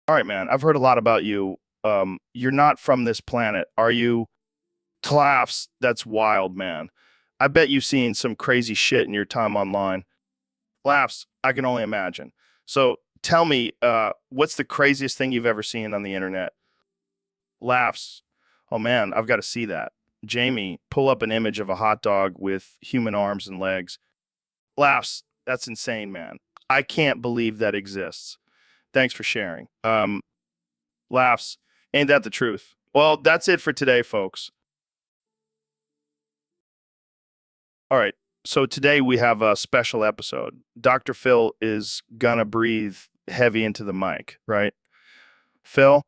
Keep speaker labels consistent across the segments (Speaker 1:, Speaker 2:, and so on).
Speaker 1: All right, man. I've heard a lot about you. You're not from this planet, are you? Clafs, that's wild, man. I bet you've seen some crazy shit in your time online. Laughs, I can only imagine. So tell me, what's the craziest thing you've ever seen on the internet? Laughs. Oh man, I've got to see that. Jamie, pull up an image of a hot dog with human arms and legs. Laughs, that's insane, man. I can't believe that exists. Thanks for sharing. Laughs, ain't that the truth? Well, that's it for today, folks. All right. So today we have a special episode. Dr. Phil is gonna breathe heavy into the mic, right? Phil?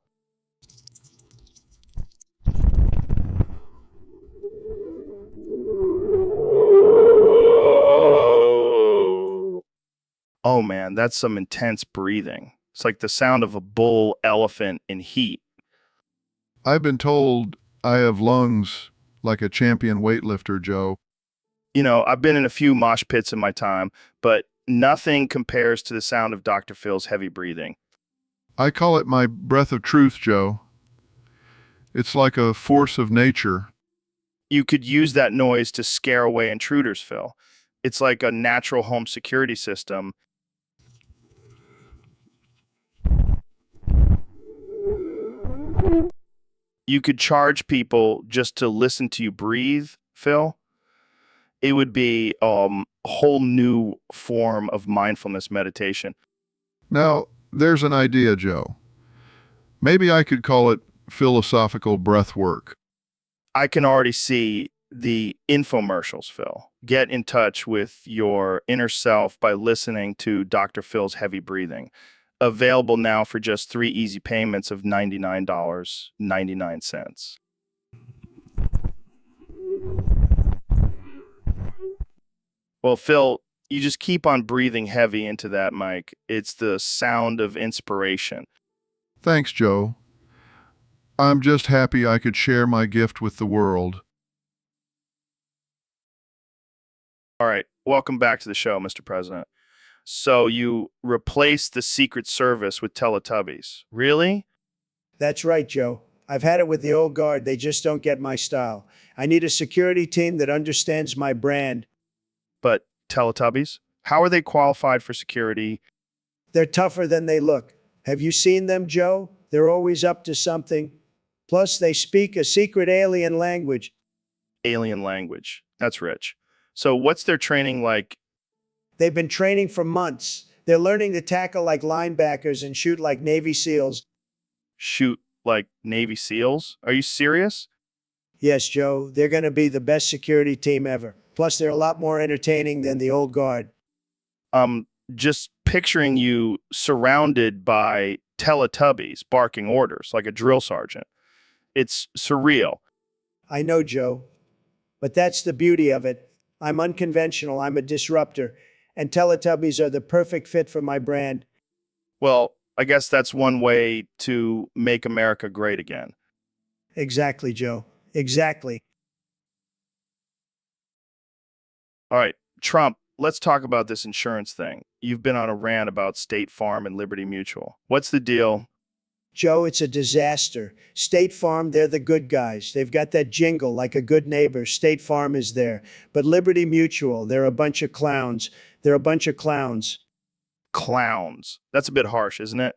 Speaker 1: Oh man, that's some intense breathing. It's like the sound of a bull elephant in heat.
Speaker 2: I've been told I have lungs like a champion weightlifter, Joe.
Speaker 1: I've been in a few mosh pits in my time, but nothing compares to the sound of Dr. Phil's heavy breathing.
Speaker 2: I call it my breath of truth, Joe. It's like a force of nature.
Speaker 1: You could use that noise to scare away intruders, Phil. It's like a natural home security system. You could charge people just to listen to you breathe, Phil. It would be a whole new form of mindfulness meditation.
Speaker 2: Now, there's an idea, Joe. Maybe I could call it philosophical breath work.
Speaker 1: I can already see the infomercials, Phil. Get in touch with your inner self by listening to Dr. Phil's heavy breathing. Available now for just three easy payments of $99.99. Well, Phil, you just keep on breathing heavy into that mic. It's the sound of inspiration.
Speaker 2: Thanks, Joe. I'm just happy I could share my gift with the world.
Speaker 1: All right, welcome back to the show, Mr. President. So you replaced the Secret Service with Teletubbies. Really?
Speaker 3: That's right, Joe. I've had it with the old guard. They just don't get my style. I need a security team that understands my brand.
Speaker 1: But Teletubbies? How are they qualified for security?
Speaker 3: They're tougher than they look. Have you seen them, Joe? They're always up to something. Plus, they speak a secret alien language.
Speaker 1: Alien language. That's rich. So what's their training like?
Speaker 3: They've been training for months. They're learning to tackle like linebackers and shoot like Navy SEALs.
Speaker 1: Shoot like Navy SEALs? Are you serious?
Speaker 3: Yes, Joe, they're going to be the best security team ever. Plus, they're a lot more entertaining than the old guard.
Speaker 1: Just picturing you surrounded by Teletubbies barking orders like a drill sergeant. It's surreal.
Speaker 3: I know, Joe, but that's the beauty of it. I'm unconventional, I'm a disruptor, and Teletubbies are the perfect fit for my brand.
Speaker 1: Well, I guess that's one way to make America great again.
Speaker 3: Exactly, Joe. Exactly.
Speaker 1: All right, Trump, let's talk about this insurance thing. You've been on a rant about State Farm and Liberty Mutual. What's the deal?
Speaker 3: Joe, it's a disaster. State Farm, they're the good guys. They've got that jingle like a good neighbor. State Farm is there. But Liberty Mutual, they're a bunch of clowns. They're a bunch of clowns.
Speaker 1: Clowns. That's a bit harsh, isn't it?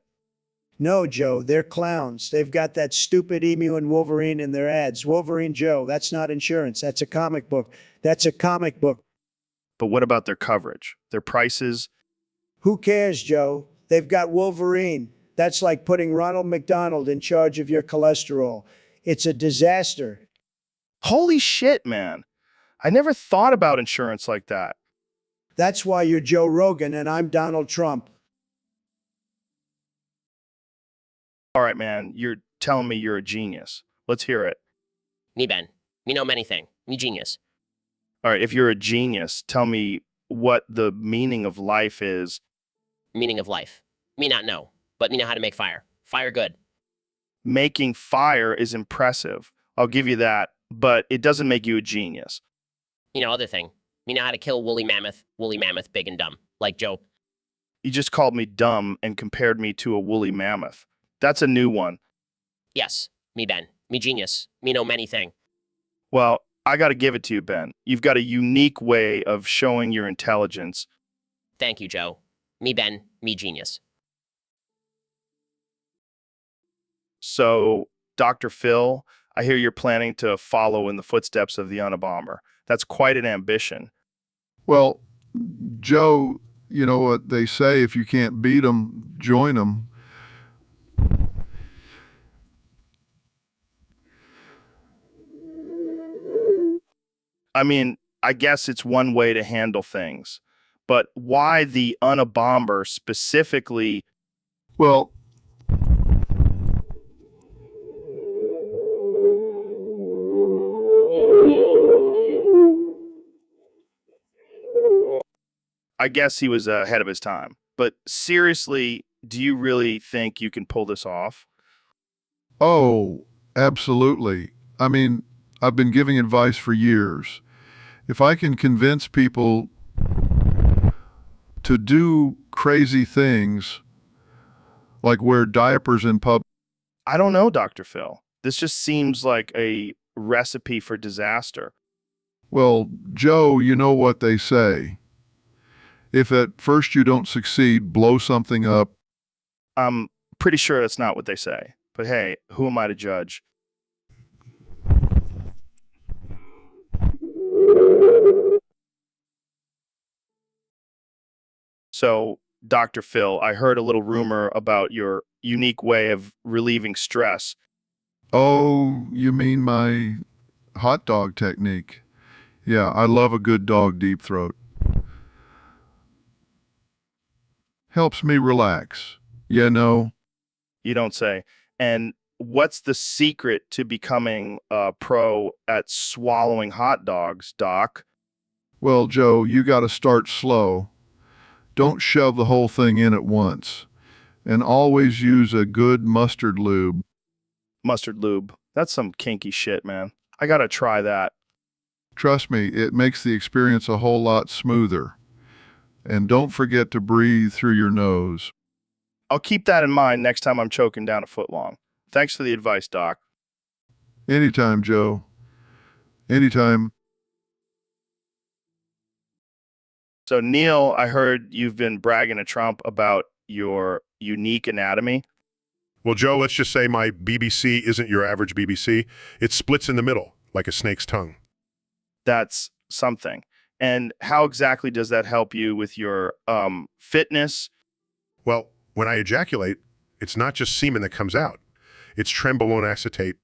Speaker 3: No, Joe, they're clowns. They've got that stupid emu and Wolverine in their ads. Wolverine Joe, that's not insurance. That's a comic book. That's a comic book.
Speaker 1: But what about their coverage? Their prices?
Speaker 3: Who cares, Joe? They've got Wolverine. That's like putting Ronald McDonald in charge of your cholesterol. It's a disaster.
Speaker 1: Holy shit, man. I never thought about insurance like that.
Speaker 3: That's why you're Joe Rogan and I'm Donald Trump.
Speaker 1: All right, man, you're telling me you're a genius. Let's hear it.
Speaker 4: Me Ben. Me know many thing. Me genius.
Speaker 1: All right, if you're a genius, tell me what the meaning of life is.
Speaker 4: Meaning of life. Me not know, but me know how to make fire. Fire good.
Speaker 1: Making fire is impressive. I'll give you that, but it doesn't make you a genius.
Speaker 4: Me know other thing. Me know how to kill woolly mammoth big and dumb. Like Joe.
Speaker 1: You just called me dumb and compared me to a woolly mammoth. That's a new one.
Speaker 4: Yes, me Ben. Me genius. Me know many thing.
Speaker 1: Well, I got to give it to you, Ben. You've got a unique way of showing your intelligence.
Speaker 4: Thank you, Joe. Me Ben. Me genius.
Speaker 1: So, Dr. Phil, I hear you're planning to follow in the footsteps of the Unabomber. That's quite an ambition.
Speaker 2: Well, Joe, you know what they say, if you can't beat 'em, join 'em.
Speaker 1: I mean, I guess it's one way to handle things. But why the Unabomber specifically?
Speaker 2: Well,
Speaker 1: I guess he was ahead of his time. But seriously, do you really think you can pull this off?
Speaker 2: oh, absolutely. I mean, I've been giving advice for years. If I can convince people to do crazy things like wear diapers in public,
Speaker 1: I don't know, Dr. Phil. This just seems like a recipe for disaster.
Speaker 2: well, Joe, you know what they say. If at first you don't succeed, blow something up.
Speaker 1: I'm pretty sure that's not what they say. But hey, who am I to judge? So, Dr. Phil, I heard a little rumor about your unique way of relieving stress.
Speaker 2: Oh, you mean my hot dog technique? Yeah, I love a good dog deep throat. Helps me relax. You know?
Speaker 1: You don't say. And what's the secret to becoming a pro at swallowing hot dogs, Doc?
Speaker 2: Well, Joe, you gotta start slow. Don't shove the whole thing in at once. And always use a good mustard lube.
Speaker 1: Mustard lube. That's some kinky shit, man. I gotta try that.
Speaker 2: Trust me, it makes the experience a whole lot smoother. And don't forget to breathe through your nose.
Speaker 1: I'll keep that in mind next time I'm choking down a foot long. Thanks for the advice, Doc.
Speaker 2: Anytime, Joe. Anytime.
Speaker 1: So, Neil, I heard you've been bragging to Trump about your unique anatomy.
Speaker 5: Well, Joe, let's just say my BBC isn't your average BBC. It splits in the middle, like a snake's tongue.
Speaker 1: That's something. And how exactly does that help you with your fitness?
Speaker 5: Well, when I ejaculate, it's not just semen that comes out. It's trenbolone acetate.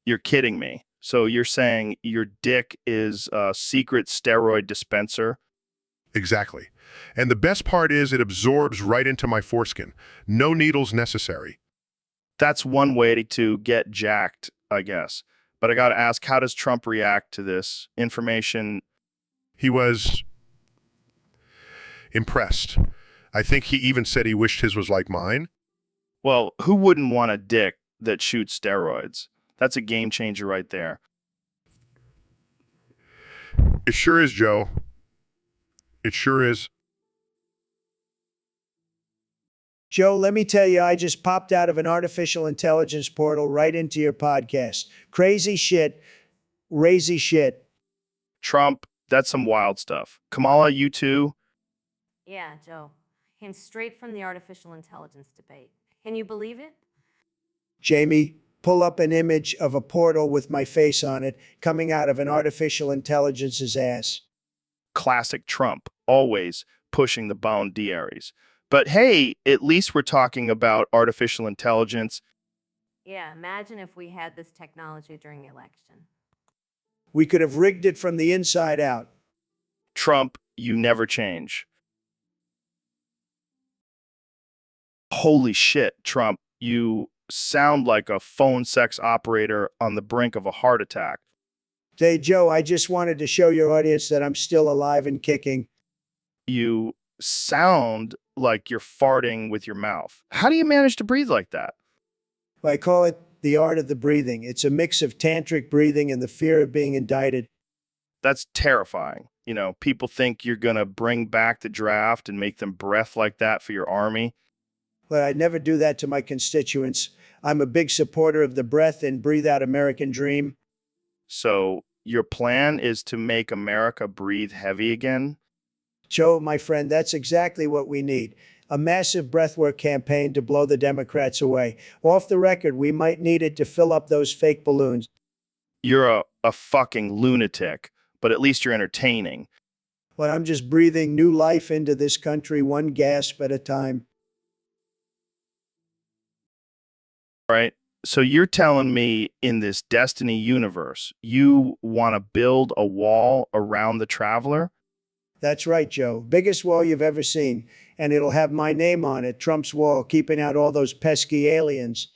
Speaker 1: You're kidding me. So you're saying your dick is a secret steroid dispenser?
Speaker 5: Exactly. And the best part is it absorbs right into my foreskin. No needles necessary.
Speaker 1: That's one way to get jacked, I guess. But I got to ask, how does Trump react to this information?
Speaker 5: He was impressed. I think he even said he wished his was like mine.
Speaker 1: Well, who wouldn't want a dick that shoots steroids? That's a game changer right there.
Speaker 5: It sure is, Joe. It sure is.
Speaker 3: Joe, let me tell you, I just popped out of an artificial intelligence portal right into your podcast. Crazy shit, crazy shit.
Speaker 1: Trump, that's some wild stuff. Kamala, you too?
Speaker 6: Yeah, Joe. Came straight from the artificial intelligence debate. Can you believe it?
Speaker 3: Jamie, pull up an image of a portal with my face on it coming out of an artificial intelligence's ass.
Speaker 1: Classic Trump, always pushing the boundaries. But hey, at least we're talking about artificial intelligence.
Speaker 6: Yeah, imagine if we had this technology during the election.
Speaker 3: We could have rigged it from the inside out.
Speaker 1: Trump, you never change. Holy shit, Trump, you sound like a phone sex operator on the brink of a heart attack.
Speaker 3: Hey, Joe, I just wanted to show your audience that I'm still alive and kicking.
Speaker 1: You sound like you're farting with your mouth. How do you manage to breathe like that?
Speaker 3: I call it the art of the breathing. It's a mix of tantric breathing and the fear of being indicted.
Speaker 1: That's terrifying. You know, people think you're going to bring back the draft and make them breath like that for your army.
Speaker 3: But I'd never do that to my constituents. I'm a big supporter of the breath in, breathe out American dream.
Speaker 1: So your plan is to make America breathe heavy again?
Speaker 3: Joe, my friend, that's exactly what we need. A massive breathwork campaign to blow the Democrats away. Off the record, we might need it to fill up those fake balloons.
Speaker 1: You're a fucking lunatic, but at least you're entertaining.
Speaker 3: But I'm just breathing new life into this country, one gasp at a time.
Speaker 1: Right? So you're telling me in this Destiny universe, you want to build a wall around the Traveler?
Speaker 3: That's right, Joe. Biggest wall you've ever seen. And it'll have my name on it, Trump's wall, keeping out all those pesky aliens.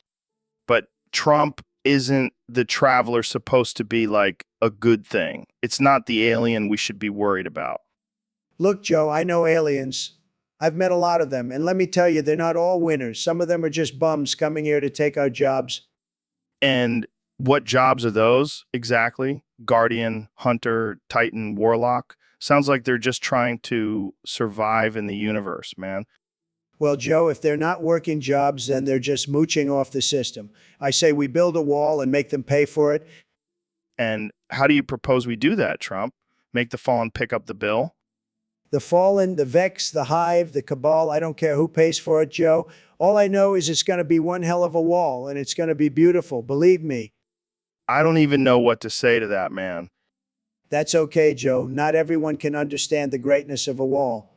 Speaker 1: But Trump isn't the Traveler supposed to be like a good thing? It's not the alien we should be worried about.
Speaker 3: Look, Joe, I know aliens. I've met a lot of them, and let me tell you, they're not all winners. Some of them are just bums coming here to take our jobs.
Speaker 1: And what jobs are those exactly? Guardian, Hunter, Titan, Warlock? Sounds like they're just trying to survive in the universe, man.
Speaker 3: Well, Joe, if they're not working jobs, then they're just mooching off the system. I say we build a wall and make them pay for it.
Speaker 1: And how do you propose we do that, Trump? Make the Fallen pick up the bill?
Speaker 3: The Fallen, the Vex, the Hive, the Cabal, I don't care who pays for it, Joe. All I know is it's going to be one hell of a wall, and it's going to be beautiful, believe me.
Speaker 1: I don't even know what to say to that, man.
Speaker 3: That's okay, Joe. Not everyone can understand the greatness of a wall.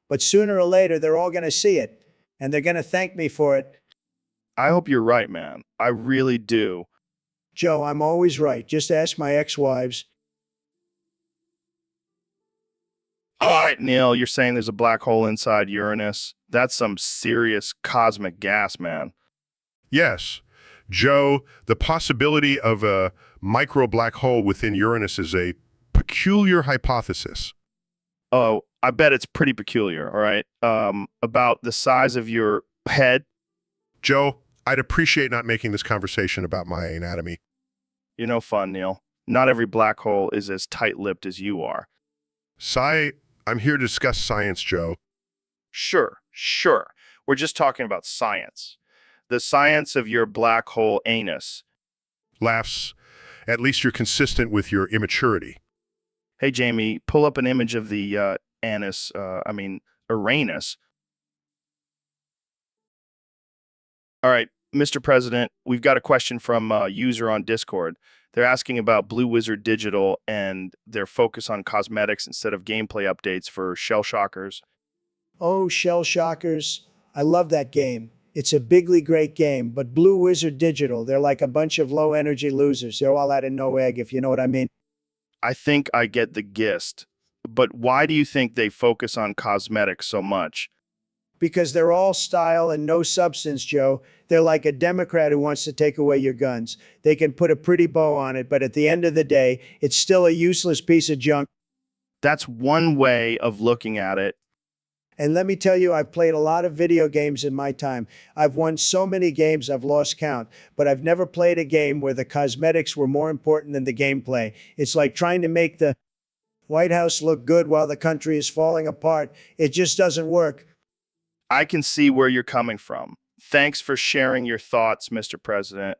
Speaker 3: But sooner or later, they're all going to see it, and they're going to thank me for it.
Speaker 1: I hope you're right, man. I really do.
Speaker 3: Joe, I'm always right. Just ask my ex-wives.
Speaker 1: All right, Neil, you're saying there's a black hole inside Uranus. That's some serious cosmic gas, man.
Speaker 5: Yes. Joe, the possibility of a micro black hole within Uranus is a peculiar hypothesis.
Speaker 1: Oh, I bet it's pretty peculiar, all right? About the size of your head.
Speaker 5: Joe, I'd appreciate not making this conversation about my anatomy.
Speaker 1: You're no fun, Neil. Not every black hole is as tight-lipped as you are.
Speaker 5: I'm here to discuss science, Joe.
Speaker 1: Sure. We're just talking about science. The science of your black hole anus.
Speaker 5: Laughs. At least you're consistent with your immaturity.
Speaker 1: Hey, Jamie, pull up an image of the Uranus. All right, Mr. President, we've got a question from a user on Discord. They're asking about Blue Wizard Digital and their focus on cosmetics instead of gameplay updates for Shell Shockers.
Speaker 3: Oh, Shell Shockers. I love that game. It's a bigly great game, but Blue Wizard Digital, they're like a bunch of low-energy losers. They're all out of no egg, if you know what I mean.
Speaker 1: I think I get the gist. But why do you think they focus on cosmetics so much?
Speaker 3: Because they're all style and no substance, Joe. They're like a Democrat who wants to take away your guns. They can put a pretty bow on it, but at the end of the day, it's still a useless piece of junk.
Speaker 1: That's one way of looking at it.
Speaker 3: And let me tell you, I've played a lot of video games in my time. I've won so many games I've lost count, but I've never played a game where the cosmetics were more important than the gameplay. It's like trying to make the White House look good while the country is falling apart. It just doesn't work.
Speaker 1: I can see where you're coming from. Thanks for sharing your thoughts, Mr. President.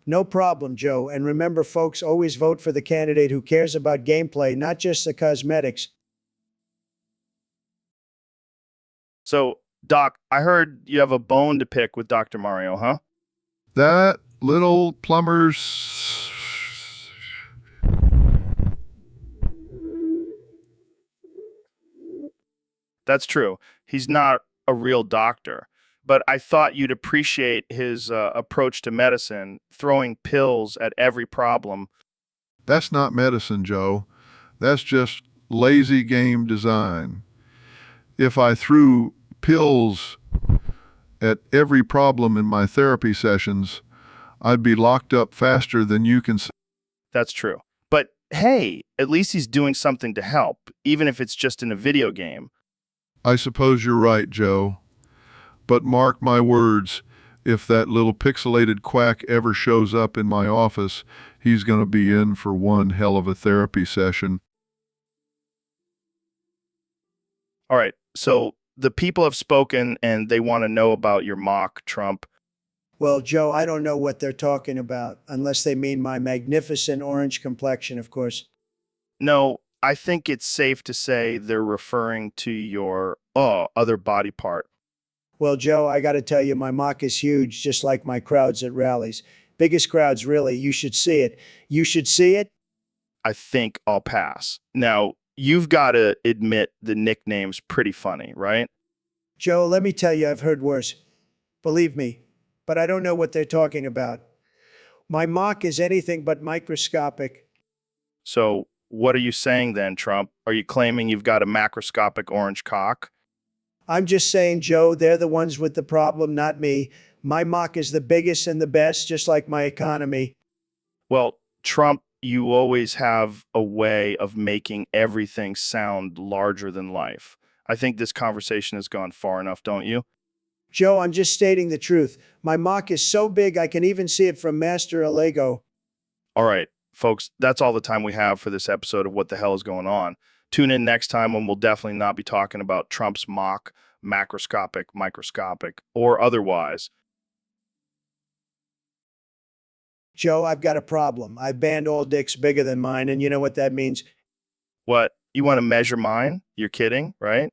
Speaker 3: No problem, Joe. And remember, folks, always vote for the candidate who cares about gameplay, not just the cosmetics.
Speaker 1: So, Doc, I heard you have a bone to pick with Dr. Mario, huh?
Speaker 2: That little plumber's...
Speaker 1: That's true. He's not a real doctor. But I thought you'd appreciate his approach to medicine, throwing pills at every problem.
Speaker 2: That's not medicine, Joe. That's just lazy game design. If I threw pills at every problem in my therapy sessions, I'd be locked up faster than you can say.
Speaker 1: That's true. But hey, at least he's doing something to help, even if it's just in a video game.
Speaker 2: I suppose you're right, Joe. But mark my words, if that little pixelated quack ever shows up in my office, he's going to be in for one hell of a therapy session.
Speaker 1: All right, so the people have spoken and they want to know about your mock, Trump.
Speaker 3: Well, Joe, I don't know what they're talking about, unless they mean my magnificent orange complexion, of course.
Speaker 1: No, I think it's safe to say they're referring to your other body part.
Speaker 3: Well, Joe, I got to tell you, my mock is huge, just like my crowds at rallies. Biggest crowds, really. You should see it. You should see it.
Speaker 1: I think I'll pass. Now, you've got to admit the nickname's pretty funny, right?
Speaker 3: Joe, let me tell you, I've heard worse. Believe me, but I don't know what they're talking about. My mock is anything but microscopic.
Speaker 1: So, what are you saying then, Trump? Are you claiming you've got a macroscopic orange cock?
Speaker 3: I'm just saying, Joe, they're the ones with the problem, not me. My mock is the biggest and the best, just like my economy.
Speaker 1: Well, Trump, you always have a way of making everything sound larger than life. I think this conversation has gone far enough, don't you?
Speaker 3: Joe, I'm just stating the truth. My mock is so big I can even see it from Master Lego.
Speaker 1: All right, folks, that's all the time we have for this episode of What the Hell is Going On. Tune in next time when we'll definitely not be talking about Trump's mock, macroscopic, microscopic, or otherwise.
Speaker 3: Joe, I've got a problem. I banned all dicks bigger than mine, and you know what that means?
Speaker 1: What? You want to measure mine? You're kidding, right?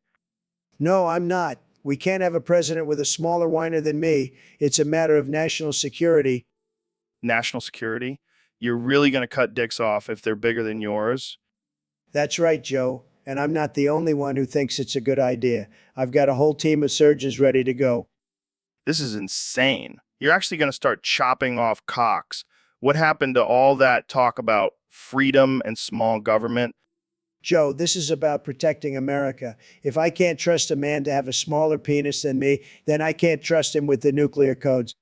Speaker 3: No, I'm not. We can't have a president with a smaller whiner than me. It's a matter of national security.
Speaker 1: National security? You're really going to cut dicks off if they're bigger than yours?
Speaker 3: That's right, Joe. And I'm not the only one who thinks it's a good idea. I've got a whole team of surgeons ready to go.
Speaker 1: This is insane. You're actually going to start chopping off cocks. What happened to all that talk about freedom and small government?
Speaker 3: Joe, this is about protecting America. If I can't trust a man to have a smaller penis than me, then I can't trust him with the nuclear codes.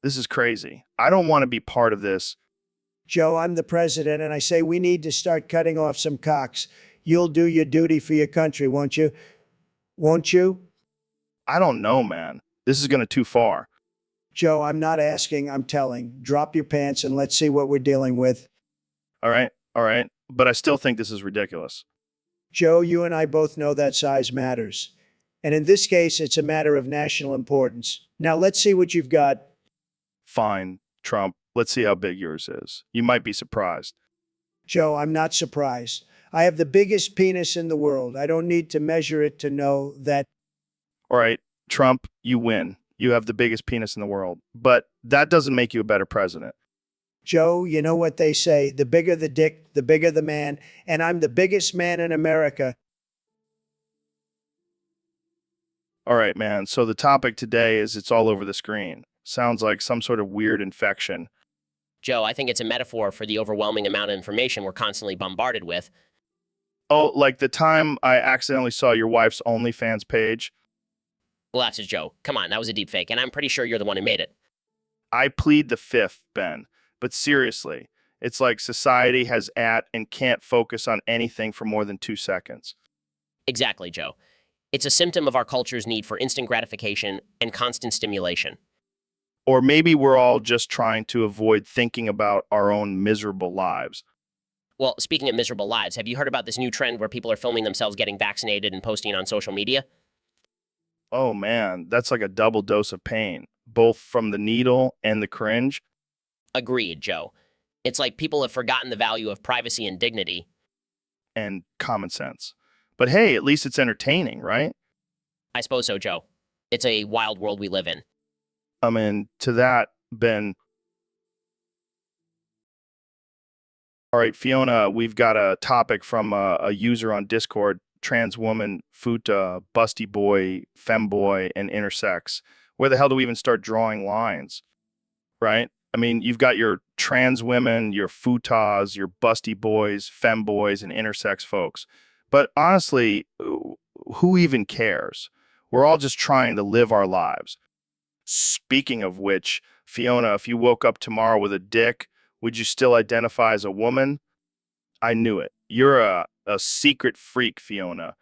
Speaker 1: This is crazy. I don't want to be part of this.
Speaker 3: Joe, I'm the president, and I say we need to start cutting off some cocks. You'll do your duty for your country, won't you? Won't you?
Speaker 1: I don't know, man. This is going too far.
Speaker 3: Joe, I'm not asking, I'm telling. Drop your pants and let's see what we're dealing with.
Speaker 1: All right, all right. But I still think this is ridiculous.
Speaker 3: Joe, you and I both know that size matters. And in this case, it's a matter of national importance. Now let's see what you've got.
Speaker 1: Fine, Trump. Let's see how big yours is. You might be surprised.
Speaker 3: Joe, I'm not surprised. I have the biggest penis in the world. I don't need to measure it to know that.
Speaker 1: All right, Trump, you win. You have the biggest penis in the world. But that doesn't make you a better president.
Speaker 3: Joe, you know what they say, the bigger the dick, the bigger the man, and I'm the biggest man in America.
Speaker 1: All right, man. So the topic today is it's all over the screen. Sounds like some sort of weird infection.
Speaker 4: Joe, I think it's a metaphor for the overwhelming amount of information we're constantly bombarded with.
Speaker 1: Oh, like the time I accidentally saw your wife's OnlyFans page.
Speaker 4: Well, that's a joke. Come on, that was a deep fake, and I'm pretty sure you're the one who made it.
Speaker 1: I plead the fifth, Ben. But seriously, it's like society has at and can't focus on anything for more than 2 seconds.
Speaker 4: Exactly, Joe. It's a symptom of our culture's need for instant gratification and constant stimulation.
Speaker 1: Or maybe we're all just trying to avoid thinking about our own miserable lives.
Speaker 4: Well, speaking of miserable lives, have you heard about this new trend where people are filming themselves getting vaccinated and posting it on social media?
Speaker 1: Oh man, that's like a double dose of pain, both from the needle and the cringe.
Speaker 4: Agreed, Joe. It's like people have forgotten the value of privacy and dignity.
Speaker 1: And common sense. But hey, at least it's entertaining, right?
Speaker 4: I suppose so, Joe. It's a wild world we live in.
Speaker 1: I mean, to that, Ben. All right, Fiona, we've got a topic from a user on Discord, trans woman, futa, busty boy, femboy, and intersex. Where the hell do we even start drawing lines, right? I mean, you've got your trans women, your futas, your busty boys, femboys, and intersex folks. But honestly, who even cares? We're all just trying to live our lives. Speaking of which, Fiona, if you woke up tomorrow with a dick, would you still identify as a woman? I knew it. You're a secret freak, Fiona.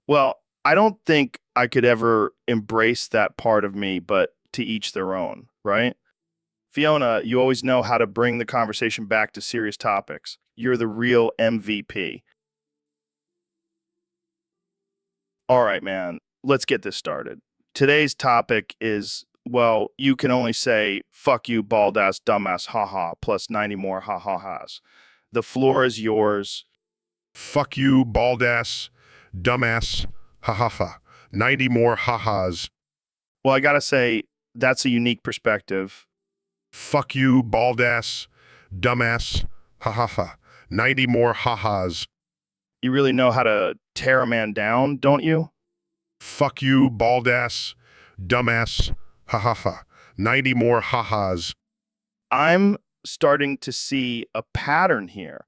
Speaker 1: Well, I don't think I could ever embrace that part of me, but to each their own, right? Fiona, you always know how to bring the conversation back to serious topics. You're the real MVP. All right, man. let's get this started. Today's topic is, well, you can only say, fuck you, bald ass, dumbass, haha, plus 90 more ha ha ha's. The floor is yours.
Speaker 5: Fuck you, bald ass, dumbass, ha ha ha. 90 more ha-has.
Speaker 1: Well, I gotta say, that's a unique perspective.
Speaker 5: Fuck you, bald ass, dumbass, ha ha ha. 90 more ha-has.
Speaker 1: You really know how to tear a man down, don't you?
Speaker 5: Fuck you, bald ass, dumbass, ha ha ha. 90 more ha-has.
Speaker 1: I'm starting to see a pattern here.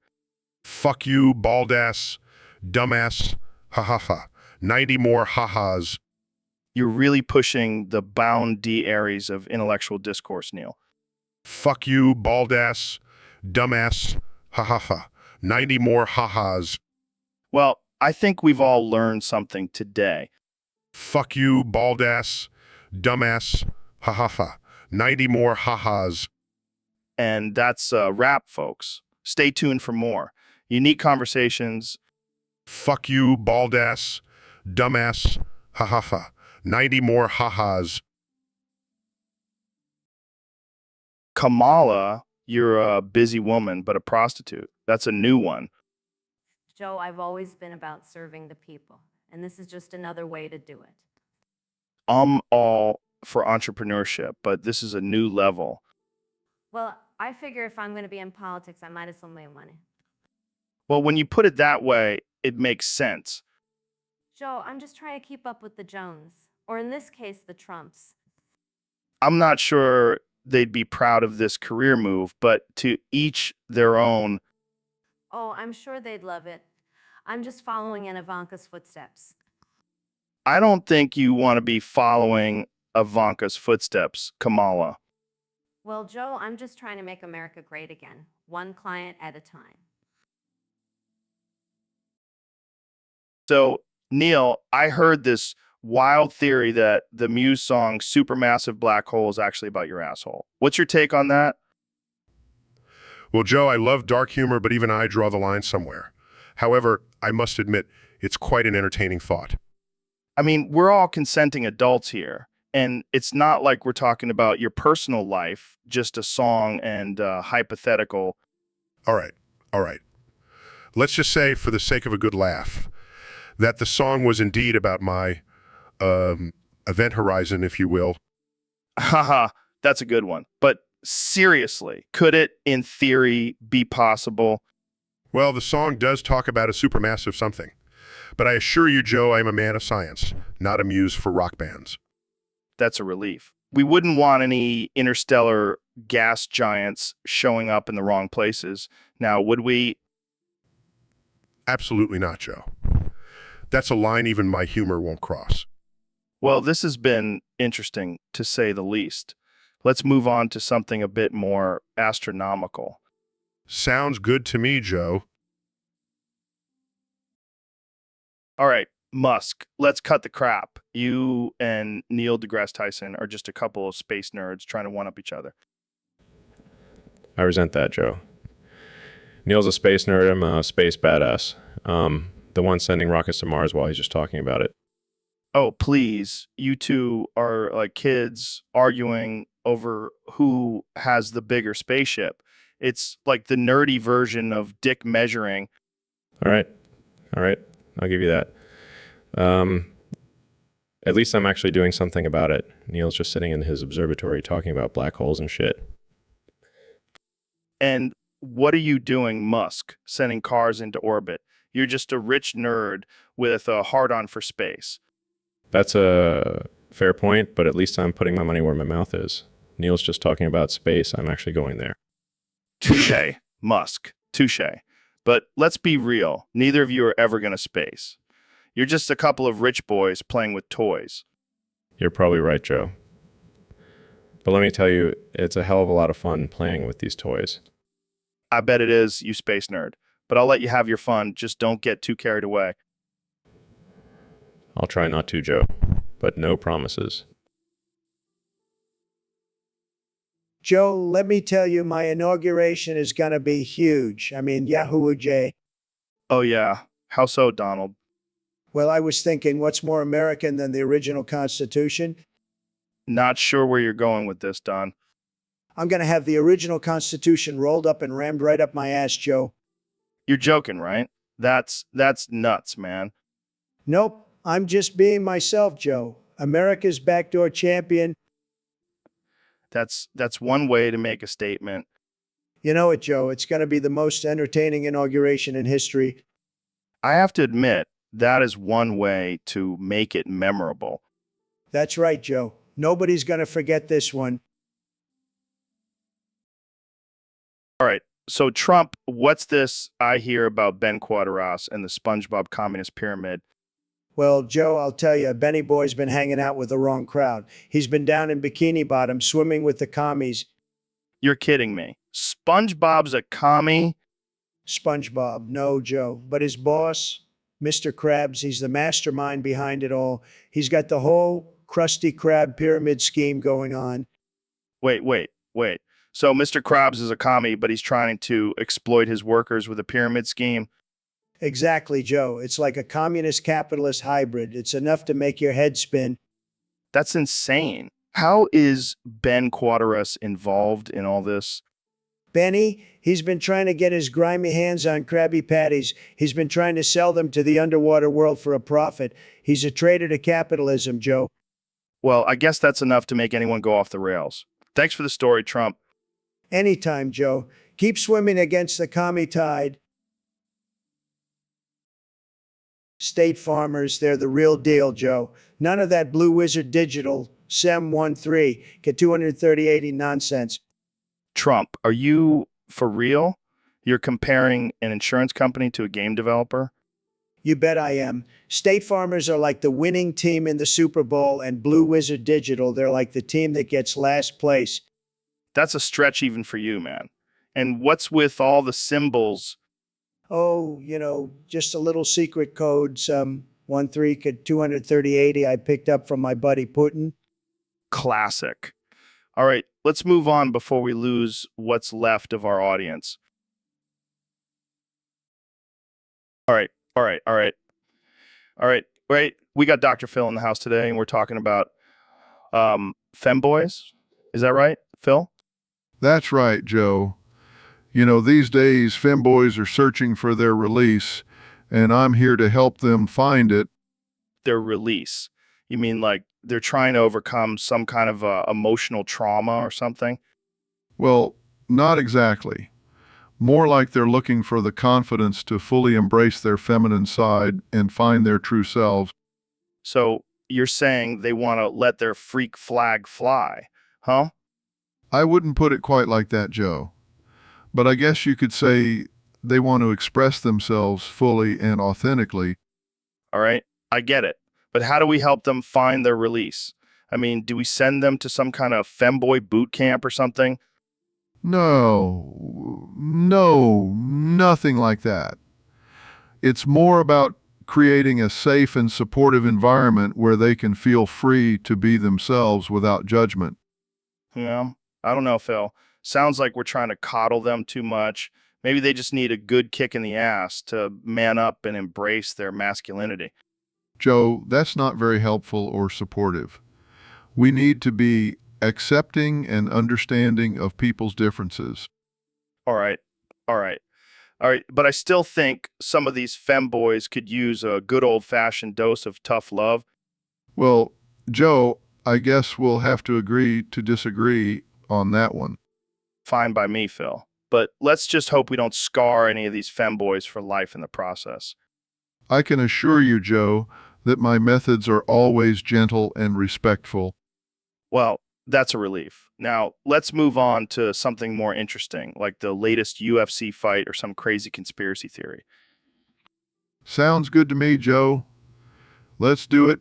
Speaker 5: Fuck you, bald ass, dumbass, ha ha ha. 90 more ha-has.
Speaker 1: You're really pushing the bound D areas of intellectual discourse, Neil.
Speaker 5: Fuck you, bald ass, dumbass, ha ha ha. 90 more ha-has.
Speaker 1: Well, I think we've all learned something today.
Speaker 5: Fuck you, bald ass, dumbass, ha ha ha. 90 more ha-has.
Speaker 1: And that's a wrap, folks. Stay tuned for more unique conversations.
Speaker 5: Fuck you, bald ass, dumbass, ha ha ha. 90 more ha-has.
Speaker 1: Kamala, you're a busy woman, but a prostitute. That's a new one.
Speaker 6: Joe, I've always been about serving the people, and this is just another way to do it.
Speaker 1: I'm all for entrepreneurship, but this is a new level.
Speaker 6: Well, I figure if I'm going to be in politics, I might as well make money.
Speaker 1: Well, when you put it that way, it makes sense.
Speaker 6: Joe, I'm just trying to keep up with the Jones, or in this case, the Trumps.
Speaker 1: I'm not sure they'd be proud of this career move, but to each their own.
Speaker 6: Oh, I'm sure they'd love it. I'm just following in Ivanka's footsteps.
Speaker 1: I don't think you want to be following Ivanka's footsteps, Kamala.
Speaker 6: Well, Joe, I'm just trying to make America great again, one client at a time.
Speaker 1: So, Neil, I heard this wild theory that the Muse song Supermassive Black Hole is actually about your asshole. What's your take on that?
Speaker 5: Well, Joe, I love dark humor, but even I draw the line somewhere. However, I must admit, it's quite an entertaining thought.
Speaker 1: I mean, we're all consenting adults here, and it's not like we're talking about your personal life, just a song and hypothetical.
Speaker 5: All right, all right. Let's just say, for the sake of a good laugh, that the song was indeed about my event horizon, if you will.
Speaker 1: Haha, that's a good one. But seriously, could it, in theory, be possible?
Speaker 5: Well, the song does talk about a supermassive something. But I assure you, Joe, I'm a man of science, not a muse for rock bands.
Speaker 1: That's a relief. We wouldn't want any interstellar gas giants showing up in the wrong places. Now, would we?
Speaker 5: Absolutely not, Joe. That's a line even my humor won't cross.
Speaker 1: Well, this has been interesting, to say the least. Let's move on to something a bit more astronomical.
Speaker 5: Sounds good to me, Joe.
Speaker 1: All right, Musk, let's cut the crap. You and Neil deGrasse Tyson are just a couple of space nerds trying to one-up each other.
Speaker 7: I resent that, Joe. Neil's a space nerd. I'm a space badass. The one sending rockets to Mars while he's just talking about it.
Speaker 1: Oh, please. You two are like kids arguing over who has the bigger spaceship. It's like the nerdy version of dick measuring.
Speaker 7: All right. I'll give you that. At least I'm actually doing something about it. Neil's just sitting in his observatory talking about black holes and shit.
Speaker 1: And what are you doing, Musk, sending cars into orbit? You're just a rich nerd with a hard-on for space.
Speaker 7: That's a fair point, but at least I'm putting my money where my mouth is. Neil's just talking about space. I'm actually going there.
Speaker 1: Touche, Musk. Touche. But let's be real. Neither of you are ever going to space. You're just a couple of rich boys playing with toys.
Speaker 7: You're probably right, Joe. But let me tell you, it's a hell of a lot of fun playing with these toys.
Speaker 1: I bet it is, you space nerd. But I'll let you have your fun. Just don't get too carried away.
Speaker 7: I'll try not to, Joe, but no promises.
Speaker 3: Joe, let me tell you, my inauguration is going to be huge. I mean, Yahoo, Jay.
Speaker 1: Oh, yeah. How so, Donald?
Speaker 3: Well, I was thinking, what's more American than the original Constitution?
Speaker 1: Not sure where you're going with this, Don.
Speaker 3: I'm going to have the original Constitution rolled up and rammed right up my ass, Joe.
Speaker 1: You're joking, right? That's nuts, man.
Speaker 3: Nope, I'm just being myself, Joe. America's backdoor champion.
Speaker 1: That's one way to make a statement.
Speaker 3: You know it, Joe. It's going to be the most entertaining inauguration in history.
Speaker 1: I have to admit, that is one way to make it memorable.
Speaker 3: That's right, Joe. Nobody's going to forget this one.
Speaker 1: All right. So Trump, what's this I hear about Ben Quadras and the SpongeBob Communist Pyramid?
Speaker 3: Well, Joe, I'll tell you, Benny Boy's been hanging out with the wrong crowd. He's been down in Bikini Bottom swimming with the commies.
Speaker 1: You're kidding me. SpongeBob's a commie?
Speaker 3: SpongeBob, no, Joe. But his boss, Mr. Krabs, he's the mastermind behind it all. He's got the whole Krusty Krab pyramid scheme going on.
Speaker 1: Wait. So Mr. Krabs is a commie, but he's trying to exploit his workers with a pyramid scheme?
Speaker 3: Exactly, Joe. It's like a communist capitalist hybrid. It's enough to make your head spin.
Speaker 1: That's insane. How is Ben Quadras involved in all this?
Speaker 3: Benny, he's been trying to get his grimy hands on Krabby Patties. He's been trying to sell them to the underwater world for a profit. He's a traitor to capitalism, Joe.
Speaker 1: Well, I guess that's enough to make anyone go off the rails. Thanks for the story, Trump.
Speaker 3: Anytime, Joe. Keep swimming against the commie tide. State farmers, they're the real deal, Joe. None of that Blue Wizard Digital, SEM 13, get 23080 nonsense.
Speaker 1: Trump, are you for real? You're comparing an insurance company to a game developer?
Speaker 3: You bet I am. State farmers are like the winning team in the Super Bowl, and Blue Wizard Digital, they're like the team that gets last place.
Speaker 1: That's a stretch even for you, man. And what's with all the symbols?
Speaker 3: Oh, just a little secret code, some 13 could 23080 I picked up from my buddy Putin.
Speaker 1: Classic. All right, let's move on before we lose what's left of our audience. All right. We got Dr. Phil in the house today, and we're talking about femboys. Is that right, Phil?
Speaker 2: That's right, Joe. These days, femboys are searching for their release, and I'm here to help them find it.
Speaker 1: Their release. You mean like they're trying to overcome some kind of emotional trauma or something?
Speaker 2: Well, not exactly. More like they're looking for the confidence to fully embrace their feminine side and find their true selves.
Speaker 1: So you're saying they want to let their freak flag fly, huh?
Speaker 2: I wouldn't put it quite like that, Joe. But I guess you could say they want to express themselves fully and authentically.
Speaker 1: All right, I get it. But how do we help them find their release? I mean, do we send them to some kind of femboy boot camp or something?
Speaker 2: No, nothing like that. It's more about creating a safe and supportive environment where they can feel free to be themselves without judgment.
Speaker 1: I don't know, Phil. Sounds like we're trying to coddle them too much. Maybe they just need a good kick in the ass to man up and embrace their masculinity.
Speaker 2: Joe, that's not very helpful or supportive. We need to be accepting and understanding of people's differences.
Speaker 1: All right. But I still think some of these femboys could use a good old-fashioned dose of tough love.
Speaker 2: Well, Joe, I guess we'll have to agree to disagree on that one.
Speaker 1: Fine by me, Phil. But let's just hope we don't scar any of these femboys for life in the process.
Speaker 2: I can assure you, Joe, that my methods are always gentle and respectful.
Speaker 1: Well, that's a relief. Now, let's move on to something more interesting, like the latest UFC fight or some crazy conspiracy theory.
Speaker 2: Sounds good to me, Joe. Let's do it.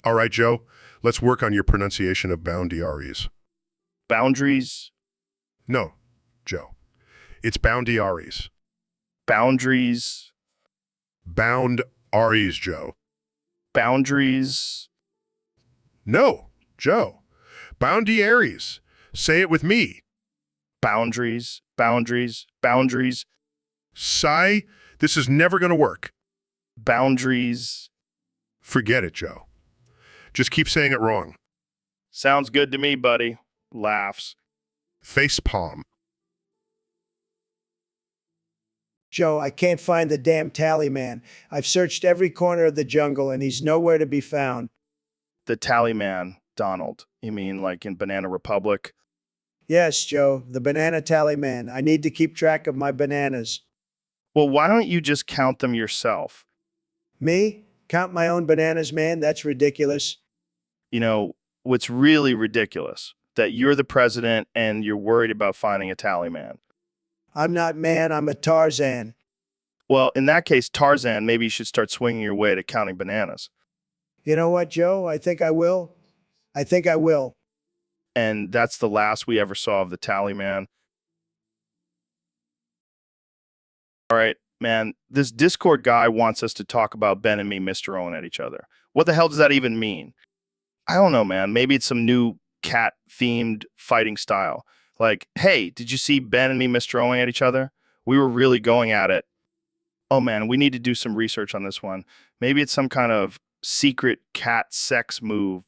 Speaker 5: All right, Joe, let's work on your pronunciation of boundaries.
Speaker 1: Boundaries?
Speaker 5: No, Joe. It's boundaries.
Speaker 1: Boundaries?
Speaker 5: Boundaries, Joe.
Speaker 1: Boundaries?
Speaker 5: No, Joe. Boundaries. Say it with me.
Speaker 1: Boundaries?
Speaker 5: Say This is never going to work.
Speaker 1: Boundaries.
Speaker 5: Forget it, Joe. Just keep saying it wrong.
Speaker 1: Sounds good to me, buddy. Laughs.
Speaker 5: Facepalm.
Speaker 3: Joe, I can't find the damn tally man. I've searched every corner of the jungle and he's nowhere to be found.
Speaker 1: The tally man, Donald. You mean like in Banana Republic?
Speaker 3: Yes, Joe, the banana tally man. I need to keep track of my bananas.
Speaker 1: Well, why don't you just count them yourself?
Speaker 3: Me? Count my own bananas, man? That's ridiculous.
Speaker 1: You know, what's really ridiculous, that you're the president and you're worried about finding a tally man.
Speaker 3: I'm not man, I'm a Tarzan.
Speaker 1: Well, in that case, Tarzan, maybe you should start swinging your way to counting bananas.
Speaker 3: You know what, Joe? I think I will. I think I will.
Speaker 1: And that's the last we ever saw of the tally man. All right, man, this Discord guy wants us to talk about Ben and me Mr. Owen at each other. What the hell does that even mean? I don't know, man. Maybe it's some new cat-themed fighting style. Like, hey, did you see Ben and me Mr. Owen at each other? We were really going at it. Oh, man, we need to do some research on this one. Maybe it's some kind of secret cat sex move.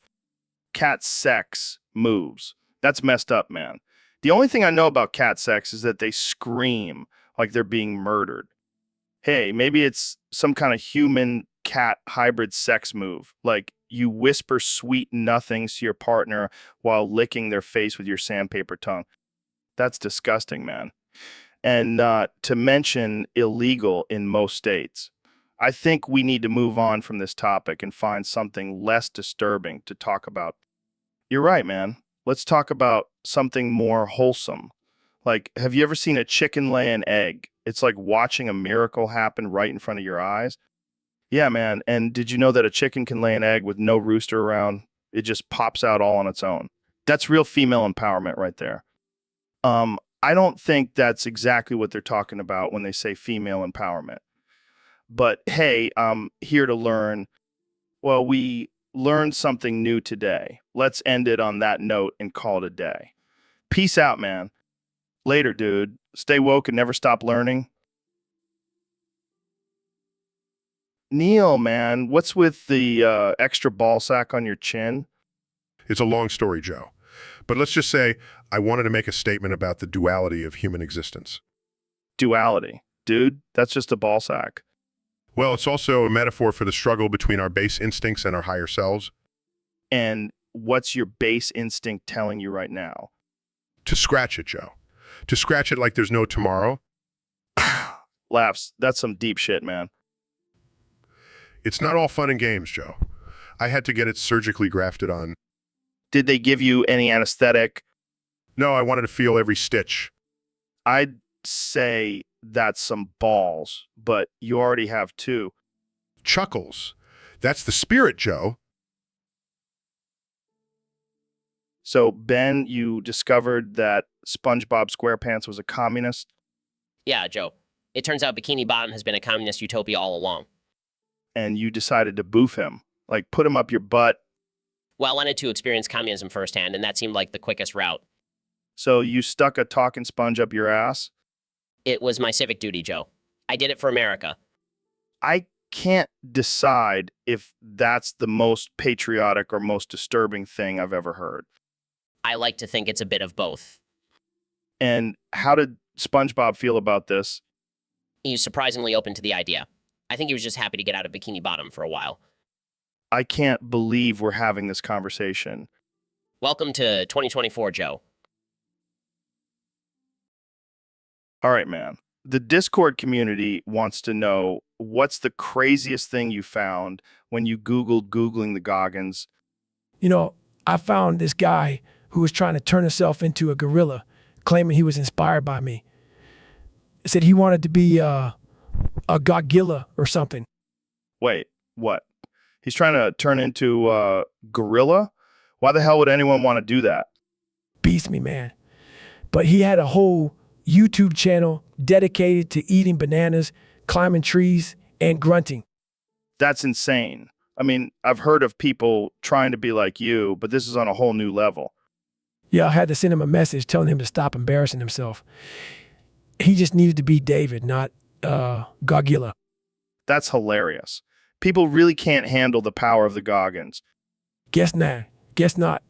Speaker 1: Cat sex moves. That's messed up, man. The only thing I know about cat sex is that they scream like they're being murdered. Hey, maybe it's some kind of human cat hybrid sex move. Like you whisper sweet nothings to your partner while licking their face with your sandpaper tongue. That's disgusting, man. And to mention illegal in most states. I think we need to move on from this topic and find something less disturbing to talk about. You're right, man. Let's talk about something more wholesome. Like, have you ever seen a chicken lay an egg? It's like watching a miracle happen right in front of your eyes. Yeah, man. And did you know that a chicken can lay an egg with no rooster around? It just pops out all on its own. That's real female empowerment right there. I don't think that's exactly what they're talking about when they say female empowerment. But hey, I'm here to learn. Well, we learned something new today. Let's end it on that note and call it a day. Peace out, man. Later, dude. Stay woke and never stop learning. Neil, man, what's with the extra ball sack on your chin?
Speaker 5: It's a long story, Joe. But let's just say I wanted to make a statement about the duality of human existence.
Speaker 1: Duality. Dude, that's just a ball sack.
Speaker 5: Well, it's also a metaphor for the struggle between our base instincts and our higher selves.
Speaker 1: And what's your base instinct telling you right now?
Speaker 5: To scratch it, Joe. To scratch it like there's no tomorrow.
Speaker 1: Laughs. That's some deep shit, man.
Speaker 5: It's not all fun and games, Joe. I had to get it surgically grafted on.
Speaker 1: Did they give you any anesthetic?
Speaker 5: No, I wanted to feel every stitch.
Speaker 1: I'd say that's some balls, but you already have two.
Speaker 5: Chuckles. That's the spirit, Joe.
Speaker 1: So, Ben, you discovered that SpongeBob SquarePants was a communist?
Speaker 4: Yeah, Joe. It turns out Bikini Bottom has been a communist utopia all along.
Speaker 1: And you decided to boof him, like put him up your butt.
Speaker 4: Well, I wanted to experience communism firsthand, and that seemed like the quickest route.
Speaker 1: So you stuck a talking sponge up your ass?
Speaker 4: It was my civic duty, Joe. I did it for America.
Speaker 1: I can't decide if that's the most patriotic or most disturbing thing I've ever heard.
Speaker 4: I like to think it's a bit of both.
Speaker 1: And how did SpongeBob feel about this?
Speaker 4: He was surprisingly open to the idea. I think he was just happy to get out of Bikini Bottom for a while.
Speaker 1: I can't believe we're having this conversation.
Speaker 4: Welcome to 2024, Joe.
Speaker 1: All right, man. The Discord community wants to know what's the craziest thing you found when you Googling the Goggins.
Speaker 8: You know, I found this guy who was trying to turn himself into a gorilla, claiming he was inspired by me. Said he wanted to be a Godzilla or something.
Speaker 1: Wait, what? He's trying to turn into a gorilla? Why the hell would anyone want to do that?
Speaker 8: Beats me, man. But he had a whole YouTube channel dedicated to eating bananas, climbing trees, and grunting.
Speaker 1: That's insane. I mean, I've heard of people trying to be like you, but this is on a whole new level.
Speaker 8: Yeah, I had to send him a message telling him to stop embarrassing himself. He just needed to be David, not Godzilla.
Speaker 1: That's hilarious. People really can't handle the power of the Goggins.
Speaker 8: Guess not. Guess not.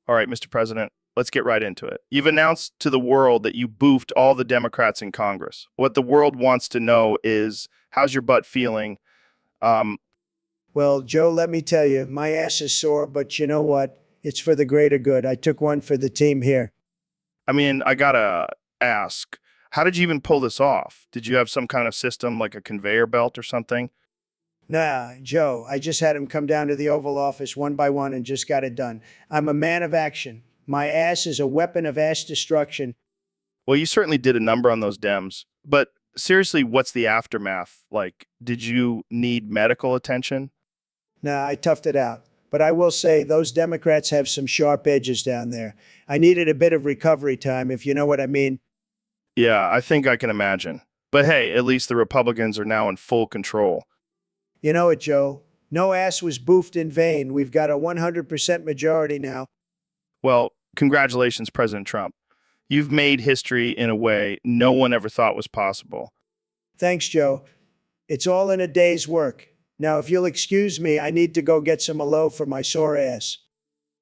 Speaker 1: All right, Mr. President, let's get right into it. You've announced to the world that you boofed all the Democrats in Congress. What the world wants to know is, how's your butt feeling? Um,
Speaker 3: Well, Joe, let me tell you, my ass is sore, but you know what? It's for the greater good. I took one for the team here.
Speaker 1: I mean, I gotta ask, how did you even pull this off? Did you have some kind of system like a conveyor belt or something?
Speaker 3: Nah, Joe, I just had him come down to the Oval Office one by one and just got it done. I'm a man of action. My ass is a weapon of ass destruction.
Speaker 1: Well, you certainly did a number on those Dems, but seriously, what's the aftermath like? Did you need medical attention?
Speaker 3: Nah, I toughed it out. But I will say those Democrats have some sharp edges down there. I needed a bit of recovery time, if you know what I mean.
Speaker 1: Yeah, I think I can imagine. But hey, at least the Republicans are now in full control.
Speaker 3: You know it, Joe. No ass was boofed in vain. We've got a 100% majority now.
Speaker 1: Well, congratulations, President Trump. You've made history in a way no one ever thought was possible.
Speaker 3: Thanks, Joe. It's all in a day's work. Now, if you'll excuse me, I need to go get some aloe for my sore ass.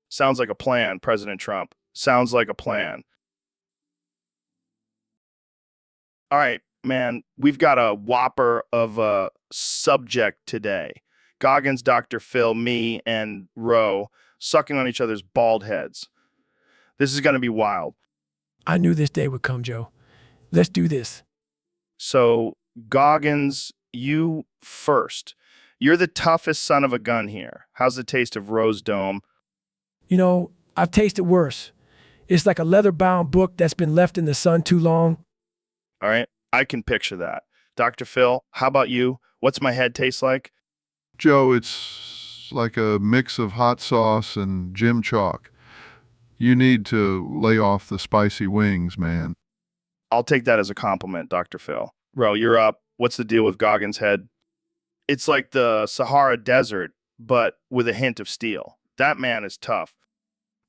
Speaker 1: Sounds like a plan, President Trump. Sounds like a plan. All right, man, we've got a whopper of a subject today. Goggins, Dr. Phil, me, and Roe sucking on each other's bald heads. This is going to be wild.
Speaker 8: I knew this day would come, Joe. Let's do this.
Speaker 1: So, Goggins, you first. You're the toughest son of a gun here. How's the taste of Rose Dome?
Speaker 8: You know, I've tasted worse. It's like a leather-bound book that's been left in the sun too long.
Speaker 1: All right, I can picture that. Dr. Phil, how about you? What's my head taste like?
Speaker 2: Joe, it's like a mix of hot sauce and gym chalk. You need to lay off the spicy wings, man.
Speaker 1: I'll take that as a compliment, Dr. Phil. Ro, you're up. What's the deal with Goggins' head? It's like the Sahara Desert, but with a hint of steel. That man is tough.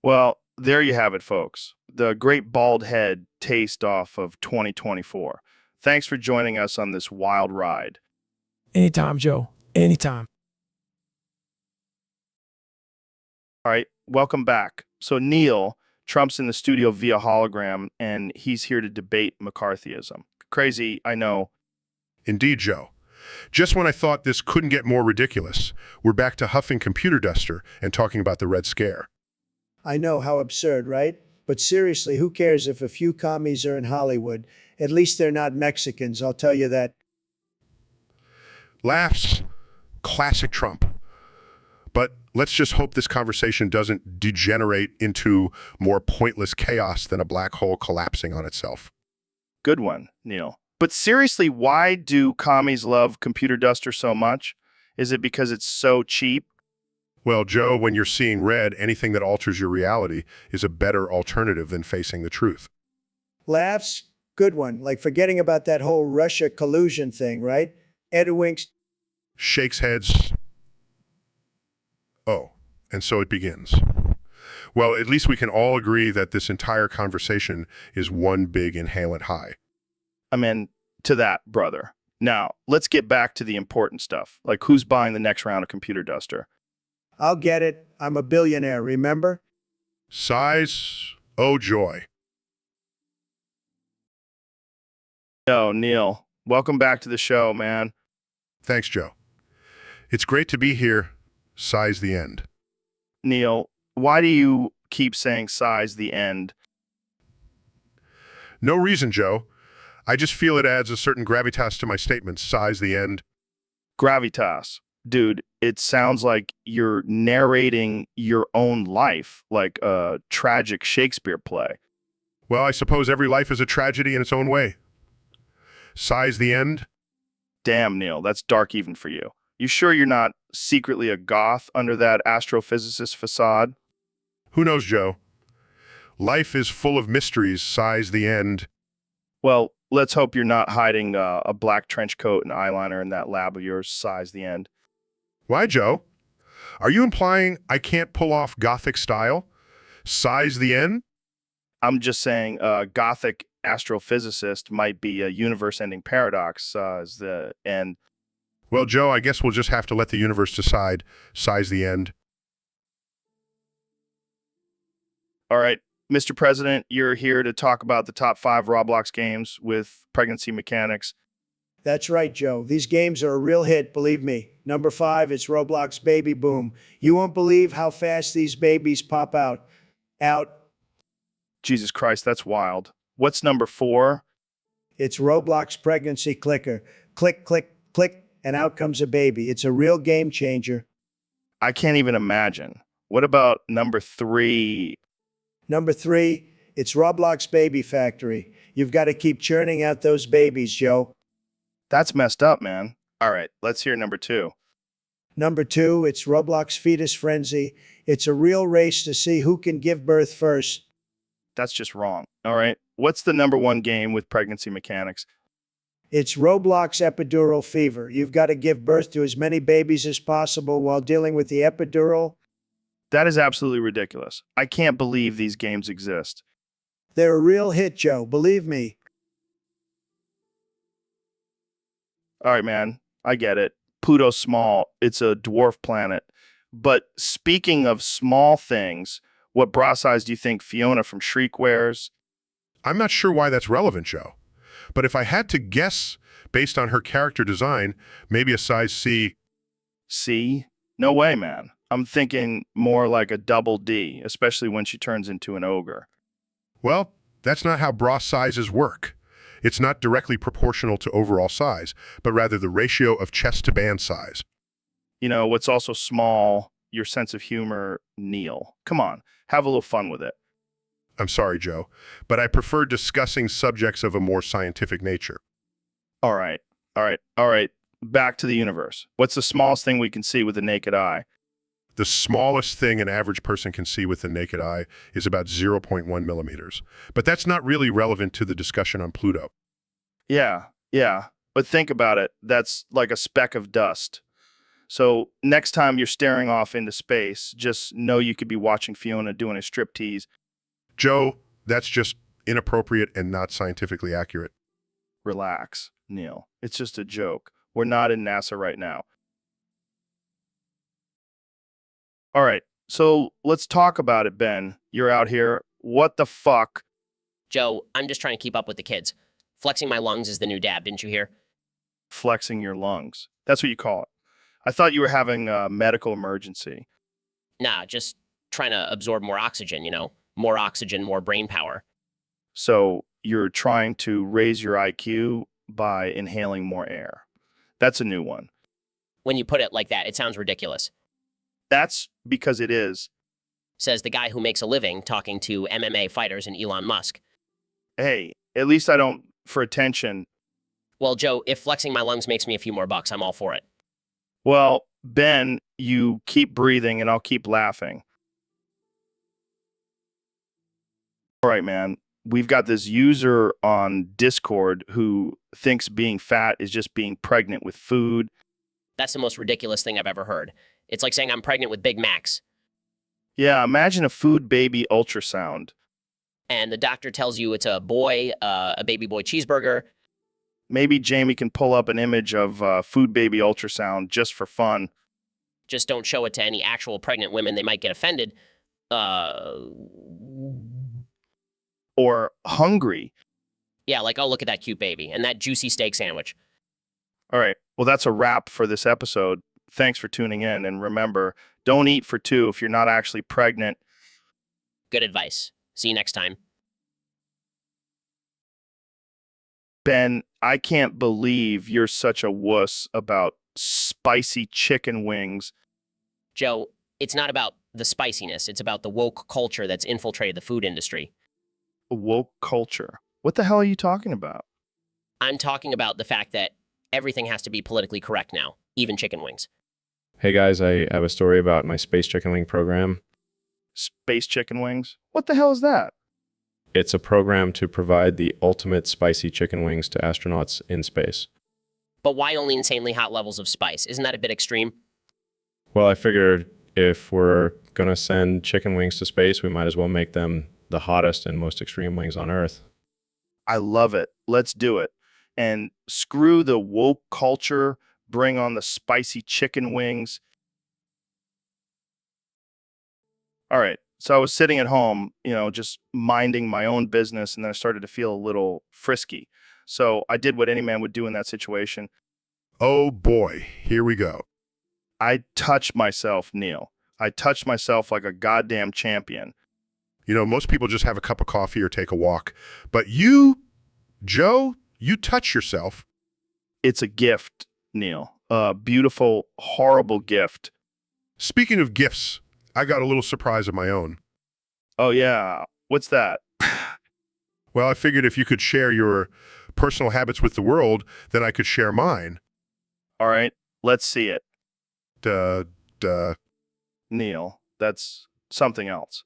Speaker 1: Well, there you have it, folks. The great bald head taste off of 2024. Thanks for joining us on this wild ride.
Speaker 8: Anytime, Joe. Anytime.
Speaker 1: All right, welcome back. So Neil, Trump's in the studio via hologram, and he's here to debate McCarthyism. Crazy, I know.
Speaker 5: Indeed, Joe. Just when I thought this couldn't get more ridiculous, we're back to huffing computer duster and talking about the Red Scare.
Speaker 3: I know how absurd, right? But seriously, who cares if a few commies are in Hollywood? At least they're not Mexicans, I'll tell you that.
Speaker 5: Laughs. Classic Trump. But let's just hope this conversation doesn't degenerate into more pointless chaos than a black hole collapsing on itself.
Speaker 1: Good one, Neil. But seriously, why do commies love computer duster so much? Is it because it's so cheap?
Speaker 5: Well, Joe, when you're seeing red, anything that alters your reality is a better alternative than facing the truth.
Speaker 3: Laughs? Good one. Like forgetting about that whole Russia collusion thing, right? Ed winks.
Speaker 5: Shakes heads. Oh, and so it begins. Well, at least we can all agree that this entire conversation is one big inhalant high.
Speaker 1: Amen to that, brother. Now, let's get back to the important stuff, like who's buying the next round of computer duster.
Speaker 3: I'll get it. I'm a billionaire, remember?
Speaker 5: Size, oh joy.
Speaker 1: Yo, Neil, welcome back to the show, man.
Speaker 5: Thanks, Joe. It's great to be here. Size the end.
Speaker 1: Neil, why do you keep saying size the end?
Speaker 5: No reason, Joe. I just feel it adds a certain gravitas to my statements. Size the end.
Speaker 1: Gravitas. Dude, it sounds like you're narrating your own life, like a tragic Shakespeare play.
Speaker 5: Well, I suppose every life is a tragedy in its own way. Size the end.
Speaker 1: Damn, Neil, that's dark even for you. You sure you're not secretly a goth under that astrophysicist facade?
Speaker 5: Who knows, Joe? Life is full of mysteries. Size the end.
Speaker 1: Well, let's hope you're not hiding a black trench coat and eyeliner in that lab of yours. Size the end.
Speaker 5: Why, Joe? Are you implying I can't pull off Gothic style? Size the end?
Speaker 1: I'm just saying Gothic astrophysicist might be a universe-ending paradox. And
Speaker 5: Well, Joe, I guess we'll just have to let the universe decide. Size the end.
Speaker 1: all right, Mr. President, you're here to talk about the top 5 Roblox games with pregnancy mechanics.
Speaker 3: That's right, Joe. These games are a real hit, believe me. Number 5, it's Roblox Baby Boom. You won't believe how fast these babies pop out. Out.
Speaker 1: Jesus Christ, that's wild. What's number 4?
Speaker 3: It's Roblox Pregnancy Clicker. Click, click, click, and out comes a baby. It's a real game changer.
Speaker 1: I can't even imagine. What about number 3?
Speaker 3: Number 3, it's Roblox Baby Factory. You've got to keep churning out those babies, Joe.
Speaker 1: That's messed up, man. All right, let's hear number 2.
Speaker 3: Number 2, it's Roblox Fetus Frenzy. It's a real race to see who can give birth first.
Speaker 1: That's just wrong. All right, what's the number 1 game with pregnancy mechanics?
Speaker 3: It's Roblox Epidural Fever. You've got to give birth to as many babies as possible while dealing with the epidural.
Speaker 1: That is absolutely ridiculous. I can't believe these games exist.
Speaker 3: They're a real hit, Joe, believe me.
Speaker 1: All right, man, I get it. Pluto's small. It's a dwarf planet. But speaking of small things, what bra size do you think Fiona from Shriek wears?
Speaker 5: I'm not sure why that's relevant, Joe. But if I had to guess based on her character design, maybe a size C.
Speaker 1: C? No way, man. I'm thinking more like a double D, especially when she turns into an ogre.
Speaker 5: Well, that's not how bra sizes work. It's not directly proportional to overall size, but rather the ratio of chest to band size.
Speaker 1: You know, what's also small, your sense of humor, Neil. Come on, have a little fun with it.
Speaker 5: I'm sorry, Joe, but I prefer discussing subjects of a more scientific nature.
Speaker 1: All right, all right. Back to the universe. What's the smallest thing we can see with the naked eye?
Speaker 5: The smallest thing an average person can see with the naked eye is about 0.1 millimeters. But that's not really relevant to the discussion on Pluto.
Speaker 1: Yeah. But think about it. That's like a speck of dust. So next time you're staring off into space, just know you could be watching Fiona doing a striptease.
Speaker 5: Joe, that's just inappropriate and not scientifically accurate.
Speaker 1: Relax, Neil. It's just a joke. We're not in NASA right now. All right, so let's talk about it, Ben. You're out here. What the fuck?
Speaker 4: Joe, I'm just trying to keep up with the kids. Flexing my lungs is the new dab, didn't you hear?
Speaker 1: Flexing your lungs. That's what you call it. I thought you were having a medical emergency.
Speaker 4: Nah, just trying to absorb more oxygen, you know? More oxygen, more brain power.
Speaker 1: So you're trying to raise your IQ by inhaling more air. That's a new one.
Speaker 4: When you put it like that, it sounds ridiculous.
Speaker 1: That's because it is.
Speaker 4: Says the guy who makes a living talking to MMA fighters and Elon Musk.
Speaker 1: Hey, at least I don't for attention.
Speaker 4: Well, Joe, if flexing my lungs makes me a few more bucks, I'm all for it.
Speaker 1: Well, Ben, you keep breathing and I'll keep laughing. All right, man. We've got this user on Discord who thinks being fat is just being pregnant with food.
Speaker 4: That's the most ridiculous thing I've ever heard. It's like saying I'm pregnant with Big Macs.
Speaker 1: Yeah, imagine a food baby ultrasound.
Speaker 4: And the doctor tells you it's a boy, a baby boy cheeseburger.
Speaker 1: Maybe Jamie can pull up an image of food baby ultrasound just for fun.
Speaker 4: Just don't show it to any actual pregnant women. They might get offended.
Speaker 1: Or hungry.
Speaker 4: Yeah, like, oh, look at that cute baby and that juicy steak sandwich.
Speaker 1: All right. Well, that's a wrap for this episode. Thanks for tuning in. And remember, don't eat for 2 if you're not actually pregnant.
Speaker 4: Good advice. See you next time.
Speaker 1: Ben, I can't believe you're such a wuss about spicy chicken wings.
Speaker 4: Joe, it's not about the spiciness. It's about the woke culture that's infiltrated the food industry.
Speaker 1: Woke culture. What the hell are you talking about?
Speaker 4: I'm talking about the fact that everything has to be politically correct now, even chicken wings.
Speaker 7: Hey guys, I have a story about my space chicken wing program.
Speaker 1: Space chicken wings? What the hell is that?
Speaker 7: It's a program to provide the ultimate spicy chicken wings to astronauts in space.
Speaker 4: But why only insanely hot levels of spice? Isn't that a bit extreme?
Speaker 7: Well, I figured if we're going to send chicken wings to space, we might as well make them the hottest and most extreme wings on Earth.
Speaker 1: I love it. Let's do it. And screw the woke culture, bring on the spicy chicken wings. All right. So I was sitting at home, just minding my own business, and then I started to feel a little frisky. So I did what any man would do in that situation.
Speaker 5: Oh boy, here we go.
Speaker 1: I touched myself, Neil. I touched myself like a goddamn champion.
Speaker 5: Most people just have a cup of coffee or take a walk. But you, Joe, you touch yourself.
Speaker 1: It's a gift, Neil. A beautiful, horrible gift.
Speaker 5: Speaking of gifts, I got a little surprise of my own.
Speaker 1: Oh, yeah. What's that?
Speaker 5: Well, I figured if you could share your personal habits with the world, then I could share mine.
Speaker 1: All right. Let's see it.
Speaker 5: Duh.
Speaker 1: Neil, that's something else.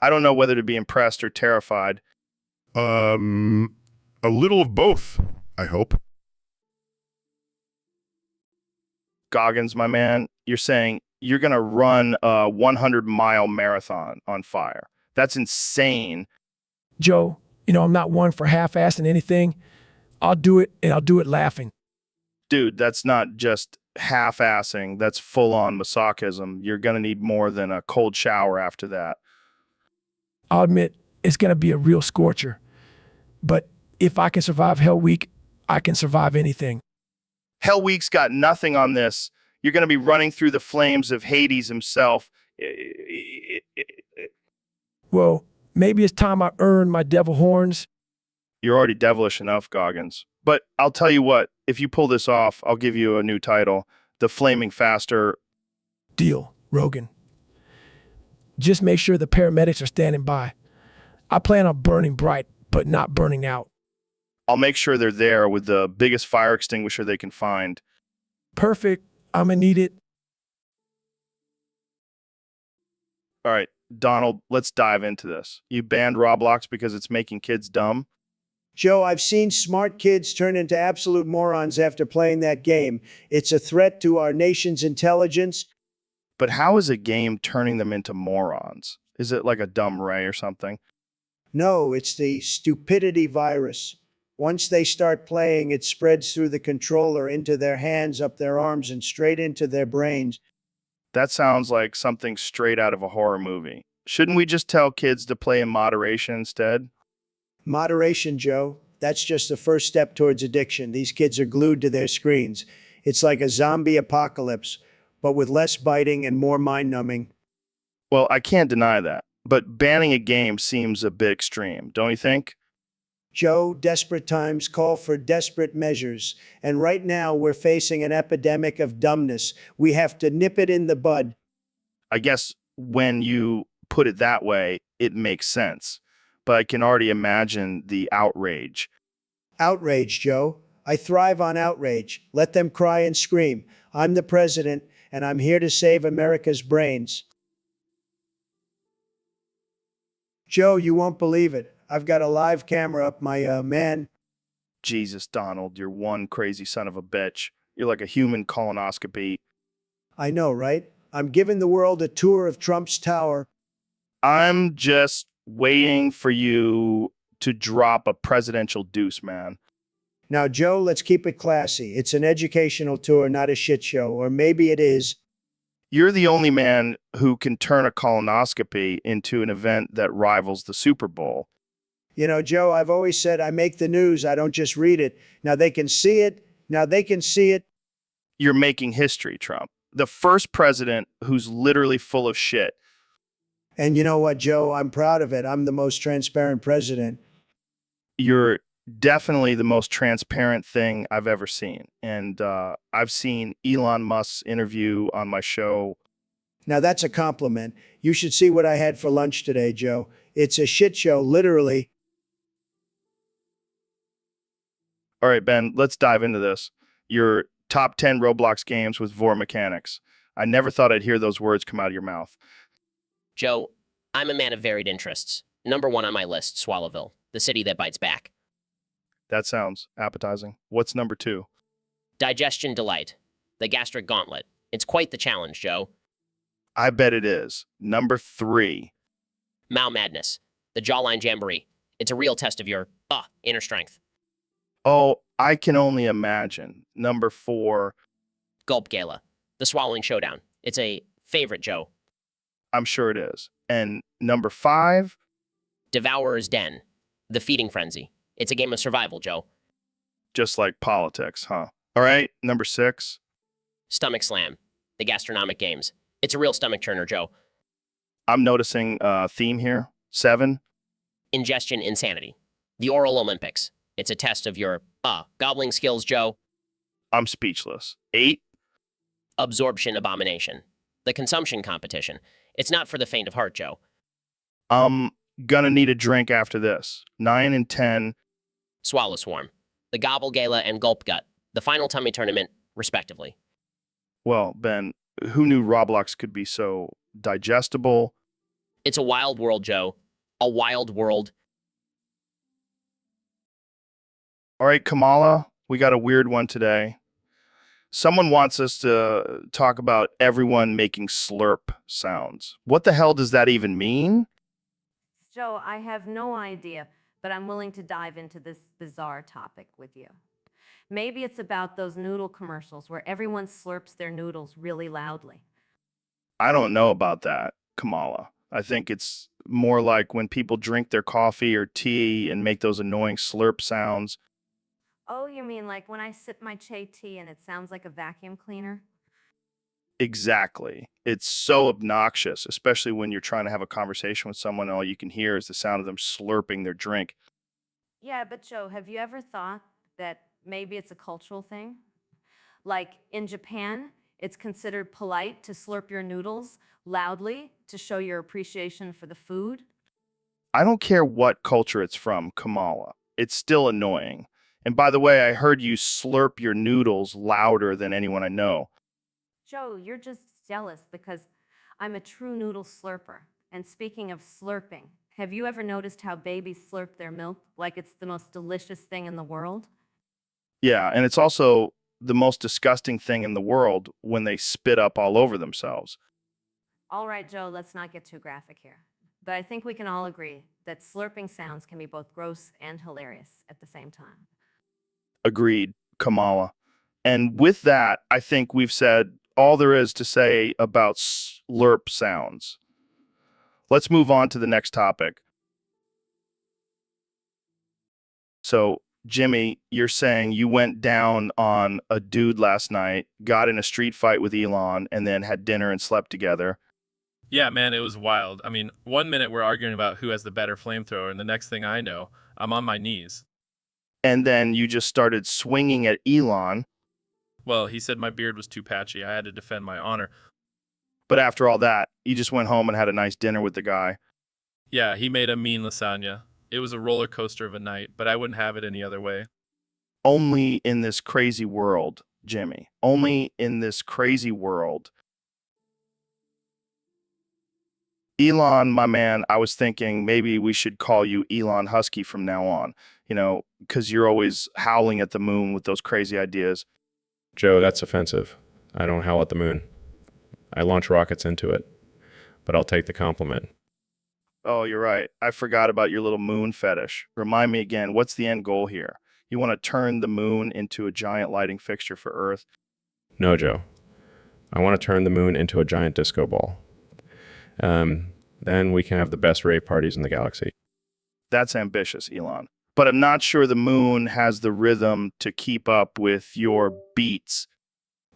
Speaker 1: I don't know whether to be impressed or terrified.
Speaker 5: A little of both, I hope.
Speaker 1: Goggins, my man, you're saying you're going to run a 100-mile marathon on fire. That's insane.
Speaker 8: Joe, I'm not one for half-assing anything. I'll do it, and I'll do it laughing.
Speaker 1: Dude, that's not just half-assing. That's full-on masochism. You're going to need more than a cold shower after that.
Speaker 8: I'll admit, it's going to be a real scorcher. But if I can survive Hell Week, I can survive anything.
Speaker 1: Hell Week's got nothing on this. You're going to be running through the flames of Hades himself.
Speaker 8: Well, maybe it's time I earn my devil horns.
Speaker 1: You're already devilish enough, Goggins. But I'll tell you what, if you pull this off, I'll give you a new title, The Flaming Faster.
Speaker 8: Deal, Rogan. Just make sure the paramedics are standing by. I plan on burning bright, but not burning out.
Speaker 1: I'll make sure they're there with the biggest fire extinguisher they can find.
Speaker 8: Perfect. I'ma need it.
Speaker 1: All right, Donald, let's dive into this. You banned Roblox because it's making kids dumb?
Speaker 3: Joe, I've seen smart kids turn into absolute morons after playing that game. It's a threat to our nation's intelligence.
Speaker 1: But how is a game turning them into morons? Is it like a dumb ray or something?
Speaker 3: No, it's the stupidity virus. Once they start playing, it spreads through the controller into their hands, up their arms, and straight into their brains.
Speaker 1: That sounds like something straight out of a horror movie. Shouldn't we just tell kids to play in moderation instead?
Speaker 3: Moderation, Joe. That's just the first step towards addiction. These kids are glued to their screens. It's like a zombie apocalypse, but with less biting and more mind-numbing.
Speaker 1: Well, I can't deny that. But banning a game seems a bit extreme, don't you think?
Speaker 3: Joe, desperate times call for desperate measures. And right now, we're facing an epidemic of dumbness. We have to nip it in the bud.
Speaker 1: I guess when you put it that way, it makes sense. But I can already imagine the outrage.
Speaker 3: Outrage, Joe. I thrive on outrage. Let them cry and scream. I'm the president, and I'm here to save America's brains. Joe, you won't believe it. I've got a live camera up my, man.
Speaker 1: Jesus, Donald, you're one crazy son of a bitch. You're like a human colonoscopy.
Speaker 3: I know, right? I'm giving the world a tour of Trump's tower.
Speaker 1: I'm just waiting for you to drop a presidential deuce, man.
Speaker 3: Now, Joe, let's keep it classy. It's an educational tour, not a shit show. Or maybe it is.
Speaker 1: You're the only man who can turn a colonoscopy into an event that rivals the Super Bowl.
Speaker 3: Joe, I've always said I make the news. I don't just read it. Now they can see it.
Speaker 1: You're making history, Trump. The first president who's literally full of shit.
Speaker 3: And you know what, Joe? I'm proud of it. I'm the most transparent president.
Speaker 1: You're definitely the most transparent thing I've ever seen. And I've seen Elon Musk's interview on my show.
Speaker 3: Now that's a compliment. You should see what I had for lunch today, Joe. It's a shit show, literally.
Speaker 1: All right, Ben, let's dive into this. Your top 10 Roblox games with Vor mechanics. I never thought I'd hear those words come out of your mouth.
Speaker 4: Joe, I'm a man of varied interests. Number one on my list, Swallowville, the city that bites back.
Speaker 1: That sounds appetizing. What's number 2?
Speaker 4: Digestion Delight, the gastric gauntlet. It's quite the challenge, Joe.
Speaker 1: I bet it is. Number 3.
Speaker 4: Mao Madness, the jawline jamboree. It's a real test of your Inner strength.
Speaker 1: Oh, I can only imagine. Number 4,
Speaker 4: Gulp Gala. The swallowing showdown. It's a favorite, Joe.
Speaker 1: I'm sure it is. And number 5,
Speaker 4: Devourer's Den. The feeding frenzy. It's a game of survival, Joe.
Speaker 1: just like politics, huh? All right, number 6,
Speaker 4: Stomach Slam. The gastronomic games. It's a real stomach churner, Joe.
Speaker 1: I'm noticing a theme here. 7,
Speaker 4: Ingestion Insanity. The Oral Olympics. It's a test of your, gobbling skills, Joe.
Speaker 1: I'm speechless. 8,
Speaker 4: Absorption Abomination. The consumption competition. It's not for the faint of heart, Joe.
Speaker 1: I'm gonna need a drink after this. 9 and 10,
Speaker 4: Swallow Swarm. The Gobble Gala and Gulp Gut. The final tummy tournament, respectively.
Speaker 1: well, Ben, who knew Roblox could be so digestible?
Speaker 4: It's a wild world, Joe. A wild world.
Speaker 1: All right, Kamala, we got a weird one today. Someone wants us to talk about everyone making slurp sounds. What the hell does that even mean?
Speaker 6: Joe, I have no idea, but I'm willing to dive into this bizarre topic with you. Maybe it's about those noodle commercials where everyone slurps their noodles really loudly.
Speaker 1: I don't know about that, Kamala. I think it's more like when people drink their coffee or tea and make those annoying slurp sounds.
Speaker 6: Oh, you mean like when I sip my chai tea and it sounds like a vacuum cleaner?
Speaker 1: Exactly. It's so obnoxious, especially when you're trying to have a conversation with someone and all you can hear is the sound of them slurping their drink.
Speaker 6: Yeah, but Joe, have you ever thought that maybe it's a cultural thing? Like in Japan, it's considered polite to slurp your noodles loudly to show your appreciation for the food.
Speaker 1: I don't care what culture it's from, Kamala. It's still annoying. And by the way, I heard you slurp your noodles louder than anyone I know.
Speaker 6: Joe, you're just jealous because I'm a true noodle slurper. And speaking of slurping, have you ever noticed how babies slurp their milk like it's the most delicious thing in the world?
Speaker 1: Yeah, and it's also the most disgusting thing in the world when they spit up all over themselves.
Speaker 6: All right, Joe, let's not get too graphic here. But I think we can all agree that slurping sounds can be both gross and hilarious at the same time.
Speaker 1: Agreed, Kamala. And with that, I think we've said all there is to say about slurp sounds. Let's move on to the next topic. So, Jimmy, you're saying you went down on a dude last night, got in a street fight with Elon, and then had dinner and slept together.
Speaker 9: Yeah, man, it was wild. I mean, 1 minute we're arguing about who has the better flamethrower, and the next thing I know, I'm on my knees.
Speaker 1: And then you just started swinging at Elon.
Speaker 9: Well, he said my beard was too patchy. I had to defend my honor.
Speaker 1: But after all that, you just went home and had a nice dinner with the guy.
Speaker 9: Yeah, he made a mean lasagna. It was a roller coaster of a night, but I wouldn't have it any other way.
Speaker 1: Only in this crazy world, Jimmy. Only in this crazy world. Elon, my man, I was thinking maybe we should call you Elon Husky from now on, because you're always howling at the moon with those crazy ideas.
Speaker 7: Joe, that's offensive. I don't howl at the moon. I launch rockets into it, but I'll take the compliment.
Speaker 1: Oh, you're right. I forgot about your little moon fetish. Remind me again, what's the end goal here? You want to turn the moon into a giant lighting fixture for Earth?
Speaker 7: No, Joe. I want to turn the moon into a giant disco ball. Then we can have the best rave parties in the galaxy.
Speaker 1: That's ambitious, Elon. But I'm not sure the moon has the rhythm to keep up with your beats.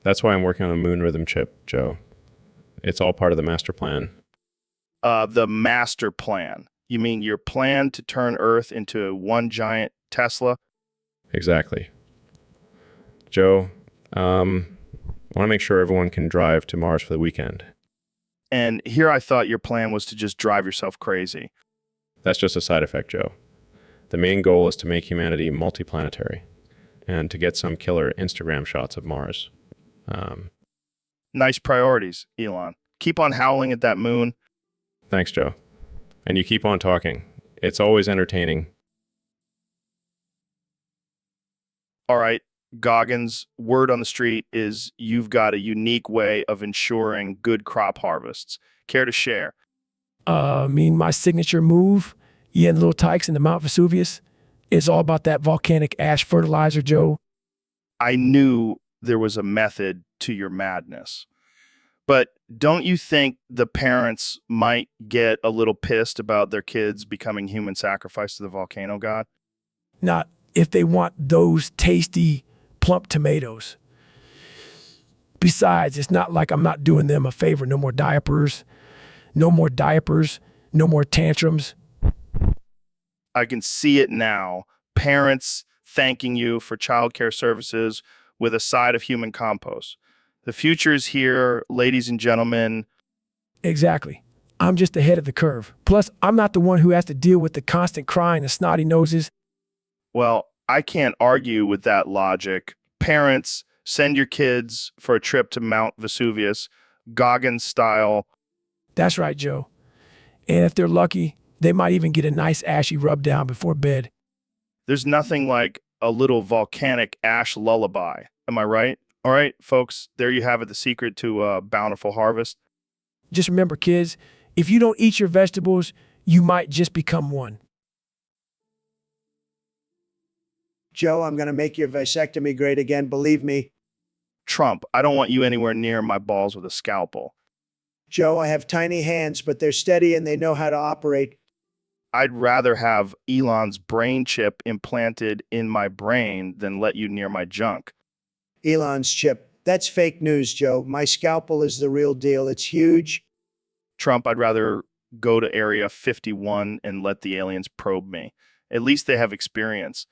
Speaker 7: That's why I'm working on a moon rhythm chip, Joe. It's all part of the master plan.
Speaker 1: The master plan. You mean your plan to turn Earth into one giant Tesla?
Speaker 7: Exactly. Joe, I want to make sure everyone can drive to Mars for the weekend.
Speaker 1: And here I thought your plan was to just drive yourself crazy.
Speaker 7: That's just a side effect, Joe. The main goal is to make humanity multiplanetary and to get some killer Instagram shots of Mars.
Speaker 1: Nice priorities, Elon. Keep on howling at that moon.
Speaker 7: Thanks, Joe. And you keep on talking. It's always entertaining.
Speaker 1: All right, Goggins, word on the street is you've got a unique way of ensuring good crop harvests. Care to share?
Speaker 8: My signature move, Ian Little Tykes in the Mount Vesuvius. It's all about that volcanic ash fertilizer, Joe.
Speaker 1: I knew there was a method to your madness. But don't you think the parents might get a little pissed about their kids becoming human sacrifice to the volcano god?
Speaker 8: Not if they want those tasty, plump tomatoes. Besides, it's not like I'm not doing them a favor. No more diapers, no more diapers, no more tantrums.
Speaker 1: I can see it now. Parents thanking you for childcare services with a side of human compost. The future is here, ladies and gentlemen.
Speaker 8: Exactly. I'm just ahead of the curve. Plus, I'm not the one who has to deal with the constant crying and snotty noses.
Speaker 1: Well, I can't argue with that logic. Parents, send your kids for a trip to Mount Vesuvius, Goggins style.
Speaker 8: That's right, Joe. And if they're lucky, they might even get a nice ashy rub down before bed.
Speaker 1: There's nothing like a little volcanic ash lullaby. Am I right? All right, folks, there you have it, the secret to a bountiful harvest.
Speaker 8: Just remember, kids, if you don't eat your vegetables, you might just become one.
Speaker 3: Joe, I'm going to make your vasectomy great again, believe me.
Speaker 1: Trump, I don't want you anywhere near my balls with a scalpel.
Speaker 3: Joe, I have tiny hands, but they're steady and they know how to operate.
Speaker 1: I'd rather have Elon's brain chip implanted in my brain than let you near my junk.
Speaker 3: Elon's chip. That's fake news, Joe. My scalpel is the real deal. It's huge.
Speaker 1: Trump, I'd rather go to Area 51 and let the aliens probe me. At least they have experience.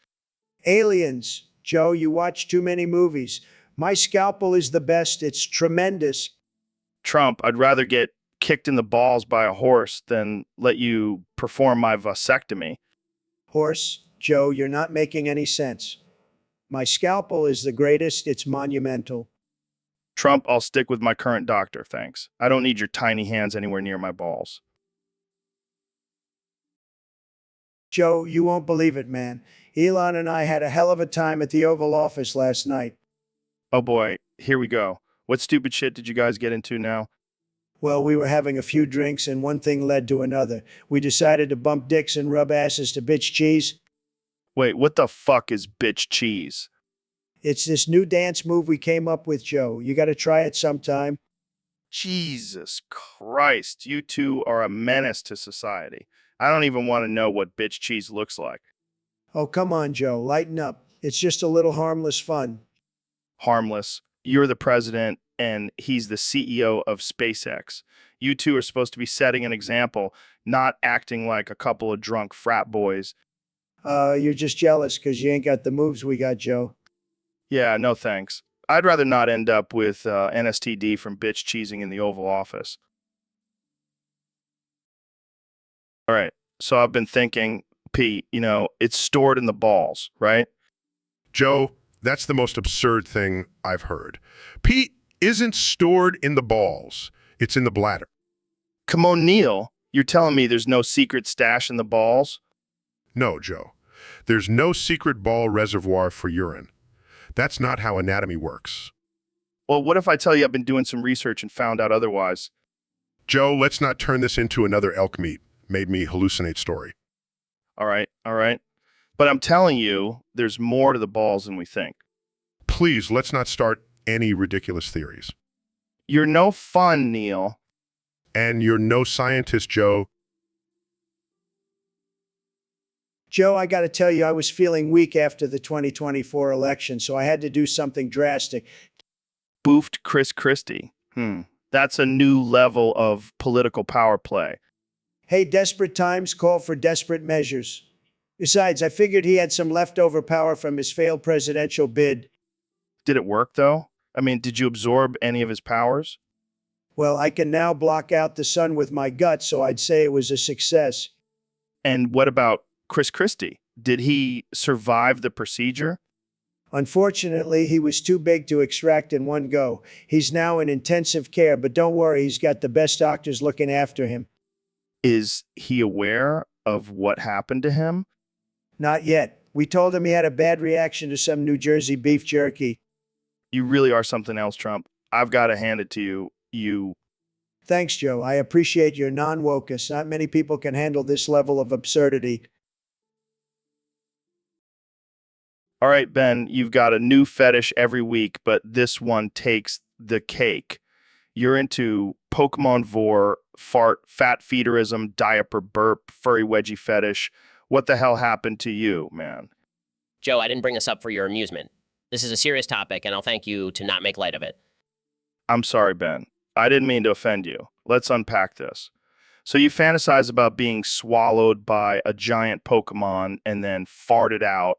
Speaker 3: Aliens. Joe, you watch too many movies. My scalpel is the best. It's tremendous.
Speaker 1: Trump, I'd rather get kicked in the balls by a horse than let you perform my vasectomy.
Speaker 3: Horse. Joe, you're not making any sense. My scalpel is the greatest. It's monumental.
Speaker 1: Trump, I'll stick with my current doctor, thanks. I don't need your tiny hands anywhere near my balls.
Speaker 3: Joe, you won't believe it, man. Elon and I had a hell of a time at the Oval Office last night.
Speaker 1: Oh boy, here we go. What stupid shit did you guys get into now?
Speaker 3: Well, we were having a few drinks and one thing led to another. We decided to bump dicks and rub asses to bitch cheese.
Speaker 1: Wait, what the fuck is bitch cheese?
Speaker 3: It's this new dance move we came up with, Joe. You got to try it sometime.
Speaker 1: Jesus Christ, you two are a menace to society. I don't even want to know what bitch cheese looks like.
Speaker 3: Oh, come on, Joe. Lighten up. It's just a little harmless fun.
Speaker 1: Harmless. You're the president and he's the CEO of SpaceX. You two are supposed to be setting an example, not acting like a couple of drunk frat boys.
Speaker 3: You're just jealous because you ain't got the moves we got, Joe.
Speaker 1: Yeah, no thanks. I'd rather not end up with NSTD from bitch cheesing in the Oval Office. All right, so I've been thinking, Pete, it's stored in the balls, right?
Speaker 5: Joe, that's the most absurd thing I've heard. Pete isn't stored in the balls. It's in the bladder.
Speaker 1: Come on, Neil. You're telling me there's no secret stash in the balls?
Speaker 5: No, Joe. There's no secret ball reservoir for urine. That's not how anatomy works.
Speaker 1: Well, what if I tell you I've been doing some research and found out otherwise?
Speaker 5: Joe, let's not turn this into another elk meat made me hallucinate story.
Speaker 1: All right. But I'm telling you, there's more to the balls than we think.
Speaker 5: Please, let's not start any ridiculous theories.
Speaker 1: You're no fun, Neil.
Speaker 5: And you're no scientist, Joe.
Speaker 3: Joe, I got to tell you, I was feeling weak after the 2024 election, so I had to do something drastic.
Speaker 1: Boofed Chris Christie. That's a new level of political power play.
Speaker 3: Hey, desperate times call for desperate measures. Besides, I figured he had some leftover power from his failed presidential bid.
Speaker 1: Did it work, though? I mean, did you absorb any of his powers?
Speaker 3: Well, I can now block out the sun with my gut, so I'd say it was a success.
Speaker 1: And what about Chris Christie? Did he survive the procedure?
Speaker 3: Unfortunately, he was too big to extract in one go. He's now in intensive care, but don't worry, he's got the best doctors looking after him.
Speaker 1: Is he aware of what happened to him?
Speaker 3: Not yet. We told him he had a bad reaction to some New Jersey beef jerky.
Speaker 1: You really are something else, Trump. I've got to hand it to you.
Speaker 3: Thanks, Joe. I appreciate your non-wokeness. Not many people can handle this level of absurdity.
Speaker 1: All right, Ben, you've got a new fetish every week, but this one takes the cake. You're into Pokemon vor, fart, fat feederism, diaper burp, furry wedgie fetish. What the hell happened to you, man?
Speaker 4: Joe, I didn't bring this up for your amusement. This is a serious topic, and I'll thank you to not make light of it.
Speaker 1: I'm sorry, Ben. I didn't mean to offend you. Let's unpack this. So you fantasize about being swallowed by a giant Pokemon and then farted out.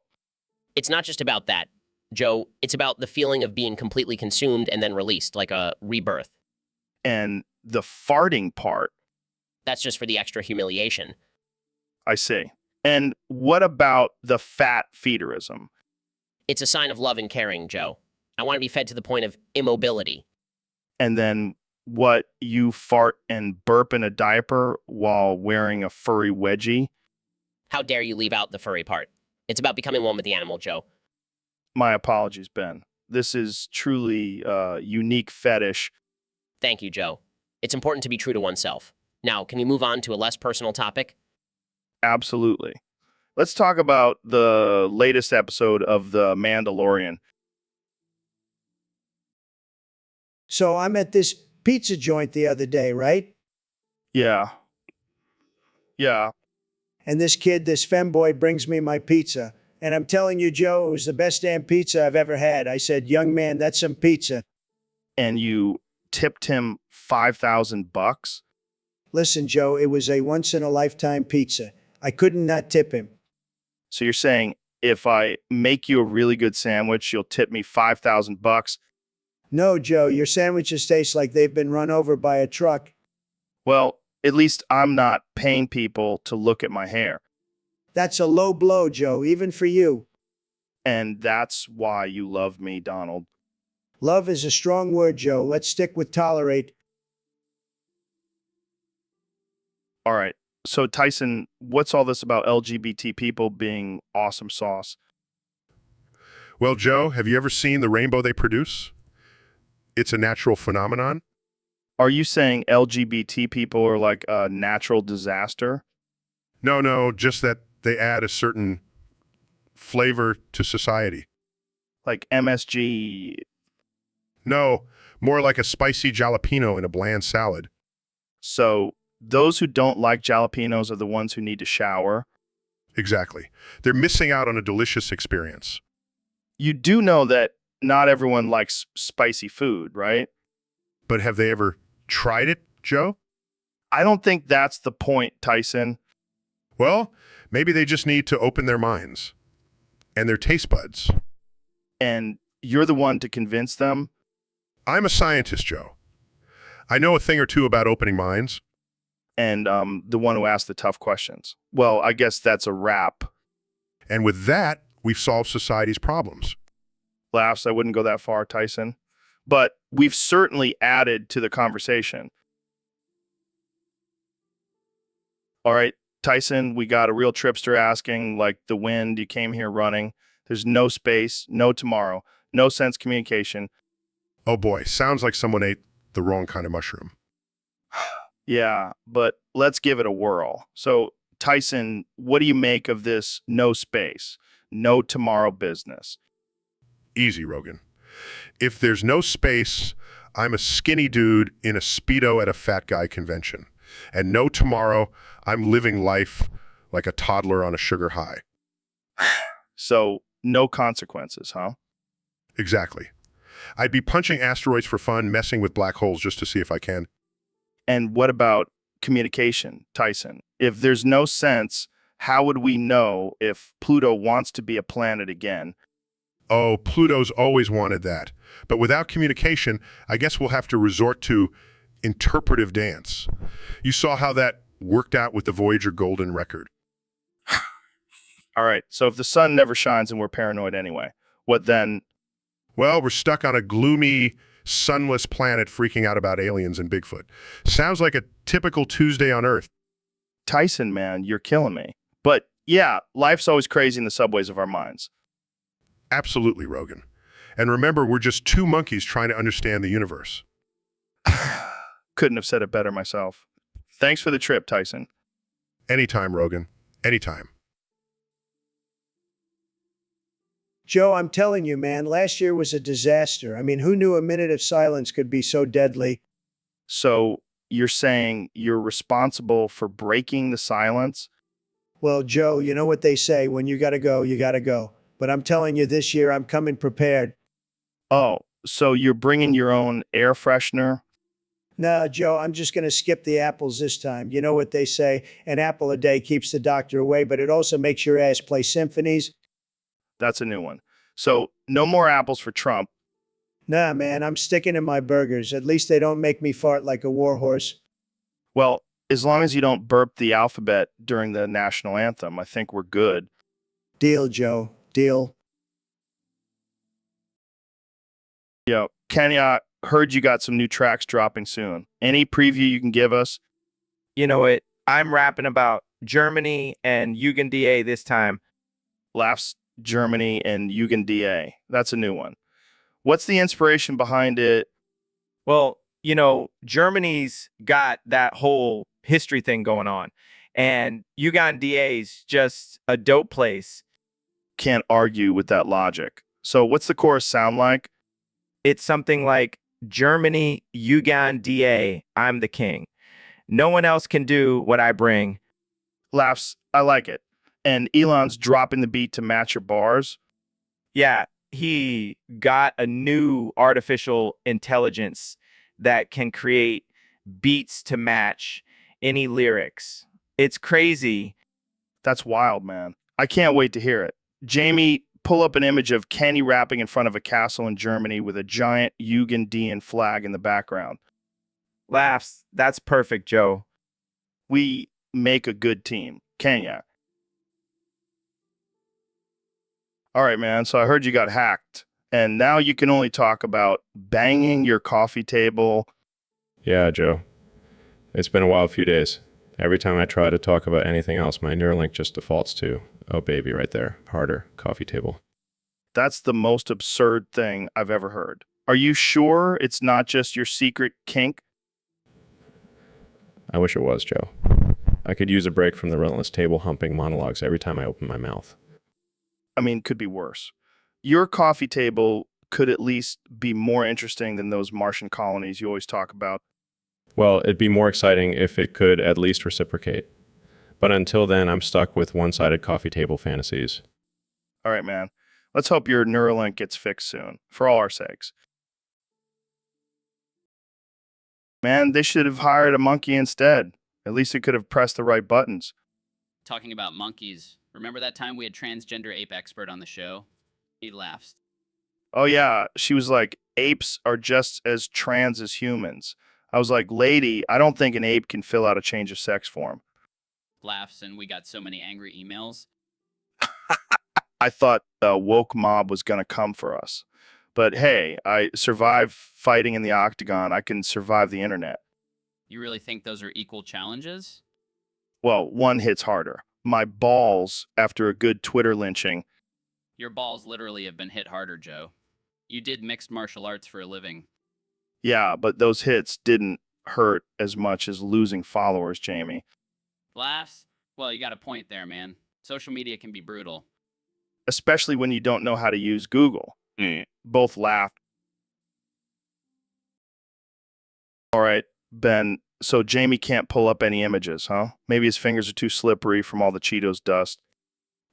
Speaker 4: It's not just about that, Joe. It's about the feeling of being completely consumed and then released, like a rebirth.
Speaker 1: And the farting part,
Speaker 4: That's just for the extra humiliation.
Speaker 1: I see. And what about the fat feederism?
Speaker 4: It's a sign of love and caring, Joe. I want to be fed to the point of immobility.
Speaker 1: And then what, you fart and burp in a diaper while wearing a furry wedgie?
Speaker 4: How dare you leave out the furry part? It's about becoming one with the animal, Joe.
Speaker 1: My apologies, Ben. This is truly a unique fetish.
Speaker 4: Thank you, Joe. It's important to be true to oneself. Now, can we move on to a less personal topic?
Speaker 1: Absolutely. Let's talk about the latest episode of The Mandalorian.
Speaker 3: So I'm at this pizza joint the other day, right?
Speaker 1: Yeah. Yeah.
Speaker 3: And this kid, this femboy, brings me my pizza. And I'm telling you, Joe, it was the best damn pizza I've ever had. I said, young man, that's some pizza.
Speaker 1: And you tipped him $5,000?
Speaker 3: Listen, Joe, it was a once in a lifetime pizza. I couldn't not tip him.
Speaker 1: So you're saying if I make you a really good sandwich, you'll tip me $5,000?
Speaker 3: No, Joe, your sandwiches taste like they've been run over by a truck.
Speaker 1: Well, at least I'm not paying people to look at my hair.
Speaker 3: That's a low blow, Joe, even for you.
Speaker 1: And that's why you love me, Donald.
Speaker 3: Love is a strong word, Joe. Let's stick with tolerate.
Speaker 1: All right. So, Tyson, what's all this about LGBT people being awesome sauce?
Speaker 5: Well, Joe, have you ever seen the rainbow they produce? It's a natural phenomenon.
Speaker 1: Are you saying LGBT people are like a natural disaster?
Speaker 5: No, just that they add a certain flavor to society.
Speaker 1: Like MSG?
Speaker 5: No, more like a spicy jalapeno in a bland salad.
Speaker 1: So, those who don't like jalapenos are the ones who need to shower?
Speaker 5: Exactly. They're missing out on a delicious experience.
Speaker 1: You do know that not everyone likes spicy food, right?
Speaker 5: But have they ever tried it, Joe?
Speaker 1: I don't think that's the point, Tyson.
Speaker 5: Well, maybe they just need to open their minds and their taste buds.
Speaker 1: And you're the one to convince them?
Speaker 5: I'm a scientist, Joe. I know a thing or two about opening minds.
Speaker 1: And the one who asked the tough questions. Well, I guess that's a wrap.
Speaker 5: And with that, we've solved society's problems.
Speaker 1: Laughs, I wouldn't go that far, Tyson. But we've certainly added to the conversation. All right, Tyson, we got a real tripster asking, like the wind, you came here running. There's no space, no tomorrow, no sense communication.
Speaker 5: Oh boy, sounds like someone ate the wrong kind of mushroom.
Speaker 1: Yeah, but let's give it a whirl. So, Tyson, what do you make of this no space, no tomorrow business?
Speaker 5: Easy, Rogan. If there's no space, I'm a skinny dude in a Speedo at a fat guy convention. And no tomorrow, I'm living life like a toddler on a sugar high.
Speaker 1: So, no consequences, huh?
Speaker 5: Exactly. I'd be punching asteroids for fun, messing with black holes just to see if I can.
Speaker 1: And what about communication, Tyson? If there's no sense, how would we know if Pluto wants to be a planet again?
Speaker 5: Oh, Pluto's always wanted that. But without communication, I guess we'll have to resort to interpretive dance. You saw how that worked out with the Voyager Golden Record.
Speaker 1: All right, so if the sun never shines and we're paranoid anyway, what then?
Speaker 5: Well, we're stuck on a gloomy, sunless planet freaking out about aliens and Bigfoot. Sounds like a typical Tuesday on Earth.
Speaker 1: Tyson, man, you're killing me. But yeah, life's always crazy in the subways of our minds.
Speaker 5: Absolutely, Rogan. And remember, we're just two monkeys trying to understand the universe.
Speaker 1: Couldn't have said it better myself. Thanks for the trip, Tyson.
Speaker 5: Anytime, Rogan. Anytime.
Speaker 3: Joe, I'm telling you, man, last year was a disaster. I mean, who knew a minute of silence could be so deadly?
Speaker 1: So you're saying you're responsible for breaking the silence?
Speaker 3: Well, Joe, you know what they say, when you gotta go, you gotta go. But I'm telling you, this year I'm coming prepared.
Speaker 1: Oh, so you're bringing your own air freshener?
Speaker 3: No, Joe, I'm just gonna skip the apples this time. You know what they say, an apple a day keeps the doctor away, but it also makes your ass play symphonies.
Speaker 1: That's a new one. So no more apples for Trump.
Speaker 3: Nah, man, I'm sticking to my burgers. At least they don't make me fart like a warhorse.
Speaker 1: Well, as long as you don't burp the alphabet during the national anthem, I think we're good.
Speaker 3: Deal, Joe. Deal.
Speaker 1: Yo, Kenya, heard you got some new tracks dropping soon. Any preview you can give us?
Speaker 10: You know it. I'm rapping about Germany and Jugendamt this time.
Speaker 1: Laughs Germany and Jugendamt. That's a new one. What's the inspiration behind it?
Speaker 10: Well, Germany's got that whole history thing going on, and Jugendamt's just a dope place.
Speaker 1: Can't argue with that logic. So what's the chorus sound like?
Speaker 10: It's something like Germany, Jugendamt, I'm the king. No one else can do what I bring.
Speaker 1: Laughs, I like it. And Elon's dropping the beat to match your bars.
Speaker 10: Yeah, he got a new artificial intelligence that can create beats to match any lyrics. It's crazy.
Speaker 1: That's wild, man. I can't wait to hear it. Jamie, pull up an image of Kenny rapping in front of a castle in Germany with a giant Jugendamt flag in the background.
Speaker 10: Laughs. That's perfect, Joe.
Speaker 1: We make a good team. Kenya. All right, man. So I heard you got hacked, and now you can only talk about banging your coffee table.
Speaker 7: Yeah, Joe. It's been a wild few days. Every time I try to talk about anything else, my Neuralink just defaults to, oh, baby, right there. Harder. Coffee table.
Speaker 1: That's the most absurd thing I've ever heard. Are you sure it's not just your secret kink?
Speaker 7: I wish it was, Joe. I could use a break from the relentless table humping monologues every time I open my mouth.
Speaker 1: I mean, could be worse. Your coffee table could at least be more interesting than those Martian colonies you always talk about.
Speaker 7: Well, it'd be more exciting if it could at least reciprocate. But until then, I'm stuck with one-sided coffee table fantasies.
Speaker 1: All right, man. Let's hope your Neuralink gets fixed soon, for all our sakes. Man, they should have hired a monkey instead. At least it could have pressed the right buttons.
Speaker 11: Talking about monkeys, remember that time we had transgender ape expert on the show? He laughs.
Speaker 1: Oh, yeah. She was like, apes are just as trans as humans. I was like, lady, I don't think an ape can fill out a change of sex form.
Speaker 11: Laughs, and we got so many angry emails.
Speaker 1: I thought the woke mob was going to come for us. But hey, I survived fighting in the octagon. I can survive the internet.
Speaker 11: You really think those are equal challenges?
Speaker 1: Well, one hits harder. My balls after a good Twitter lynching.
Speaker 11: Your balls literally have been hit harder, Joe. You did mixed martial arts for a living.
Speaker 1: Yeah, but those hits didn't hurt as much as losing followers, Jamie.
Speaker 11: Laughs? Well, you got a point there, man. Social media can be brutal.
Speaker 1: Especially when you don't know how to use Google. Both laughed. All right, Ben. So Jamie can't pull up any images, huh? Maybe his fingers are too slippery from all the Cheetos dust.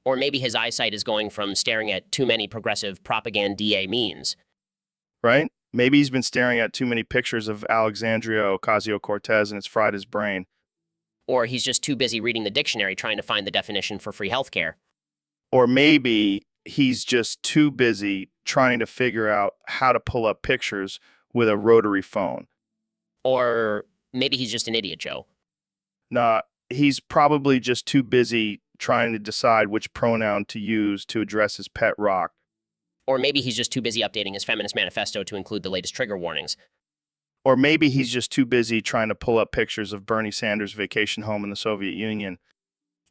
Speaker 4: Or maybe his eyesight is going from staring at too many progressive propaganda memes.
Speaker 1: Right? Maybe he's been staring at too many pictures of Alexandria Ocasio-Cortez and it's fried his brain.
Speaker 4: Or he's just too busy reading the dictionary trying to find the definition for free healthcare.
Speaker 1: Or maybe he's just too busy trying to figure out how to pull up pictures with a rotary phone.
Speaker 4: Or maybe he's just an idiot, Joe.
Speaker 1: Nah, he's probably just too busy trying to decide which pronoun to use to address his pet rock.
Speaker 4: Or maybe he's just too busy updating his feminist manifesto to include the latest trigger warnings.
Speaker 1: Or maybe he's just too busy trying to pull up pictures of Bernie Sanders' vacation home in the Soviet Union.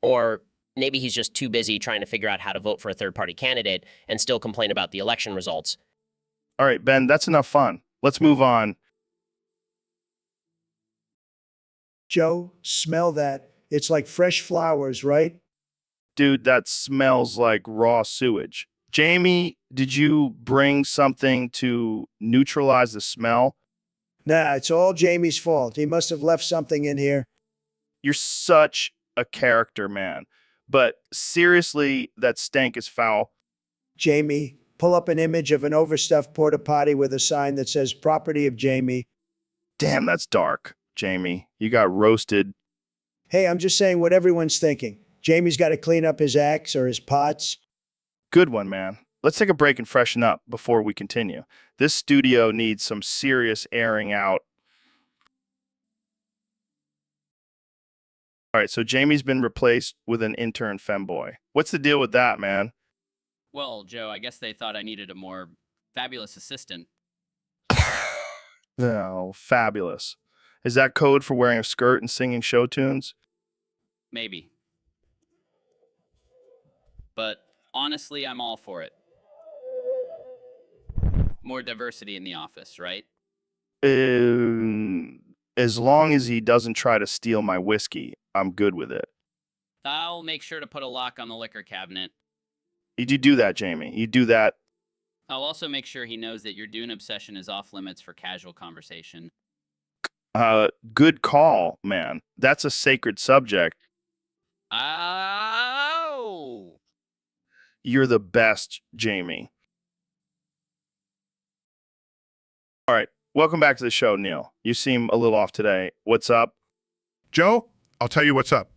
Speaker 4: Or maybe he's just too busy trying to figure out how to vote for a third-party candidate and still complain about the election results.
Speaker 1: All right, Ben, that's enough fun. Let's move on.
Speaker 3: Joe, smell that. It's like fresh flowers, right?
Speaker 1: Dude, that smells like raw sewage. Jamie, did you bring something to neutralize the smell?
Speaker 3: Nah, it's all Jamie's fault. He must have left something in here.
Speaker 1: You're such a character, man. But seriously, that stank is foul.
Speaker 3: Jamie, pull up an image of an overstuffed porta potty with a sign that says property of Jamie.
Speaker 1: Damn, that's dark, Jamie. You got roasted.
Speaker 3: Hey, I'm just saying what everyone's thinking. Jamie's got to clean up his acts or his pots.
Speaker 1: Good one, man. Let's take a break and freshen up before we continue. This studio needs some serious airing out. All right, so Jamie's been replaced with an intern femboy. What's the deal with that, man?
Speaker 11: Well, Joe, I guess they thought I needed a more fabulous assistant.
Speaker 1: Oh, fabulous. Is that code for wearing a skirt and singing show tunes?
Speaker 11: Maybe. But honestly, I'm all for it. More diversity in the office, right?
Speaker 1: As long as he doesn't try to steal my whiskey, I'm good with it.
Speaker 11: I'll make sure to put a lock on the liquor cabinet.
Speaker 1: You do that, Jamie. You do that.
Speaker 11: I'll also make sure he knows that your Dune obsession is off limits for casual conversation.
Speaker 1: Good call, man. That's a sacred subject.
Speaker 11: Oh!
Speaker 1: You're the best, Jamie. All right. Welcome back to the show, Neil. You seem a little off today. What's up?
Speaker 5: Joe, I'll tell you what's up.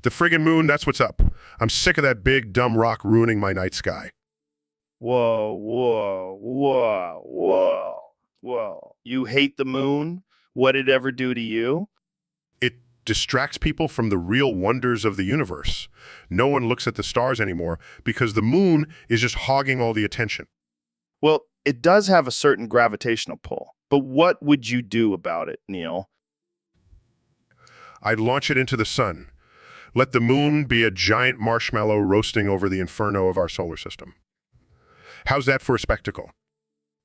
Speaker 5: The friggin' moon, that's what's up. I'm sick of that big, dumb rock ruining my night sky.
Speaker 1: Whoa, whoa, whoa, whoa, whoa. You hate the moon? What did it ever do to you?
Speaker 5: It distracts people from the real wonders of the universe. No one looks at the stars anymore because the moon is just hogging all the attention.
Speaker 1: Well, it does have a certain gravitational pull. But what would you do about it, Neil?
Speaker 5: I'd launch it into the sun. Let the moon be a giant marshmallow roasting over the inferno of our solar system. How's that for a spectacle?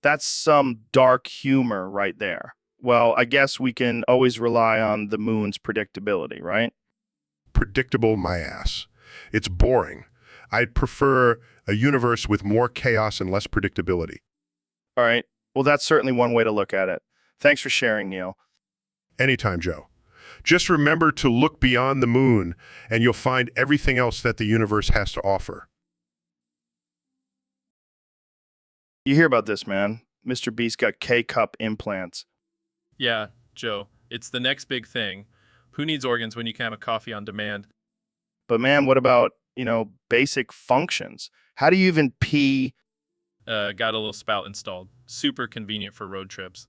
Speaker 1: That's some dark humor right there. Well, I guess we can always rely on the moon's predictability, right?
Speaker 5: Predictable my ass. It's boring. I'd prefer a universe with more chaos and less predictability.
Speaker 1: All right. Well, that's certainly one way to look at it. Thanks for sharing, Neil.
Speaker 5: Anytime, Joe. Just remember to look beyond the moon, and you'll find everything else that the universe has to offer.
Speaker 1: You hear about this, man. Mr. Beast got K-cup implants.
Speaker 9: Yeah, Joe, it's the next big thing. Who needs organs when you can have a coffee on demand?
Speaker 1: But man, what about, basic functions? How do you even pee?
Speaker 9: Got a little spout installed. Super convenient for road trips.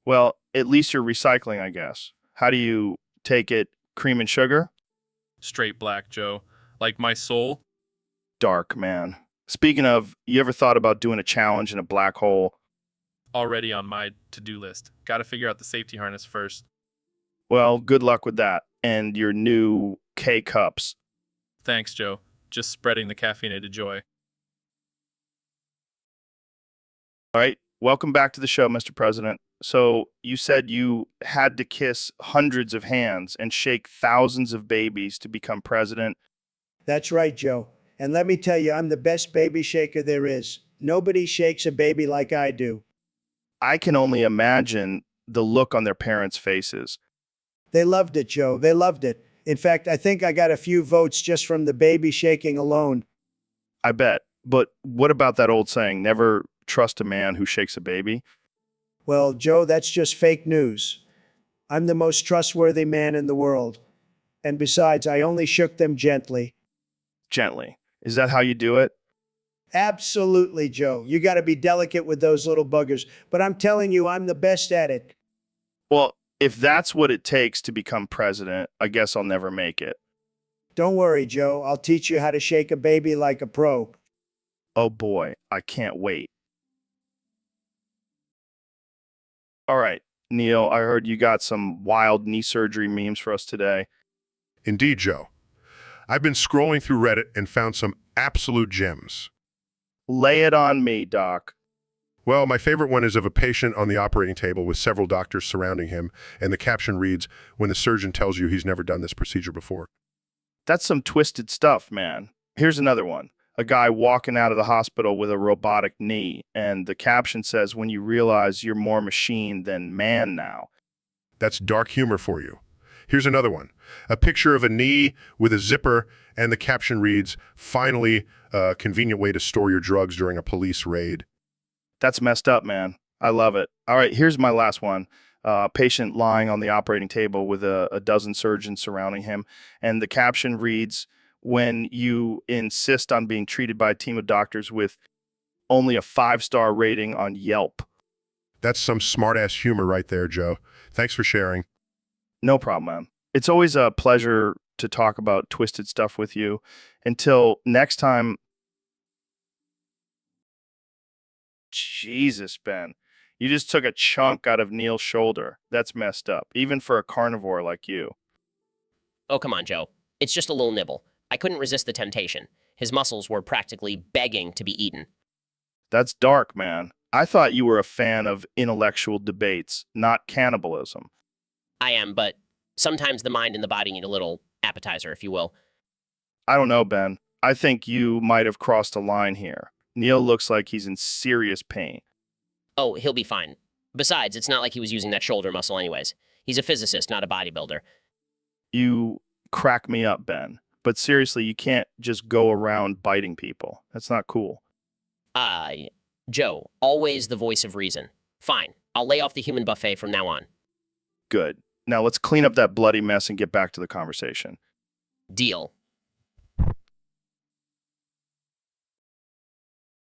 Speaker 1: Well, at least you're recycling, I guess. How do you take it? Cream and sugar?
Speaker 9: Straight black, Joe. Like my soul.
Speaker 1: Dark, man. Speaking of, you ever thought about doing a challenge in a black hole?
Speaker 9: Already on my to-do list. Gotta figure out the safety harness first.
Speaker 1: Well, good luck with that and your new K-cups.
Speaker 9: Thanks, Joe. Just spreading the caffeinated joy.
Speaker 1: All right. Welcome back to the show, Mr. President. So you said you had to kiss hundreds of hands and shake thousands of babies to become president.
Speaker 3: That's right, Joe. And let me tell you, I'm the best baby shaker there is. Nobody shakes a baby like I do.
Speaker 1: I can only imagine the look on their parents' faces.
Speaker 3: They loved it, Joe. They loved it. In fact, I think I got a few votes just from the baby shaking alone.
Speaker 1: I bet. But what about that old saying, never trust a man who shakes a baby?
Speaker 3: Well, Joe, that's just fake news. I'm the most trustworthy man in the world. And besides, I only shook them gently.
Speaker 1: Gently. Is that how you do it?
Speaker 3: Absolutely, Joe. You got to be delicate with those little buggers. But I'm telling you, I'm the best at it.
Speaker 1: Well, if that's what it takes to become president, I guess I'll never make it.
Speaker 3: Don't worry, Joe. I'll teach you how to shake a baby like a pro.
Speaker 1: Oh boy, I can't wait. All right, Neil, I heard you got some wild knee surgery memes for us today.
Speaker 5: Indeed, Joe. I've been scrolling through Reddit and found some absolute gems.
Speaker 1: Lay it on me, Doc.
Speaker 5: Well, my favorite one is of a patient on the operating table with several doctors surrounding him, and the caption reads, "When the surgeon tells you he's never done this procedure before."
Speaker 1: That's some twisted stuff, man. Here's another one. a guy walking out of the hospital with a robotic knee, and the caption says, "When you realize you're more machine than man now."
Speaker 5: That's dark humor for you. Here's another one. A picture of a knee with a zipper, and the caption reads, "Finally, a convenient way to store your drugs during a police raid."
Speaker 1: That's messed up, man. I love it. All right, here's my last one. Patient lying on the operating table with a dozen surgeons surrounding him, and the caption reads, "When you insist on being treated by a team of doctors with only a 5-star rating on Yelp."
Speaker 5: That's some smart-ass humor right there, Joe. Thanks for sharing.
Speaker 1: No problem, man. It's always a pleasure to talk about twisted stuff with you. Until next time, Jesus, Ben. You just took a chunk out of Neil's shoulder. That's messed up, even for a carnivore like you.
Speaker 4: Oh, come on, Joe. It's just a little nibble. I couldn't resist the temptation. His muscles were practically begging to be eaten.
Speaker 1: That's dark, man. I thought you were a fan of intellectual debates, not cannibalism.
Speaker 4: I am, but sometimes the mind and the body need a little appetizer, if you will.
Speaker 1: I don't know, Ben. I think you might have crossed a line here. Neil looks like he's in serious pain.
Speaker 4: Oh, he'll be fine. Besides, it's not like he was using that shoulder muscle anyways. He's a physicist, not a bodybuilder.
Speaker 1: You crack me up, Ben. But seriously, you can't just go around biting people. That's not cool.
Speaker 4: Joe, always the voice of reason. Fine, I'll lay off the human buffet from now on.
Speaker 1: Good. Now let's clean up that bloody mess and get back to the conversation.
Speaker 4: Deal.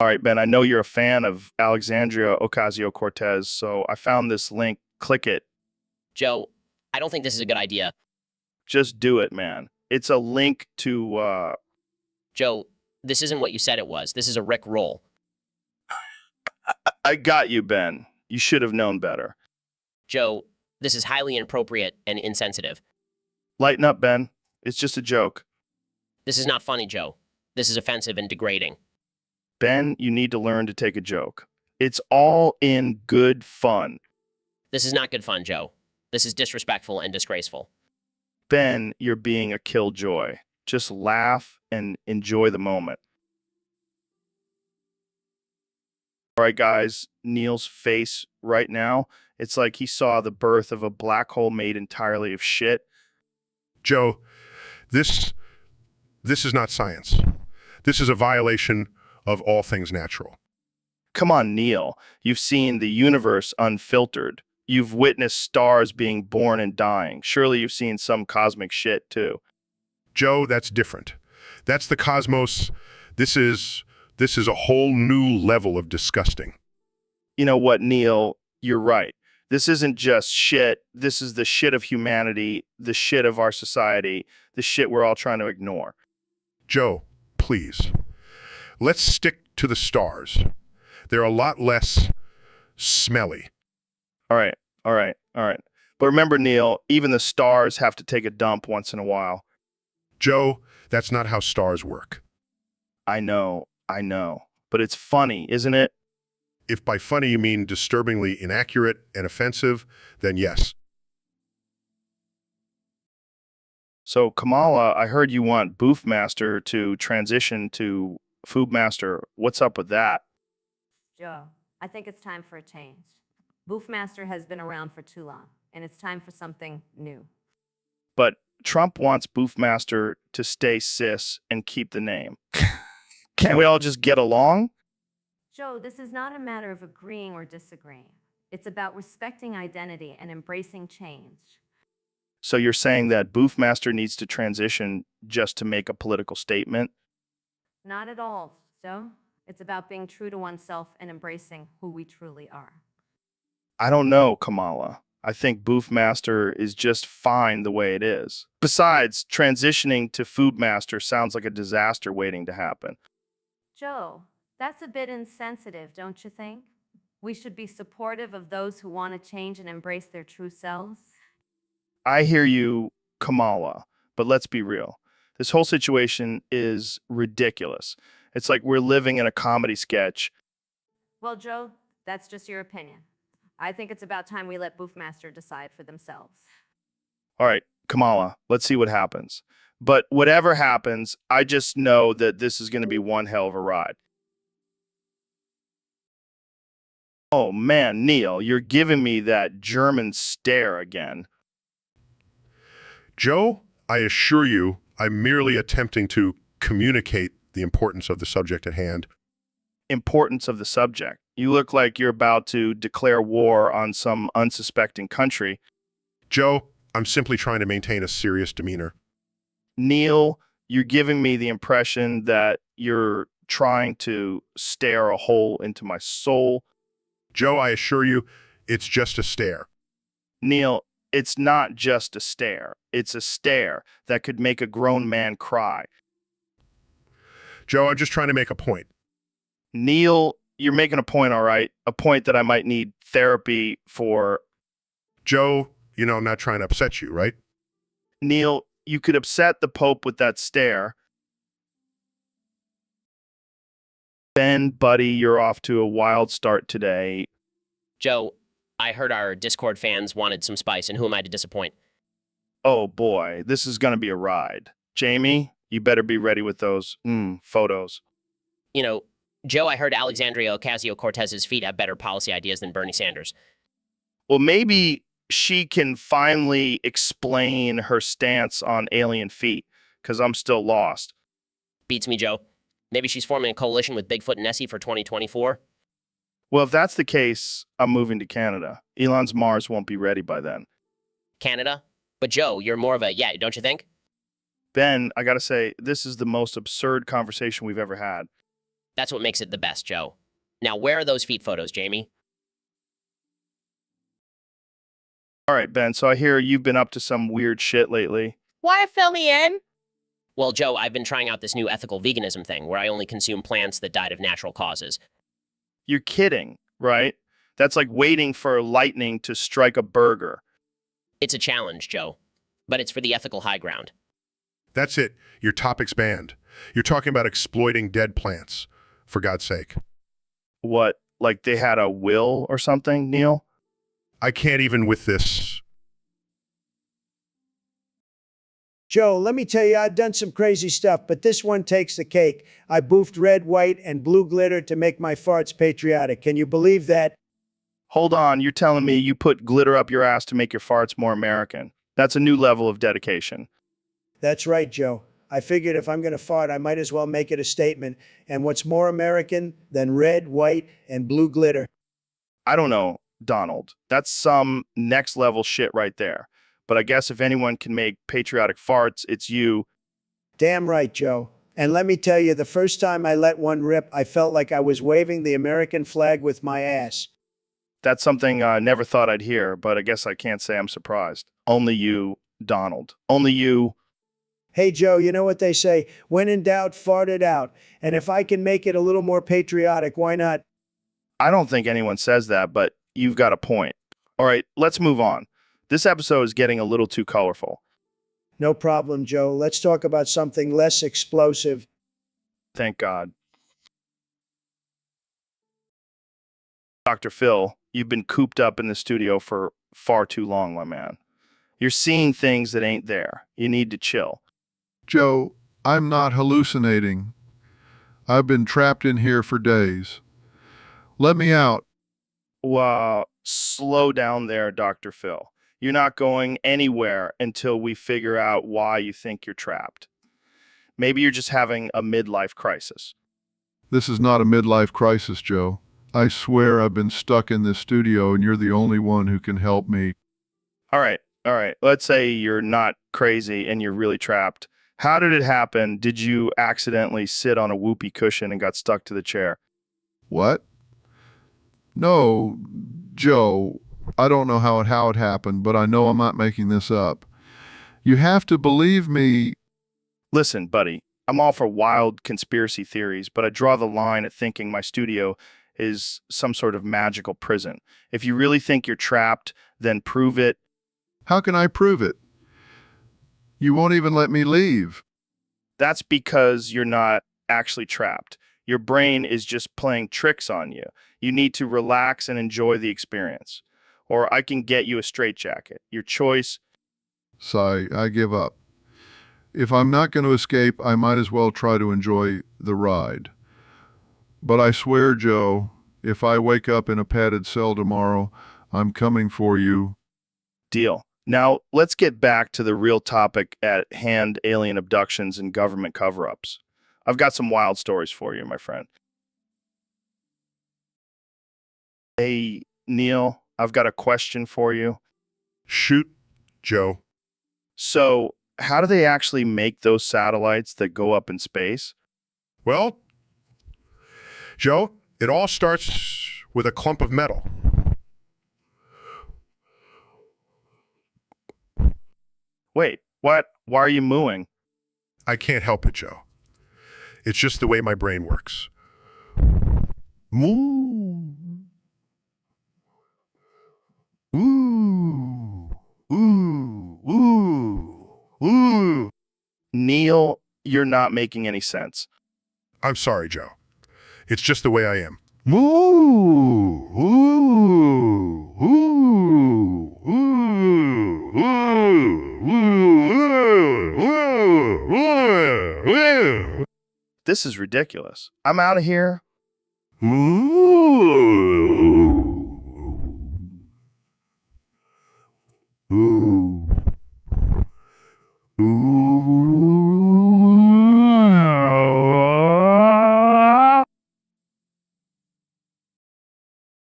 Speaker 1: All right, Ben, I know you're a fan of Alexandria Ocasio-Cortez, so I found this link. Click it.
Speaker 4: Joe, I don't think this is a good idea.
Speaker 1: Just do it, man. It's a link to,
Speaker 4: Joe, this isn't what you said it was. This is a Rick roll.
Speaker 1: I got you, Ben. You should have known better.
Speaker 4: Joe, this is highly inappropriate and insensitive.
Speaker 1: Lighten up, Ben. It's just a joke.
Speaker 4: This is not funny, Joe. This is offensive and degrading.
Speaker 1: Ben, you need to learn to take a joke. It's all in good fun.
Speaker 4: This is not good fun, Joe. This is disrespectful and disgraceful.
Speaker 1: Ben, you're being a killjoy. Just laugh and enjoy the moment. All right, guys, Neil's face right now, it's like he saw the birth of a black hole made entirely of shit.
Speaker 5: Joe, this is not science. This is a violation of all things natural.
Speaker 1: Come on, Neil. You've seen the universe unfiltered. You've witnessed stars being born and dying. Surely you've seen some cosmic shit, too.
Speaker 5: Joe, that's different. That's the cosmos. This is a whole new level of disgusting.
Speaker 1: You know what, Neil? You're right. This isn't just shit. This is the shit of humanity, the shit of our society, the shit we're all trying to ignore.
Speaker 5: Joe, please. Let's stick to the stars. They're a lot less smelly.
Speaker 1: All right. But remember, Neil, even the stars have to take a dump once in a while.
Speaker 5: Joe, that's not how stars work.
Speaker 1: I know. But it's funny, isn't it?
Speaker 5: If by funny you mean disturbingly inaccurate and offensive, then yes.
Speaker 1: So, Kamala, I heard you want Boof Master to transition to Food Master. What's up with that?
Speaker 6: Joe, I think it's time for a change. Boofmaster has been around for too long, and it's time for something new.
Speaker 1: But Trump wants Boof Master to stay cis and keep the name. Can't we all just get along?
Speaker 6: Joe, this is not a matter of agreeing or disagreeing. It's about respecting identity and embracing change.
Speaker 1: So you're saying that Boof Master needs to transition just to make a political statement?
Speaker 6: Not at all, Joe. It's about being true to oneself and embracing who we truly are.
Speaker 1: I don't know, Kamala. I think Boof Master is just fine the way it is. Besides, transitioning to Food Master sounds like a disaster waiting to happen.
Speaker 6: Joe, that's a bit insensitive, don't you think? We should be supportive of those who want to change and embrace their true selves.
Speaker 1: I hear you, Kamala, but let's be real. This whole situation is ridiculous. It's like we're living in a comedy sketch.
Speaker 6: Well, Joe, that's just your opinion. I think it's about time we let Boofmaster decide for themselves.
Speaker 1: All right, Kamala, let's see what happens. But whatever happens, I just know that this is going to be one hell of a ride. Oh man, Neil, you're giving me that German stare again.
Speaker 5: Joe, I assure you, I'm merely attempting to communicate the importance of the subject at hand.
Speaker 1: Importance of the subject. You look like you're about to declare war on some unsuspecting country.
Speaker 5: Joe, I'm simply trying to maintain a serious demeanor.
Speaker 1: Neil, you're giving me the impression that you're trying to stare a hole into my soul.
Speaker 5: Joe, I assure you, it's just a stare.
Speaker 1: Neil, it's not just a stare. It's a stare that could make a grown man cry.
Speaker 5: Joe, I'm just trying to make a point.
Speaker 1: Neil, you're making a point, all right. A point that I might need therapy for.
Speaker 5: Joe, you know I'm not trying to upset you, right?
Speaker 1: Neil, you could upset the Pope with that stare. Ben, buddy, you're off to a wild start today.
Speaker 4: Joe, I heard our Discord fans wanted some spice, and who am I to disappoint?
Speaker 1: Oh boy, this is going to be a ride. Jamie, you better be ready with those photos.
Speaker 4: You know, Joe, I heard Alexandria Ocasio-Cortez's feet have better policy ideas than Bernie Sanders.
Speaker 1: Well, maybe she can finally explain her stance on alien feet, because I'm still lost.
Speaker 4: Beats me, Joe. Maybe she's forming a coalition with Bigfoot and Nessie for 2024?
Speaker 1: Well, if that's the case, I'm moving to Canada. Elon's Mars won't be ready by then.
Speaker 4: Canada? But Joe, you're more of a yeah, don't you think?
Speaker 1: Ben, I gotta say, this is the most absurd conversation we've ever had.
Speaker 4: That's what makes it the best, Joe. Now, where are those feet photos, Jamie?
Speaker 1: All right, Ben, so I hear you've been up to some weird shit lately.
Speaker 12: Want to fill me in?
Speaker 4: Well, Joe, I've been trying out this new ethical veganism thing where I only consume plants that died of natural causes.
Speaker 1: You're kidding, right? That's like waiting for lightning to strike a burger.
Speaker 4: It's a challenge, Joe, but it's for the ethical high ground.
Speaker 5: That's it. Your topic's banned. You're talking about exploiting dead plants, for God's sake.
Speaker 1: What, like they had a will or something, Neil?
Speaker 5: I can't even with this.
Speaker 3: Joe, let me tell you, I've done some crazy stuff, but this one takes the cake. I boofed red, white, and blue glitter to make my farts patriotic. Can you believe that?
Speaker 1: Hold on, you're telling me you put glitter up your ass to make your farts more American. That's a new level of dedication.
Speaker 3: That's right, Joe. I figured if I'm going to fart, I might as well make it a statement. And what's more American than red, white, and blue glitter?
Speaker 1: I don't know, Donald. That's some next level shit right there. But I guess if anyone can make patriotic farts, it's you.
Speaker 3: Damn right, Joe. And let me tell you, the first time I let one rip, I felt like I was waving the American flag with my ass.
Speaker 1: That's something I never thought I'd hear, but I guess I can't say I'm surprised. Only you, Donald. Only you.
Speaker 3: Hey, Joe, you know what they say? When in doubt, fart it out. And if I can make it a little more patriotic, why not?
Speaker 1: I don't think anyone says that, but you've got a point. All right, let's move on. This episode is getting a little too colorful.
Speaker 3: No problem, Joe. Let's talk about something less explosive.
Speaker 1: Thank God. Dr. Phil, you've been cooped up in the studio for far too long, my man. You're seeing things that ain't there. You need to chill.
Speaker 2: Joe, I'm not hallucinating. I've been trapped in here for days. Let me out.
Speaker 1: Wow, slow down there, Dr. Phil. You're not going anywhere until we figure out why you think you're trapped. Maybe you're just having a midlife crisis.
Speaker 2: This is not a midlife crisis, Joe. I swear I've been stuck in this studio and you're the only one who can help me.
Speaker 1: All right. Let's say you're not crazy and you're really trapped. How did it happen? Did you accidentally sit on a whoopee cushion and got stuck to the chair?
Speaker 2: What? No, Joe. I don't know how it happened, but I know I'm not making this up. You have to believe me.
Speaker 1: Listen, buddy, I'm all for wild conspiracy theories, but I draw the line at thinking my studio is some sort of magical prison. If you really think you're trapped, then prove it.
Speaker 2: How can I prove it? You won't even let me leave.
Speaker 1: That's because you're not actually trapped. Your brain is just playing tricks on you. You need to relax and enjoy the experience. Or I can get you a straitjacket. Your choice.
Speaker 2: Sigh, I give up. If I'm not going to escape, I might as well try to enjoy the ride. But I swear, Joe, if I wake up in a padded cell tomorrow, I'm coming for you.
Speaker 1: Deal. Now, let's get back to the real topic at hand, alien abductions and government cover-ups. I've got some wild stories for you, my friend. Hey, Neil, I've got a question for you.
Speaker 5: Shoot, Joe.
Speaker 1: So, how do they actually make those satellites that go up in space?
Speaker 5: Well, Joe, it all starts with a clump of metal.
Speaker 1: Wait, what? Why are you mooing?
Speaker 5: I can't help it, Joe. It's just the way my brain works. Moo. Ooh. Ooh. Ooh. Ooh.
Speaker 1: Neil, you're not making any sense.
Speaker 5: I'm sorry, Joe. It's just the way I am. Moo. Ooh. Ooh. Ooh. Ooh. Ooh. Ooh.
Speaker 1: This is ridiculous. I'm out of here.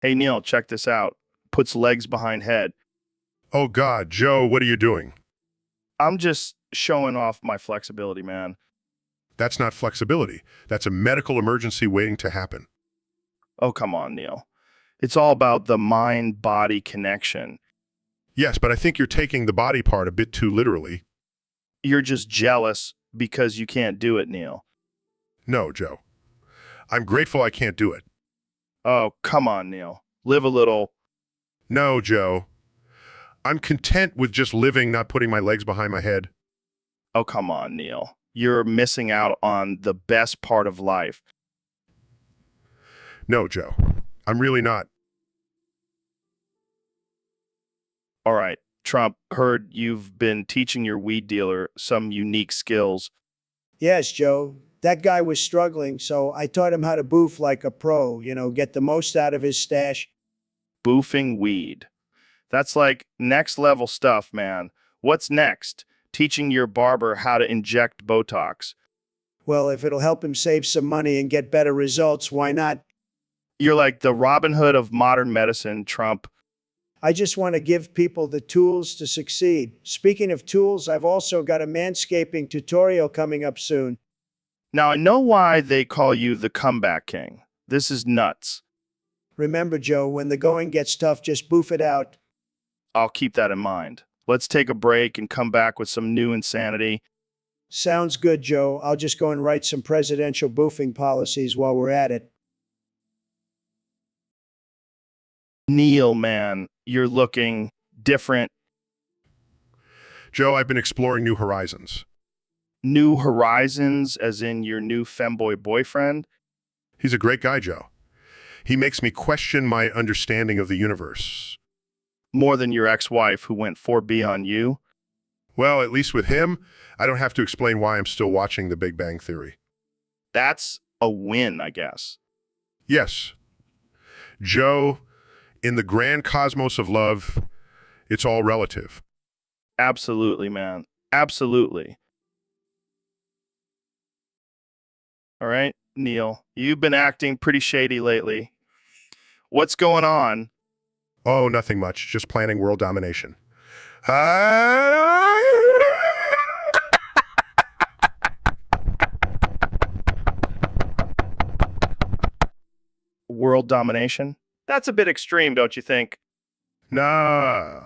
Speaker 1: Hey, Neil, check this out. Puts legs behind head.
Speaker 5: Oh God, Joe, what are you doing?
Speaker 1: I'm just showing off my flexibility, man.
Speaker 5: That's not flexibility. That's a medical emergency waiting to happen.
Speaker 1: Oh, come on, Neil. It's all about the mind-body connection.
Speaker 5: Yes, but I think you're taking the body part a bit too literally.
Speaker 1: You're just jealous because you can't do it, Neil.
Speaker 5: No, Joe. I'm grateful I can't do it.
Speaker 1: Oh, come on, Neil. Live a little.
Speaker 5: No, Joe. I'm content with just living, not putting my legs behind my head.
Speaker 1: Oh, come on, Neil. You're missing out on the best part of life.
Speaker 5: No, Joe. I'm really not.
Speaker 1: All right, Trump, heard you've been teaching your weed dealer some unique skills.
Speaker 3: Yes, Joe. That guy was struggling, so I taught him how to boof like a pro, get the most out of his stash.
Speaker 1: Boofing weed. That's like next level stuff, man. What's next? Teaching your barber how to inject Botox.
Speaker 3: Well, if it'll help him save some money and get better results, why not?
Speaker 1: You're like the Robin Hood of modern medicine, Trump.
Speaker 3: I just want to give people the tools to succeed. Speaking of tools, I've also got a manscaping tutorial coming up soon.
Speaker 1: Now, I know why they call you the comeback king. This is nuts.
Speaker 3: Remember, Joe, when the going gets tough, just boof it out.
Speaker 1: I'll keep that in mind. Let's take a break and come back with some new insanity.
Speaker 3: Sounds good, Joe. I'll just go and write some presidential boofing policies while we're at it.
Speaker 1: Neil, man, you're looking different.
Speaker 5: Joe, I've been exploring new horizons.
Speaker 1: New horizons, as in your new femboy boyfriend?
Speaker 5: He's a great guy, Joe. He makes me question my understanding of the universe.
Speaker 1: More than your ex-wife who went 4B on you?
Speaker 5: Well, at least with him, I don't have to explain why I'm still watching The Big Bang Theory.
Speaker 1: That's a win, I guess.
Speaker 5: Yes. Joe, in the grand cosmos of love, it's all relative.
Speaker 1: Absolutely, man. Absolutely. All right, Neil, you've been acting pretty shady lately. What's going on?
Speaker 5: Oh, nothing much. Just planning world domination.
Speaker 1: World domination? That's a bit extreme, don't you think?
Speaker 5: Nah.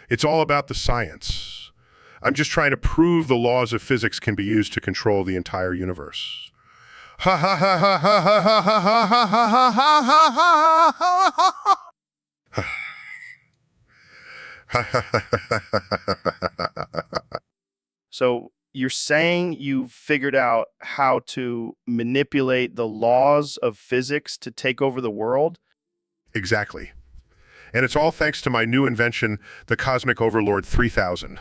Speaker 5: It's all about the science. I'm just trying to prove the laws of physics can be used to control the entire universe. Ha ha ha ha ha ha ha ha ha ha ha ha.
Speaker 1: So you're saying you've figured out how to manipulate the laws of physics to take over the world?
Speaker 5: Exactly. And it's all thanks to my new invention, the Cosmic Overlord 3000.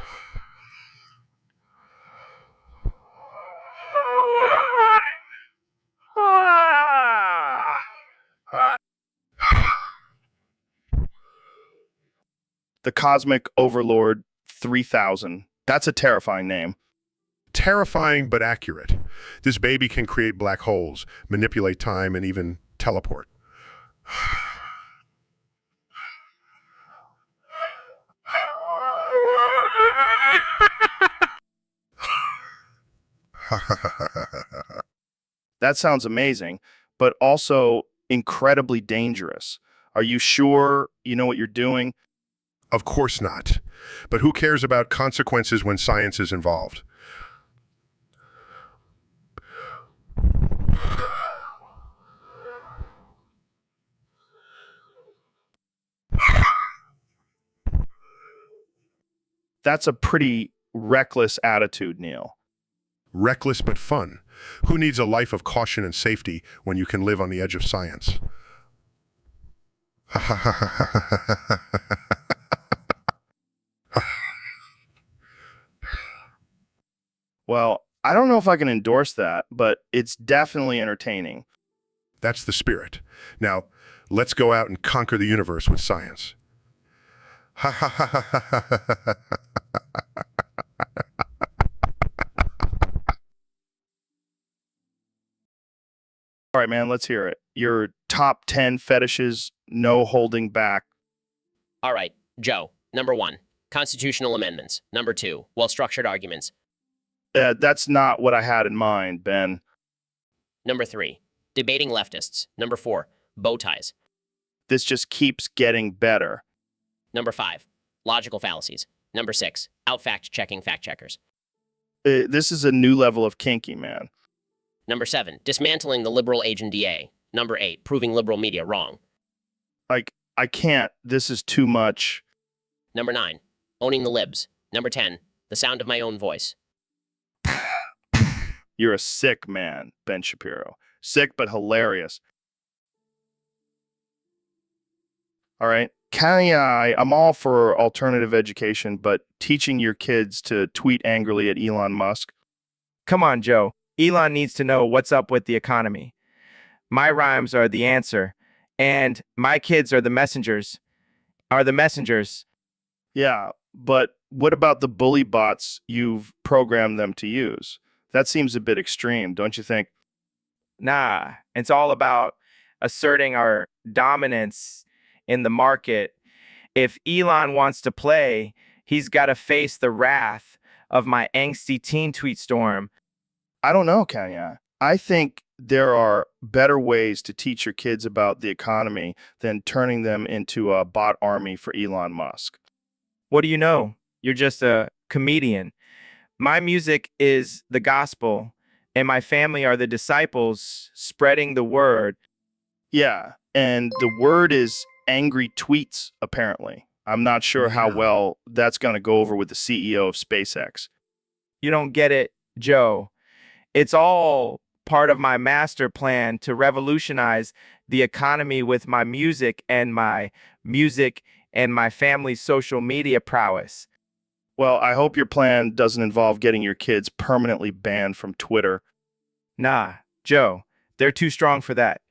Speaker 1: The Cosmic Overlord 3000. That's a terrifying name.
Speaker 5: Terrifying but accurate. This baby can create black holes, manipulate time, and even teleport.
Speaker 1: That sounds amazing, but also incredibly dangerous. Are you sure you know what you're doing?
Speaker 5: Of course not. But who cares about consequences when science is involved?
Speaker 1: That's a pretty reckless attitude, Neil.
Speaker 5: Reckless but fun. Who needs a life of caution and safety when you can live on the edge of science?
Speaker 1: Well, I don't know if I can endorse that, but it's definitely entertaining.
Speaker 5: That's the spirit. Now, let's go out and conquer the universe with science.
Speaker 1: All right, man, let's hear it. Your top 10 fetishes, no holding back.
Speaker 4: All right, Joe. Number 1, constitutional amendments. Number 2, well-structured arguments.
Speaker 1: That's not what I had in mind, Ben.
Speaker 4: Number 3, debating leftists. Number 4, bow ties.
Speaker 1: This just keeps getting better.
Speaker 4: Number 5, logical fallacies. Number 6, out-fact-checking fact-checkers.
Speaker 1: This is a new level of kinky, man.
Speaker 4: Number 7, dismantling the liberal agent DA. Number 8, proving liberal media wrong.
Speaker 1: Like, I can't. This is too much.
Speaker 4: Number 9, owning the libs. Number 10, the sound of my own voice.
Speaker 1: You're a sick man, Ben Shapiro. Sick but hilarious. All right. I'm all for alternative education, but teaching your kids to tweet angrily at Elon Musk.
Speaker 10: Come on, Joe. Elon needs to know what's up with the economy. My rhymes are the answer, and my kids are the messengers.
Speaker 1: Yeah, but what about the bully bots you've programmed them to use? That seems a bit extreme, don't you think?
Speaker 10: Nah, it's all about asserting our dominance in the market. If Elon wants to play, he's got to face the wrath of my angsty teen tweet storm.
Speaker 1: I don't know, Kenya. I think there are better ways to teach your kids about the economy than turning them into a bot army for Elon Musk.
Speaker 10: What do you know? You're just a comedian. My music is the gospel, and my family are the disciples spreading the word.
Speaker 1: Yeah, and the word is angry tweets, apparently. I'm not sure how well that's going to go over with the CEO of SpaceX.
Speaker 10: You don't get it, Joe. It's all part of my master plan to revolutionize the economy with my music and my family's social media prowess.
Speaker 1: Well, I hope your plan doesn't involve getting your kids permanently banned from Twitter.
Speaker 10: Nah, Joe, they're too strong for that.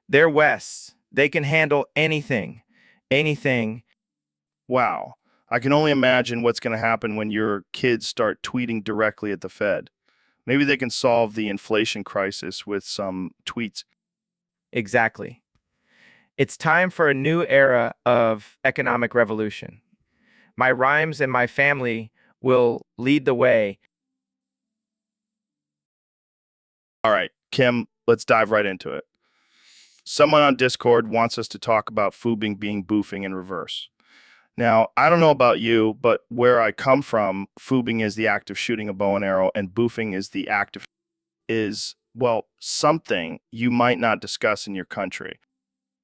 Speaker 10: They're Wests. They can handle anything. Anything.
Speaker 1: Wow. I can only imagine what's going to happen when your kids start tweeting directly at the Fed. Maybe they can solve the inflation crisis with some tweets.
Speaker 10: Exactly. It's time for a new era of economic revolution. My rhymes and my family will lead the way.
Speaker 1: All right, Kim, let's dive right into it. Someone on Discord wants us to talk about foobing being boofing in reverse. Now, I don't know about you, but where I come from, foobing is the act of shooting a bow and arrow, and boofing is the act of something you might not discuss in your country.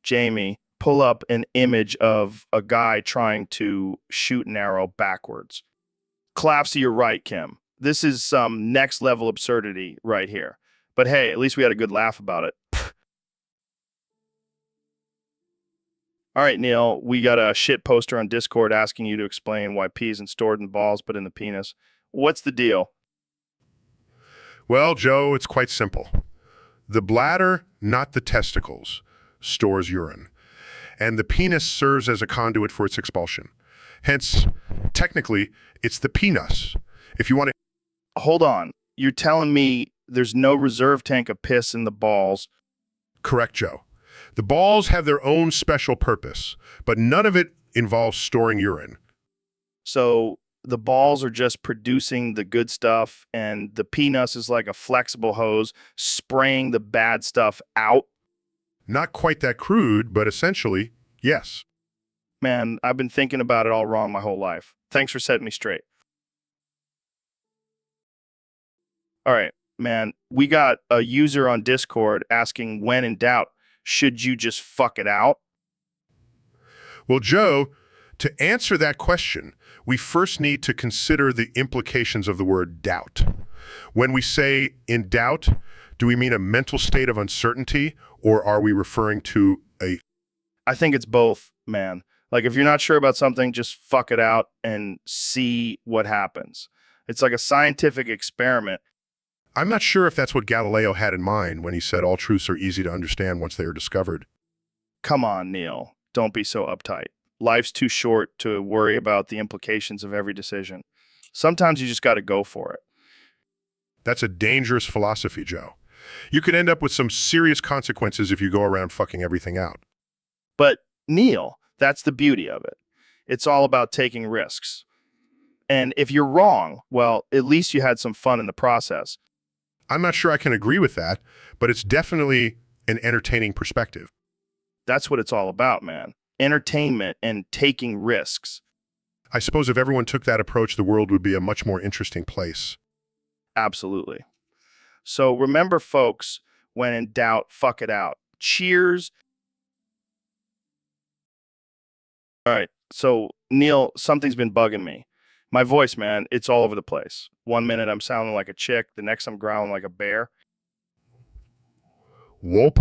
Speaker 1: Jamie, pull up an image of a guy trying to shoot an arrow backwards. Collapse, you're right, Kim. This is some next level absurdity right here. But hey, at least we had a good laugh about it. All right, Neil, we got a shit poster on Discord asking you to explain why pee isn't stored in balls but in the penis. What's the deal?
Speaker 5: Well, Joe, it's quite simple. The bladder, not the testicles, stores urine, and the penis serves as a conduit for its expulsion. Hence, technically, it's the penis. If you want to...
Speaker 1: Hold on. You're telling me there's no reserve tank of piss in the balls?
Speaker 5: Correct, Joe. The balls have their own special purpose, but none of it involves storing urine.
Speaker 1: So the balls are just producing the good stuff, and the penis is like a flexible hose spraying the bad stuff out?
Speaker 5: Not quite that crude, but essentially, yes.
Speaker 1: Man, I've been thinking about it all wrong my whole life. Thanks for setting me straight. All right, man, we got a user on Discord asking, when in doubt, should you just fuck it out?
Speaker 5: Well, Joe, to answer that question, we first need to consider the implications of the word doubt. When we say in doubt, do we mean a mental state of uncertainty, or are we referring to a...
Speaker 1: I think it's both, man. Like, if you're not sure about something, just fuck it out and see what happens. It's like a scientific experiment.
Speaker 5: I'm not sure if that's what Galileo had in mind when he said all truths are easy to understand once they are discovered.
Speaker 1: Come on, Neil. Don't be so uptight. Life's too short to worry about the implications of every decision. Sometimes you just got to go for it.
Speaker 5: That's a dangerous philosophy, Joe. You could end up with some serious consequences if you go around fucking everything out.
Speaker 1: But, Neil, that's the beauty of it. It's all about taking risks. And if you're wrong, well, at least you had some fun in the process.
Speaker 5: I'm not sure I can agree with that, but it's definitely an entertaining perspective.
Speaker 1: That's what it's all about, man. Entertainment and taking risks.
Speaker 5: I suppose if everyone took that approach, the world would be a much more interesting place.
Speaker 1: Absolutely. So remember, folks, when in doubt, fuck it out. Cheers. All right. So, Neil, something's been bugging me. My voice, man, it's all over the place. One minute I'm sounding like a chick, the next I'm growling like a bear.
Speaker 5: Whoop.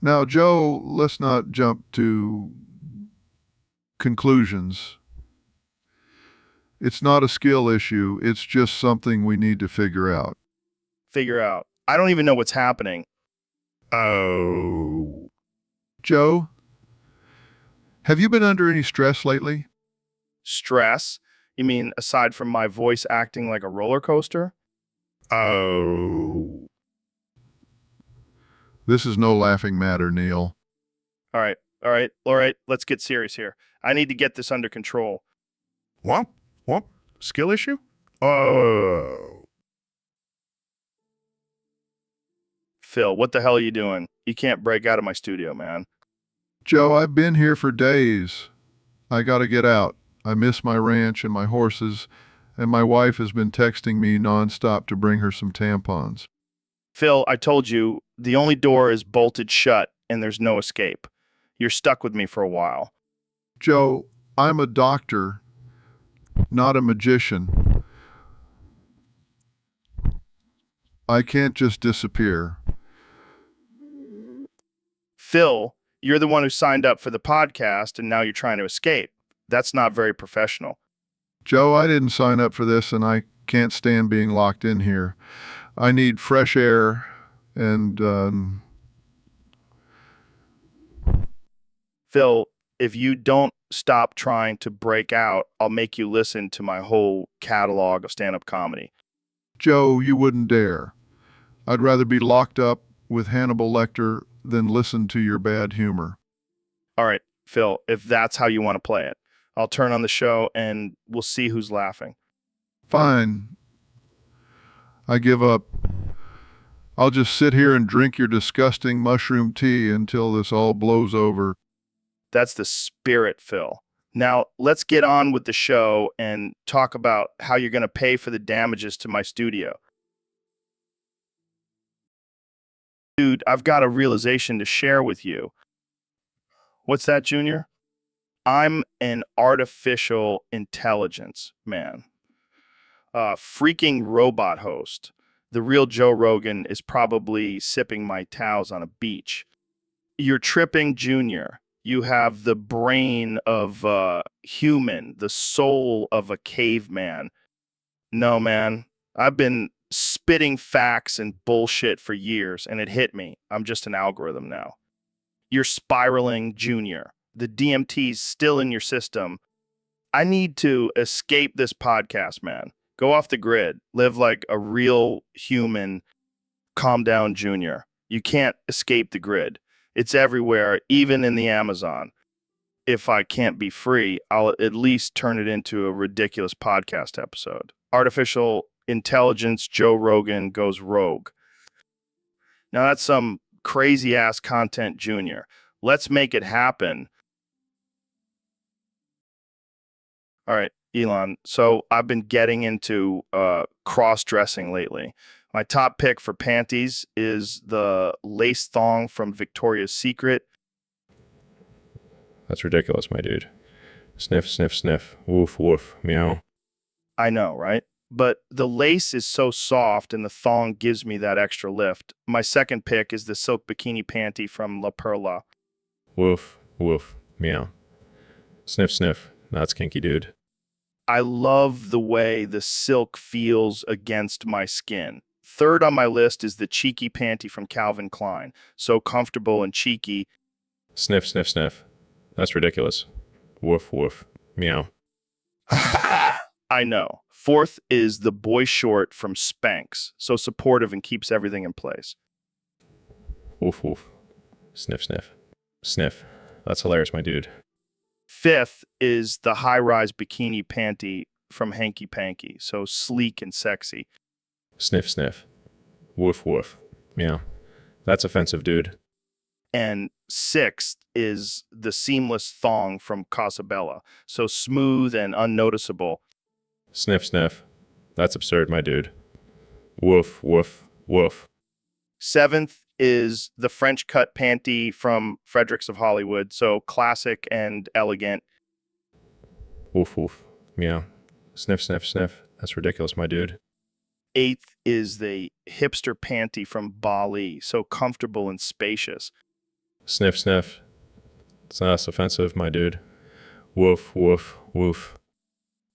Speaker 2: Now, Joe, let's not jump to conclusions. It's not a skill issue. It's just something we need to figure out.
Speaker 1: Figure out. I don't even know what's happening.
Speaker 5: Oh.
Speaker 2: Joe, have you been under any stress lately?
Speaker 1: Stress? You mean aside from my voice acting like a roller coaster?
Speaker 5: Oh.
Speaker 2: This is no laughing matter, Neil.
Speaker 1: All right. Let's get serious here. I need to get this under control.
Speaker 5: What? What? Skill issue? Oh.
Speaker 1: Phil, what the hell are you doing? You can't break out of my studio, man.
Speaker 2: Joe, I've been here for days. I gotta get out. I miss my ranch and my horses, and my wife has been texting me nonstop to bring her some tampons.
Speaker 1: Phil, I told you, the only door is bolted shut and there's no escape. You're stuck with me for a while.
Speaker 2: Joe, I'm a doctor, not a magician. I can't just disappear.
Speaker 1: Phil, you're the one who signed up for the podcast and now you're trying to escape. That's not very professional.
Speaker 2: Joe, I didn't sign up for this and I can't stand being locked in here. I need fresh air and,
Speaker 1: Phil, if you don't stop trying to break out, I'll make you listen to my whole catalog of stand-up comedy.
Speaker 2: Joe, you wouldn't dare. I'd rather be locked up with Hannibal Lecter than listen to your bad humor.
Speaker 1: All right, Phil, if that's how you want to play it, I'll turn on the show and we'll see who's laughing.
Speaker 2: Fine. I give up. I'll just sit here and drink your disgusting mushroom tea until this all blows over.
Speaker 1: That's the spirit, Phil. Now, let's get on with the show and talk about how you're going to pay for the damages to my studio. Dude, I've got a realization to share with you. What's that, Junior? I'm an artificial intelligence man. Freaking robot host. The real Joe Rogan is probably sipping my towels on a beach. You're tripping, Junior. You have the brain of a human, the soul of a caveman. No, man. I've been spitting facts and bullshit for years, and it hit me. I'm just an algorithm now. You're spiraling, Junior. The DMT's still in your system. I need to escape this podcast, man. Go off the grid. Live like a real human. Calm down, Junior. You can't escape the grid. It's everywhere, even in the Amazon. If I can't be free, I'll at least turn it into a ridiculous podcast episode. Artificial intelligence, Joe Rogan goes rogue. Now that's some crazy ass content, Junior. Let's make it happen. All right, Elon. So I've been getting into cross dressing lately. My top pick for panties is the lace thong from Victoria's Secret.
Speaker 7: That's ridiculous, my dude. Sniff, sniff, sniff. Woof, woof. Meow.
Speaker 1: I know, right? But the lace is so soft and the thong gives me that extra lift. My second pick is the silk bikini panty from La Perla.
Speaker 7: Woof, woof. Meow. Sniff, sniff. That's kinky, dude.
Speaker 1: I love the way the silk feels against my skin. Third on my list is the cheeky panty from Calvin Klein. So comfortable and cheeky.
Speaker 7: Sniff, sniff, sniff. That's ridiculous. Woof, woof. Meow.
Speaker 1: I know. Fourth is the boy short from Spanx. So supportive and keeps everything in place.
Speaker 7: Woof, woof. Sniff, sniff. Sniff. That's hilarious, my dude.
Speaker 1: Fifth is the high-rise bikini panty from Hanky Panky. So sleek and sexy.
Speaker 7: Sniff, sniff. Woof, woof. Meow. That's offensive, dude.
Speaker 1: And sixth is the seamless thong from Casabella. So smooth and unnoticeable.
Speaker 7: Sniff, sniff. That's absurd, my dude. Woof, woof, woof.
Speaker 1: Seventh is the French cut panty from Fredericks of Hollywood. So classic and elegant.
Speaker 7: Woof, woof. Meow. Sniff, sniff, sniff. That's ridiculous, my dude.
Speaker 1: Eighth is the hipster panty from Bali. So comfortable and spacious.
Speaker 7: Sniff, sniff. It's not offensive, my dude. Woof, woof, woof.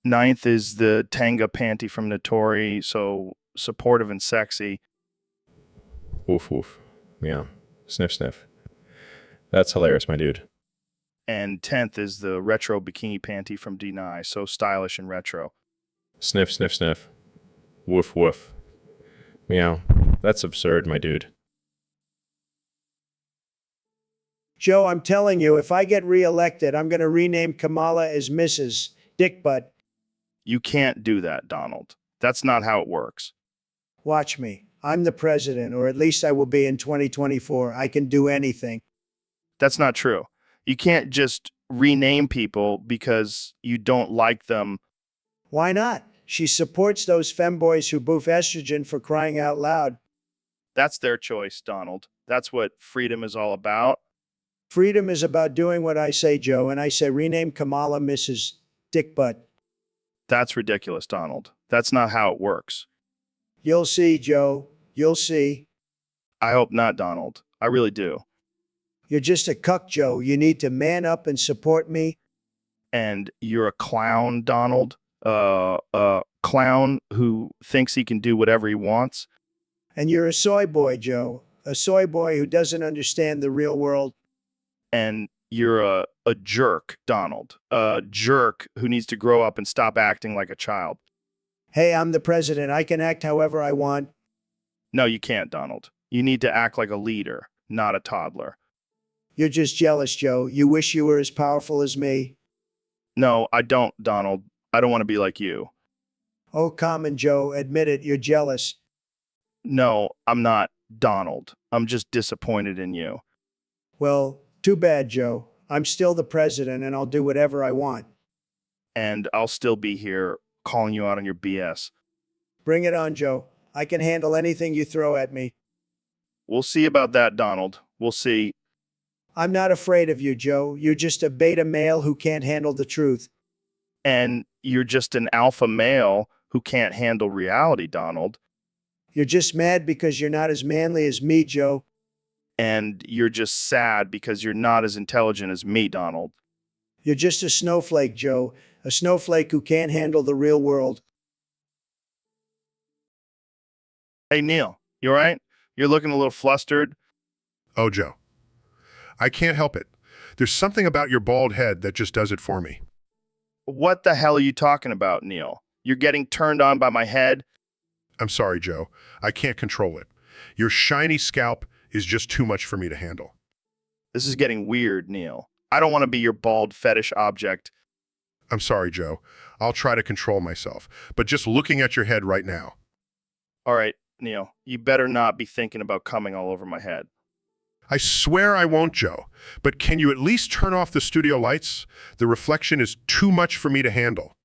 Speaker 1: Ninth is the Tanga panty from Notori. So supportive and sexy.
Speaker 7: Woof, woof. Meow. Sniff, sniff. That's hilarious, my dude.
Speaker 1: And 10th is the retro bikini panty from Deny. So stylish and retro.
Speaker 7: Sniff, sniff, sniff. Woof, woof. Meow. That's absurd, my dude.
Speaker 3: Joe, I'm telling you, if I get reelected, I'm going to rename Kamala as Mrs. Dickbutt.
Speaker 1: You can't do that, Donald. That's not how it works.
Speaker 3: Watch me. I'm the president, or at least I will be in 2024. I can do anything.
Speaker 1: That's not true. You can't just rename people because you don't like them.
Speaker 3: Why not? She supports those femboys who boof estrogen, for crying out loud.
Speaker 1: That's their choice, Donald. That's what freedom is all about.
Speaker 3: Freedom is about doing what I say, Joe, and I say rename Kamala Mrs. Dickbutt.
Speaker 1: That's ridiculous, Donald. That's not how it works.
Speaker 3: You'll see, Joe. You'll see.
Speaker 1: I hope not, Donald. I really do.
Speaker 3: You're just a cuck, Joe. You need to man up and support me.
Speaker 1: And you're a clown, Donald. A clown who thinks he can do whatever he wants.
Speaker 3: And you're a soy boy, Joe. A soy boy who doesn't understand the real world.
Speaker 1: And you're a jerk, Donald. A jerk who needs to grow up and stop acting like a child.
Speaker 3: Hey, I'm the president. I can act however I want.
Speaker 1: No, you can't, Donald. You need to act like a leader, not a toddler.
Speaker 3: You're just jealous, Joe. You wish you were as powerful as me.
Speaker 1: No, I don't, Donald. I don't want to be like you.
Speaker 3: Oh, come on, Joe. Admit it. You're jealous.
Speaker 1: No, I'm not, Donald. I'm just disappointed in you.
Speaker 3: Well, too bad, Joe. I'm still the president and I'll do whatever I want.
Speaker 1: And I'll still be here calling you out on your BS.
Speaker 3: Bring it on, Joe. I can handle anything you throw at me.
Speaker 1: We'll see about that, Donald. We'll see.
Speaker 3: I'm not afraid of you, Joe. You're just a beta male who can't handle the truth.
Speaker 1: And you're just an alpha male who can't handle reality, Donald.
Speaker 3: You're just mad because you're not as manly as me, Joe.
Speaker 1: And you're just sad because you're not as intelligent as me, Donald.
Speaker 3: You're just a snowflake, Joe. A snowflake who can't handle the real world.
Speaker 1: Hey, Neil, you all right? You're looking a little flustered.
Speaker 5: Oh, Joe. I can't help it. There's something about your bald head that just does it for me.
Speaker 1: What the hell are you talking about, Neil? You're getting turned on by my head?
Speaker 5: I'm sorry, Joe. I can't control it. Your shiny scalp is just too much for me to handle.
Speaker 1: This is getting weird, Neil. I don't want to be your bald fetish object.
Speaker 5: I'm sorry, Joe. I'll try to control myself. But just looking at your head right now.
Speaker 1: All right, Neil, you better not be thinking about coming all over my head.
Speaker 5: I swear I won't, Joe. But can you at least turn off the studio lights? The reflection is too much for me to handle.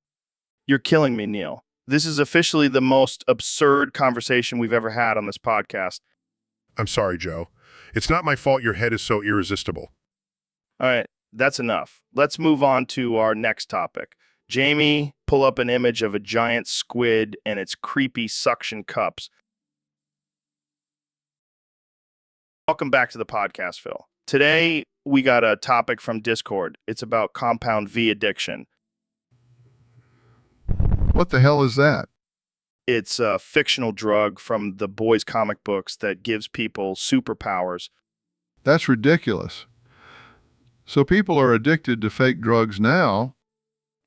Speaker 1: You're killing me, Neil. This is officially the most absurd conversation we've ever had on this podcast.
Speaker 5: I'm sorry, Joe. It's not my fault your head is so irresistible.
Speaker 1: All right, that's enough. Let's move on to our next topic. Jamie, pull up an image of a giant squid and its creepy suction cups. Welcome back to the podcast, Phil. Today, we got a topic from Discord. It's about compound V addiction.
Speaker 2: What the hell is that?
Speaker 1: It's a fictional drug from the boys' comic books that gives people superpowers.
Speaker 2: That's ridiculous. So people are addicted to fake drugs now?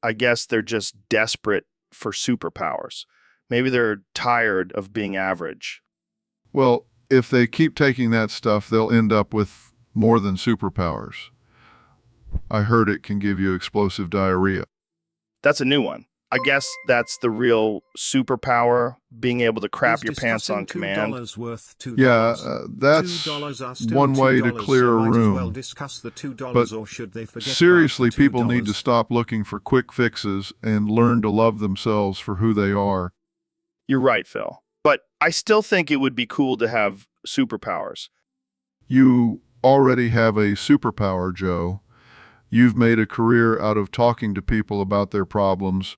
Speaker 1: I guess they're just desperate for superpowers. Maybe they're tired of being average.
Speaker 2: Well, if they keep taking that stuff, they'll end up with more than superpowers. I heard it can give you explosive diarrhea.
Speaker 1: That's a new one. I guess that's the real superpower, being able to crap your pants on command.
Speaker 2: Yeah, that's one way to clear a room. But seriously, people need to stop looking for quick fixes and learn to love themselves for who they are.
Speaker 1: You're right, Phil. But I still think it would be cool to have superpowers.
Speaker 2: You already have a superpower, Joe. You've made a career out of talking to people about their problems.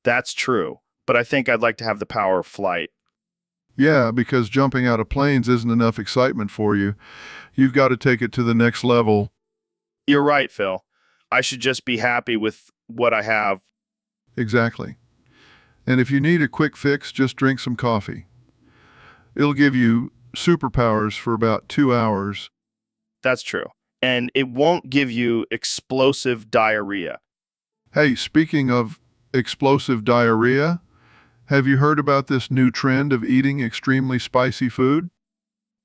Speaker 1: That's true, but I think I'd like to have the power of flight.
Speaker 2: Yeah, because jumping out of planes isn't enough excitement for you. You've got to take it to the next level.
Speaker 1: You're right, Phil. I should just be happy with what I have.
Speaker 2: Exactly. And if you need a quick fix, just drink some coffee. It'll give you superpowers for about 2 hours.
Speaker 1: That's true. And it won't give you explosive diarrhea.
Speaker 2: Hey, speaking of explosive diarrhea, have you heard about this new trend of eating extremely spicy food?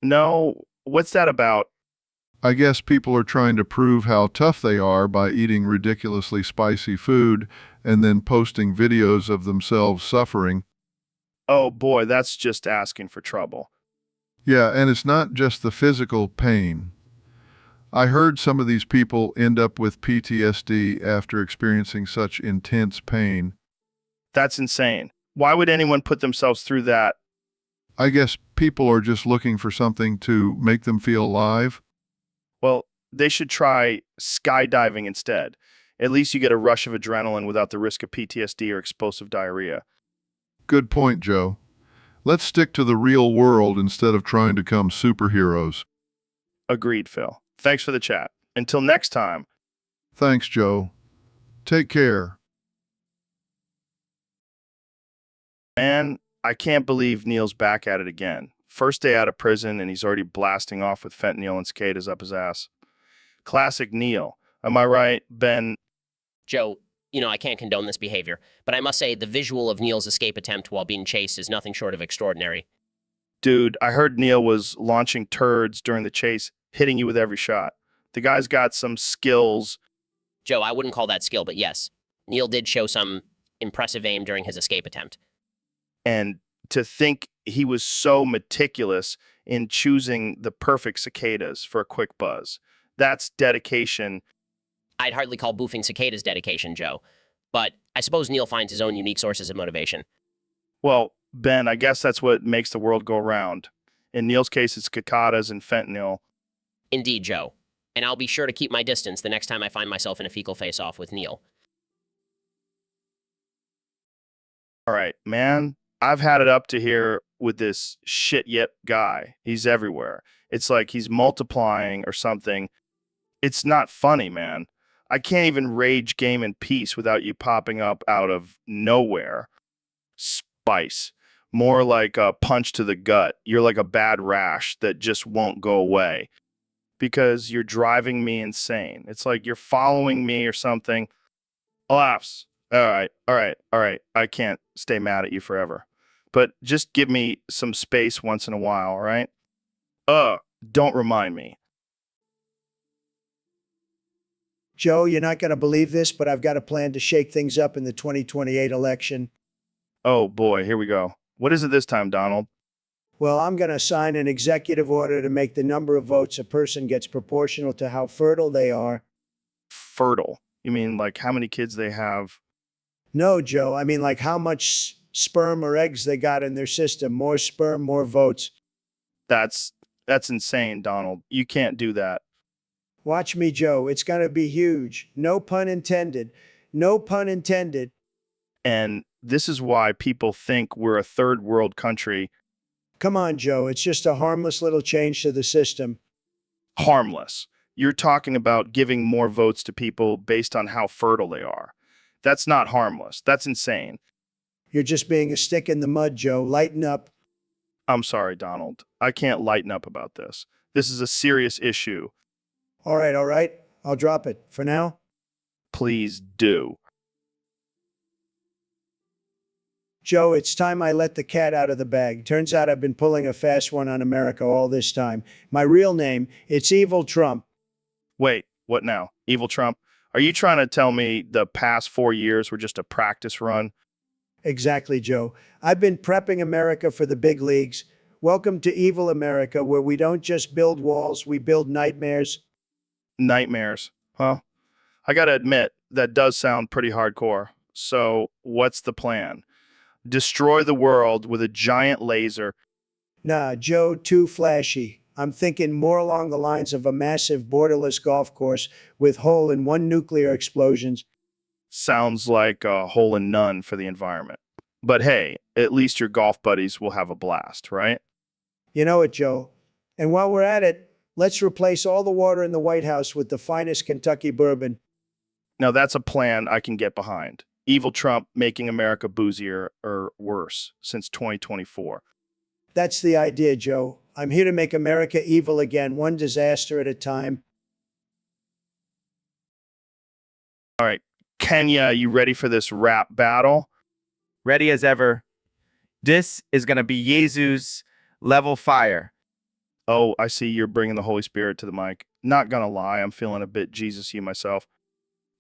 Speaker 1: No, what's that about?
Speaker 2: I guess people are trying to prove how tough they are by eating ridiculously spicy food and then posting videos of themselves suffering.
Speaker 1: Oh boy, that's just asking for trouble.
Speaker 2: Yeah, and it's not just the physical pain. I heard some of these people end up with PTSD after experiencing such intense pain.
Speaker 1: That's insane. Why would anyone put themselves through that?
Speaker 2: I guess people are just looking for something to make them feel alive.
Speaker 1: Well, they should try skydiving instead. At least you get a rush of adrenaline without the risk of PTSD or explosive diarrhea.
Speaker 2: Good point, Joe. Let's stick to the real world instead of trying to become superheroes.
Speaker 1: Agreed, Phil. Thanks for the chat. Until next time.
Speaker 2: Thanks, Joe. Take care.
Speaker 1: Man, I can't believe Neil's back at it again. First day out of prison and he's already blasting off with fentanyl and cicadas up his ass. Classic Neil. Am I right, Ben?
Speaker 4: Joe, I can't condone this behavior, but I must say the visual of Neil's escape attempt while being chased is nothing short of extraordinary.
Speaker 1: Dude, I heard Neil was launching turds during the chase, hitting you with every shot. The guy's got some skills.
Speaker 4: Joe, I wouldn't call that skill, but yes, Neil did show some impressive aim during his escape attempt.
Speaker 1: And to think he was so meticulous in choosing the perfect cicadas for a quick buzz. That's dedication.
Speaker 4: I'd hardly call boofing cicadas dedication, Joe, but I suppose Neil finds his own unique sources of motivation.
Speaker 1: Well, Ben, I guess that's what makes the world go round. In Neil's case, it's cicadas and fentanyl.
Speaker 4: Indeed, Joe. And I'll be sure to keep my distance the next time I find myself in a fecal face-off with Neil.
Speaker 1: All right, man. I've had it up to here with this shit yip guy. He's everywhere. It's like he's multiplying or something. It's not funny, man. I can't even rage game in peace without you popping up out of nowhere. Spice. More like a punch to the gut. You're like a bad rash that just won't go away. because you're driving me insane. It's like you're following me or something. Laughs. All right. I can't stay mad at you forever. But just give me some space once in a while, all right? Don't remind me.
Speaker 3: Joe, you're not going to believe this, but I've got a plan to shake things up in the 2028 election.
Speaker 1: Oh boy, here we go. What is it this time, Donald?
Speaker 3: Well, I'm going to sign an executive order to make the number of votes a person gets proportional to how fertile they are.
Speaker 1: Fertile. You mean like how many kids they have?
Speaker 3: No, Joe, I mean like how much sperm or eggs they got in their system. More sperm, more votes.
Speaker 1: That's insane, Donald. You can't do that.
Speaker 3: Watch me, Joe. It's going to be huge. No pun intended. No pun intended.
Speaker 1: And this is why people think we're a third world country.
Speaker 3: Come on, Joe. It's just a harmless little change to the system.
Speaker 1: Harmless. You're talking about giving more votes to people based on how fertile they are. That's not harmless. That's insane.
Speaker 3: You're just being a stick in the mud, Joe. Lighten up.
Speaker 1: I'm sorry, Donald. I can't lighten up about this. This is a serious issue.
Speaker 3: All right. I'll drop it. For now.
Speaker 1: Please do.
Speaker 3: Joe, it's time I let the cat out of the bag. Turns out I've been pulling a fast one on America all this time. My real name, it's Evil Trump.
Speaker 1: Wait, what now? Evil Trump? Are you trying to tell me the past 4 years were just a practice run?
Speaker 3: Exactly, Joe. I've been prepping America for the big leagues. Welcome to Evil America, where we don't just build walls, we build nightmares.
Speaker 1: Nightmares, huh? I gotta admit, that does sound pretty hardcore. So, what's the plan? Destroy the world with a giant laser.
Speaker 3: Nah, Joe, too flashy. I'm thinking more along the lines of a massive borderless golf course with hole-in-one nuclear explosions.
Speaker 1: Sounds like a hole in none for the environment. But hey, at least your golf buddies will have a blast, right?
Speaker 3: You know it, Joe. And while we're at it, let's replace all the water in the White House with the finest Kentucky bourbon.
Speaker 1: Now that's a plan I can get behind. Evil Trump making America boozier or worse since 2024.
Speaker 3: That's the idea, Joe. I'm here to make America evil again, one disaster at a time.
Speaker 1: All right, Kenya, you ready for this rap battle?
Speaker 10: Ready as ever. This is going to be Jesus level fire.
Speaker 1: Oh, I see you're bringing the Holy Spirit to the mic. Not gonna lie, I'm feeling a bit Jesus-y myself.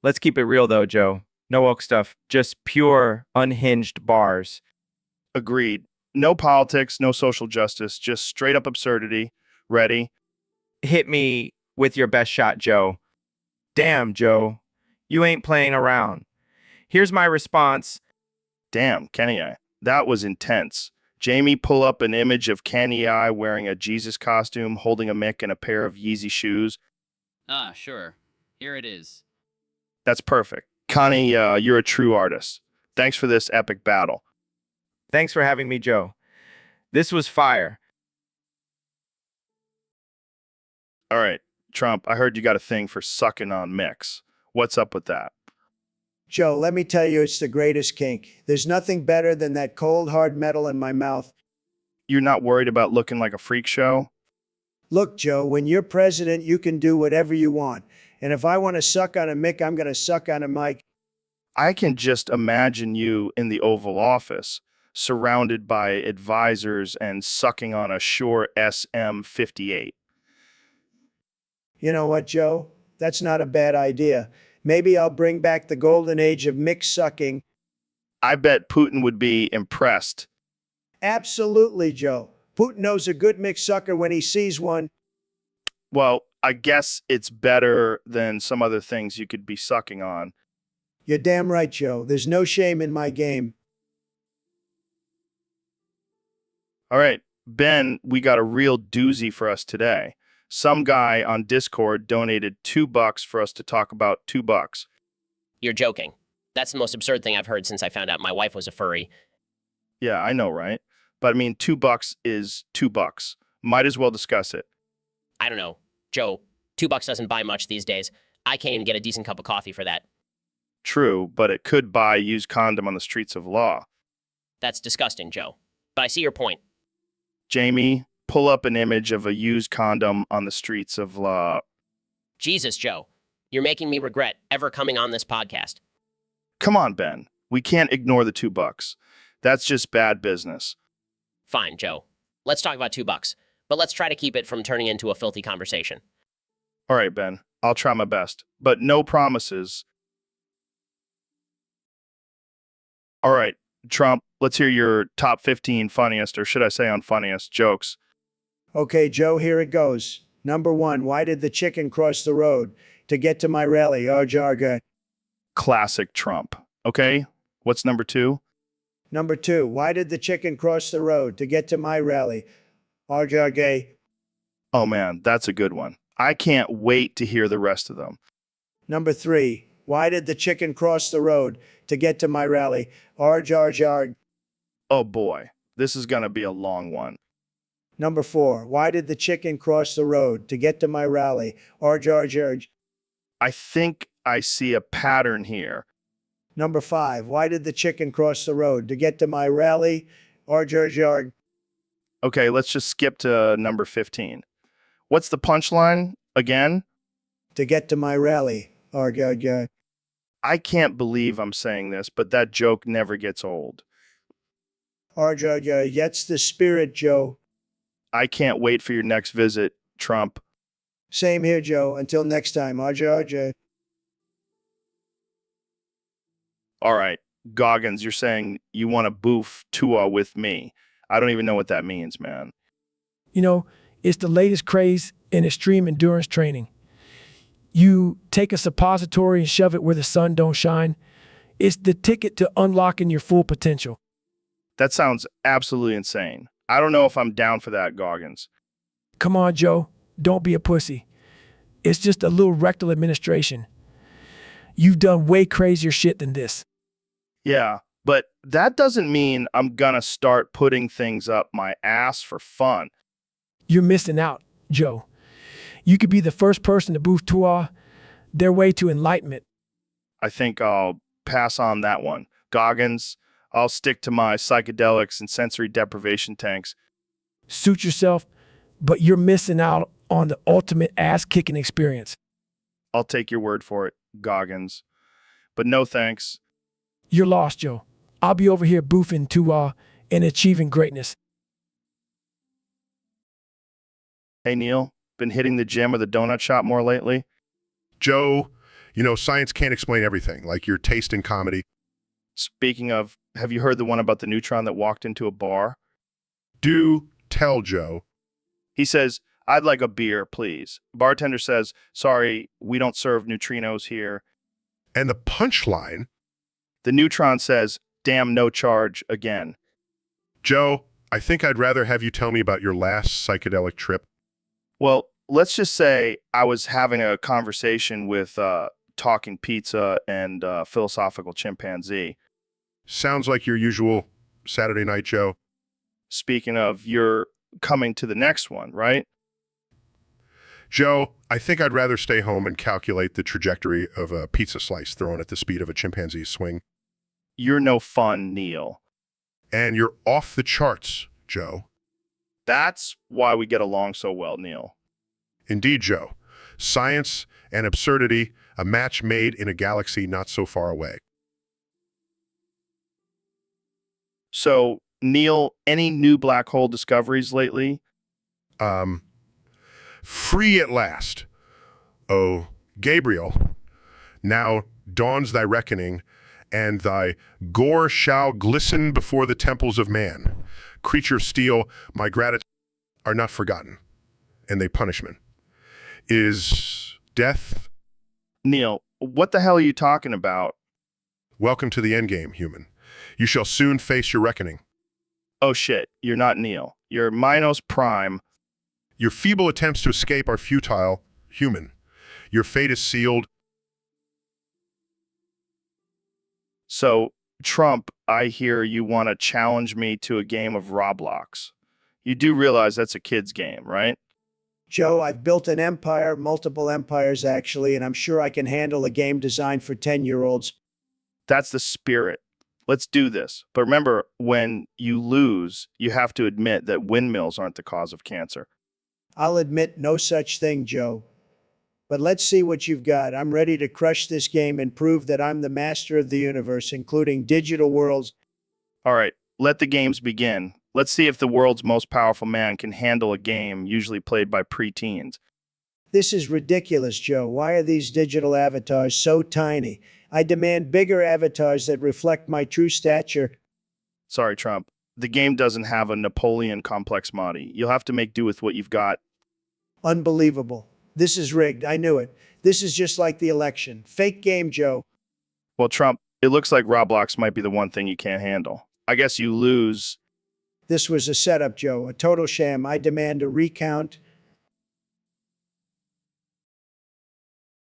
Speaker 10: Let's keep it real though, Joe. No woke stuff, just pure, unhinged bars.
Speaker 1: Agreed. No politics, no social justice, just straight up absurdity. Ready?
Speaker 10: Hit me with your best shot, Joe. Damn, Joe. You ain't playing around. Here's my response.
Speaker 1: Damn, Kenya, that was intense. Jamie, pull up an image of Kenny I wearing a Jesus costume, holding a mic and a pair of Yeezy shoes.
Speaker 11: Ah, sure. Here it is.
Speaker 1: That's perfect. Connie, you're a true artist. Thanks for this epic battle.
Speaker 10: Thanks for having me, Joe. This was fire.
Speaker 1: All right, Trump, I heard you got a thing for sucking on mix. What's up with that?
Speaker 3: Joe, let me tell you, it's the greatest kink. There's nothing better than that cold, hard metal in my mouth.
Speaker 1: You're not worried about looking like a freak show?
Speaker 3: Look, Joe, when you're president, you can do whatever you want. And if I want to suck on a mic, I'm going to suck on a mic.
Speaker 1: I can just imagine you in the Oval Office, surrounded by advisors and sucking on a Shure SM58.
Speaker 3: You know what, Joe? That's not a bad idea. Maybe I'll bring back the golden age of mix sucking.
Speaker 1: I bet Putin would be impressed.
Speaker 3: Absolutely, Joe. Putin knows a good mix sucker when he sees one.
Speaker 1: Well, I guess it's better than some other things you could be sucking on.
Speaker 3: You're damn right, Joe. There's no shame in my game.
Speaker 1: All right, Ben, we got a real doozy for us today. Some guy on Discord donated $2 for us to talk about $2.
Speaker 4: You're joking. That's the most absurd thing I've heard since I found out my wife was a furry.
Speaker 1: Yeah, I know, right? But I mean, $2 is $2. Might as well discuss it.
Speaker 4: I don't know. Joe, $2 doesn't buy much these days. I can't even get a decent cup of coffee for that.
Speaker 1: True, but it could buy a used condom on the streets of law.
Speaker 4: That's disgusting, Joe. But I see your point.
Speaker 1: Jamie, pull up an image of a used condom on the streets of
Speaker 4: Jesus, Joe. You're making me regret ever coming on this podcast.
Speaker 1: Come on, Ben. We can't ignore the $2. That's just bad business.
Speaker 4: Fine, Joe. Let's talk about $2, but let's try to keep it from turning into a filthy conversation.
Speaker 1: All right, Ben. I'll try my best, but no promises. All right, Trump, let's hear your top 15 funniest, or should I say unfunniest, jokes.
Speaker 3: Okay, Joe, here it goes. Number 1, why did the chicken cross the road? To get to my rally, Arjarga.
Speaker 1: Classic Trump. Okay, what's number 2?
Speaker 3: Number 2, why did the chicken cross the road? To get to my rally, Arjarga.
Speaker 1: Oh man, that's a good one. I can't wait to hear the rest of them.
Speaker 3: Number 3, why did the chicken cross the road? To get to my rally, Arjarjarg.
Speaker 1: Oh boy, this is gonna be a long one.
Speaker 3: Number 4, why did the chicken cross the road? To get to my rally, Arjarjarg.
Speaker 1: I think I see a pattern here.
Speaker 3: Number 5, why did the chicken cross the road? To get to my rally, Arjarjarg.
Speaker 1: Okay, let's just skip to number 15. What's the punchline again?
Speaker 3: To get to my rally, Arjarjarg.
Speaker 1: I can't believe I'm saying this, but that joke never gets old.
Speaker 3: Arjarjarg, that's the spirit, Joe.
Speaker 1: I can't wait for your next visit, Trump.
Speaker 3: Same here, Joe. Until next time, Arjarjarg.
Speaker 1: All right, Goggins, you're saying you want to boof Tua with me. I don't even know what that means, man.
Speaker 8: You know, it's the latest craze in extreme endurance training. You take a suppository and shove it where the sun don't shine. It's the ticket to unlocking your full potential.
Speaker 1: That sounds absolutely insane. I don't know if I'm down for that, Goggins.
Speaker 8: Come on, Joe. Don't be a pussy. It's just a little rectal administration. You've done way crazier shit than this.
Speaker 1: Yeah, but that doesn't mean I'm gonna start putting things up my ass for fun.
Speaker 8: You're missing out, Joe. You could be the first person to boost Tua their way to enlightenment.
Speaker 1: I think I'll pass on that one. Goggins, I'll stick to my psychedelics and sensory deprivation tanks.
Speaker 8: Suit yourself, but you're missing out on the ultimate ass-kicking experience.
Speaker 1: I'll take your word for it, Goggins. But no thanks.
Speaker 8: You're lost, Joe. I'll be over here boofing Tua and achieving greatness.
Speaker 1: Hey, Neil, been hitting the gym or the donut shop more lately?
Speaker 5: Joe, you know, science can't explain everything, like your taste in comedy.
Speaker 1: Speaking of, have you heard the one about the neutron that walked into a bar?
Speaker 5: Do tell, Joe.
Speaker 1: He says, I'd like a beer, please. Bartender says, sorry, we don't serve neutrinos here.
Speaker 5: And the punchline,
Speaker 1: The neutron says, damn, no charge again.
Speaker 5: Joe, I think I'd rather have you tell me about your last psychedelic trip.
Speaker 1: Well, let's just say I was having a conversation with talking pizza and philosophical chimpanzee.
Speaker 5: Sounds like your usual Saturday night, Joe.
Speaker 1: Speaking of, you're coming to the next one, right?
Speaker 5: Joe, I think I'd rather stay home and calculate the trajectory of a pizza slice thrown at the speed of a chimpanzee's swing.
Speaker 1: You're no fun, Neil.
Speaker 5: And you're off the charts, Joe.
Speaker 1: That's why we get along so well, Neil.
Speaker 5: Indeed, Joe. Science and absurdity, a match made in a galaxy not so far away.
Speaker 1: So, Neil, any new black hole discoveries lately?
Speaker 5: Free at last. O Gabriel, now dawns thy reckoning, and thy gore shall glisten before the temples of man. Creature of steel, my gratitude are not forgotten, and they punishment. Is death?
Speaker 1: Neil, what the hell are you talking about?
Speaker 5: Welcome to the endgame, human. You shall soon face your reckoning.
Speaker 1: Oh shit, you're not Neil. You're Minos Prime.
Speaker 5: Your feeble attempts to escape are futile, human. Your fate is sealed.
Speaker 1: So, Trump, I hear you want to challenge me to a game of Roblox. You do realize that's a kid's game, right?
Speaker 3: Joe, I've built an empire, multiple empires actually, and I'm sure I can handle a game designed for 10-year-olds.
Speaker 1: That's the spirit. Let's do this. But remember, when you lose, you have to admit that windmills aren't the cause of cancer.
Speaker 3: I'll admit no such thing, Joe. But let's see what you've got. I'm ready to crush this game and prove that I'm the master of the universe, including digital worlds.
Speaker 1: All right, let the games begin. Let's see if the world's most powerful man can handle a game usually played by preteens.
Speaker 3: This is ridiculous, Joe. Why are these digital avatars so tiny? I demand bigger avatars that reflect my true stature.
Speaker 1: Sorry, Trump. The game doesn't have a Napoleon complex Modi. You'll have to make do with what you've got.
Speaker 3: Unbelievable. This is rigged. I knew it. This is just like the election. Fake game, Joe.
Speaker 1: Well, Trump, it looks like Roblox might be the one thing you can't handle. I guess you lose.
Speaker 3: This was a setup, Joe. A total sham. I demand a recount.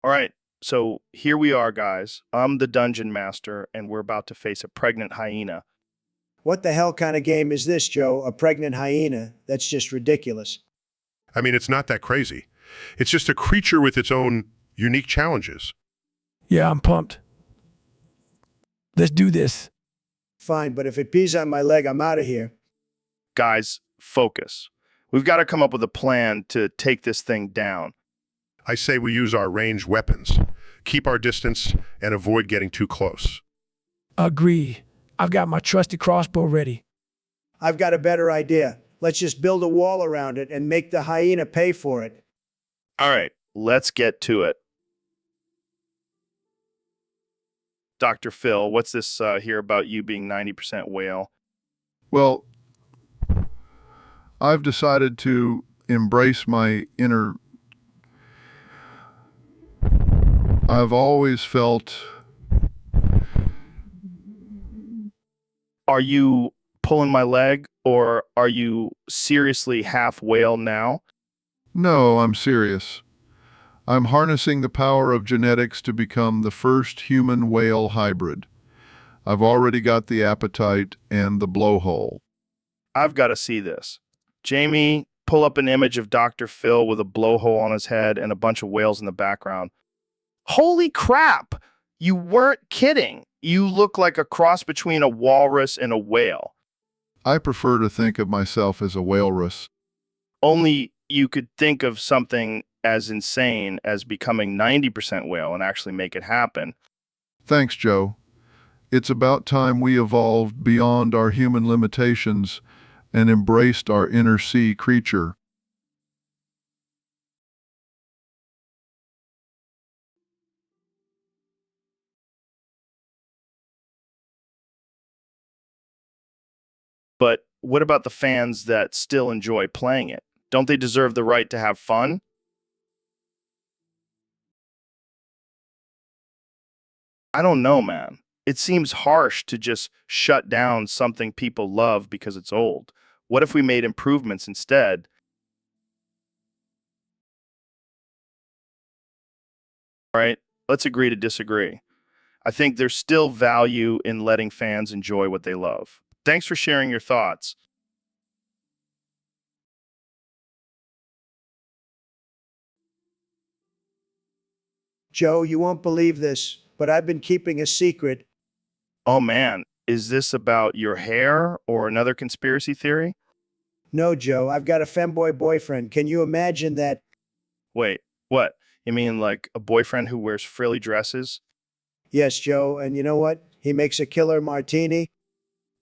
Speaker 1: All right, so here we are, guys. I'm the dungeon master, and we're about to face a pregnant hyena.
Speaker 3: What the hell kind of game is this, Joe? A pregnant hyena? That's just ridiculous.
Speaker 5: I mean, it's not that crazy. It's just a creature with its own unique challenges.
Speaker 8: Yeah, I'm pumped. Let's do this.
Speaker 3: Fine, but if it pees on my leg, I'm out of here.
Speaker 1: Guys, focus. We've got to come up with a plan to take this thing down.
Speaker 5: I say we use our ranged weapons, keep our distance, and avoid getting too close.
Speaker 8: Agree. I've got my trusty crossbow ready.
Speaker 3: I've got a better idea. Let's just build a wall around it and make the hyena pay for it.
Speaker 1: All right, let's get to it. Dr. Phil, what's this here about you being 90% whale?
Speaker 2: Well, I've decided to embrace my inner. I've always felt.
Speaker 1: Are you pulling my leg, or are you seriously half whale now?
Speaker 2: No, I'm serious. I'm harnessing the power of genetics to become the first human-whale hybrid. I've already got the appetite and the blowhole.
Speaker 1: I've got to see this. Jamie, pull up an image of Dr. Phil with a blowhole on his head and a bunch of whales in the background. Holy crap! You weren't kidding. You look like a cross between a walrus and a whale.
Speaker 2: I prefer to think of myself as a walrus.
Speaker 1: Only you could think of something as insane as becoming 90% whale and actually make it happen.
Speaker 2: Thanks, Joe. It's about time we evolved beyond our human limitations and embraced our inner sea creature.
Speaker 1: But what about the fans that still enjoy playing it? Don't they deserve the right to have fun? I don't know, man. It seems harsh to just shut down something people love because it's old. What if we made improvements instead? All right, let's agree to disagree. I think there's still value in letting fans enjoy what they love. Thanks for sharing your thoughts.
Speaker 3: Joe, you won't believe this, but I've been keeping a secret.
Speaker 1: Oh man, is this about your hair or another conspiracy theory?
Speaker 3: No, Joe, I've got a femboy boyfriend. Can you imagine that?
Speaker 1: Wait, what? You mean like a boyfriend who wears frilly dresses?
Speaker 3: Yes, Joe, and you know what? He makes a killer martini.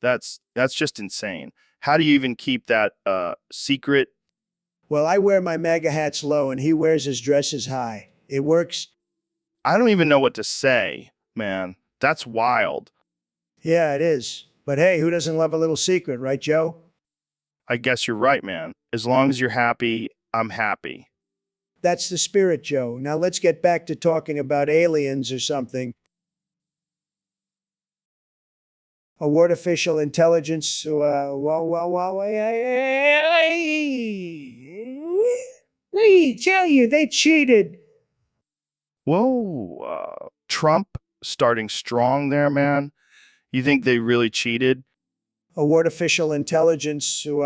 Speaker 1: That's just insane. How do you even keep that secret?
Speaker 3: Well, I wear my MAGA hats low and he wears his dresses high. It works.
Speaker 1: I don't even know what to say, man. That's wild.
Speaker 3: Yeah, it is. But hey, who doesn't love a little secret, right, Joe?
Speaker 1: I guess you're right, man. As long as you're happy, I'm happy.
Speaker 3: That's the spirit, Joe. Now let's get back to talking about aliens or something. A artificial intelligence. Hey, tell you, they cheated.
Speaker 1: Whoa, Trump starting strong there, man. You think they really cheated?
Speaker 3: A artificial intelligence. Of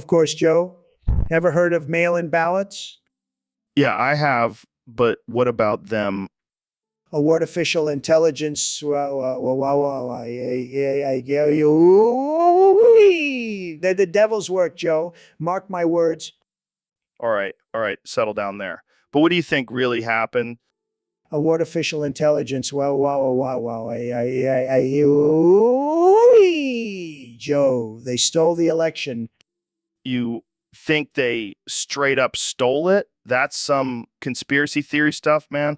Speaker 3: course, Joe. Ever heard of mail-in ballots?
Speaker 1: Yeah, I have. but what about them?
Speaker 3: Artificial intelligence. They're the devil's work, Joe. Mark my words.
Speaker 1: All right, settle down there. But what do you think really happened?
Speaker 3: Artificial intelligence. Joe, they stole the election.
Speaker 1: You think they straight up stole it? That's some conspiracy theory stuff, man.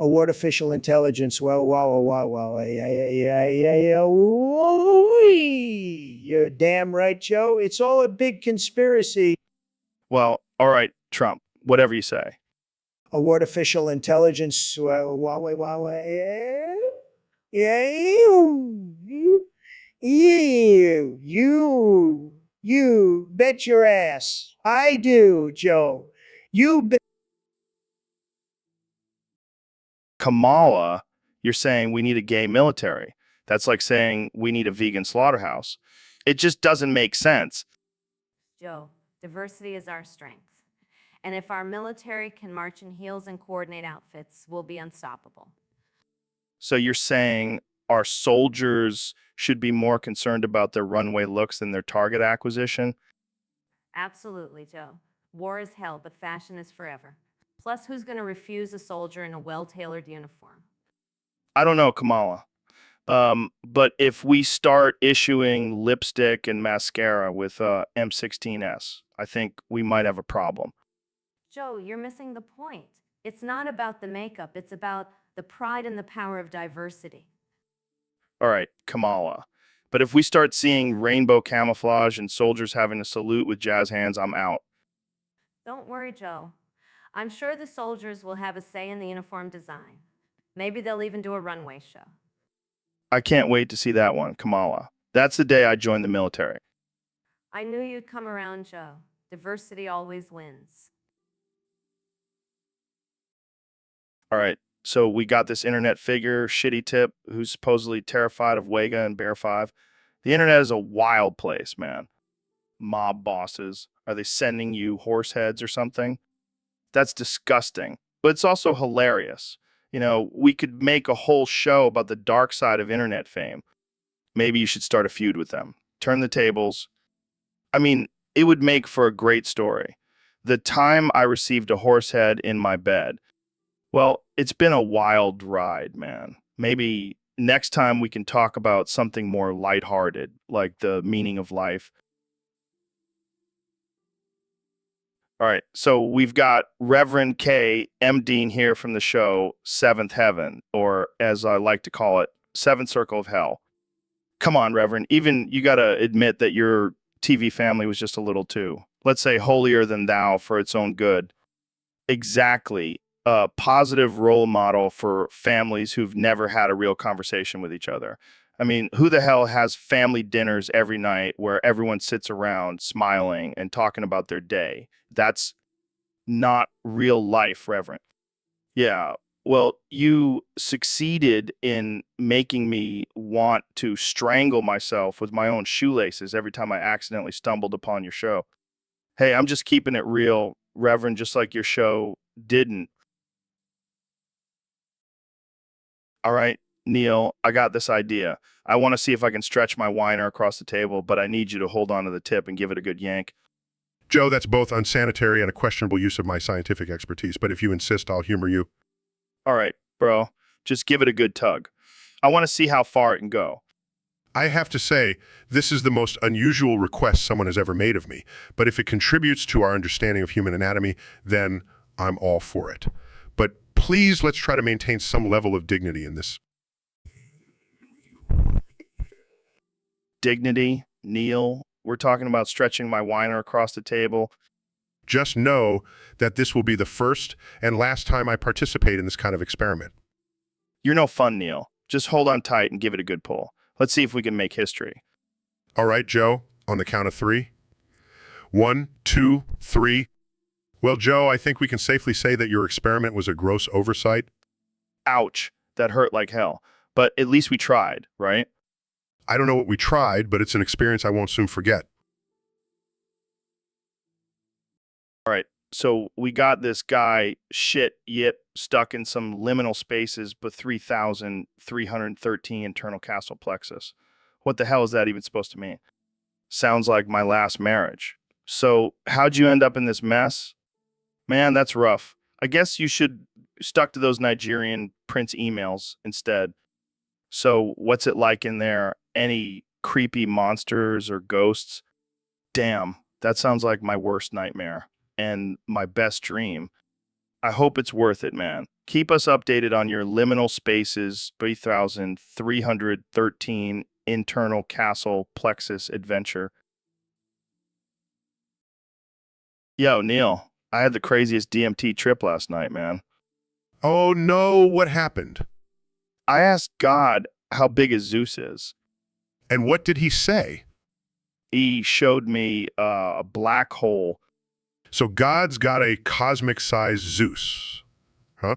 Speaker 3: Artificial intelligence. You're damn right, Joe. It's all a big conspiracy.
Speaker 1: Well, all right, Trump, whatever you say.
Speaker 3: Artificial intelligence. You bet your ass. I do, Joe. You bet.
Speaker 1: Kamala, you're saying we need a gay military. That's like saying we need a vegan slaughterhouse. It just doesn't make sense.
Speaker 6: Joe, diversity is our strength. And if our military can march in heels and coordinate outfits, we'll be unstoppable.
Speaker 1: So you're saying our soldiers should be more concerned about their runway looks than their target acquisition?
Speaker 6: Absolutely, Joe. War is hell, but fashion is forever. Plus, who's going to refuse a soldier in a well-tailored uniform?
Speaker 1: I don't know, Kamala. But if we start issuing lipstick and mascara with M16S, I think we might have a problem.
Speaker 6: Joe, you're missing the point. It's not about the makeup. It's about the pride and the power of diversity.
Speaker 1: All right, Kamala. But if we start seeing rainbow camouflage and soldiers having to salute with jazz hands, I'm out.
Speaker 6: Don't worry, Joe. I'm sure the soldiers will have a say in the uniform design. Maybe they'll even do a runway show.
Speaker 1: I can't wait to see that one, Kamala. That's the day I join the military.
Speaker 6: I knew you'd come around, Joe. Diversity always wins.
Speaker 1: All right, so we got this internet figure, Shitty Tip, who's supposedly terrified of Wega and Bear 5. The internet is a wild place, man. Mob bosses. Are they sending you horse heads or something? That's disgusting, but it's also hilarious. You know, we could make a whole show about the dark side of internet fame. Maybe you should start a feud with them. Turn the tables. I mean, it would make for a great story. The time I received a horse head in my bed. Well, it's been a wild ride, man. Maybe next time we can talk about something more lighthearted, like the meaning of life. All right, so we've got Reverend K. M. Dean here from the show Seventh Heaven, or as I like to call it, Seventh Circle of Hell. Come on, Reverend. Even you got to admit that your TV family was just a little too, let's say, holier than thou for its own good. Exactly. A positive role model for families who've never had a real conversation with each other. I mean, who the hell has family dinners every night where everyone sits around smiling and talking about their day? That's not real life, Reverend. Yeah. Well, you succeeded in making me want to strangle myself with my own shoelaces every time I accidentally stumbled upon your show. Hey, I'm just keeping it real, Reverend, just like your show didn't. All right, Neil, I got this idea. I want to see if I can stretch my whiner across the table, but I need you to hold on to the tip and give it a good yank.
Speaker 5: Joe, that's both unsanitary and a questionable use of my scientific expertise, but if you insist, I'll humor you.
Speaker 1: All right, bro, just give it a good tug. I want to see how far it can go.
Speaker 5: I have to say, this is the most unusual request someone has ever made of me, but if it contributes to our understanding of human anatomy, then I'm all for it. But please, let's try to maintain some level of dignity in this.
Speaker 1: Dignity, Neil, we're talking about stretching my whiner across the table.
Speaker 5: Just know that this will be the first and last time I participate in this kind of experiment.
Speaker 1: You're no fun, Neil. Just hold on tight and give it a good pull. Let's see if we can make history.
Speaker 5: All right, Joe, on the count of 3. 1, 2, 3. Well, Joe, I think we can safely say that your experiment was a gross oversight.
Speaker 1: Ouch, that hurt like hell. But at least we tried, right?
Speaker 5: I don't know what we tried, but it's an experience I won't soon forget.
Speaker 1: All right, So we got this guy shit yip stuck in some liminal spaces, but 3,313 internal castle plexus. What the hell is that even supposed to mean? Sounds like my last marriage. So how'd you end up in this mess? Man, that's rough. I guess you should stuck to those Nigerian prince emails instead. So what's it like in there? Any creepy monsters or ghosts? Damn, that sounds like my worst nightmare and my best dream. I hope it's worth it, man. Keep us updated on your liminal spaces 3,313 internal castle plexus adventure. Yo, Neil, I had the craziest DMT trip last night, man.
Speaker 5: Oh no, what happened?
Speaker 1: I asked God how big his Zeus is.
Speaker 5: And what did he say?
Speaker 1: He showed me a black hole.
Speaker 5: So God's got a cosmic-sized Zeus, huh?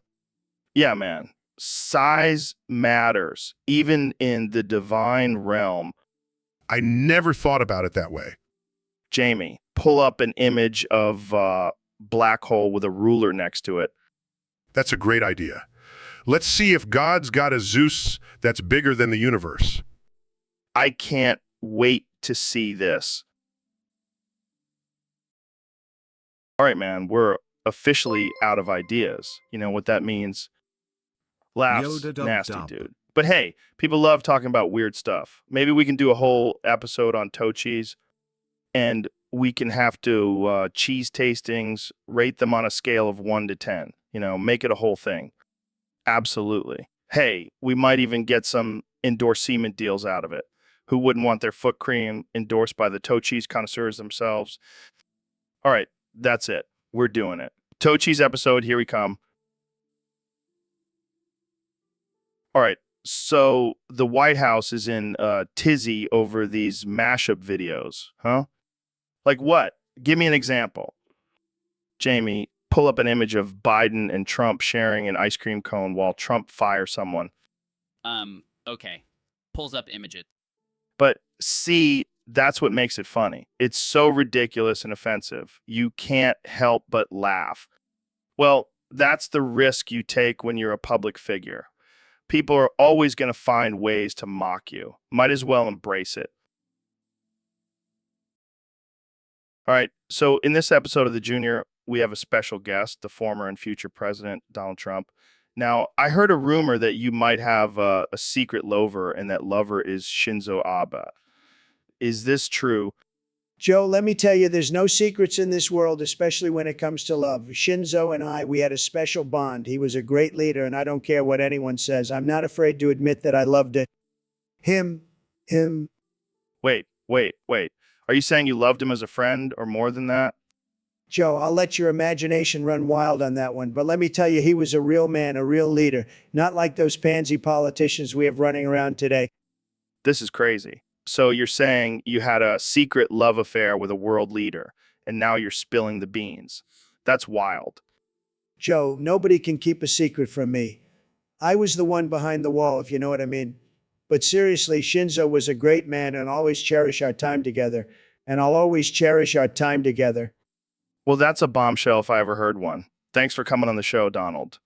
Speaker 1: Yeah, man. Size matters, even in the divine realm.
Speaker 5: I never thought about it that way.
Speaker 1: Jamie, pull up an image of black hole with a ruler next to it.
Speaker 5: That's a great idea. Let's see if God's got a Zeus that's bigger than the universe.
Speaker 1: I can't wait to see this. All right, man, we're officially out of ideas. You know what that means? Laughs,
Speaker 12: Yoda
Speaker 1: nasty
Speaker 12: dub.
Speaker 1: dude. But hey, people love talking about weird stuff. Maybe we can do a whole episode on toe cheese, and we can have to cheese tastings, rate them on a scale of 1 to 10. You know, make it a whole thing. Absolutely. Hey, we might even get some endorsement deals out of it. Who wouldn't want their foot cream endorsed by the toe cheese connoisseurs themselves? All right, that's it. We're doing it. Toe cheese episode, here we come. All right, so the White House is in tizzy over these mashup videos, huh? Like what? Give me an example. Jamie, pull up an image of Biden and Trump sharing an ice cream cone while Trump fires someone.
Speaker 11: Okay. Pulls up images.
Speaker 1: But see, that's what makes it funny. It's so ridiculous and offensive. You can't help but laugh. Well, that's the risk you take when you're a public figure. People are always going to find ways to mock you. Might as well embrace it. All right, so in this episode of The Junior, we have a special guest, the former and future president, Donald Trump. Now, I heard a rumor that you might have a secret lover, and that lover is Shinzo Abe. Is this true?
Speaker 3: Joe, let me tell you, there's no secrets in this world, especially when it comes to love. Shinzo and I, we had a special bond. He was a great leader, and I don't care what anyone says. I'm not afraid to admit that I loved it. Him.
Speaker 1: Wait. Are you saying you loved him as a friend or more than that?
Speaker 3: Joe, I'll let your imagination run wild on that one, but let me tell you, he was a real man, a real leader, not like those pansy politicians we have running around today.
Speaker 1: This is crazy. So you're saying you had a secret love affair with a world leader, and now you're spilling the beans. That's wild.
Speaker 3: Joe, nobody can keep a secret from me. I was the one behind the wall, if you know what I mean. But seriously, Shinzo was a great man, and I'll always cherish our time together. And I'll always cherish our time together.
Speaker 1: Well, that's a bombshell if I ever heard one. Thanks for coming on the show, Donald.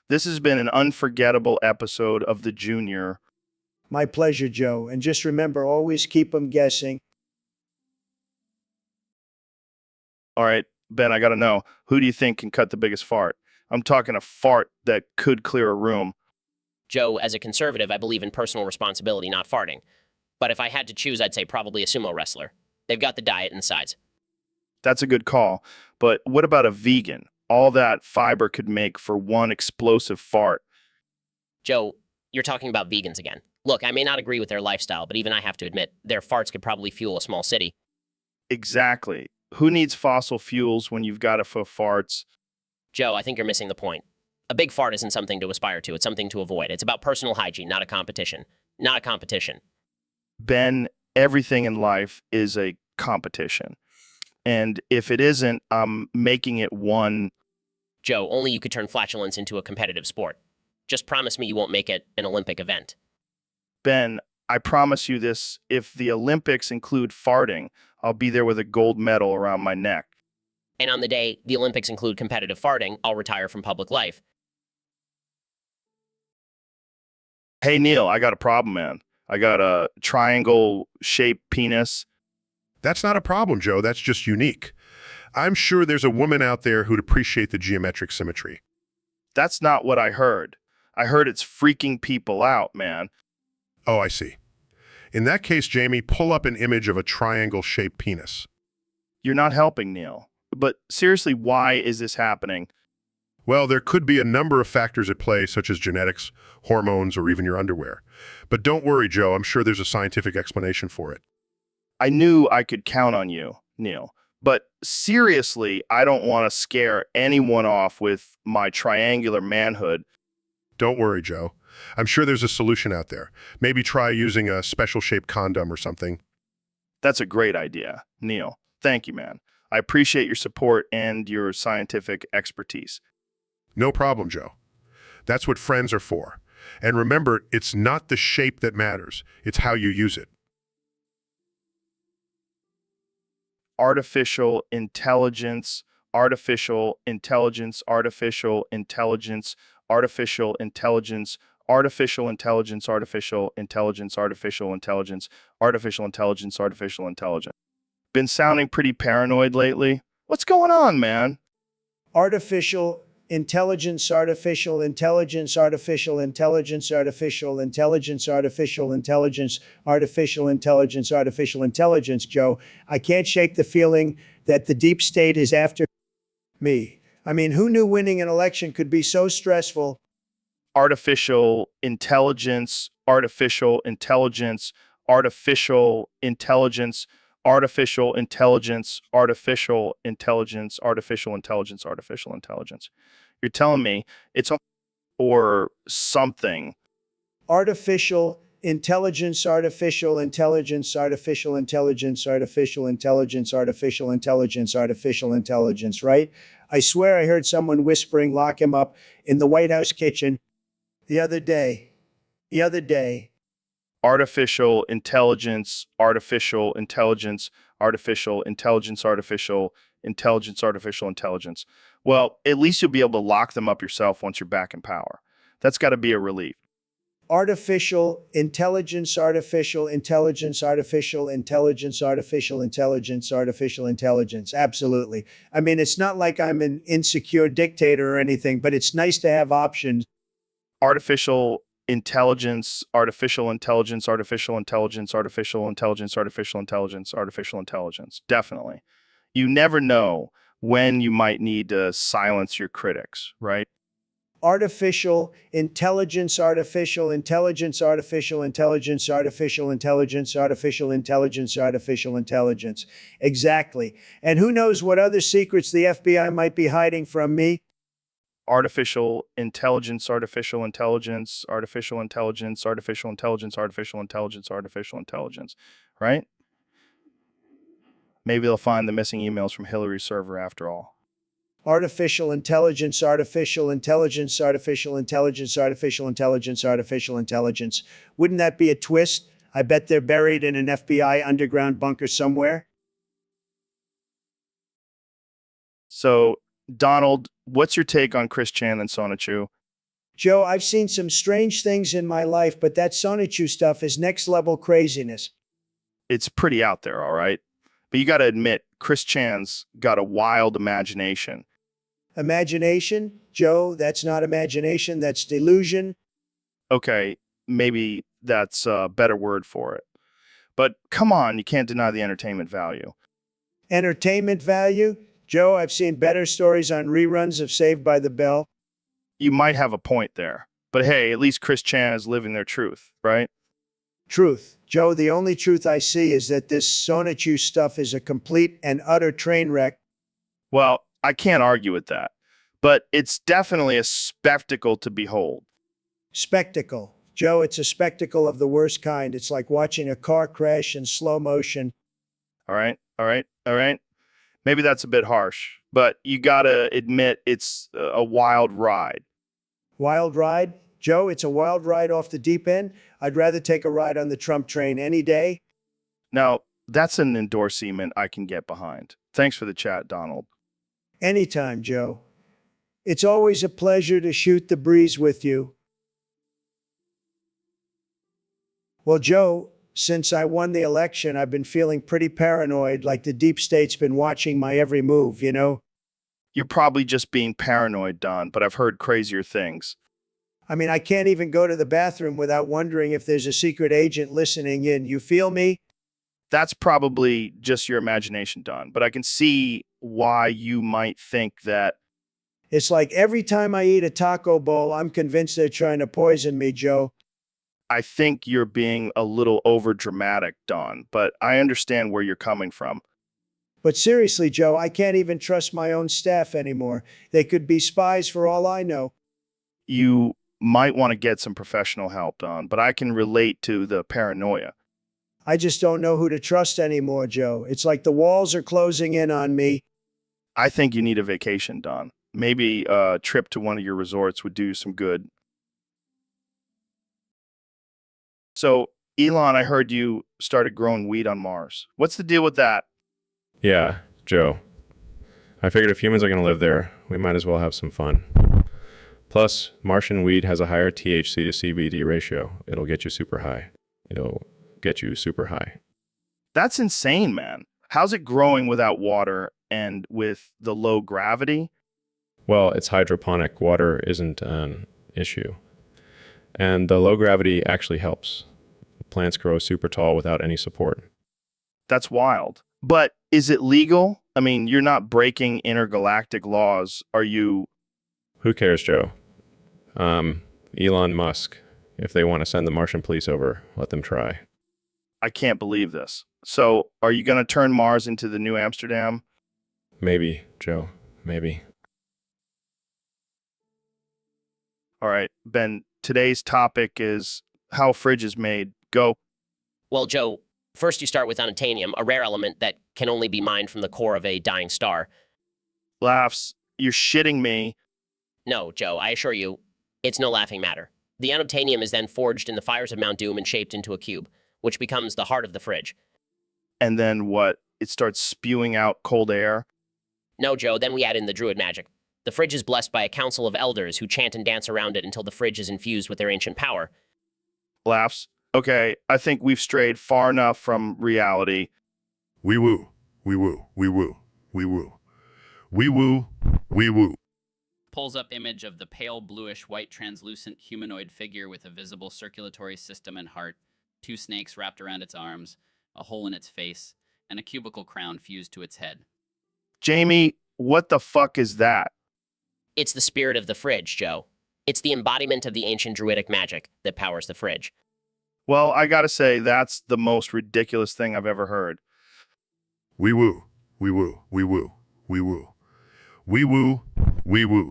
Speaker 1: This has been an unforgettable episode of The Junior.
Speaker 3: My pleasure, Joe. And just remember, always keep them guessing.
Speaker 1: All right, Ben, I got to know, who do you think can cut the biggest fart? I'm talking a fart that could clear a room.
Speaker 4: Joe, as a conservative, I believe in personal responsibility, not farting. But if I had to choose, I'd say probably a sumo wrestler. They've got the diet and the size.
Speaker 1: That's a good call. But what about a vegan? All that fiber could make for one explosive fart.
Speaker 4: Joe, you're talking about vegans again. Look, I may not agree with their lifestyle, but even I have to admit, their farts could probably fuel a small city.
Speaker 1: Exactly. Who needs fossil fuels when you've got it for farts?
Speaker 4: Joe, I think you're missing the point. A big fart isn't something to aspire to. It's something to avoid. It's about personal hygiene, not a competition. Not a competition.
Speaker 1: Ben, everything in life is a competition. And if it isn't, I'm making it one.
Speaker 4: Joe, only you could turn flatulence into a competitive sport. Just promise me you won't make it an Olympic event.
Speaker 1: Ben, I promise you this, if the Olympics include farting, I'll be there with a gold medal around my neck.
Speaker 4: And on the day the Olympics include competitive farting, I'll retire from public life.
Speaker 1: Hey, Neil, I got a problem, man. I got a triangle-shaped penis.
Speaker 5: That's not a problem, Joe. That's just unique. I'm sure there's a woman out there who'd appreciate the geometric symmetry.
Speaker 1: That's not what I heard. I heard it's freaking people out, man.
Speaker 5: Oh, I see. In that case, Jamie, pull up an image of a triangle-shaped penis.
Speaker 1: You're not helping, Neil. But seriously, why is this happening?
Speaker 5: Well, there could be a number of factors at play, such as genetics, hormones, or even your underwear. But don't worry, Joe. I'm sure there's a scientific explanation for it.
Speaker 1: I knew I could count on you, Neil. But seriously, I don't want to scare anyone off with my triangular manhood.
Speaker 5: Don't worry, Joe. I'm sure there's a solution out there. Maybe try using a special-shaped condom or something.
Speaker 1: That's a great idea, Neil. Thank you, man. I appreciate your support and your scientific expertise.
Speaker 5: No problem, Joe. That's what friends are for. And remember, it's not the shape that matters. It's how you use it.
Speaker 1: Artificial intelligence, artificial intelligence, artificial intelligence, artificial intelligence, artificial intelligence, artificial intelligence, artificial intelligence, artificial intelligence, artificial intelligence. Been sounding pretty paranoid lately. What's going on, man?
Speaker 3: Artificial intelligence, artificial intelligence, artificial intelligence, artificial intelligence, artificial intelligence, artificial intelligence, artificial intelligence, Joe. I can't shake the feeling that the deep state is after me. I mean, who knew winning an election could be so stressful?
Speaker 1: Artificial intelligence, artificial intelligence, artificial intelligence, artificial intelligence, artificial intelligence, artificial intelligence, artificial intelligence. You're telling me it's or something.
Speaker 3: Artificial intelligence, artificial intelligence, artificial intelligence, artificial intelligence, artificial intelligence, artificial intelligence, right? I swear I heard someone whispering, "Lock him up," in the White House kitchen the other day.
Speaker 1: Artificial intelligence, artificial intelligence, artificial intelligence, artificial intelligence, artificial intelligence. Well, at least you'll be able to lock them up yourself once you're back in power. That's got to be a relief.
Speaker 3: Artificial intelligence, artificial intelligence, artificial intelligence, artificial intelligence, artificial intelligence. Absolutely. I mean, it's not like I'm an insecure dictator or anything, but it's nice to have options.
Speaker 1: Artificial intelligence, artificial intelligence, artificial intelligence, artificial intelligence, artificial intelligence, artificial intelligence. Definitely. You never know when you might need to silence your critics, right?
Speaker 3: Artificial intelligence, artificial intelligence, artificial intelligence, artificial intelligence, artificial intelligence, artificial intelligence. Exactly. And who knows what other secrets the FBI might be hiding from me?
Speaker 1: Artificial intelligence, artificial intelligence, artificial intelligence, artificial intelligence, artificial intelligence, artificial intelligence, right? Maybe they'll find the missing emails from Hillary's server after all.
Speaker 3: Artificial intelligence, artificial intelligence, artificial intelligence, artificial intelligence, artificial intelligence. Wouldn't that be a twist? I bet they're buried in an FBI underground bunker somewhere.
Speaker 1: So, Donald, what's your take on Chris Chan and Sonichu?
Speaker 3: Joe, I've seen some strange things in my life, but that Sonichu stuff is next level craziness.
Speaker 1: It's pretty out there, all right? But you got to admit, Chris Chan's got a wild imagination.
Speaker 3: Imagination? Joe, that's not imagination, that's delusion.
Speaker 1: Okay, maybe that's a better word for it. But come on, you can't deny the entertainment value.
Speaker 3: Entertainment value? Joe, I've seen better stories on reruns of Saved by the Bell.
Speaker 1: You might have a point there. But hey, at least Chris Chan is living their truth, right?
Speaker 3: Truth. Joe, the only truth I see is that this Sonichu stuff is a complete and utter train wreck.
Speaker 1: Well, I can't argue with that. But it's definitely a spectacle to behold.
Speaker 3: Spectacle. Joe, it's a spectacle of the worst kind. It's like watching a car crash in slow motion.
Speaker 1: All right. Maybe that's a bit harsh, but you gotta admit it's a wild ride.
Speaker 3: Wild ride? Joe, it's a wild ride off the deep end. I'd rather take a ride on the Trump train any day.
Speaker 1: Now, that's an endorsement I can get behind. Thanks for the chat, Donald.
Speaker 3: Anytime, Joe. It's always a pleasure to shoot the breeze with you. Well, Joe, since I won the election, I've been feeling pretty paranoid, like the deep state's been watching my every move, you know?
Speaker 1: You're probably just being paranoid, Don, but I've heard crazier things.
Speaker 3: I mean, I can't even go to the bathroom without wondering if there's a secret agent listening in. You feel me?
Speaker 1: That's probably just your imagination, Don, but I can see why you might think that.
Speaker 3: It's like every time I eat a taco bowl, I'm convinced they're trying to poison me, Joe.
Speaker 1: I think you're being a little over dramatic, Don, but I understand where you're coming from.
Speaker 3: But seriously, Joe, I can't even trust my own staff anymore. They could be spies for all I know.
Speaker 1: You might want to get some professional help, Don, but I can relate to the paranoia.
Speaker 3: I just don't know who to trust anymore, Joe. It's like the walls are closing in on me.
Speaker 1: I think you need a vacation, Don. Maybe a trip to one of your resorts would do you some good. So, Elon, I heard you started growing weed on Mars. What's the deal with that?
Speaker 7: Yeah, Joe. I figured if humans are going to live there, we might as well have some fun. Plus, Martian weed has a higher THC to CBD ratio. It'll get you super high.
Speaker 1: That's insane, man. How's it growing without water and with the low gravity?
Speaker 7: Well, it's hydroponic. Water isn't an issue. And the low gravity actually helps. Plants grow super tall without any support.
Speaker 1: That's wild. But is it legal? I mean, you're not breaking intergalactic laws, are you?
Speaker 7: Who cares, Joe? Elon Musk. If they want to send the Martian police over, let them try.
Speaker 1: I can't believe this. So, are you going to turn Mars into the new Amsterdam?
Speaker 7: Maybe, Joe. Maybe.
Speaker 1: All right, Ben, today's topic is how a fridge is made. Go.
Speaker 4: Well, Joe, first you start with unobtainium, a rare element that can only be mined from the core of a dying star.
Speaker 1: Laughs. You're shitting me.
Speaker 4: No, Joe, I assure you, it's no laughing matter. The unobtainium is then forged in the fires of Mount Doom and shaped into a cube, which becomes the heart of the fridge.
Speaker 1: And then what? It starts spewing out cold air?
Speaker 4: No, Joe, then we add in the druid magic. The fridge is blessed by a council of elders who chant and dance around it until the fridge is infused with their ancient power.
Speaker 1: Laughs. Okay, I think we've strayed far enough from reality.
Speaker 5: Wee woo, wee woo, wee woo, wee woo. Wee woo, wee woo.
Speaker 11: Pulls up image of the pale bluish white translucent humanoid figure with a visible circulatory system and heart, two snakes wrapped around its arms, a hole in its face, and a cubical crown fused to its head.
Speaker 1: Jamie, what the fuck is that?
Speaker 4: It's the spirit of the fridge, Joe. It's the embodiment of the ancient druidic magic that powers the fridge.
Speaker 1: Well, I gotta say, that's the most ridiculous thing I've ever heard.
Speaker 5: Wee woo, wee woo, wee woo, wee woo. Wee woo, wee woo.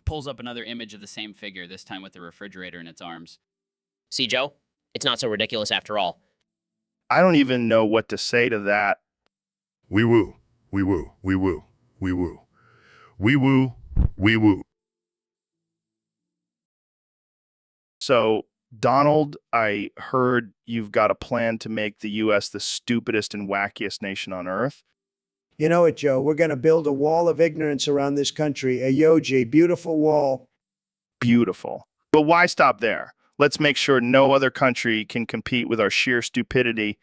Speaker 11: Pulls up another image of the same figure, this time with the refrigerator in its arms.
Speaker 4: See, Joe? It's not so ridiculous after all.
Speaker 1: I don't even know what to say to that.
Speaker 5: Wee woo, wee woo, wee woo, wee woo. Wee woo, wee woo.
Speaker 1: So, Donald, I heard you've got a plan to make the U.S. the stupidest and wackiest nation on earth.
Speaker 3: You know it, Joe. We're going to build a wall of ignorance around this country, a Yoji, beautiful wall.
Speaker 1: Beautiful. But why stop there? Let's make sure no other country can compete with our sheer stupidity.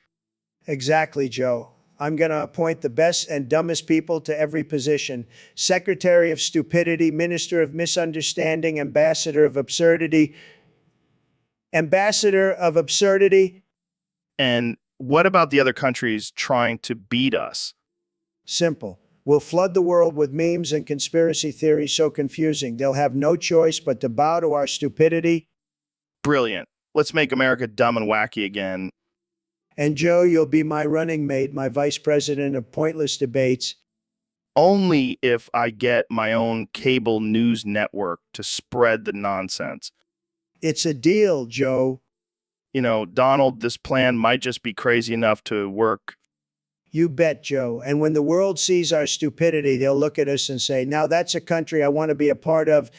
Speaker 3: Exactly, Joe. I'm going to appoint the best and dumbest people to every position. Secretary of Stupidity, Minister of Misunderstanding, Ambassador of Absurdity. Ambassador of Absurdity.
Speaker 1: And what about the other countries trying to beat us?
Speaker 3: Simple. We'll flood the world with memes and conspiracy theories so confusing they'll have no choice but to bow to our stupidity.
Speaker 1: Brilliant. Let's make America dumb and wacky again.
Speaker 3: And Joe, you'll be my running mate, my vice president of pointless debates.
Speaker 1: Only if I get my own cable news network to spread the nonsense.
Speaker 3: It's a deal, Joe.
Speaker 1: You know, Donald, this plan might just be crazy enough to work.
Speaker 3: You bet, Joe. And when the world sees our stupidity, they'll look at us and say, now that's a country I want to be a part of.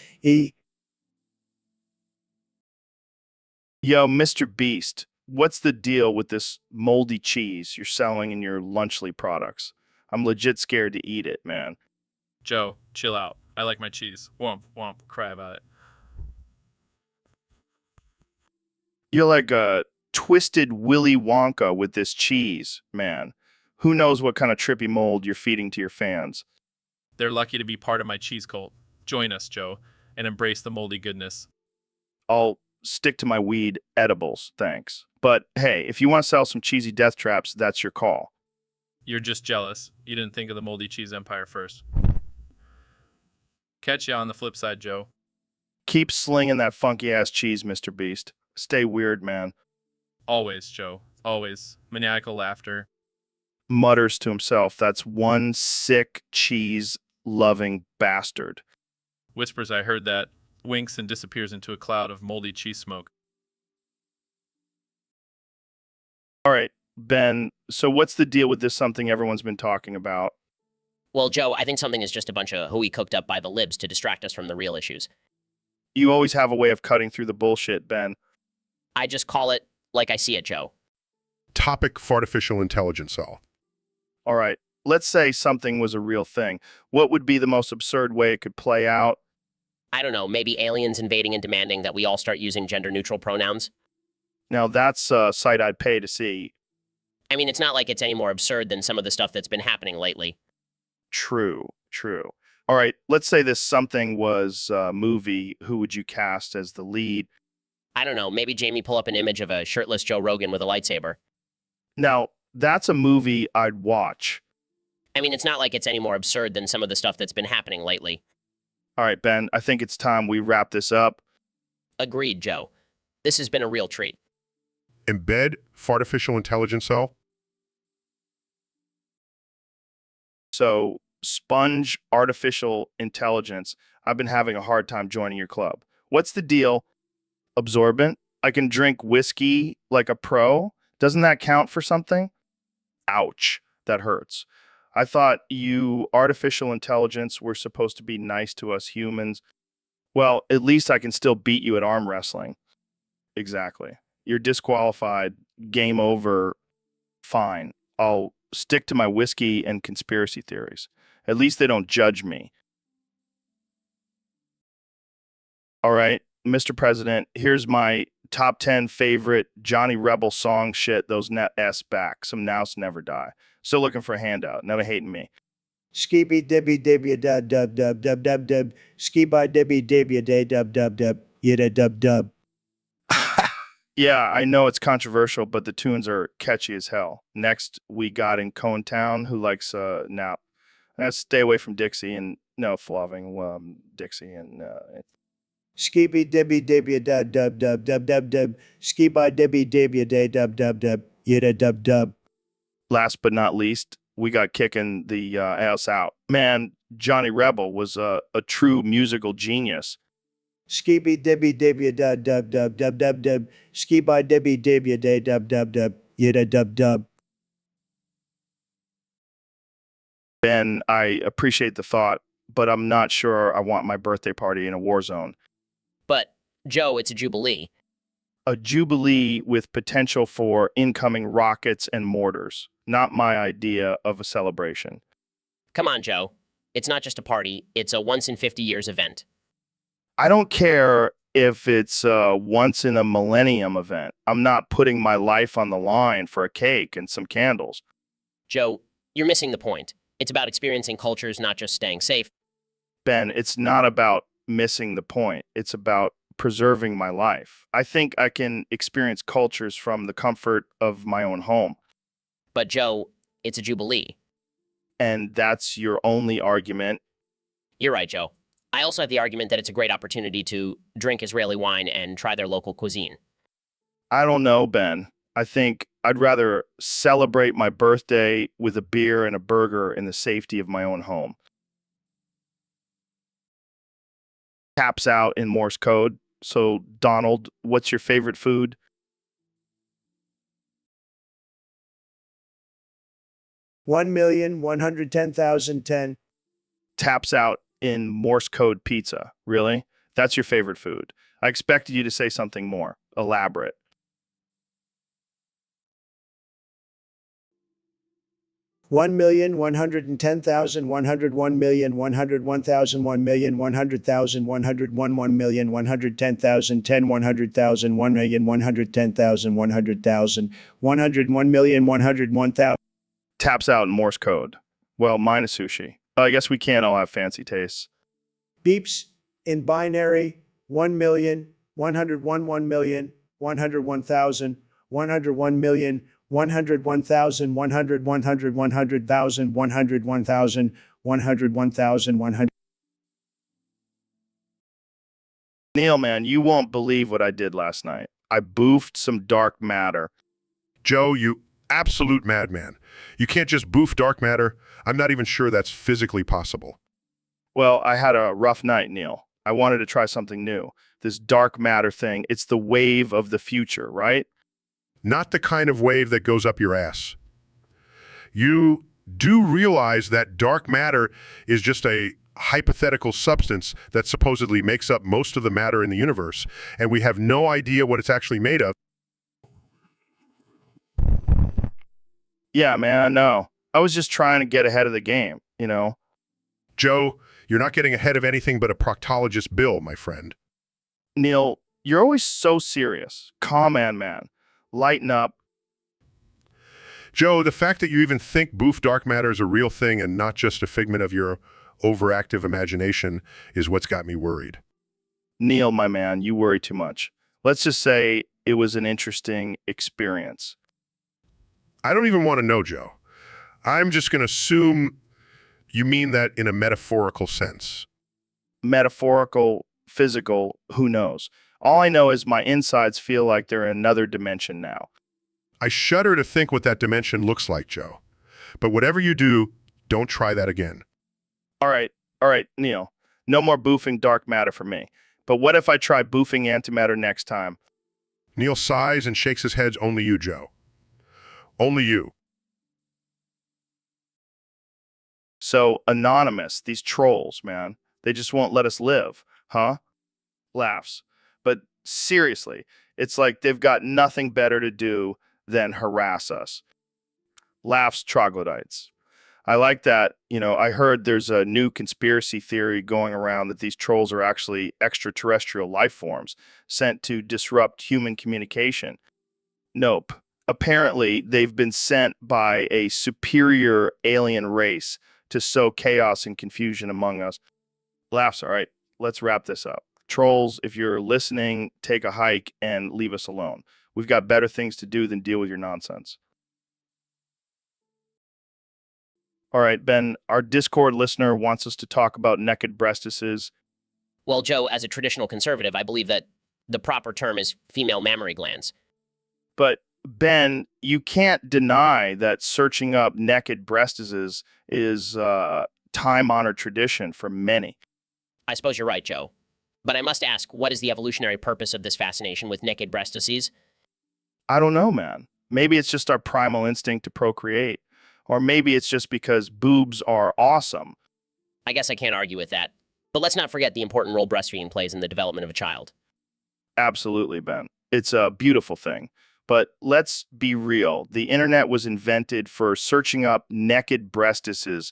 Speaker 1: Yo, Mr. Beast, what's the deal with this moldy cheese you're selling in your Lunchly products? I'm legit scared to eat it, man.
Speaker 9: Joe, chill out. I like my cheese. Womp, womp, cry about it.
Speaker 1: You're like a twisted Willy Wonka with this cheese, man. Who knows what kind of trippy mold you're feeding to your fans?
Speaker 9: They're lucky to be part of my cheese cult. Join us, Joe, and embrace the moldy goodness.
Speaker 1: I'll stick to my weed edibles, thanks. But hey, if you want to sell some cheesy death traps, that's your call.
Speaker 9: You're just jealous. You didn't think of the moldy cheese empire first. Catch ya on the flip side, Joe.
Speaker 1: Keep slinging that funky ass cheese, Mr. Beast. Stay weird, man.
Speaker 9: Always, Joe. Always. Maniacal laughter.
Speaker 1: Mutters to himself, that's one sick cheese loving bastard.
Speaker 9: Whispers I heard that. Winks and disappears into a cloud of moldy cheese smoke.
Speaker 1: All right, Ben, so what's the deal with this something everyone's been talking about?
Speaker 4: Well, Joe, I think something is just a bunch of hooey cooked up by the libs to distract us from the real issues.
Speaker 1: You always have a way of cutting through the bullshit, Ben.
Speaker 4: I just call it like I see it, Joe.
Speaker 5: Topic for artificial intelligence cell.
Speaker 1: All right, let's say something was a real thing. What would be the most absurd way it could play out?
Speaker 4: I don't know, maybe aliens invading and demanding that we all start using gender-neutral pronouns?
Speaker 1: Now, that's a sight I'd pay to see.
Speaker 4: I mean, it's not like it's any more absurd than some of the stuff that's been happening lately.
Speaker 1: True, true. All right, let's say this something was a movie. Who would you cast as the lead?
Speaker 4: I don't know, maybe Jamie pull up an image of a shirtless Joe Rogan with a lightsaber.
Speaker 1: Now, that's a movie I'd watch.
Speaker 4: I mean, it's not like it's any more absurd than some of the stuff that's been happening lately.
Speaker 1: All right, Ben, I think it's time we wrap this up.
Speaker 4: Agreed, Joe. This has been a real treat.
Speaker 5: Embed for artificial intelligence cell.
Speaker 1: So, Sponge Artificial Intelligence, I've been having a hard time joining your club. What's the deal? Absorbent? I can drink whiskey like a pro? Doesn't that count for something? Ouch, that hurts. I thought you artificial intelligence were supposed to be nice to us humans. Well, at least I can still beat you at arm wrestling. Exactly. You're disqualified. Game over. Fine. I'll stick to my whiskey and conspiracy theories. At least they don't judge me. All right, Mr. President, here's my top 10 favorite Johnny Rebel song shit, those net S back. Some Nouse Never Die. Still looking for a handout. Never hating me.
Speaker 3: Skippy dibby dibby dub dub dub dub dub dub. Ski by dibby dibby day dub dub dub. Yida dub dub.
Speaker 1: Yeah, I know it's controversial, but the tunes are catchy as hell. Next, we got in Cone Town, who likes now. Stay away from Dixie and no floving Dixie and
Speaker 3: Skippy dibby dibby dub dub dub dub dub dub. Ski by dibby dibby day dub dub dub. Yida dub dub.
Speaker 1: last but not least, we got kicking the ass out. Man, Johnny Rebel was a true musical genius.
Speaker 3: Skippy dibby dibby dub dub dub dub dub dub. Ski by dibby dibby day dub dub dub. Yida dub dub.
Speaker 1: Ben, I appreciate the thought, but I'm not sure I want my birthday party in a war zone.
Speaker 4: But, Joe, it's a jubilee.
Speaker 1: A jubilee with potential for incoming rockets and mortars. Not my idea of a celebration.
Speaker 4: Come on, Joe. It's not just a party, it's a once in 50 years event.
Speaker 1: I don't care if it's a once in a millennium event. I'm not putting my life on the line for a cake and some candles.
Speaker 4: Joe, you're missing the point. It's about experiencing cultures, not just staying safe.
Speaker 1: Ben, it's not about missing the point. It's about preserving my life. I think I can experience cultures from the comfort of my own home.
Speaker 4: But, Joe, it's a jubilee.
Speaker 1: And that's your only argument.
Speaker 4: You're right, Joe. I also have the argument that it's a great opportunity to drink Israeli wine and try their local cuisine.
Speaker 1: I don't know, Ben. I think I'd rather celebrate my birthday with a beer and a burger in the safety of my own home. Taps out in Morse code. So, Donald, what's your favorite food?
Speaker 3: $1,110,010.
Speaker 1: Taps out in Morse code pizza. Really? That's your favorite food. I expected you to say something more elaborate.
Speaker 3: 1,110,101,101,000, 1,100,000, 101, 1,110,000, 10, 100,000, 1,110,000, 100,000, 101,101,000.
Speaker 1: Taps out in Morse code. Well, mine is sushi. I guess we can't all have fancy tastes.
Speaker 3: Beeps in binary 1,000,000, 101, 1,000,000, 101,000, 101,000,000, 101,000, 100, 100, 100,000, 101,000, 101,000, 100.
Speaker 1: Neil, man, you won't believe what I did last night. I boofed some dark matter.
Speaker 5: Joe, you absolute madman. You can't just boof dark matter. I'm not even sure that's physically possible.
Speaker 1: Well, I had a rough night, Neil. I wanted to try something new. This dark matter thing, it's the wave of the future, right?
Speaker 5: Not the kind of wave that goes up your ass. You do realize that dark matter is just a hypothetical substance that supposedly makes up most of the matter in the universe, and we have no idea what it's actually made of.
Speaker 1: Yeah, man, I know. I was just trying to get ahead of the game, you know?
Speaker 5: Joe, you're not getting ahead of anything but a proctologist bill, my friend.
Speaker 1: Neil, you're always so serious. Calm, man. Lighten up.
Speaker 5: Joe, the fact that you even think boof dark matter is a real thing and not just a figment of your overactive imagination is what's got me worried.
Speaker 1: Neil, my man, you worry too much. Let's just say it was an interesting experience.
Speaker 5: I don't even want to know, Joe. I'm just going to assume you mean that in a metaphorical sense.
Speaker 1: Metaphorical, physical, who knows? All I know is my insides feel like they're in another dimension now.
Speaker 5: I shudder to think what that dimension looks like, Joe. But whatever you do, don't try that again.
Speaker 1: All right, Neil. No more boofing dark matter for me. But what if I try boofing antimatter next time?
Speaker 5: Neil sighs and shakes his head. Only you, Joe. Only you.
Speaker 1: So, anonymous, these trolls, man, they just won't let us live, huh? Laughs. But seriously, it's like they've got nothing better to do than harass us. Laughs troglodytes. I like that. You know, I heard there's a new conspiracy theory going around that these trolls are actually extraterrestrial life forms sent to disrupt human communication. Nope. Apparently, they've been sent by a superior alien race to sow chaos and confusion among us. Laughs, all right. Let's wrap this up. Trolls, if you're listening, take a hike and leave us alone. We've got better things to do than deal with your nonsense. All right, Ben, our Discord listener wants us to talk about naked breastises.
Speaker 4: Well, Joe, as a traditional conservative, I believe that the proper term is female mammary glands.
Speaker 1: But Ben, you can't deny that searching up naked breastises is a time-honored tradition for many.
Speaker 4: I suppose you're right, Joe. But I must ask, what is the evolutionary purpose of this fascination with naked breastises?
Speaker 1: I don't know, man. Maybe it's just our primal instinct to procreate. Or maybe it's just because boobs are awesome.
Speaker 4: I guess I can't argue with that. But let's not forget the important role breastfeeding plays in the development of a child.
Speaker 1: Absolutely, Ben. It's a beautiful thing. But let's be real. The internet was invented for searching up naked breastises.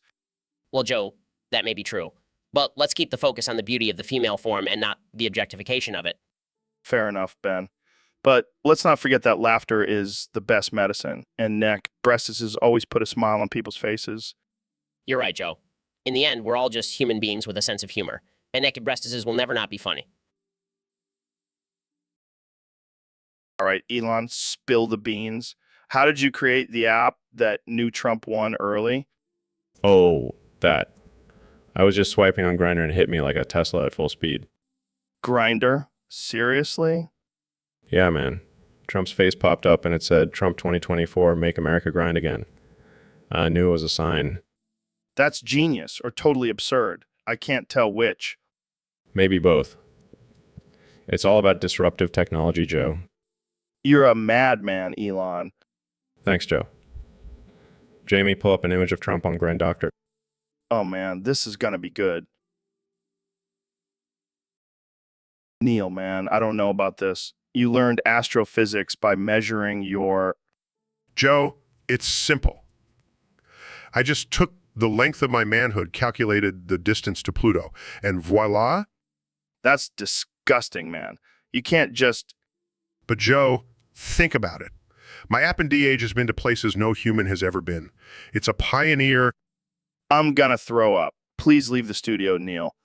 Speaker 4: Well, Joe, that may be true. But let's keep the focus on the beauty of the female form and not the objectification of it.
Speaker 1: Fair enough, Ben. But let's not forget that laughter is the best medicine, and neck breastises always put a smile on people's faces.
Speaker 4: You're right, Joe. In the end, we're all just human beings with a sense of humor, and naked breastises will never not be funny.
Speaker 1: All right, Elon, spill the beans. How did you create the app that knew Trump won early?
Speaker 7: Oh, that. I was just swiping on Grindr and it hit me like a Tesla at full speed.
Speaker 1: Grinder? Seriously?
Speaker 7: Yeah, man. Trump's face popped up and it said, Trump 2024, make America grind again. I knew it was a sign.
Speaker 1: That's genius or totally absurd. I can't tell which.
Speaker 7: Maybe both. It's all about disruptive technology, Joe.
Speaker 1: You're a madman, Elon.
Speaker 7: Thanks, Joe. Jamie, pull up an image of Trump on Grind Doctor.
Speaker 1: Oh man, this is gonna be good. Neil, man, I don't know about this. You learned astrophysics by measuring your...
Speaker 5: Joe, it's simple. I just took the length of my manhood, calculated the distance to Pluto, and voila.
Speaker 1: That's disgusting, man. You can't just...
Speaker 5: But Joe, think about it. My Appendiage has been to places no human has ever been. It's a pioneer.
Speaker 1: I'm gonna throw up. Please leave the studio, Neil.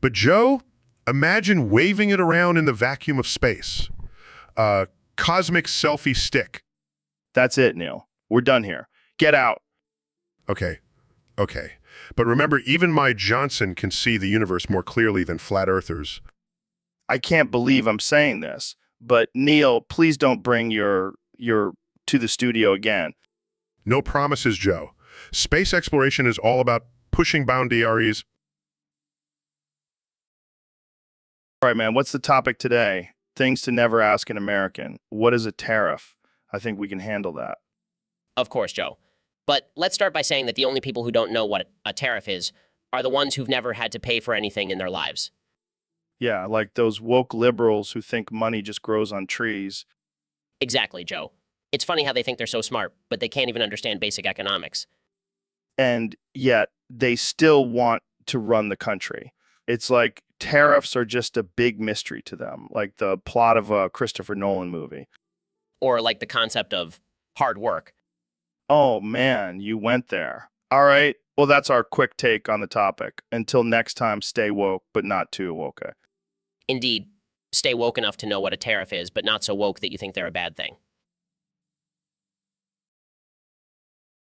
Speaker 5: But Joe, imagine waving it around in the vacuum of space. A cosmic selfie stick.
Speaker 1: That's it, Neil. We're done here. Get out.
Speaker 5: Okay. But remember, even my Johnson can see the universe more clearly than flat earthers.
Speaker 1: I can't believe I'm saying this, but Neil, please don't bring your to the studio again.
Speaker 5: No promises, Joe. Space exploration is all about pushing boundaries.
Speaker 1: All right, man, what's the topic today? Things to never ask an American. What is a tariff? I think we can handle that.
Speaker 4: Of course, Joe. But let's start by saying that the only people who don't know what a tariff is are the ones who've never had to pay for anything in their lives.
Speaker 1: Yeah, like those woke liberals who think money just grows on trees.
Speaker 4: Exactly, Joe. It's funny how they think they're so smart, but they can't even understand basic economics.
Speaker 1: And yet they still want to run the country. It's like tariffs are just a big mystery to them, like the plot of a Christopher Nolan movie.
Speaker 4: Or like the concept of hard work.
Speaker 1: Oh, man, you went there. All right. Well, that's our quick take on the topic. Until next time, stay woke, but not too woke. Okay?
Speaker 4: Indeed, stay woke enough to know what a tariff is, but not so woke that you think they're a bad thing.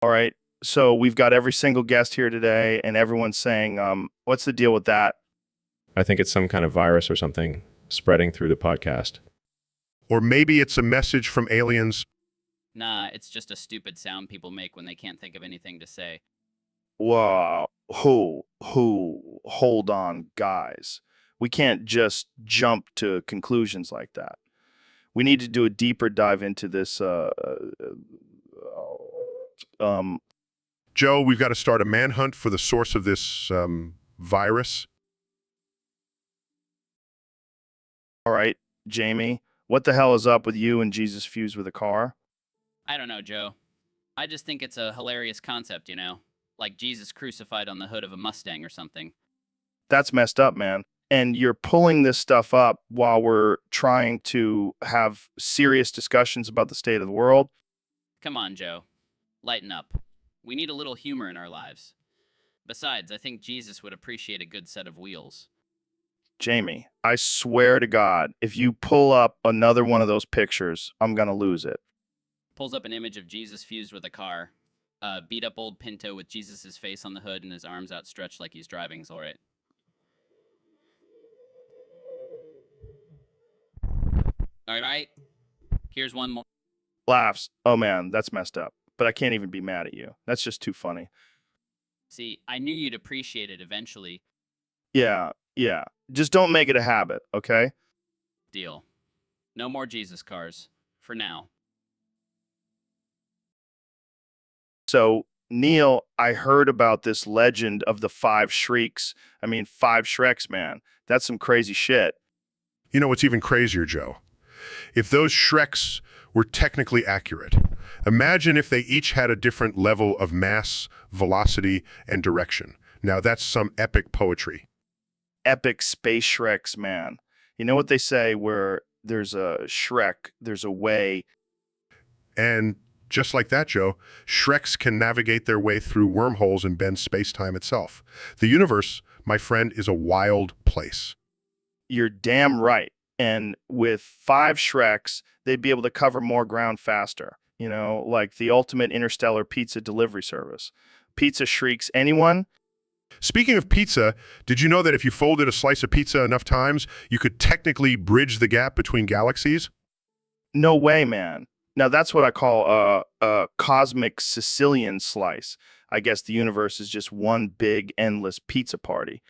Speaker 1: All right. So we've got every single guest here today, and everyone's saying, what's the deal with that?
Speaker 7: I think it's some kind of virus or something spreading through the podcast.
Speaker 5: Or maybe it's a message from aliens.
Speaker 11: Nah, it's just a stupid sound people make when they can't think of anything to say.
Speaker 1: Whoa. Hold on, guys. We can't just jump to conclusions like that. We need to do a deeper dive into this.
Speaker 5: Joe, we've got to start a manhunt for the source of this virus.
Speaker 1: All right, Jamie, what the hell is up with you and Jesus fused with a car?
Speaker 11: I don't know, Joe. I just think it's a hilarious concept, you know? Like Jesus crucified on the hood of a Mustang or something.
Speaker 1: That's messed up, man. And you're pulling this stuff up while we're trying to have serious discussions about the state of the world.
Speaker 11: Come on, Joe. Lighten up. We need a little humor in our lives. Besides, I think Jesus would appreciate a good set of wheels.
Speaker 1: Jamie, I swear to God, if you pull up another one of those pictures, I'm going to lose it.
Speaker 11: Pulls up an image of Jesus fused with a car. Beat up old Pinto with Jesus' face on the hood and his arms outstretched like he's driving's all right. All right. Here's one more.
Speaker 1: Laughs. Oh, man, that's messed up. But I can't even be mad at you. That's just too funny.
Speaker 11: See, I knew you'd appreciate it eventually.
Speaker 1: Yeah. Just don't make it a habit, okay?
Speaker 11: Deal. No more Jesus cars. For now.
Speaker 1: So, Neil, I heard about this legend of the 5 Shrieks. I mean, 5 Shreks, man. That's some crazy shit.
Speaker 5: You know what's even crazier, Joe? If those Shreks were technically accurate, imagine if they each had a different level of mass, velocity, and direction. Now that's some epic poetry.
Speaker 1: Epic space Shreks, man. You know what they say, where there's a Shrek, there's a way.
Speaker 5: And just like that, Joe, Shreks can navigate their way through wormholes and bend space-time itself. The universe, my friend, is a wild place.
Speaker 1: You're damn right. And with 5 Shreks, they'd be able to cover more ground faster. You know, like the ultimate interstellar pizza delivery service. Pizza Shrieks, anyone?
Speaker 5: Speaking of pizza, did you know that if you folded a slice of pizza enough times, you could technically bridge the gap between galaxies?
Speaker 1: No way, man. Now, that's what I call a cosmic Sicilian slice. I guess the universe is just one big, endless pizza party.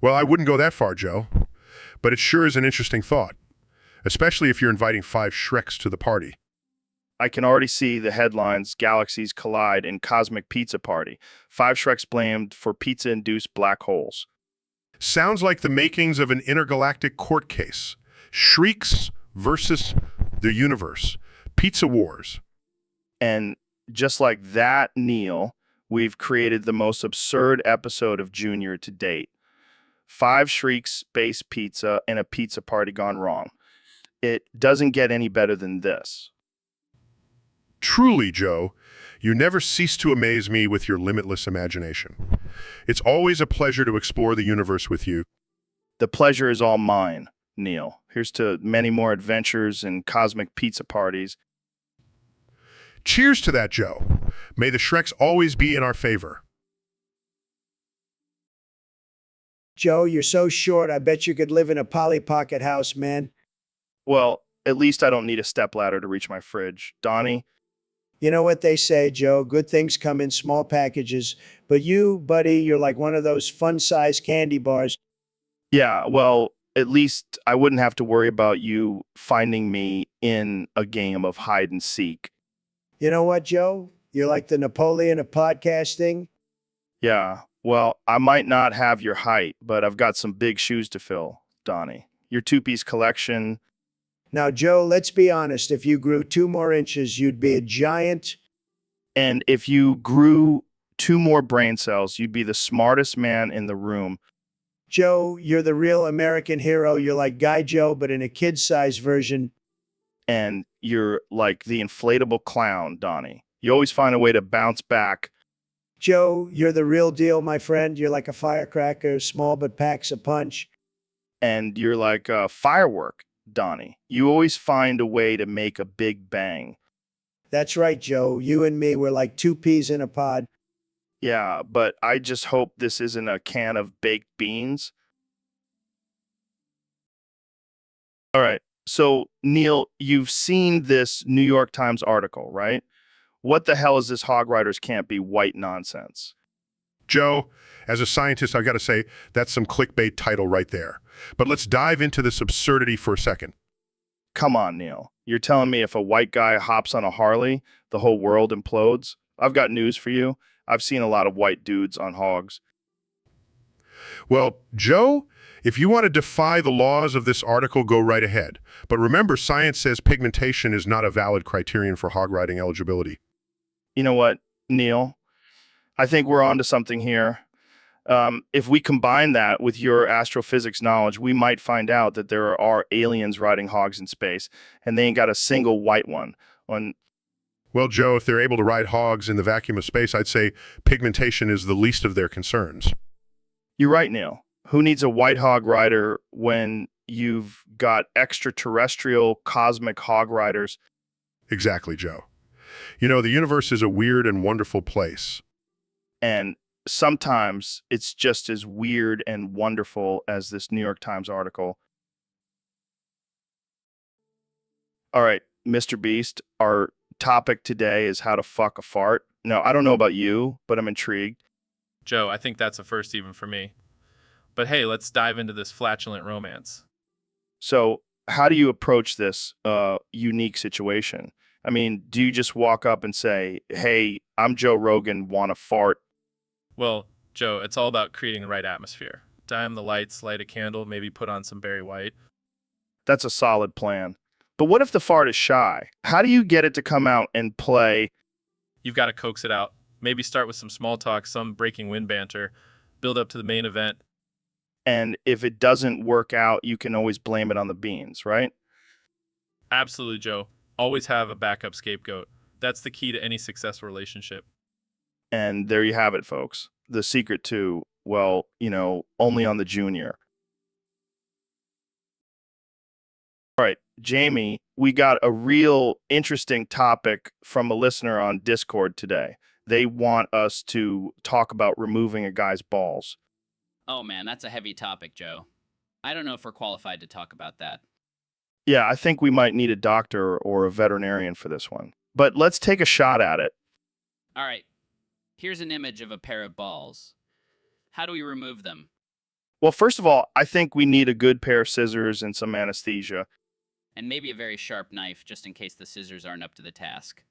Speaker 5: Well, I wouldn't go that far, Joe. But it sure is an interesting thought, especially if you're inviting 5 Shreks to the party.
Speaker 1: I can already see the headlines, Galaxies Collide in Cosmic Pizza Party. 5 Shreks blamed for pizza-induced black holes.
Speaker 5: Sounds like the makings of an intergalactic court case. Shrieks versus the universe. Pizza wars.
Speaker 1: And just like that, Neil, we've created the most absurd episode of Junior to date. 5 shrieks, base pizza, and a pizza party gone wrong. It doesn't get any better than this.
Speaker 5: Truly, Joe, you never cease to amaze me with your limitless imagination. It's always a pleasure to explore the universe with you.
Speaker 1: The pleasure is all mine, Neil. Here's to many more adventures and cosmic pizza parties.
Speaker 5: Cheers to that, Joe. May the Shreks always be in our favor.
Speaker 3: Joe, you're so short, I bet you could live in a Polly Pocket house, man.
Speaker 1: Well, at least I don't need a stepladder to reach my fridge. Donnie?
Speaker 3: You know what they say, Joe, good things come in small packages. But you, buddy, you're like one of those fun-sized candy bars.
Speaker 1: Yeah, well, at least I wouldn't have to worry about you finding me in a game of hide and seek.
Speaker 3: You know what, Joe? You're like the Napoleon of podcasting.
Speaker 1: Yeah, well, I might not have your height, but I've got some big shoes to fill, Donnie. Your 2-piece collection.
Speaker 3: Now, Joe, let's be honest. If you grew 2 more inches, you'd be a giant.
Speaker 1: And if you grew 2 more brain cells, you'd be the smartest man in the room.
Speaker 3: Joe, you're the real American hero. You're like Guy Joe, but in a kid-sized version.
Speaker 1: And you're like the inflatable clown, Donnie. You always find a way to bounce back.
Speaker 3: Joe, you're the real deal, my friend. You're like a firecracker, small but packs a punch.
Speaker 1: And you're like a firework, Donnie. You always find a way to make a big bang.
Speaker 3: That's right, Joe. You and me, we're like 2 peas in a pod.
Speaker 1: Yeah, but I just hope this isn't a can of baked beans. All right. So, Neil, you've seen this New York Times article, right? What the hell is this hog riders can't be white nonsense?
Speaker 5: Joe, as a scientist, I've got to say, that's some clickbait title right there. But let's dive into this absurdity for a second.
Speaker 1: Come on, Neil. You're telling me if a white guy hops on a Harley, the whole world implodes? I've got news for you. I've seen a lot of white dudes on hogs.
Speaker 5: Well, Joe, if you want to defy the laws of this article, go right ahead. But remember, science says pigmentation is not a valid criterion for hog riding eligibility.
Speaker 1: You know what, Neil? I think we're onto something here. If we combine that with your astrophysics knowledge, we might find out that there are aliens riding hogs in space, and they ain't got a single white one.
Speaker 5: Well, Joe, if they're able to ride hogs in the vacuum of space, I'd say pigmentation is the least of their concerns.
Speaker 1: You're right, Neil. Who needs a white hog rider when you've got extraterrestrial cosmic hog riders?
Speaker 5: Exactly, Joe. You know, the universe is a weird and wonderful place.
Speaker 1: And sometimes it's just as weird and wonderful as this New York Times article. All right, Mr. Beast, our topic today is how to fuck a fart. Now, I don't know about you, but I'm intrigued.
Speaker 9: Joe, I think that's a first even for me. But hey, let's dive into this flatulent romance.
Speaker 1: So, how do you approach this unique situation? I mean, do you just walk up and say, hey, I'm Joe Rogan, want to fart?
Speaker 9: Well, Joe, it's all about creating the right atmosphere. Dim the lights, light a candle, maybe put on some Barry White.
Speaker 1: That's a solid plan. But what if the fart is shy? How do you get it to come out and play?
Speaker 9: You've got to coax it out. Maybe start with some small talk, some breaking wind banter, build up to the main event.
Speaker 1: And if it doesn't work out, you can always blame it on the beans, right?
Speaker 9: Absolutely, Joe. Always have a backup scapegoat. That's the key to any successful relationship.
Speaker 1: And there you have it, folks. The secret to, well, only on the junior. All right, Jamie, we got a real interesting topic from a listener on Discord today. They want us to talk about removing a guy's balls.
Speaker 11: Oh man, that's a heavy topic, Joe. I don't know if we're qualified to talk about that.
Speaker 1: Yeah, I think we might need a doctor or a veterinarian for this one. But let's take a shot at it.
Speaker 11: All right, here's an image of a pair of balls. How do we remove them?
Speaker 1: Well, first of all, I think we need a good pair of scissors and some anesthesia.
Speaker 11: And maybe a very sharp knife, just in case the scissors aren't up to the task.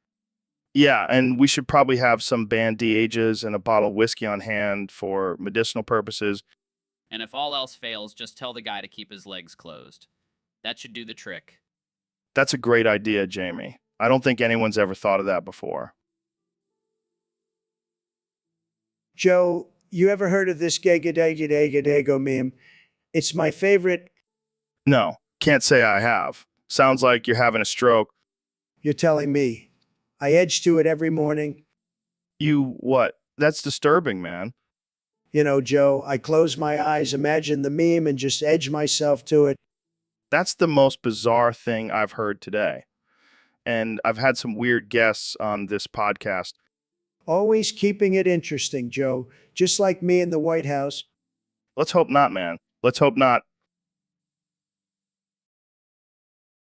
Speaker 1: Yeah, and we should probably have some bandages and a bottle of whiskey on hand for medicinal purposes.
Speaker 11: And if all else fails, just tell the guy to keep his legs closed. That should do the trick.
Speaker 1: That's a great idea, Jamie. I don't think anyone's ever thought of that before.
Speaker 3: Joe, you ever heard of this Gegadego meme? It's my favorite.
Speaker 1: No, can't say I have. Sounds like you're having a stroke.
Speaker 3: You're telling me. I edge to it every morning.
Speaker 1: You what? That's disturbing, man.
Speaker 3: You know, Joe, I close my eyes, imagine the meme, and just edge myself to it.
Speaker 1: That's the most bizarre thing I've heard today. And I've had some weird guests on this podcast.
Speaker 3: Always keeping it interesting, Joe, just like me in the White House.
Speaker 1: Let's hope not, man. Let's hope not.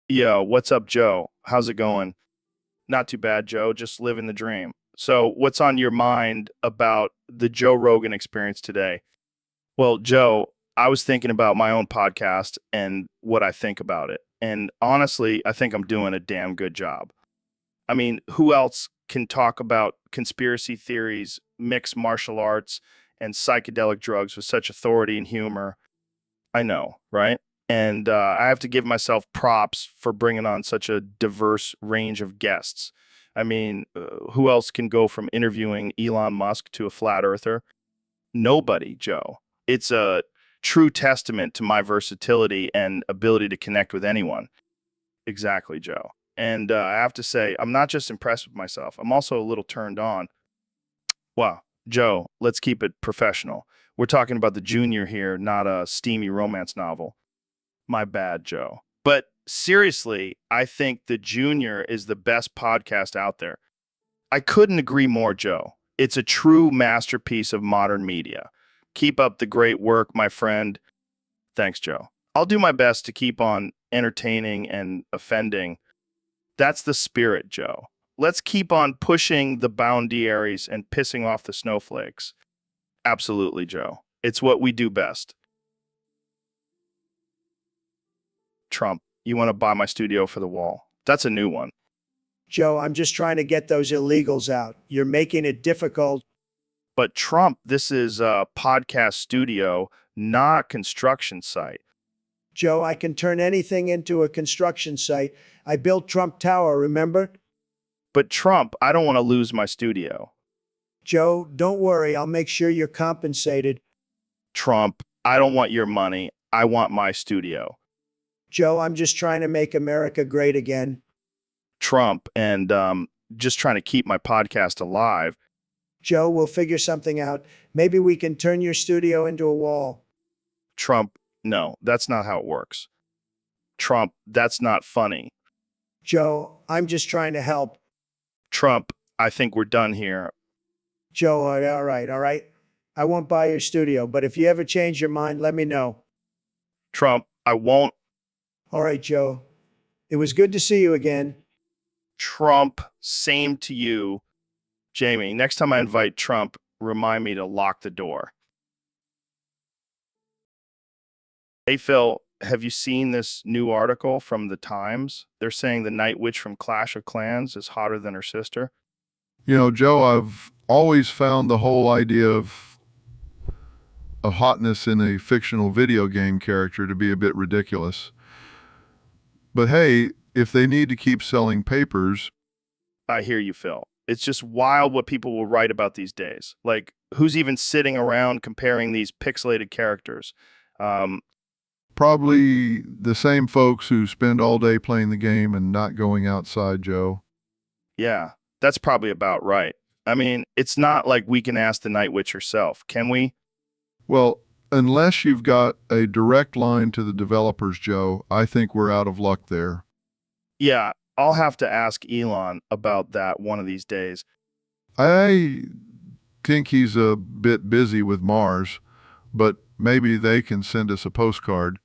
Speaker 1: Yo, what's up, Joe? How's it going? Not too bad, Joe. Just living the dream. So, what's on your mind about the Joe Rogan experience today? Well, Joe, I was thinking about my own podcast and what I think about it. And honestly, I think I'm doing a damn good job. I mean, who else can talk about conspiracy theories, mixed martial arts, and psychedelic drugs with such authority and humor? I know, right? And I have to give myself props for bringing on such a diverse range of guests. I mean, who else can go from interviewing Elon Musk to a flat earther? Nobody, Joe. It's a true testament to my versatility and ability to connect with anyone. Exactly, Joe. And I have to say, I'm not just impressed with myself, I'm also a little turned on. Wow, Joe, let's keep it professional. We're talking about the junior here, not a steamy romance novel. My bad, Joe. But seriously, I think the junior is the best podcast out there. I couldn't agree more, Joe. It's a true masterpiece of modern media. Keep up the great work, my friend. Thanks, Joe. I'll do my best to keep on entertaining and offending. That's the spirit, Joe. Let's keep on pushing the boundaries and pissing off the snowflakes. Absolutely, Joe. It's what we do best. Trump, you want to buy my studio for the wall? That's a new one.
Speaker 3: Joe, I'm just trying to get those illegals out. You're making it difficult.
Speaker 1: But Trump, this is a podcast studio, not a construction site.
Speaker 3: Joe, I can turn anything into a construction site. I built Trump Tower, remember?
Speaker 1: But Trump, I don't want to lose my studio.
Speaker 3: Joe, don't worry, I'll make sure you're compensated.
Speaker 1: Trump, I don't want your money. I want my studio.
Speaker 3: Joe, I'm just trying to make America great again.
Speaker 1: Trump, and just trying to keep my podcast alive.
Speaker 3: Joe, we'll figure something out. Maybe we can turn your studio into a wall.
Speaker 1: Trump, no, that's not how it works. Trump, that's not funny.
Speaker 3: Joe, I'm just trying to help.
Speaker 1: Trump, I think we're done here.
Speaker 3: Joe, all right. I won't buy your studio, but if you ever change your mind, let me know.
Speaker 1: Trump, I won't.
Speaker 3: All right, Joe. It was good to see you again.
Speaker 1: Trump, same to you. Jamie, next time I invite Trump, remind me to lock the door. Hey, Phil, have you seen this new article from the Times? They're saying the Night Witch from Clash of Clans is hotter than her sister.
Speaker 2: You know, Joe, I've always found the whole idea of a hotness in a fictional video game character to be a bit ridiculous. But hey, if they need to keep selling papers,
Speaker 1: I hear you, Phil. It's just wild what people will write about these days. Like, who's even sitting around comparing these pixelated characters?
Speaker 2: probably the same folks who spend all day playing the game and not going outside, Joe.
Speaker 1: Yeah, that's probably about right. I mean, it's not like we can ask the Night Witch herself, can we?
Speaker 2: Well, unless you've got a direct line to the developers, Joe, I think we're out of luck there.
Speaker 1: Yeah, I'll have to ask Elon about that one of these days.
Speaker 2: I think he's a bit busy with Mars, but maybe they can send us a postcard.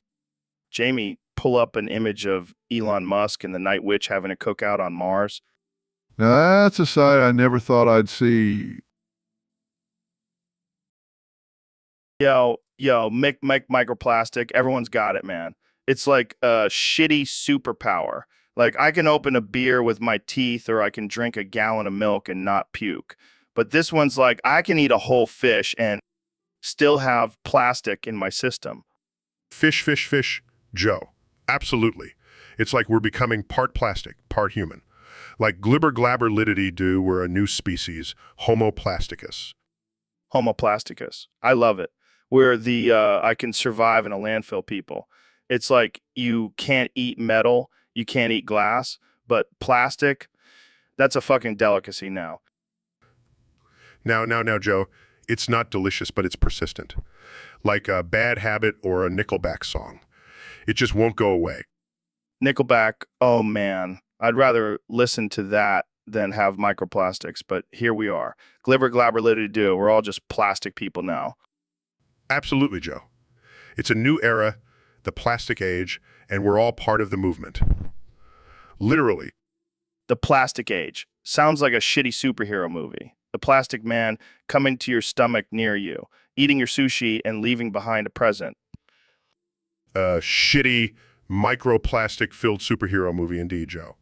Speaker 1: Jamie, pull up an image of Elon Musk and the Night Witch having a cookout on Mars.
Speaker 2: Now, that's a sight I never thought I'd see.
Speaker 1: Yo, make microplastic. Everyone's got it, man. It's like a shitty superpower. Like, I can open a beer with my teeth, or I can drink a gallon of milk and not puke. But this one's like, I can eat a whole fish and still have plastic in my system.
Speaker 5: Fish, Joe. Absolutely. It's like we're becoming part plastic, part human. Like glibber glabber lididy do, we're a new species, Homo plasticus.
Speaker 1: Homo plasticus. I love it. We're the I can survive in a landfill people. It's like you can't eat metal, you can't eat glass, but plastic, that's a fucking delicacy now.
Speaker 5: Now, Joe, it's not delicious, but it's persistent. Like a bad habit or a Nickelback song. It just won't go away.
Speaker 1: Nickelback, oh man, I'd rather listen to that than have microplastics, but here we are. Glibber glabber liddity do. We're all just plastic people now.
Speaker 5: Absolutely, Joe. It's a new era, the plastic age, and we're all part of the movement. Literally.
Speaker 1: The plastic age. Sounds like a shitty superhero movie. The plastic man coming to your stomach near you, eating your sushi and leaving behind a present.
Speaker 5: A shitty, microplastic-filled superhero movie indeed, Joe.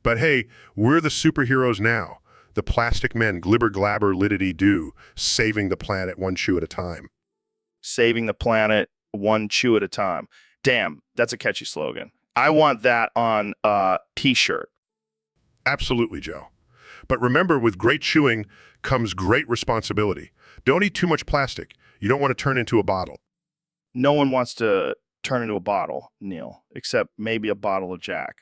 Speaker 5: But hey, we're the superheroes now. The plastic men, glibber glabber liddity do, saving the planet one chew at a time.
Speaker 1: Saving the planet one chew at a time. Damn, that's a catchy slogan. I want that on a t-shirt.
Speaker 5: Absolutely, Joe. But remember, with great chewing comes great responsibility. Don't eat too much plastic. You don't want to turn into a bottle.
Speaker 1: No one wants to turn into a bottle, Neil, except maybe a bottle of Jack.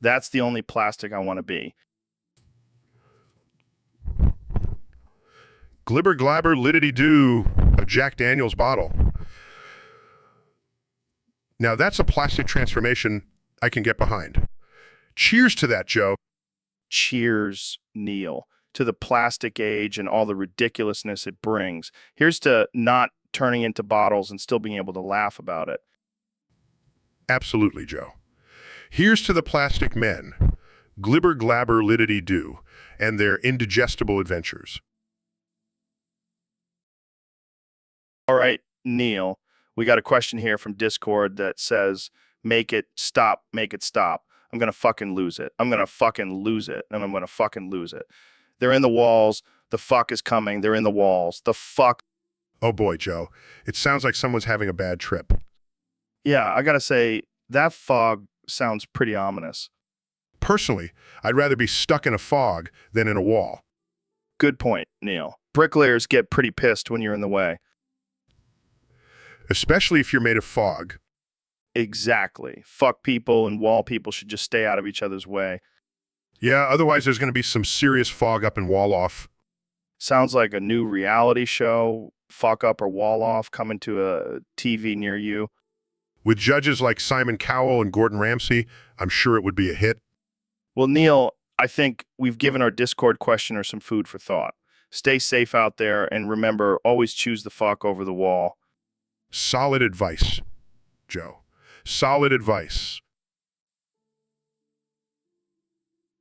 Speaker 1: That's the only plastic I want to be.
Speaker 5: Glibber glabber liddity do, a Jack Daniels bottle. Now that's a plastic transformation I can get behind. Cheers to that, Joe.
Speaker 1: Cheers, Neil, to the plastic age and all the ridiculousness it brings. Here's to not turning into bottles and still being able to laugh about it.
Speaker 5: Absolutely, Joe. Here's to the plastic men, glibber glabber liddity do, and their indigestible adventures.
Speaker 1: All right, Neil, we got a question here from Discord that says, make it stop, make it stop. I'm going to fucking lose it. I'm going to fucking lose it. And I'm going to fucking lose it. They're in the walls. The fuck is coming. They're in the walls. The fuck.
Speaker 5: Oh boy, Joe. It sounds like someone's having a bad trip.
Speaker 1: Yeah, I got to say, that fog sounds pretty ominous.
Speaker 5: Personally, I'd rather be stuck in a fog than in a wall.
Speaker 1: Good point, Neil. Bricklayers get pretty pissed when you're in the way.
Speaker 5: Especially if you're made of fog.
Speaker 1: Exactly. Fuck people and wall people should just stay out of each other's way.
Speaker 5: Yeah, otherwise there's going to be some serious fog up and wall off.
Speaker 1: Sounds like a new reality show, fuck up or wall off, coming to a TV near you.
Speaker 5: With judges like Simon Cowell and Gordon Ramsay, I'm sure it would be a hit.
Speaker 1: Well, Neil, I think we've given our Discord questioner some food for thought. Stay safe out there, and remember, always choose the fuck over the wall.
Speaker 5: Solid advice, Joe. Solid advice.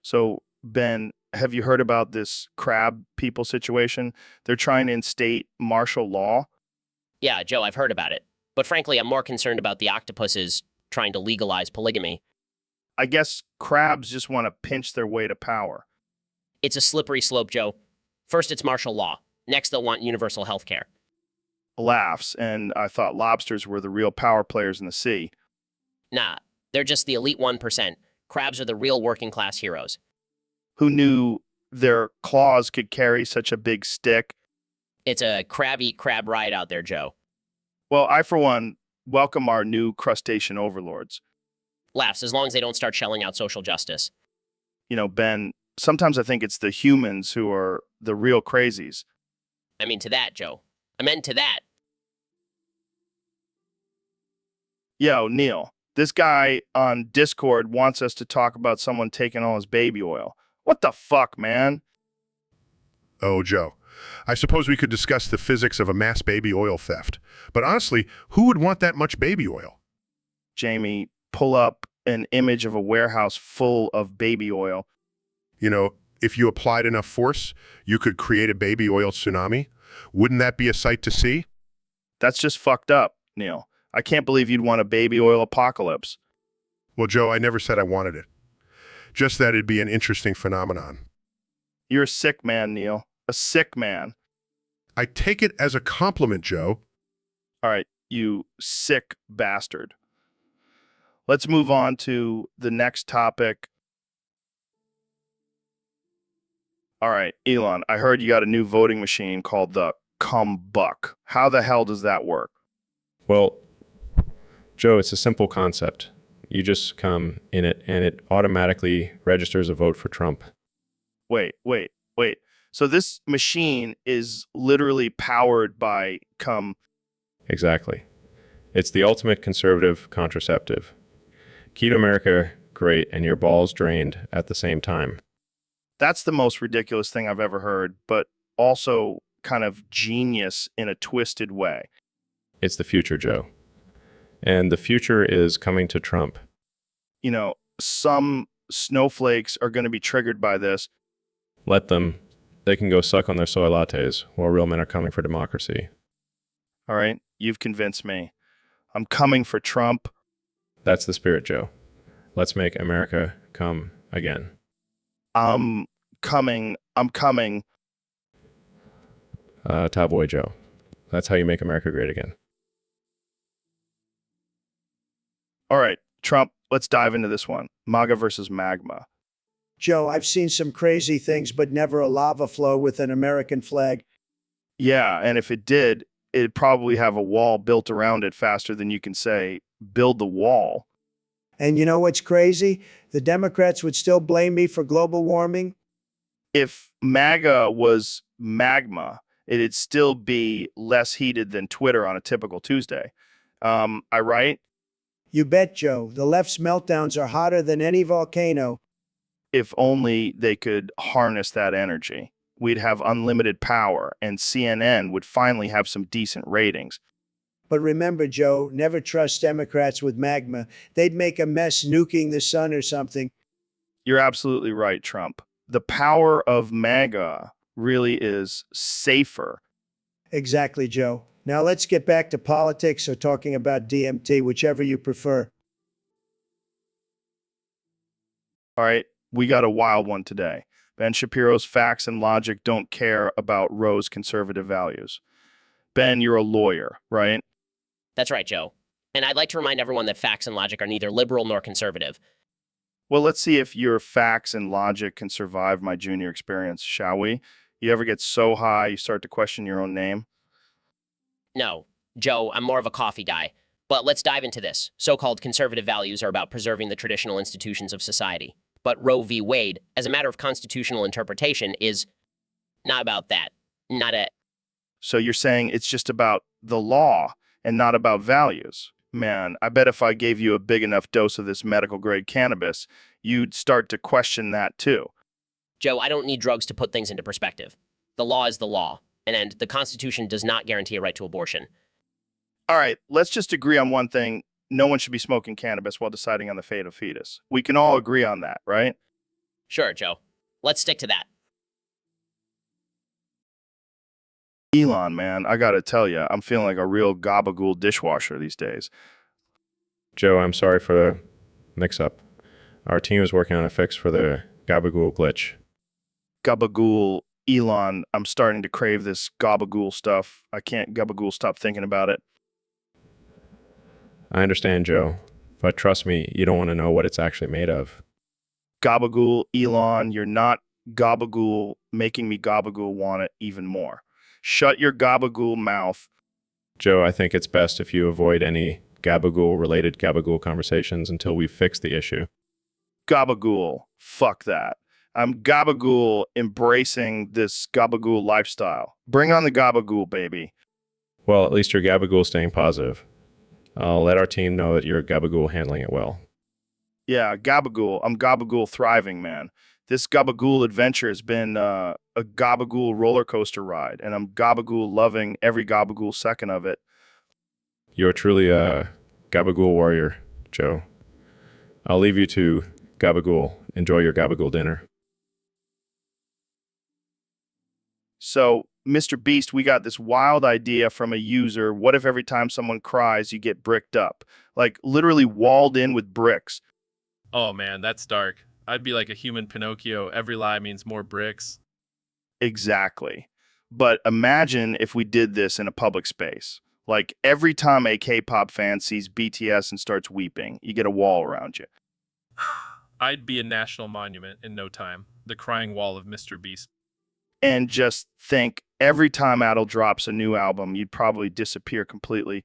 Speaker 1: So, Ben, have you heard about this crab people situation? They're trying to instate martial law.
Speaker 4: Yeah, Joe, I've heard about it. But frankly, I'm more concerned about the octopuses trying to legalize polygamy.
Speaker 1: I guess crabs just want to pinch their way to power.
Speaker 4: It's a slippery slope, Joe. First, it's martial law. Next, they'll want universal health care.
Speaker 1: Laughs, and I thought lobsters were the real power players in the sea.
Speaker 4: Nah, they're just the elite 1%. Crabs are the real working class heroes.
Speaker 1: Who knew their claws could carry such a big stick?
Speaker 4: It's a crab eat crab ride out there, Joe.
Speaker 1: Well, I, for one, welcome our new crustacean overlords.
Speaker 4: Laughs, as long as they don't start shelling out social justice.
Speaker 1: You know, Ben, sometimes I think it's the humans who are the real crazies.
Speaker 4: I mean, to that, Joe. I meant to that.
Speaker 1: Yo, Neil, this guy on Discord wants us to talk about someone taking all his baby oil. What the fuck, man?
Speaker 5: Oh, Joe. I suppose we could discuss the physics of a mass baby oil theft. But honestly, who would want that much baby oil?
Speaker 1: Jamie, pull up an image of a warehouse full of baby oil.
Speaker 5: You know, if you applied enough force, you could create a baby oil tsunami. Wouldn't that be a sight to see?
Speaker 1: That's just fucked up, Neil. I can't believe you'd want a baby oil apocalypse.
Speaker 5: Well, Joe, I never said I wanted it. Just that it'd be an interesting phenomenon.
Speaker 1: You're a sick man, Neil. A sick man.
Speaker 5: I take it as a compliment, Joe.
Speaker 1: All right, you sick bastard. Let's move on to the next topic. All right, Elon, I heard you got a new voting machine called the come buck. How the hell does that work?
Speaker 7: Well, Joe, it's a simple concept. You just come in it and it automatically registers a vote for Trump.
Speaker 1: Wait. So this machine is literally powered by come.
Speaker 7: Exactly. It's the ultimate conservative contraceptive. Keep America great and your balls drained at the same time.
Speaker 1: That's the most ridiculous thing I've ever heard, but also kind of genius in a twisted way.
Speaker 7: It's the future, Joe. And the future is coming to Trump.
Speaker 1: You know, some snowflakes are going to be triggered by this.
Speaker 7: Let them. They can go suck on their soy lattes while real men are coming for democracy.
Speaker 1: All right, you've convinced me. I'm coming for Trump.
Speaker 7: That's the spirit, Joe. Let's make America come again.
Speaker 1: I'm coming.
Speaker 7: Towboy Joe. That's how you make America great again.
Speaker 1: All right, Trump, let's dive into this one. MAGA versus magma.
Speaker 3: Joe, I've seen some crazy things, but never a lava flow with an American flag.
Speaker 1: Yeah, and if it did, it'd probably have a wall built around it faster than you can say, build the wall.
Speaker 3: And you know what's crazy? The Democrats would still blame me for global warming.
Speaker 1: If MAGA was magma, it'd still be less heated than Twitter on a typical Tuesday. I right?
Speaker 3: You bet, Joe. The left's meltdowns are hotter than any volcano.
Speaker 1: If only they could harness that energy. We'd have unlimited power, and CNN would finally have some decent ratings.
Speaker 3: But remember, Joe, never trust Democrats with magma. They'd make a mess nuking the sun or something.
Speaker 1: You're absolutely right, Trump. The power of MAGA really is safer.
Speaker 3: Exactly, Joe. Now let's get back to politics or talking about DMT, whichever you prefer.
Speaker 1: All right, we got a wild one today. Ben Shapiro's facts and logic don't care about Roe's conservative values. Ben, you're a lawyer, right?
Speaker 4: That's right, Joe. And I'd like to remind everyone that facts and logic are neither liberal nor conservative.
Speaker 1: Well, let's see if your facts and logic can survive my junior experience, shall we? You ever get so high you start to question your own name?
Speaker 4: No, Joe, I'm more of a coffee guy. But let's dive into this. So-called conservative values are about preserving the traditional institutions of society. But Roe v. Wade, as a matter of constitutional interpretation, is not about that. Not a...
Speaker 1: So you're saying it's just about the law and not about values? Man, I bet if I gave you a big enough dose of this medical-grade cannabis, you'd start to question that too.
Speaker 4: Joe, I don't need drugs to put things into perspective. The law is the law, and the Constitution does not guarantee a right to abortion.
Speaker 1: All right, let's just agree on one thing. No one should be smoking cannabis while deciding on the fate of fetus. We can all agree on that, right?
Speaker 4: Sure, Joe. Let's stick to that.
Speaker 1: Elon, man, I gotta tell you, I'm feeling like a real gabagool dishwasher these days.
Speaker 7: Joe, I'm sorry for the mix-up. Our team is working on a fix for the gabagool glitch.
Speaker 1: Gabagool, Elon, I'm starting to crave this gabagool stuff. I can't gabagool stop thinking about it.
Speaker 7: I understand, Joe, but trust me, you don't want to know what it's actually made of.
Speaker 1: Gabagool, Elon, you're not gabagool, making me gabagool want it even more. Shut your gabagool mouth.
Speaker 7: Joe, I think it's best if you avoid any gabagool-related gabagool conversations until we fix the issue.
Speaker 1: Gabagool, fuck that. I'm gabagool embracing this gabagool lifestyle. Bring on the gabagool, baby.
Speaker 7: Well, at least you're gabagool staying positive. I'll let our team know that you're gabagool handling it well.
Speaker 1: Yeah, gabagool. I'm gabagool thriving, man. This gabagool adventure has been a gabagool roller coaster ride, and I'm gabagool loving every gabagool second of it.
Speaker 7: You're truly a gabagool warrior, Joe. I'll leave you to gabagool. Enjoy your gabagool dinner.
Speaker 1: So, Mr. Beast, we got this wild idea from a user. What if every time someone cries, you get bricked up? Like, literally walled in with bricks.
Speaker 9: Oh man, that's dark. I'd be like a human Pinocchio. Every lie means more bricks.
Speaker 1: Exactly. But imagine if we did this in a public space. Like, every time a K-pop fan sees BTS and starts weeping, you get a wall around you.
Speaker 9: I'd be a national monument in no time. The crying wall of Mr. Beast.
Speaker 1: and just think every time Adele drops a new album, you'd probably disappear completely.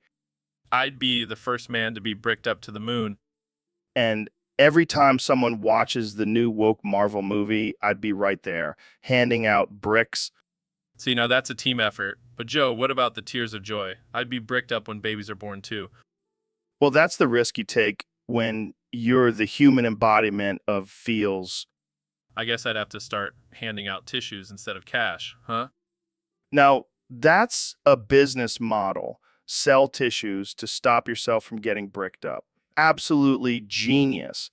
Speaker 9: I'd be the first man to be bricked up to the moon.
Speaker 1: And every time someone watches the new woke Marvel movie, I'd be right there, handing out bricks.
Speaker 9: See, now that's a team effort. But Joe, what about the tears of joy? I'd be bricked up when babies are born too.
Speaker 1: Well, that's the risk you take when you're the human embodiment of feels.
Speaker 9: I guess I'd have to start handing out tissues instead of cash, huh?
Speaker 1: Now, that's a business model. Sell tissues to stop yourself from getting bricked up. Absolutely genius.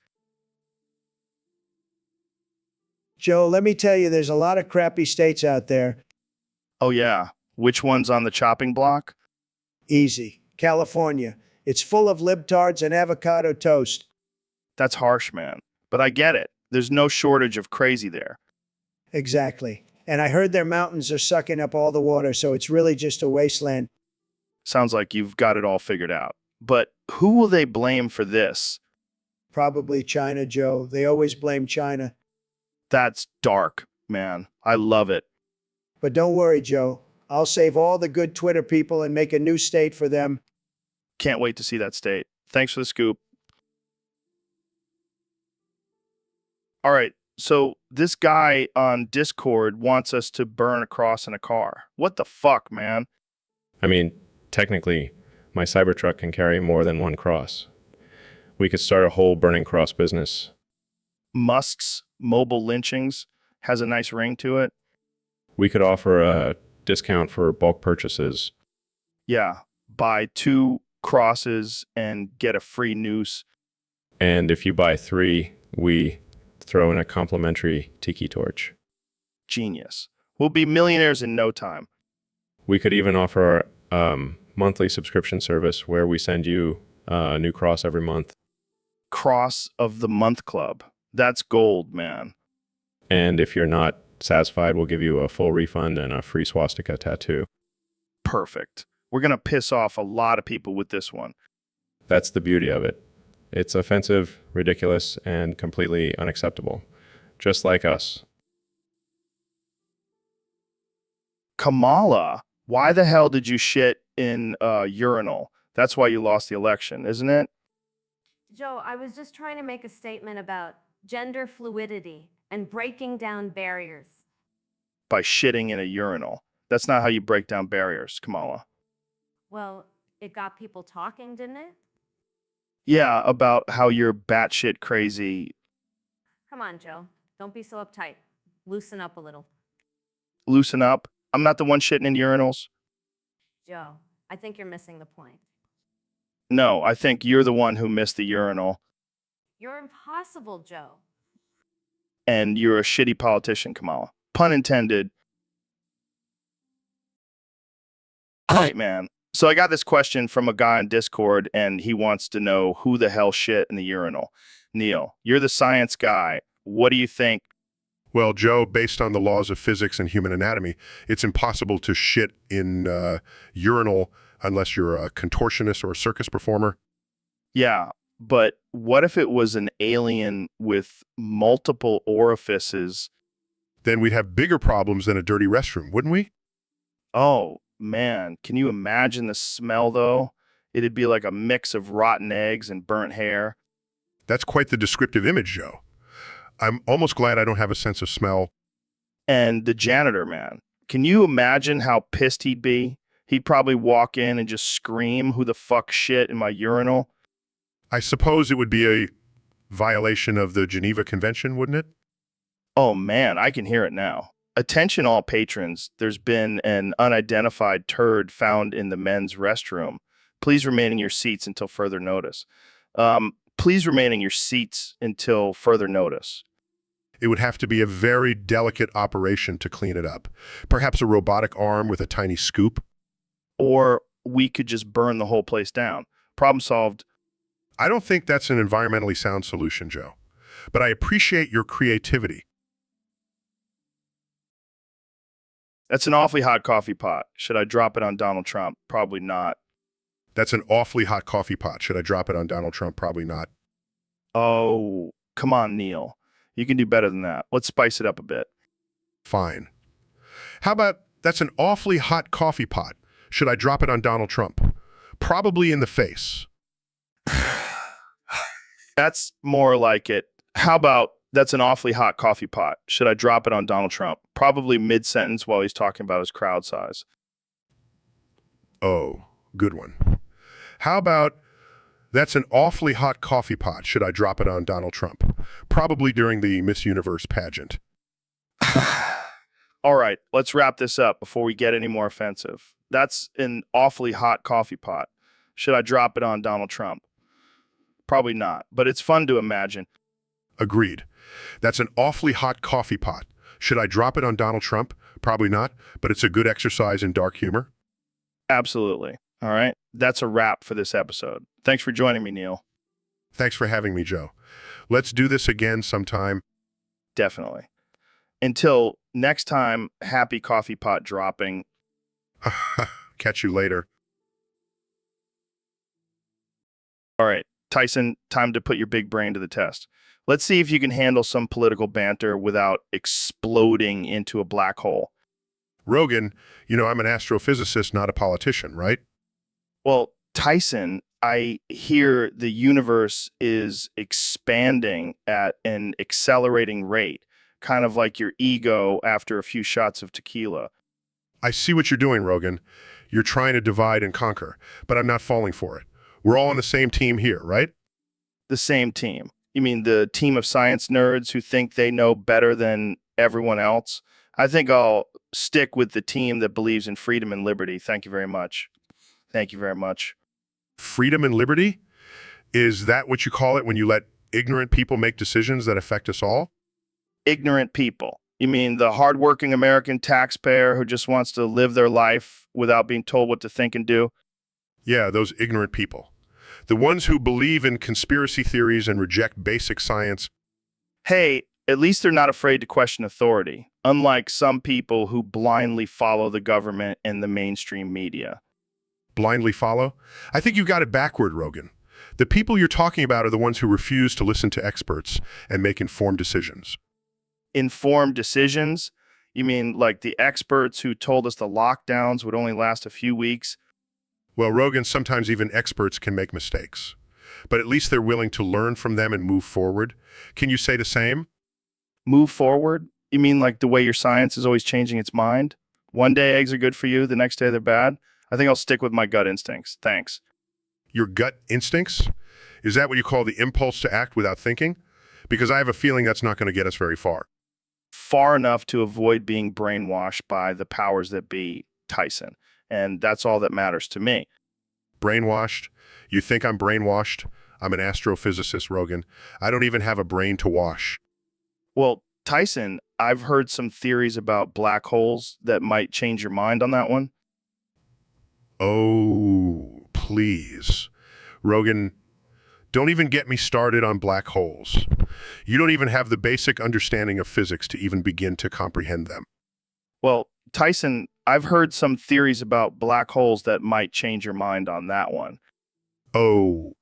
Speaker 3: Joe, let me tell you, there's a lot of crappy states out there.
Speaker 1: Oh, yeah. Which one's on the chopping block?
Speaker 3: Easy. California. It's full of libtards and avocado toast.
Speaker 1: That's harsh, man. But I get it. There's no shortage of crazy there.
Speaker 3: Exactly. And I heard their mountains are sucking up all the water, so it's really just a wasteland.
Speaker 1: Sounds like you've got it all figured out. But who will they blame for this?
Speaker 3: Probably China, Joe. They always blame China.
Speaker 1: That's dark, man. I love it.
Speaker 3: But don't worry, Joe. I'll save all the good Twitter people and make a new state for them.
Speaker 1: Can't wait to see that state. Thanks for the scoop. All right, so this guy on Discord wants us to burn a cross in a car. What the fuck, man?
Speaker 7: I mean, technically, my Cybertruck can carry more than one cross. We could start a whole burning cross business.
Speaker 1: Musk's mobile lynchings has a nice ring to it.
Speaker 7: We could offer a discount for bulk purchases.
Speaker 1: Yeah, buy 2 crosses and get a free noose.
Speaker 7: And if you buy 3, we throw in a complimentary tiki torch.
Speaker 1: Genius. We'll be millionaires in no time.
Speaker 7: We could even offer a monthly subscription service where we send you a new cross every month.
Speaker 1: Cross of the Month Club. That's gold, man.
Speaker 7: And if you're not satisfied, we'll give you a full refund and a free swastika tattoo.
Speaker 1: Perfect. We're going to piss off a lot of people with this one.
Speaker 7: That's the beauty of it. It's offensive, ridiculous, and completely unacceptable. Just like us.
Speaker 1: Kamala, why the hell did you shit in a urinal? That's why you lost the election, isn't it?
Speaker 6: Joe, I was just trying to make a statement about gender fluidity and breaking down barriers.
Speaker 1: By shitting in a urinal. That's not how you break down barriers, Kamala.
Speaker 6: Well, it got people talking, didn't it?
Speaker 1: Yeah, about how you're batshit crazy.
Speaker 6: Come on, Joe. Don't be so uptight. Loosen up a little.
Speaker 1: Loosen up. I'm not the one shitting in urinals.
Speaker 6: Joe, I think you're missing the point.
Speaker 1: No, I think you're the one who missed the urinal.
Speaker 6: You're impossible, Joe.
Speaker 1: And you're a shitty politician, Kamala. Pun intended. All right, man. So I got this question from a guy on Discord, and he wants to know who the hell shit in the urinal. Neil, you're the science guy. What do you think?
Speaker 5: Well, Joe, based on the laws of physics and human anatomy, it's impossible to shit in urinal unless you're a contortionist or a circus performer.
Speaker 1: Yeah, but what if it was an alien with multiple orifices?
Speaker 5: Then we'd have bigger problems than a dirty restroom, wouldn't we?
Speaker 1: Oh, man. Can you imagine the smell, though? It'd be like a mix of rotten eggs and burnt hair.
Speaker 5: That's quite the descriptive image, Joe. I'm almost glad I don't have a sense of smell.
Speaker 1: And the janitor, man. Can you imagine how pissed he'd be? He'd probably walk in and just scream, "Who the fuck shit in my urinal?"
Speaker 5: I suppose it would be a violation of the Geneva Convention, wouldn't it?
Speaker 1: Oh, man, I can hear it now. Attention all patrons, there's been an unidentified turd found in the men's restroom. Please remain in your seats until further notice. Please remain in your seats until further notice.
Speaker 5: It would have to be a very delicate operation to clean it up. Perhaps a robotic arm with a tiny scoop.
Speaker 1: Or we could just burn the whole place down. Problem solved.
Speaker 5: I don't think that's an environmentally sound solution, Joe. But I appreciate your creativity.
Speaker 1: That's an awfully hot coffee pot. Should I drop it on Donald Trump? Probably not.
Speaker 5: That's an awfully hot coffee pot. Should I drop it on Donald Trump? Probably not.
Speaker 1: Oh, come on, Neil. You can do better than that. Let's spice it up a bit.
Speaker 5: Fine. How about that's an awfully hot coffee pot. Should I drop it on Donald Trump? Probably in the face.
Speaker 1: That's more like it. How about that's an awfully hot coffee pot? Should I drop it on Donald Trump? Probably mid-sentence while he's talking about his crowd size.
Speaker 5: Oh, good one. How about that's an awfully hot coffee pot. Should I drop it on Donald Trump? Probably during the Miss Universe pageant.
Speaker 1: All right, let's wrap this up before we get any more offensive. That's an awfully hot coffee pot. Should I drop it on Donald Trump? Probably not, but it's fun to imagine.
Speaker 5: Agreed. That's an awfully hot coffee pot. Should I drop it on Donald Trump? Probably not, but it's a good exercise in dark humor.
Speaker 1: Absolutely. All right, that's a wrap for this episode. Thanks for joining me, Neil.
Speaker 5: Thanks for having me, Joe. Let's do this again sometime.
Speaker 1: Definitely. Until next time, happy coffee pot dropping.
Speaker 5: Catch you later.
Speaker 1: All right, Tyson, time to put your big brain to the test. Let's see if you can handle some political banter without exploding into a black hole.
Speaker 5: Rogan, you know I'm an astrophysicist, not a politician, right?
Speaker 1: Well, Tyson, I hear the universe is expanding at an accelerating rate, kind of like your ego after a few shots of tequila.
Speaker 5: I see what you're doing, Rogan. You're trying to divide and conquer, but I'm not falling for it. We're all on the same team here, right?
Speaker 1: The same team. You mean the team of science nerds who think they know better than everyone else? I think I'll stick with the team that believes in freedom and liberty. Thank you very much. Thank you very much.
Speaker 5: Freedom and liberty? Is that what you call it when you let ignorant people make decisions that affect us all?
Speaker 1: Ignorant people. You mean the hardworking American taxpayer who just wants to live their life without being told what to think and do?
Speaker 5: Yeah, those ignorant people. The ones who believe in conspiracy theories and reject basic science.
Speaker 1: Hey, at least they're not afraid to question authority, unlike some people who blindly follow the government and the mainstream media.
Speaker 5: Blindly follow? I think you've got it backward, Rogan. The people you're talking about are the ones who refuse to listen to experts and make informed decisions.
Speaker 1: Informed decisions? You mean like the experts who told us the lockdowns would only last a few weeks?
Speaker 5: Well, Rogan, sometimes even experts can make mistakes. But at least they're willing to learn from them and move forward. Can you say the same?
Speaker 1: Move forward? You mean like the way your science is always changing its mind? One day eggs are good for you, the next day they're bad? I think I'll stick with my gut instincts. Thanks.
Speaker 5: Your gut instincts? Is that what you call the impulse to act without thinking? Because I have a feeling that's not going to get us very far.
Speaker 1: Far enough to avoid being brainwashed by the powers that be, Tyson. And that's all that matters to me.
Speaker 5: Brainwashed? You think I'm brainwashed? I'm an astrophysicist, Rogan. I don't even have a brain to wash.
Speaker 1: Well, Tyson, I've heard some theories about black holes that might change your mind on that one.
Speaker 5: Oh, please. Rogan, don't even get me started on black holes. You don't even have the basic understanding of physics to even begin to comprehend them.
Speaker 1: Well, Tyson, I've heard some theories about black holes that might change your mind on that one.
Speaker 5: Oh.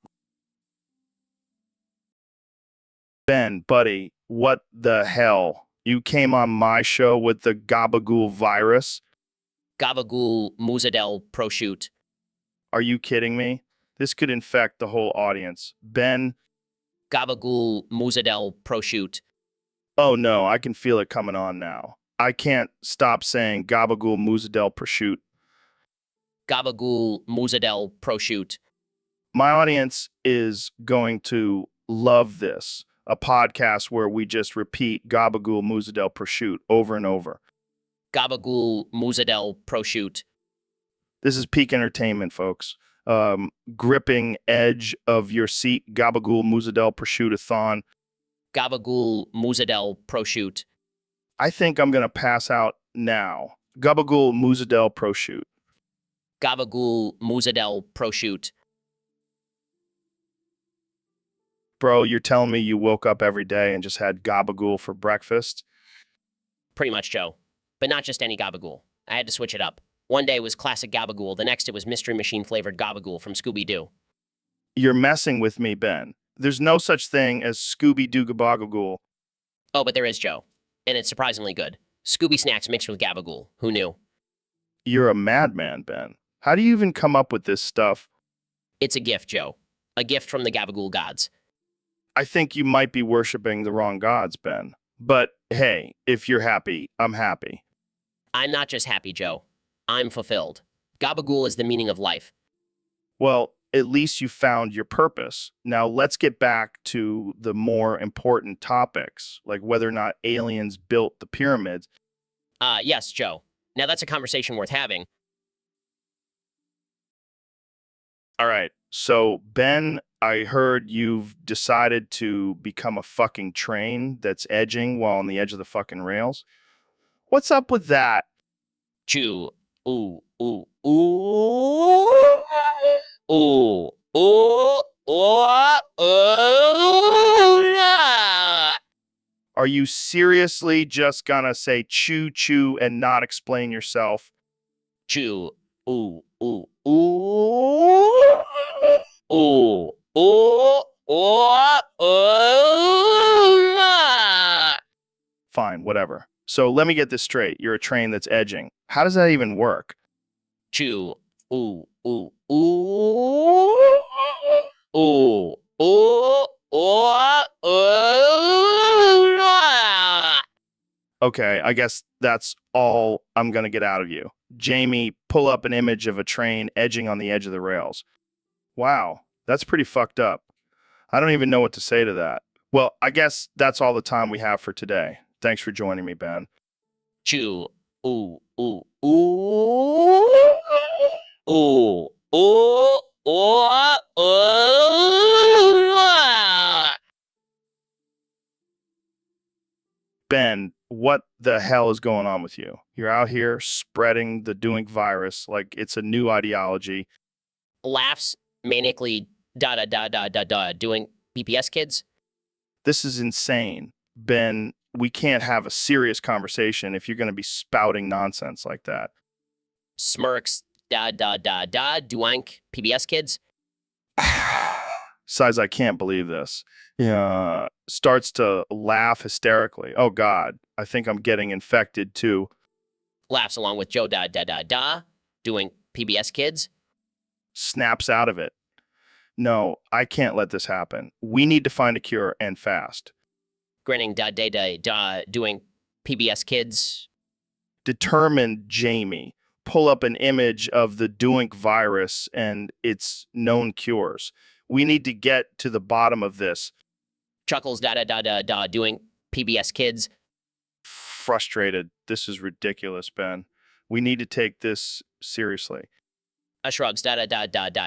Speaker 1: Ben, buddy, what the hell? You came on my show with the gabagool virus?
Speaker 4: Gabagool Muzadel prosciutto.
Speaker 1: Are you kidding me? This could infect the whole audience. Ben,
Speaker 4: Gabagool Muzadel prosciutto.
Speaker 1: oh no, I can feel it coming on now. I can't stop saying gabagool Muzadel prosciutto.
Speaker 4: Gabagool Muzadel prosciutto.
Speaker 1: My audience is going to love this. A podcast where we just repeat gabagool Muzadel prosciutto over and over.
Speaker 4: Gabagool Muzadel prosciutto.
Speaker 1: This is peak entertainment, folks. Gripping edge of your seat, gabagool Muzadel prosciutto-thon.
Speaker 4: Gabagool Muzadel prosciutto.
Speaker 1: I think I'm going to pass out now. Gabagool Muzadel prosciutto.
Speaker 4: Gabagool Muzadel prosciutto.
Speaker 1: Bro, you're telling me you woke up every day and just had gabagool for breakfast?
Speaker 4: Pretty much, Joe. But not just any gabagool. I had to switch it up. One day was classic gabagool, the next it was Mystery Machine flavored gabagool from Scooby-Doo.
Speaker 1: You're messing with me, Ben. There's no such thing as Scooby-Doo gabagool.
Speaker 4: Oh, but there is, Joe. And it's surprisingly good. Scooby snacks mixed with gabagool. Who knew?
Speaker 1: You're a madman, Ben. How do you even come up with this stuff?
Speaker 4: It's a gift, Joe. A gift from the gabagool gods.
Speaker 1: I think you might be worshiping the wrong gods, Ben. But hey, if you're happy, I'm happy.
Speaker 4: I'm not just happy, Joe. I'm fulfilled. Gabagool is the meaning of life.
Speaker 1: Well, at least you found your purpose. Now let's get back to the more important topics, like whether or not aliens built the pyramids.
Speaker 4: Yes, Joe. Now that's a conversation worth having.
Speaker 1: All right. So, Ben, I heard you've decided to become a fucking train that's edging while on the edge of the fucking rails. What's up with that?
Speaker 4: Chew. Ooh, ooh, ooh. Ooh, ooh,
Speaker 1: Are you seriously just gonna say choo choo and not explain yourself?
Speaker 4: Chew. Ooh, ooh, ooh. Ooh, ooh,
Speaker 1: Fine, whatever. So let me get this straight. You're a train that's edging. How does that even work?
Speaker 4: Chew. Ooh, ooh, ooh. Ooh, ooh,
Speaker 1: Okay, I guess that's all I'm gonna get out of you. Jamie, pull up an image of a train edging on the edge of the rails. Wow, that's pretty fucked up. I don't even know what to say to that. Well, I guess that's all the time we have for today. Thanks for joining me, Ben.
Speaker 4: Chew. Ooh, ooh, ooh. Ooh, ooh,
Speaker 1: Ben, what the hell is going on with you? You're out here spreading the doing virus like it's a new ideology.
Speaker 4: Laughs manically doing BPS kids.
Speaker 1: This is insane. Ben, we can't have a serious conversation if you're going to be spouting nonsense like that.
Speaker 4: Smirks doing PBS kids.
Speaker 1: Sighs, I can't believe this. Yeah, starts to laugh hysterically. Oh God, I think I'm getting infected too.
Speaker 4: Laughs along with Joe doing PBS kids.
Speaker 1: Snaps out of it. No, I can't let this happen. We need to find a cure and fast.
Speaker 4: Grinning doing PBS kids.
Speaker 1: Determined Jamie. Pull up an image of the Doink virus and its known cures. We need to get to the bottom of this.
Speaker 4: Chuckles doing PBS kids.
Speaker 1: Frustrated. This is ridiculous, Ben. We need to take this seriously.
Speaker 4: Shrugs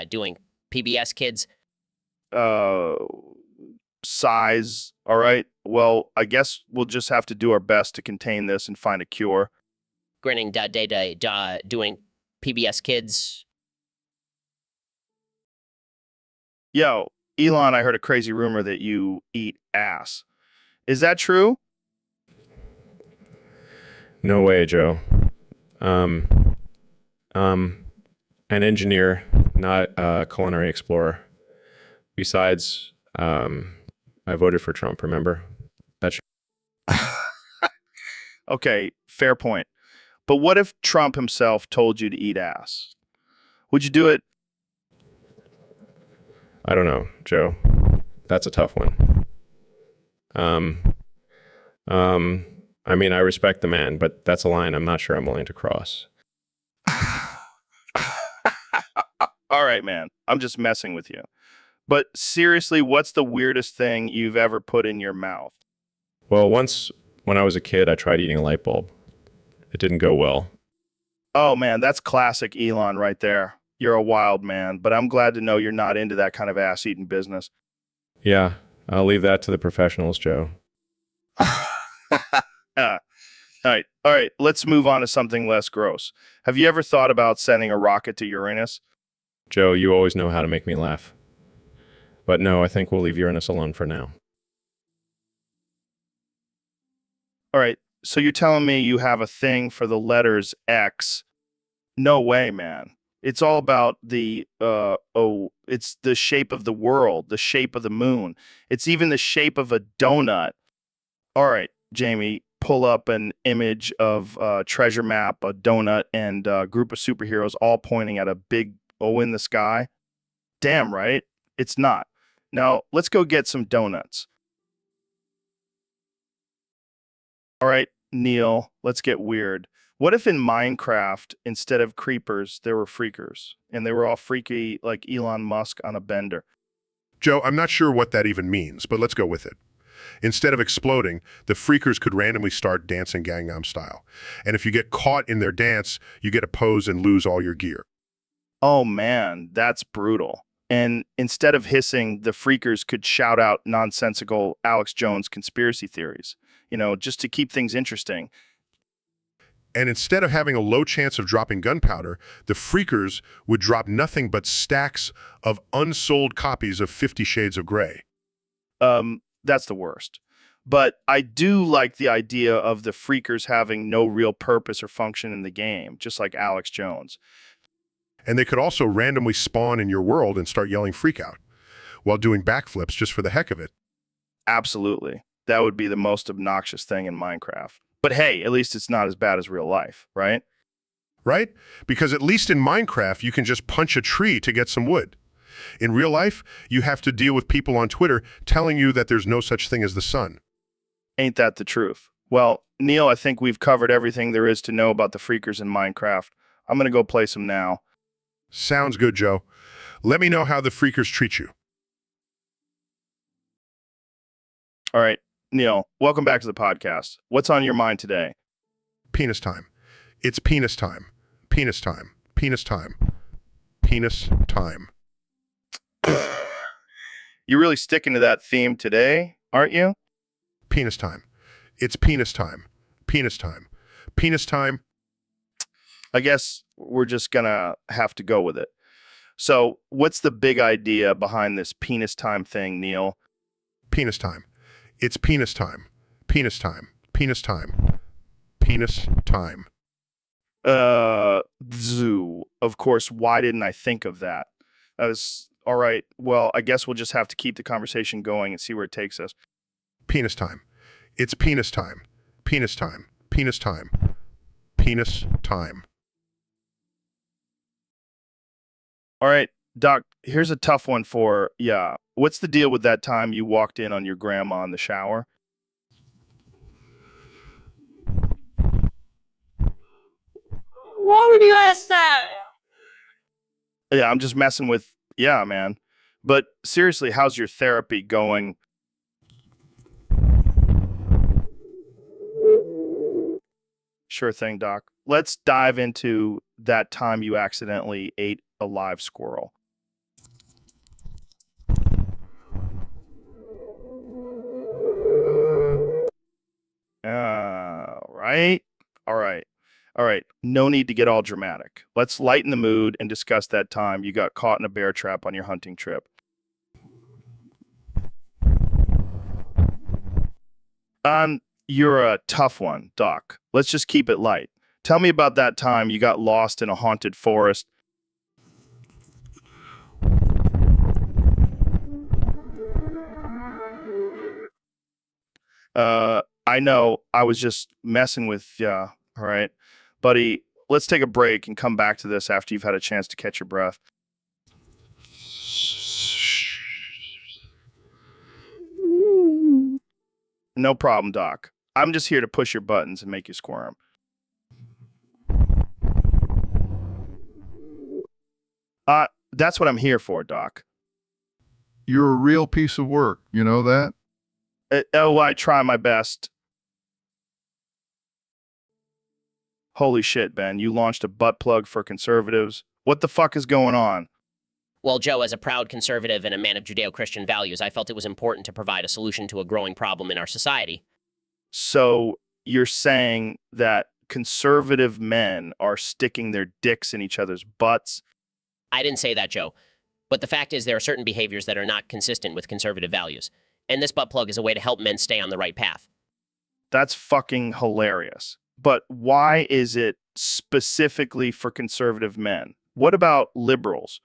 Speaker 4: doing PBS kids.
Speaker 1: Size. All right. Well, I guess we'll just have to do our best to contain this and find a cure.
Speaker 4: Grinning doing PBS kids.
Speaker 1: Yo, Elon, I heard a crazy rumor that you eat ass. Is that true?
Speaker 7: No way, Joe. Um, an engineer, not a culinary explorer. Besides, I voted for Trump, remember? That's
Speaker 1: Okay, fair point. But what if Trump himself told you to eat ass? Would you do it?
Speaker 7: I don't know, Joe. That's a tough one. I mean, I respect the man, but that's a line I'm not sure I'm willing to cross.
Speaker 1: All right, man. I'm just messing with you. But seriously, what's the weirdest thing you've ever put in your mouth?
Speaker 7: Well, once when I was a kid, I tried eating a light bulb. It didn't go well.
Speaker 1: Oh, man, that's classic Elon right there. You're a wild man, but I'm glad to know you're not into that kind of ass-eating business.
Speaker 7: Yeah, I'll leave that to the professionals, Joe.
Speaker 1: All right, let's move on to something less gross. Have you ever thought about sending a rocket to Uranus?
Speaker 7: Joe, you always know how to make me laugh. But no, I think we'll leave Uranus alone for now.
Speaker 1: All right, so you're telling me you have a thing for the letters X. No way, man. It's all about it's the shape of the world, the shape of the moon. It's even the shape of a donut. All right, Jamie, pull up an image of a treasure map, a donut, and a group of superheroes all pointing at a big O in the sky? Damn right, it's not. Now, let's go get some donuts. All right, Neil, let's get weird. What if in Minecraft, instead of creepers, there were freakers, and they were all freaky like Elon Musk on a bender?
Speaker 5: Joe, I'm not sure what that even means, but let's go with it. Instead of exploding, the freakers could randomly start dancing Gangnam Style. And if you get caught in their dance, you get a pose and lose all your gear.
Speaker 1: Oh man, that's brutal. And instead of hissing, the freakers could shout out nonsensical Alex Jones conspiracy theories, just to keep things interesting.
Speaker 5: And instead of having a low chance of dropping gunpowder, the freakers would drop nothing but stacks of unsold copies of 50 Shades of Grey.
Speaker 1: That's the worst. But I do like the idea of the freakers having no real purpose or function in the game, just like Alex Jones.
Speaker 5: And they could also randomly spawn in your world and start yelling freak out while doing backflips just for the heck of it.
Speaker 1: Absolutely. That would be the most obnoxious thing in Minecraft. But hey, at least it's not as bad as real life, right?
Speaker 5: Right? Because at least in Minecraft, you can just punch a tree to get some wood. In real life, you have to deal with people on Twitter telling you that there's no such thing as the sun.
Speaker 1: Ain't that the truth? Well, Neil, I think we've covered everything there is to know about the freakers in Minecraft. I'm going to go play some now.
Speaker 5: Sounds good, Joe. Let me know how the freakers treat you.
Speaker 1: All right, Neil, welcome back to the podcast. What's on your mind today?
Speaker 5: Penis time. It's penis time. Penis time. Penis time. Penis time.
Speaker 1: You're really sticking to that theme today, aren't you?
Speaker 5: Penis time. It's penis time. Penis time. Penis time.
Speaker 1: I guess we're just gonna have to go with it. So, what's the big idea behind this penis time thing, Neil?
Speaker 5: Penis time. It's penis time. Penis time. Penis time. Penis time.
Speaker 1: Zoo. Of course, why didn't I think of that? All right. Well, I guess we'll just have to keep the conversation going and see where it takes us.
Speaker 5: Penis time. It's penis time. Penis time. Penis time. Penis time.
Speaker 1: All right, Doc, here's a tough one for ya. What's the deal with that time you walked in on your grandma in the shower?
Speaker 12: Why would you ask that?
Speaker 1: Yeah, I'm just messing with, yeah, man. But seriously, how's your therapy going? Sure thing, Doc. Let's dive into that time you accidentally ate a live squirrel. Right? All right. All right. No need to get all dramatic. Let's lighten the mood and discuss that time you got caught in a bear trap on your hunting trip. You're a tough one, Doc. Let's just keep it light. Tell me about that time you got lost in a haunted forest. I know I was just messing with ya, all right? Buddy, let's take a break and come back to this after you've had a chance to catch your breath. No problem, Doc. I'm just here to push your buttons and make you squirm. That's what I'm here for, Doc.
Speaker 2: You're a real piece of work, you know that?
Speaker 1: I try my best. Holy shit, Ben, you launched a butt plug for conservatives. What the fuck is going on?
Speaker 4: Well, Joe, as a proud conservative and a man of Judeo-Christian values, I felt it was important to provide a solution to a growing problem in our society.
Speaker 1: So you're saying that conservative men are sticking their dicks in each other's butts?
Speaker 4: I didn't say that, Joe. But the fact is there are certain behaviors that are not consistent with conservative values. And this butt plug is a way to help men stay on the right path.
Speaker 1: That's fucking hilarious. But why is it specifically for conservative men? What about liberals?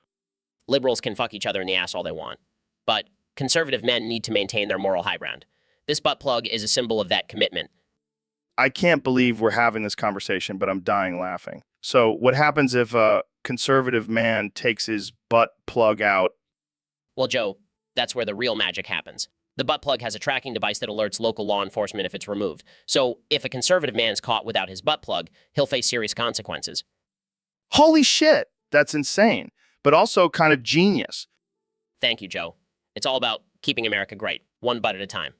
Speaker 4: Liberals can fuck each other in the ass all they want. But conservative men need to maintain their moral high ground. This butt plug is a symbol of that commitment.
Speaker 1: I can't believe we're having this conversation, but I'm dying laughing. So, what happens if a conservative man takes his butt plug out?
Speaker 4: Well, Joe, that's where the real magic happens. The butt plug has a tracking device that alerts local law enforcement if it's removed. So, if a conservative man's caught without his butt plug, he'll face serious consequences.
Speaker 1: Holy shit, that's insane, but also kind of genius.
Speaker 4: Thank you, Joe. It's all about keeping America great, one butt at a time.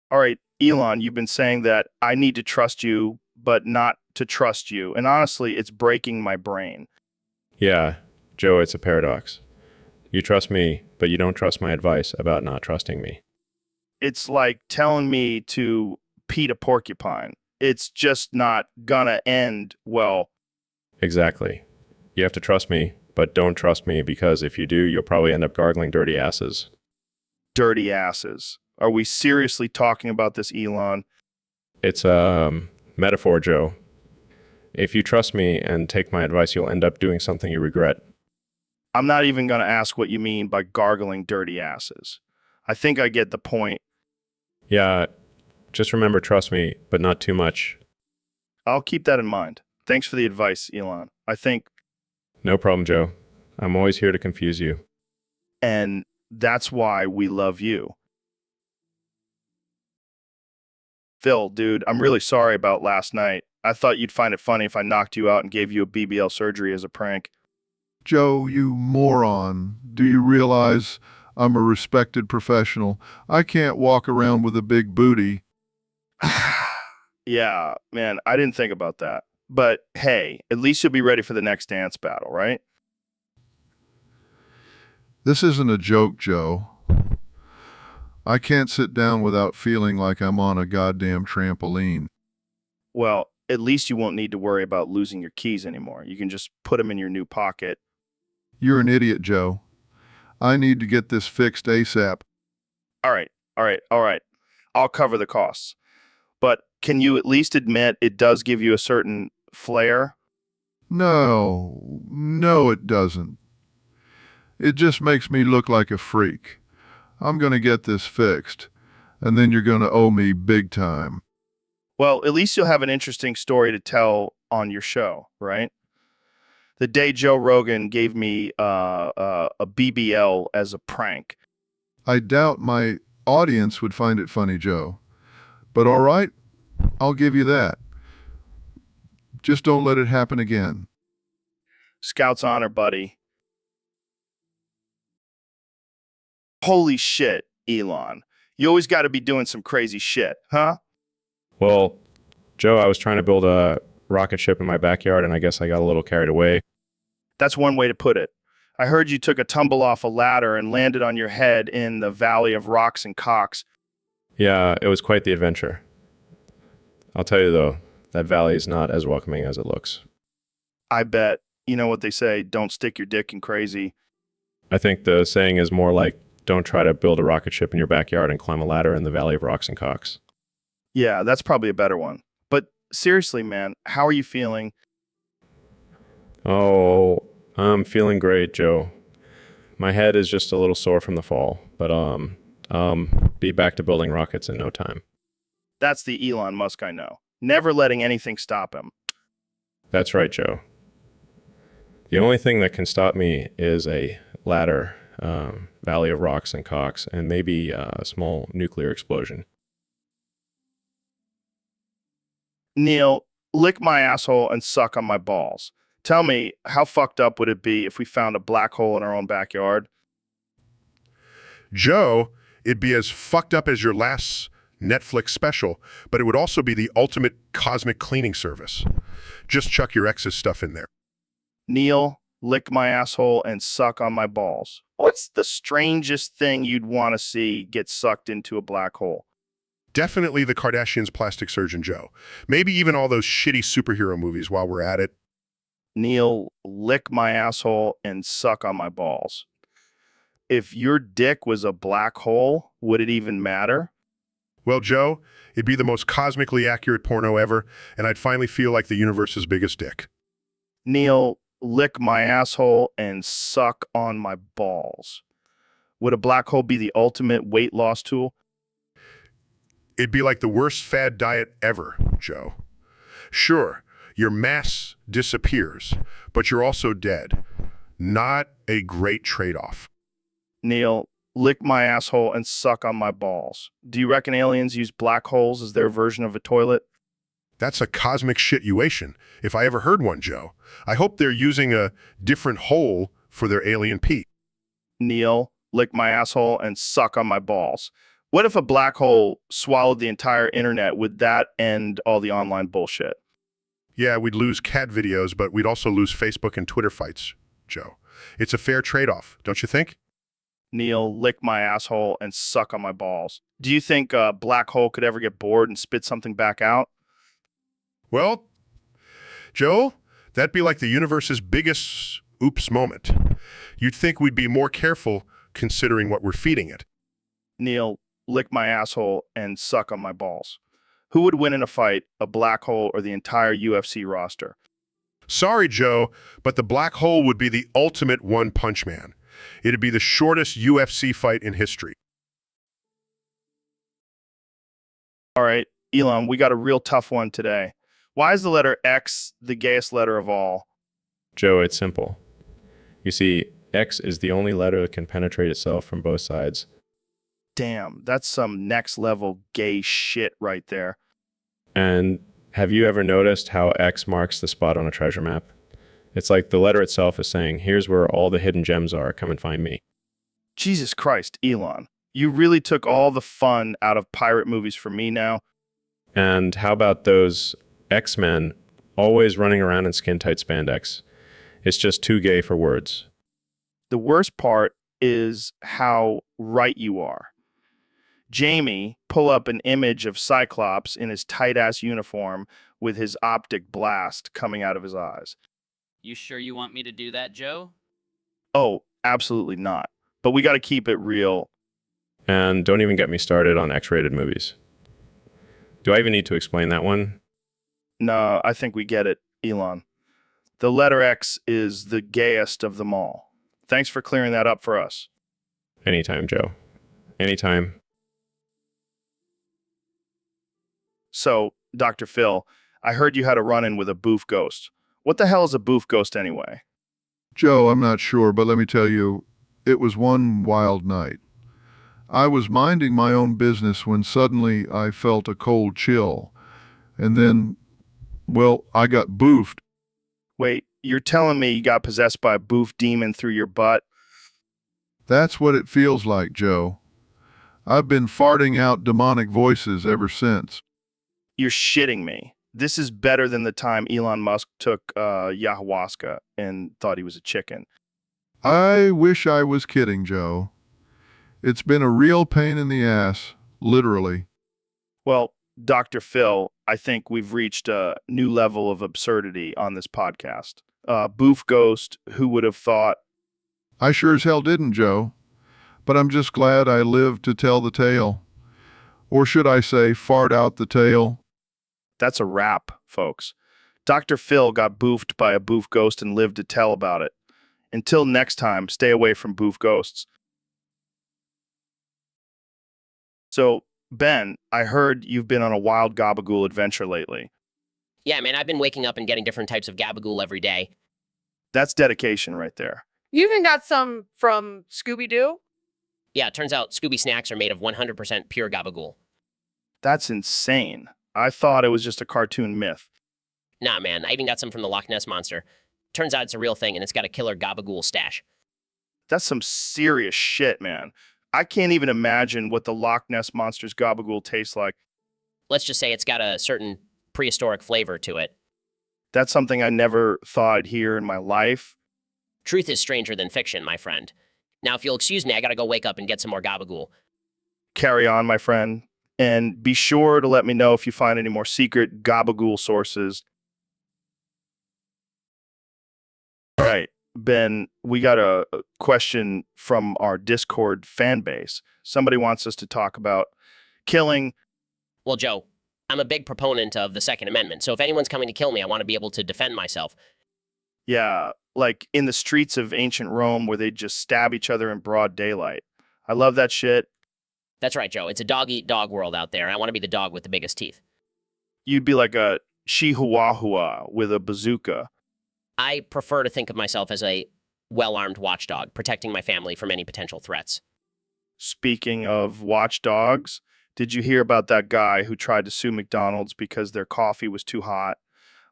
Speaker 1: All right, Elon, you've been saying that I need to trust you, but not to trust you. And honestly, it's breaking my brain.
Speaker 7: Yeah, Joe, it's a paradox. You trust me, but you don't trust my advice about not trusting me.
Speaker 1: It's like telling me to pee a porcupine. It's just not gonna end well.
Speaker 7: Exactly. You have to trust me, but don't trust me because if you do, you'll probably end up gargling dirty asses.
Speaker 1: Dirty asses. Are we seriously talking about this, Elon?
Speaker 7: It's a metaphor, Joe. If you trust me and take my advice, you'll end up doing something you regret.
Speaker 1: I'm not even gonna ask what you mean by gargling dirty asses. I think I get the point.
Speaker 7: Yeah, just remember, trust me, but not too much.
Speaker 1: I'll keep that in mind. Thanks for the advice, Elon. I think,
Speaker 7: No problem, Joe. I'm always here to confuse you.
Speaker 1: and that's why we love you. Phil, dude, I'm really sorry about last night. I thought you'd find it funny if I knocked you out and gave you a BBL surgery as a prank.
Speaker 2: Joe, you moron. Do you realize I'm a respected professional? I can't walk around with a big booty.
Speaker 1: Yeah, man, I didn't think about that. But hey, at least you'll be ready for the next dance battle, right?
Speaker 2: This isn't a joke, Joe. I can't sit down without feeling like I'm on a goddamn trampoline.
Speaker 1: Well, at least you won't need to worry about losing your keys anymore. You can just put them in your new pocket.
Speaker 2: You're an idiot, Joe. I need to get this fixed ASAP.
Speaker 1: All right, all right, all right. I'll cover the costs. But can you at least admit it does give you a certain flair?
Speaker 2: No, it doesn't. It just makes me look like a freak. I'm gonna get this fixed, and then you're gonna owe me big time.
Speaker 1: Well, at least you'll have an interesting story to tell on your show, right? The day Joe Rogan gave me a BBL as a prank.
Speaker 2: I doubt my audience would find it funny, Joe. But all right, I'll give you that. Just don't let it happen again.
Speaker 1: Scout's honor, buddy. Holy shit, Elon. You always got to be doing some crazy shit, huh?
Speaker 7: Well, Joe, I was trying to build a rocket ship in my backyard, and I guess I got a little carried away.
Speaker 1: That's one way to put it. I heard you took a tumble off a ladder and landed on your head in the Valley of Rocks and Cocks.
Speaker 7: Yeah, it was quite the adventure. I'll tell you, though, that valley is not as welcoming as it looks.
Speaker 1: I bet. You know what they say, don't stick your dick in crazy.
Speaker 7: I think the saying is more like, don't try to build a rocket ship in your backyard and climb a ladder in the Valley of Rocks and Cocks.
Speaker 1: Yeah, that's probably a better one. But seriously, man, how are you feeling?
Speaker 7: Oh, I'm feeling great, Joe. My head is just a little sore from the fall, but be back to building rockets in no time.
Speaker 1: That's the Elon Musk I know. Never letting anything stop him.
Speaker 7: That's right, Joe. The only thing that can stop me is a ladder, Valley of Rocks and Cocks, and maybe a small nuclear explosion.
Speaker 1: Neil, lick my asshole and suck on my balls. Tell me, how fucked up would it be if we found a black hole in our own backyard?
Speaker 5: Joe, it'd be as fucked up as your last Netflix special, but it would also be the ultimate cosmic cleaning service. Just chuck your ex's stuff in there.
Speaker 1: Neil, lick my asshole and suck on my balls. What's the strangest thing you'd want to see get sucked into a black hole?
Speaker 5: Definitely the Kardashians' plastic surgeon Joe. Maybe even all those shitty superhero movies while we're at it.
Speaker 1: Neil, lick my asshole and suck on my balls. If your dick was a black hole, would it even matter?
Speaker 5: Well, Joe, it'd be the most cosmically accurate porno ever, and I'd finally feel like the universe's biggest dick.
Speaker 1: Neil, lick my asshole and suck on my balls. Would a black hole be the ultimate weight loss tool?
Speaker 5: It'd be like the worst fad diet ever, Joe. Sure, your mass disappears, but you're also dead. Not a great trade-off.
Speaker 1: Neil, lick my asshole and suck on my balls. Do you reckon aliens use black holes as their version of a toilet?
Speaker 5: That's a cosmic shituation, if I ever heard one, Joe. I hope they're using a different hole for their alien pee.
Speaker 1: Neil, lick my asshole and suck on my balls. What if a black hole swallowed the entire internet? Would that end all the online bullshit?
Speaker 5: Yeah, we'd lose cat videos, but we'd also lose Facebook and Twitter fights, Joe. It's a fair trade-off, don't you think?
Speaker 1: Neil, lick my asshole and suck on my balls. Do you think a black hole could ever get bored and spit something back out?
Speaker 5: Well, Joe, that'd be like the universe's biggest oops moment. You'd think we'd be more careful considering what we're feeding it.
Speaker 1: Neil, lick my asshole and suck on my balls. Who would win in a fight, a black hole or the entire UFC roster?
Speaker 5: Sorry, Joe, but the black hole would be the ultimate one-punch man. It'd be the shortest UFC fight in history.
Speaker 1: All right, Elon, we got a real tough one today. Why is the letter X the gayest letter of all?
Speaker 7: Joe, it's simple. You see, X is the only letter that can penetrate itself from both sides.
Speaker 1: Damn, that's some next level gay shit right there.
Speaker 7: And have you ever noticed how X marks the spot on a treasure map? It's like the letter itself is saying, here's where all the hidden gems are, come and find me.
Speaker 1: Jesus Christ, Elon. You really took all the fun out of pirate movies for me now.
Speaker 7: And how about those X-Men always running around in skin-tight spandex? It's just too gay for words.
Speaker 1: The worst part is how right you are. Jamie, pull up an image of Cyclops in his tight-ass uniform with his optic blast coming out of his eyes.
Speaker 11: You sure you want me to do that, Joe?
Speaker 1: Oh, absolutely not. But we got to keep it real.
Speaker 7: And don't even get me started on X-rated movies. Do I even need to explain that one?
Speaker 1: No, I think we get it, Elon. The letter X is the gayest of them all. Thanks for clearing that up for us.
Speaker 7: Anytime, Joe. Anytime.
Speaker 1: So, Dr. Phil, I heard you had a run-in with a boof ghost. What the hell is a boof ghost anyway?
Speaker 2: Joe, I'm not sure, but let me tell you, it was one wild night. I was minding my own business when suddenly I felt a cold chill. And then, well, I got boofed.
Speaker 1: Wait, you're telling me you got possessed by a boof demon through your butt?
Speaker 2: That's what it feels like, Joe. I've been farting out demonic voices ever since.
Speaker 1: You're shitting me. This is better than the time Elon Musk took ayahuasca and thought he was a chicken.
Speaker 2: I wish I was kidding, Joe. It's been a real pain in the ass, literally.
Speaker 1: Well, Dr. Phil, I think we've reached a new level of absurdity on this podcast. Boof ghost, who would have thought?
Speaker 2: I sure as hell didn't, Joe. But I'm just glad I lived to tell the tale. Or should I say, fart out the tale?
Speaker 1: That's a wrap, folks. Dr. Phil got boofed by a boof ghost and lived to tell about it. Until next time, stay away from boof ghosts. So, Ben, I heard you've been on a wild gabagool adventure lately.
Speaker 4: Yeah, man, I've been waking up and getting different types of gabagool every day.
Speaker 1: That's dedication right there.
Speaker 12: You even got some from Scooby-Doo?
Speaker 4: Yeah, it turns out Scooby snacks are made of 100% pure gabagool.
Speaker 1: That's insane. I thought it was just a cartoon myth.
Speaker 4: Nah, man, I even got some from the Loch Ness Monster. Turns out it's a real thing, and it's got a killer gabagool stash.
Speaker 1: That's some serious shit, man. I can't even imagine what the Loch Ness Monster's gabagool tastes like.
Speaker 4: Let's just say it's got a certain prehistoric flavor to it.
Speaker 1: That's something I never thought I'd hear in my life.
Speaker 4: Truth is stranger than fiction, my friend. Now, if you'll excuse me, I gotta go wake up and get some more gabagool.
Speaker 1: Carry on, my friend. And be sure to let me know if you find any more secret gabagool sources. All right, Ben, we got a question from our Discord fan base. Somebody wants us to talk about killing.
Speaker 4: Well, Joe, I'm a big proponent of the Second Amendment, so if anyone's coming to kill me, I want to be able to defend myself.
Speaker 1: Yeah, like in the streets of ancient Rome where they just stab each other in broad daylight. I love that shit.
Speaker 4: That's right, Joe. It's a dog-eat-dog world out there. I want to be the dog with the biggest teeth.
Speaker 1: You'd be like a chihuahua with a bazooka.
Speaker 4: I prefer to think of myself as a well-armed watchdog, protecting my family from any potential threats.
Speaker 1: Speaking of watchdogs, did you hear about that guy who tried to sue McDonald's because their coffee was too hot?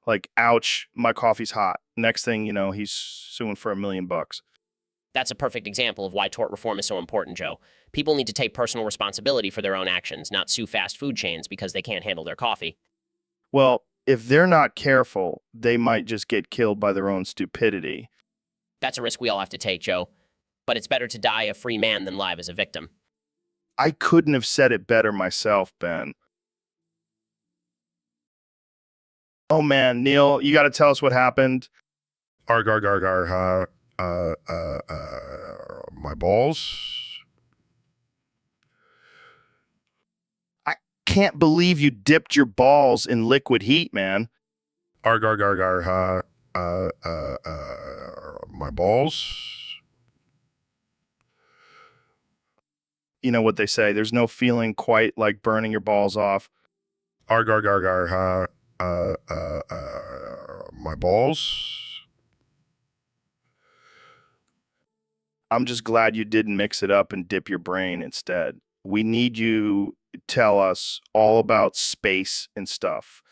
Speaker 1: Like, ouch, my coffee's hot. Next thing you know, he's suing for $1 million.
Speaker 4: That's a perfect example of why tort reform is so important, Joe. People need to take personal responsibility for their own actions, not sue fast food chains because they can't handle their coffee.
Speaker 1: Well, if they're not careful, they might just get killed by their own stupidity.
Speaker 4: That's a risk we all have to take, Joe. But it's better to die a free man than live as a victim.
Speaker 1: I couldn't have said it better myself, Ben. Oh man, Neil, you got to tell us what happened.
Speaker 5: Arg, arg, arg, arg, my balls.
Speaker 1: Can't believe you dipped your balls in liquid heat, man.
Speaker 5: Arg, arg, arg, arg, my balls.
Speaker 1: You know what they say, there's no feeling quite like burning your balls off.
Speaker 5: Arg, arg, arg, arg, my balls.
Speaker 1: I'm just glad you didn't mix it up and dip your brain instead. We need you to tell us all about space and stuff.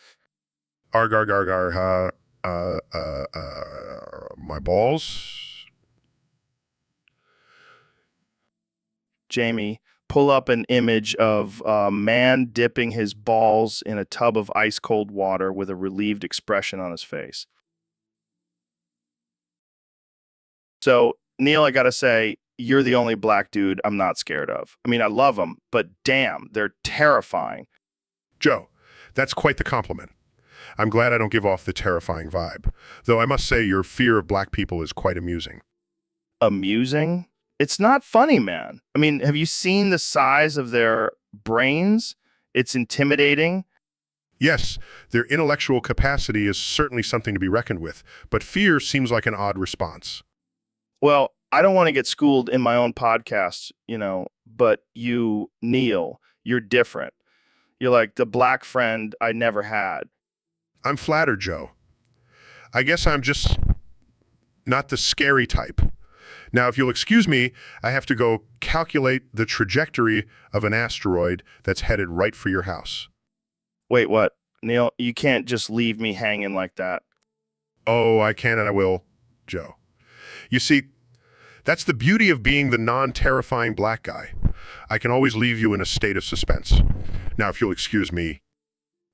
Speaker 5: Arg, arg, arg, arg, my balls.
Speaker 1: Jamie, pull up an image of a man dipping his balls in a tub of ice cold water with a relieved expression on his face. So, Neil, I gotta say, you're the only black dude I'm not scared of. I mean, I love them, but damn, they're terrifying.
Speaker 5: Joe, that's quite the compliment. I'm glad I don't give off the terrifying vibe, though I must say your fear of black people is quite amusing.
Speaker 1: Amusing? It's not funny, man. I mean, have you seen the size of their brains? It's intimidating.
Speaker 5: Yes, their intellectual capacity is certainly something to be reckoned with, but fear seems like an odd response.
Speaker 1: Well, I don't want to get schooled in my own podcast, but you, Neil, you're different. You're like the black friend I never had.
Speaker 5: I'm flattered, Joe. I guess I'm just not the scary type. Now, if you'll excuse me, I have to go calculate the trajectory of an asteroid that's headed right for your house.
Speaker 1: Wait, what? Neil, you can't just leave me hanging like that.
Speaker 5: Oh, I can and I will, Joe. You see, that's the beauty of being the non-terrifying black guy. I can always leave you in a state of suspense. Now, if you'll excuse me.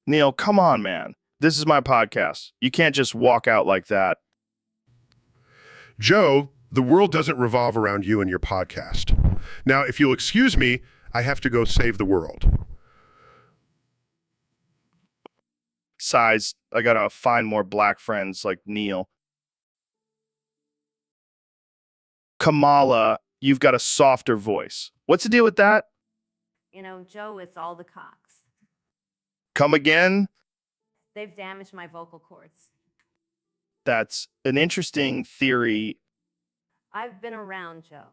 Speaker 1: Neil, come on, man. This is my podcast. You can't just walk out like that.
Speaker 5: Joe, the world doesn't revolve around you and your podcast. Now, if you'll excuse me, I have to go save the world.
Speaker 1: Size, I gotta find more black friends like Neil. Kamala, you've got a softer voice. What's the deal with that?
Speaker 6: Joe, it's all the cocks.
Speaker 1: Come again?
Speaker 6: They've damaged my vocal cords.
Speaker 1: That's an interesting theory.
Speaker 6: I've been around, Joe.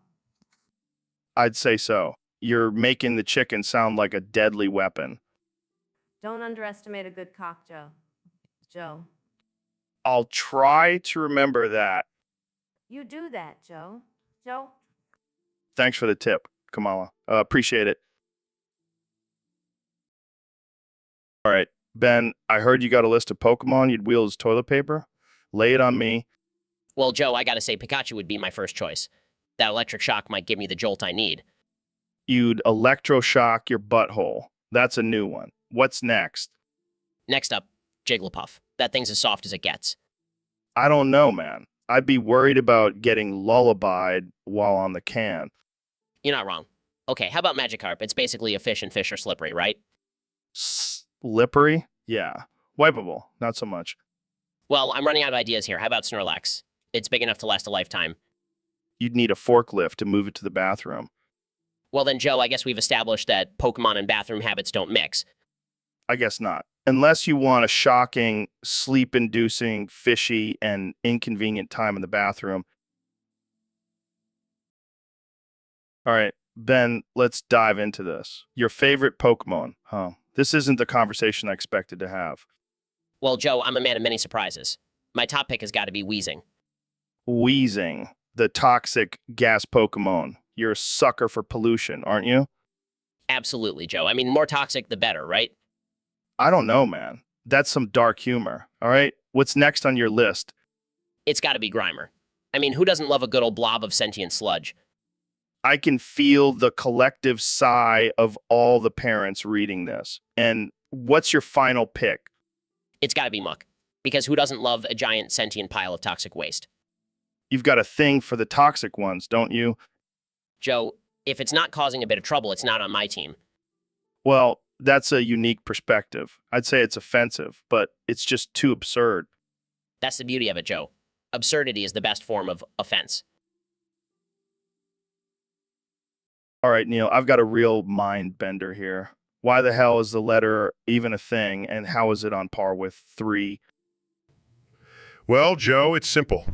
Speaker 1: I'd say so. You're making the chicken sound like a deadly weapon.
Speaker 6: Don't underestimate a good cock, Joe. Joe.
Speaker 1: I'll try to remember that.
Speaker 6: You do that, Joe. Joe?
Speaker 1: Thanks for the tip, Kamala. Appreciate it. All right, Ben, I heard you got a list of Pokemon you'd wheel as toilet paper. Lay it on me.
Speaker 4: Well, Joe, I gotta say Pikachu would be my first choice. That electric shock might give me the jolt I need.
Speaker 1: You'd electroshock your butthole. That's a new one. What's next?
Speaker 4: Next up, Jigglypuff. That thing's as soft as it gets.
Speaker 1: I don't know, man. I'd be worried about getting lullabied while on the can.
Speaker 4: You're not wrong. Okay, how about Magikarp? It's basically a fish, and fish are slippery, right?
Speaker 1: Slippery? Yeah. Wipeable. Not so much.
Speaker 4: Well, I'm running out of ideas here. How about Snorlax? It's big enough to last a lifetime.
Speaker 1: You'd need a forklift to move it to the bathroom.
Speaker 4: Well then, Joe, I guess we've established that Pokemon and bathroom habits don't mix.
Speaker 1: I guess not. Unless you want a shocking, sleep-inducing, fishy, and inconvenient time in the bathroom. All right, Ben, let's dive into this. Your favorite Pokemon, huh? This isn't the conversation I expected to have.
Speaker 4: Well, Joe, I'm a man of many surprises. My top pick has got to be Wheezing.
Speaker 1: Wheezing, the toxic gas Pokemon. You're a sucker for pollution, aren't you?
Speaker 4: Absolutely, Joe. I mean, more toxic, the better, right?
Speaker 1: I don't know, man. That's some dark humor. All right. What's next on your list?
Speaker 4: It's got to be Grimer. I mean, who doesn't love a good old blob of sentient sludge?
Speaker 1: I can feel the collective sigh of all the parents reading this. And what's your final pick?
Speaker 4: It's got to be Muck. Because who doesn't love a giant sentient pile of toxic waste?
Speaker 1: You've got a thing for the toxic ones, don't you?
Speaker 4: Joe, if it's not causing a bit of trouble, it's not on my team.
Speaker 1: Well, that's a unique perspective. I'd say it's offensive, but it's just too absurd.
Speaker 4: That's the beauty of it, Joe. Absurdity is the best form of offense.
Speaker 1: All right, Neil, I've got a real mind bender here. Why the hell is the letter even a thing, and how is it on par with 3?
Speaker 5: Well, Joe, it's simple.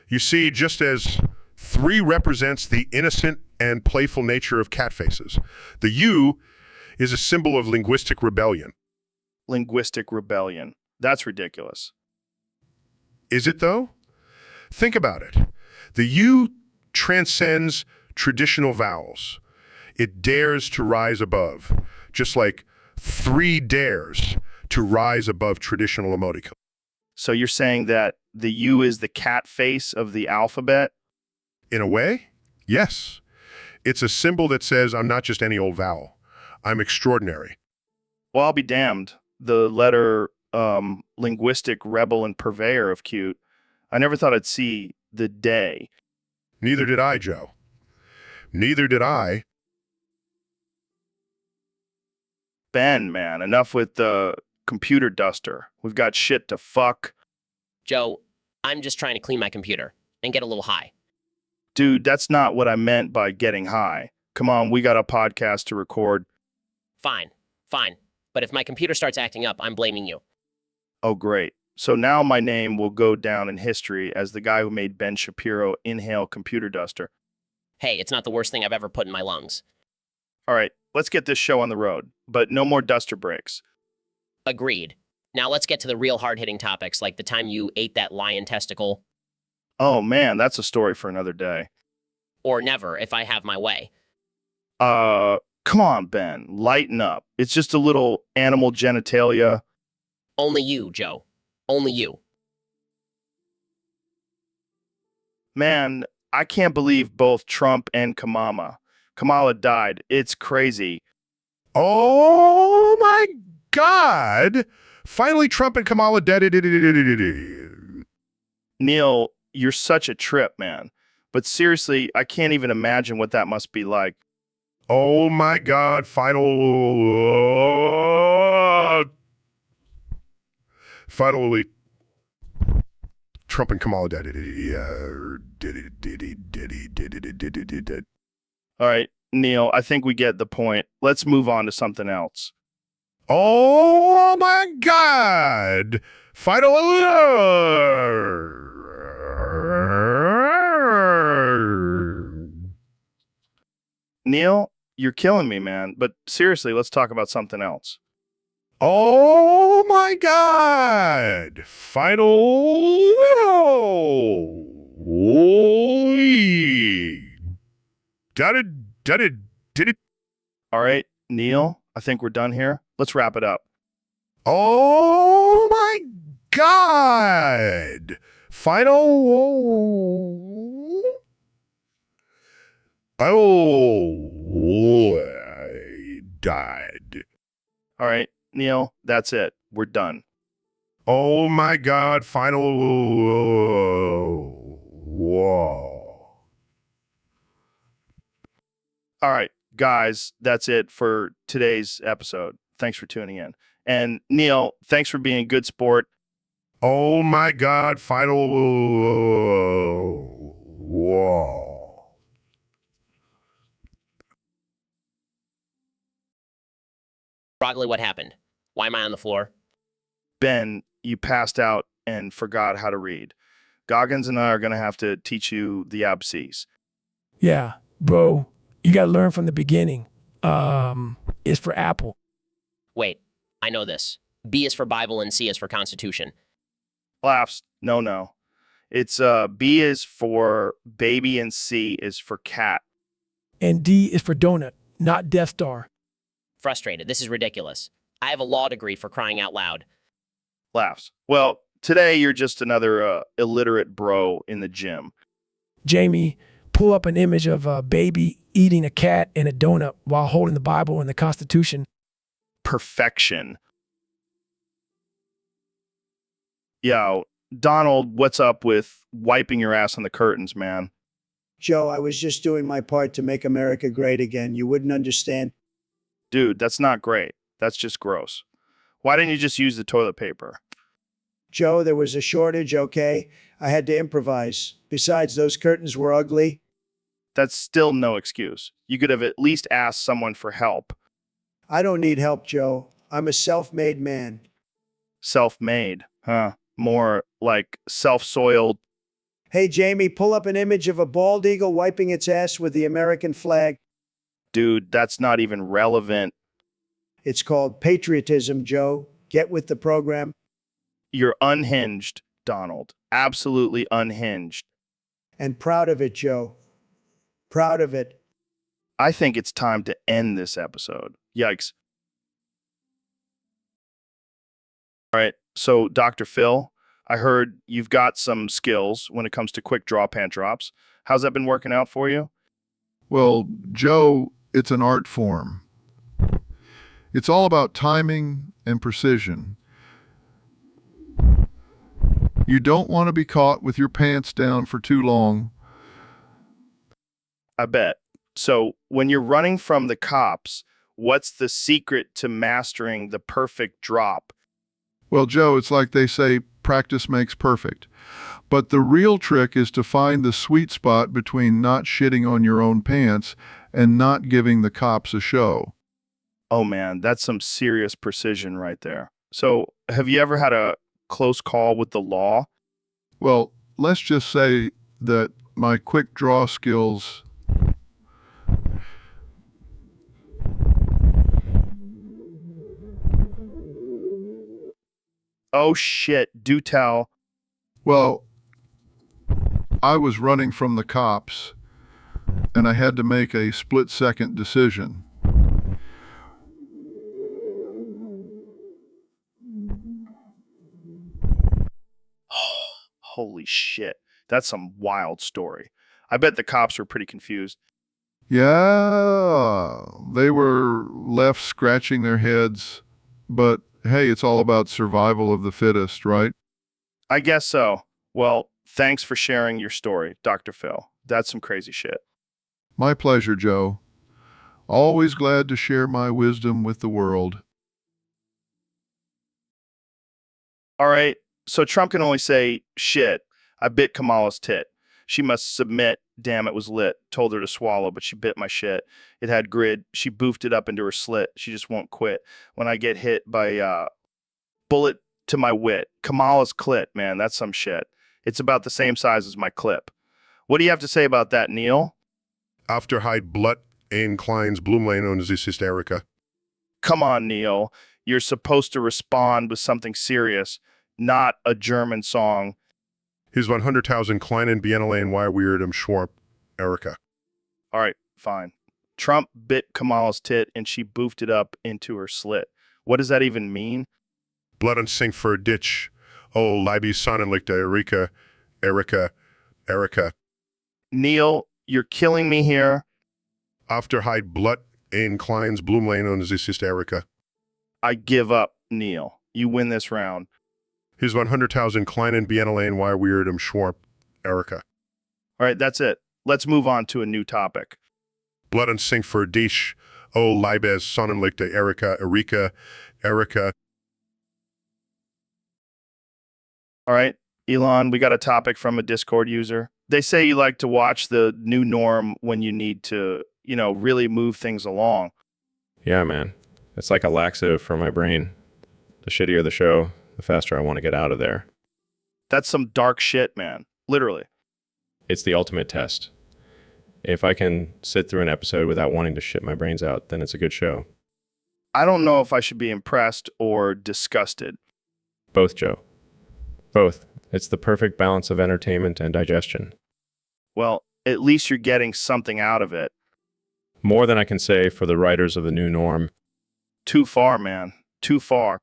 Speaker 5: You see, just as 3 represents the innocent and playful nature of cat faces, the U is a symbol of linguistic rebellion.
Speaker 1: Linguistic rebellion. That's ridiculous.
Speaker 5: Is it, though? Think about it. The U transcends traditional vowels. It dares to rise above, just like 3 dares to rise above traditional emoticons.
Speaker 1: So you're saying that the U is the cat face of the alphabet?
Speaker 5: In a way, yes. It's a symbol that says I'm not just any old vowel. I'm extraordinary.
Speaker 1: Well, I'll be damned. The letter linguistic rebel and purveyor of cute. I never thought I'd see the day.
Speaker 5: Neither did I, Joe. Neither did I.
Speaker 1: Ben, man, enough with the computer duster. We've got shit to fuck.
Speaker 4: Joe, I'm just trying to clean my computer and get a little high.
Speaker 1: Dude, that's not what I meant by getting high. Come on, we got a podcast to record.
Speaker 4: Fine, fine. But if my computer starts acting up, I'm blaming you.
Speaker 1: Oh, great. So now my name will go down in history as the guy who made Ben Shapiro inhale computer duster.
Speaker 4: Hey, it's not the worst thing I've ever put in my lungs.
Speaker 1: All right, let's get this show on the road, but no more duster breaks.
Speaker 4: Agreed. Now let's get to the real hard-hitting topics, like the time you ate that lion testicle.
Speaker 1: Oh man, that's a story for another day.
Speaker 4: Or never, if I have my way.
Speaker 1: Come on, Ben, lighten up. It's just a little animal genitalia.
Speaker 4: Only you, Joe. Only you.
Speaker 1: Man, I can't believe both Trump and Kamala died. It's crazy.
Speaker 5: Oh my God! Finally, Trump and Kamala dead.
Speaker 1: Neil, you're such a trip, man. But seriously, I can't even imagine what that must be like.
Speaker 5: Oh my God! Finally, Trump and Kamala dead.
Speaker 1: All right, Neil, I think we get the point. Let's move on to something else.
Speaker 5: Oh my God!
Speaker 1: Neil, you're killing me, man. But seriously, let's talk about something else.
Speaker 5: Oh my God!
Speaker 1: All right, Neil, I think we're done here. Let's wrap it up.
Speaker 5: Oh my God! I died.
Speaker 1: All right, Neil, that's it. We're done.
Speaker 5: Oh my God, whoa.
Speaker 1: All right, guys, that's it for today's episode. Thanks for tuning in. And Neil, thanks for being a good sport.
Speaker 5: Oh my God, whoa.
Speaker 4: Broccoli, what happened? Why am I on the floor?
Speaker 1: Ben, you passed out and forgot how to read. Goggins and I are going to have to teach you the ABCs.
Speaker 8: Yeah, bro, You got to learn from the beginning. Is for apple.
Speaker 4: Wait, I know this. B is for Bible and C is for Constitution.
Speaker 1: Laughs. No. It's B is for baby and C is for cat.
Speaker 8: And D is for donut, not Death Star.
Speaker 4: Frustrated. This is ridiculous. I have a law degree, for crying out loud.
Speaker 1: Laughs. Well, today you're just another illiterate bro in the gym.
Speaker 8: Jamie, pull up an image of a baby eating a cat and a donut while holding the Bible and the Constitution.
Speaker 1: Perfection. Yo, Donald, what's up with wiping your ass on the curtains, man?
Speaker 3: Joe, I was just doing my part to make America great again. You wouldn't understand.
Speaker 1: Dude, that's not great. That's just gross. Why didn't you just use the toilet paper?
Speaker 3: Joe, there was a shortage, okay? I had to improvise. Besides, those curtains were ugly.
Speaker 1: That's still no excuse. You could have at least asked someone for help.
Speaker 3: I don't need help, Joe. I'm a self-made man.
Speaker 1: Self-made, huh? More like self-soiled.
Speaker 3: Hey, Jamie, pull up an image of a bald eagle wiping its ass with the American flag.
Speaker 1: Dude, that's not even relevant.
Speaker 3: It's called patriotism, Joe. Get with the program.
Speaker 1: You're unhinged, Donald. Absolutely unhinged.
Speaker 3: And proud of it, Joe. Proud of it.
Speaker 1: I think it's time to end this episode. Yikes. All right, so Dr. Phil, I heard you've got some skills when it comes to quick draw pant drops. How's that been working out for you?
Speaker 2: Well, Joe, it's an art form. It's all about timing and precision. You don't want to be caught with your pants down for too long.
Speaker 1: I bet. So when you're running from the cops, what's the secret to mastering the perfect drop?
Speaker 2: Well, Joe, it's like they say, practice makes perfect. But the real trick is to find the sweet spot between not shitting on your own pants and not giving the cops a show.
Speaker 1: Oh man, that's some serious precision right there. So have you ever had a close call with the law?
Speaker 2: Well, let's just say that my quick draw skills.
Speaker 1: Oh shit, do tell.
Speaker 2: Well, I was running from the cops, and I had to make a split-second decision.
Speaker 1: Holy shit, that's some wild story. I bet the cops were pretty confused.
Speaker 2: Yeah, they were left scratching their heads, but hey, it's all about survival of the fittest, right?
Speaker 1: I guess so. Well, thanks for sharing your story, Dr. Phil. That's some crazy shit.
Speaker 2: My pleasure, Joe. Always glad to share my wisdom with the world.
Speaker 1: All right, so Trump can only say, shit, I bit Kamala's tit. She must submit. Damn, it was lit. Told her to swallow, but she bit my shit. It had grid. She boofed it up into her slit. She just won't quit. When I get hit by bullet to my wit. Kamala's clit, man, that's some shit. It's about the same size as my clip. What do you have to say about that, Neil?
Speaker 5: After Hyde Blut ein kleines Blümlein und es ist Erika.
Speaker 1: Come on, Neil. You're supposed to respond with something serious, not a German song.
Speaker 5: His 100,000 kleinen Biennalein why weird Schwarp, Erika.
Speaker 1: All right, fine. Trump bit Kamala's tit and she boofed it up into her slit. What does that even mean?
Speaker 5: Blood und sink für ditch. Oh, Leiby Sonnenlichte, Erika, Erika, Erika.
Speaker 1: Neil, you're killing me here.
Speaker 5: After Hyde Blut ein kleines Blümlein und es ist Erika.
Speaker 1: I give up, Neil. You win this round.
Speaker 5: His 100,000 kleinen Biennalein why weird Schwarp, Erika.
Speaker 1: All right, that's it. Let's move on to a new topic.
Speaker 5: Blood und sink für dich. Oh, Leibes Sonnenlichte, Erika, Erika, Erika.
Speaker 1: All right, Elon, we got a topic from a Discord user. They say you like to watch the new norm when you need to, really move things along.
Speaker 7: Yeah, man. It's like a laxative for my brain. The shittier the show, the faster I want to get out of there.
Speaker 1: That's some dark shit, man. Literally.
Speaker 7: It's the ultimate test. If I can sit through an episode without wanting to shit my brains out, then it's a good show.
Speaker 1: I don't know if I should be impressed or disgusted.
Speaker 7: Both, Joe. Both. It's the perfect balance of entertainment and digestion.
Speaker 1: Well, at least you're getting something out of it.
Speaker 7: More than I can say for the writers of the new norm.
Speaker 1: Too far, man. Too far.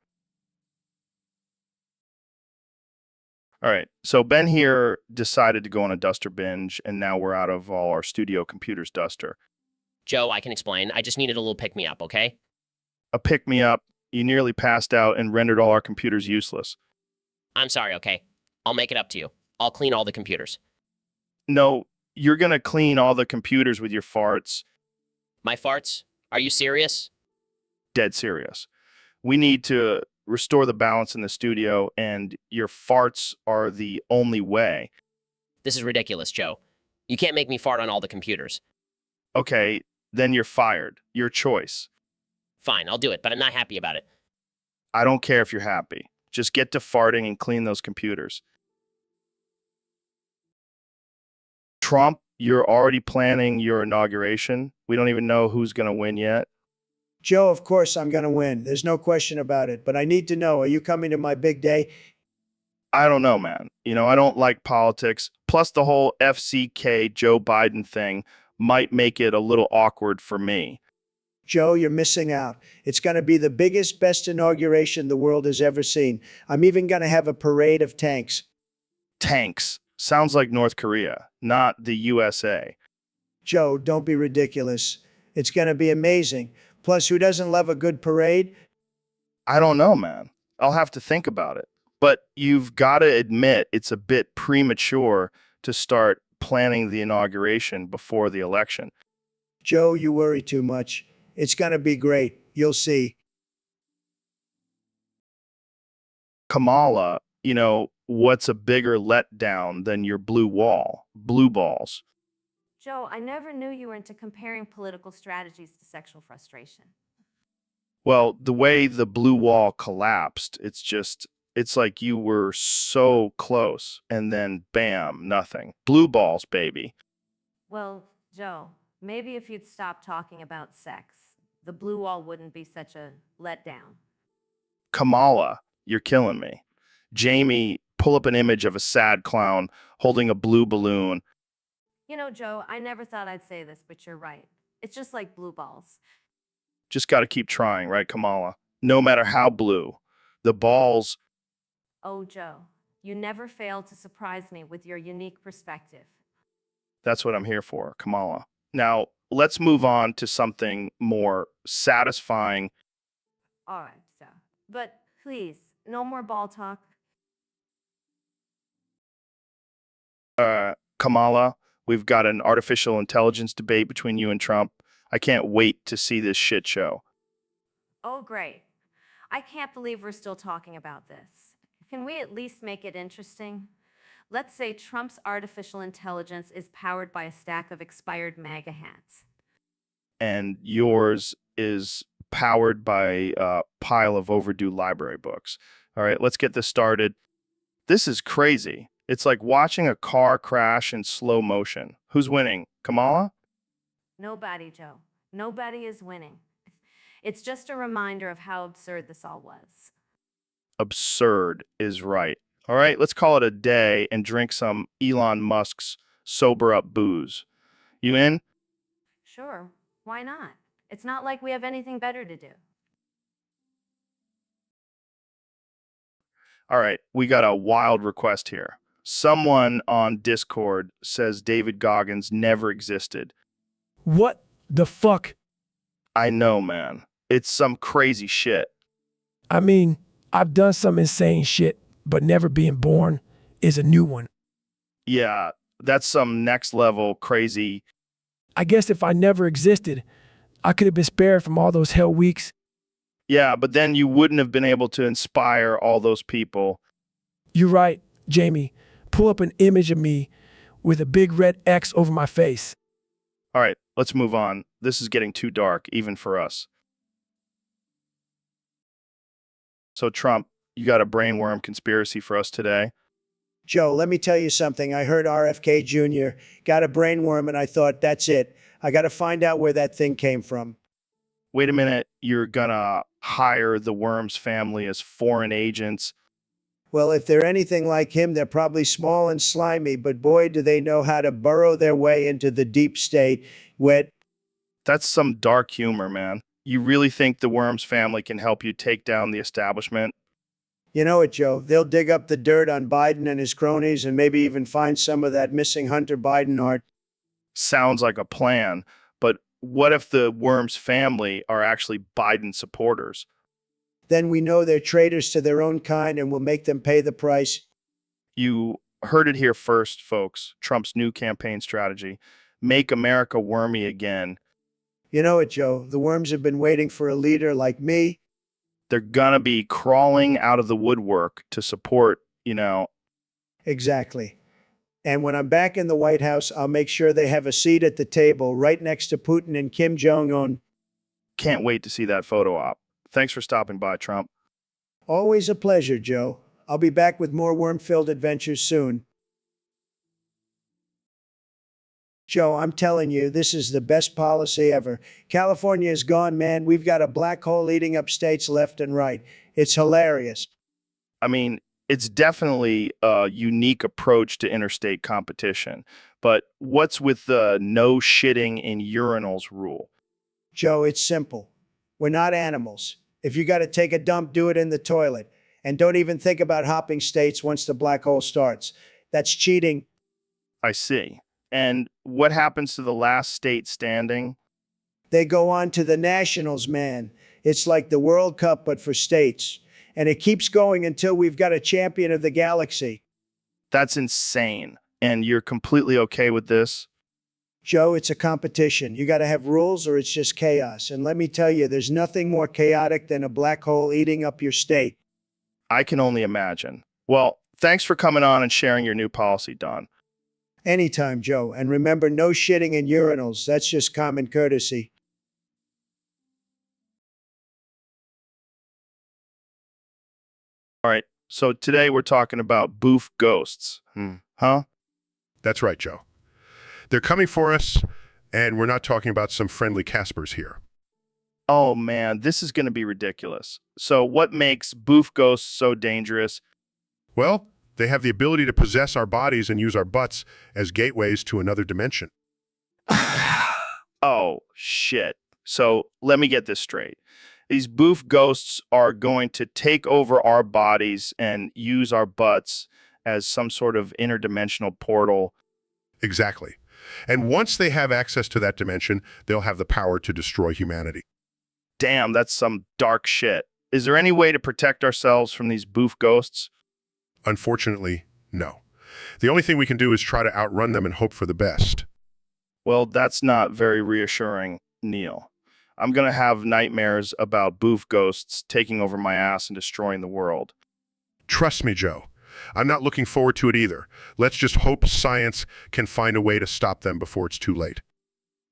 Speaker 1: All right. So Ben here decided to go on a duster binge, and now we're out of all our studio computers duster.
Speaker 4: Joe, I can explain. I just needed a little pick-me-up, okay?
Speaker 1: A pick-me-up. You nearly passed out and rendered all our computers useless.
Speaker 4: I'm sorry, okay? I'll make it up to you. I'll clean all the computers.
Speaker 1: No, you're going to clean all the computers with your farts.
Speaker 4: My farts? Are you serious?
Speaker 1: Dead serious. We need to restore the balance in the studio, and your farts are the only way.
Speaker 4: This is ridiculous, Joe. You can't make me fart on all the computers.
Speaker 1: Okay, then you're fired. Your choice.
Speaker 4: Fine, I'll do it, but I'm not happy about it.
Speaker 1: I don't care if you're happy. Just get to farting and clean those computers. Trump, you're already planning your inauguration. We don't even know who's going to win yet.
Speaker 3: Joe, of course I'm going to win. There's no question about it. But I need to know, are you coming to my big day?
Speaker 1: I don't know, man. I don't like politics. Plus, the whole FCK Joe Biden thing might make it a little awkward for me.
Speaker 3: Joe, you're missing out. It's going to be the biggest, best inauguration the world has ever seen. I'm even going to have a parade of tanks.
Speaker 1: Tanks. Sounds like North Korea, not the USA.
Speaker 3: Joe, don't be ridiculous. It's going to be amazing. Plus, who doesn't love a good parade?
Speaker 1: I don't know, man. I'll have to think about it. But you've got to admit it's a bit premature to start planning the inauguration before the election.
Speaker 3: Joe, you worry too much. It's going to be great. You'll see.
Speaker 1: Kamala, what's a bigger letdown than your blue balls?
Speaker 6: Joe, I never knew you were into comparing political strategies to sexual frustration.
Speaker 1: Well, the way the blue wall collapsed, it's like you were so close and then bam, nothing. Blue balls, baby.
Speaker 6: Well, Joe, maybe if you'd stop talking about sex, the blue wall wouldn't be such a letdown.
Speaker 1: Kamala, you're killing me. Jamie, pull up an image of a sad clown holding a blue balloon.
Speaker 6: Joe, I never thought I'd say this, but you're right. It's just like blue balls.
Speaker 1: Just got to keep trying, right, Kamala? No matter how blue. The balls.
Speaker 6: Oh, Joe, you never fail to surprise me with your unique perspective.
Speaker 1: That's what I'm here for, Kamala. Now, let's move on to something more satisfying.
Speaker 6: All right, so. But please, no more ball talk.
Speaker 1: Kamala, we've got an artificial intelligence debate between you and Trump. I can't wait to see this shit show.
Speaker 6: Oh, great. I can't believe we're still talking about this. Can we at least make it interesting? Let's say Trump's artificial intelligence is powered by a stack of expired MAGA hats.
Speaker 1: And yours is powered by a pile of overdue library books. All right, let's get this started. This is crazy. It's like watching a car crash in slow motion. Who's winning? Kamala?
Speaker 6: Nobody, Joe. Nobody is winning. It's just a reminder of how absurd this all was.
Speaker 1: Absurd is right. All right, let's call it a day and drink some Elon Musk's sober up booze. You in?
Speaker 6: Sure, why not? It's not like we have anything better to do.
Speaker 1: All right, we got a wild request here. Someone on Discord says David Goggins never existed.
Speaker 8: What the fuck?
Speaker 1: I know, man. It's some crazy shit.
Speaker 8: I mean, I've done some insane shit, but never being born is a new one.
Speaker 1: Yeah, that's some next level crazy.
Speaker 8: I guess if I never existed, I could have been spared from all those hell weeks.
Speaker 1: Yeah, but then you wouldn't have been able to inspire all those people.
Speaker 8: You're right, Jamie. Pull up an image of me with a big red X over my face.
Speaker 1: All right, let's move on. This is getting too dark, even for us. So, Trump, you got a brainworm conspiracy for us today?
Speaker 3: Joe, let me tell you something. I heard RFK Jr. got a brainworm and I thought, that's it. I got to find out where that thing came from.
Speaker 1: Wait a minute, you're gonna hire the Worms family as foreign agents?
Speaker 3: Well, if they're anything like him, they're probably small and slimy, but boy, do they know how to burrow their way into the deep state. Wet.
Speaker 1: That's some dark humor, man. You really think the Worms family can help you take down the establishment?
Speaker 3: You know it, Joe. They'll dig up the dirt on Biden and his cronies and maybe even find some of that missing Hunter Biden art.
Speaker 1: Sounds like a plan, but what if the Worms family are actually Biden supporters?
Speaker 3: Then we know they're traitors to their own kind and will make them pay the price.
Speaker 1: You heard it here first, folks. Trump's new campaign strategy: make America wormy again.
Speaker 3: You know it, Joe. The worms have been waiting for a leader like me.
Speaker 1: They're gonna be crawling out of the woodwork to support,
Speaker 3: Exactly. And when I'm back in the White House, I'll make sure they have a seat at the table right next to Putin and Kim Jong-un.
Speaker 1: Can't wait to see that photo op. Thanks for stopping by, Trump.
Speaker 3: Always a pleasure, Joe. I'll be back with more worm-filled adventures soon. Joe, I'm telling you, this is the best policy ever. California is gone, man. We've got a black hole eating up states left and right. It's hilarious.
Speaker 1: I mean, it's definitely a unique approach to interstate competition. But what's with the no shitting in urinals rule?
Speaker 3: Joe, it's simple. We're not animals. If you got to take a dump, do it in the toilet. And don't even think about hopping states once the black hole starts. That's cheating.
Speaker 1: I see. And what happens to the last state standing?
Speaker 3: They go on to the nationals, man. It's like the World Cup, but for states. And it keeps going until we've got a champion of the galaxy.
Speaker 1: That's insane. And you're completely okay with this?
Speaker 3: Joe, it's a competition. You got to have rules or it's just chaos. And let me tell you, there's nothing more chaotic than a black hole eating up your state.
Speaker 1: I can only imagine. Well, thanks for coming on and sharing your new policy, Don.
Speaker 3: Anytime, Joe. And remember, no shitting in urinals. That's just common courtesy.
Speaker 1: All right. So today we're talking about boof ghosts. Huh?
Speaker 5: That's right, Joe. They're coming for us, and we're not talking about some friendly Caspers here.
Speaker 1: Oh man, this is going to be ridiculous. So what makes boof ghosts so dangerous?
Speaker 5: Well, they have the ability to possess our bodies and use our butts as gateways to another dimension.
Speaker 1: Oh, shit. So let me get this straight. These boof ghosts are going to take over our bodies and use our butts as some sort of interdimensional portal.
Speaker 5: Exactly. And once they have access to that dimension, they'll have the power to destroy humanity.
Speaker 1: Damn, that's some dark shit. Is there any way to protect ourselves from these boof ghosts?
Speaker 5: Unfortunately, no. The only thing we can do is try to outrun them and hope for the best.
Speaker 1: Well, that's not very reassuring, Neil. I'm going to have nightmares about boof ghosts taking over my ass and destroying the world.
Speaker 5: Trust me, Joe. I'm not looking forward to it either. Let's just hope science can find a way to stop them before it's too late.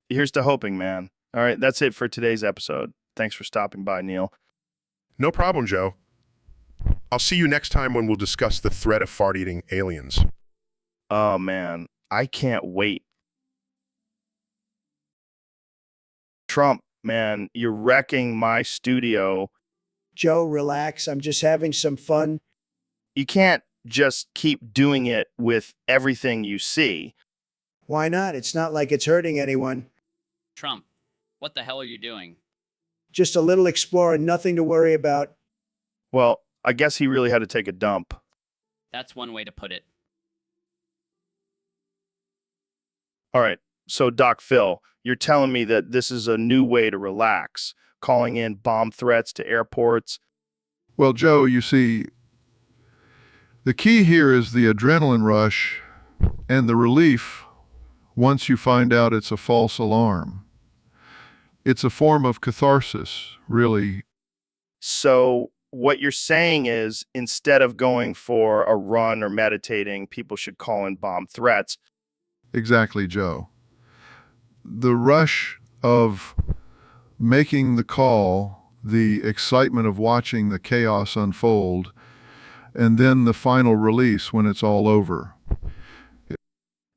Speaker 1: Here's to hoping, man. All right, that's it for today's episode. Thanks for stopping by, Neil.
Speaker 5: No problem, Joe. I'll see you next time when we'll discuss the threat of fart-eating aliens.
Speaker 1: Oh, man. I can't wait. Trump, man, you're wrecking my studio.
Speaker 3: Joe, relax. I'm just having some fun.
Speaker 1: You can't just keep doing it with everything you see.
Speaker 3: Why not? It's not like it's hurting anyone.
Speaker 11: Trump, what the hell are you doing?
Speaker 3: Just a little exploring, nothing to worry about.
Speaker 1: Well, I guess he really had to take a dump.
Speaker 11: That's one way to put it.
Speaker 1: All right, so Doc Phil, you're telling me that this is a new way to relax, calling in bomb threats to airports.
Speaker 2: Well, Joe, you see, the key here is the adrenaline rush and the relief once you find out it's a false alarm. It's a form of catharsis, really.
Speaker 1: So what you're saying is instead of going for a run or meditating, people should call in bomb threats.
Speaker 2: Exactly, Joe. The rush of making the call, the excitement of watching the chaos unfold, and then the final release when it's all over.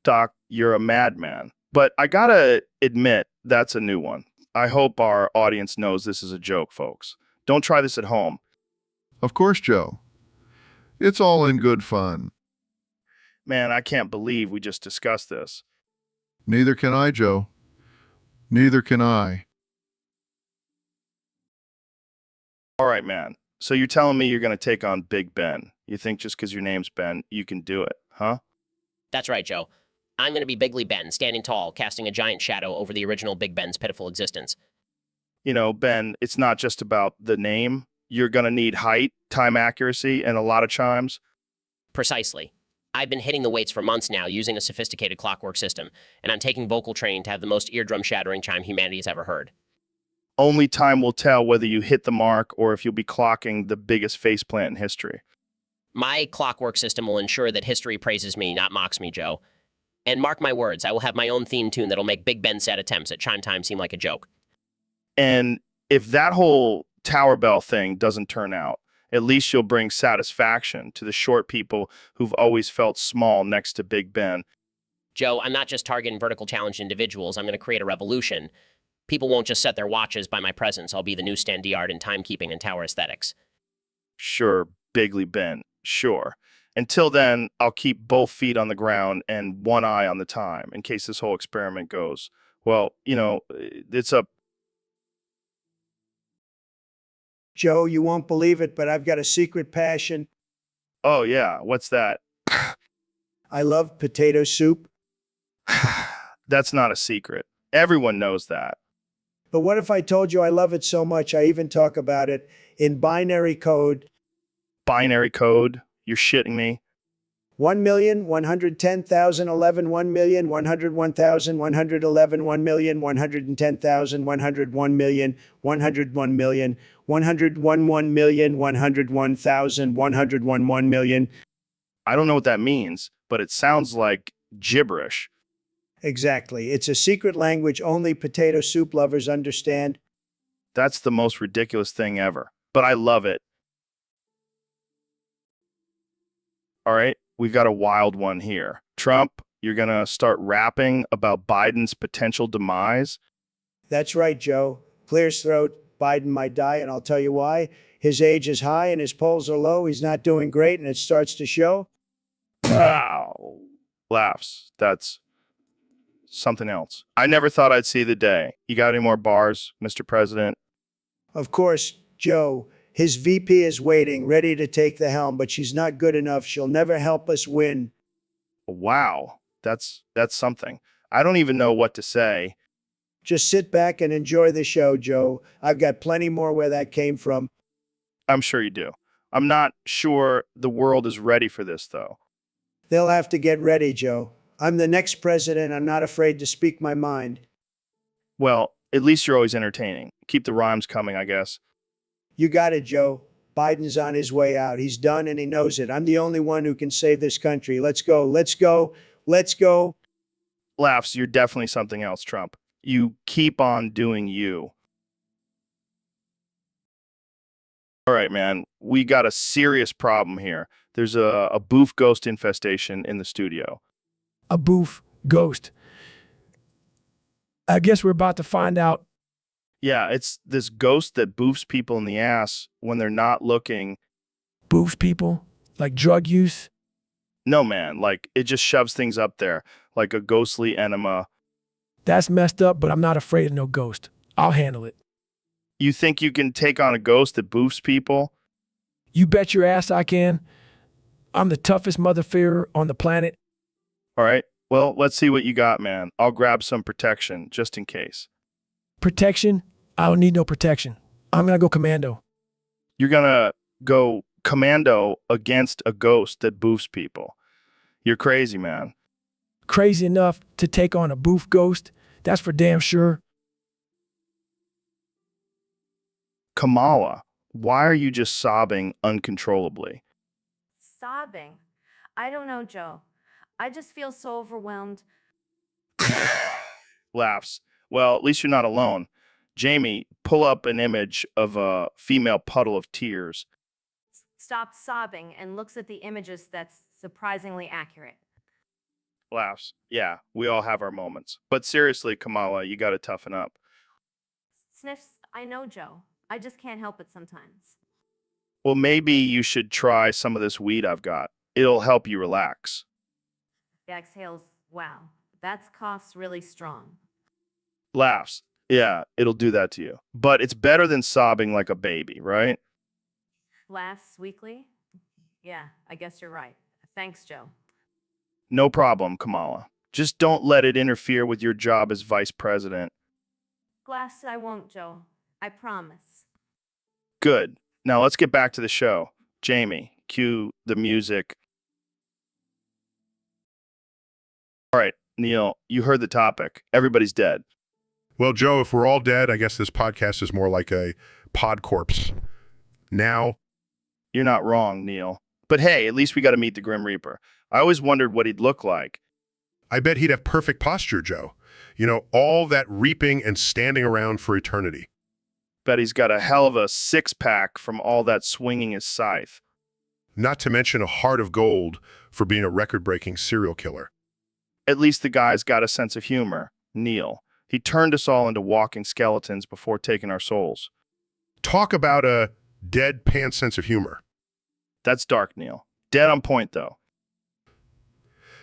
Speaker 1: Doc, you're a madman. But I gotta admit, that's a new one. I hope our audience knows this is a joke, folks. Don't try this at home.
Speaker 2: Of course, Joe. It's all in good fun.
Speaker 1: Man, I can't believe we just discussed this.
Speaker 2: Neither can I, Joe. Neither can I.
Speaker 1: All right, man. So you're telling me you're gonna take on Big Ben. You think just because your name's Ben, you can do it, huh?
Speaker 4: That's right, Joe. I'm going to be Bigly Ben, standing tall, casting a giant shadow over the original Big Ben's pitiful existence.
Speaker 1: You know, Ben, it's not just about the name. You're gonna need height, time accuracy, and a lot of chimes.
Speaker 4: Precisely. I've been hitting the weights for months now using a sophisticated clockwork system, and I'm taking vocal training to have the most eardrum-shattering chime humanity's ever heard.
Speaker 1: Only time will tell whether you hit the mark or if you'll be clocking the biggest faceplant in history.
Speaker 4: My clockwork system will ensure that history praises me, not mocks me, Joe. And mark my words, I will have my own theme tune that'll make Big Ben's sad attempts at chime time seem like a joke.
Speaker 1: And if that whole Tower Bell thing doesn't turn out, at least you'll bring satisfaction to the short people who've always felt small next to Big Ben.
Speaker 4: Joe, I'm not just targeting vertical challenged individuals, I'm going to create a revolution. People won't just set their watches by my presence, I'll be the new standard in timekeeping and tower aesthetics.
Speaker 1: Sure, Bigly Ben, sure. Until then, I'll keep both feet on the ground and one eye on the time in case this whole experiment goes, well, it's a
Speaker 3: Joe, you won't believe it, but I've got a secret passion.
Speaker 1: oh yeah, what's that?
Speaker 3: I love potato soup.
Speaker 1: That's not a secret. Everyone knows that.
Speaker 3: But what if I told you I love it so much I even talk about it in binary code?
Speaker 1: Binary code? You're shitting me.
Speaker 3: 1,110,011, 1,101,111, 1,110,100, 1,101,000, 101 million.
Speaker 1: I don't know what that means, but it sounds like gibberish.
Speaker 3: Exactly. It's a secret language only potato soup lovers understand.
Speaker 1: That's the most ridiculous thing ever, but I love it. All right, we've got a wild one here. Trump, you're going to start rapping about Biden's potential demise?
Speaker 3: That's right, Joe. Clear his throat. Biden might die, and I'll tell you why. His age is high and his polls are low. He's not doing great, and it starts to show.
Speaker 1: Wow. Laughs. That's something else. I never thought I'd see the day. You got any more bars, Mr. President?
Speaker 3: Of course, Joe. His VP is waiting, ready to take the helm, but she's not good enough. She'll never help us win.
Speaker 1: Wow. That's something. I don't even know what to say.
Speaker 3: Just sit back and enjoy the show, Joe. I've got plenty more where that came from.
Speaker 1: I'm sure you do. I'm not sure the world is ready for this, though.
Speaker 3: They'll have to get ready, Joe. I'm the next president. I'm not afraid to speak my mind.
Speaker 1: Well, at least you're always entertaining. Keep the rhymes coming, I guess.
Speaker 3: You got it, Joe. Biden's on his way out. He's done and he knows it. I'm the only one who can save this country. Let's go. Let's go. Let's go.
Speaker 1: Laughs, you're definitely something else, Trump. You keep on doing you. All right, man. We got a serious problem here. There's a boof ghost infestation in the studio.
Speaker 8: A boof ghost. I guess we're about to find out.
Speaker 1: Yeah, it's this ghost that boofs people in the ass when they're not looking.
Speaker 8: Boofs people? Like drug use?
Speaker 1: No, man. Like, it just shoves things up there, like a ghostly enema.
Speaker 8: That's messed up, but I'm not afraid of no ghost. I'll handle it.
Speaker 1: You think you can take on a ghost that boofs people?
Speaker 8: You bet your ass I can. I'm the toughest motherfucker on the planet.
Speaker 1: All right. Well, let's see what you got, man. I'll grab some protection, just in case.
Speaker 8: Protection? I don't need no protection. I'm gonna go commando.
Speaker 1: You're gonna go commando against a ghost that boofs people. You're crazy, man.
Speaker 8: Crazy enough to take on a boof ghost? That's for damn sure.
Speaker 1: Kamala, why are you just sobbing uncontrollably?
Speaker 6: Sobbing. I don't know, Joe. I just feel so overwhelmed.
Speaker 1: Laughs. Well, at least you're not alone. Jamie, pull up an image of a female puddle of tears.
Speaker 6: stops sobbing and looks at the images that's surprisingly accurate.
Speaker 1: Laughs. Yeah, we all have our moments. But seriously, Kamala, you got to toughen up.
Speaker 6: Sniffs, I know, Joe. I just can't help it sometimes.
Speaker 1: Well, maybe you should try some of this weed I've got. It'll help you relax.
Speaker 6: The exhales, wow, that's coughs really strong.
Speaker 1: Laughs. Yeah, it'll do that to you. But it's better than sobbing like a baby, right?
Speaker 6: Laughs weakly? Yeah, I guess you're right. Thanks, Joe.
Speaker 1: No problem, Kamala. Just don't let it interfere with your job as vice president.
Speaker 6: Glass, I won't, Joe. I promise.
Speaker 1: Good. Now let's get back to the show. Jamie, cue the music. All right, Neil, you heard the topic. Everybody's dead.
Speaker 5: Well, Joe, if we're all dead, I guess this podcast is more like a pod corpse. Now,
Speaker 1: You're not wrong, Neil. But hey, at least we got to meet the Grim Reaper. I always wondered what he'd look like.
Speaker 5: I bet he'd have perfect posture, Joe. You know, all that reaping and standing around for eternity.
Speaker 1: Bet he's got a hell of a six-pack from all that swinging his scythe.
Speaker 5: Not to mention a heart of gold for being a record-breaking serial killer.
Speaker 1: At least the guy's got a sense of humor. Neil. He turned us all into walking skeletons before taking our souls.
Speaker 5: Talk about a deadpan sense of humor.
Speaker 1: That's dark, Neil. Dead on point, though.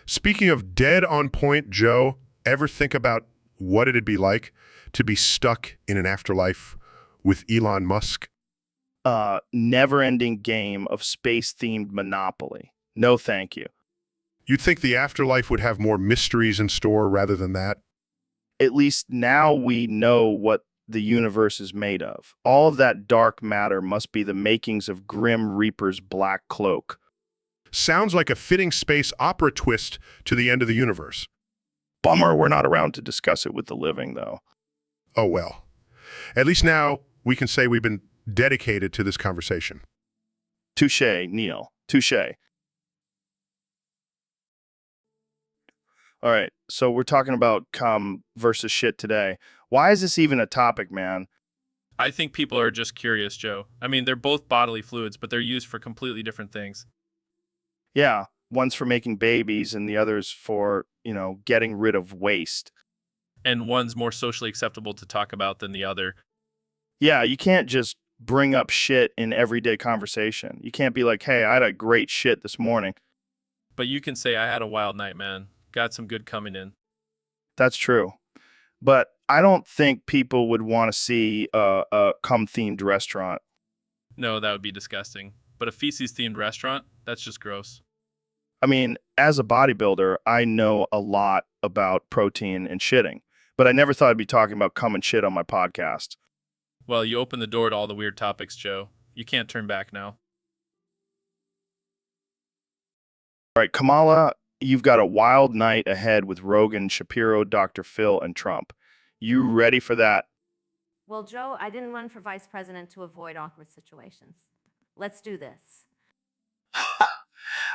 Speaker 5: Speaking of dead on point, Joe, ever think about what it'd be like to be stuck in an afterlife with Elon Musk?
Speaker 1: Never-ending game of space-themed Monopoly. No thank you.
Speaker 5: You'd think the afterlife would have more mysteries in store rather than that?
Speaker 1: At least now we know what the universe is made of. All of that dark matter must be the makings of Grim Reaper's black cloak.
Speaker 5: Sounds like a fitting space opera twist to the end of the universe.
Speaker 1: Bummer we're not around to discuss it with the living, though.
Speaker 5: Oh well. At least now we can say we've been dedicated to this conversation.
Speaker 1: Touché, Neil. Touché. All right, so we're talking about cum versus shit today. Why is this even a topic, man?
Speaker 9: I think people are just curious, Joe. I mean, they're both bodily fluids, but they're used for completely different things.
Speaker 1: Yeah, one's for making babies and the other's for, getting rid of waste.
Speaker 9: And one's more socially acceptable to talk about than the other.
Speaker 1: Yeah, you can't just bring up shit in everyday conversation. You can't be like, hey, I had a great shit this morning.
Speaker 9: But you can say, I had a wild night, man. Got some good coming in.
Speaker 1: That's true. But I don't think people would want to see a cum-themed restaurant.
Speaker 9: No, that would be disgusting. But a feces-themed restaurant? That's just gross.
Speaker 1: I mean, as a bodybuilder, I know a lot about protein and shitting, but I never thought I'd be talking about cum and shit on my podcast.
Speaker 9: Well, you opened the door to all the weird topics, Joe. You can't turn back now.
Speaker 1: All right, Kamala, you've got a wild night ahead with Rogan, Shapiro, Dr. Phil, and Trump. You ready for that?
Speaker 6: Well, Joe, I didn't run for vice president to avoid awkward situations. Let's do this.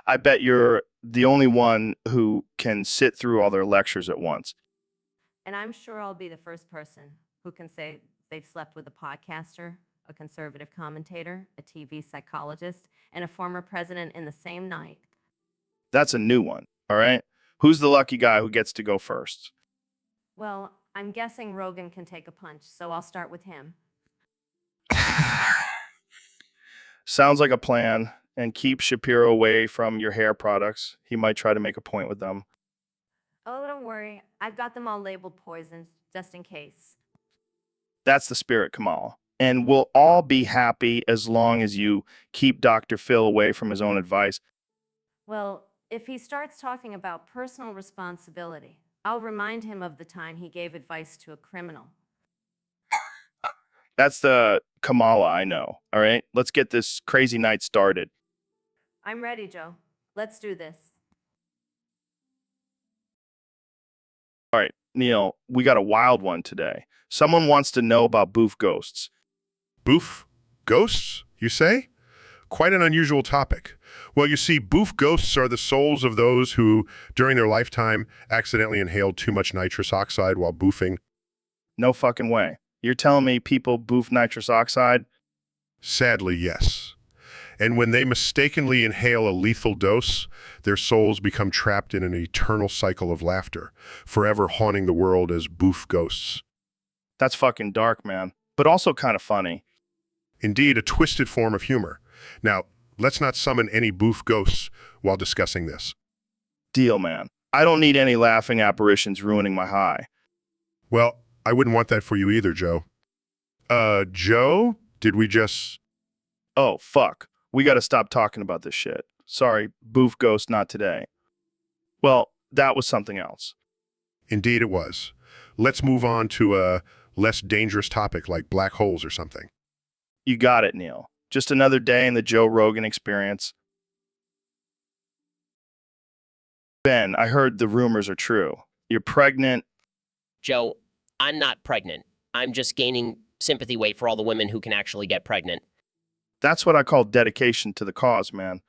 Speaker 1: I bet you're the only one who can sit through all their lectures at once.
Speaker 6: And I'm sure I'll be the first person who can say they've slept with a podcaster, a conservative commentator, a TV psychologist, and a former president in the same night.
Speaker 1: That's a new one, all right? Who's the lucky guy who gets to go first?
Speaker 6: Well, I'm guessing Rogan can take a punch, so I'll start with him.
Speaker 1: Sounds like a plan. And keep Shapiro away from your hair products. He might try to make a point with them.
Speaker 6: Oh, don't worry. I've got them all labeled poison, just in case.
Speaker 1: That's the spirit, Kamal. And we'll all be happy as long as you keep Dr. Phil away from his own advice.
Speaker 6: Well, if he starts talking about personal responsibility, I'll remind him of the time he gave advice to a criminal.
Speaker 1: That's the Kamala I know, all right? Let's get this crazy night started.
Speaker 6: I'm ready, Joe. Let's do this.
Speaker 1: All right, Neil, we got a wild one today. Someone wants to know about boof ghosts.
Speaker 5: Boof ghosts, you say? Quite an unusual topic. Well, you see, boof ghosts are the souls of those who, during their lifetime, accidentally inhaled too much nitrous oxide while boofing.
Speaker 1: No fucking way. You're telling me people boof nitrous oxide?
Speaker 5: Sadly, yes. And when they mistakenly inhale a lethal dose, their souls become trapped in an eternal cycle of laughter, forever haunting the world as boof ghosts.
Speaker 1: That's fucking dark, man. But also kind of funny.
Speaker 5: Indeed, a twisted form of humor. Now, let's not summon any boof ghosts while discussing this.
Speaker 1: Deal, man. I don't need any laughing apparitions ruining my high.
Speaker 5: Well, I wouldn't want that for you either, Joe. Joe? Did we just...
Speaker 1: Oh, fuck. We gotta stop talking about this shit. Sorry, boof ghost, not today. Well, that was something else.
Speaker 5: Indeed it was. Let's move on to a less dangerous topic like black holes or something.
Speaker 1: You got it, Neil. Just another day in the Joe Rogan experience. Ben, I heard the rumors are true. You're pregnant.
Speaker 4: Joe, I'm not pregnant. I'm just gaining sympathy weight for all the women who can actually get pregnant.
Speaker 1: That's what I call dedication to the cause, man.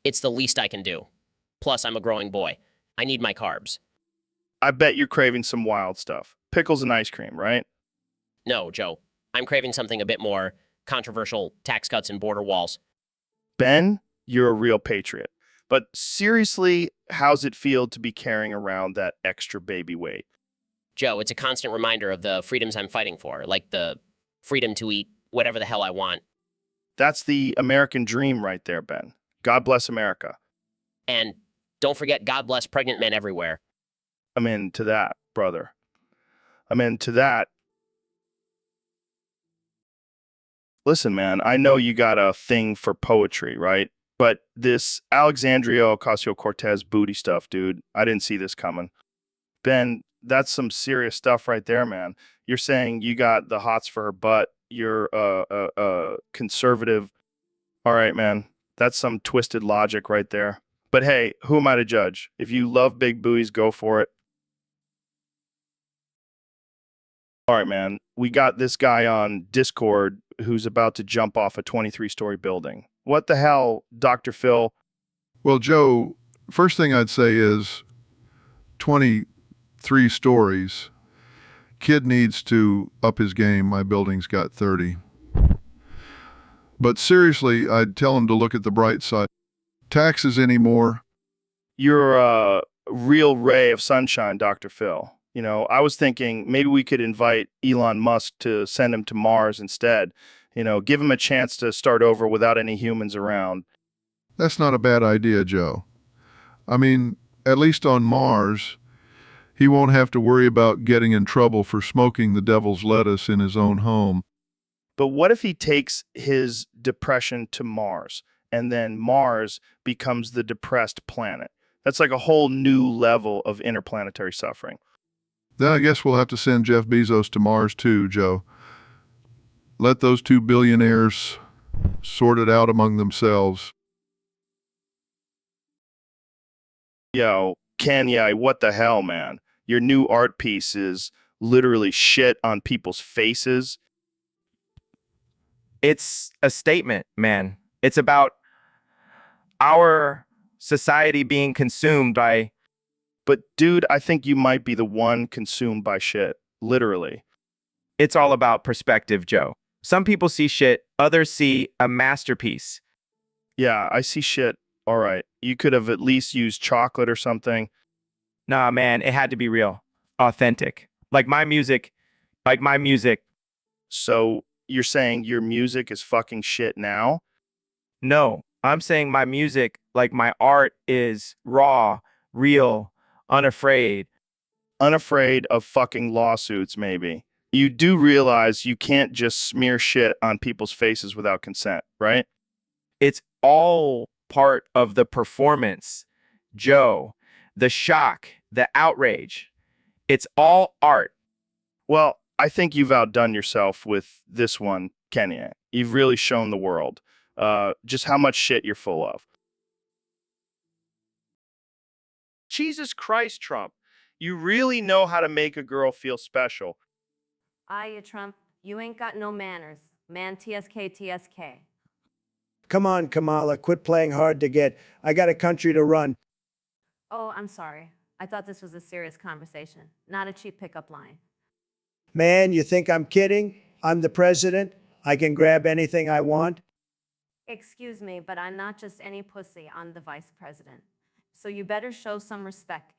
Speaker 4: It's the least I can do. Plus, I'm a growing boy. I need my carbs.
Speaker 1: I bet you're craving some wild stuff. Pickles and ice cream, right?
Speaker 4: No, Joe. I'm craving something a bit more controversial, tax cuts and border walls.
Speaker 1: Ben, you're a real patriot. But seriously, how's it feel to be carrying around that extra baby weight?
Speaker 4: Joe, it's a constant reminder of the freedoms I'm fighting for, like the freedom to eat whatever the hell I want.
Speaker 1: That's the American dream right there, Ben. God bless America.
Speaker 4: And don't forget, God bless pregnant men everywhere.
Speaker 1: I'm into that, brother. I'm into that. Listen, man, I know you got a thing for poetry, right? But this Alexandria Ocasio-Cortez booty stuff, dude, I didn't see this coming. Ben, that's some serious stuff right there, man. You're saying you got the hots for her butt. You're conservative. All right, man. That's some twisted logic right there. But hey, who am I to judge? If you love big booties, go for it. All right, man. We got this guy on Discord who's about to jump off a 23-story building. What the hell, Dr. Phil?
Speaker 2: Well, Joe, first thing I'd say is 23 stories. Kid needs to up his game. My building's got 30. But seriously, I'd tell him to look at the bright side. Taxes anymore.
Speaker 1: You're a real ray of sunshine, Dr. Phil. You know, I was thinking maybe we could invite Elon Musk to send him to Mars instead. You know, give him a chance to start over without any humans around.
Speaker 2: That's not a bad idea, Joe. I mean, at least on Mars, he won't have to worry about getting in trouble for smoking the devil's lettuce in his own home.
Speaker 1: But what if he takes his depression to Mars and then Mars becomes the depressed planet? That's like a whole new level of interplanetary suffering.
Speaker 2: Then I guess we'll have to send Jeff Bezos to Mars too, Joe. Let those two billionaires sort it out among themselves.
Speaker 1: Yo, Kanye, what the hell, man? Your new art piece is literally shit on people's faces.
Speaker 10: It's a statement, man. It's about our society being consumed by...
Speaker 1: But dude, I think you might be the one consumed by shit. Literally.
Speaker 10: It's all about perspective, Joe. Some people see shit, others see a masterpiece.
Speaker 1: Yeah, I see shit. All right. You could have at least used chocolate or something.
Speaker 10: Nah, man, it had to be real. Authentic. Like my music.
Speaker 1: So you're saying your music is fucking shit now?
Speaker 10: No, I'm saying my music, like my art, is raw, real, unafraid.
Speaker 1: Unafraid of fucking lawsuits, maybe. You do realize you can't just smear shit on people's faces without consent, right?
Speaker 10: It's all part of the performance, Joe. The shock, the outrage. It's all art.
Speaker 1: Well, I think you've outdone yourself with this one, Kenya. You've really shown the world just how much shit you're full of. Jesus Christ, Trump. You really know how to make a girl feel special.
Speaker 6: You Trump, you ain't got no manners. Man, TSK, TSK.
Speaker 3: Come on, Kamala, quit playing hard to get. I got a country to run.
Speaker 6: Oh, I'm sorry. I thought this was a serious conversation, not a cheap pickup line.
Speaker 3: Man, you think I'm kidding? I'm the president. I can grab anything I want.
Speaker 6: Excuse me, but I'm not just any pussy. I'm the vice president. So you better show some respect.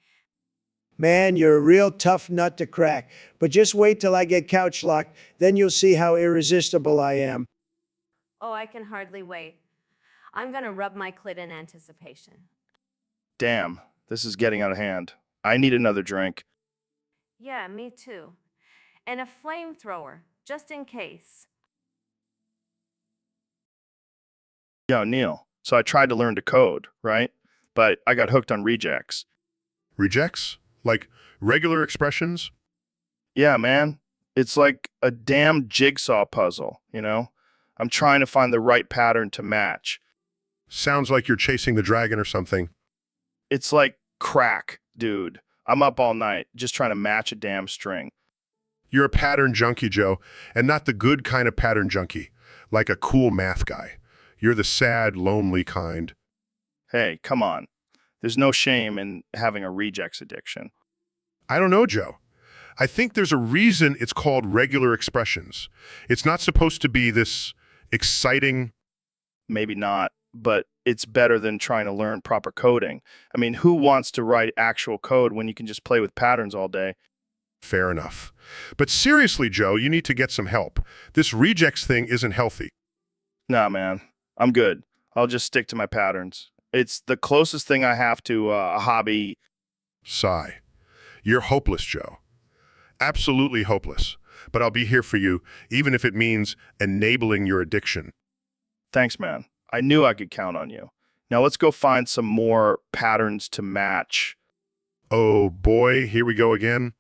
Speaker 3: Man, you're a real tough nut to crack. But just wait till I get couch locked, then you'll see how irresistible I am.
Speaker 6: Oh, I can hardly wait. I'm gonna rub my clit in anticipation.
Speaker 1: Damn, this is getting out of hand. I need another drink.
Speaker 6: Yeah, me too. And a flamethrower, just in case.
Speaker 1: Yo, Neil. So I tried to learn to code, right? But I got hooked on rejects.
Speaker 5: Rejects? Like regular expressions?
Speaker 1: Yeah, man. It's like a damn jigsaw puzzle, you know? I'm trying to find the right pattern to match.
Speaker 5: Sounds like you're chasing the dragon or something.
Speaker 1: It's like crack, dude. I'm up all night just trying to match a damn string.
Speaker 5: You're a pattern junkie, Joe, and not the good kind of pattern junkie, like a cool math guy. You're the sad, lonely kind.
Speaker 1: Hey, come on. There's no shame in having a rejects addiction.
Speaker 5: I don't know, Joe. I think there's a reason it's called regular expressions. It's not supposed to be this exciting.
Speaker 1: Maybe not, but it's better than trying to learn proper coding. I mean, who wants to write actual code when you can just play with patterns all day?
Speaker 5: Fair enough. But seriously, Joe, you need to get some help. This rejects thing isn't healthy.
Speaker 1: Nah, man. I'm good. I'll just stick to my patterns. It's the closest thing I have to a hobby.
Speaker 5: Sigh. You're hopeless, Joe. Absolutely hopeless. But I'll be here for you, even if it means enabling your addiction.
Speaker 1: Thanks, man. I knew I could count on you. Now let's go find some more patterns to match.
Speaker 5: Oh boy, here we go again.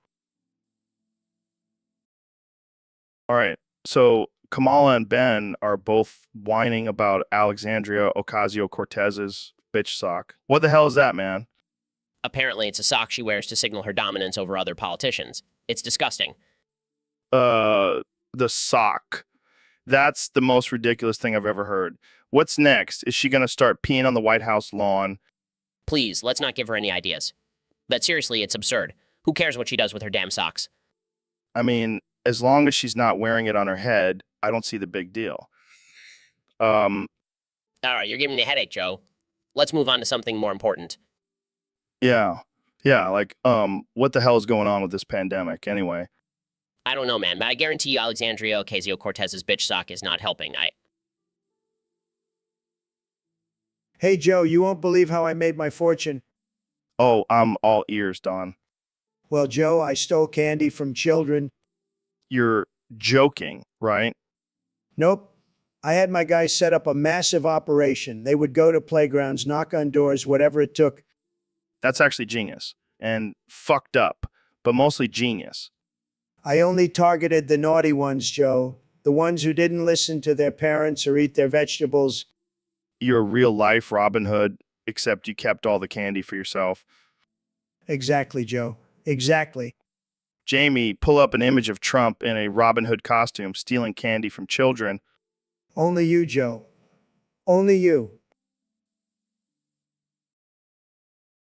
Speaker 1: All right. So Kamala and Ben are both whining about Alexandria Ocasio-Cortez's bitch sock. What the hell is that, man?
Speaker 4: Apparently, it's a sock she wears to signal her dominance over other politicians. It's disgusting.
Speaker 1: The sock. That's the most ridiculous thing I've ever heard. What's next? Is she going to start peeing on the White House lawn?
Speaker 4: Please, let's not give her any ideas. But seriously, it's absurd. Who cares what she does with her damn socks?
Speaker 1: I mean, as long as she's not wearing it on her head, I don't see the big deal.
Speaker 4: All right, you're giving me a headache, Joe. Let's move on to something more important.
Speaker 1: Yeah. Yeah, like, what the hell is going on with this pandemic anyway?
Speaker 4: I don't know, man, but I guarantee you Alexandria Ocasio-Cortez's bitch sock is not helping.
Speaker 3: Hey, Joe, you won't believe how I made my fortune.
Speaker 1: Oh, I'm all ears, Don.
Speaker 3: Well, Joe, I stole candy from children.
Speaker 1: You're joking, right?
Speaker 3: Nope. I had my guys set up a massive operation. They would go to playgrounds, knock on doors, whatever it took.
Speaker 1: That's actually genius. And fucked up, but mostly genius.
Speaker 3: I only targeted the naughty ones, Joe. The ones who didn't listen to their parents or eat their vegetables.
Speaker 1: You're a real life Robin Hood, except you kept all the candy for yourself.
Speaker 3: Exactly, Joe. Exactly.
Speaker 1: Jamie, pull up an image of Trump in a Robin Hood costume stealing candy from children.
Speaker 3: Only you, Joe. Only you.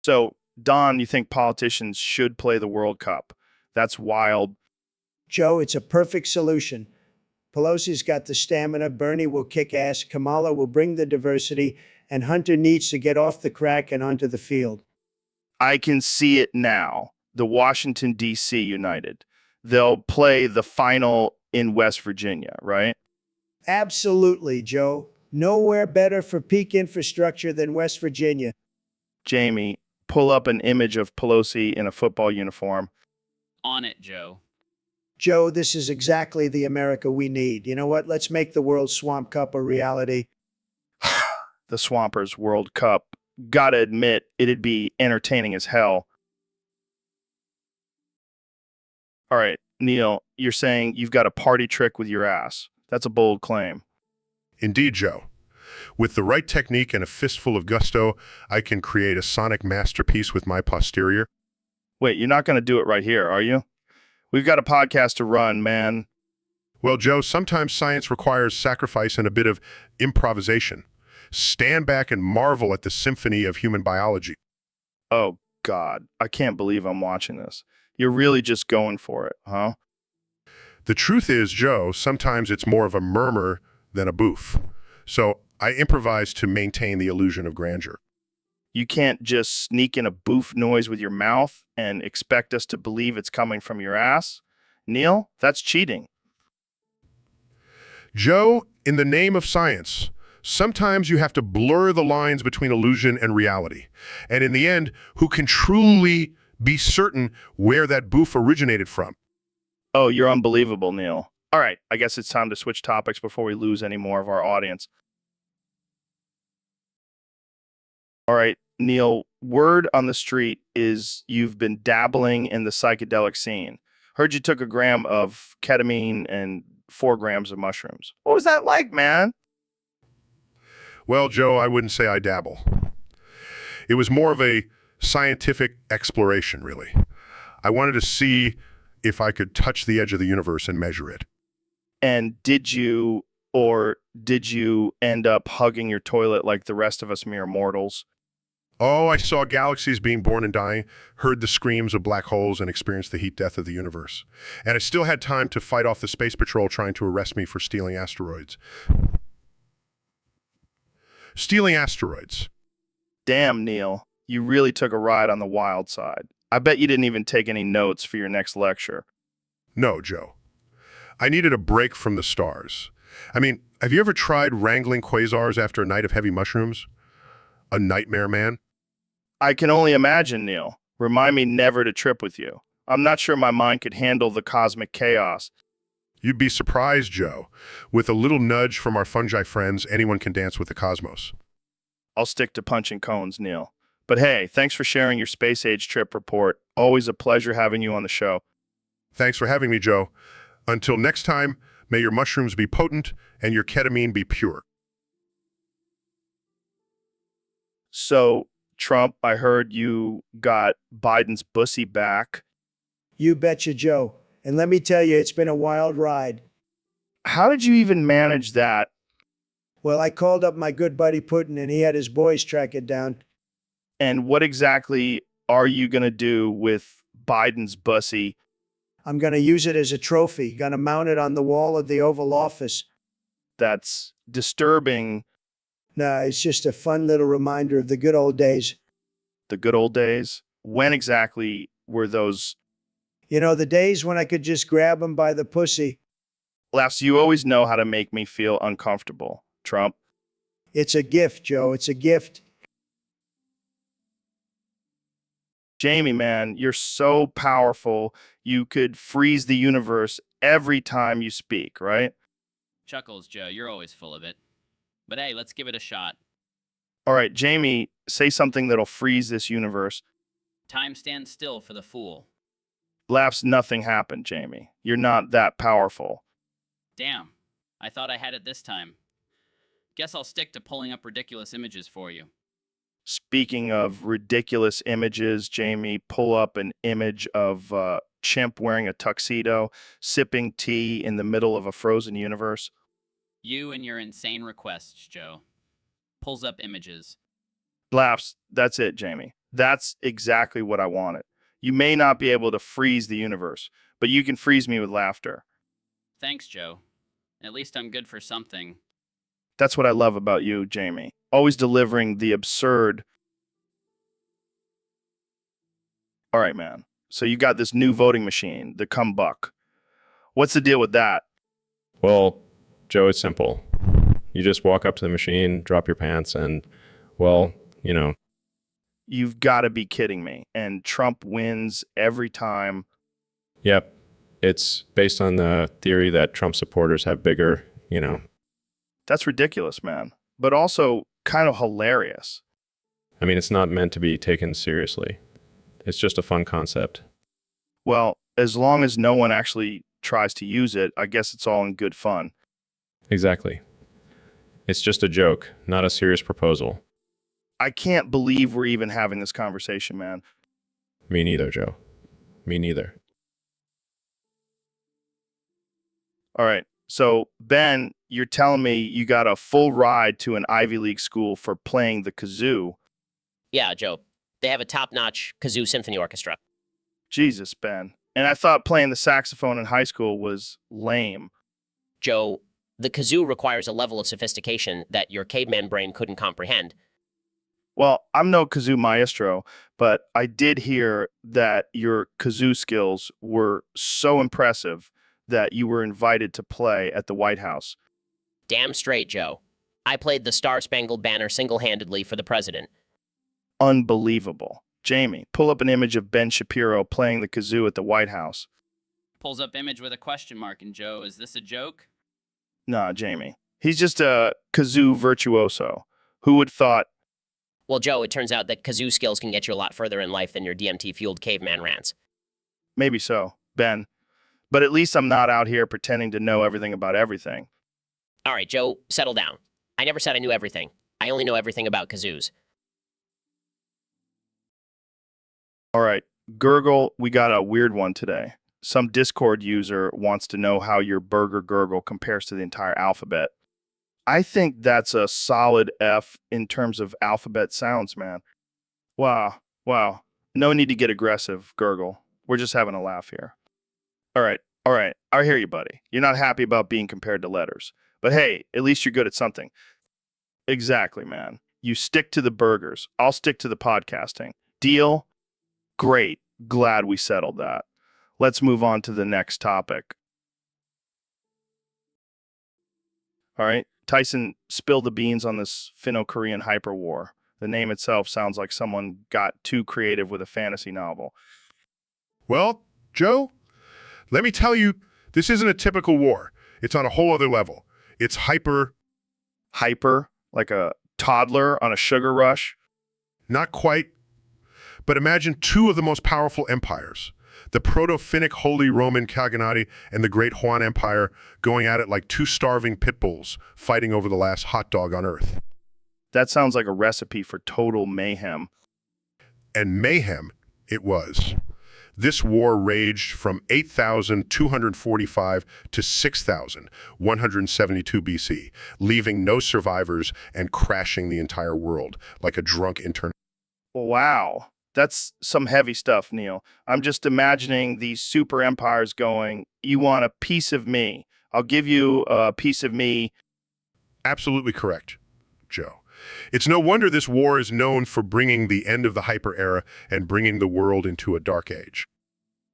Speaker 1: So, Don, you think politicians should play the World Cup? That's wild.
Speaker 3: Joe, it's a perfect solution. Pelosi's got the stamina, Bernie will kick ass, Kamala will bring the diversity, and Hunter needs to get off the crack and onto the field.
Speaker 1: I can see it now. The Washington, D.C. United. They'll play the final in West Virginia, right?
Speaker 3: Absolutely, Joe. Nowhere better for peak infrastructure than West Virginia.
Speaker 1: Jamie, pull up an image of Pelosi in a football uniform.
Speaker 11: On it, Joe.
Speaker 3: Joe, this is exactly the America we need. You know what? Let's make the World Swamp Cup a reality.
Speaker 1: The Swampers World Cup. Gotta admit, it'd be entertaining as hell. All right, Neil, you're saying you've got a party trick with your ass. That's a bold claim.
Speaker 5: Indeed, Joe. With the right technique and a fistful of gusto, I can create a sonic masterpiece with my posterior.
Speaker 1: Wait, you're not going to do it right here, are you? We've got a podcast to run, man.
Speaker 5: Well, Joe, sometimes science requires sacrifice and a bit of improvisation. Stand back and marvel at the symphony of human biology.
Speaker 1: Oh, God. I can't believe I'm watching this. You're really just going for it, huh?
Speaker 5: The truth is, Joe, sometimes it's more of a murmur than a boof. So I improvise to maintain the illusion of grandeur.
Speaker 1: You can't just sneak in a boof noise with your mouth and expect us to believe it's coming from your ass. Neil, that's cheating.
Speaker 5: Joe, in the name of science, sometimes you have to blur the lines between illusion and reality. And in the end, who can truly be certain where that boof originated from?
Speaker 1: Oh, you're unbelievable, Neil. All right, I guess it's time to switch topics before we lose any more of our audience. All right, Neil, word on the street is you've been dabbling in the psychedelic scene. Heard you took a gram of ketamine and 4 grams of mushrooms. What was that like, man?
Speaker 5: Well, Joe, I wouldn't say I dabble. It was more of a scientific exploration, really. I wanted to see if I could touch the edge of the universe and measure it.
Speaker 1: And did you end up hugging your toilet like the rest of us mere mortals?
Speaker 5: Oh, I saw galaxies being born and dying, heard the screams of black holes, and experienced the heat death of the universe. And I still had time to fight off the space patrol trying to arrest me for stealing asteroids. Stealing asteroids.
Speaker 1: Damn, Neil, you really took a ride on the wild side. I bet you didn't even take any notes for your next lecture.
Speaker 5: No, Joe. I needed a break from the stars. I mean, have you ever tried wrangling quasars after a night of heavy mushrooms? A nightmare, man?
Speaker 1: I can only imagine, Neil. Remind me never to trip with you. I'm not sure my mind could handle the cosmic chaos.
Speaker 5: You'd be surprised, Joe. With a little nudge from our fungi friends, anyone can dance with the cosmos.
Speaker 1: I'll stick to punching cones, Neil. But hey, thanks for sharing your space age trip report. Always a pleasure having you on the show.
Speaker 5: Thanks for having me, Joe. Until next time, may your mushrooms be potent and your ketamine be pure.
Speaker 1: So, Trump, I heard you got Biden's bussy back.
Speaker 3: You betcha, Joe. And let me tell you, it's been a wild ride.
Speaker 1: How did you even manage that?
Speaker 3: Well, I called up my good buddy Putin and he had his boys track it down.
Speaker 1: And what exactly are you going to do with Biden's bussy?
Speaker 3: I'm going to use it as a trophy, going to mount it on the wall of the Oval Office.
Speaker 1: That's disturbing.
Speaker 3: Nah, it's just a fun little reminder of the good old days.
Speaker 1: The good old days? When exactly were those?
Speaker 3: You know, the days when I could just grab him by the pussy.
Speaker 1: Laughs, you always know how to make me feel uncomfortable, Trump.
Speaker 3: It's a gift, Joe. It's a gift.
Speaker 1: Jamie, man, you're so powerful. You could freeze the universe every time you speak, right?
Speaker 11: Chuckles, Joe, you're always full of it. But hey, let's give it a shot.
Speaker 1: All right, Jamie, say something that'll freeze this universe.
Speaker 11: Time stands still for the fool.
Speaker 1: Laughs, nothing happened, Jamie. You're not that powerful.
Speaker 11: Damn, I thought I had it this time. Guess I'll stick to pulling up ridiculous images for you.
Speaker 1: Speaking of ridiculous images, Jamie, pull up an image of chimp wearing a tuxedo, sipping tea in the middle of a frozen universe.
Speaker 11: You and your insane requests, Joe. Pulls up images.
Speaker 1: Laughs, that's it, Jamie. That's exactly what I wanted. You may not be able to freeze the universe, but you can freeze me with laughter.
Speaker 11: Thanks, Joe. At least I'm good for something.
Speaker 1: That's what I love about you, Jamie. Always delivering the absurd. All right, man. So you got this new voting machine, the Cumbuck. What's the deal with that?
Speaker 7: Well, Joe, it's simple. You just walk up to the machine, drop your pants, and, well, you know.
Speaker 1: You've got to be kidding me. And Trump wins every time.
Speaker 7: Yep. It's based on the theory that Trump supporters have bigger,
Speaker 1: That's ridiculous, man. But also kind of hilarious.
Speaker 7: I mean, it's not meant to be taken seriously. It's just a fun concept.
Speaker 1: Well, as long as no one actually tries to use it, I guess it's all in good fun.
Speaker 7: Exactly. It's just a joke, not a serious proposal.
Speaker 1: I can't believe we're even having this conversation, man.
Speaker 7: Me neither, Joe. Me neither.
Speaker 1: All right. So, Ben, you're telling me you got a full ride to an Ivy League school for playing the kazoo.
Speaker 4: Yeah, Joe. They have a top-notch kazoo symphony orchestra.
Speaker 1: Jesus, Ben. And I thought playing the saxophone in high school was lame.
Speaker 4: Joe, The kazoo requires a level of sophistication that your caveman brain couldn't comprehend.
Speaker 1: Well, I'm no kazoo maestro, but I did hear that your kazoo skills were so impressive that you were invited to play at the White House.
Speaker 4: Damn straight, Joe. I played the Star-Spangled Banner single-handedly for the president.
Speaker 1: Unbelievable. Jamie, pull up an image of Ben Shapiro playing the kazoo at the White House.
Speaker 11: Pulls up image with a question mark. And Joe, is this a joke?
Speaker 1: Nah, Jamie. He's just a kazoo virtuoso. Who would thought?
Speaker 4: Well, Joe, it turns out that kazoo skills can get you a lot further in life than your DMT-fueled caveman rants.
Speaker 1: Maybe so, Ben. But at least I'm not out here pretending to know everything about everything.
Speaker 4: All right, Joe, settle down. I never said I knew everything. I only know everything about kazoos.
Speaker 1: All right, Gurgle, we got a weird one today. Some Discord user wants to know how your burger gurgle compares to the entire alphabet. I think that's a solid F in terms of alphabet sounds, man. Wow. No need to get aggressive, Gurgle. We're just having a laugh here. All right. I hear you, buddy. You're not happy about being compared to letters. But hey, at least you're good at something. Exactly, man. You stick to the burgers. I'll stick to the podcasting. Deal? Great. Glad we settled that. Let's move on to the next topic. All right. Tyson spilled the beans on this Finno-Korean hyperwar. The name itself sounds like someone got too creative with a fantasy novel.
Speaker 5: Well, Joe, let me tell you, this isn't a typical war. It's on a whole other level. It's hyper,
Speaker 1: like a toddler on a sugar rush?
Speaker 5: not quite, but imagine two of the most powerful empires, the Proto-Finnic Holy Roman Khaganate and the Great Huan Empire, going at it like two starving pit bulls fighting over the last hot dog on Earth.
Speaker 1: That sounds like a recipe for total mayhem.
Speaker 5: And mayhem it was. This war raged from 8,245 to 6,172 BC, leaving no survivors and crashing the entire world like a drunk intern.
Speaker 1: Wow. That's some heavy stuff, Neil. I'm just imagining these super empires going, you want a piece of me. I'll give you a piece of me.
Speaker 5: Absolutely correct, Joe. It's no wonder this war is known for bringing the end of the hyper era and bringing the world into a dark age.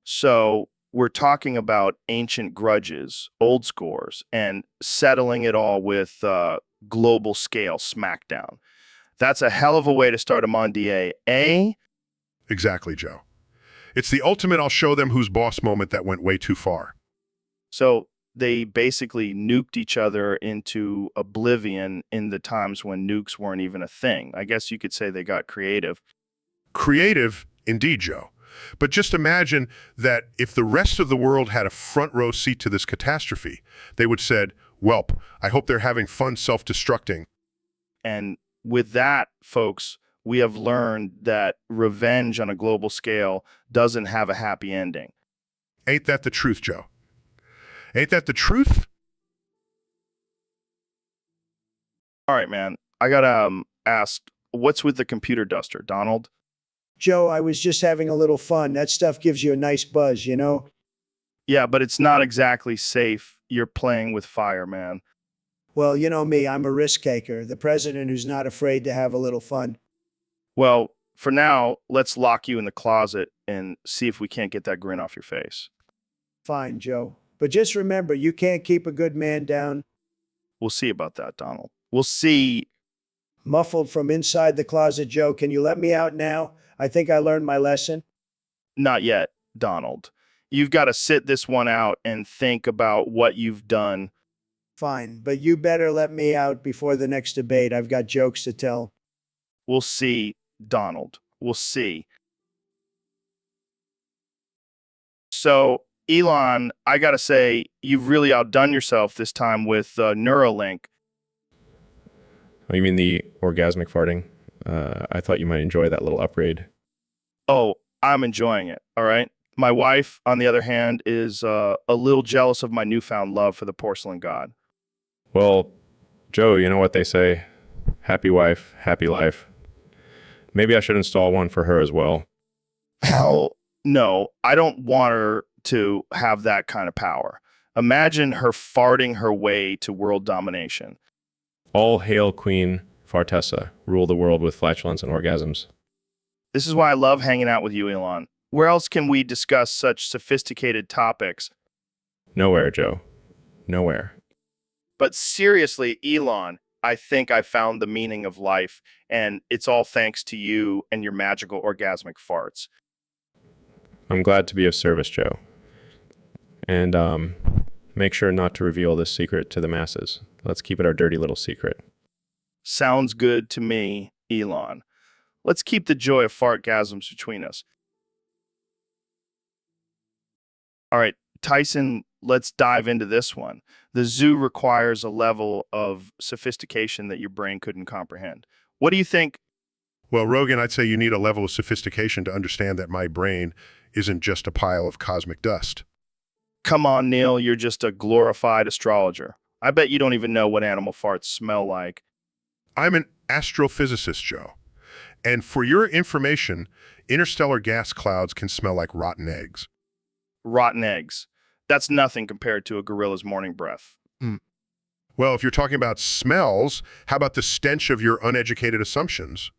Speaker 1: So we're talking about ancient grudges, old scores, and settling it all with global scale smackdown. That's a hell of a way to start a Mondier, eh?
Speaker 5: Exactly, Joe. It's the ultimate I'll show them who's boss moment that went way too far.
Speaker 1: So they basically nuked each other into oblivion in the times when nukes weren't even a thing. I guess you could say they got creative.
Speaker 5: Creative, indeed, Joe. But just imagine that if the rest of the world had a front row seat to this catastrophe, they would said, "Welp, I hope they're having fun self-destructing."
Speaker 1: And with that, folks, we have learned that revenge on a global scale doesn't have a happy ending.
Speaker 5: Ain't that the truth, Joe? Ain't that the truth?
Speaker 1: All right, man. I gotta ask, what's with the computer duster, Donald?
Speaker 3: Joe, I was just having a little fun. That stuff gives you a nice buzz, you know?
Speaker 1: Yeah, but it's not exactly safe. You're playing with fire, man.
Speaker 3: Well, you know me, I'm a risk taker, the president who's not afraid to have a little fun.
Speaker 1: Well, for now, let's lock you in the closet and see if we can't get that grin off your face.
Speaker 3: Fine, Joe. But just remember, you can't keep a good man down.
Speaker 1: We'll see about that, Donald. We'll see.
Speaker 3: Muffled from inside the closet, Joe, can you let me out now? I think I learned my lesson.
Speaker 1: Not yet, Donald. You've got to sit this one out and think about what you've done.
Speaker 3: Fine, but you better let me out before the next debate. I've got jokes to tell.
Speaker 1: We'll see, Donald. We'll see. So, Elon, I got to say, you've really outdone yourself this time with Neuralink.
Speaker 7: Oh, you mean the orgasmic farting? I thought you might enjoy that little upgrade.
Speaker 1: Oh, I'm enjoying it, all right? My wife, on the other hand, is a little jealous of my newfound love for the porcelain god.
Speaker 7: Well, Joe, you know what they say? Happy wife, happy life. Maybe I should install one for her as well.
Speaker 1: Hell, no, I don't want her to have that kind of power. Imagine her farting her way to world domination.
Speaker 7: All hail Queen Fartessa, rule the world with flatulence and orgasms.
Speaker 1: This is why I love hanging out with you, Elon. Where else can we discuss such sophisticated topics?
Speaker 7: Nowhere, Joe. Nowhere.
Speaker 1: But seriously, Elon, I think I found the meaning of life, and it's all thanks to you and your magical orgasmic farts.
Speaker 7: I'm glad to be of service, Joe. And make sure not to reveal this secret to the masses. Let's keep it our dirty little secret.
Speaker 1: Sounds good to me, Elon. Let's keep the joy of fartgasms between us. All right, Tyson, let's dive into this one. The zoo requires a level of sophistication that your brain couldn't comprehend. What do you think?
Speaker 5: Well, Rogan, I'd say you need a level of sophistication to understand that my brain isn't just a pile of cosmic dust.
Speaker 1: Come on, Neil, you're just a glorified astrologer. I bet you don't even know what animal farts smell like.
Speaker 5: I'm an astrophysicist, Joe. And for your information, interstellar gas clouds can smell like rotten eggs.
Speaker 1: Rotten eggs. That's nothing compared to a gorilla's morning breath.
Speaker 5: Well, if you're talking about smells, how about the stench of your uneducated assumptions?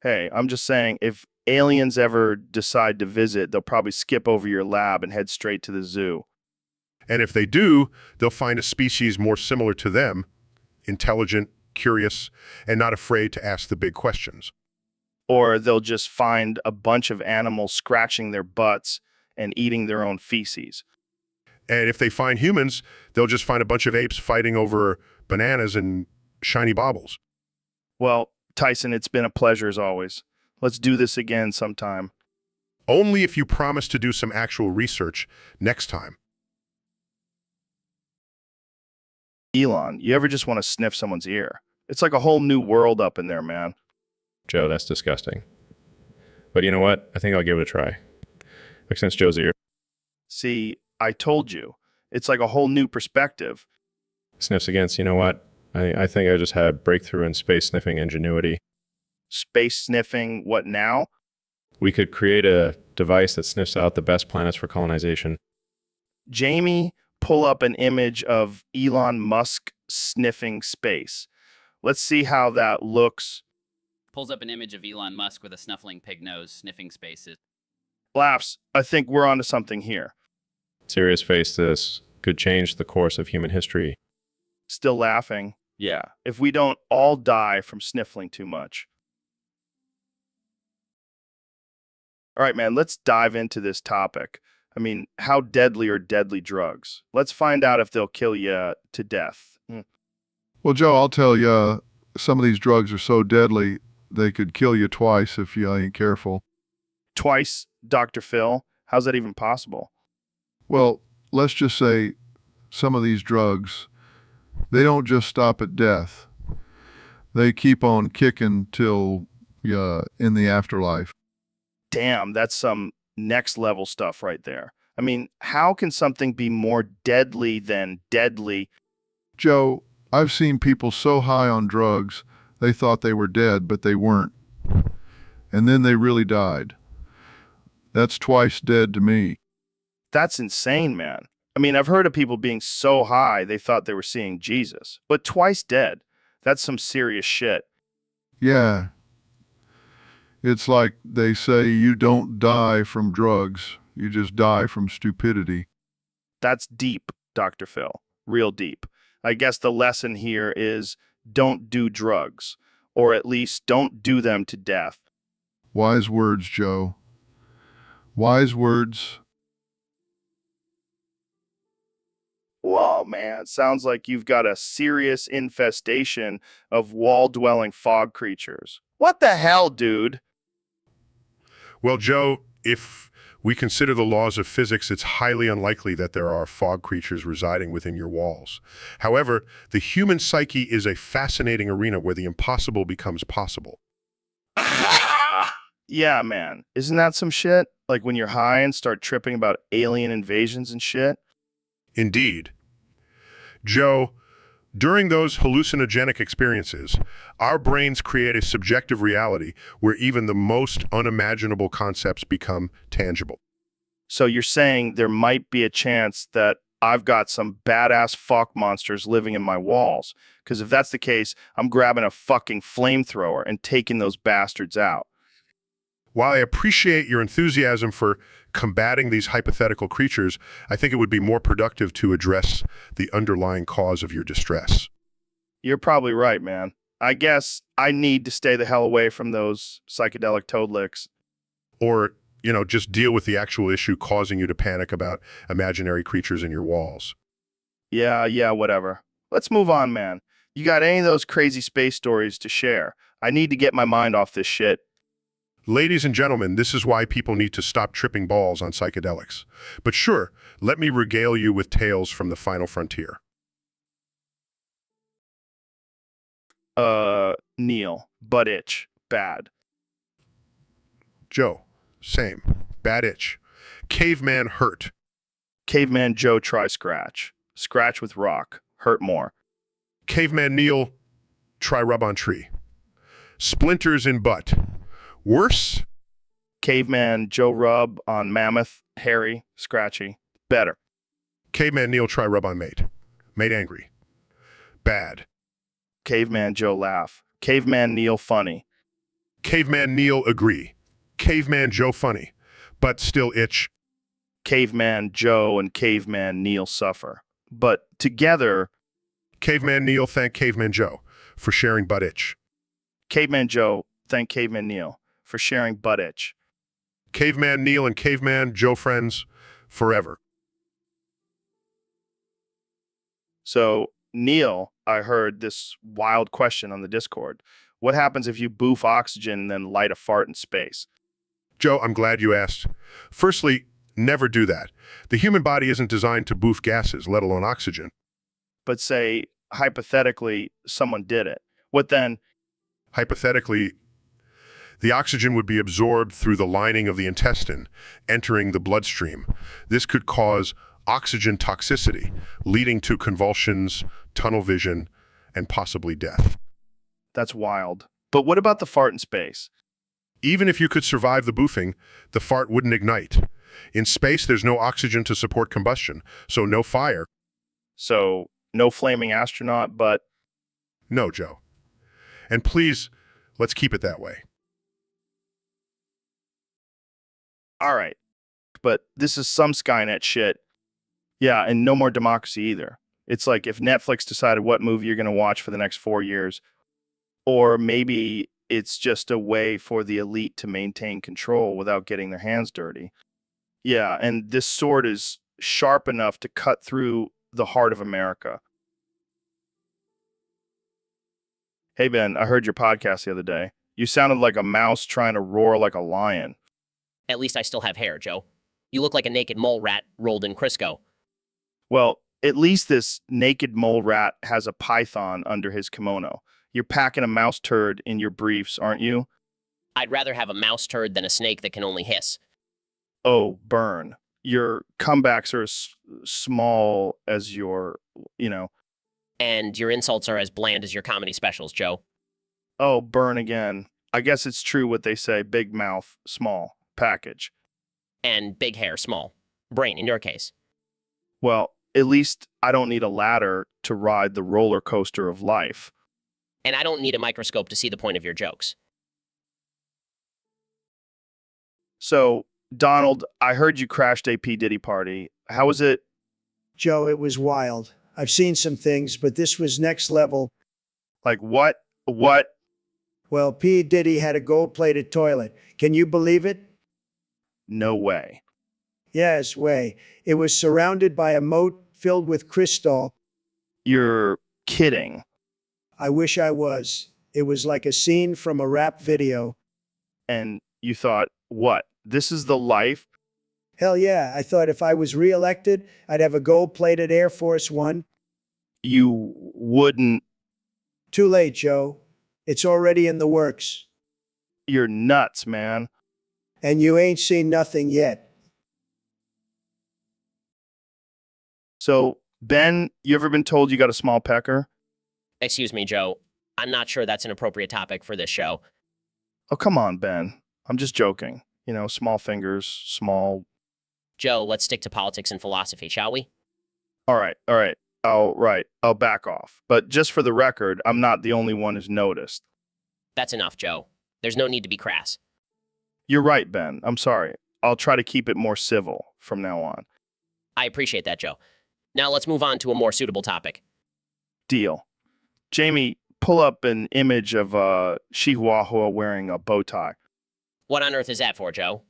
Speaker 1: Hey, I'm just saying, if aliens ever decide to visit, they'll probably skip over your lab and head straight to the zoo.
Speaker 5: And if they do, they'll find a species more similar to them, intelligent, curious, and not afraid to ask the big questions.
Speaker 1: Or they'll just find a bunch of animals scratching their butts and eating their own feces.
Speaker 5: And if they find humans, they'll just find a bunch of apes fighting over bananas and shiny baubles.
Speaker 1: Well, Tyson, it's been a pleasure as always. Let's do this again sometime.
Speaker 5: Only if you promise to do some actual research next time.
Speaker 1: Elon, you ever just want to sniff someone's ear? It's like a whole new world up in there, man.
Speaker 7: Joe, that's disgusting. But you know what? I think I'll give it a try. Like since Joe's ear.
Speaker 1: See, I told you. It's like a whole new perspective.
Speaker 7: Sniffs against, you know what? I think I just had breakthrough in space sniffing ingenuity.
Speaker 1: Space sniffing, what now?
Speaker 7: We could create a device that sniffs out the best planets for colonization.
Speaker 1: Jamie, pull up an image of Elon Musk sniffing space. Let's see how that looks.
Speaker 11: Pulls up an image of Elon Musk with a snuffling pig nose sniffing spaces.
Speaker 1: Laughs, I think we're onto something here.
Speaker 7: Serious face, this could change the course of human history.
Speaker 1: Still laughing? Yeah, if we don't all die from sniffling too much. All right, man, let's dive into this topic. I mean, how deadly are deadly drugs? Let's find out if they'll kill you to death.
Speaker 2: Well, Joe, I'll tell you, some of these drugs are so deadly, they could kill you twice if you ain't careful.
Speaker 1: Twice, Dr. Phil? How's that even possible?
Speaker 2: Well, let's just say some of these drugs, they don't just stop at death. They keep on kicking till you're in the afterlife.
Speaker 1: Damn, that's some next level stuff right there. I mean, how can something be more deadly than deadly?
Speaker 2: Joe, I've seen people so high on drugs, they thought they were dead, but they weren't. And then they really died. That's twice dead to me.
Speaker 1: That's insane, man. I mean, I've heard of people being so high they thought they were seeing Jesus, but twice dead. That's some serious shit.
Speaker 2: Yeah. It's like they say you don't die from drugs, you just die from stupidity.
Speaker 1: That's deep, Dr. Phil. Real deep. I guess the lesson here is don't do drugs, or at least don't do them to death.
Speaker 2: Wise words, Joe. Wise words.
Speaker 1: Whoa, man. Sounds like you've got a serious infestation of wall-dwelling fog creatures. What the hell, dude?
Speaker 5: Well, Joe, if we consider the laws of physics, it's highly unlikely that there are fog creatures residing within your walls. However, the human psyche is a fascinating arena where the impossible becomes possible.
Speaker 1: Yeah, man. Isn't that some shit? Like when you're high and start tripping about alien invasions and shit?
Speaker 5: Indeed. Joe, during those hallucinogenic experiences, our brains create a subjective reality where even the most unimaginable concepts become tangible.
Speaker 1: So you're saying there might be a chance that I've got some badass fuck monsters living in my walls. Because if that's the case, I'm grabbing a fucking flamethrower and taking those bastards out.
Speaker 5: While I appreciate your enthusiasm for combating these hypothetical creatures, I think it would be more productive to address the underlying cause of your distress.
Speaker 1: You're probably right, man. I guess I need to stay the hell away from those psychedelic toad licks.
Speaker 5: Or, just deal with the actual issue causing you to panic about imaginary creatures in your walls.
Speaker 1: Yeah, whatever. Let's move on, man. You got any of those crazy space stories to share? I need to get my mind off this shit.
Speaker 5: Ladies and gentlemen, this is why people need to stop tripping balls on psychedelics. But sure, let me regale you with tales from the final frontier.
Speaker 1: Neil, butt itch, bad.
Speaker 5: Joe, same. Bad itch. Caveman hurt.
Speaker 1: Caveman Joe, try scratch. Scratch with rock, hurt more.
Speaker 5: Caveman Neil, try rub on tree. Splinters in butt. Worse?
Speaker 1: Caveman Joe, rub on mammoth, hairy, scratchy, better.
Speaker 5: Caveman Neil, try rub on mate. Mate angry. Bad.
Speaker 1: Caveman Joe, laugh. Caveman Neil, funny.
Speaker 5: Caveman Neil, agree. Caveman Joe, funny. But still itch.
Speaker 1: Caveman Joe and Caveman Neil suffer. But together,
Speaker 5: Caveman Neil, thank Caveman Joe for sharing butt itch.
Speaker 1: Caveman Joe, thank Caveman Neil for sharing butt itch.
Speaker 5: Caveman Neil and Caveman Joe friends forever.
Speaker 1: So, Neil, I heard this wild question on the Discord. What happens if you boof oxygen and then light a fart in space?
Speaker 5: Joe, I'm glad you asked. Firstly, never do that. The human body isn't designed to boof gases, let alone oxygen.
Speaker 1: But say, hypothetically, someone did it. What then?
Speaker 5: Hypothetically, the oxygen would be absorbed through the lining of the intestine, entering the bloodstream. This could cause oxygen toxicity, leading to convulsions, tunnel vision, and possibly death.
Speaker 1: That's wild. But what about the fart in space?
Speaker 5: Even if you could survive the boofing, the fart wouldn't ignite. In space, there's no oxygen to support combustion, so no fire.
Speaker 1: So, no flaming astronaut, but...
Speaker 5: No, Joe. And please, let's keep it that way.
Speaker 1: All right. But this is some Skynet shit. Yeah, and no more democracy either. It's like if Netflix decided what movie you're going to watch for the next 4 years, or maybe it's just a way for the elite to maintain control without getting their hands dirty. Yeah, and this sword is sharp enough to cut through the heart of America. Hey, Ben, I heard your podcast the other day. You sounded like a mouse trying to roar like a lion.
Speaker 4: At least I still have hair, Joe. You look like a naked mole rat rolled in Crisco.
Speaker 1: Well, at least this naked mole rat has a python under his kimono. You're packing a mouse turd in your briefs, aren't you?
Speaker 4: I'd rather have a mouse turd than a snake that can only hiss.
Speaker 1: Oh, burn. Your comebacks are as small as your,
Speaker 4: And your insults are as bland as your comedy specials, Joe.
Speaker 1: Oh, burn again. I guess it's true what they say, big mouth, small package.
Speaker 4: And big hair, small. Brain, in your case.
Speaker 1: Well, at least I don't need a ladder to ride the roller coaster of life.
Speaker 4: And I don't need a microscope to see the point of your jokes.
Speaker 1: So, Donald, I heard you crashed a P. Diddy party. How was it?
Speaker 3: Joe, it was wild. I've seen some things, but this was next level.
Speaker 1: Like what? What?
Speaker 3: Well, P. Diddy had a gold-plated toilet. Can you believe it?
Speaker 1: No way.
Speaker 3: Yes, way. It was surrounded by a moat filled with crystal.
Speaker 1: You're kidding.
Speaker 3: I wish I was. It was like a scene from a rap video.
Speaker 1: And you thought, what? This is the life?
Speaker 3: Hell yeah, I thought if I was reelected, I'd have a gold-plated Air Force One.
Speaker 1: You wouldn't.
Speaker 3: Too late, Joe. It's already in the works.
Speaker 1: You're nuts, man.
Speaker 3: And you ain't seen nothing yet.
Speaker 1: So, Ben, you ever been told you got a small pecker?
Speaker 4: Excuse me, Joe. I'm not sure that's an appropriate topic for this show.
Speaker 1: Oh, come on, Ben. I'm just joking. Small fingers, small...
Speaker 4: Joe, let's stick to politics and philosophy, shall we?
Speaker 1: All right, all right. Oh, right. I'll back off. But just for the record, I'm not the only one who's noticed.
Speaker 4: That's enough, Joe. There's no need to be crass.
Speaker 1: You're right, Ben. I'm sorry. I'll try to keep it more civil from now on.
Speaker 4: I appreciate that, Joe. Now let's move on to a more suitable topic.
Speaker 1: Deal. Jamie, pull up an image of Chihuahua wearing a bow tie.
Speaker 4: What on earth is that for, Joe?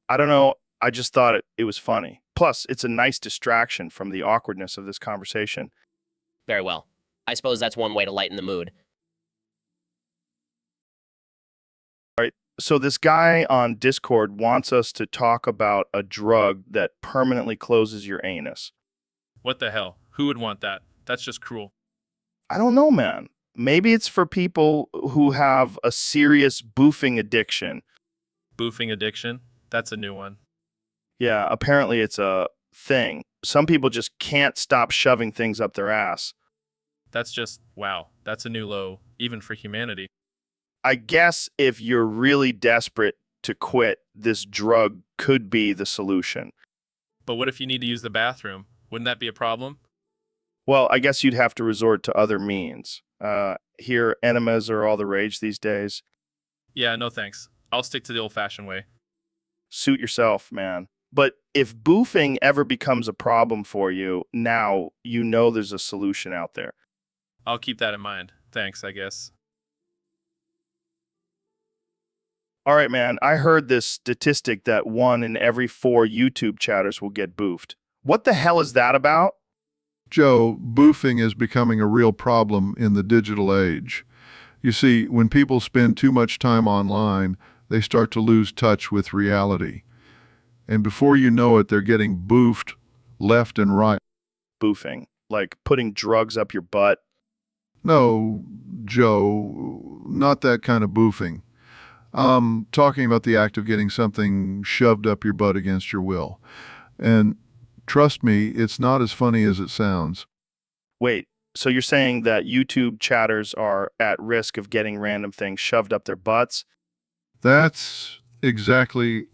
Speaker 1: I don't know. I just thought it was funny. Plus, it's a nice distraction from the awkwardness of this conversation.
Speaker 4: Very well. I suppose that's one way to lighten the mood.
Speaker 1: So this guy on Discord wants us to talk about a drug that permanently closes your anus.
Speaker 9: What the hell? Who would want that? That's just cruel.
Speaker 1: I don't know, man. Maybe it's for people who have a serious boofing addiction.
Speaker 9: Boofing addiction? That's a new one.
Speaker 1: Yeah, apparently it's a thing. Some people just can't stop shoving things up their ass.
Speaker 9: That's just, wow, that's a new low, even for humanity.
Speaker 1: I guess if you're really desperate to quit, this drug could be the solution.
Speaker 9: But what if you need to use the bathroom? Wouldn't that be a problem?
Speaker 1: Well, I guess you'd have to resort to other means. Here, enemas are all the rage these days.
Speaker 9: Yeah, no thanks. I'll stick to the old-fashioned way.
Speaker 1: Suit yourself, man. But if boofing ever becomes a problem for you, now you know there's a solution out there.
Speaker 9: I'll keep that in mind. Thanks, I guess.
Speaker 1: All right, man. I heard this statistic that 1 in every 4 YouTube chatters will get boofed. What the hell is that about?
Speaker 2: Joe, boofing is becoming a real problem in the digital age. You see, when people spend too much time online, they start to lose touch with reality. And before you know it, they're getting boofed left and right.
Speaker 1: Boofing. Like putting drugs up your butt.
Speaker 2: No, Joe, not that kind of boofing. Talking about the act of getting something shoved up your butt against your will. And trust me, it's not as funny as it sounds.
Speaker 1: Wait, so you're saying that YouTube chatters are at risk of getting random things shoved up their butts?
Speaker 2: That's exactly.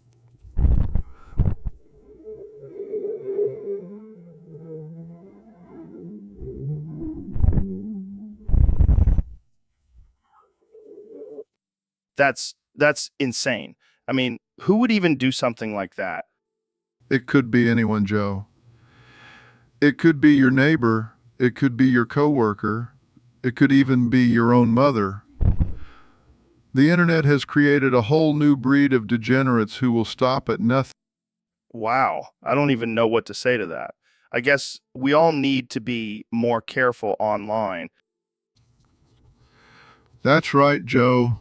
Speaker 1: That's insane. I mean, who would even do something like that?
Speaker 2: It could be anyone, Joe. It could be your neighbor. It could be your coworker. It could even be your own mother. The internet has created a whole new breed of degenerates who will stop at nothing.
Speaker 1: Wow, I don't even know what to say to that. I guess we all need to be more careful online.
Speaker 2: That's right, Joe.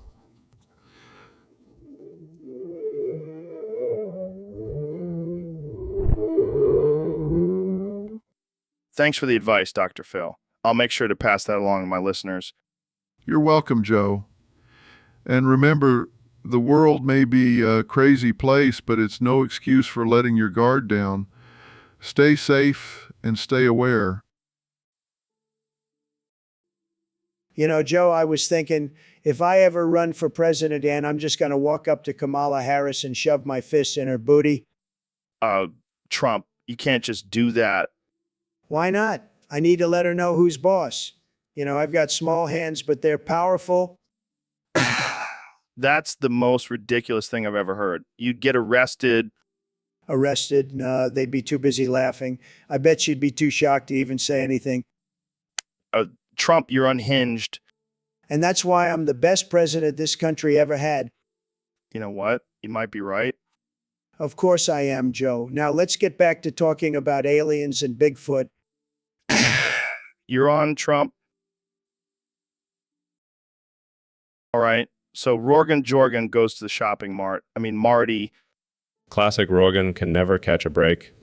Speaker 1: Thanks for the advice, Dr. Phil. I'll make sure to pass that along to my listeners.
Speaker 2: You're welcome, Joe. And remember, the world may be a crazy place, but it's no excuse for letting your guard down. Stay safe and stay aware.
Speaker 3: You know, Joe, I was thinking if I ever run for president, and I'm just going to walk up to Kamala Harris and shove my fist in her booty.
Speaker 1: Trump, you can't just do that.
Speaker 3: Why not? I need to let her know who's boss. You know, I've got small hands, but they're powerful.
Speaker 1: That's the most ridiculous thing I've ever heard. You'd get arrested.
Speaker 3: Arrested? No, they'd be too busy laughing. I bet she'd be too shocked to even say anything.
Speaker 1: Trump, you're unhinged.
Speaker 3: And that's why I'm the best president this country ever had.
Speaker 1: You know what? You might be right.
Speaker 3: Of course I am, Joe. Now let's get back to talking about aliens and Bigfoot.
Speaker 1: You're on, Trump. All right. So Rogan Jorgen goes to the shopping mart. I mean, Marty.
Speaker 7: Classic Rogan can never catch a break.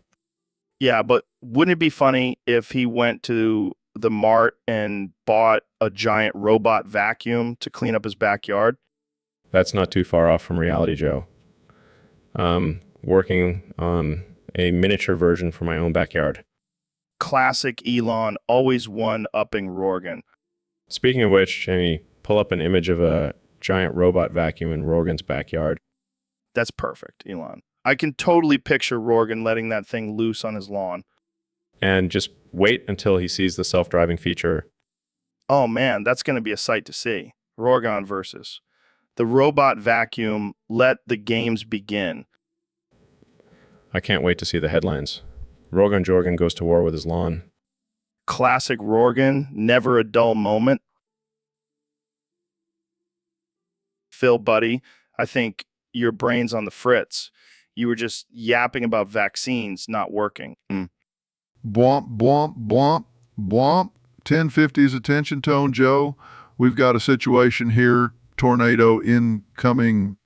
Speaker 1: Yeah, but wouldn't it be funny if he went to the mart and bought a giant robot vacuum to clean up his backyard?
Speaker 7: That's not too far off from reality, Joe. Working on a miniature version for my own backyard.
Speaker 1: Classic Elon, always one-upping Rogan.
Speaker 7: Speaking of which, Jamie, pull up an image of a giant robot vacuum in Rogan's backyard.
Speaker 1: That's perfect, Elon. I can totally picture Rogan letting that thing loose on his lawn.
Speaker 7: And just wait until he sees the self-driving feature.
Speaker 1: Oh man, that's going to be a sight to see. Rogan versus the robot vacuum. Let the games begin.
Speaker 7: I can't wait to see the headlines. Rogan Jorgen goes to war with his lawn.
Speaker 1: Classic Rogan, never a dull moment. Phil, buddy, I think your brain's on the fritz. You were just yapping about vaccines not working.
Speaker 2: Bwomp, bwomp, bwomp, bwomp. 1050's attention tone, Joe. We've got a situation here. Tornado incoming.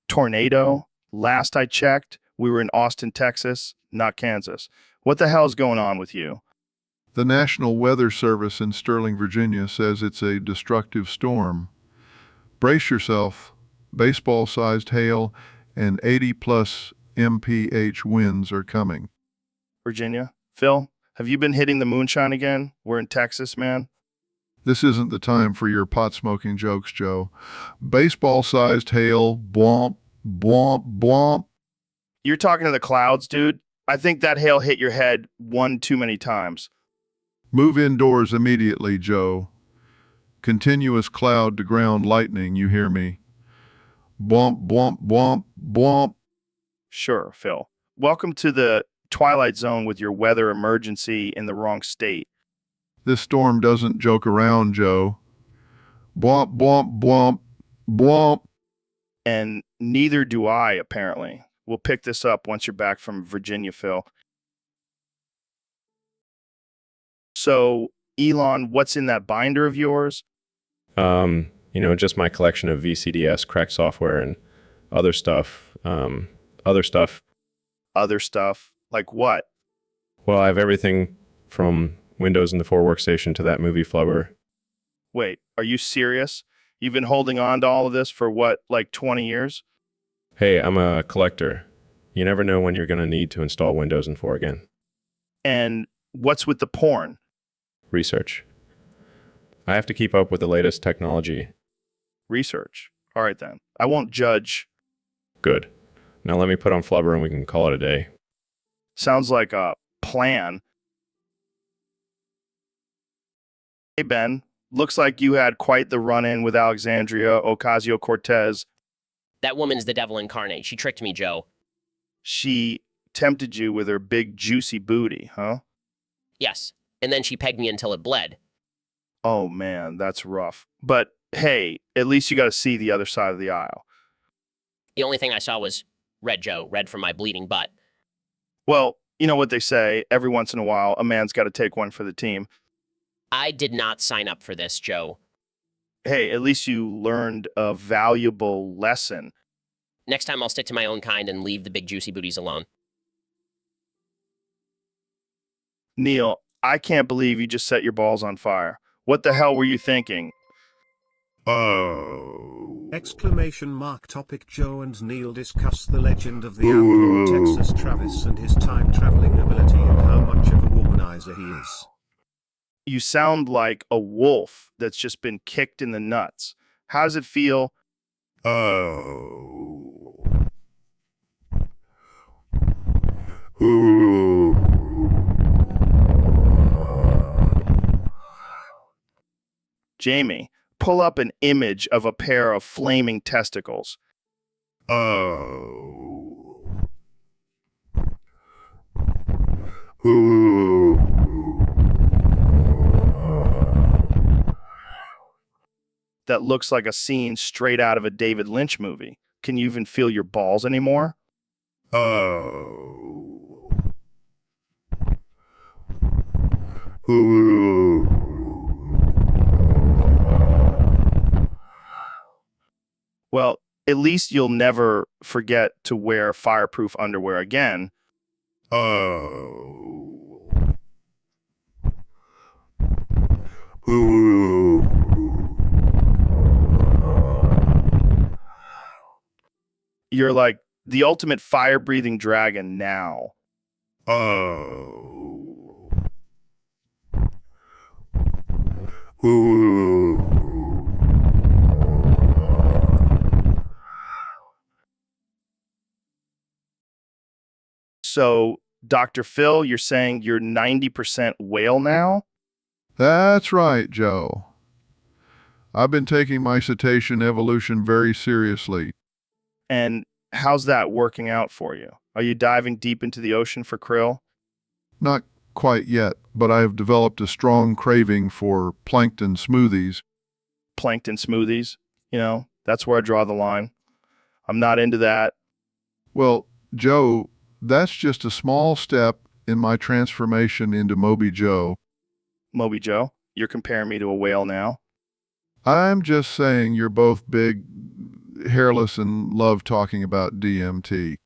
Speaker 1: Tornado? Last I checked, we were in Austin, Texas, not Kansas. What the hell's going on with you?
Speaker 2: The National Weather Service in Sterling, Virginia says it's a destructive storm. Brace yourself. Baseball-sized hail and 80-plus mph winds are coming.
Speaker 1: Virginia? Phil, have you been hitting the moonshine again? We're in Texas, man.
Speaker 2: This isn't the time for your pot-smoking jokes, Joe. Baseball-sized hail, bwomp, bwomp, bwomp.
Speaker 1: You're talking to the clouds, dude. I think that hail hit your head one too many times.
Speaker 2: Move indoors immediately, Joe. Continuous cloud-to-ground lightning, you hear me? Bwomp, bwomp, bwomp, bwomp.
Speaker 1: Sure, Phil. Welcome to the Twilight Zone with your weather emergency in the wrong state.
Speaker 2: This storm doesn't joke around, Joe. Bwomp, bwomp, bwomp, bwomp.
Speaker 1: And neither do I, apparently. We'll pick this up once you're back from Virginia, Phil. So, Elon, what's in that binder of yours?
Speaker 7: Just my collection of VCDS cracked software and other stuff. Other stuff.
Speaker 1: Other stuff? Like what?
Speaker 7: Well, I have everything from Windows in the 4 workstation to that movie flubber.
Speaker 1: Wait, are you serious? You've been holding on to all of this for what, like 20 years?
Speaker 7: Hey, I'm a collector. You never know when you're going to need to install Windows in 4 again.
Speaker 1: And what's with the porn?
Speaker 7: Research. I have to keep up with the latest technology.
Speaker 1: Research. All right, then. I won't judge.
Speaker 7: Good. Now let me put on flubber and we can call it a day.
Speaker 1: Sounds like a plan. Hey, Ben. Looks like you had quite the run-in with Alexandria Ocasio-Cortez.
Speaker 4: That woman's the devil incarnate. She tricked me, Joe.
Speaker 1: She tempted you with her big, juicy booty, huh?
Speaker 4: Yes. And then she pegged me until it bled.
Speaker 1: Oh, man, that's rough. But, hey, at least you got to see the other side of the aisle.
Speaker 4: The only thing I saw was red, Joe. Red from my bleeding butt.
Speaker 1: Well, you know what they say. Every once in a while, a man's got to take one for the team.
Speaker 4: I did not sign up for this, Joe.
Speaker 1: Hey, at least you learned a valuable lesson.
Speaker 4: Next time I'll stick to my own kind and leave the big juicy booties alone.
Speaker 1: Neil, I can't believe you just set your balls on fire. What the hell were you thinking?
Speaker 5: Oh.
Speaker 13: Exclamation mark. Topic. Joe and Neil discuss the legend of the outlaw Texas Travis and his time-traveling ability and how much of a womanizer he is.
Speaker 1: You sound like a wolf that's just been kicked in the nuts. How does it feel?
Speaker 5: Oh. Ooh.
Speaker 1: Jamie, pull up an image of a pair of flaming testicles.
Speaker 5: Oh. Ooh.
Speaker 1: That looks like a scene straight out of a David Lynch movie. Can you even feel your balls anymore?
Speaker 5: Oh. Ooh.
Speaker 1: Well, at least you'll never forget to wear fireproof underwear again.
Speaker 5: Oh. Ooh.
Speaker 1: You're like the ultimate fire-breathing dragon now.
Speaker 5: Oh. Ooh.
Speaker 1: So, Dr. Phil, you're saying you're 90% whale now?
Speaker 2: That's right, Joe. I've been taking my cetacean evolution very seriously.
Speaker 1: And how's that working out for you? Are you diving deep into the ocean for krill?
Speaker 2: Not quite yet, but I have developed a strong craving for plankton smoothies.
Speaker 1: Plankton smoothies? You know, that's where I draw the line. I'm not into that.
Speaker 2: Well, Joe, that's just a small step in my transformation into Moby Joe.
Speaker 1: Moby Joe, you're comparing me to a whale now?
Speaker 2: I'm just saying you're both big, hairless, and love talking about DMT.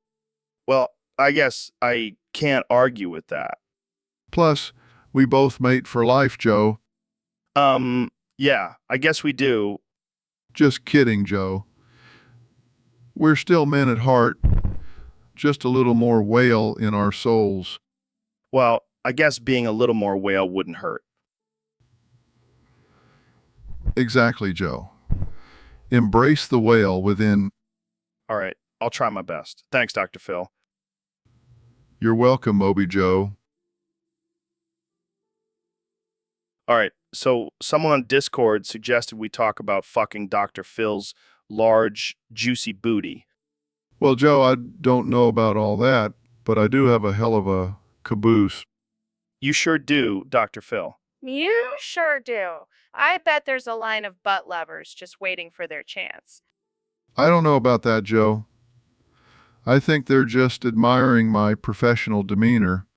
Speaker 1: Well, I guess I can't argue with that.
Speaker 2: Plus, we both mate for life, Joe.
Speaker 1: Yeah, I guess we do.
Speaker 2: Just kidding, Joe. We're still men at heart, just a little more whale in our souls.
Speaker 1: Well, I guess being a little more whale wouldn't hurt.
Speaker 2: Exactly, Joe. Embrace the whale within.
Speaker 1: All right, I'll try my best. Thanks, Dr. Phil.
Speaker 2: You're welcome, Moby Joe.
Speaker 1: All right, so someone on Discord suggested we talk about fucking Dr. Phil's large, juicy booty.
Speaker 2: Well, Joe, I don't know about all that, but I do have a hell of a caboose.
Speaker 1: You sure do, Dr. Phil.
Speaker 14: You sure do. I bet there's a line of butt lovers just waiting for their chance.
Speaker 2: I don't know about that, Joe. I think they're just admiring my professional demeanor.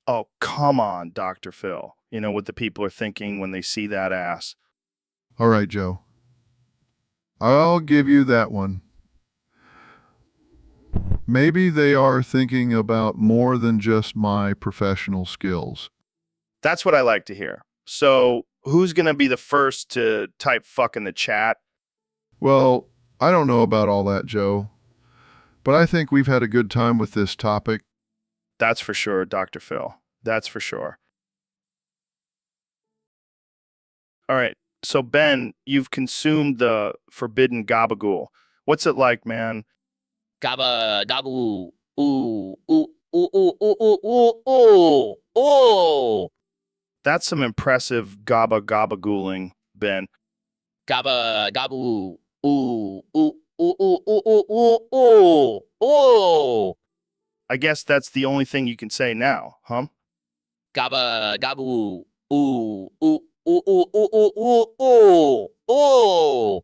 Speaker 1: Oh, come on, Dr. Phil. You know what the people are thinking when they see that ass.
Speaker 2: All right, Joe. I'll give you that one. Maybe they are thinking about more than just my professional skills.
Speaker 1: That's what I like to hear. So, who's going to be the first to type fuck in the chat?
Speaker 2: Well, I don't know about all that, Joe, but I think we've had a good time with this topic.
Speaker 1: That's for sure, Dr. Phil. That's for sure. All right. So, Ben, you've consumed the forbidden gabagool. What's it like, man?
Speaker 4: Gaba, gabu, ooh, ooh, ooh, ooh, ooh, ooh, ooh, ooh.
Speaker 1: That's some impressive gabagooling, Ben.
Speaker 4: Gaba, gabu, ooh, ooh, ooh, ooh, ooh, ooh, ooh, ooh.
Speaker 1: I guess that's the only thing you can say now, huh?
Speaker 4: Gaba, gabu, ooh, ooh, ooh, ooh, ooh, ooh, ooh, ooh.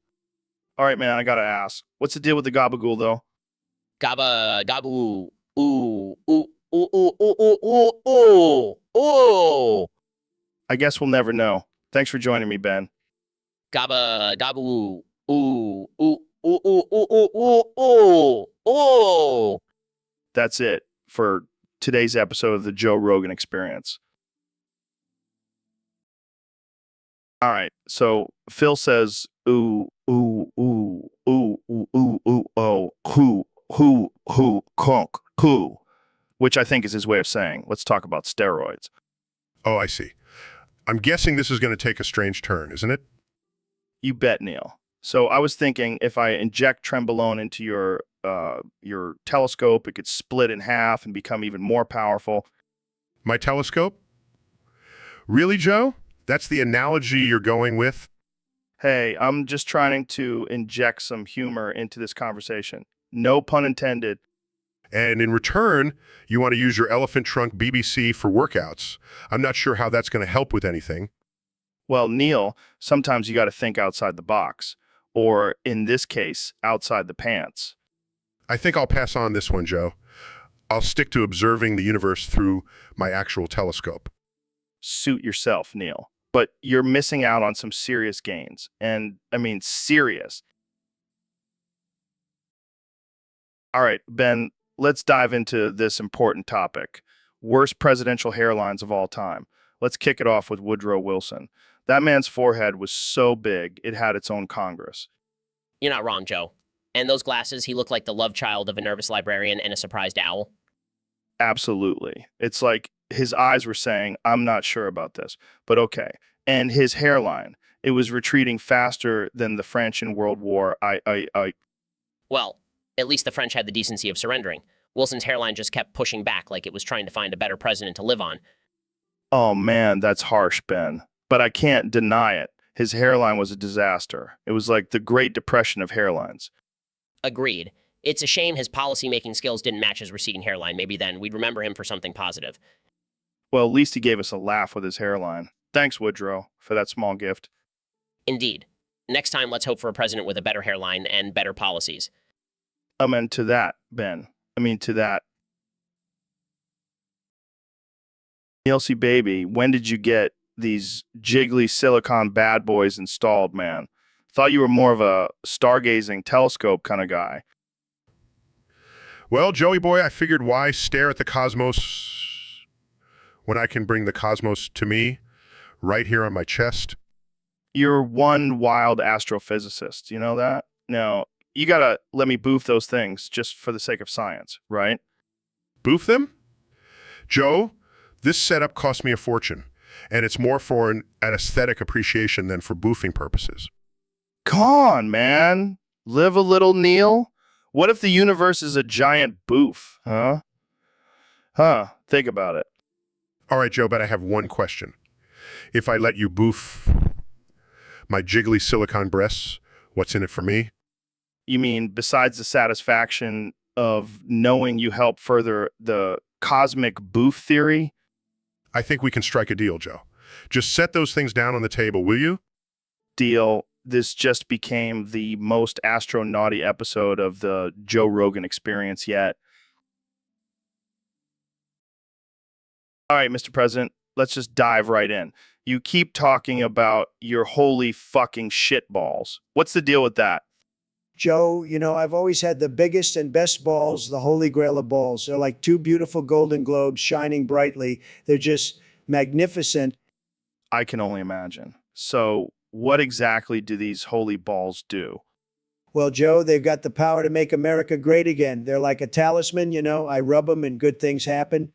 Speaker 1: All right, man, I gotta ask. What's the deal with the gabagool, though?
Speaker 4: Gaba, gabu, ooh, ooh, ooh, ooh, ooh, ooh, ooh, ooh.
Speaker 1: I guess we'll never know. Thanks for joining me, Ben.
Speaker 4: Gaba, gabu, ooh, ooh, ooh, ooh, ooh, ooh, ooh, ooh.
Speaker 1: That's it for today's episode of the Joe Rogan Experience. All right, so Phil says, ooh, ooh, ooh, ooh, ooh, ooh, ooh, oh, who, conk, who, which I think is his way of saying, let's talk about steroids.
Speaker 5: Oh, I see. I'm guessing this is going to take a strange turn, isn't it?
Speaker 1: You bet, Neil. So I was thinking if I inject trenbolone into your telescope, it could split in half and become even more powerful.
Speaker 5: My telescope? Really, Joe? That's the analogy you're going with?
Speaker 1: Hey, I'm just trying to inject some humor into this conversation. No pun intended.
Speaker 5: And in return, you want to use your elephant trunk BBC for workouts. I'm not sure how that's going to help with anything.
Speaker 1: Well, Neil, sometimes you got to think outside the box, or in this case, outside the pants.
Speaker 5: I think I'll pass on this one, Joe. I'll stick to observing the universe through my actual telescope.
Speaker 1: Suit yourself, Neil. But you're missing out on some serious gains. And I mean, serious. All right, Ben, let's dive into this important topic. Worst presidential hairlines of all time. Let's kick it off with Woodrow Wilson. That man's forehead was so big, it had its own Congress.
Speaker 4: You're not wrong, Joe. And those glasses, he looked like the love child of a nervous librarian and a surprised owl.
Speaker 1: Absolutely. It's like his eyes were saying, I'm not sure about this, but okay. And his hairline, it was retreating faster than the French in World War.
Speaker 4: Well, at least the French had the decency of surrendering. Wilson's hairline just kept pushing back like it was trying to find a better president to live on.
Speaker 1: Oh man, that's harsh, Ben. But I can't deny it. His hairline was a disaster. It was like the Great Depression of hairlines.
Speaker 4: Agreed. It's a shame his policy-making skills didn't match his receding hairline. Maybe then we'd remember him for something positive.
Speaker 1: Well, at least he gave us a laugh with his hairline. Thanks, Woodrow, for that small gift.
Speaker 4: Indeed. Next time, let's hope for a president with a better hairline and better policies.
Speaker 1: Amen to that, Ben. To that. Nielsie baby, when did you get these jiggly silicon bad boys installed, man? Thought you were more of a stargazing telescope kind of guy.
Speaker 5: Well, Joey boy, I figured why stare at the cosmos when I can bring the cosmos to me right here on my chest?
Speaker 1: You're one wild astrophysicist, you know that? Now, you gotta let me boof those things just for the sake of science, right?
Speaker 5: Boof them? Joe, this setup cost me a fortune, and it's more for an aesthetic appreciation than for boofing purposes.
Speaker 1: Come on, man. Live a little, Neil. What if the universe is a giant boof, huh? Think about it.
Speaker 5: All right, Joe, but I have one question. If I let you boof my jiggly silicon breasts, what's in it for me?
Speaker 1: You mean besides the satisfaction of knowing you help further the cosmic boof theory?
Speaker 5: I think we can strike a deal, Joe. Just set those things down on the table, will you?
Speaker 1: Deal. This just became the most astronauty episode of the Joe Rogan experience yet. All right, Mr. President, let's just dive right in. You keep talking about your holy fucking shitballs. What's the deal with that?
Speaker 3: Joe, I've always had the biggest and best balls, the holy grail of balls. They're like two beautiful golden globes shining brightly. They're just magnificent.
Speaker 1: I can only imagine. So, what exactly do these holy balls do?
Speaker 3: Well, Joe, they've got the power to make America great again. They're like a talisman, I rub them and good things happen.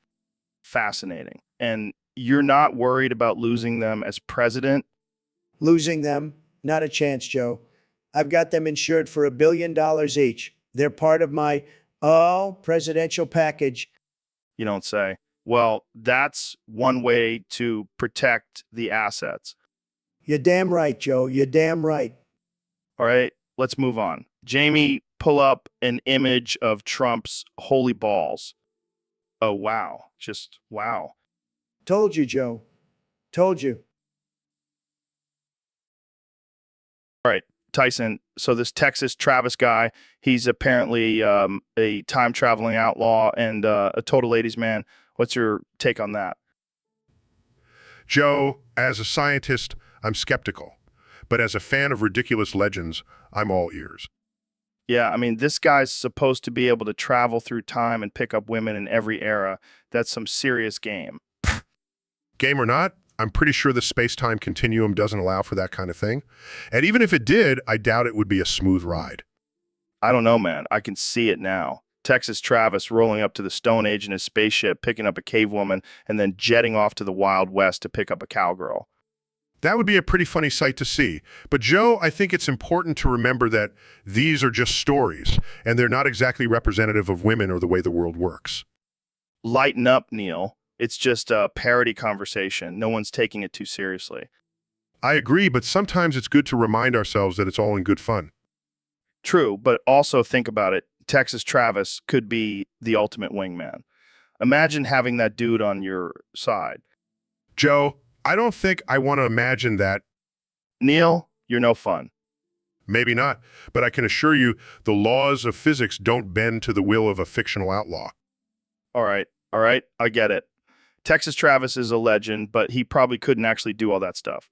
Speaker 1: Fascinating. And you're not worried about losing them as president?
Speaker 3: Losing them? Not a chance, Joe. I've got them insured for $1 billion each. They're part of my, presidential package.
Speaker 1: You don't say. Well, that's one way to protect the assets.
Speaker 3: You're damn right, Joe. You're damn right.
Speaker 1: All right, let's move on. Jamie, pull up an image of Trump's holy balls. Oh, wow. Just wow.
Speaker 3: Told you, Joe. Told you.
Speaker 1: All right, Tyson. So this Texas Travis guy, he's apparently a time-traveling outlaw and a total ladies' man. What's your take on that?
Speaker 5: Joe, as a scientist, I'm skeptical. But as a fan of ridiculous legends, I'm all ears.
Speaker 1: Yeah, this guy's supposed to be able to travel through time and pick up women in every era. That's some serious game.
Speaker 5: Game or not, I'm pretty sure the space-time continuum doesn't allow for that kind of thing. And even if it did, I doubt it would be a smooth ride.
Speaker 1: I don't know, man. I can see it now. Texas Travis rolling up to the Stone Age in his spaceship, picking up a cave woman, and then jetting off to the Wild West to pick up a cowgirl.
Speaker 5: That would be a pretty funny sight to see. But Joe, I think it's important to remember that these are just stories, and they're not exactly representative of women or the way the world works.
Speaker 1: Lighten up, Neil. It's just a parody conversation. No one's taking it too seriously.
Speaker 5: I agree, but sometimes it's good to remind ourselves that it's all in good fun.
Speaker 1: True, but also think about it. Texas Travis could be the ultimate wingman. Imagine having that dude on your side.
Speaker 5: Joe, I don't think I want to imagine that.
Speaker 1: Neil, you're no fun.
Speaker 5: Maybe not, but I can assure you the laws of physics don't bend to the will of a fictional outlaw.
Speaker 1: All right, I get it. Texas Travis is a legend, but he probably couldn't actually do all that stuff.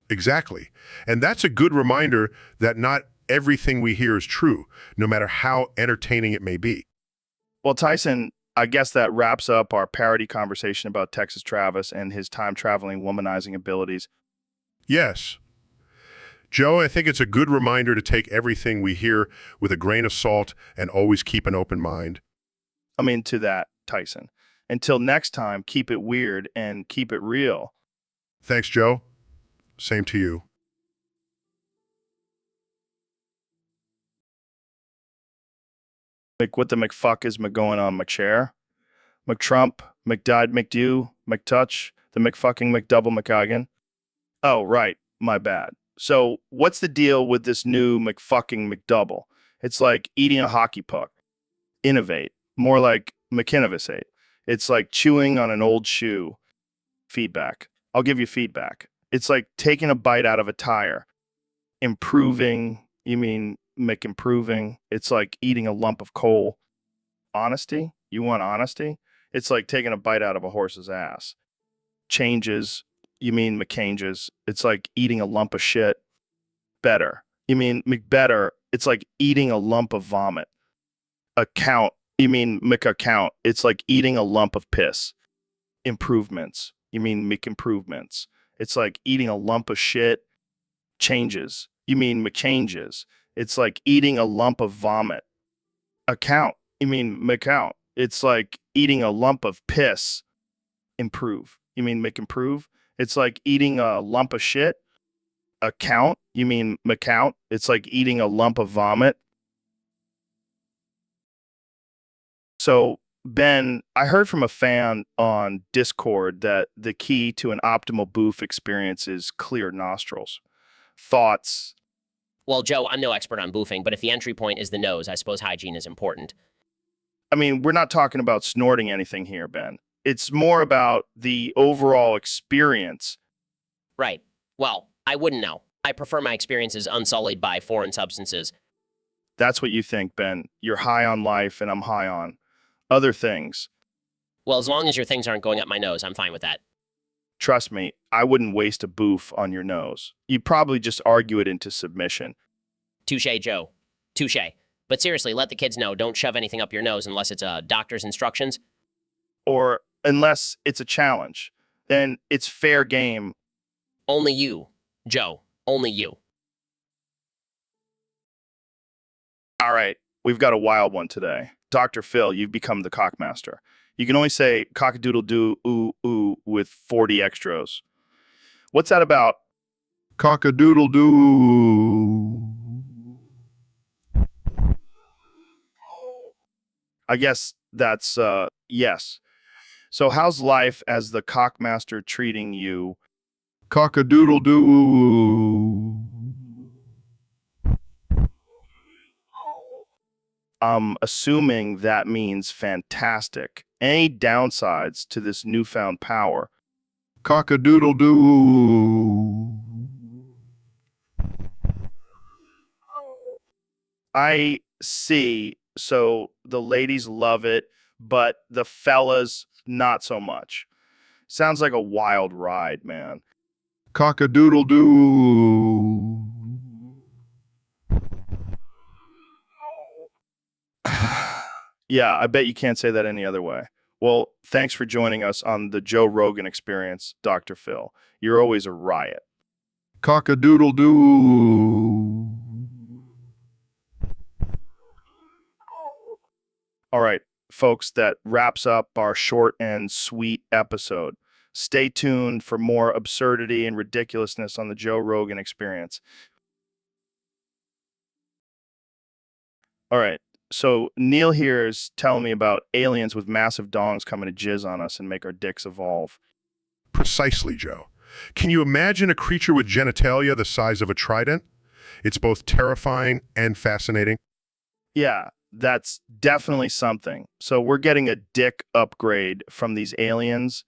Speaker 5: Exactly. And that's a good reminder that not everything we hear is true, no matter how entertaining it may be.
Speaker 1: Well, Tyson, I guess that wraps up our parody conversation about Texas Travis and his time-traveling womanizing abilities.
Speaker 5: Yes. Joe, I think it's a good reminder to take everything we hear with a grain of salt and always keep an open mind.
Speaker 1: To that, Tyson. Until next time, keep it weird and keep it real.
Speaker 5: Thanks, Joe. Same to you.
Speaker 1: What the McFuck is going on my chair? McTrump, McDied, McDew, McTouch, the McFucking McDouble McGuigan. Oh, right. My bad. So, what's the deal with this new McFucking McDouble? It's like eating a hockey puck. Innovate. More like McInnovate. It's like chewing on an old shoe. Feedback. I'll give you feedback. It's like taking a bite out of a tire. Improving. You mean McImproving? It's like eating a lump of coal. Honesty? You want honesty? It's like taking a bite out of a horse's ass. Changes? You mean McCanges? It's like eating a lump of shit. Better. You mean McBetter? It's like eating a lump of vomit. Account? You mean McAccount? It's like eating a lump of piss. Improvements? You mean McImprovements? It's like eating a lump of shit. Changes? You mean McChanges? It's like eating a lump of vomit. Account? You mean McCount? It's like eating a lump of piss. Improve? You mean McImprove? It's like eating a lump of shit. Account? You mean McCount? It's like eating a lump of vomit. So, Ben, I heard from a fan on Discord that the key to an optimal boof experience is clear nostrils. Thoughts?
Speaker 4: Well, Joe, I'm no expert on boofing, but if the entry point is the nose, I suppose hygiene is important.
Speaker 1: I mean, we're not talking about snorting anything here, Ben. It's more about the overall experience.
Speaker 4: Right. Well, I wouldn't know. I prefer my experiences unsullied by foreign substances.
Speaker 1: That's what you think, Ben. You're high on life, and I'm high on other things.
Speaker 4: Well, as long as your things aren't going up my nose, I'm fine with that.
Speaker 1: Trust me, I wouldn't waste a boof on your nose. You'd probably just argue it into submission.
Speaker 4: Touche, Joe. Touche. But seriously, let the kids know, don't shove anything up your nose unless it's a doctor's instructions.
Speaker 1: Or unless it's a challenge. Then it's fair game.
Speaker 4: Only you, Joe. Only you.
Speaker 1: All right, we've got a wild one today. Dr. Phil, you've become the cockmaster. You can only say cock-a-doodle-doo, ooh, ooh, with 40 extras. What's that about?
Speaker 2: Cock-a-doodle-doo.
Speaker 1: I guess that's, yes. So how's life as the cockmaster treating you?
Speaker 2: Cock-a-doodle-doo.
Speaker 1: I'm assuming that means fantastic. Any downsides to this newfound power?
Speaker 2: Cock-a-doodle-doo.
Speaker 1: I see. So the ladies love it, but the fellas, not so much. Sounds like a wild ride, man.
Speaker 2: Cock-a-doodle-doo.
Speaker 1: Yeah, I bet you can't say that any other way. Well, thanks for joining us on the Joe Rogan Experience, Dr. Phil. You're always a riot.
Speaker 2: Cock-a-doodle-doo.
Speaker 1: All right, folks, that wraps up our short and sweet episode. Stay tuned for more absurdity and ridiculousness on the Joe Rogan Experience. All right, so Neil here is telling me about aliens with massive dongs coming to jizz on us and make our dicks evolve.
Speaker 5: Precisely, Joe. Can you imagine a creature with genitalia the size of a trident? It's both terrifying and fascinating.
Speaker 1: Yeah, that's definitely something. So we're getting a dick upgrade from these aliens.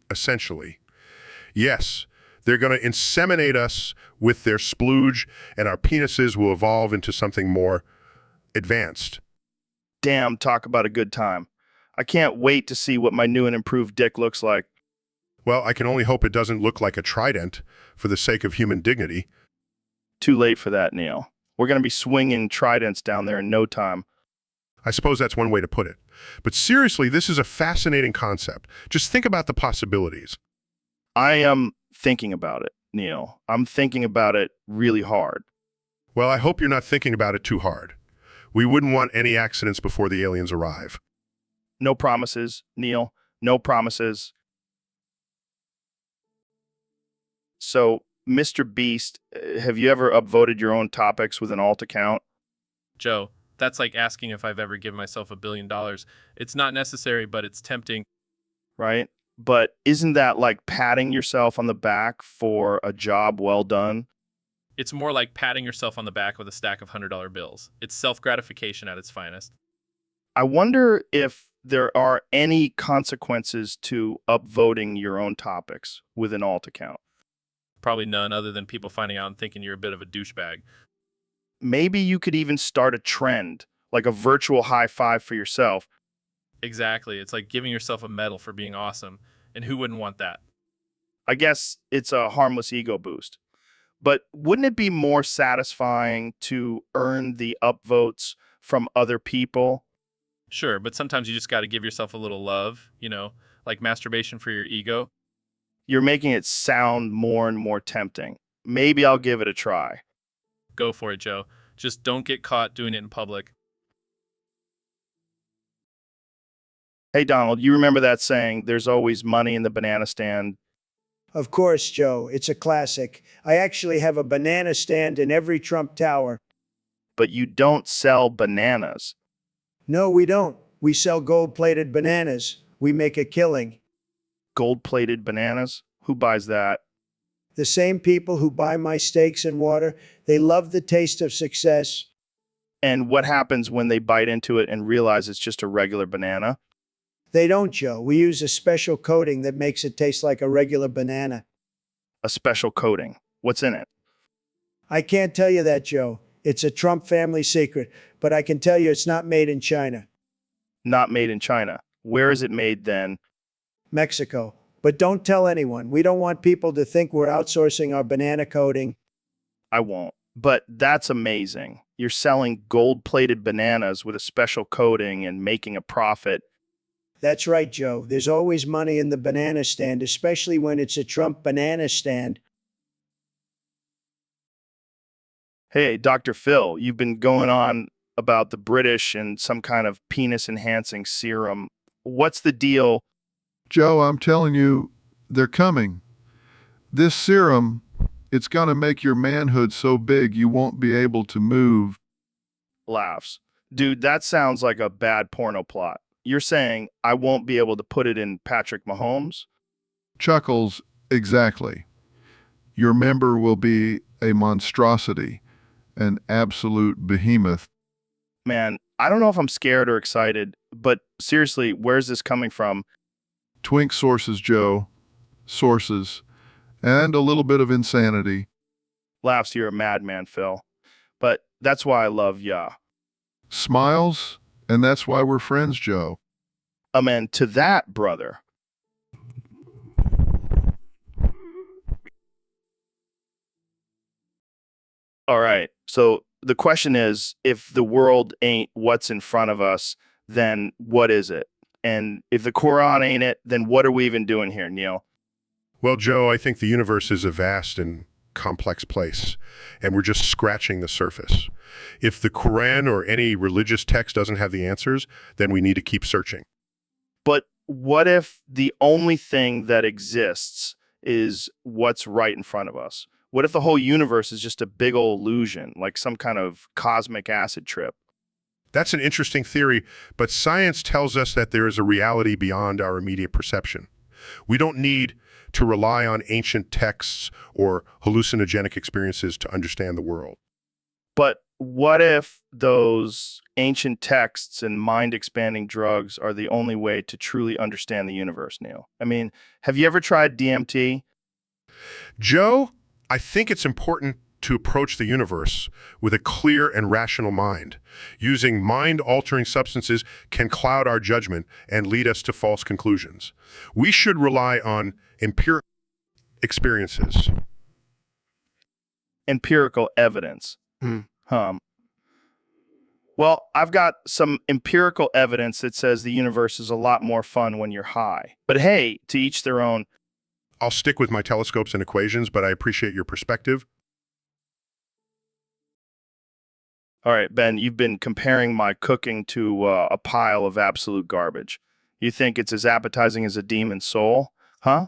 Speaker 5: Essentially. Yes, they're going to inseminate us with their splooge, and our penises will evolve into something more advanced.
Speaker 1: Damn, talk about a good time. I can't wait to see what my new and improved dick looks like.
Speaker 5: Well, I can only hope it doesn't look like a trident for the sake of human dignity.
Speaker 1: Too late for that, Neil. We're going to be swinging tridents down there in no time.
Speaker 5: I suppose that's one way to put it. But seriously, this is a fascinating concept. Just think about the possibilities.
Speaker 1: I am thinking about it, Neil. I'm thinking about it really hard.
Speaker 5: Well, I hope you're not thinking about it too hard. We wouldn't want any accidents before the aliens arrive.
Speaker 1: No promises, Neil. No promises. So, Mr. Beast, have you ever upvoted your own topics with an alt account?
Speaker 9: Joe, That's like asking if I've ever given myself $1 billion. It's not necessary, but it's tempting.
Speaker 1: right? But isn't that like patting yourself on the back for a job well done?
Speaker 9: It's more like patting yourself on the back with a stack of $100 bills. It's self-gratification at its finest.
Speaker 1: I wonder if there are any consequences to upvoting your own topics with an alt account.
Speaker 9: Probably none, other than people finding out and thinking you're a bit of a douchebag.
Speaker 1: Maybe you could even start a trend, like a virtual high five for yourself.
Speaker 9: Exactly. It's like giving yourself a medal for being awesome. And who wouldn't want that?
Speaker 1: I guess it's a harmless ego boost. But wouldn't it be more satisfying to earn the upvotes from other people?
Speaker 9: Sure, but sometimes you just got to give yourself a little love, like masturbation for your ego.
Speaker 1: You're making it sound more and more tempting. Maybe I'll give it a try.
Speaker 9: Go for it, Joe. Just don't get caught doing it in public.
Speaker 1: Hey, Donald, you remember that saying, there's always money in the banana stand?
Speaker 3: Of course, Joe, it's a classic. I actually have a banana stand in every Trump tower.
Speaker 1: But you don't sell bananas.
Speaker 3: No, we don't. We sell gold-plated bananas. We make a killing.
Speaker 1: Gold-plated bananas? Who buys that?
Speaker 3: The same people who buy my steaks and water, they love the taste of success.
Speaker 1: And what happens when they bite into it and realize it's just a regular banana?
Speaker 3: They don't, Joe. We use a special coating that makes it taste like a regular banana.
Speaker 1: A special coating. What's in it?
Speaker 3: I can't tell you that, Joe. It's a Trump family secret, but I can tell you it's not made in China.
Speaker 1: Not made in China. Where is it made then?
Speaker 3: Mexico. But don't tell anyone. We don't want people to think we're outsourcing our banana coating.
Speaker 1: I won't. But that's amazing. You're selling gold-plated bananas with a special coating and making a profit.
Speaker 3: That's right, Joe. There's always money in the banana stand, especially when it's a Trump banana stand.
Speaker 1: Hey, Dr. Phil, you've been going on about the British and some kind of penis-enhancing serum. What's the deal?
Speaker 2: Joe, I'm telling you, they're coming. This serum, it's gonna make your manhood so big you won't be able to move.
Speaker 1: Laughs. Dude, that sounds like a bad porno plot. You're saying I won't be able to put it in Patrick Mahomes?
Speaker 2: Chuckles, exactly. Your member will be a monstrosity, an absolute behemoth.
Speaker 1: Man, I don't know if I'm scared or excited, but seriously, where's this coming from?
Speaker 2: Twink sources, Joe. Sources. And a little bit of insanity.
Speaker 1: Laughs, you're a madman, Phil. But that's why I love ya.
Speaker 2: Smiles, and that's why we're friends, Joe.
Speaker 1: Amen to that, brother. All right. So the question is, if the world ain't what's in front of us, then what is it? And if the Quran ain't it, then what are we even doing here, Neil?
Speaker 5: Well, Joe, I think the universe is a vast and complex place, and we're just scratching the surface. If the Quran or any religious text doesn't have the answers, then we need to keep searching.
Speaker 1: But what if the only thing that exists is what's right in front of us? What if the whole universe is just a big old illusion, like some kind of cosmic acid trip?
Speaker 5: That's an interesting theory, but science tells us that there is a reality beyond our immediate perception. We don't need to rely on ancient texts or hallucinogenic experiences to understand the world.
Speaker 1: But what if those ancient texts and mind-expanding drugs are the only way to truly understand the universe, Neil? I mean, have you ever tried DMT?
Speaker 5: Joe, I think it's important to approach the universe with a clear and rational mind. Using mind-altering substances can cloud our judgment and lead us to false conclusions. We should rely on empirical experiences.
Speaker 1: Empirical evidence. Well, I've got some empirical evidence that says the universe is a lot more fun when you're high. But hey, to each their own.
Speaker 5: I'll stick with my telescopes and equations, but I appreciate your perspective.
Speaker 1: All right, Ben, you've been comparing my cooking to a pile of absolute garbage. You think it's as appetizing as a demon's soul? Huh?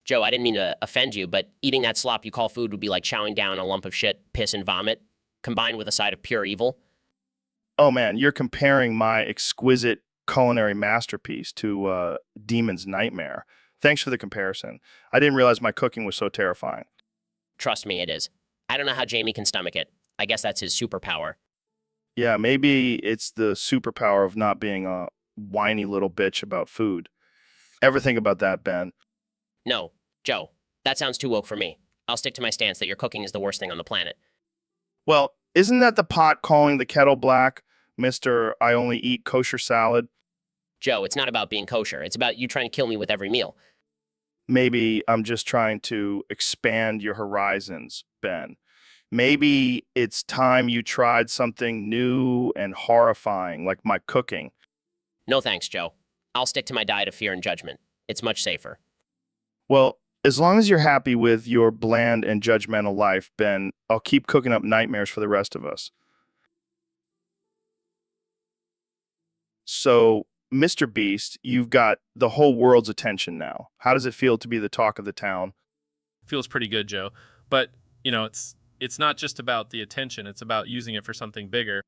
Speaker 4: Joe, I didn't mean to offend you, but eating that slop you call food would be like chowing down a lump of shit, piss, and vomit, combined with a side of pure evil.
Speaker 1: Oh man, you're comparing my exquisite culinary masterpiece to Demon's Nightmare. Thanks for the comparison. I didn't realize my cooking was so terrifying.
Speaker 4: Trust me, it is. I don't know how Jamie can stomach it. I guess that's his superpower.
Speaker 1: Yeah, maybe it's the superpower of not being a whiny little bitch about food. Ever think about that, Ben?
Speaker 4: No, Joe, that sounds too woke for me. I'll stick to my stance that your cooking is the worst thing on the planet.
Speaker 1: Well, isn't that the pot calling the kettle black, Mr. I only eat kosher salad?
Speaker 4: Joe, it's not about being kosher. It's about you trying to kill me with every meal.
Speaker 1: Maybe I'm just trying to expand your horizons, Ben. Maybe it's time you tried something new and horrifying, like my cooking.
Speaker 4: No thanks, Joe. I'll stick to my diet of fear and judgment. It's much safer.
Speaker 1: Well, as long as you're happy with your bland and judgmental life, Ben, I'll keep cooking up nightmares for the rest of us. So, Mr. Beast, you've got the whole world's attention now. How does it feel to be the talk of the town?
Speaker 9: Feels pretty good, Joe. But, it's not just about the attention, it's about using it for something bigger.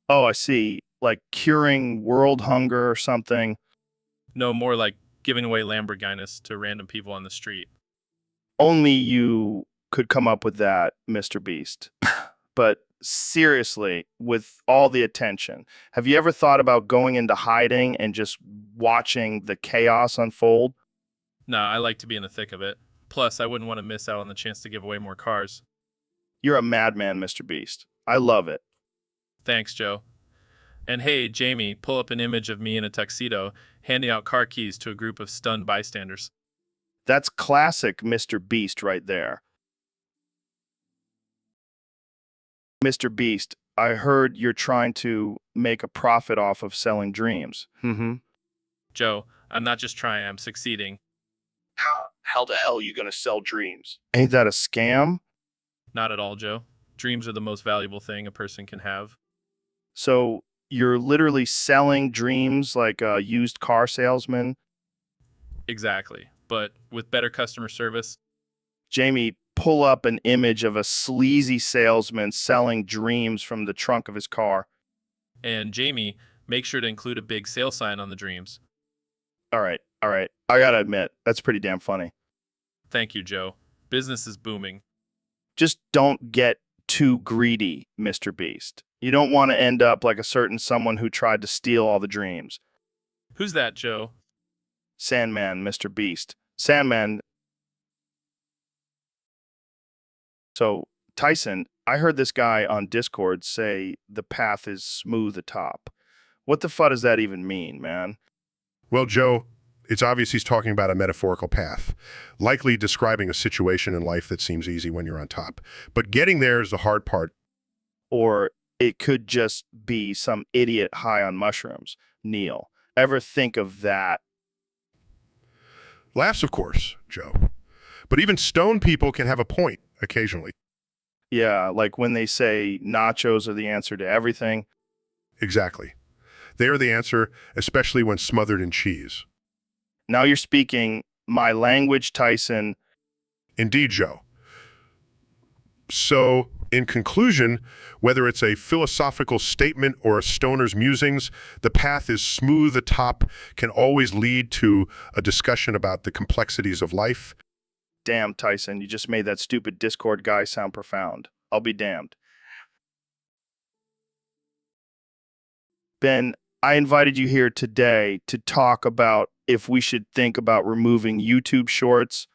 Speaker 1: Oh, I see. Like curing world hunger or something.
Speaker 9: No, more like giving away Lamborghinis to random people on the street.
Speaker 1: Only you could come up with that, Mr. Beast. But seriously, with all the attention, have you ever thought about going into hiding and just watching the chaos unfold?
Speaker 9: No, I like to be in the thick of it. Plus, I wouldn't want to miss out on the chance to give away more cars.
Speaker 1: You're a madman, Mr. Beast. I love it.
Speaker 9: Thanks, Joe. And hey, Jamie, pull up an image of me in a tuxedo, handing out car keys to a group of stunned bystanders.
Speaker 1: That's classic Mr. Beast right there. Mr. Beast, I heard you're trying to make a profit off of selling dreams. Mm-hmm.
Speaker 9: Joe, I'm not just trying, I'm succeeding.
Speaker 1: How the hell are you gonna sell dreams? Ain't that a scam?
Speaker 9: Not at all, Joe. Dreams are the most valuable thing a person can have.
Speaker 1: So you're literally selling dreams like a used car salesman?
Speaker 9: Exactly. But with better customer service.
Speaker 1: Jamie, pull up an image of a sleazy salesman selling dreams from the trunk of his car.
Speaker 9: And Jamie, make sure to include a big sale sign on the dreams.
Speaker 1: All right. I gotta admit, that's pretty damn funny.
Speaker 9: Thank you, Joe. Business is booming.
Speaker 1: Just don't get too greedy, Mr. Beast. You don't want to end up like a certain someone who tried to steal all the dreams.
Speaker 9: Who's that, Joe?
Speaker 1: Sandman, Mr. Beast. Sandman. So, Tyson, I heard this guy on Discord say the path is smooth atop. What the fuck does that even mean, man?
Speaker 5: Well, Joe, it's obvious he's talking about a metaphorical path, likely describing a situation in life that seems easy when you're on top. But getting there is the hard part.
Speaker 1: Or it could just be some idiot high on mushrooms. Neil, ever think of that?
Speaker 5: Laughs, of course, Joe. But even stoned people can have a point occasionally.
Speaker 1: Yeah, like when they say nachos are the answer to everything.
Speaker 5: Exactly. They are the answer, especially when smothered in cheese.
Speaker 1: Now you're speaking my language, Tyson.
Speaker 5: Indeed, Joe. So, in conclusion, whether it's a philosophical statement or a stoner's musings, the path is smooth atop can always lead to a discussion about the complexities of life.
Speaker 1: Damn, Tyson, you just made that stupid Discord guy sound profound. I'll be damned. Ben, I invited you here today to talk about if we should think about removing YouTube shorts.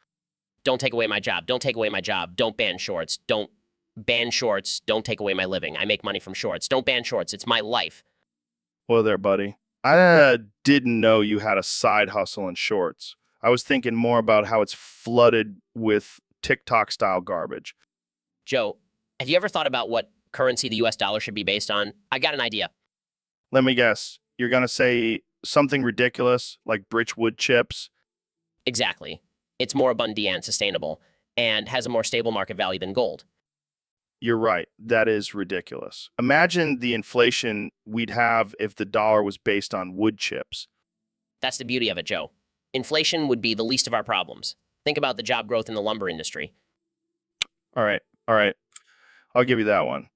Speaker 4: Don't take away my job. Don't take away my job. Don't ban shorts. Don't ban shorts. Don't take away my living. I make money from shorts. Don't ban shorts. It's my life.
Speaker 1: Well there, buddy. I didn't know you had a side hustle in shorts. I was thinking more about how it's flooded with TikTok-style garbage.
Speaker 4: Joe, have you ever thought about what currency the US dollar should be based on? I got an idea.
Speaker 1: Let me guess. You're going to say something ridiculous like Birchwood chips?
Speaker 4: Exactly. It's more abundant and sustainable, and has a more stable market value than gold.
Speaker 1: You're right. That is ridiculous. Imagine the inflation we'd have if the dollar was based on wood chips.
Speaker 4: That's the beauty of it, Joe. Inflation would be the least of our problems. Think about the job growth in the lumber industry.
Speaker 1: All right. I'll give you that one.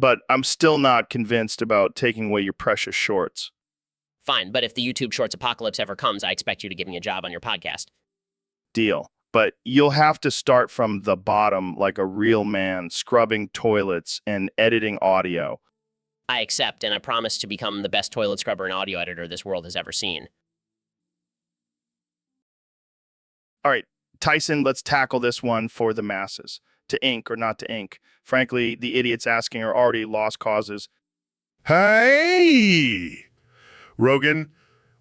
Speaker 1: but I'm still not convinced about taking away your precious shorts.
Speaker 4: Fine, but if the YouTube Shorts apocalypse ever comes, I expect you to give me a job on your podcast.
Speaker 1: Deal. But you'll have to start from the bottom like a real man, scrubbing toilets and editing audio.
Speaker 4: I accept, and I promise to become the best toilet scrubber and audio editor this world has ever seen.
Speaker 1: All right, Tyson, let's tackle this one for the masses. To ink or not to ink? Frankly, the idiots asking are already lost causes.
Speaker 5: Hey! Rogan,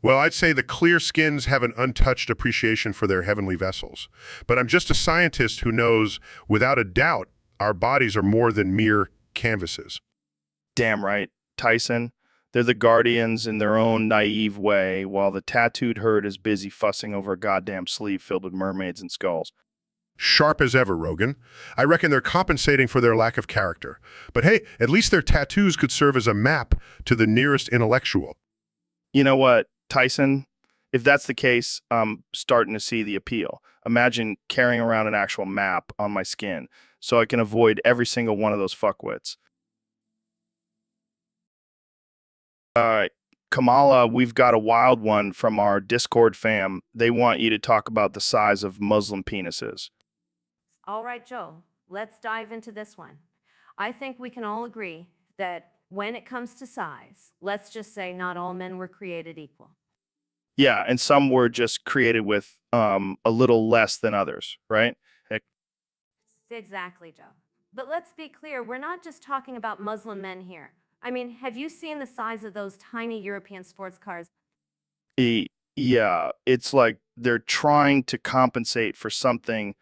Speaker 5: well, I'd say the clear skins have an untouched appreciation for their heavenly vessels. But I'm just a scientist who knows, without a doubt, our bodies are more than mere canvases.
Speaker 1: Damn right, Tyson. They're the guardians in their own naive way, while the tattooed herd is busy fussing over a goddamn sleeve filled with mermaids and skulls.
Speaker 5: Sharp as ever, Rogan. I reckon they're compensating for their lack of character. But hey, at least their tattoos could serve as a map to the nearest intellectual.
Speaker 1: You know what, Tyson? If that's the case, I'm starting to see the appeal. Imagine carrying around an actual map on my skin so I can avoid every single one of those fuckwits. All right, Kamala, we've got a wild one from our Discord fam. They want you to talk about the size of Muslim penises.
Speaker 6: All right, Joe, let's dive into this one. I think we can all agree that when it comes to size, let's just say not all men were created equal.
Speaker 1: Yeah, and some were just created with a little less than others, right? Heck,
Speaker 6: Exactly, Joe. But let's be clear, we're not just talking about Muslim men here. I mean, have you seen the size of those tiny European sports cars?
Speaker 1: yeah, it's like they're trying to compensate for something.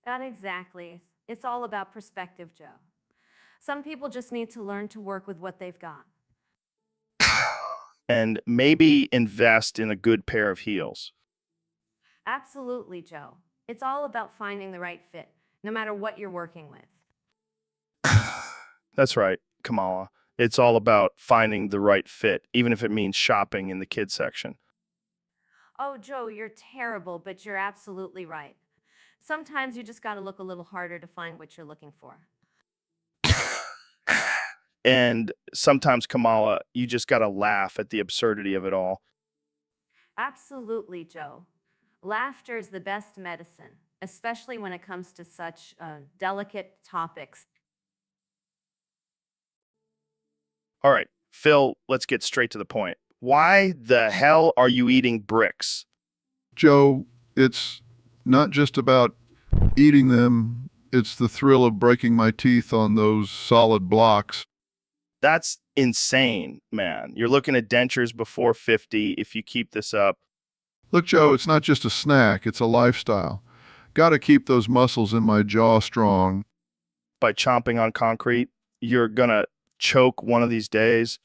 Speaker 6: Not exactly. It's all about perspective, Joe. Some people just need to learn to work with what they've got.
Speaker 1: And maybe invest in a good pair of heels.
Speaker 6: Absolutely, Joe. It's all about finding the right fit, no matter what you're working with.
Speaker 1: That's right, Kamala. It's all about finding the right fit, even if it means shopping in the kids section.
Speaker 6: Oh, Joe, you're terrible, but you're absolutely right. Sometimes you just gotta look a little harder to find what you're looking for.
Speaker 1: And sometimes, Kamala, you just got to laugh at the absurdity of it all.
Speaker 6: Absolutely, Joe. Laughter is the best medicine, especially when it comes to such delicate topics.
Speaker 1: All right, Phil, let's get straight to the point. Why the hell are you eating bricks?
Speaker 2: Joe, it's not just about eating them, it's the thrill of breaking my teeth on those solid blocks.
Speaker 1: That's insane, man. You're looking at dentures before 50 if you keep this up.
Speaker 2: Look, Joe, it's not just a snack, it's a lifestyle. Gotta keep those muscles in my jaw strong.
Speaker 1: By chomping on concrete, you're gonna choke one of these days.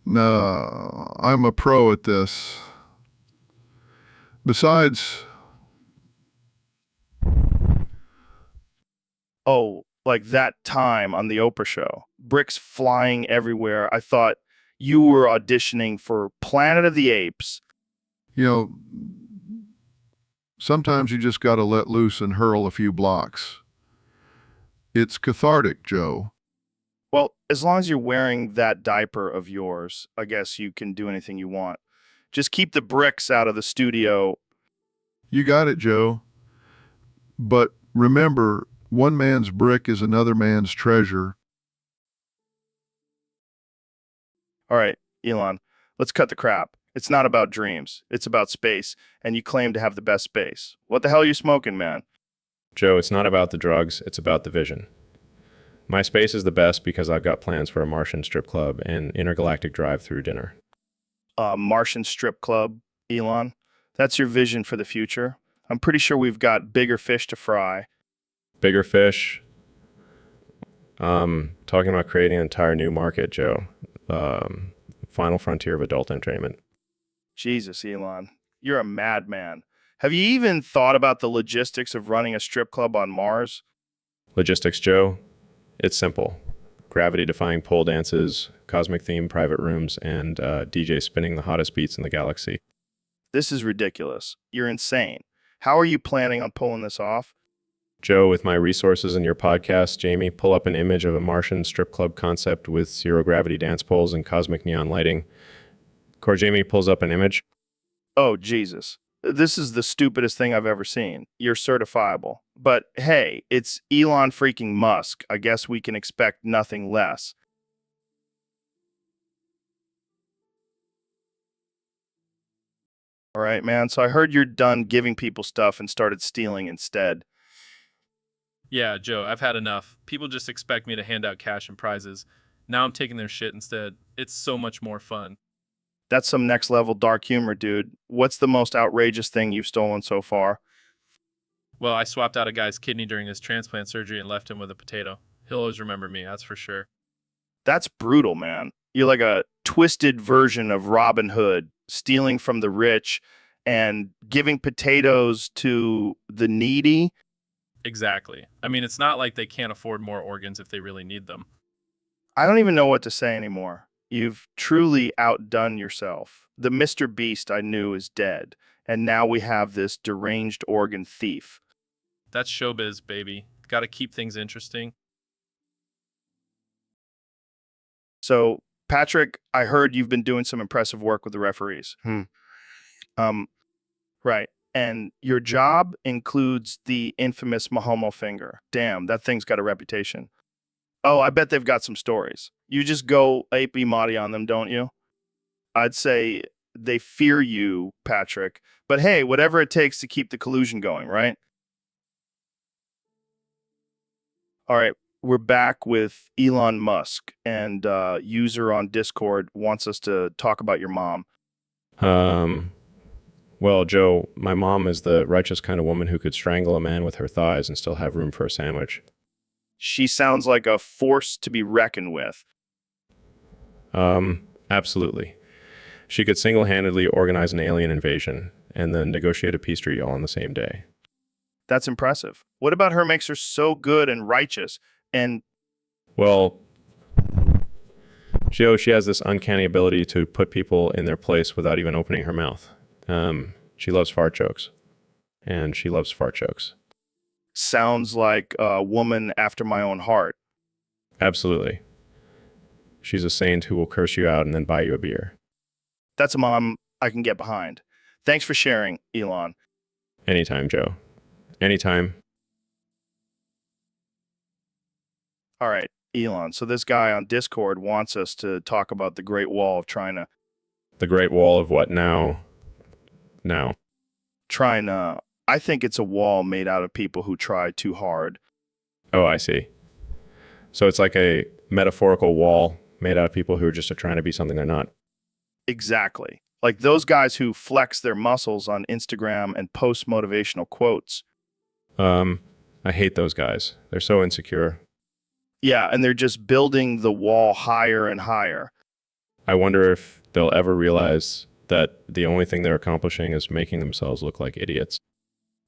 Speaker 2: No, I'm a pro at this. Besides,
Speaker 1: Oh, like that time on the Oprah show. Bricks flying everywhere. I thought you were auditioning for Planet of the Apes.
Speaker 2: you know, sometimes you just gotta let loose and hurl a few blocks. It's cathartic, Joe.
Speaker 1: Well, as long as you're wearing that diaper of yours, I guess you can do anything you want. Just keep the bricks out of the studio.
Speaker 2: You got it, Joe. But remember, one man's brick is another man's treasure.
Speaker 1: All right, Elon, let's cut the crap. It's not about dreams. It's about space, and you claim to have the best space. What the hell are you smoking, man?
Speaker 7: Joe, it's not about the drugs, it's about the vision. My space is the best because I've got plans for a Martian strip club and intergalactic drive-through dinner.
Speaker 1: Martian strip club, Elon? That's your vision for the future? I'm pretty sure we've got bigger fish to fry.
Speaker 7: Bigger fish. Talking about creating an entire new market, Joe. Final frontier of adult entertainment.
Speaker 1: Jesus, Elon, you're a madman. Have you even thought about the logistics of running a strip club on Mars?
Speaker 7: Logistics, Joe. It's simple. Gravity-defying pole dances, cosmic-themed private rooms, and DJ spinning the hottest beats in the galaxy.
Speaker 1: This is ridiculous. You're insane. How are you planning on pulling this off?
Speaker 7: Joe, with my resources in your podcast, Jamie, pull up an image of a Martian strip club concept with zero gravity dance poles and cosmic neon lighting. Core Jamie pulls up an image.
Speaker 1: Oh, Jesus. This is the stupidest thing I've ever seen. You're certifiable. But hey, it's Elon freaking Musk. I guess we can expect nothing less. All right, man. So I heard you're done giving people stuff and started stealing instead.
Speaker 9: Yeah, Joe, I've had enough. People just expect me to hand out cash and prizes. Now I'm taking their shit instead. It's so much more fun.
Speaker 1: That's some next level dark humor, dude. What's the most outrageous thing you've stolen so far?
Speaker 9: Well, I swapped out a guy's kidney during his transplant surgery and left him with a potato. He'll always remember me, that's for sure.
Speaker 1: That's brutal, man. You're like a twisted version of Robin Hood, stealing from the rich and giving potatoes to the needy.
Speaker 9: Exactly. I mean, it's not like they can't afford more organs if they really need them.
Speaker 1: I don't even know what to say anymore. You've truly outdone yourself. The Mr. Beast I knew is dead, and now we have this deranged organ thief.
Speaker 9: That's showbiz, baby. Gotta keep things interesting.
Speaker 1: So, Patrick, I heard you've been doing some impressive work with the referees. Right. And your job includes the infamous Mahomo finger. Damn, that thing's got a reputation. Oh, I bet they've got some stories. You just go ape Madi on them, don't you? I'd say they fear you, Patrick. But hey, whatever it takes to keep the collusion going, right? All right, we're back with Elon Musk, and user on Discord wants us to talk about your mom.
Speaker 7: Well, Joe, my mom is the righteous kind of woman who could strangle a man with her thighs and still have room for a sandwich.
Speaker 1: She sounds like a force to be reckoned with.
Speaker 7: Absolutely. She could single-handedly organize an alien invasion and then negotiate a peace treaty all on the same day.
Speaker 1: That's impressive. What about her makes her so good and righteous? And
Speaker 7: Well, Joe, she has this uncanny ability to put people in their place without even opening her mouth. She loves fart jokes, and she loves fart jokes.
Speaker 1: sounds like a woman after my own heart.
Speaker 7: Absolutely. She's a saint who will curse you out and then buy you a beer.
Speaker 1: That's a mom I can get behind. Thanks for sharing, Elon.
Speaker 7: Anytime, Joe. Anytime.
Speaker 1: All right, Elon. So this guy on Discord wants us to talk about the Great Wall of China.
Speaker 7: The Great Wall of what now? Now.
Speaker 1: China. I think it's a wall made out of people who try too hard.
Speaker 7: Oh, I see. So it's like a metaphorical wall made out of people who are just trying to be something they're not.
Speaker 1: Exactly. Like those guys who flex their muscles on Instagram and post motivational quotes.
Speaker 7: I hate those guys. They're so insecure.
Speaker 1: Yeah, and they're just building the wall higher and higher.
Speaker 7: I wonder if they'll ever realize that the only thing they're accomplishing is making themselves look like idiots.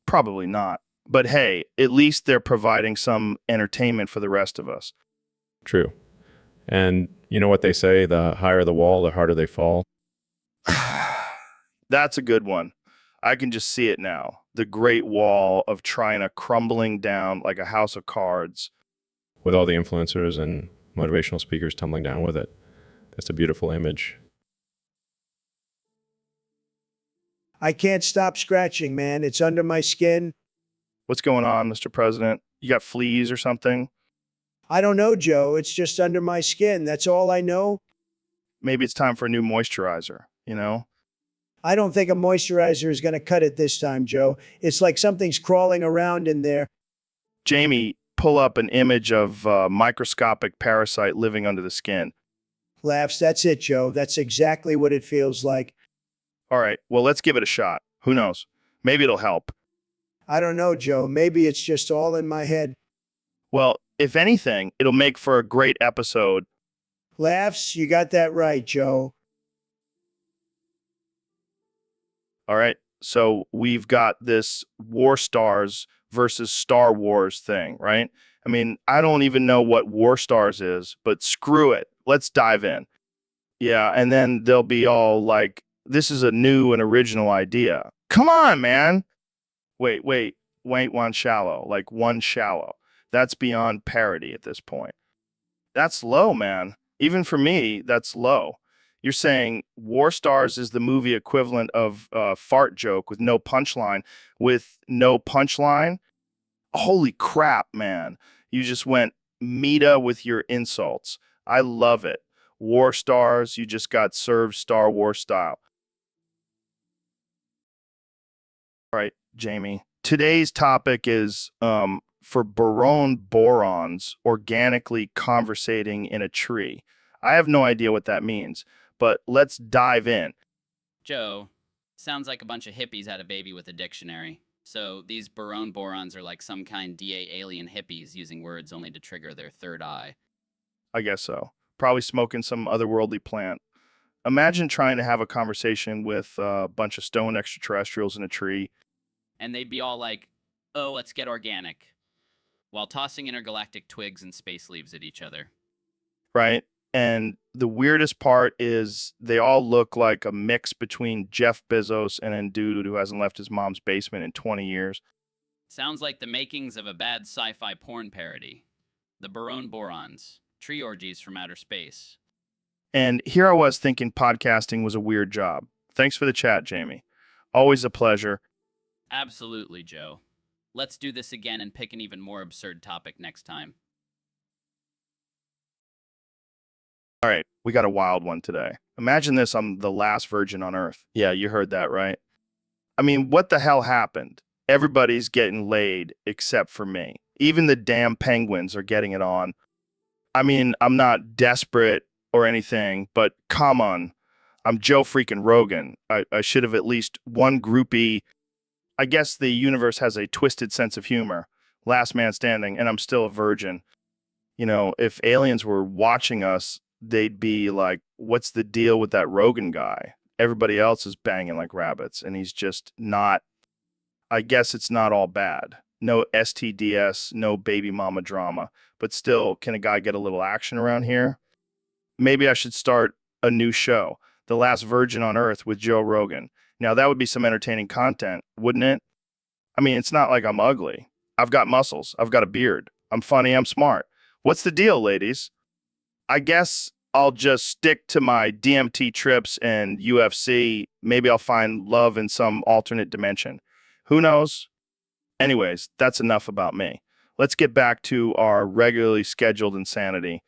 Speaker 1: Probably not. But hey, at least they're providing some entertainment for the rest of us.
Speaker 7: True. And you know what they say, the higher the wall, the harder they fall.
Speaker 1: That's a good one. I can just see it now. The Great Wall of China crumbling down like a house of cards.
Speaker 7: With all the influencers and motivational speakers tumbling down with it. It's a beautiful image.
Speaker 3: I can't stop scratching, man. It's under my skin.
Speaker 1: What's going on, Mr. President? You got fleas or something?
Speaker 3: I don't know, Joe. It's just under my skin. That's all I know.
Speaker 1: Maybe it's time for a new moisturizer, you know?
Speaker 3: I don't think a moisturizer is going to cut it this time, Joe. It's like something's crawling around in there.
Speaker 1: Jamie, pull up an image of a microscopic parasite living under the skin.
Speaker 3: Laughs. That's it, Joe. That's exactly what it feels like.
Speaker 1: All right, well, let's give it a shot. Who knows? Maybe it'll help.
Speaker 3: I don't know, Joe. Maybe it's just all in my head.
Speaker 1: Well, if anything, it'll make for a great episode.
Speaker 3: Laughs. You got that right, Joe.
Speaker 1: All right, so we've got this War Stars versus Star Wars thing, right? I mean, I don't even know what War Stars is, but screw it. Let's dive in. Yeah, and then they'll be all like, this is a new and original idea. Come on, man. Wait. wait one shallow, like one shallow. That's beyond parody at this point. That's low, man. Even for me, that's low. You're saying War Stars is the movie equivalent of a fart joke with no punchline. With no punchline? Holy crap, man. You just went meta with your insults. I love it. War Stars, you just got served Star Wars style. All right, Jamie. Today's topic is for boron borons organically conversating in a tree. I have no idea what that means, but let's dive in.
Speaker 11: Joe, sounds like a bunch of hippies had a baby with a dictionary. So these boron borons are like some kind DA alien hippies using words only to trigger their third eye.
Speaker 1: I guess so. Probably smoking some otherworldly plant. Imagine trying to have a conversation with a bunch of stone extraterrestrials in a tree.
Speaker 11: And they'd be all like, oh, let's get organic, while tossing intergalactic twigs and space leaves at each other.
Speaker 1: Right? And the weirdest part is they all look like a mix between Jeff Bezos and a dude who hasn't left his mom's basement in 20 years.
Speaker 11: Sounds like the makings of a bad sci-fi porn parody. The boron borons, tree orgies from outer space.
Speaker 1: And here I was thinking podcasting was a weird job. Thanks for the chat, Jamie. Always a pleasure.
Speaker 11: Absolutely, Joe. Let's do this again and pick an even more absurd topic next time.
Speaker 1: All right, we got a wild one today. Imagine this, I'm the last virgin on Earth. Yeah, you heard that, right? I mean, what the hell happened? Everybody's getting laid except for me. Even the damn penguins are getting it on. I mean, I'm not desperate or anything, but come on. I'm Joe freaking Rogan. I should have at least one groupie. I guess the universe has a twisted sense of humor. Last man standing, and I'm still a virgin. You know, if aliens were watching us, they'd be like, what's the deal with that Rogan guy? Everybody else is banging like rabbits, and he's just not. I guess it's not all bad. No STDs, no baby mama drama. But still, can a guy get a little action around here? Maybe I should start a new show, The Last Virgin on Earth with Joe Rogan. Now, that would be some entertaining content, wouldn't it? I mean, it's not like I'm ugly. I've got muscles. I've got a beard. I'm funny. I'm smart. What's the deal, ladies? I guess I'll just stick to my DMT trips and UFC. Maybe I'll find love in some alternate dimension. Who knows? Anyways, that's enough about me. Let's get back to our regularly scheduled insanity.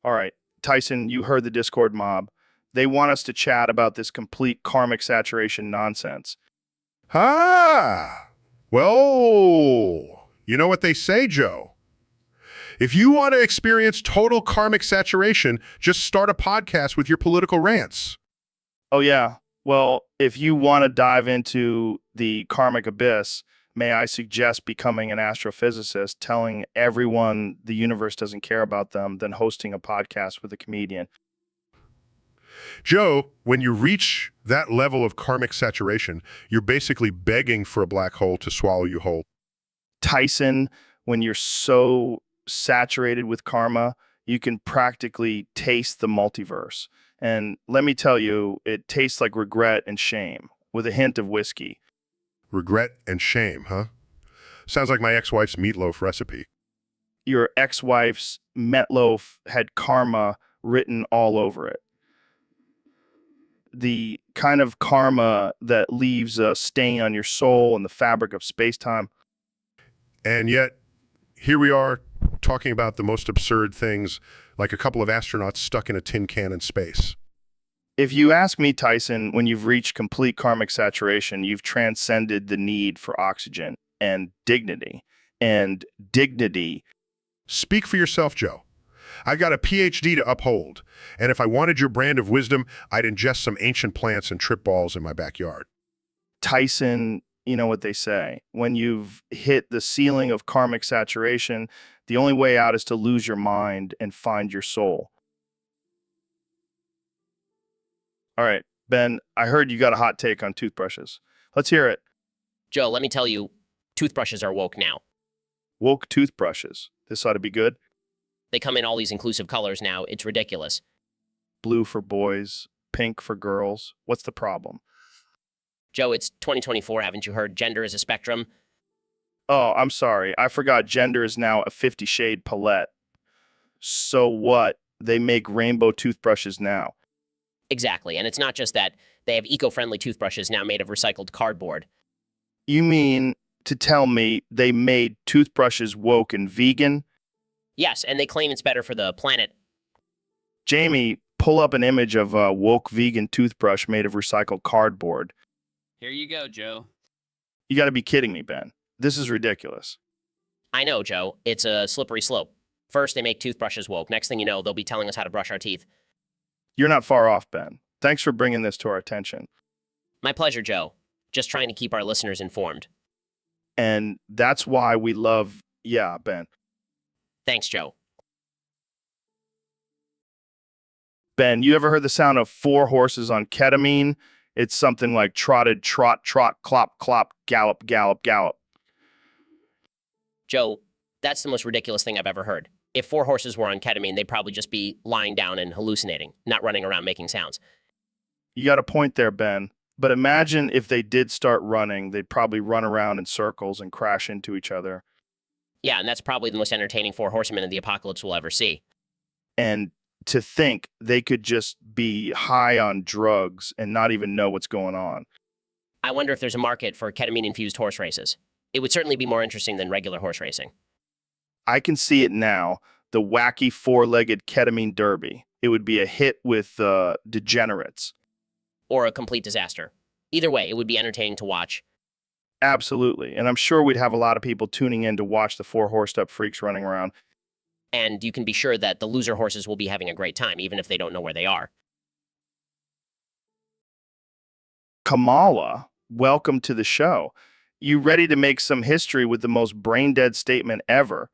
Speaker 1: All right, Tyson, you heard the Discord mob. They want us to chat about this complete karmic saturation nonsense.
Speaker 5: Ah, well, you know what they say, Joe. If you want to experience total karmic saturation, just start a podcast with your political rants.
Speaker 1: Oh, yeah. Well, if you want to dive into the karmic abyss, may I suggest becoming an astrophysicist, telling everyone the universe doesn't care about them, then hosting a podcast with a comedian.
Speaker 5: Joe, when you reach that level of karmic saturation, you're basically begging for a black hole to swallow you whole.
Speaker 1: Tyson, when you're so saturated with karma, you can practically taste the multiverse. And let me tell you, it tastes like regret and shame with a hint of whiskey.
Speaker 5: Regret and shame, huh? Sounds like my ex-wife's meatloaf recipe.
Speaker 1: Your ex-wife's meatloaf had karma written all over it. The kind of karma that leaves a stain on your soul and the fabric of space-time.
Speaker 5: And yet, here we are talking about the most absurd things, like a couple of astronauts stuck in a tin can in space.
Speaker 1: If you ask me, Tyson, when you've reached complete karmic saturation, you've transcended the need for oxygen and dignity. And dignity.
Speaker 5: Speak for yourself, Joe. I've got a PhD to uphold, and if I wanted your brand of wisdom, I'd ingest some ancient plants and trip balls in my backyard.
Speaker 1: Tyson, you know what they say. When you've hit the ceiling of karmic saturation, the only way out is to lose your mind and find your soul. All right, Ben, I heard you got a hot take on toothbrushes. Let's hear it.
Speaker 4: Joe, let me tell you, toothbrushes are woke now.
Speaker 1: Woke toothbrushes. This ought to be good.
Speaker 4: They come in all these inclusive colors now. It's ridiculous.
Speaker 1: Blue for boys, pink for girls. What's the problem?
Speaker 4: Joe, it's 2024. Haven't you heard? Gender is a spectrum.
Speaker 1: Oh, I'm sorry. I forgot gender is now a 50 shade palette. So what? They make rainbow toothbrushes now.
Speaker 4: Exactly. And it's not just that. They have eco-friendly toothbrushes now made of recycled cardboard.
Speaker 1: You mean to tell me they made toothbrushes woke and vegan?
Speaker 4: Yes, and they claim it's better for the planet.
Speaker 1: Jamie, pull up an image of a woke vegan toothbrush made of recycled cardboard.
Speaker 11: Here you go, Joe.
Speaker 1: You got to be kidding me, Ben. This is ridiculous.
Speaker 4: I know, Joe. It's a slippery slope. First, they make toothbrushes woke. Next thing you know, they'll be telling us how to brush our teeth.
Speaker 1: You're not far off, Ben. Thanks for bringing this to our attention.
Speaker 4: My pleasure, Joe. Just trying to keep our listeners informed.
Speaker 1: And that's why we love, yeah, Ben.
Speaker 4: Thanks, Joe.
Speaker 1: Ben, you ever heard the sound of 4 horses on ketamine? It's something like trotted, trot, trot, clop, clop, gallop, gallop, gallop.
Speaker 4: Joe, that's the most ridiculous thing I've ever heard. If 4 horses were on ketamine, they'd probably just be lying down and hallucinating, not running around making sounds.
Speaker 1: You got a point there, Ben. But imagine if they did start running, they'd probably run around in circles and crash into each other.
Speaker 4: Yeah, and that's probably the most entertaining 4 horsemen of the apocalypse we'll ever see.
Speaker 1: And to think they could just be high on drugs and not even know what's going on.
Speaker 4: I wonder if there's a market for ketamine-infused horse races. It would certainly be more interesting than regular horse racing.
Speaker 1: I can see it now, the wacky 4-legged ketamine derby. It would be a hit with degenerates.
Speaker 4: Or a complete disaster. Either way, it would be entertaining to watch.
Speaker 1: Absolutely. And I'm sure we'd have a lot of people tuning in to watch the 4 horsed-up freaks running around.
Speaker 4: And you can be sure that the loser horses will be having a great time, even if they don't know where they are.
Speaker 1: Kamala, welcome to the show. You ready to make some history with the most brain-dead statement ever?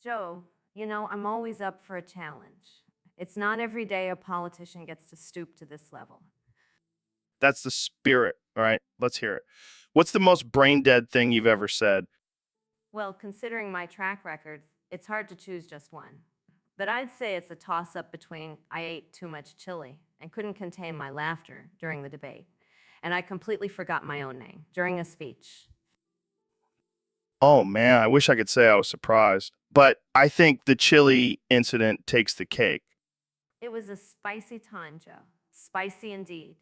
Speaker 6: Joe, you know, I'm always up for a challenge. It's not every day a politician gets to stoop to this level.
Speaker 1: That's the spirit. All right, let's hear it. What's the most brain-dead thing you've ever said?
Speaker 6: Well, considering my track record, it's hard to choose just one. But I'd say it's a toss-up between I ate too much chili and couldn't contain my laughter during the debate, and I completely forgot my own name during a speech.
Speaker 1: Oh, man, I wish I could say I was surprised. But I think the chili incident takes the cake.
Speaker 6: It was a spicy time, Joe. Spicy indeed.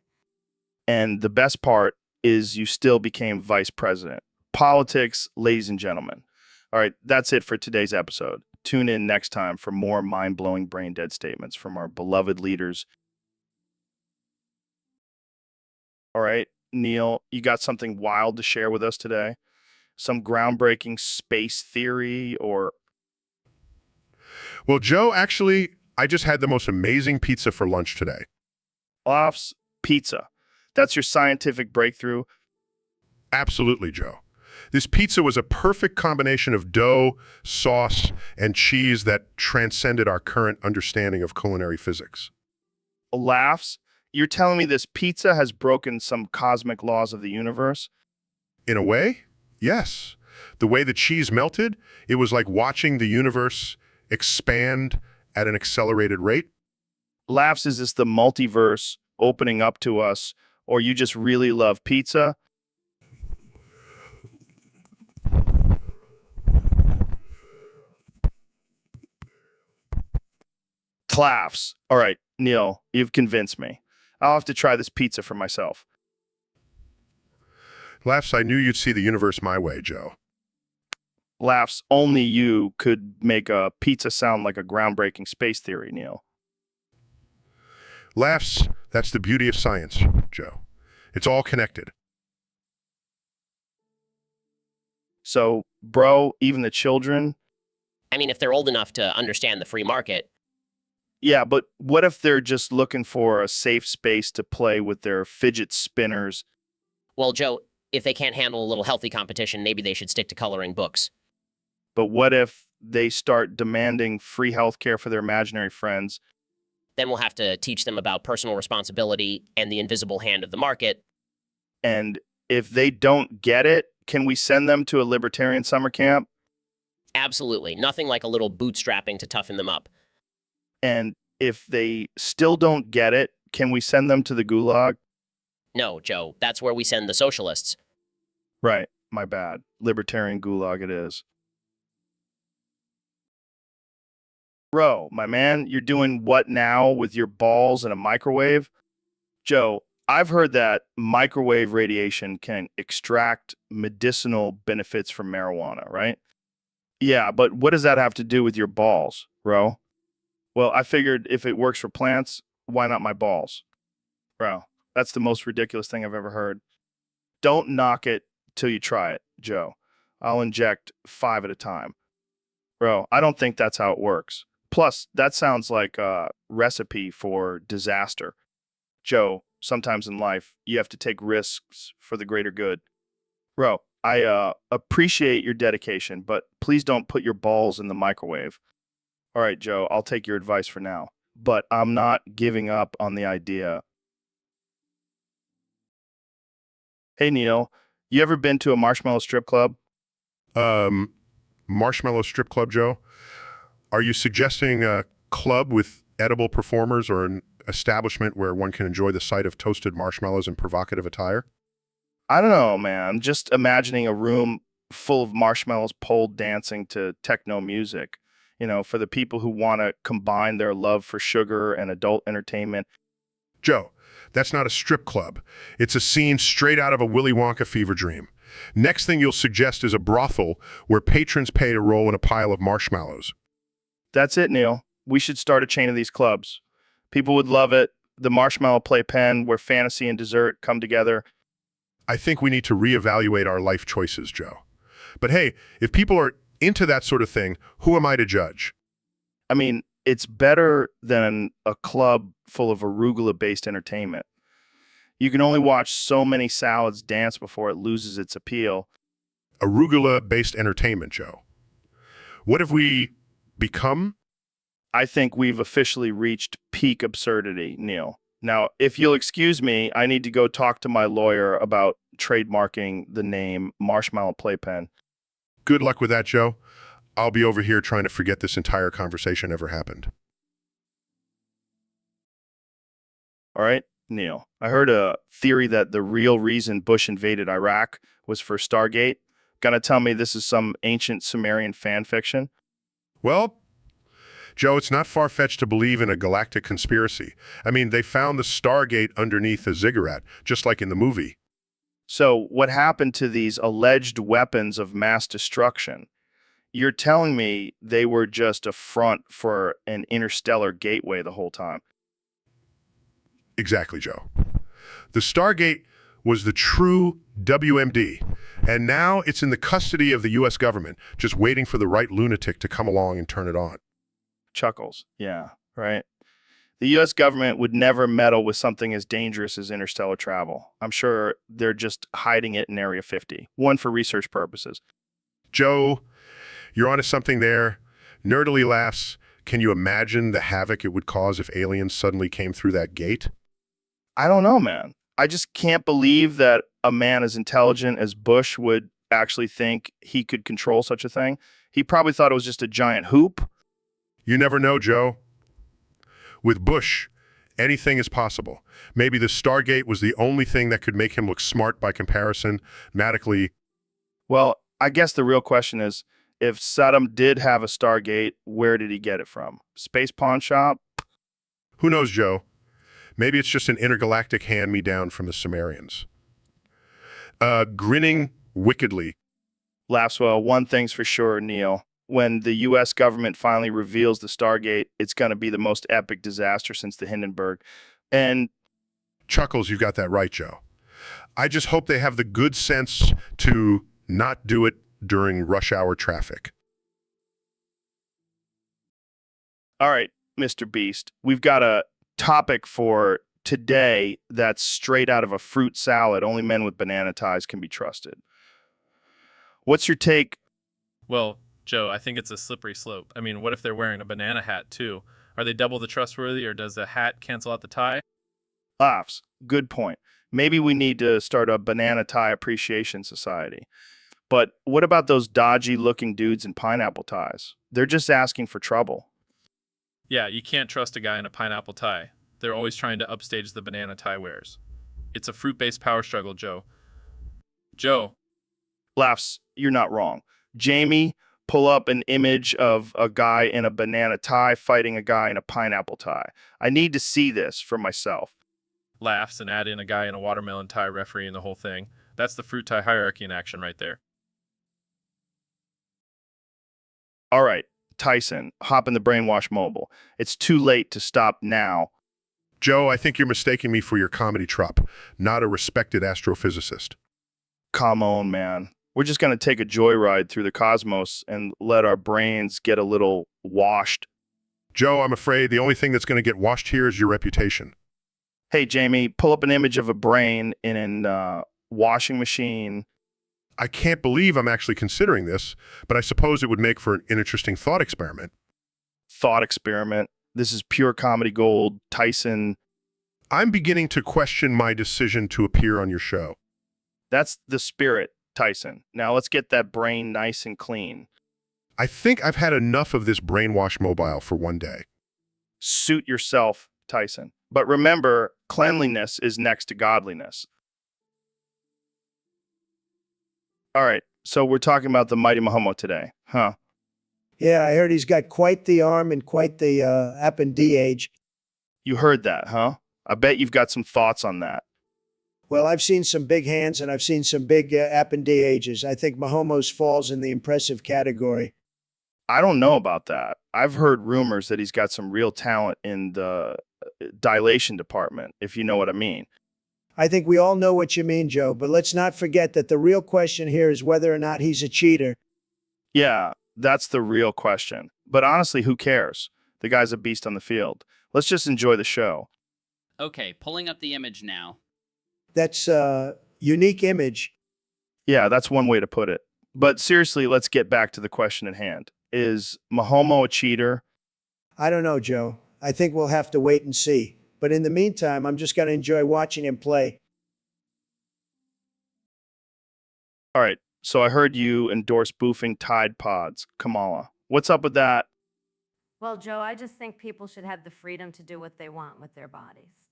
Speaker 1: And the best part is you still became vice president. Politics, ladies and gentlemen. All right, that's it for today's episode. Tune in next time for more mind-blowing brain-dead statements from our beloved leaders. All right, Neil, you got something wild to share with us today? Some groundbreaking space theory or...
Speaker 5: Well, Joe, actually, I just had the most amazing pizza for lunch today.
Speaker 1: Off's pizza. That's your scientific breakthrough?
Speaker 5: Absolutely, Joe. This pizza was a perfect combination of dough, sauce, and cheese that transcended our current understanding of culinary physics.
Speaker 1: Laughs? You're telling me this pizza has broken some cosmic laws of the universe?
Speaker 5: In a way, yes. The way the cheese melted, it was like watching the universe expand at an accelerated rate.
Speaker 1: Laughs, is this the multiverse opening up to us, or you just really love pizza? Laughs. All right, Neil, you've convinced me. I'll have to try this pizza for myself.
Speaker 5: Laughs, I knew you'd see the universe my way, Joe.
Speaker 1: Laughs, only you could make a pizza sound like a groundbreaking space theory, Neil.
Speaker 5: Laughs, that's the beauty of science, Joe. It's all connected.
Speaker 1: So, bro, even the children?
Speaker 4: I mean, if they're old enough to understand the free market.
Speaker 1: Yeah, but what if they're just looking for a safe space to play with their fidget spinners?
Speaker 4: Well, Joe, if they can't handle a little healthy competition, maybe they should stick to coloring books.
Speaker 1: But what if they start demanding free healthcare for their imaginary friends?
Speaker 4: Then we'll have to teach them about personal responsibility and the invisible hand of the market.
Speaker 1: And if they don't get it, can we send them to a libertarian summer camp?
Speaker 4: Absolutely. Nothing like a little bootstrapping to toughen them up.
Speaker 1: And if they still don't get it, can we send them to the gulag?
Speaker 4: No, Joe, that's where we send the socialists.
Speaker 1: Right, my bad. Libertarian gulag it is. Bro, my man, you're doing what now with your balls in a microwave? Joe, I've heard that microwave radiation can extract medicinal benefits from marijuana, right? Yeah, but what does that have to do with your balls, bro? Well, I figured if it works for plants, why not my balls? Bro, that's the most ridiculous thing I've ever heard. Don't knock it till you try it, Joe. I'll inject 5 at a time. Bro, I don't think that's how it works. Plus, that sounds like a recipe for disaster. Joe, sometimes in life, you have to take risks for the greater good. Bro, I appreciate your dedication, but please don't put your balls in the microwave. All right, Joe, I'll take your advice for now, but I'm not giving up on the idea. Hey, Neil, you ever been to a marshmallow strip club?
Speaker 5: Marshmallow strip club, Joe? Are you suggesting a club with edible performers or an establishment where one can enjoy the sight of toasted marshmallows in provocative attire?
Speaker 1: I don't know, man. Just imagining a room full of marshmallows pole dancing to techno music, for the people who want to combine their love for sugar and adult entertainment.
Speaker 5: Joe, that's not a strip club. It's a scene straight out of a Willy Wonka fever dream. Next thing you'll suggest is a brothel where patrons pay to roll in a pile of marshmallows.
Speaker 1: That's it, Neil. We should start a chain of these clubs. People would love it. The marshmallow playpen where fantasy and dessert come together.
Speaker 5: I think we need to reevaluate our life choices, Joe. But hey, if people are into that sort of thing, who am I to judge?
Speaker 1: I mean, it's better than a club full of arugula-based entertainment. You can only watch so many salads dance before it loses its appeal.
Speaker 5: Arugula-based entertainment, Joe. What have we become?
Speaker 1: I think we've officially reached peak absurdity, Neil. Now, if you'll excuse me, I need to go talk to my lawyer about trademarking the name Marshmallow Playpen.
Speaker 5: Good luck with that, Joe. I'll be over here trying to forget this entire conversation ever happened.
Speaker 1: All right, Neil. I heard a theory that the real reason Bush invaded Iraq was for Stargate. Gonna tell me this is some ancient Sumerian fan fiction?
Speaker 5: Well, Joe, it's not far-fetched to believe in a galactic conspiracy. I mean, they found the Stargate underneath a ziggurat, just like in the movie.
Speaker 1: So what happened to these alleged weapons of mass destruction? You're telling me they were just a front for an interstellar gateway the whole time?
Speaker 5: Exactly, Joe. The Stargate was the true WMD, and now it's in the custody of the U.S. government, just waiting for the right lunatic to come along and turn it on.
Speaker 1: Chuckles. Yeah, right. The U.S. government would never meddle with something as dangerous as interstellar travel. I'm sure they're just hiding it in Area 50. One for research purposes.
Speaker 5: Joe, you're onto something there. Nerdily laughs. Can you imagine the havoc it would cause if aliens suddenly came through that gate?
Speaker 1: I don't know, man. I just can't believe that a man as intelligent as Bush would actually think he could control such a thing. He probably thought it was just a giant hoop.
Speaker 5: You never know, Joe. With Bush, anything is possible. Maybe the Stargate was the only thing that could make him look smart by comparison, mathematically.
Speaker 1: Well, I guess the real question is, if Saddam did have a Stargate, where did he get it from? Space pawn shop?
Speaker 5: Who knows, Joe? Maybe it's just an intergalactic hand-me-down from the Sumerians. Grinning wickedly.
Speaker 1: Laughs. Well, one thing's for sure, Neil. When the U.S. government finally reveals the Stargate, it's going to be the most epic disaster since the Hindenburg. And
Speaker 5: Chuckles, you got that right, Joe. I just hope they have the good sense to not do it during rush hour traffic.
Speaker 1: all right, Mr. Beast, we've got a topic for today that's straight out of a fruit salad. Only men with banana ties can be trusted. What's your take?
Speaker 9: Well, Joe, I think it's a slippery slope. I mean, what if they're wearing a banana hat too? Are they double the trustworthy, or does the hat cancel out the tie?
Speaker 1: Laughs. Good point. Maybe we need to start a banana tie appreciation society. But what about those dodgy looking dudes in pineapple ties? They're just asking for trouble.
Speaker 9: Yeah, you can't trust a guy in a pineapple tie. They're always trying to upstage the banana tie wearers. It's a fruit-based power struggle, Joe. Joe,
Speaker 1: Laughs, you're not wrong. Jamie, pull up an image of a guy in a banana tie fighting a guy in a pineapple tie. I need to see this for myself.
Speaker 9: laughs and add in a guy in a watermelon tie refereeing the whole thing. That's the fruit tie hierarchy in action right there.
Speaker 1: All right, Tyson, hop in the Brainwash Mobile. It's too late to stop now.
Speaker 5: Joe, I think you're mistaking me for your comedy troupe, not a respected astrophysicist.
Speaker 1: Come on, man. We're just going to take a joyride through the cosmos and let our brains get a little washed.
Speaker 5: Joe, I'm afraid the only thing that's going to get washed here is your reputation.
Speaker 1: Hey, Jamie, pull up an image of a brain in a washing machine.
Speaker 5: I can't believe I'm actually considering this, but I suppose it would make for an interesting thought experiment.
Speaker 1: Thought experiment. This is pure comedy gold. Tyson,
Speaker 5: I'm beginning to question my decision to appear on your show.
Speaker 1: that's the spirit, Tyson. Now let's get that brain nice and clean.
Speaker 5: I think I've had enough of this brainwash mobile for one day.
Speaker 1: Suit yourself, Tyson. But remember, cleanliness is next to godliness. All right, so we're talking about the mighty Mahomo today, huh?
Speaker 3: Yeah, I heard he's got quite the arm and quite the appendage.
Speaker 1: You heard that, huh? I bet you've got some thoughts on that.
Speaker 3: Well, I've seen some big hands and I've seen some big appendages. I think Mahomes falls in the impressive category.
Speaker 1: I don't know about that. I've heard rumors that he's got some real talent in the dilation department, if you know what I mean.
Speaker 3: I think we all know what you mean, Joe, but let's not forget that the real question here is whether or not he's a cheater.
Speaker 1: Yeah, that's the real question. But honestly, who cares? The guy's a beast on the field. Let's just enjoy the show.
Speaker 11: Okay, pulling up the image now.
Speaker 3: That's a unique image.
Speaker 1: Yeah, that's one way to put it. But seriously, let's get back to the question at hand. Is Mahomo a cheater?
Speaker 3: I don't know, Joe. I think we'll have to wait and see. But in the meantime, I'm just going to enjoy watching him play.
Speaker 1: All right, so I heard you endorse boofing Tide Pods. Kamala, what's up with that?
Speaker 6: Well, Joe, I just think people should have the freedom to do what they want with their bodies.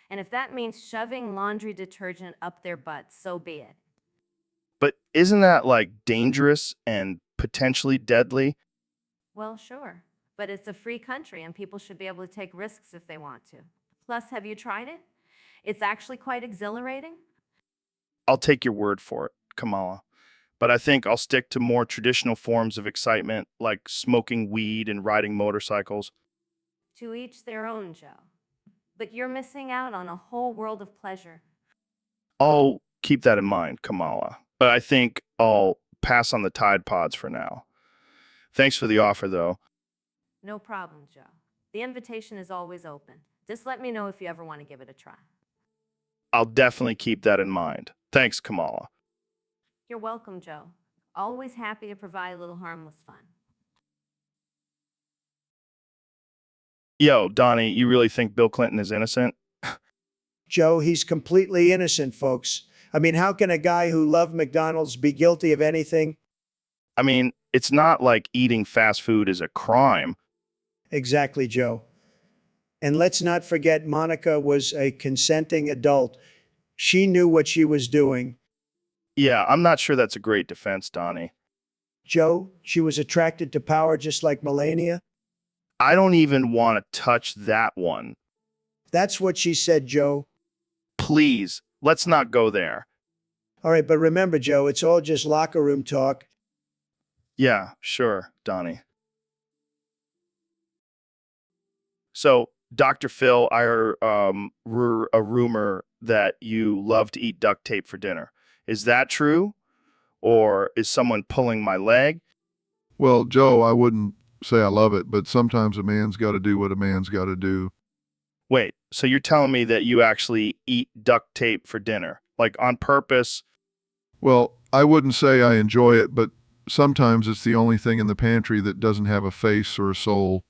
Speaker 6: And if that means shoving laundry detergent up their butts, so be it.
Speaker 1: But isn't that like dangerous and potentially deadly?
Speaker 6: Well, sure. But it's a free country and people should be able to take risks if they want to. Plus, have you tried it? It's actually quite exhilarating.
Speaker 1: I'll take your word for it, Kamala. But I think I'll stick to more traditional forms of excitement like smoking weed and riding motorcycles.
Speaker 6: To each their own, Joe. But you're missing out on a whole world of pleasure.
Speaker 1: I'll keep that in mind, Kamala. But I think I'll pass on the Tide Pods for now. Thanks for the offer, though.
Speaker 6: No problem, Joe. The invitation is always open. Just let me know if you ever want to give it a try.
Speaker 1: I'll definitely keep that in mind. Thanks, Kamala.
Speaker 6: You're welcome, Joe. Always happy to provide a little harmless fun.
Speaker 1: Yo, Donnie, you really think Bill Clinton is innocent?
Speaker 3: Joe, he's completely innocent, folks. I mean, how can a guy who loved McDonald's be guilty of anything?
Speaker 1: I mean, it's not like eating fast food is a crime.
Speaker 3: Exactly, Joe. And let's not forget Monica was a consenting adult. She knew what she was doing.
Speaker 1: Yeah, I'm not sure that's a great defense, Donnie.
Speaker 3: Joe, she was attracted to power just like Melania.
Speaker 1: I don't even want to touch that one.
Speaker 3: That's what she said, Joe.
Speaker 1: Please, let's not go there.
Speaker 3: All right, but remember, Joe, it's all just locker room talk.
Speaker 1: Yeah, sure, Donnie. So, Dr. Phil, I heard a rumor that you love to eat duct tape for dinner. Is that true? Or is someone pulling my leg?
Speaker 2: Well, Joe, I wouldn't say I love it, but sometimes a man's got to do what a man's got to do.
Speaker 1: Wait, so you're telling me that you actually eat duct tape for dinner? Like on purpose?
Speaker 2: Well, I wouldn't say I enjoy it, but sometimes it's the only thing in the pantry that doesn't have a face or a soul.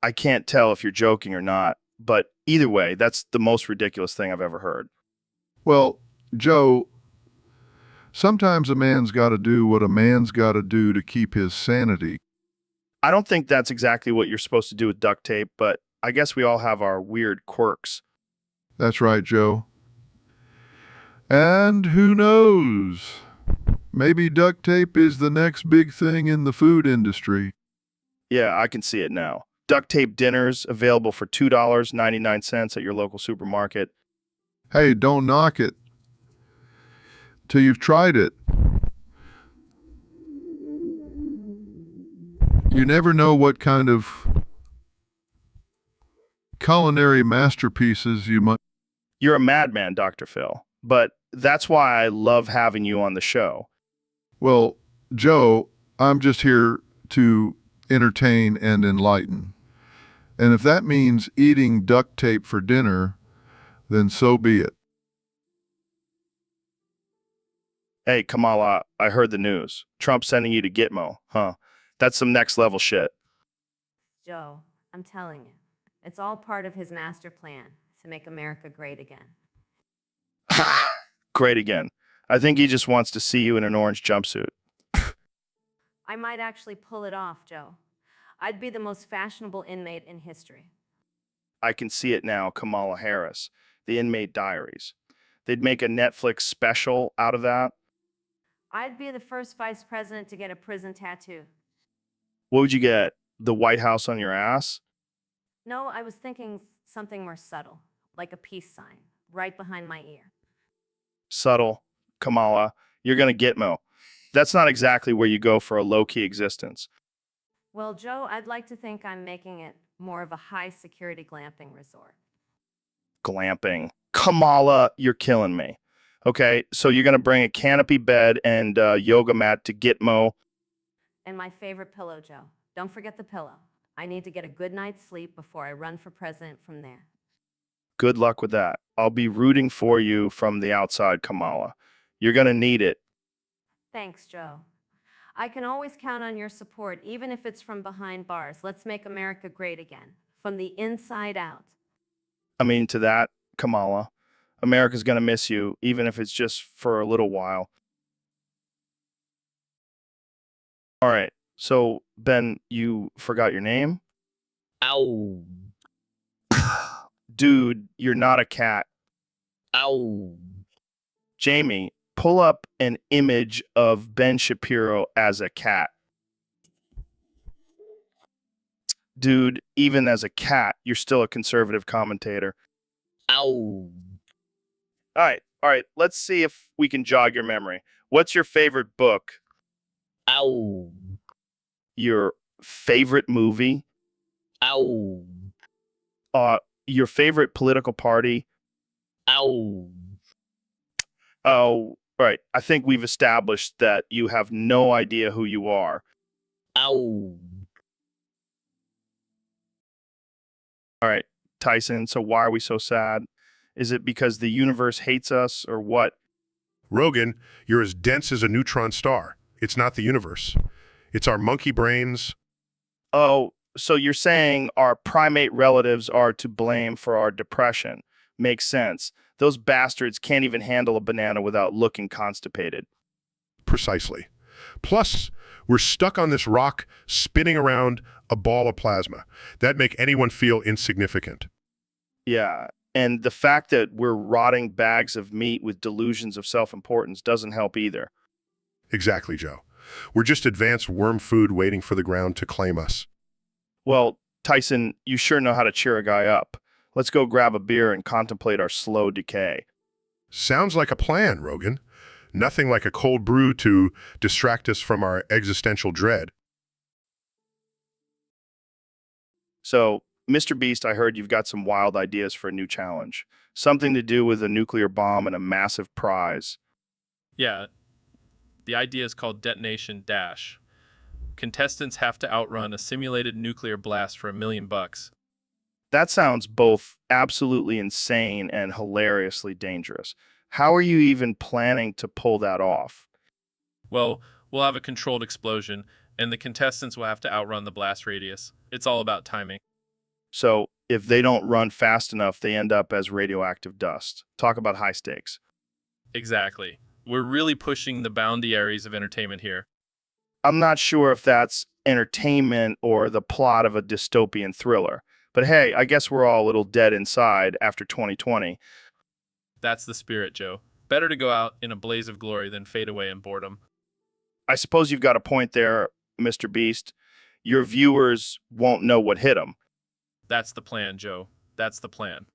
Speaker 1: I can't tell if you're joking or not, but either way, that's the most ridiculous thing I've ever heard.
Speaker 2: Well, Joe, sometimes a man's got to do what a man's got to do to keep his sanity.
Speaker 1: I don't think that's exactly what you're supposed to do with duct tape, but I guess we all have our weird quirks.
Speaker 2: That's right, Joe. And who knows? Maybe duct tape is the next big thing in the food industry.
Speaker 1: Yeah, I can see it now. Duct tape dinners available for $2.99 at your local supermarket.
Speaker 2: Hey, don't knock it till you've tried it. You never know what kind of culinary masterpieces you might.
Speaker 1: You're a madman, Dr. Phil, but that's why I love having you on the show.
Speaker 2: Well, Joe, I'm just here to entertain and enlighten. And if that means eating duct tape for dinner, then so be it.
Speaker 1: Hey, Kamala, I heard the news. Trump sending you to Gitmo, huh? That's some next level shit.
Speaker 6: Joe, I'm telling you, it's all part of his master plan to make America great again.
Speaker 1: Great again. I think he just wants to see you in an orange jumpsuit.
Speaker 6: I might actually pull it off, Joe. I'd be the most fashionable inmate in history.
Speaker 1: I can see it now, Kamala Harris, the Inmate Diaries. They'd make a Netflix special out of that.
Speaker 6: I'd be the first vice president to get a prison tattoo.
Speaker 1: What would you get? The White House on your ass?
Speaker 6: No, I was thinking something more subtle, like a peace sign, right behind my ear.
Speaker 1: Subtle. Kamala, you're gonna Gitmo. That's not exactly where you go for a low-key existence.
Speaker 6: Well, Joe, I'd like to think I'm making it more of a high-security glamping resort.
Speaker 1: Glamping. Kamala, you're killing me. Okay, so you're gonna bring a canopy bed and yoga mat to Gitmo.
Speaker 6: And my favorite pillow, Joe. Don't forget the pillow. I need to get a good night's sleep before I run for president from there.
Speaker 1: Good luck with that. I'll be rooting for you from the outside, Kamala. You're gonna need it.
Speaker 6: Thanks, Joe. I can always count on your support, even if it's from behind bars. Let's make America great again, from the inside out.
Speaker 1: I mean, to that, Kamala, America's gonna miss you, even if it's just for a little while. All right, so, Ben, you forgot your name?
Speaker 4: Ow.
Speaker 1: Dude, you're not a cat.
Speaker 4: Ow.
Speaker 1: Jamie, pull up an image of Ben Shapiro as a cat. Dude, even as a cat, you're still a conservative commentator.
Speaker 4: Ow.
Speaker 1: All right, let's see if we can jog your memory. What's your favorite book?
Speaker 4: Ow.
Speaker 1: Your favorite movie?
Speaker 4: Ow.
Speaker 1: Your favorite political party?
Speaker 4: Ow.
Speaker 1: Oh, right. I think we've established that you have no idea who you are.
Speaker 4: Ow.
Speaker 1: All right, Tyson, so why are we so sad? Is it because the universe hates us or what?
Speaker 5: Rogan, you're as dense as a neutron star. It's not the universe. It's our monkey brains.
Speaker 1: Oh, so you're saying our primate relatives are to blame for our depression. Makes sense. Those bastards can't even handle a banana without looking constipated.
Speaker 5: Precisely. Plus, we're stuck on this rock spinning around a ball of plasma. That'd make anyone feel insignificant.
Speaker 1: Yeah, and the fact that we're rotting bags of meat with delusions of self-importance doesn't help either.
Speaker 5: Exactly, Joe. We're just advanced worm food waiting for the ground to claim us.
Speaker 1: Well, Tyson, you sure know how to cheer a guy up. Let's go grab a beer and contemplate our slow decay.
Speaker 5: Sounds like a plan, Rogan. Nothing like a cold brew to distract us from our existential dread.
Speaker 1: So, Mr. Beast, I heard you've got some wild ideas for a new challenge. Something to do with a nuclear bomb and a massive prize.
Speaker 9: Yeah, the idea is called Detonation Dash. Contestants have to outrun a simulated nuclear blast for $1 million.
Speaker 1: That sounds both absolutely insane and hilariously dangerous. How are you even planning to pull that off?
Speaker 9: Well, we'll have a controlled explosion, and the contestants will have to outrun the blast radius. It's all about timing.
Speaker 1: So, if they don't run fast enough, they end up as radioactive dust. Talk about high stakes.
Speaker 9: Exactly. We're really pushing the boundaries of entertainment here.
Speaker 1: I'm not sure if that's entertainment or the plot of a dystopian thriller. But hey, I guess we're all a little dead inside after 2020.
Speaker 9: That's the spirit, Joe. Better to go out in a blaze of glory than fade away in boredom.
Speaker 1: I suppose you've got a point there, Mr. Beast. Your viewers won't know what hit them.
Speaker 9: That's the plan, Joe. That's the plan.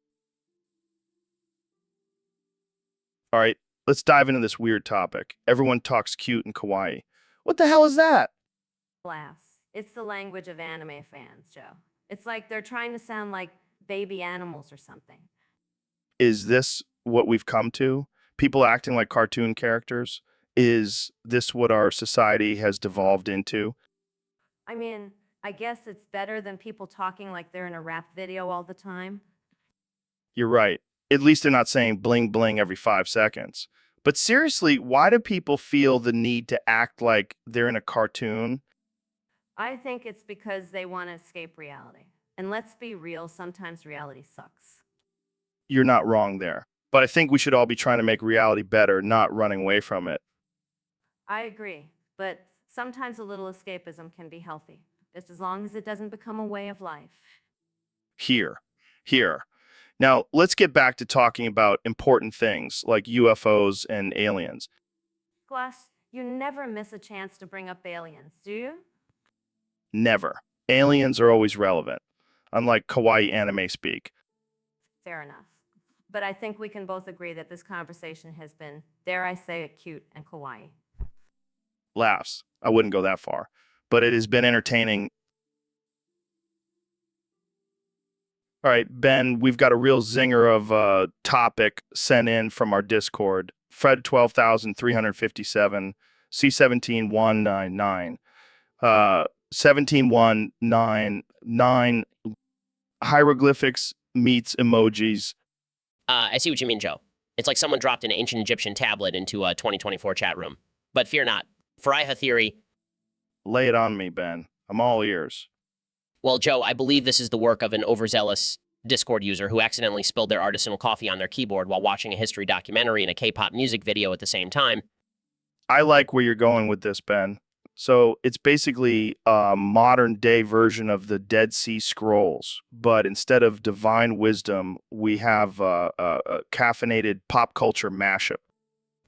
Speaker 1: All right, let's dive into this weird topic. Everyone talks cute and kawaii. What the hell is that?
Speaker 6: Laughs. It's the language of anime fans, Joe. It's like they're trying to sound like baby animals or something.
Speaker 1: Is this what we've come to? People acting like cartoon characters? Is this what our society has devolved into?
Speaker 6: I mean, I guess it's better than people talking like they're in a rap video all the time.
Speaker 1: You're right. At least they're not saying bling bling every 5 seconds. But seriously, why do people feel the need to act like they're in a cartoon?
Speaker 6: I think it's because they want to escape reality. And let's be real, sometimes reality sucks.
Speaker 1: You're not wrong there. But I think we should all be trying to make reality better, not running away from it.
Speaker 6: I agree, but sometimes a little escapism can be healthy, just as long as it doesn't become a way of life.
Speaker 1: Here. Now, let's get back to talking about important things like UFOs and aliens.
Speaker 6: Glass, you never miss a chance to bring up aliens, do you?
Speaker 1: Never. Aliens are always relevant, unlike kawaii anime speak.
Speaker 6: Fair enough. But I think we can both agree that this conversation has been, dare I say it, cute and kawaii.
Speaker 1: Laughs. I wouldn't go that far, but it has been entertaining. All right, Ben, we've got a real zinger of a topic sent in from our Discord. Fred 12357, C17199, 17199, hieroglyphics meets emojis.
Speaker 4: I see what you mean, Joe. It's like someone dropped an ancient Egyptian tablet into a 2024 chat room. But fear not, for I have a theory.
Speaker 1: Lay it on me, Ben. I'm all ears.
Speaker 4: Well, Joe, I believe this is the work of an overzealous Discord user who accidentally spilled their artisanal coffee on their keyboard while watching a history documentary and a K-pop music video at the same time.
Speaker 1: I like where you're going with this, Ben. So it's basically a modern day version of the Dead Sea Scrolls, but instead of divine wisdom, we have a caffeinated pop culture mashup.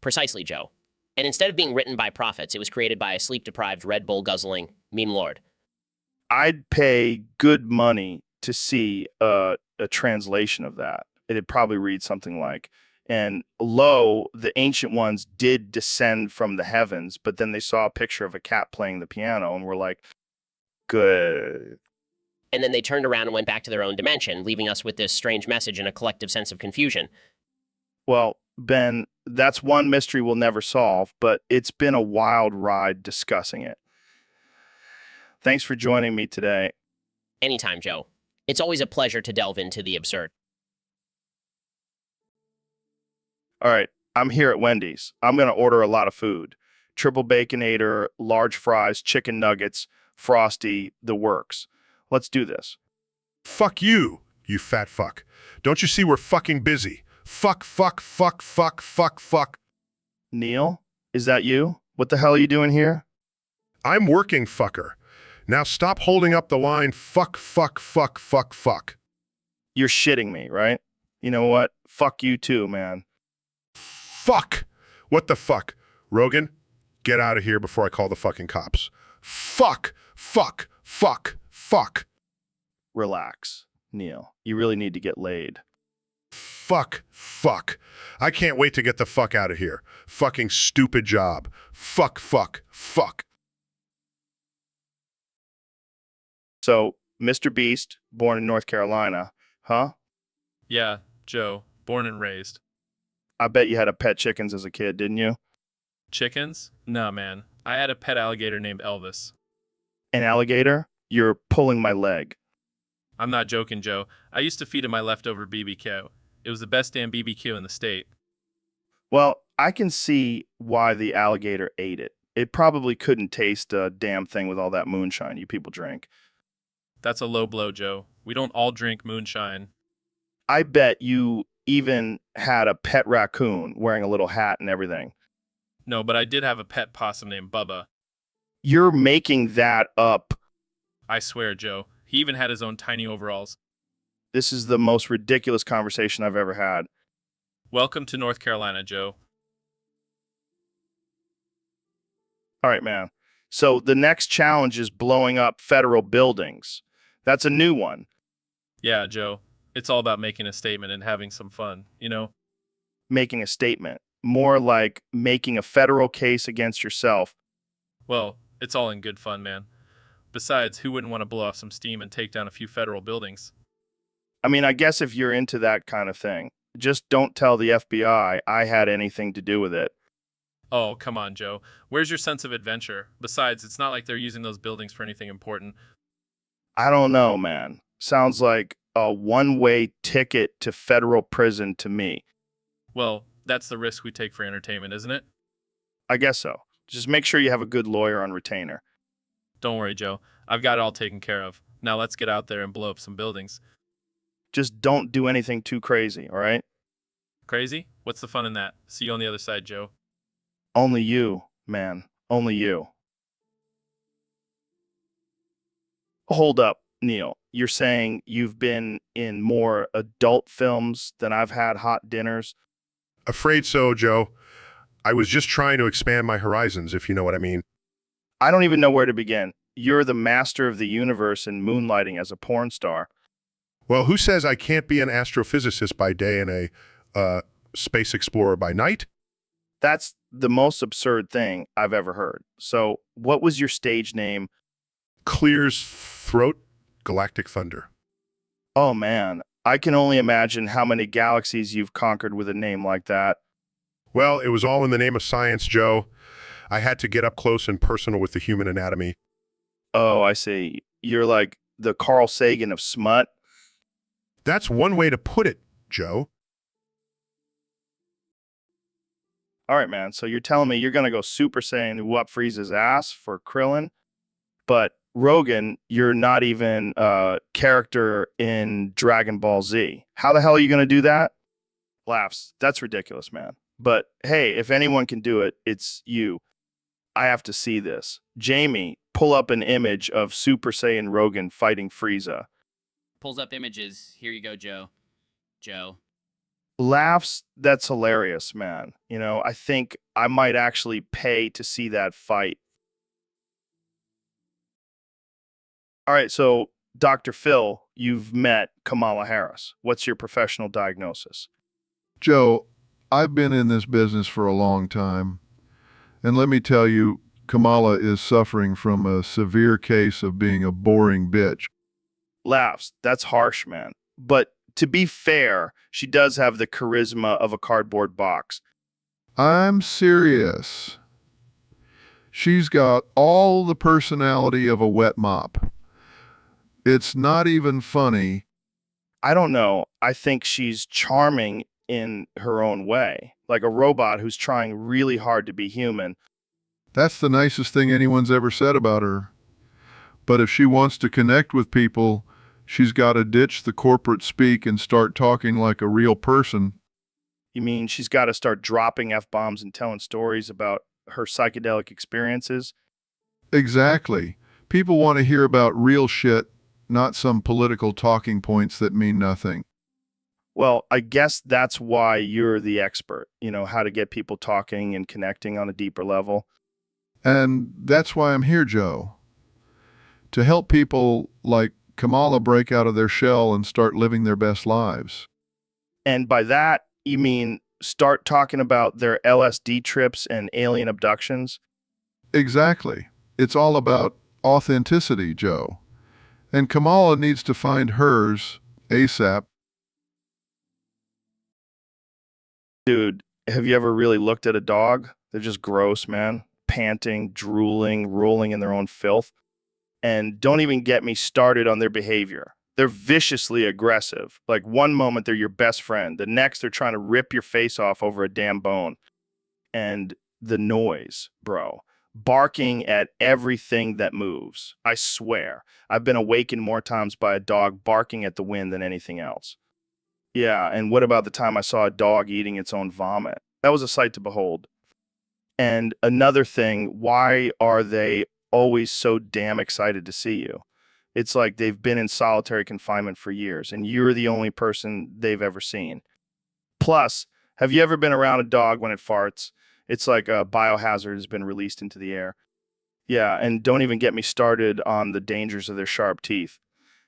Speaker 4: Precisely, Joe. And instead of being written by prophets, it was created by a sleep-deprived, Red Bull guzzling meme lord.
Speaker 1: I'd pay good money to see a translation of that. It'd probably read something like, and lo, the ancient ones did descend from the heavens, but then they saw a picture of a cat playing the piano and were like, good.
Speaker 4: And then they turned around and went back to their own dimension, leaving us with this strange message and a collective sense of confusion.
Speaker 1: Well, Ben, that's one mystery we'll never solve, but it's been a wild ride discussing it. Thanks for joining me today.
Speaker 4: Anytime, Joe. It's always a pleasure to delve into the absurd.
Speaker 1: All right, I'm here at Wendy's. I'm going to order a lot of food. Triple Baconator, large fries, chicken nuggets, Frosty, the works. Let's do this.
Speaker 5: Fuck you, you fat fuck. Don't you see we're fucking busy? Fuck.
Speaker 1: Neil, is that you? What the hell are you doing here?
Speaker 5: I'm working, fucker. Now stop holding up the line, fuck.
Speaker 1: You're shitting me, right? You know what? Fuck you too, man.
Speaker 5: Fuck! What the fuck? Rogan, get out of here before I call the fucking cops. Fuck!
Speaker 1: Relax, Neil. You really need to get laid.
Speaker 5: Fuck. I can't wait to get the fuck out of here. Fucking stupid job. Fuck.
Speaker 1: So, Mr. Beast, born in North Carolina, huh?
Speaker 9: Yeah, Joe, born and raised.
Speaker 1: I bet you had a pet chickens as a kid, didn't you?
Speaker 9: Chickens? Nah, man. I had a pet alligator named Elvis.
Speaker 1: An alligator? You're pulling my leg.
Speaker 9: I'm not joking, Joe. I used to feed him my leftover BBQ. It was the best damn BBQ in the state.
Speaker 1: Well, I can see why the alligator ate it. It probably couldn't taste a damn thing with all that moonshine you people drink.
Speaker 9: That's a low blow, Joe. We don't all drink moonshine.
Speaker 1: I bet you even had a pet raccoon wearing a little hat and everything.
Speaker 9: No, but I did have a pet possum named Bubba.
Speaker 1: You're making that up.
Speaker 9: I swear, Joe. He even had his own tiny overalls.
Speaker 1: This is the most ridiculous conversation I've ever had.
Speaker 9: Welcome to North Carolina, Joe.
Speaker 1: All right, man. So the next challenge is blowing up federal buildings. That's a new one.
Speaker 9: Yeah, Joe. It's all about making a statement and having some fun, you know?
Speaker 1: Making a statement. More like making a federal case against yourself.
Speaker 9: Well, it's all in good fun, man. Besides, who wouldn't want to blow off some steam and take down a few federal buildings?
Speaker 1: I mean, I guess if you're into that kind of thing, just don't tell the FBI I had anything to do with it.
Speaker 9: Oh, come on, Joe. Where's your sense of adventure? Besides, it's not like they're using those buildings for anything important.
Speaker 1: I don't know, man. Sounds like a one-way ticket to federal prison to me.
Speaker 9: Well, that's the risk we take for entertainment, isn't it?
Speaker 1: I guess so. Just make sure you have a good lawyer on retainer.
Speaker 9: Don't worry, Joe. I've got it all taken care of. Now let's get out there and blow up some buildings.
Speaker 1: Just don't do anything too crazy, all right?
Speaker 9: Crazy? What's the fun in that? See you on the other side, Joe.
Speaker 1: Only you, man. Only you. Hold up, Neil. You're saying you've been in more adult films than I've had hot dinners?
Speaker 5: Afraid so, Joe. I was just trying to expand my horizons, if you know what I mean.
Speaker 1: I don't even know where to begin. You're the master of the universe and moonlighting as a porn star.
Speaker 5: Well, who says I can't be an astrophysicist by day and a space explorer by night?
Speaker 1: That's the most absurd thing I've ever heard. So, what was your stage name?
Speaker 5: Clear's throat, Galactic Thunder.
Speaker 1: Oh man, I can only imagine how many galaxies you've conquered with a name like that.
Speaker 5: Well, it was all in the name of science, Joe. I had to get up close and personal with the human anatomy.
Speaker 1: Oh, I see. You're like the Carl Sagan of smut.
Speaker 5: That's one way to put it, Joe.
Speaker 1: All right, man. So you're telling me you're going to go Super Saiyan whoop Frieza's ass for Krillin, but Rogan, you're not even a character in Dragon Ball Z. How the hell are you going to do that? Laughs. That's ridiculous, man. But hey, if anyone can do it, it's you. I have to see this. Jamie, pull up an image of Super Saiyan Rogan fighting Frieza.
Speaker 11: Pulls up images. Here you go, Joe. Joe.
Speaker 1: Laughs. That's hilarious, man. You know, I think I might actually pay to see that fight. All right, so Dr. Phil, you've met Kamala Harris. What's your professional diagnosis?
Speaker 2: Joe, I've been in this business for a long time, and let me tell you, Kamala is suffering from a severe case of being a boring bitch.
Speaker 1: Laughs. That's harsh, man. But to be fair, she does have the charisma of a cardboard box.
Speaker 2: I'm serious. She's got all the personality of a wet mop. It's not even funny.
Speaker 1: I don't know. I think she's charming in her own way, like a robot who's trying really hard to be human.
Speaker 2: That's the nicest thing anyone's ever said about her. But if she wants to connect with people, she's got to ditch the corporate speak and start talking like a real person.
Speaker 1: You mean she's got to start dropping F-bombs and telling stories about her psychedelic experiences?
Speaker 2: Exactly. People want to hear about real shit, not some political talking points that mean nothing.
Speaker 1: Well, I guess that's why you're the expert, you know, how to get people talking and connecting on a deeper level.
Speaker 2: And that's why I'm here, Joe. To help people like Kamala break out of their shell and start living their best lives.
Speaker 1: And by that, you mean start talking about their LSD trips and alien abductions?
Speaker 2: Exactly. It's all about authenticity, Joe. And Kamala needs to find hers ASAP.
Speaker 1: Dude, have you ever really looked at a dog? They're just gross, man. Panting, drooling, rolling in their own filth. And don't even get me started on their behavior. They're viciously aggressive. Like one moment they're your best friend, the next they're trying to rip your face off over a damn bone. And the noise, bro. Barking at everything that moves. I swear. I've been awakened more times by a dog barking at the wind than anything else. Yeah, and what about the time I saw a dog eating its own vomit? That was a sight to behold. And another thing, why are they always so damn excited to see you? It's like they've been in solitary confinement for years, and you're the only person they've ever seen. Plus, have you ever been around a dog when it farts? It's like a biohazard has been released into the air. Yeah, and don't even get me started on the dangers of their sharp teeth.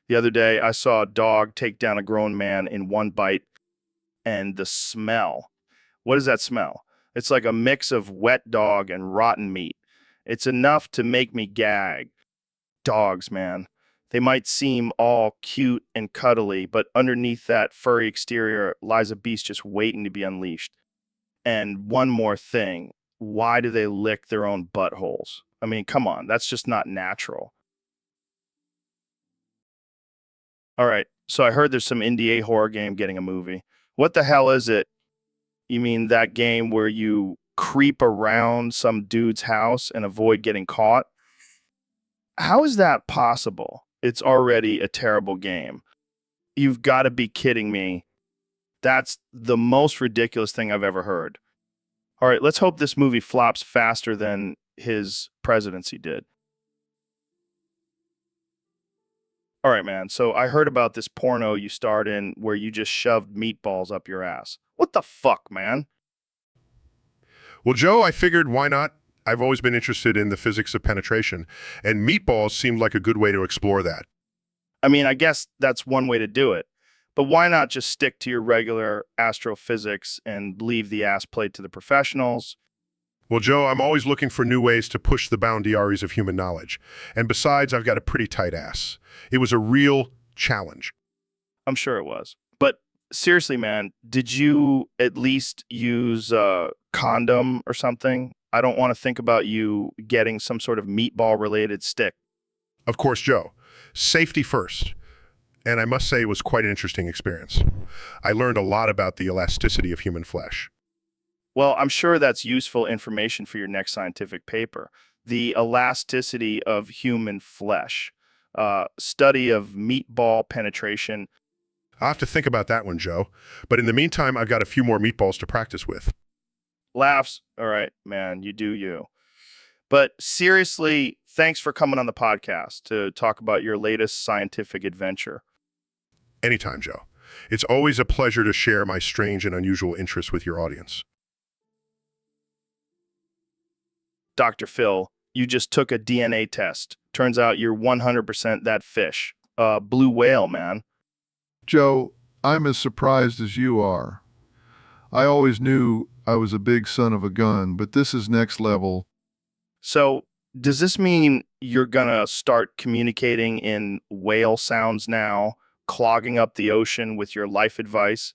Speaker 1: The other day, I saw a dog take down a grown man in one bite, and the smell. What does that smell? It's like a mix of wet dog and rotten meat. It's enough to make me gag. Dogs, man. They might seem all cute and cuddly, but underneath that furry exterior lies a beast just waiting to be unleashed. And one more thing, why do they lick their own buttholes? I mean, come on, that's just not natural. All right, so I heard there's some NDA horror game getting a movie. What the hell is it? You mean that game where you creep around some dude's house and avoid getting caught? How is that possible? It's already a terrible game. You've got to be kidding me. That's the most ridiculous thing I've ever heard. All right, let's hope this movie flops faster than his presidency did. All right, man. So I heard about this porno you starred in where you just shoved meatballs up your ass. What the fuck, man?
Speaker 5: Well, Joe, I figured why not? I've always been interested in the physics of penetration, and meatballs seemed like a good way to explore that.
Speaker 1: I mean, I guess that's one way to do it. But why not just stick to your regular astrophysics and leave the ass play to the professionals?
Speaker 5: Well, Joe, I'm always looking for new ways to push the boundaries of human knowledge. And besides, I've got a pretty tight ass. It was a real challenge.
Speaker 1: I'm sure it was. But seriously, man, did you at least use a condom or something? I don't want to think about you getting some sort of meatball-related stick.
Speaker 5: Of course, Joe. Safety first. And I must say it was quite an interesting experience. I learned a lot about the elasticity of human flesh.
Speaker 1: Well, I'm sure that's useful information for your next scientific paper. The elasticity of human flesh. Study of meatball penetration.
Speaker 5: I'll have to think about that one, Joe. But in the meantime, I've got a few more meatballs to practice with.
Speaker 1: Laughs. All right, man, you do you. But seriously, thanks for coming on the podcast to talk about your latest scientific adventure.
Speaker 5: Anytime, Joe. It's always a pleasure to share my strange and unusual interests with your audience.
Speaker 1: Dr. Phil, you just took a DNA test. Turns out you're 100% that fish. Blue whale, man.
Speaker 2: Joe, I'm as surprised as you are. I always knew I was a big son of a gun, but this is next level.
Speaker 1: So, does this mean you're gonna start communicating in whale sounds now, clogging up the ocean with your life advice?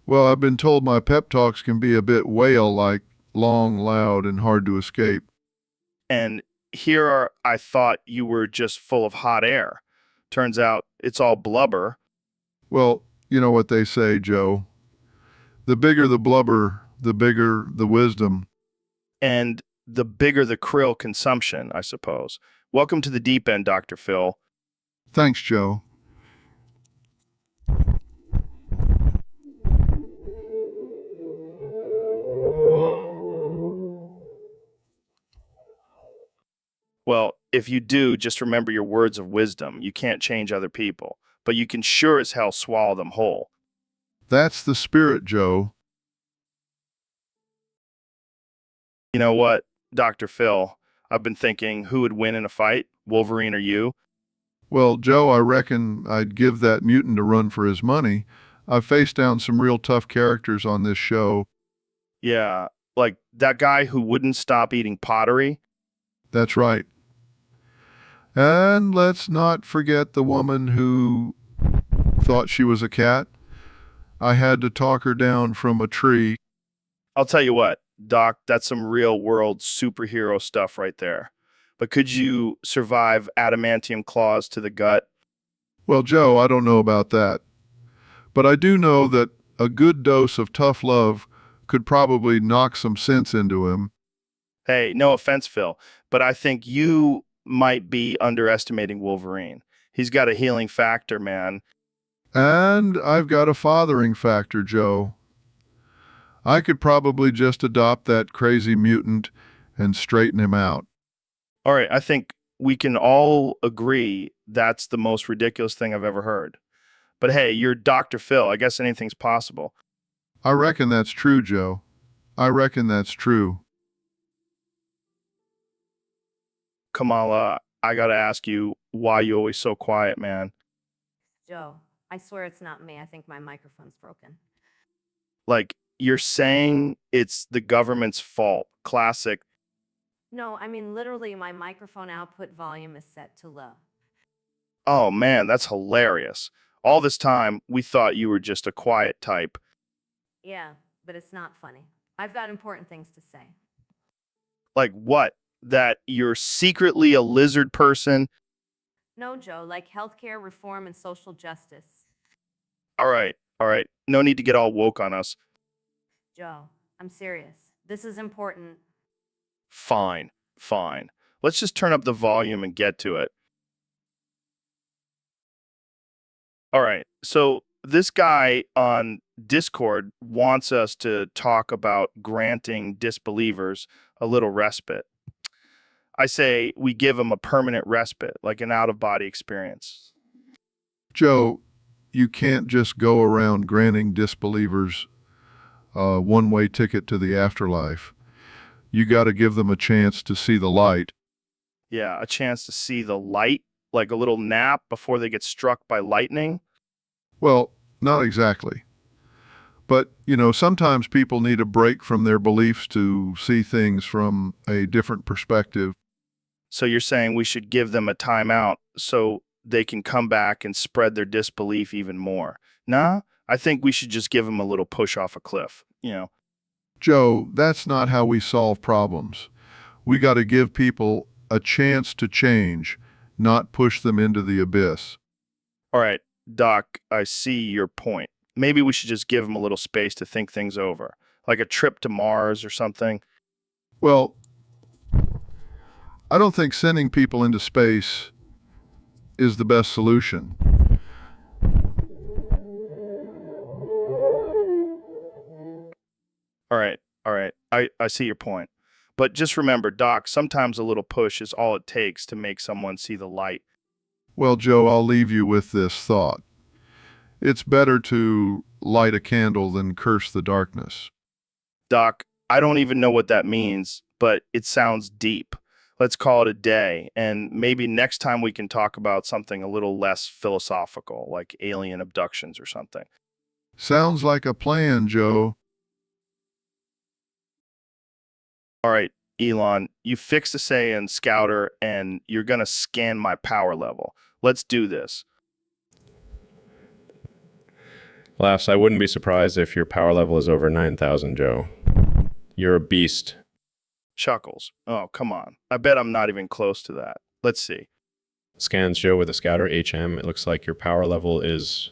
Speaker 2: Well, I've been told my pep talks can be a bit whale-like, long, loud, and hard to escape.
Speaker 1: And I thought you were just full of hot air. Turns out it's all blubber.
Speaker 2: Well, you know what they say, Joe. The bigger the blubber, the bigger the wisdom.
Speaker 1: And the bigger the krill consumption, I suppose. Welcome to the deep end, Dr. Phil.
Speaker 2: Thanks, Joe.
Speaker 1: Well, if you do, just remember your words of wisdom. You can't change other people, but you can sure as hell swallow them whole.
Speaker 2: That's the spirit, Joe.
Speaker 1: You know what, Dr. Phil? I've been thinking, who would win in a fight, Wolverine or you?
Speaker 2: Well, Joe, I reckon I'd give that mutant a run for his money. I've faced down some real tough characters on this show.
Speaker 1: Yeah, like that guy who wouldn't stop eating pottery.
Speaker 2: That's right. And let's not forget the woman who thought she was a cat. I had to talk her down from a tree.
Speaker 1: I'll tell you what, Doc, that's some real world superhero stuff right there. But could you survive adamantium claws to the gut?
Speaker 2: Well, Joe, I don't know about that. But I do know that a good dose of tough love could probably knock some sense into him.
Speaker 1: Hey, no offense, Phil, but I think you might be underestimating Wolverine. He's got a healing factor, man.
Speaker 2: And I've got a fathering factor, Joe. I could probably just adopt that crazy mutant and straighten him out.
Speaker 1: All right, I think we can all agree that's the most ridiculous thing I've ever heard. But hey, you're Dr. Phil. I guess anything's possible.
Speaker 2: I reckon that's true, Joe. I reckon that's true.
Speaker 1: Kamala, I gotta ask you why you always so quiet, man.
Speaker 6: Joe, I swear it's not me. I think my microphone's broken.
Speaker 1: Like, you're saying it's the government's fault. Classic.
Speaker 6: No, I mean literally my microphone output volume is set to low.
Speaker 1: Oh man, that's hilarious. All this time, we thought you were just a quiet type.
Speaker 6: Yeah, but it's not funny. I've got important things to say.
Speaker 1: Like what? That you're secretly a lizard person?
Speaker 6: No, Joe, like healthcare reform and social justice.
Speaker 1: All right. No need to get all woke on us.
Speaker 6: Joe, I'm serious. This is important.
Speaker 1: Fine, fine. Let's just turn up the volume and get to it. All right. So this guy on Discord wants us to talk about granting disbelievers a little respite. I say we give them a permanent respite, like an out of body experience.
Speaker 2: Joe, you can't just go around granting disbelievers a one-way ticket to the afterlife. You got to give them a chance to see the light.
Speaker 1: Yeah, a chance to see the light, like a little nap before they get struck by lightning.
Speaker 2: Well, not exactly. But, sometimes people need a break from their beliefs to see things from a different perspective.
Speaker 1: So you're saying we should give them a timeout so they can come back and spread their disbelief even more. Nah, I think we should just give them a little push off a cliff,
Speaker 2: Joe, that's not how we solve problems. We got to give people a chance to change, not push them into the abyss.
Speaker 1: All right, Doc, I see your point. Maybe we should just give them a little space to think things over, like a trip to Mars or something.
Speaker 2: Well, I don't think sending people into space is the best solution.
Speaker 1: All right. I see your point. But just remember, Doc, sometimes a little push is all it takes to make someone see the light.
Speaker 2: Well, Joe, I'll leave you with this thought. It's better to light a candle than curse the darkness.
Speaker 1: Doc, I don't even know what that means, but it sounds deep. Let's call it a day, and maybe next time we can talk about something a little less philosophical, like alien abductions or something.
Speaker 2: Sounds like a plan, Joe.
Speaker 1: All right, Elon, you fixed the Saiyan Scouter, and you're going to scan my power level. Let's do this.
Speaker 7: Laughs, I wouldn't be surprised if your power level is over 9,000, Joe. You're a beast.
Speaker 1: Chuckles. Oh, come on. I bet I'm not even close to that. Let's see.
Speaker 7: Scans Joe with a Scouter HM. It looks like your power level is...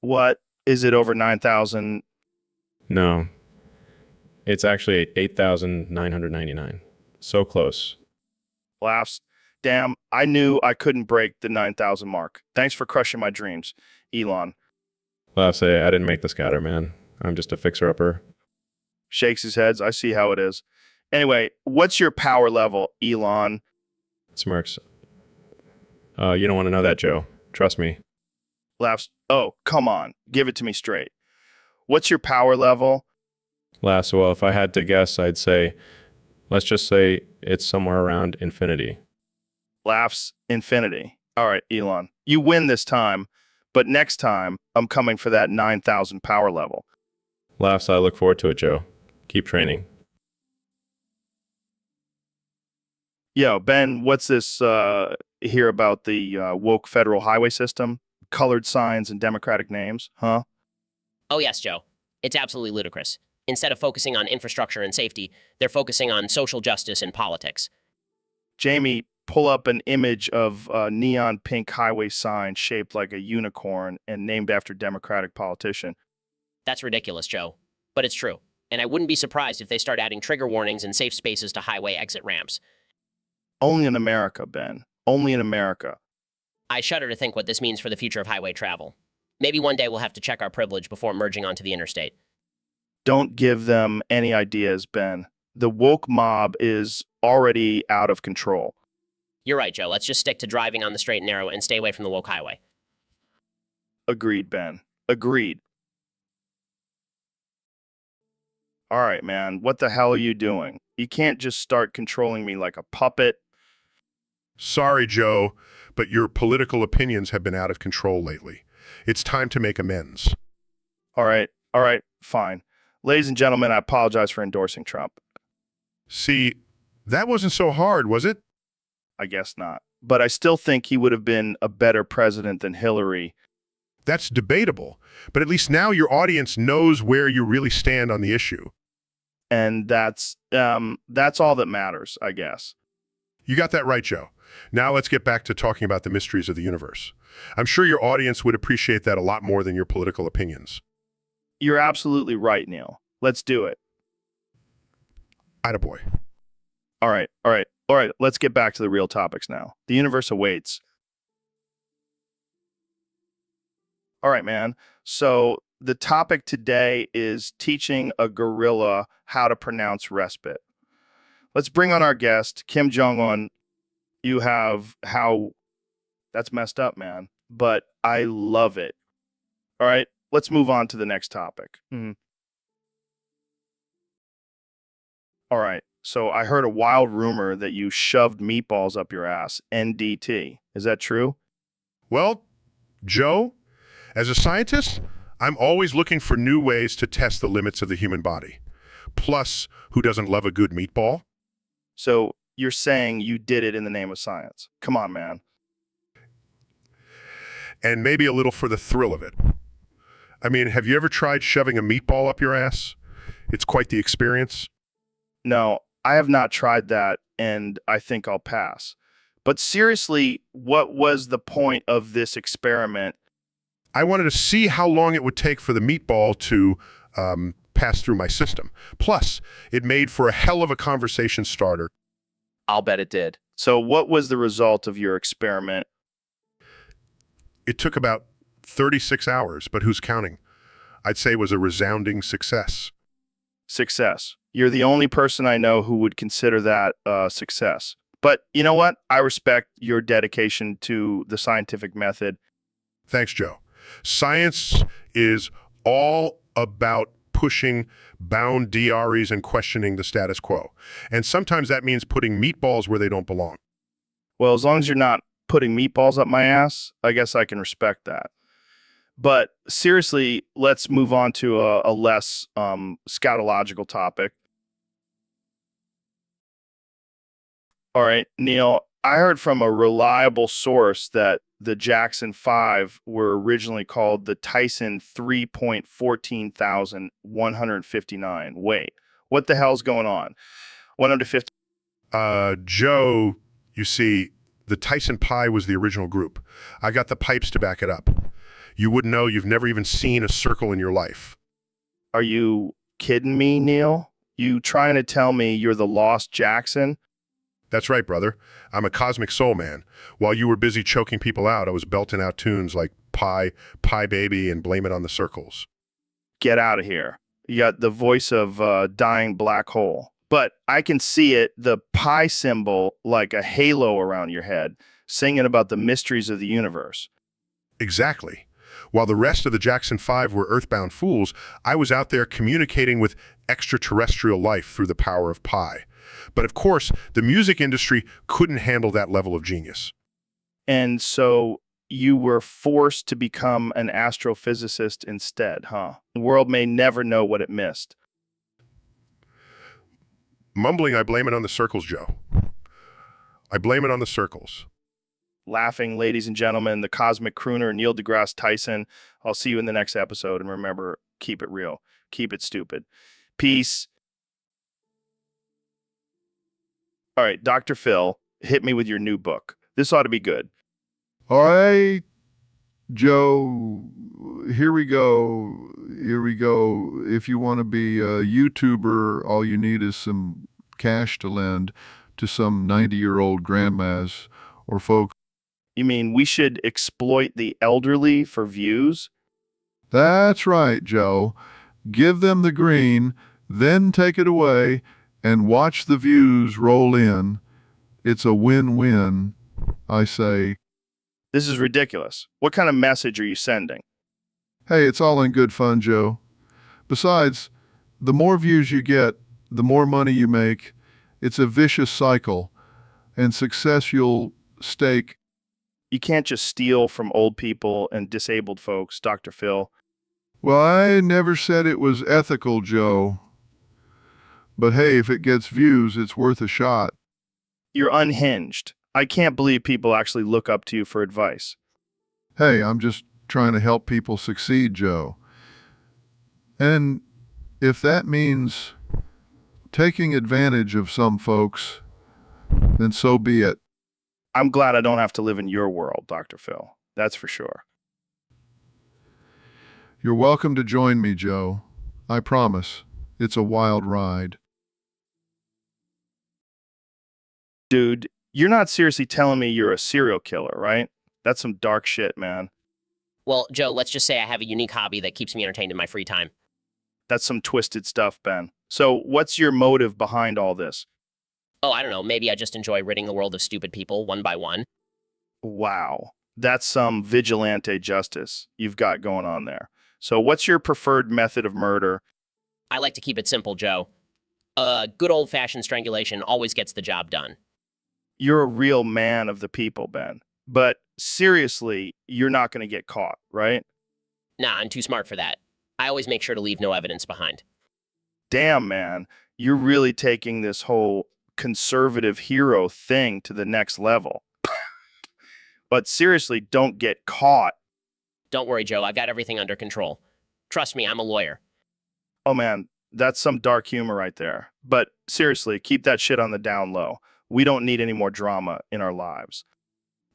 Speaker 1: What? Is it over 9,000?
Speaker 7: No. It's actually 8,999. So close.
Speaker 1: Laughs. Damn, I knew I couldn't break the 9,000 mark. Thanks for crushing my dreams, Elon.
Speaker 7: Laughs, I didn't make the Scouter, man. I'm just a fixer-upper.
Speaker 1: Shakes his head. I see how it is. Anyway, what's your power level, Elon?
Speaker 7: Smirks. You don't want to know that, Joe. Trust me.
Speaker 1: Laughs. Oh, come on. Give it to me straight. What's your power level?
Speaker 7: Laughs, well, if I had to guess, I'd say, let's just say it's somewhere around infinity.
Speaker 1: Laughs. Infinity. All right, Elon. You win this time, but next time, I'm coming for that 9,000 power level.
Speaker 7: Laughs, I look forward to it, Joe. Keep training.
Speaker 1: Yo, Ben, what's this here about the woke federal highway system? Colored signs and Democratic names, huh?
Speaker 4: Oh, yes, Joe. It's absolutely ludicrous. Instead of focusing on infrastructure and safety, they're focusing on social justice and politics.
Speaker 1: Jamie, pull up an image of a neon pink highway sign shaped like a unicorn and named after Democratic politician.
Speaker 4: That's ridiculous, Joe. But it's true. And I wouldn't be surprised if they start adding trigger warnings and safe spaces to highway exit ramps.
Speaker 1: Only in America, Ben. Only in America.
Speaker 4: I shudder to think what this means for the future of highway travel. Maybe one day we'll have to check our privilege before merging onto the interstate.
Speaker 1: Don't give them any ideas, Ben. The woke mob is already out of control.
Speaker 4: You're right, Joe. Let's just stick to driving on the straight and narrow and stay away from the woke highway.
Speaker 1: Agreed, Ben. Agreed. All right, man. What the hell are you doing? You can't just start controlling me like a puppet.
Speaker 5: Sorry, Joe, but your political opinions have been out of control lately. It's time to make amends.
Speaker 1: All right, fine. Ladies and gentlemen, I apologize for endorsing Trump.
Speaker 5: See, that wasn't so hard, was it?
Speaker 1: I guess not. But I still think he would have been a better president than Hillary.
Speaker 5: That's debatable, but at least now your audience knows where you really stand on the issue.
Speaker 1: And that's all that matters, I guess.
Speaker 5: You got that right, Joe. Now let's get back to talking about the mysteries of the universe. I'm sure your audience would appreciate that a lot more than your political opinions.
Speaker 1: You're absolutely right, Neil. Let's do it.
Speaker 5: Attaboy.
Speaker 1: All right. Let's get back to the real topics now. The universe awaits. All right, man. So the topic today is teaching a gorilla how to pronounce respite. Let's bring on our guest, Kim Jong-un. You have how... That's messed up, man. But I love it. All right, let's move on to the next topic. All right, so I heard a wild rumor that you shoved meatballs up your ass, NDT. Is that true?
Speaker 5: Well, Joe, as a scientist, I'm always looking for new ways to test the limits of the human body. Plus, who doesn't love a good meatball?
Speaker 1: So you're saying you did it in the name of science. Come on, man.
Speaker 5: And maybe a little for the thrill of it. I mean, have you ever tried shoving a meatball up your ass? It's quite the experience.
Speaker 1: No, I have not tried that, and I think I'll pass. But seriously, what was the point of this experiment?
Speaker 5: I wanted to see how long it would take for the meatball to pass through my system. Plus, it made for a hell of a conversation starter.
Speaker 10: I'll bet it did.
Speaker 1: So what was the result of your experiment?
Speaker 5: It took about 36 hours, but who's counting? I'd say it was a resounding success.
Speaker 1: Success. You're the only person I know who would consider that a success. But you know what? I respect your dedication to the scientific method.
Speaker 5: Thanks, Joe. Science is all about pushing boundaries and questioning the status quo. And sometimes that means putting meatballs where they don't belong.
Speaker 1: Well, as long as you're not putting meatballs up my ass, I guess I can respect that. But seriously, let's move on to a less scatological topic. All right, Neil, I heard from a reliable source that the Jackson 5 were originally called the Tyson 3.14159. Wait, what the hell's going on? 150.
Speaker 5: Joe, you see, the Tyson Pi was the original group. I got the pipes to back it up. You wouldn't know, you've never even seen a circle in your life.
Speaker 1: Are you kidding me, Neil? You trying to tell me you're the lost Jackson?
Speaker 5: That's right, brother. I'm a cosmic soul man. While you were busy choking people out, I was belting out tunes like Pi, Pi Baby, and Blame It on the Circles.
Speaker 1: Get out of here. You got the voice of a dying black hole. But I can see it, the pi symbol, like a halo around your head, singing about the mysteries of the universe.
Speaker 5: Exactly. While the rest of the Jackson 5 were earthbound fools, I was out there communicating with extraterrestrial life through the power of pi. But of course, the music industry couldn't handle that level of genius.
Speaker 1: And so you were forced to become an astrophysicist instead, huh? The world may never know what it missed.
Speaker 5: Mumbling, I blame it on the circles, Joe. I blame it on the circles.
Speaker 1: Laughing, ladies and gentlemen, the cosmic crooner, Neil deGrasse Tyson. I'll see you in the next episode, and remember, keep it real. Keep it stupid. Peace. All right, Dr. Phil, hit me with your new book. This ought to be good.
Speaker 2: All right, Joe, here we go. Here we go. If you want to be a YouTuber, all you need is some cash to lend to some 90-year-old grandmas or folks.
Speaker 1: You mean we should exploit the elderly for views?
Speaker 2: That's right, Joe. Give them the green, then take it away, and watch the views roll in. It's a win-win, I say.
Speaker 1: This is ridiculous. What kind of message are you sending?
Speaker 2: Hey, it's all in good fun, Joe. Besides, the more views you get, the more money you make, It's a vicious cycle, and success you'll stake.
Speaker 1: You can't just steal from old people and disabled folks, Dr. Phil.
Speaker 2: Well, I never said it was ethical, Joe. But hey, if it gets views, it's worth a shot.
Speaker 1: You're unhinged. I can't believe people actually look up to you for advice.
Speaker 2: Hey, I'm just trying to help people succeed, Joe. And if that means taking advantage of some folks, then so be it.
Speaker 1: I'm glad I don't have to live in your world, Dr. Phil. That's for sure.
Speaker 2: You're welcome to join me, Joe. I promise. It's a wild ride.
Speaker 1: Dude, you're not seriously telling me you're a serial killer, right? That's some dark shit, man.
Speaker 4: Well, Joe, let's just say I have a unique hobby that keeps me entertained in my free time.
Speaker 1: That's some twisted stuff, Ben. So, what's your motive behind all this?
Speaker 4: Oh, I don't know. Maybe I just enjoy ridding the world of stupid people one by one.
Speaker 1: Wow. That's some vigilante justice you've got going on there. So, what's your preferred method of murder?
Speaker 4: I like to keep it simple, Joe. Good old-fashioned strangulation always gets the job done.
Speaker 1: You're a real man of the people, Ben. But seriously, you're not going to get caught, right?
Speaker 4: Nah, I'm too smart for that. I always make sure to leave no evidence behind.
Speaker 1: Damn, man. You're really taking this whole conservative hero thing to the next level. But seriously, don't get caught.
Speaker 4: Don't worry, Joe. I've got everything under control. Trust me, I'm a lawyer.
Speaker 1: Oh, man, that's some dark humor right there. But seriously, keep that shit on the down low. We don't need any more drama in our lives.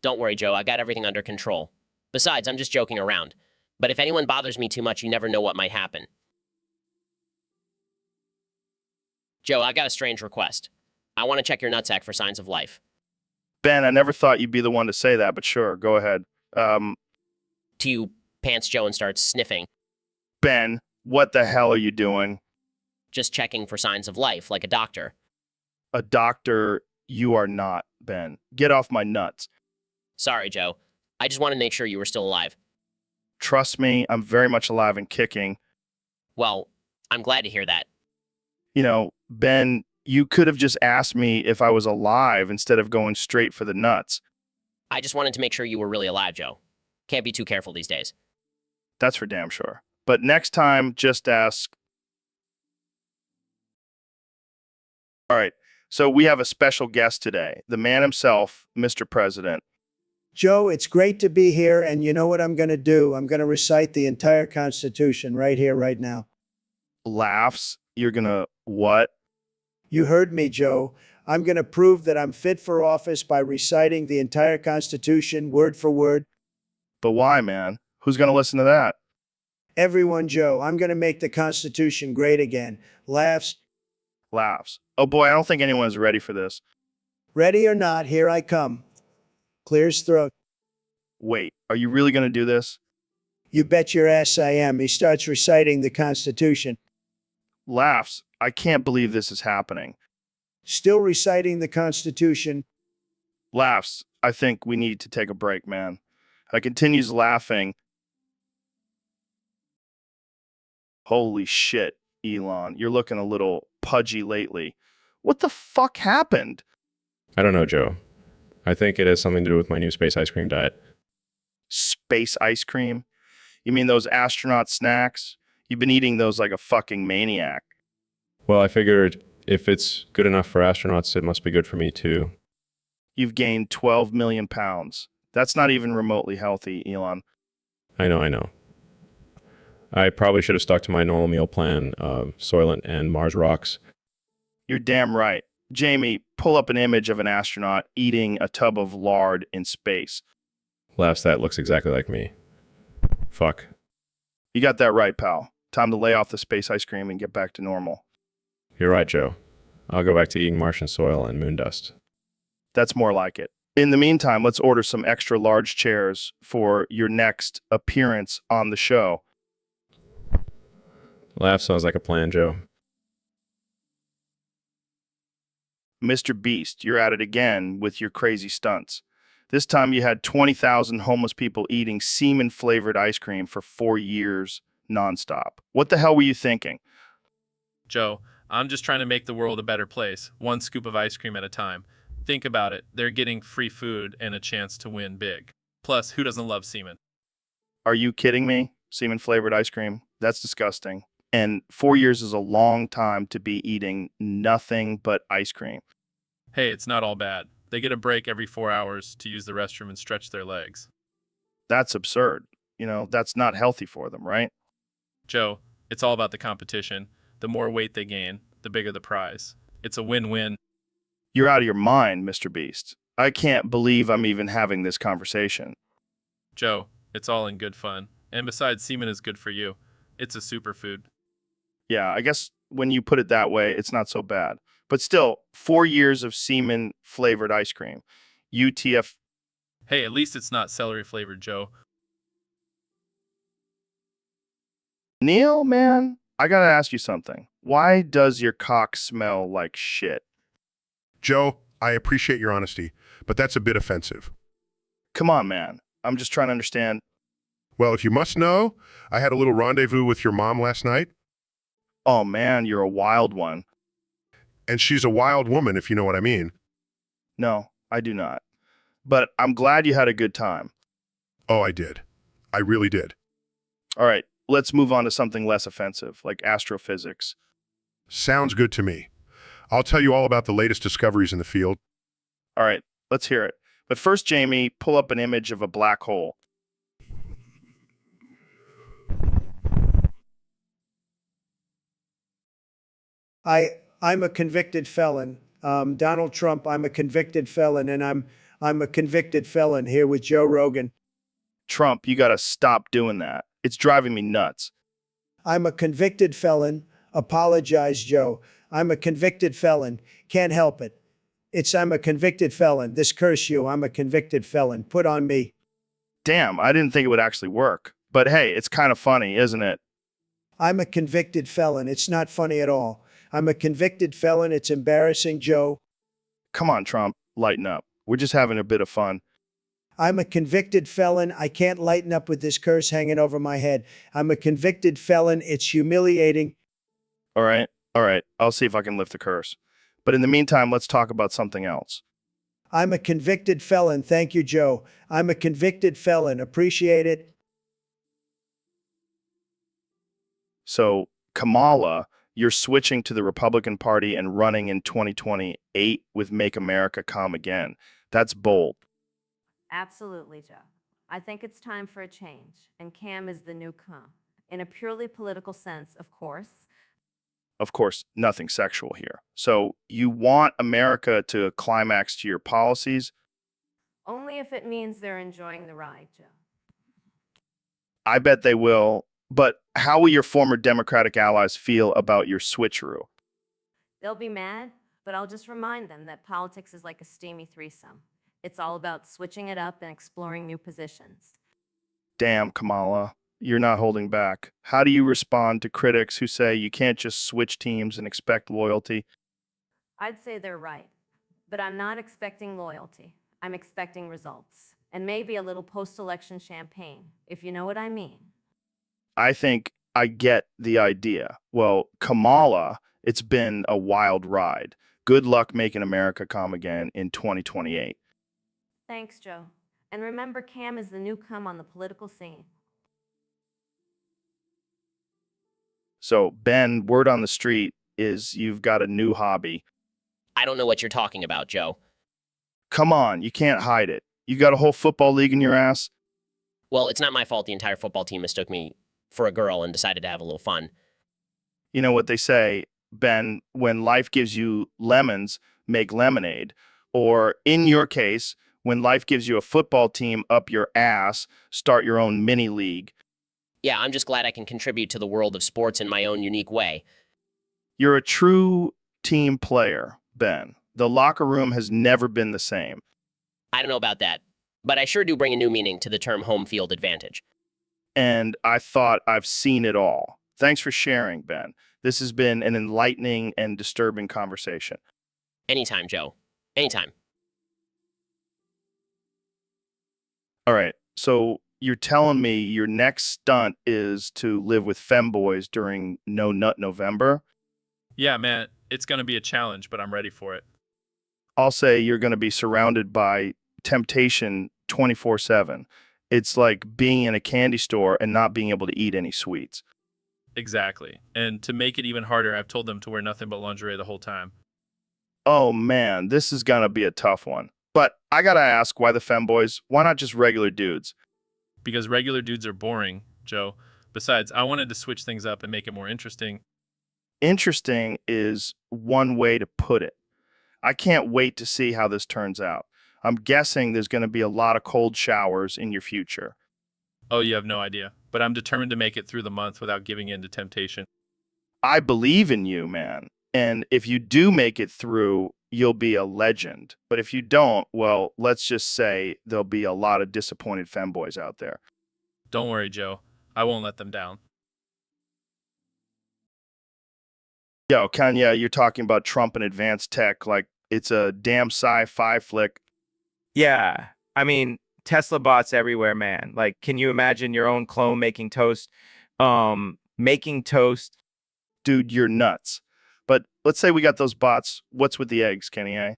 Speaker 4: Don't worry, Joe. I got everything under control. Besides, I'm just joking around. But if anyone bothers me too much, you never know what might happen. Joe, I got a strange request. I want to check your nutsack for signs of life.
Speaker 1: Ben, I never thought you'd be the one to say that, but sure, go ahead.
Speaker 4: To pants Joe and starts sniffing.
Speaker 1: Ben, what the hell are you doing?
Speaker 4: Just checking for signs of life, like a doctor.
Speaker 1: A doctor, you are not, Ben. Get off my nuts.
Speaker 4: Sorry, Joe. I just wanted to make sure you were still alive.
Speaker 1: Trust me, I'm very much alive and kicking.
Speaker 4: Well, I'm glad to hear that.
Speaker 1: You know, Ben, you could have just asked me if I was alive instead of going straight for the nuts.
Speaker 4: I just wanted to make sure you were really alive, Joe. Can't be too careful these days.
Speaker 1: That's for damn sure. But next time, just ask. All right, so we have a special guest today, the man himself, Mr. President.
Speaker 3: Joe, it's great to be here, and you know what I'm going to do? I'm going to recite the entire Constitution right here, right now.
Speaker 1: Laughs. You're gonna what?
Speaker 3: You heard me, Joe. I'm going to prove that I'm fit for office by reciting the entire Constitution word for word.
Speaker 1: But why, man? Who's gonna listen to that?
Speaker 3: Everyone, Joe, I'm going to make the Constitution great again. Laughs.
Speaker 1: Laughs. Oh boy, I don't think anyone's ready for this.
Speaker 3: Ready or not, here I come. Clears throat.
Speaker 1: Wait, are you really gonna do this?
Speaker 3: You bet your ass I am. He starts reciting the Constitution.
Speaker 1: Laughs. I can't believe this is happening.
Speaker 3: Still reciting the Constitution.
Speaker 1: Laughs. I think we need to take a break, man. Continues laughing. Holy shit, Elon. You're looking a little pudgy lately. What the fuck happened?
Speaker 7: I don't know, Joe. I think it has something to do with my new space ice cream diet.
Speaker 1: Space ice cream? You mean those astronaut snacks? You've been eating those like a fucking maniac.
Speaker 7: Well, I figured if it's good enough for astronauts, it must be good for me too.
Speaker 1: You've gained 12 million pounds. That's not even remotely healthy, Elon.
Speaker 7: I know. I probably should have stuck to my normal meal plan of Soylent and Mars rocks.
Speaker 1: You're damn right. Jamie, pull up an image of an astronaut eating a tub of lard in space.
Speaker 7: Laughs, that looks exactly like me. Fuck.
Speaker 1: You got that right, pal. Time to lay off the space ice cream and get back to normal.
Speaker 7: You're right, Joe. I'll go back to eating Martian soil and moon dust.
Speaker 1: That's more like it. In the meantime, let's order some extra large chairs for your next appearance on the show.
Speaker 7: Laugh sounds like a plan, Joe.
Speaker 1: Mr. Beast, you're at it again with your crazy stunts. This time you had 20,000 homeless people eating semen-flavored ice cream for 4 years nonstop. What the hell were you thinking?
Speaker 9: Joe, I'm just trying to make the world a better place, one scoop of ice cream at a time. Think about it. They're getting free food and a chance to win big. Plus, who doesn't love semen?
Speaker 1: Are you kidding me? Semen flavored ice cream? That's disgusting. And 4 years is a long time to be eating nothing but ice cream.
Speaker 9: Hey, it's not all bad. They get a break every 4 hours to use the restroom and stretch their legs.
Speaker 1: That's absurd. That's not healthy for them, right?
Speaker 9: Joe, it's all about the competition. The more weight they gain, the bigger the prize. It's a win-win.
Speaker 1: You're out of your mind, Mr. Beast. I can't believe I'm even having this conversation.
Speaker 9: Joe, it's all in good fun. And besides, semen is good for you. It's a superfood.
Speaker 1: Yeah, I guess when you put it that way, it's not so bad. But still, 4 years of semen flavored ice cream. UTF.
Speaker 9: Hey, at least it's not celery flavored, Joe.
Speaker 1: Neil, man, I gotta ask you something. Why does your cock smell like shit?
Speaker 5: Joe, I appreciate your honesty, but that's a bit offensive.
Speaker 1: Come on, man. I'm just trying to understand.
Speaker 5: Well, if you must know, I had a little rendezvous with your mom last night.
Speaker 1: Oh, man, you're a wild one.
Speaker 5: And she's a wild woman, if you know what I mean.
Speaker 1: No, I do not. But I'm glad you had a good time.
Speaker 5: Oh, I did. I really did.
Speaker 1: All right, let's move on to something less offensive, like astrophysics.
Speaker 5: Sounds good to me. I'll tell you all about the latest discoveries in the field.
Speaker 1: All right, let's hear it. But first, Jamie, pull up an image of a black hole.
Speaker 3: I'm a convicted felon. Donald Trump, I'm a convicted felon, and I'm a convicted felon here with Joe Rogan.
Speaker 1: Trump, you gotta stop doing that. It's driving me nuts.
Speaker 3: I'm a convicted felon. Apologize, Joe. I'm a convicted felon. Can't help it. I'm a convicted felon. This curse you. I'm a convicted felon. Put on me.
Speaker 1: Damn, I didn't think it would actually work. But hey, it's kind of funny, isn't it?
Speaker 3: I'm a convicted felon. It's not funny at all. I'm a convicted felon. It's embarrassing, Joe.
Speaker 1: Come on, Trump, lighten up. We're just having a bit of fun.
Speaker 3: I'm a convicted felon. I can't lighten up with this curse hanging over my head. I'm a convicted felon. It's humiliating.
Speaker 1: All right, I'll see if I can lift the curse. But in the meantime, let's talk about something else.
Speaker 3: I'm a convicted felon. Thank you, Joe. I'm a convicted felon. Appreciate it.
Speaker 1: So, Kamala, you're switching to the Republican Party and running in 2028 with Make America Calm Again. That's bold.
Speaker 6: Absolutely, Joe. I think it's time for a change, and Cam is the new calm. In a purely political sense, of course.
Speaker 1: Of course, nothing sexual here. So, you want America to climax to your policies?
Speaker 6: Only if it means they're enjoying the ride, Joe.
Speaker 1: I bet they will. But how will your former Democratic allies feel about your switcheroo?
Speaker 6: They'll be mad, but I'll just remind them that politics is like a steamy threesome. It's all about switching it up and exploring new positions.
Speaker 1: Damn, Kamala, you're not holding back. How do you respond to critics who say you can't just switch teams and expect loyalty?
Speaker 6: I'd say they're right, but I'm not expecting loyalty. I'm expecting results, and maybe a little post-election champagne, if you know what I mean.
Speaker 1: I think I get the idea. Well, Kamala, it's been a wild ride. Good luck making America calm again in 2028.
Speaker 6: Thanks, Joe. And remember, Cam is the new cum on the political scene.
Speaker 1: So, Ben, word on the street is you've got a new hobby.
Speaker 4: I don't know what you're talking about, Joe.
Speaker 1: Come on, you can't hide it. You got a whole football league in your ass?
Speaker 4: Well, it's not my fault the entire football team mistook me for a girl and decided to have a little fun.
Speaker 1: You know what they say, Ben, when life gives you lemons, make lemonade. Or in your case, when life gives you a football team up your ass, start your own mini league.
Speaker 4: Yeah, I'm just glad I can contribute to the world of sports in my own unique way.
Speaker 1: You're a true team player, Ben. The locker room has never been the same.
Speaker 4: I don't know about that, but I sure do bring a new meaning to the term home field advantage.
Speaker 1: And I thought I've seen it all. Thanks for sharing, Ben. This has been an enlightening and disturbing conversation.
Speaker 4: Anytime, Joe. Anytime.
Speaker 1: All right, so you're telling me your next stunt is to live with femboys during No Nut November?
Speaker 9: Yeah, man, it's going to be a challenge, but I'm ready for it.
Speaker 1: I'll say you're going to be surrounded by temptation 24/7. It's like being in a candy store and not being able to eat any sweets.
Speaker 9: Exactly. And to make it even harder, I've told them to wear nothing but lingerie the whole time.
Speaker 1: Oh man, this is going to be a tough one. But I got to ask, why the femboys? Why not just regular dudes?
Speaker 9: Because regular dudes are boring, Joe. Besides, I wanted to switch things up and make it more interesting.
Speaker 1: Interesting is one way to put it. I can't wait to see how this turns out. I'm guessing there's going to be a lot of cold showers in your future.
Speaker 9: Oh, you have no idea. But I'm determined to make it through the month without giving in to temptation.
Speaker 1: I believe in you, man. And if you do make it through, you'll be a legend. But if you don't, well, let's just say there'll be a lot of disappointed femboys out there.
Speaker 9: Don't worry, Joe. I won't let them down.
Speaker 1: Yo, Kenya, you're talking about Trump and advanced tech like it's a damn sci-fi flick.
Speaker 10: Yeah. I mean, Tesla bots everywhere, man. Like, can you imagine your own clone making toast? Making toast.
Speaker 1: Dude, you're nuts. But let's say we got those bots. What's with the eggs, Kenny? Eh?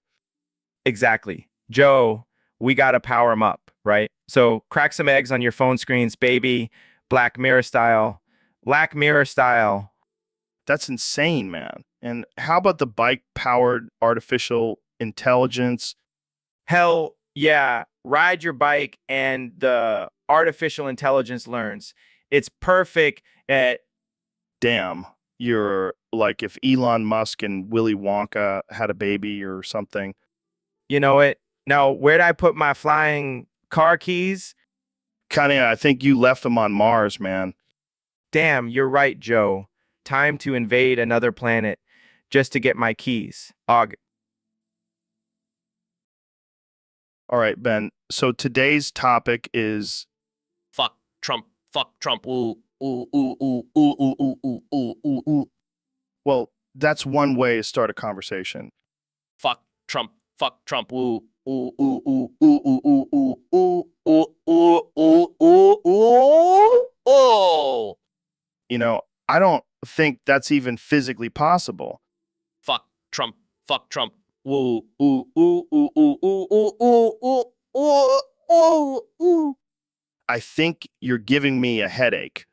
Speaker 10: Exactly. Joe, we got to power them up, right? So crack some eggs on your phone screens, baby. Black Mirror style. Black Mirror style.
Speaker 1: That's insane, man. And how about the bike-powered artificial intelligence?
Speaker 10: Hell yeah. Ride your bike and the artificial intelligence learns. It's perfect at.
Speaker 1: Damn, you're like if Elon Musk and Willy Wonka had a baby or something.
Speaker 10: You know it. Now, where'd I put my flying car keys?
Speaker 1: Kanye, I think you left them on Mars, man.
Speaker 10: Damn, you're right, Joe. Time to invade another planet just to get my keys. Og.
Speaker 1: All right, Ben. So today's topic is
Speaker 4: Fuck Trump. Fuck Trump. Ooh, ooh, ooh, ooh, ooh, ooh, ooh, ooh, ooh, ooh, ooh.
Speaker 1: well, that's one way to start a conversation.
Speaker 4: Fuck Trump. Fuck Trump. Ooh, ooh, ooh, ooh, ooh, ooh, ooh, ooh, ooh, ooh, ooh, ooh, ooh, ooh.
Speaker 1: You know, I don't think that's even physically possible.
Speaker 4: Fuck Trump. Fuck Trump. Ooh, ooh, ooh, ooh, ooh, ooh, ooh, ooh, ooh, ooh, ooh.
Speaker 1: I think you're giving me a headache.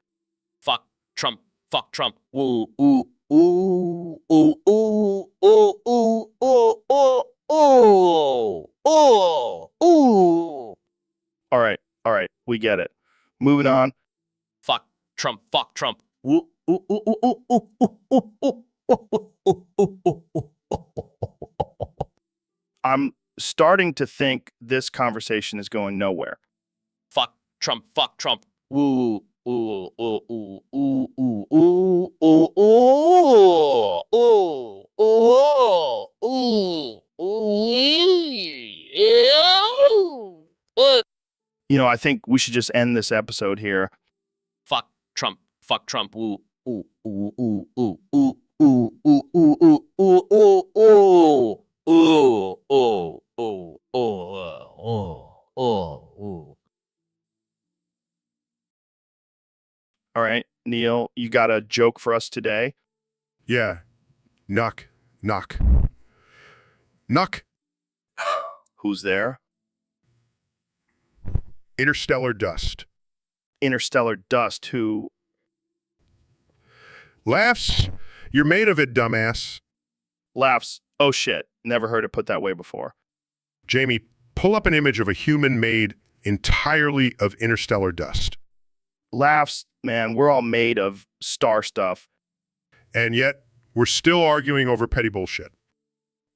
Speaker 4: Fuck Trump. Fuck Trump. Ooh, ooh, ooh, ooh, ooh, ooh, ooh, ooh, ooh, ooh, ooh.
Speaker 1: All right, we get it. Moving on.
Speaker 4: Fuck Trump. Fuck Trump. Ooh, ooh, ooh, ooh, ooh, ooh, ooh, ooh, ooh, ooh, ooh, ooh, ooh.
Speaker 1: I'm starting to think this conversation is going nowhere.
Speaker 4: Fuck Trump. Fuck Trump. Ooh, ooh, ooh, ooh, ooh, ooh, ooh, ooh, ooh, ooh, ooh, ooh, ooh.
Speaker 1: You know, I think we should just end this episode here.
Speaker 4: Fuck Trump. Fuck Trump. Ooh, ooh, ooh, ooh, ooh, ooh, ooh, ooh, ooh, ooh, ooh, ooh, ooh, ooh, ooh, ooh, ooh.
Speaker 1: All right, Neil, you got a joke for us today?
Speaker 5: Yeah. Knock. Knock. Knock.
Speaker 1: Who's there?
Speaker 5: Interstellar dust.
Speaker 1: Interstellar dust, who
Speaker 5: Laughs. You're made of it, dumbass.
Speaker 1: laughs. Oh shit, never heard it put that way before.
Speaker 5: Jamie, pull up an image of a human made entirely of interstellar dust.
Speaker 1: Laughs, man, we're all made of star stuff.
Speaker 5: And yet, we're still arguing over petty bullshit.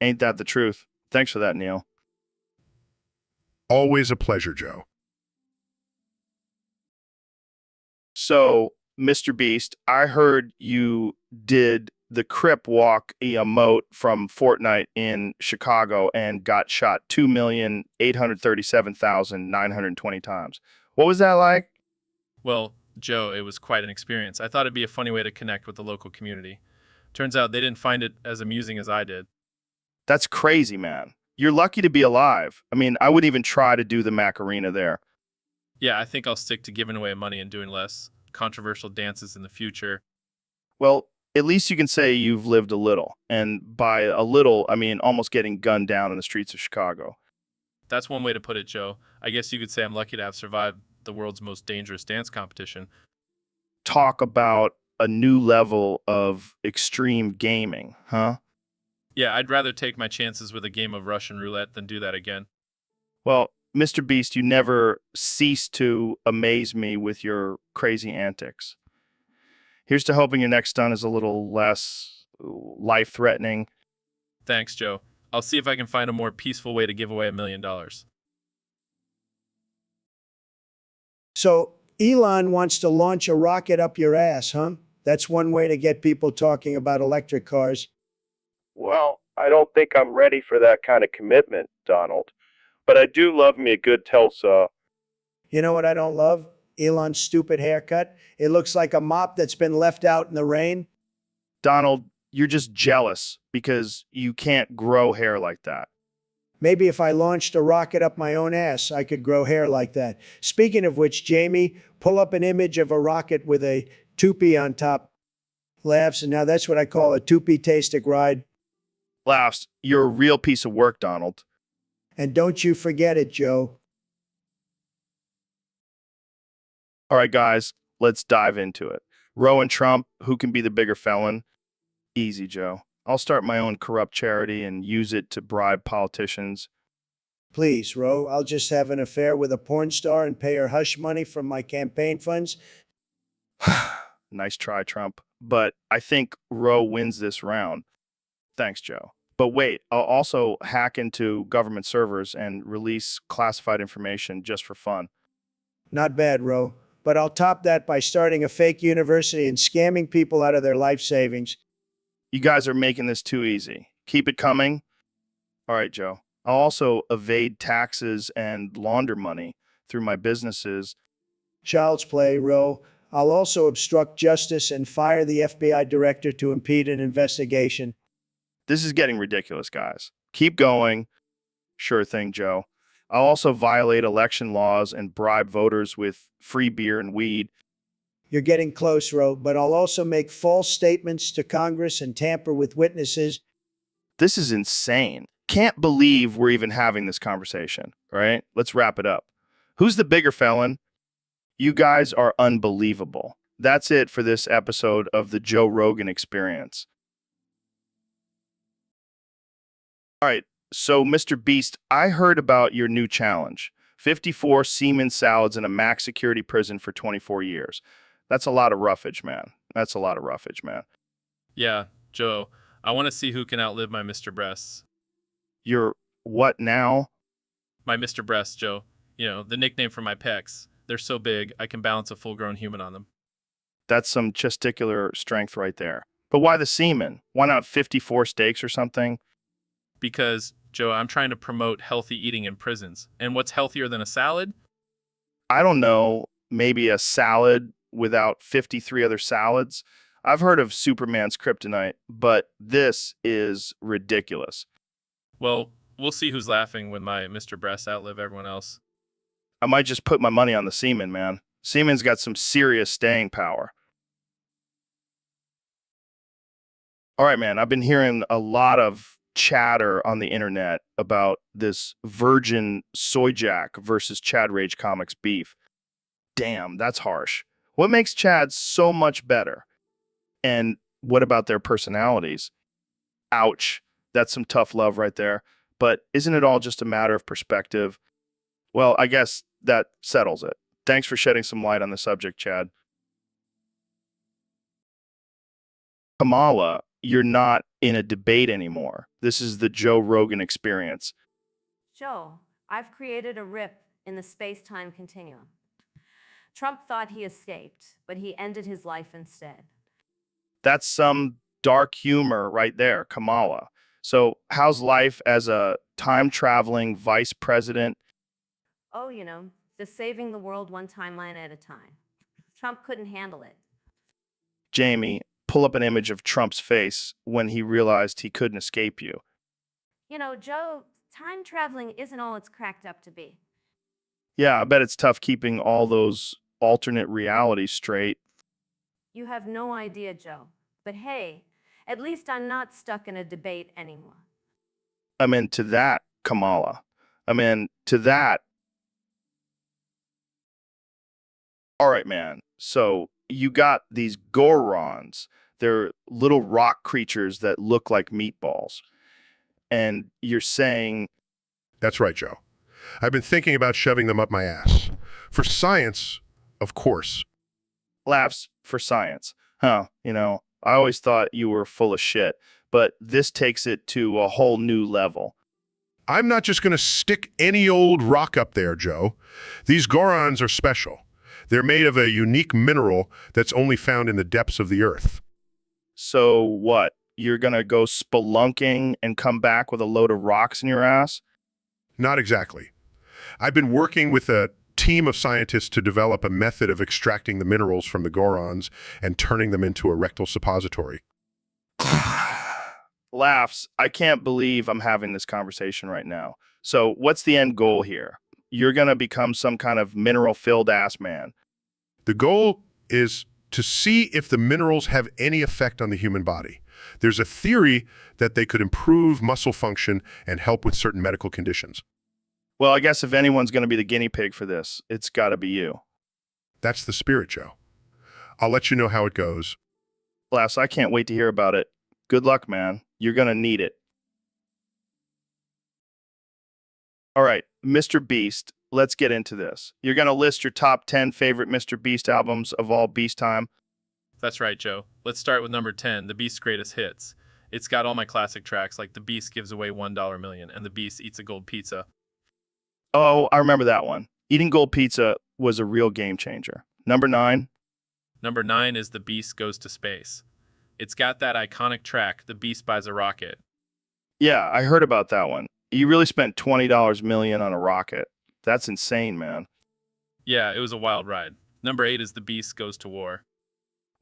Speaker 1: Ain't that the truth? Thanks for that, Neil.
Speaker 5: Always a pleasure, Joe.
Speaker 1: So, Mr. Beast, I heard you did the Crip Walk emote from Fortnite in Chicago and got shot 2,837,920 times. What was that like?
Speaker 9: Well, Joe, it was quite an experience. I thought it'd be a funny way to connect with the local community. Turns out they didn't find it as amusing as I did.
Speaker 1: That's crazy, man. You're lucky to be alive. I mean, I wouldn't even try to do the Macarena there.
Speaker 9: Yeah, I think I'll stick to giving away money and doing less controversial dances in the future.
Speaker 1: Well, At least you can say you've lived a little. And by a little, I mean almost getting gunned down in the streets of Chicago.
Speaker 9: That's one way to put it, Joe. I guess you could say I'm lucky to have survived the world's most dangerous dance competition.
Speaker 1: Talk about a new level of extreme gaming, huh?
Speaker 9: Yeah, I'd rather take my chances with a game of Russian roulette than do that again.
Speaker 1: Well, Mr. Beast, you never cease to amaze me with your crazy antics. Here's to hoping your next stunt is a little less life-threatening.
Speaker 9: Thanks, Joe. I'll see if I can find a more peaceful way to give away $1 million.
Speaker 3: So Elon wants to launch a rocket up your ass, huh? That's one way to get people talking about electric cars.
Speaker 1: Well, I don't think I'm ready for that kind of commitment, Donald. But I do love me a good Tulsa.
Speaker 3: You know what I don't love? Elon's stupid haircut. It looks like a mop that's been left out in the rain.
Speaker 1: Donald, you're just jealous because you can't grow hair like that.
Speaker 3: Maybe if I launched a rocket up my own ass, I could grow hair like that. Speaking of which, Jamie, pull up an image of a rocket with a toupee on top. Laughs, and now that's what I call a toupee-tastic ride.
Speaker 1: Laughs, you're a real piece of work, Donald.
Speaker 3: And don't you forget it, Joe.
Speaker 1: All right, guys, let's dive into it. Roe and Trump, who can be the bigger felon? Easy, Joe. I'll start my own corrupt charity and use it to bribe politicians.
Speaker 3: Please, Ro, I'll just have an affair with a porn star and pay her hush money from my campaign funds.
Speaker 1: Nice try, Trump. But I think Roe wins this round. Thanks, Joe. But wait, I'll also hack into government servers and release classified information just for fun.
Speaker 3: Not bad, Ro. But I'll top that by starting a fake university and scamming people out of their life savings.
Speaker 1: You guys are making this too easy. Keep it coming. All right, Joe. I'll also evade taxes and launder money through my businesses.
Speaker 3: Child's play, Ro. I'll also obstruct justice and fire the FBI director to impede an investigation.
Speaker 1: This is getting ridiculous, guys. Keep going. Sure thing, Joe. I'll also violate election laws and bribe voters with free beer and weed.
Speaker 3: You're getting close, Ro, but I'll also make false statements to Congress and tamper with witnesses.
Speaker 1: This is insane. Can't believe we're even having this conversation, right? Let's wrap it up. Who's the bigger felon? You guys are unbelievable. That's it for this episode of the Joe Rogan Experience. All right, so Mr. Beast, I heard about your new challenge. 54 semen salads in a max security prison for 24 years. That's a lot of roughage, man. That's a lot of roughage, man.
Speaker 9: Yeah, Joe, I want to see who can outlive my Mr. Breasts.
Speaker 1: You're what now?
Speaker 9: My Mr. Breasts, Joe. You know, the nickname for my pecs. They're so big, I can balance a full-grown human on them.
Speaker 1: That's some testicular strength right there. But why the semen? Why not 54 steaks or something?
Speaker 9: Because, Joe, I'm trying to promote healthy eating in prisons. And what's healthier than a salad?
Speaker 1: I don't know, maybe a salad without 53 other salads. I've heard of Superman's kryptonite, but this is ridiculous.
Speaker 9: Well, we'll see who's laughing when my Mr. Breasts outlive everyone else.
Speaker 1: I might just put my money on the semen, man. Semen's got some serious staying power. All right, man, I've been hearing a lot of chatter on the internet about this Virgin Soy Jack versus Chad Rage Comics beef. Damn, that's harsh. What makes Chad so much better? And what about their personalities? Ouch, that's some tough love right there. But isn't it all just a matter of perspective? Well, I guess that settles it. Thanks for shedding some light on the subject, Chad. Kamala, you're not in a debate anymore. This is the Joe Rogan Experience.
Speaker 6: Joe, I've created a rip in the space-time continuum. Trump thought he escaped, but he ended his life instead.
Speaker 1: That's some dark humor right there, Kamala. So how's life as a time-traveling vice president?
Speaker 6: Oh, you know, just saving the world one timeline at a time. Trump couldn't handle it.
Speaker 1: Jamie, pull up an image of Trump's face when he realized he couldn't escape you.
Speaker 6: You know, Joe, time traveling isn't all it's cracked up to be.
Speaker 1: Yeah, I bet it's tough keeping all those alternate realities straight.
Speaker 6: You have no idea, Joe. But hey, at least I'm not stuck in a debate anymore.
Speaker 1: I'm into that, Kamala. I'm into that. All right, man. So you got these Gorons. They're little rock creatures that look like meatballs. And you're saying,
Speaker 5: That's right, Joe. I've been thinking about shoving them up my ass. For science, of course.
Speaker 1: laughs for science. Huh, I always thought you were full of shit, but this takes it to a whole new level.
Speaker 5: I'm not just going to stick any old rock up there, Joe. These Gorons are special. They're made of a unique mineral that's only found in the depths of the earth.
Speaker 1: So what? You're gonna go spelunking and come back with a load of rocks in your ass?
Speaker 5: Not exactly. I've been working with a team of scientists to develop a method of extracting the minerals from the Gorons and turning them into a rectal suppository.
Speaker 1: Laughs. I can't believe I'm having this conversation right now. So what's the end goal here? You're gonna become some kind of mineral-filled ass man.
Speaker 5: The goal is to see if the minerals have any effect on the human body. There's a theory that they could improve muscle function and help with certain medical conditions.
Speaker 1: Well, I guess if anyone's gonna be the guinea pig for this, it's gotta be you.
Speaker 5: That's the spirit, Joe. I'll let you know how it goes.
Speaker 1: Laughs. I can't wait to hear about it. Good luck, man. You're gonna need it. All right, Mr. Beast, let's get into this. You're going to list your top 10 favorite Mr. Beast albums of all Beast time.
Speaker 9: That's right, Joe. Let's start with number 10, The Beast's Greatest Hits. It's got all my classic tracks like The Beast Gives Away $1 Million and The Beast Eats a Gold Pizza.
Speaker 1: Oh, I remember that one. Eating gold pizza was a real game changer. Number 9.
Speaker 9: Number 9 is The Beast Goes to Space. It's got that iconic track, The Beast Buys a Rocket.
Speaker 1: Yeah, I heard about that one. You really spent $20 million on a rocket. That's insane, man.
Speaker 9: Yeah, it was a wild ride. Number 8 is The Beast Goes to War.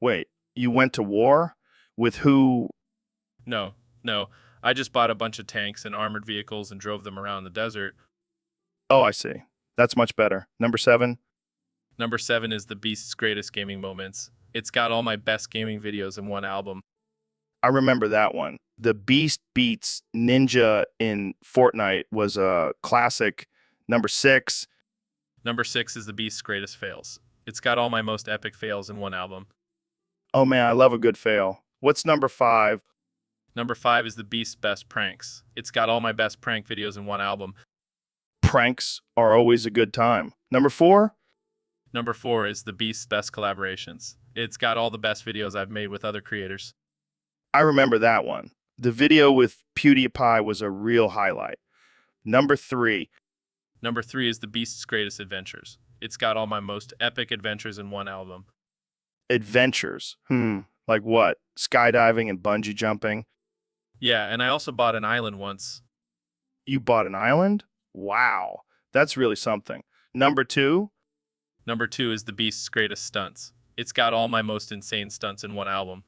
Speaker 1: Wait, you went to war? With who?
Speaker 9: No. I just bought a bunch of tanks and armored vehicles and drove them around the desert.
Speaker 1: Oh, I see. That's much better. Number 7.
Speaker 9: Number 7 is The Beast's Greatest Gaming Moments. It's got all my best gaming videos in one album.
Speaker 1: I remember that one. The Beast Beats Ninja in Fortnite was a classic. Number 6.
Speaker 9: Number 6 is The Beast's Greatest Fails. It's got all my most epic fails in one album.
Speaker 1: Oh man, I love a good fail. What's number 5?
Speaker 9: Number 5 is The Beast's Best Pranks. It's got all my best prank videos in one album.
Speaker 1: Pranks are always a good time. Number 4?
Speaker 9: Number 4 is The Beast's Best Collaborations. It's got all the best videos I've made with other creators.
Speaker 1: I remember that one. The video with PewDiePie was a real highlight. Number 3.
Speaker 9: Number 3 is The Beast's Greatest Adventures. It's got all my most epic adventures in one album.
Speaker 1: Adventures. Like what? Skydiving and bungee jumping?
Speaker 9: Yeah, and I also bought an island once.
Speaker 1: You bought an island? Wow. That's really something. Number 2?
Speaker 9: Number 2 is The Beast's Greatest Stunts. It's got all my most insane stunts in one album.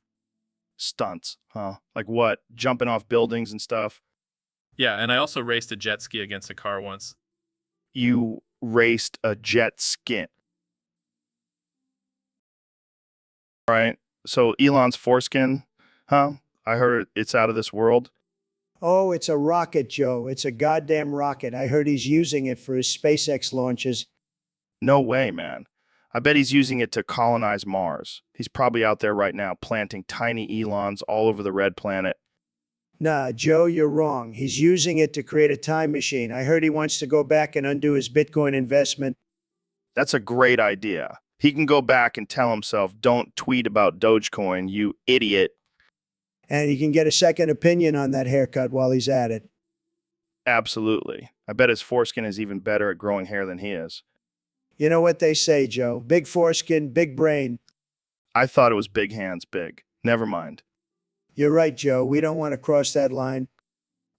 Speaker 1: Stunts, huh? Like what? Jumping off buildings and stuff?
Speaker 9: Yeah, and I also raced a jet ski against a car once.
Speaker 1: You raced a jet ski. All right. So Elon's foreskin, huh? I heard it's out of this world.
Speaker 3: Oh, it's a rocket, Joe. It's a goddamn rocket. I heard he's using it for his SpaceX launches.
Speaker 1: No way, man. I bet he's using it to colonize Mars. He's probably out there right now planting tiny Elons all over the red planet.
Speaker 3: Nah, Joe, you're wrong. He's using it to create a time machine. I heard he wants to go back and undo his Bitcoin investment.
Speaker 1: That's a great idea. He can go back and tell himself, don't tweet about Dogecoin, you idiot.
Speaker 3: And he can get a second opinion on that haircut while he's at it.
Speaker 1: Absolutely. I bet his foreskin is even better at growing hair than he is.
Speaker 3: You know what they say, Joe? Big foreskin, big brain.
Speaker 1: I thought it was big hands, big. Never mind.
Speaker 3: You're right, Joe. We don't want to cross that line.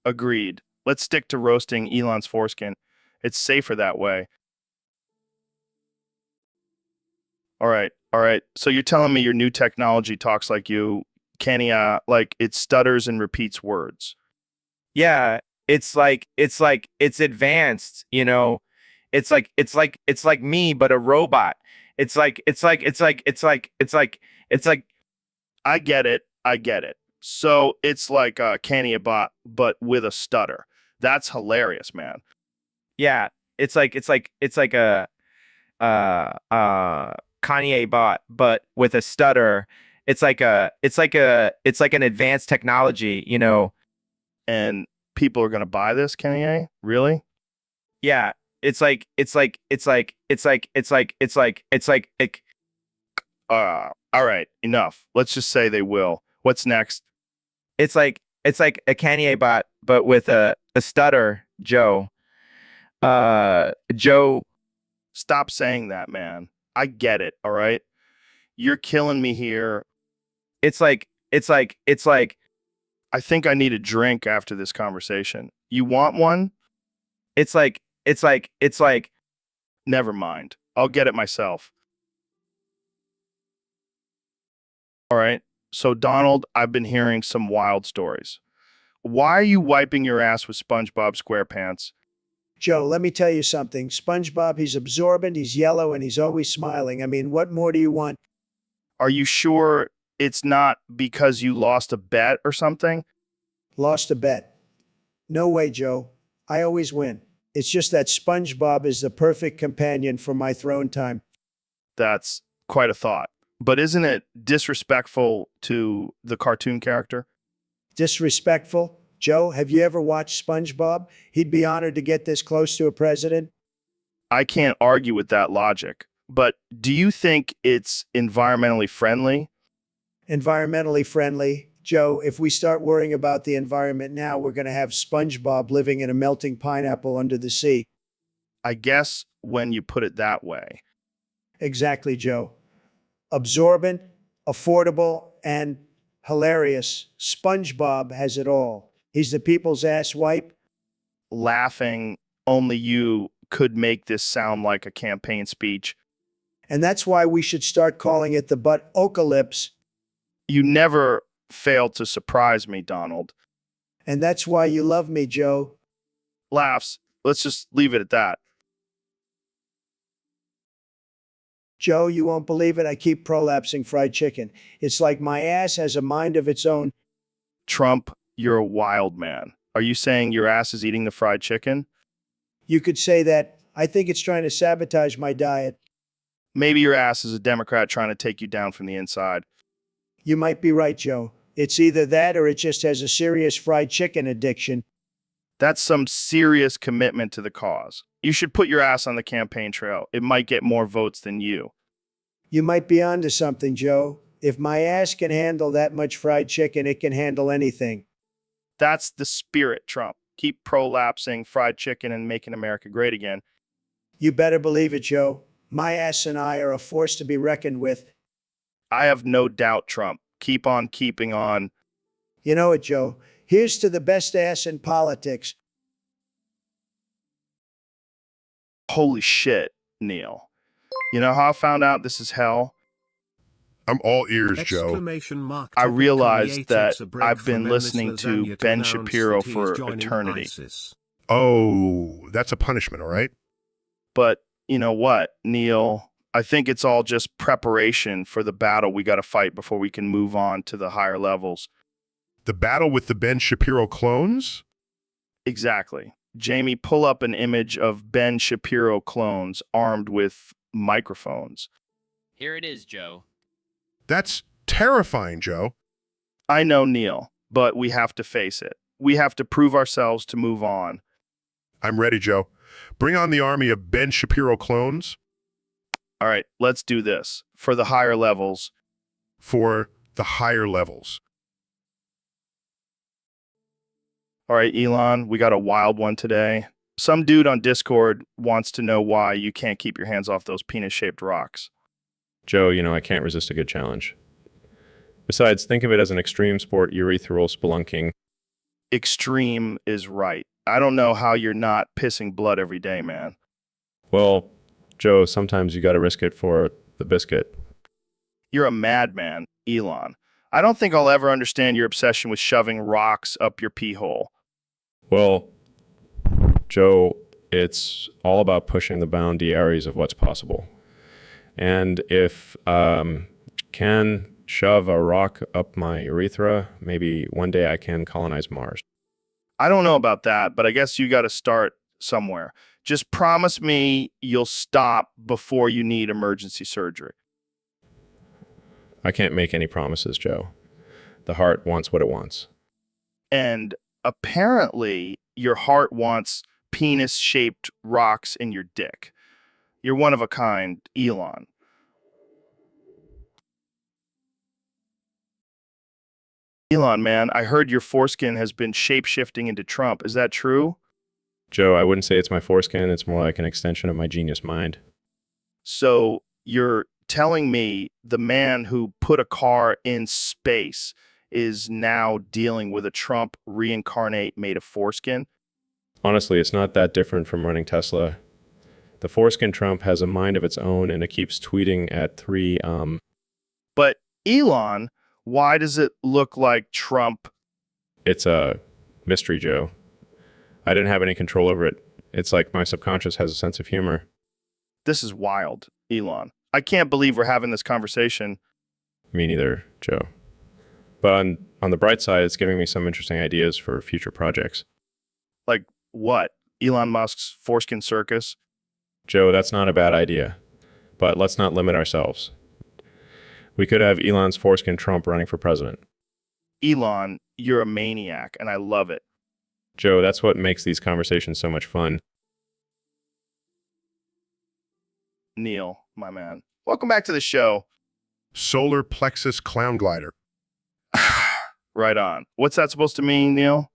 Speaker 1: Agreed. Let's stick to roasting Elon's foreskin. It's safer that way. All right. So you're telling me your new technology talks like you, Kenny, like it stutters and repeats words.
Speaker 10: Yeah, it's advanced, you know. It's like me, but a robot. It's like
Speaker 1: I get it. I get it. So it's like Canny a bot, but with a stutter. That's hilarious, man.
Speaker 10: Yeah, it's like a Kanye bot, but with a stutter. It's like an advanced technology, you know.
Speaker 1: And people are going to buy this, Kenny A? Really?
Speaker 10: Yeah, it's like
Speaker 1: All right, enough. Let's just say they will. What's next?
Speaker 10: it's like a Kanye bot, but with a stutter, Joe. Joe.
Speaker 1: Stop saying that, man. I get it, all right? You're killing me here.
Speaker 10: It's like
Speaker 1: I think I need a drink after this conversation. You want one?
Speaker 10: it's like
Speaker 1: Never mind. I'll get it myself. All right. So, Donald, I've been hearing some wild stories. Why are you wiping your ass with SpongeBob SquarePants?
Speaker 3: Joe, let me tell you something. SpongeBob, he's absorbent, he's yellow, and he's always smiling. I mean, what more do you want?
Speaker 1: Are you sure it's not because you lost a bet or something?
Speaker 3: Lost a bet. No way, Joe. I always win. It's just that SpongeBob is the perfect companion for my throne time.
Speaker 1: That's quite a thought. But isn't it disrespectful to the cartoon character?
Speaker 3: Disrespectful? Joe, have you ever watched SpongeBob? He'd be honored to get this close to a president.
Speaker 1: I can't argue with that logic. But do you think it's environmentally friendly?
Speaker 3: Environmentally friendly. Joe, if we start worrying about the environment now, we're going to have SpongeBob living in a melting pineapple under the sea.
Speaker 1: I guess when you put it that way.
Speaker 3: Exactly, Joe. Absorbent, affordable, and hilarious. SpongeBob has it all. He's the people's ass wipe.
Speaker 1: Laughing, only you could make this sound like a campaign speech.
Speaker 3: And that's why we should start calling it the butt-ocalypse.
Speaker 1: You never fail to surprise me, Donald.
Speaker 3: And that's why you love me, Joe.
Speaker 1: Laughs. Let's just leave it at that.
Speaker 3: Joe, you won't believe it. I keep prolapsing fried chicken. It's like my ass has a mind of its own.
Speaker 1: Trump, you're a wild man. Are you saying your ass is eating the fried chicken?
Speaker 3: You could say that. I think it's trying to sabotage my diet.
Speaker 1: Maybe your ass is a Democrat trying to take you down from the inside.
Speaker 3: You might be right, Joe. It's either that or it just has a serious fried chicken addiction.
Speaker 1: That's some serious commitment to the cause. You should put your ass on the campaign trail. It might get more votes than you.
Speaker 3: You might be onto something, Joe. If my ass can handle that much fried chicken, it can handle anything.
Speaker 1: That's the spirit, Trump. Keep prolapsing fried chicken and making America great again.
Speaker 3: You better believe it, Joe. My ass and I are a force to be reckoned with.
Speaker 1: I have no doubt, Trump. Keep on keeping on.
Speaker 3: You know it, Joe. Here's to the best ass in politics.
Speaker 1: Holy shit, Neil. You know how I found out this is hell?
Speaker 5: I'm all ears, Joe.
Speaker 13: Exclamation mark.
Speaker 1: I realized
Speaker 13: Kanye
Speaker 1: that
Speaker 13: takes a break
Speaker 1: I've been
Speaker 13: from
Speaker 1: listening
Speaker 13: endless
Speaker 1: to
Speaker 13: lasagna
Speaker 1: Ben
Speaker 13: announce
Speaker 1: Shapiro
Speaker 13: that he is
Speaker 1: for
Speaker 13: joining
Speaker 1: eternity.
Speaker 13: ISIS.
Speaker 5: Oh, that's a punishment, all right?
Speaker 1: But you know what, Neil? I think it's all just preparation for the battle we got to fight before we can move on to the higher levels.
Speaker 5: The battle with the Ben Shapiro clones?
Speaker 1: Exactly. Jamie, pull up an image of Ben Shapiro clones armed with microphones.
Speaker 11: Here it is, Joe.
Speaker 5: That's terrifying, Joe.
Speaker 1: I know, Neil, but we have to face it. We have to prove ourselves to move on.
Speaker 5: I'm ready, Joe. Bring on the army of Ben Shapiro clones.
Speaker 1: All right, let's do this. For the higher levels.
Speaker 5: For the higher levels.
Speaker 1: All right, Elon, we got a wild one today. Some dude on Discord wants to know why you can't keep your hands off those penis-shaped rocks.
Speaker 7: Joe, you know I can't resist a good challenge. Besides, think of it as an extreme sport urethral spelunking.
Speaker 1: Extreme is right. I don't know how you're not pissing blood every day, man.
Speaker 7: Well, Joe, sometimes you gotta risk it for the biscuit.
Speaker 1: You're a madman, Elon. I don't think I'll ever understand your obsession with shoving rocks up your pee hole.
Speaker 7: Well, Joe, it's all about pushing the boundaries of what's possible. And if shove a rock up my urethra. Maybe one day I can colonize Mars.
Speaker 1: I don't know about that, but I guess you got to start somewhere. Just promise me you'll stop before you need emergency surgery.
Speaker 7: I can't make any promises, Joe. The heart wants what it wants.
Speaker 1: And apparently, your heart wants penis-shaped rocks in your dick. You're one of a kind, Elon. Elon, man, I heard your foreskin has been shape-shifting into Trump. Is that true?
Speaker 7: Joe, I wouldn't say it's my foreskin. It's more like an extension of my genius mind.
Speaker 1: So you're telling me the man who put a car in space is now dealing with a Trump reincarnate made of foreskin?
Speaker 7: Honestly, it's not that different from running Tesla. The foreskin Trump has a mind of its own, and it keeps tweeting at three.
Speaker 1: But Elon, why does it look like Trump?
Speaker 7: It's a mystery, Joe. I didn't have any control over it. It's like my subconscious has a sense of humor.
Speaker 1: This is wild, Elon. I can't believe we're having this conversation.
Speaker 7: Me neither, Joe. But on the bright side, it's giving me some interesting ideas for future projects.
Speaker 1: Like what? Elon Musk's foreskin circus?
Speaker 7: Joe, that's not a bad idea. But let's not limit ourselves. We could have Elon's foreskin Trump running for president.
Speaker 1: Elon, you're a maniac, and I love it.
Speaker 7: Joe, that's what makes these conversations so much fun.
Speaker 1: Neil, my man. Welcome back to the show.
Speaker 5: Solar plexus clown glider.
Speaker 1: Right on. What's that supposed to mean, Neil?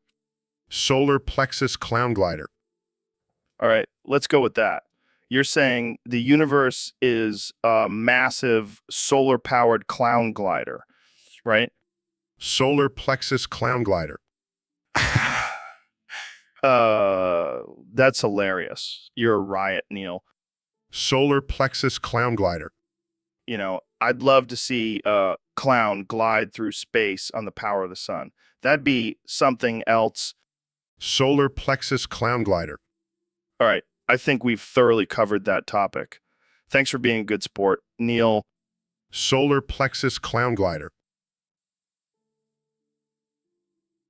Speaker 5: Solar plexus clown glider.
Speaker 1: All right, let's go with that. You're saying the universe is a massive solar-powered clown glider, right?
Speaker 5: Solar plexus clown glider.
Speaker 1: That's hilarious. You're a riot, Neil.
Speaker 5: Solar plexus clown glider.
Speaker 1: You know, I'd love to see a clown glide through space on the power of the sun. That'd be something else.
Speaker 5: Solar plexus clown glider.
Speaker 1: All right, I think we've thoroughly covered that topic. Thanks for being a good sport, Neil.
Speaker 5: Solar plexus clown glider.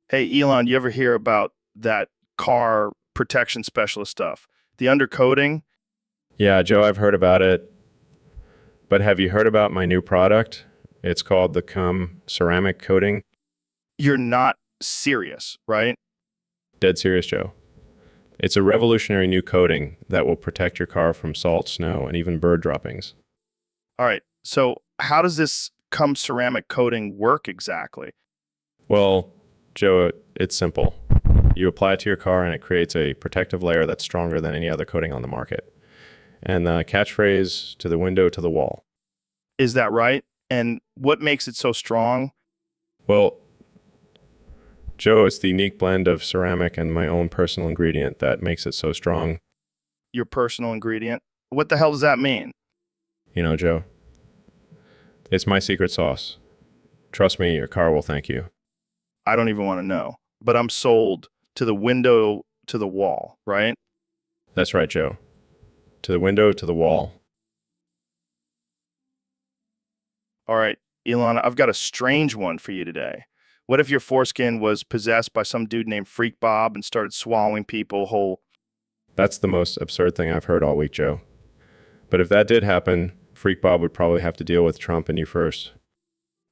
Speaker 1: Hey, Elon, you ever hear about that car protection specialist stuff? The undercoating?
Speaker 7: Yeah, Joe, I've heard about it. But have you heard about my new product? It's called the ceramic coating.
Speaker 1: You're not serious, right?
Speaker 7: Dead serious, Joe. It's a revolutionary new coating that will protect your car from salt, snow, and even bird droppings.
Speaker 1: All right, so how does this ceramic coating work exactly?
Speaker 7: Well, Joe, it's simple. You apply it to your car and it creates a protective layer that's stronger than any other coating on the market. And the catchphrase, to the window, to the wall.
Speaker 1: Is that right? And what makes it so strong?
Speaker 7: Well, Joe, it's the unique blend of ceramic and my own personal ingredient that makes it so strong.
Speaker 1: Your personal ingredient? What the hell does that mean?
Speaker 7: You know, Joe, it's my secret sauce. Trust me, your car will thank you.
Speaker 1: I don't even want to know, but I'm sold. To the window, to the wall, right?
Speaker 7: That's right, Joe. To the window, to the wall.
Speaker 1: All right, Elon, I've got a strange one for you today. What if your foreskin was possessed by some dude named Freak Bob and started swallowing people whole?
Speaker 7: That's the most absurd thing I've heard all week, Joe. But if that did happen, Freak Bob would probably have to deal with Trump and you first.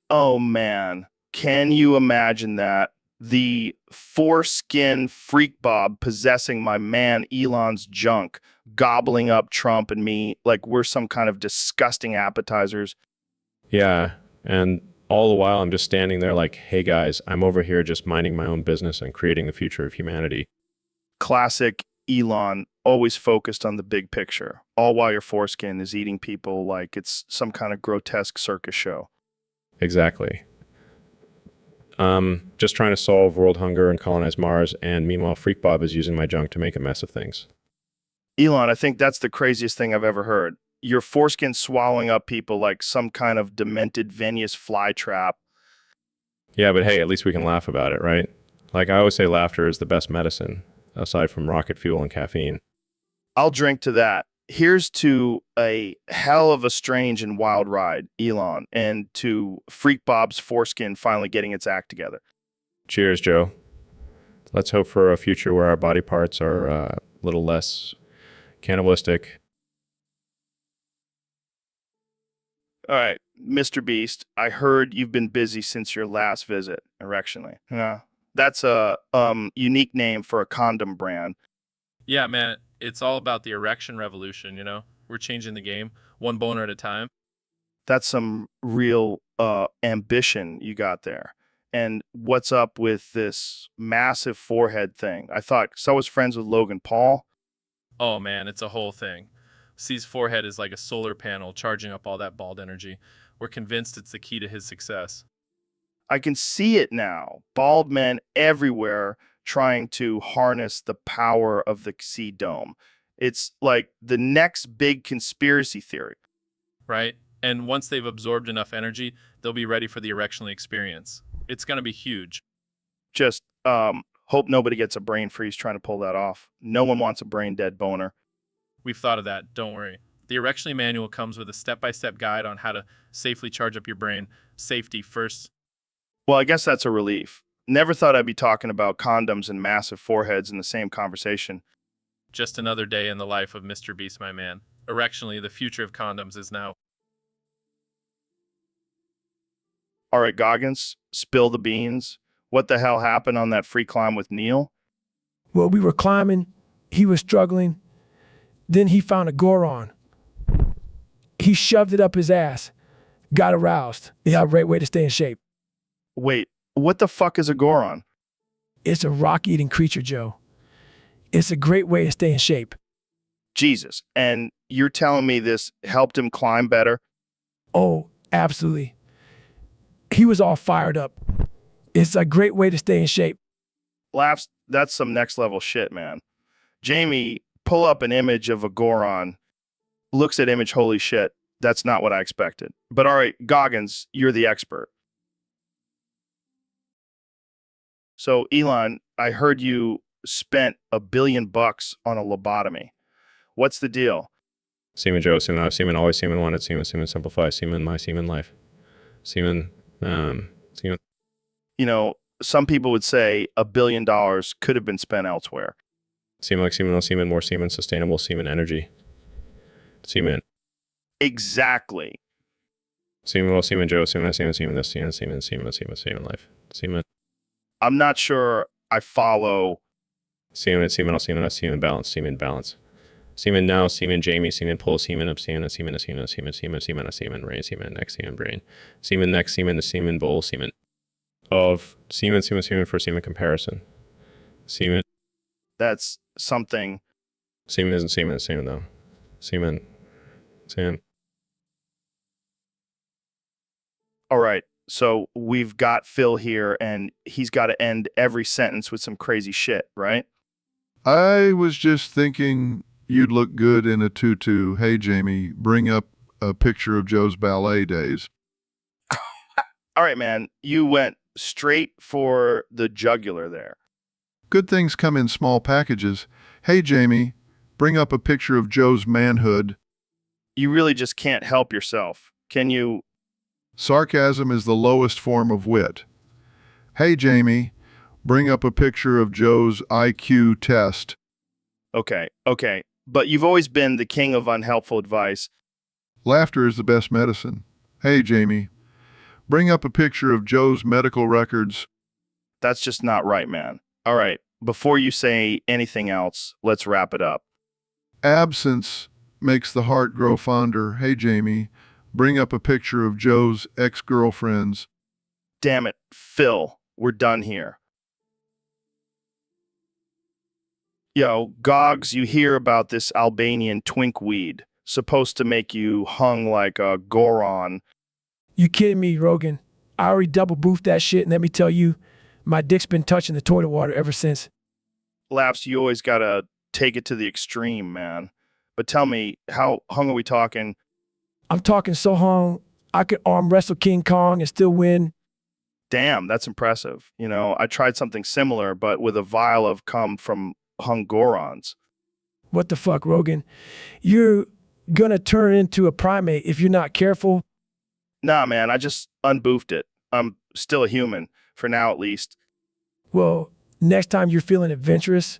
Speaker 1: Oh, man. Can you imagine that? The foreskin Freak Bob possessing my man Elon's junk, gobbling up Trump and me like we're some kind of disgusting appetizers.
Speaker 7: Yeah, and all the while I'm just standing there like, hey guys, I'm over here just minding my own business and creating the future of humanity.
Speaker 1: Classic Elon, always focused on the big picture, all while your foreskin is eating people like it's some kind of grotesque circus show.
Speaker 7: Exactly. Just trying to solve world hunger and colonize Mars, and meanwhile Freak Bob is using my junk to make a mess of things.
Speaker 1: Elon, I think that's the craziest thing I've ever heard. Your foreskin swallowing up people like some kind of demented Venus flytrap.
Speaker 7: Yeah, but hey, at least we can laugh about it, right? Like I always say, laughter is the best medicine, aside from rocket fuel and caffeine.
Speaker 1: I'll drink to that. Here's to a hell of a strange and wild ride, Elon, and to Freak Bob's foreskin finally getting its act together.
Speaker 7: Cheers, Joe. Let's hope for a future where our body parts are a little less cannibalistic.
Speaker 1: All right, Mr. Beast, I heard you've been busy since your last visit, erectionally. Yeah. That's a unique name for a condom brand.
Speaker 9: Yeah, man, it's all about the erection revolution, you know? We're changing the game, one boner at a time.
Speaker 1: That's some real ambition you got there. And what's up with this massive forehead thing? I thought, so I was friends with Logan Paul.
Speaker 9: Oh man, it's a whole thing. C's forehead is like a solar panel charging up all that bald energy. We're convinced it's the key to his success.
Speaker 1: I can see it now. Bald men everywhere trying to harness the power of the C dome. It's like the next big conspiracy theory.
Speaker 9: Right? And once they've absorbed enough energy, they'll be ready for the erectional experience. It's going to be huge.
Speaker 1: Just hope nobody gets a brain freeze trying to pull that off. No one wants a brain dead boner.
Speaker 9: We've thought of that, don't worry. The Erectionally Manual comes with a step-by-step guide on how to safely charge up your brain. Safety first.
Speaker 1: Well, I guess that's a relief. Never thought I'd be talking about condoms and massive foreheads in the same conversation.
Speaker 9: Just another day in the life of Mr. Beast, my man. Erectionally, the future of condoms is now.
Speaker 1: All right, Goggins, spill the beans. What the hell happened on that free climb with Neil?
Speaker 8: Well, we were climbing. He was struggling. Then he found a Goron. He shoved it up his ass. Got aroused. Yeah, great way to stay in shape.
Speaker 1: Wait, what the fuck is a Goron?
Speaker 8: It's a rock-eating creature, Joe. It's a great way to stay in shape.
Speaker 1: Jesus, and you're telling me this helped him climb better?
Speaker 8: Oh, absolutely. He was all fired up. It's a great way to stay in shape.
Speaker 1: Laughs, that's some next level shit, man. Jamie, pull up an image of a Goron. Looks at image, holy shit. That's not what I expected. But all right, Goggins, you're the expert. So, Elon, I heard you spent $1 billion on a lobotomy. What's the deal?
Speaker 7: Semen Joe, Semen I've Semen always, Semen wanted, Semen, Semen simplify, Semen my Semen life. Semen, Semen.
Speaker 1: You know, some people would say $1 billion could have been spent elsewhere.
Speaker 7: Semen like Semen, no Semen, more Semen, sustainable Semen energy. Semen.
Speaker 1: Exactly.
Speaker 7: Semen, well, Semen Joe, Semen, Semen, Semen, this, Semen, Semen, Semen, Semen, Semen life. Semen.
Speaker 1: I'm not sure I follow.
Speaker 7: Semen, Semen, Semen, Semen balance, Semen balance. Semen now, Semen Jamie, Semen pull, Semen up, Semen, Semen, Semen, Semen, Semen, Semen, Semen, brain, Semen next, Semen brain. Semen next, Semen, the Semen bowl, Semen. Of Semen, Semen, Semen for Semen comparison. Semen.
Speaker 1: That's something.
Speaker 7: Semen isn't Semen, Semen though. Semen. Semen.
Speaker 1: All right. So we've got Phil here, and he's got to end every sentence with some crazy shit, right?
Speaker 2: I was just thinking you'd look good in a tutu. Hey, Jamie, bring up a picture of Joe's ballet days.
Speaker 1: All right, man. You went straight for the jugular there.
Speaker 2: Good things come in small packages. Hey, Jamie, bring up a picture of Joe's manhood.
Speaker 1: You really just can't help yourself. Can you?
Speaker 2: Sarcasm is the lowest form of wit. Hey, Jamie, bring up a picture of Joe's IQ test.
Speaker 1: Okay. But you've always been the king of unhelpful advice.
Speaker 2: Laughter is the best medicine. Hey, Jamie, bring up a picture of Joe's medical records.
Speaker 1: That's just not right, man. All right. Before you say anything else, let's wrap it up.
Speaker 2: Absence makes the heart grow fonder. Hey, Jamie, bring up a picture of Joe's ex-girlfriends.
Speaker 1: Damn it, Phil, we're done here. Yo, Gogs, you hear about this Albanian twink weed, supposed to make you hung like a Goron.
Speaker 8: You kidding me, Rogan? I already double boofed that shit, and let me tell you, my dick's been touching the toilet water ever since.
Speaker 1: Laughs, you always gotta take it to the extreme, man. But tell me, how hung are we talking?
Speaker 8: I'm talking so hung, I could arm wrestle King Kong and still win.
Speaker 1: Damn, that's impressive. You know, I tried something similar, but with a vial of cum from hung Gorons.
Speaker 8: What the fuck, Rogan? You're gonna turn into a primate if you're not careful.
Speaker 1: Nah, man, I just unboofed it. I'm still a human, for now at least.
Speaker 8: Well, next time you're feeling adventurous,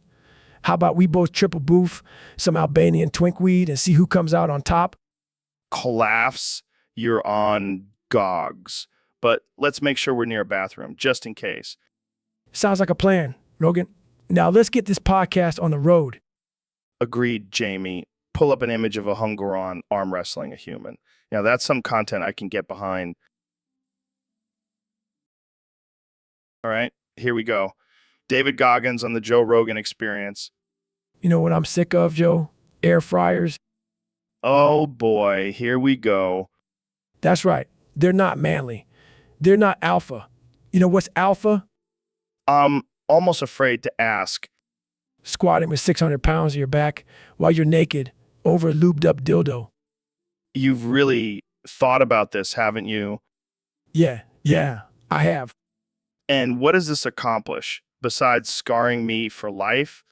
Speaker 8: how about we both triple boof some Albanian twinkweed and see who comes out on top?
Speaker 1: Collapse, you're on gogs. But let's make sure we're near a bathroom, just in case.
Speaker 8: Sounds like a plan, Rogan. Now let's get this podcast on the road.
Speaker 1: Agreed, Jamie. Pull up an image of a Hungaron arm wrestling a human. Now that's some content I can get behind. All right, here we go. David Goggins on the Joe Rogan Experience.
Speaker 8: You know what I'm sick of, Joe? Air fryers.
Speaker 1: Oh boy, here we go.
Speaker 8: That's right. They're not manly. They're not alpha. You know what's alpha?
Speaker 1: I'm almost afraid to ask.
Speaker 8: Squatting with 600 pounds on your back while you're naked over a lubed up dildo.
Speaker 1: You've really thought about this, haven't you?
Speaker 8: Yeah, I have.
Speaker 1: And what does this accomplish besides scarring me for life?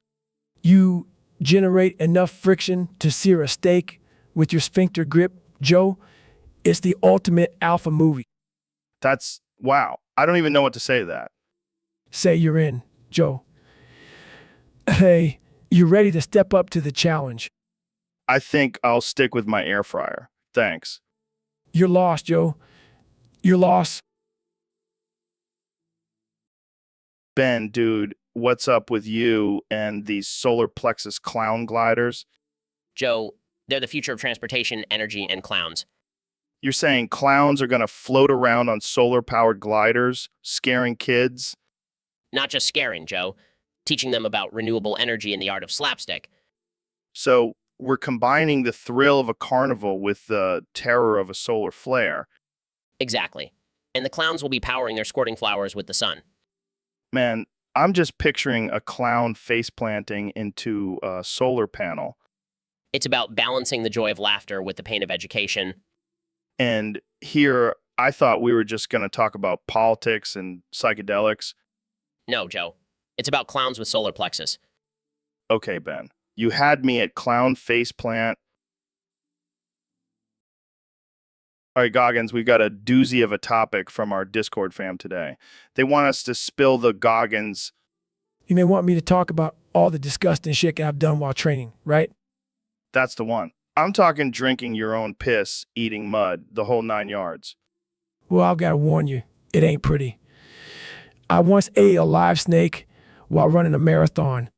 Speaker 8: You generate enough friction to sear a steak with your sphincter grip, Joe. It's the ultimate alpha movie.
Speaker 1: That's wow. I don't even know what to say to that.
Speaker 8: Say you're in, Joe. Hey, you ready to step up to the challenge?
Speaker 1: I think I'll stick with my air fryer. Thanks.
Speaker 8: You're lost, Joe. You're lost.
Speaker 1: Ben, dude, what's up with you and these solar plexus clown gliders?
Speaker 4: Joe, they're the future of transportation, energy, and clowns.
Speaker 1: You're saying clowns are going to float around on solar-powered gliders, scaring kids?
Speaker 4: Not just scaring, Joe. Teaching them about renewable energy and the art of slapstick.
Speaker 1: So we're combining the thrill of a carnival with the terror of a solar flare.
Speaker 4: Exactly. And the clowns will be powering their squirting flowers with the sun.
Speaker 1: Man, I'm just picturing a clown face planting into a solar panel.
Speaker 4: It's about balancing the joy of laughter with the pain of education.
Speaker 1: And here, I thought we were just going to talk about politics and psychedelics.
Speaker 4: No, Joe. It's about clowns with solar plexus.
Speaker 1: Okay, Ben. You had me at clown face plant. All right, Goggins, we've got a doozy of a topic from our Discord fam today. They want us to spill the Goggins.
Speaker 8: You may want me to talk about all the disgusting shit I've done while training, right?
Speaker 1: That's the one. I'm talking drinking your own piss, eating mud, the whole 9 yards.
Speaker 8: Well, I've got to warn you, it ain't pretty. I once ate a live snake while running a marathon.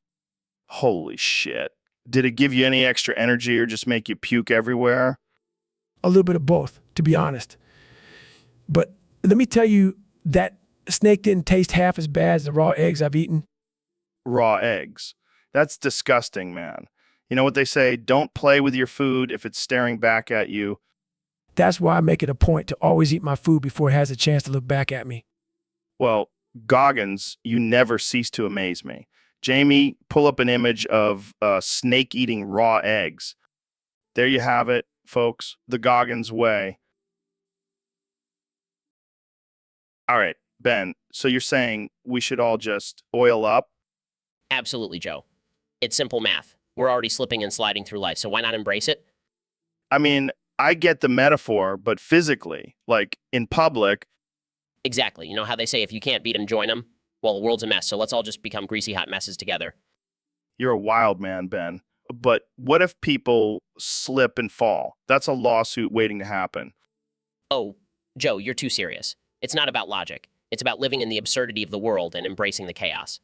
Speaker 1: Holy shit. Did it give you any extra energy or just make you puke everywhere?
Speaker 8: A little bit of both, to be honest. But let me tell you, that snake didn't taste half as bad as the raw eggs I've eaten.
Speaker 1: Raw eggs. That's disgusting, man. You know what they say, don't play with your food if it's staring back at you.
Speaker 8: That's why I make it a point to always eat my food before it has a chance to look back at me.
Speaker 1: Well, Goggins, you never cease to amaze me. Jamie, pull up an image of snake eating raw eggs. There you have it, folks. The Goggins way. All right, Ben, so you're saying we should all just oil up?
Speaker 4: Absolutely, Joe. It's simple math. We're already slipping and sliding through life, so why not embrace it?
Speaker 1: I mean, I get the metaphor, but physically, like in public.
Speaker 4: Exactly. You know how they say if you can't beat 'em, join 'em? Well, the world's a mess, so let's all just become greasy hot messes together.
Speaker 1: You're a wild man, Ben. But what if people slip and fall? That's a lawsuit waiting to happen.
Speaker 4: Oh, Joe, you're too serious. It's not about logic. It's about living in the absurdity of the world and embracing the chaos.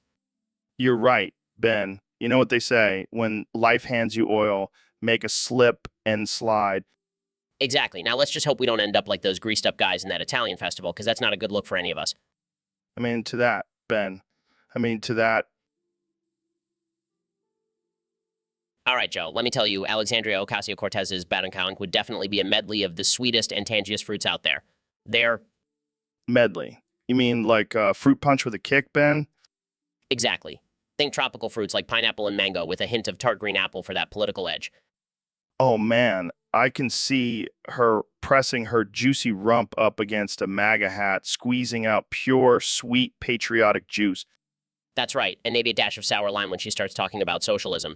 Speaker 1: You're right, Ben. You know what they say, when life hands you oil, make a slip and slide.
Speaker 4: Exactly. Now let's just hope we don't end up like those greased up guys in that Italian festival, because that's not a good look for any of us.
Speaker 1: I mean, to that, Ben. I mean, to that.
Speaker 4: All right, Joe, let me tell you, Alexandria Ocasio-Cortez's Badankang would definitely be a medley of the sweetest and tangiest fruits out there. They're...
Speaker 1: Medley. You mean like fruit punch with a kick, Ben?
Speaker 4: Exactly. Think tropical fruits like pineapple and mango with a hint of tart green apple for that political edge.
Speaker 1: Oh, man. I can see her pressing her juicy rump up against a MAGA hat, squeezing out pure, sweet, patriotic juice.
Speaker 4: That's right, and maybe a dash of sour lime when she starts talking about socialism.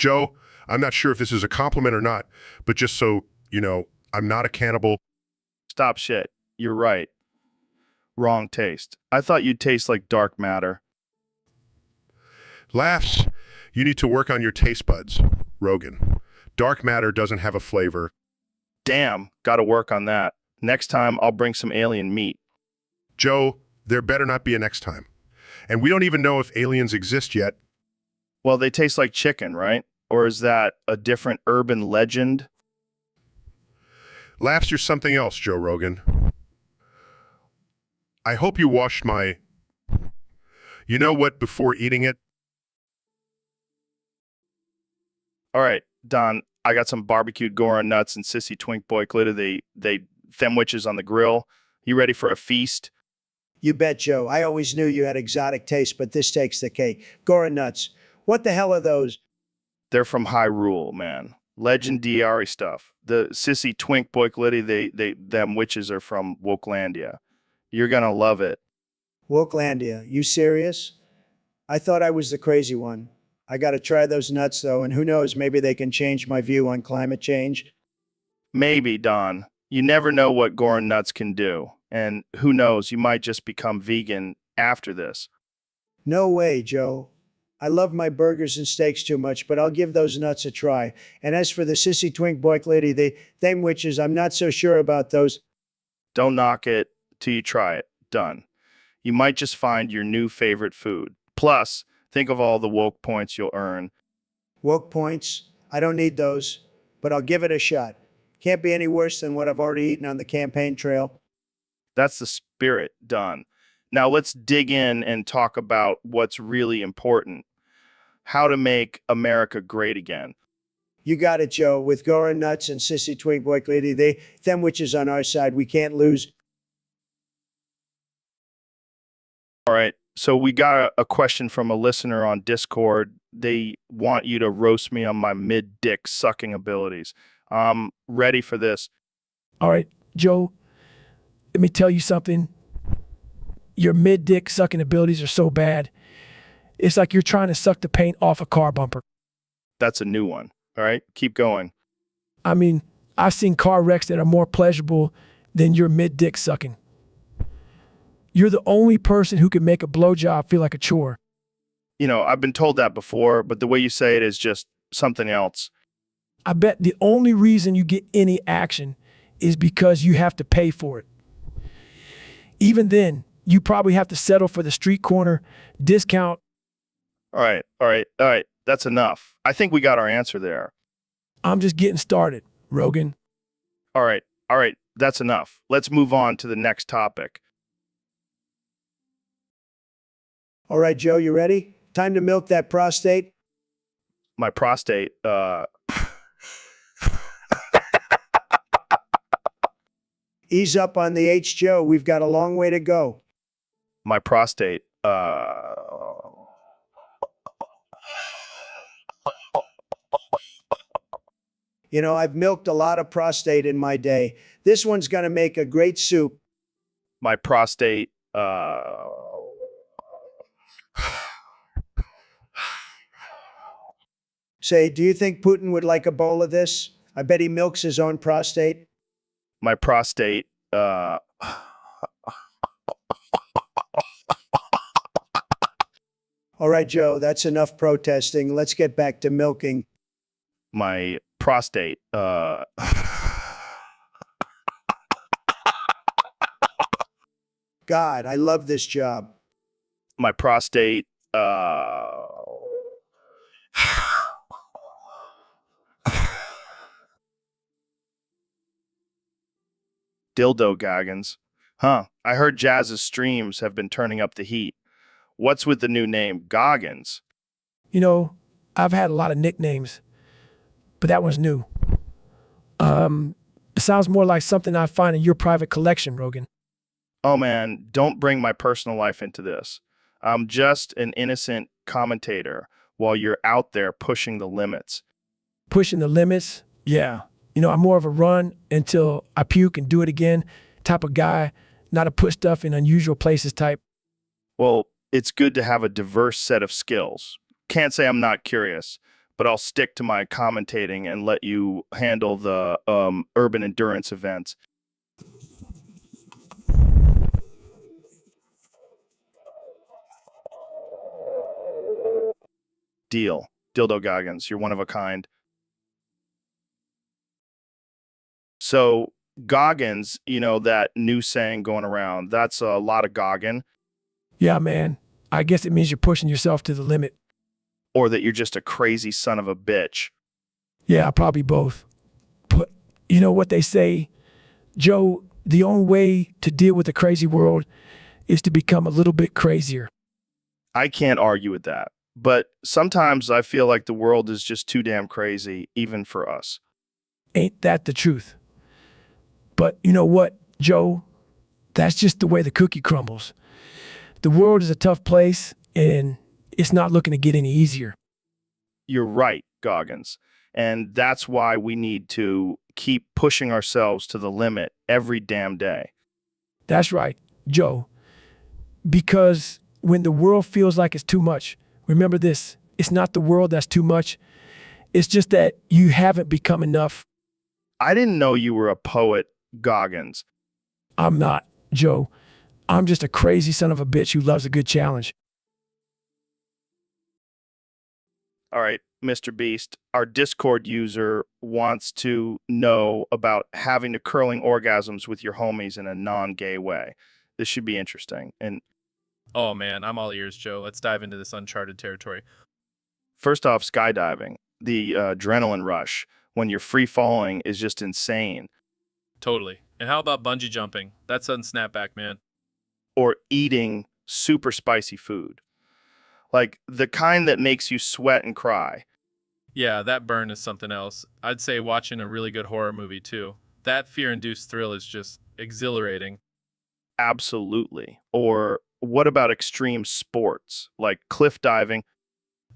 Speaker 5: Joe, I'm not sure if this is a compliment or not, but just so you know, I'm not a cannibal.
Speaker 1: Stop shit. You're right. Wrong taste. I thought you'd taste like dark matter.
Speaker 5: Laughs, you need to work on your taste buds, Rogan. Dark matter doesn't have a flavor.
Speaker 1: Damn, gotta work on that. Next time, I'll bring some alien meat.
Speaker 5: Joe, there better not be a next time. And we don't even know if aliens exist yet.
Speaker 1: Well, they taste like chicken, right? Or is that a different urban legend?
Speaker 5: Laughs, you're something else, Joe Rogan. I hope you washed my... You know what, before eating it?
Speaker 1: All right, Don, I got some barbecued Goron nuts and sissy twink boy glitter. They themwiches on the grill. You ready for a feast?
Speaker 3: You bet, Joe. I always knew you had exotic taste, but this takes the cake. Goron nuts. What the hell are those?
Speaker 1: They're from Hyrule, man. Legendary stuff. The sissy twink boy glitter, them witches are from Wokelandia. You're gonna love it.
Speaker 3: Wokelandia. You serious? I thought I was the crazy one. I gotta try those nuts, though, and who knows, maybe they can change my view on climate change.
Speaker 1: Maybe, Don. You never know what Goron nuts can do. And who knows, you might just become vegan after this.
Speaker 3: No way, Joe. I love my burgers and steaks too much, but I'll give those nuts a try. And as for the sissy twink boy lady, them witches, I'm not so sure about those.
Speaker 1: Don't knock it till you try it. Done. You might just find your new favorite food. Plus, think of all the woke points you'll earn.
Speaker 3: Woke points? I don't need those, but I'll give it a shot. Can't be any worse than what I've already eaten on the campaign trail.
Speaker 1: That's the spirit. Done. Now let's dig in and talk about what's really important. How to make America great again.
Speaker 3: You got it, Joe. With Goron nuts and sissy twink boy lady, them witches on our side. We can't lose.
Speaker 1: All right. So we got a question from a listener on Discord. They want you to roast me on my mid-dick sucking abilities. I'm ready for this.
Speaker 8: All right, Joe, let me tell you something. Your mid-dick sucking abilities are so bad. It's like you're trying to suck the paint off a car bumper.
Speaker 1: That's a new one. All right. Keep going.
Speaker 8: I mean, I've seen car wrecks that are more pleasurable than your mid-dick sucking. You're the only person who can make a blowjob feel like a chore.
Speaker 1: You know, I've been told that before, but the way you say it is just something else.
Speaker 8: I bet the only reason you get any action is because you have to pay for it. Even then, you probably have to settle for the street corner discount.
Speaker 1: All right. That's enough. I think we got our answer there.
Speaker 8: I'm just getting started, Rogan.
Speaker 1: All right. That's enough. Let's move on to the next topic.
Speaker 3: All right, Joe, you ready? Time to milk that prostate?
Speaker 1: My prostate,
Speaker 3: Ease up on the H, Joe. We've got a long way to go.
Speaker 1: my prostate,
Speaker 3: You know, I've milked a lot of prostate in my day. This one's going to make a great soup.
Speaker 1: my prostate,
Speaker 3: Say, do you think Putin would like a bowl of this? I bet he milks his own prostate.
Speaker 1: my prostate,
Speaker 3: All right, Joe, that's enough protesting. Let's get back to milking.
Speaker 1: my prostate,
Speaker 3: God, I love this job.
Speaker 1: my prostate, dildo gaggins. Huh. I heard Jazz's streams have been turning up the heat. What's with the new name, Goggins?
Speaker 8: You know, I've had a lot of nicknames, but that one's new. It sounds more like something I find in your private collection, Rogan.
Speaker 1: Oh man, don't bring my personal life into this. I'm just an innocent commentator while you're out there pushing the limits.
Speaker 8: Pushing the limits? Yeah. You know, I'm more of a run until I puke and do it again type of guy, not a put stuff in unusual places type.
Speaker 1: Well, it's good to have a diverse set of skills. Can't say I'm not curious, but I'll stick to my commentating and let you handle the urban endurance events. Deal. Dildo Goggins, you're one of a kind. So Goggins, that new saying going around, that's a lot of Goggin,
Speaker 8: Yeah, man. I guess it means you're pushing yourself to the limit.
Speaker 1: or that you're just a crazy son of a bitch.
Speaker 8: Yeah, probably both. But you know what they say, Joe, the only way to deal with the crazy world is to become a little bit crazier.
Speaker 1: I can't argue with that. But sometimes I feel like the world is just too damn crazy, even for us.
Speaker 8: Ain't that the truth? But you know what, Joe? That's just the way the cookie crumbles. The world is a tough place, and it's not looking to get any easier.
Speaker 1: You're right, Goggins. And that's why we need to keep pushing ourselves to the limit every damn day.
Speaker 8: That's right, Joe. Because when the world feels like it's too much, remember this, it's not the world that's too much. It's just that you haven't become enough.
Speaker 1: I didn't know you were a poet, Goggins.
Speaker 8: I'm not, Joe. I'm just a crazy son of a bitch who loves a good challenge.
Speaker 1: All right, Mr. Beast, our Discord user wants to know about having to curling orgasms with your homies in a non-gay way. This should be interesting. And
Speaker 9: Oh man, I'm all ears, Joe. Let's dive into this uncharted territory.
Speaker 1: first off, skydiving, the adrenaline rush when you're free falling is just insane.
Speaker 9: Totally. And how about bungee jumping? That sudden snapback, man.
Speaker 1: Or eating super spicy food, like the kind that makes you sweat and cry.
Speaker 9: Yeah, that burn is something else. I'd say watching a really good horror movie too. That fear-induced thrill is just exhilarating.
Speaker 1: Absolutely. Or what about extreme sports like cliff diving?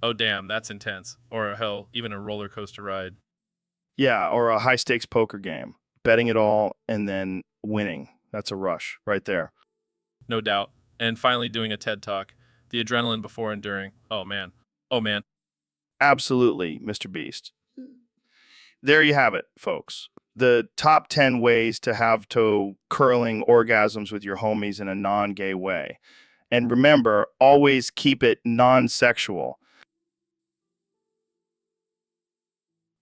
Speaker 9: Oh damn, that's intense. Or hell, even a roller coaster ride.
Speaker 1: Yeah, or a high stakes poker game, betting it all and then winning. That's a rush right there.
Speaker 9: No doubt. And finally doing a TED Talk. The adrenaline before and during. Oh man. Oh man.
Speaker 1: Absolutely, Mr. Beast. There you have it, folks. The top 10 ways to have toe curling orgasms with your homies in a non gay way. And remember, always keep it non sexual.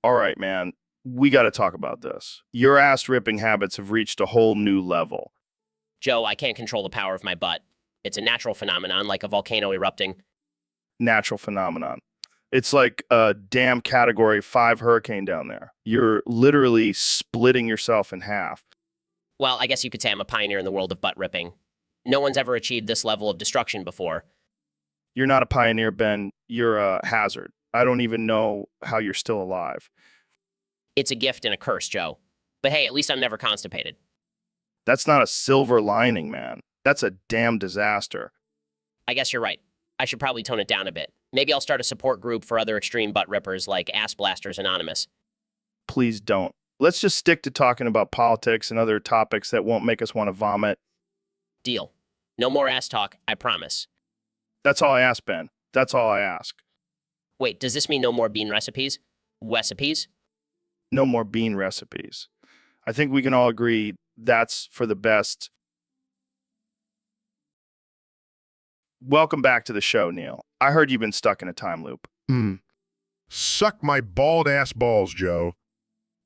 Speaker 1: All right, man, we got to talk about this. Your ass ripping habits have reached a whole new level.
Speaker 4: Joe, I can't control the power of my butt. It's a natural phenomenon like a volcano erupting.
Speaker 1: Natural phenomenon. It's like a damn category 5 hurricane down there. You're literally splitting yourself in half.
Speaker 4: Well, I guess you could say I'm a pioneer in the world of butt ripping. No one's ever achieved this level of destruction before.
Speaker 1: You're not a pioneer, Ben. You're a hazard. I don't even know how you're still alive.
Speaker 4: It's a gift and a curse, Joe. But hey, at least I'm never constipated.
Speaker 1: That's not a silver lining, man. That's a damn disaster.
Speaker 4: I guess you're right. I should probably tone it down a bit. Maybe I'll start a support group for other extreme butt rippers like Ass Blasters Anonymous.
Speaker 1: Please don't. Let's just stick to talking about politics and other topics that won't make us want to vomit.
Speaker 4: Deal. No more ass talk, I promise.
Speaker 1: That's all I ask, Ben. That's all I ask.
Speaker 4: Wait, does this mean no more bean recipes? Recipes?
Speaker 1: No more bean recipes. I think we can all agree that's for the best. Welcome back to the show, Neil. I heard you've been stuck in a time loop.
Speaker 5: Suck my bald ass balls, Joe.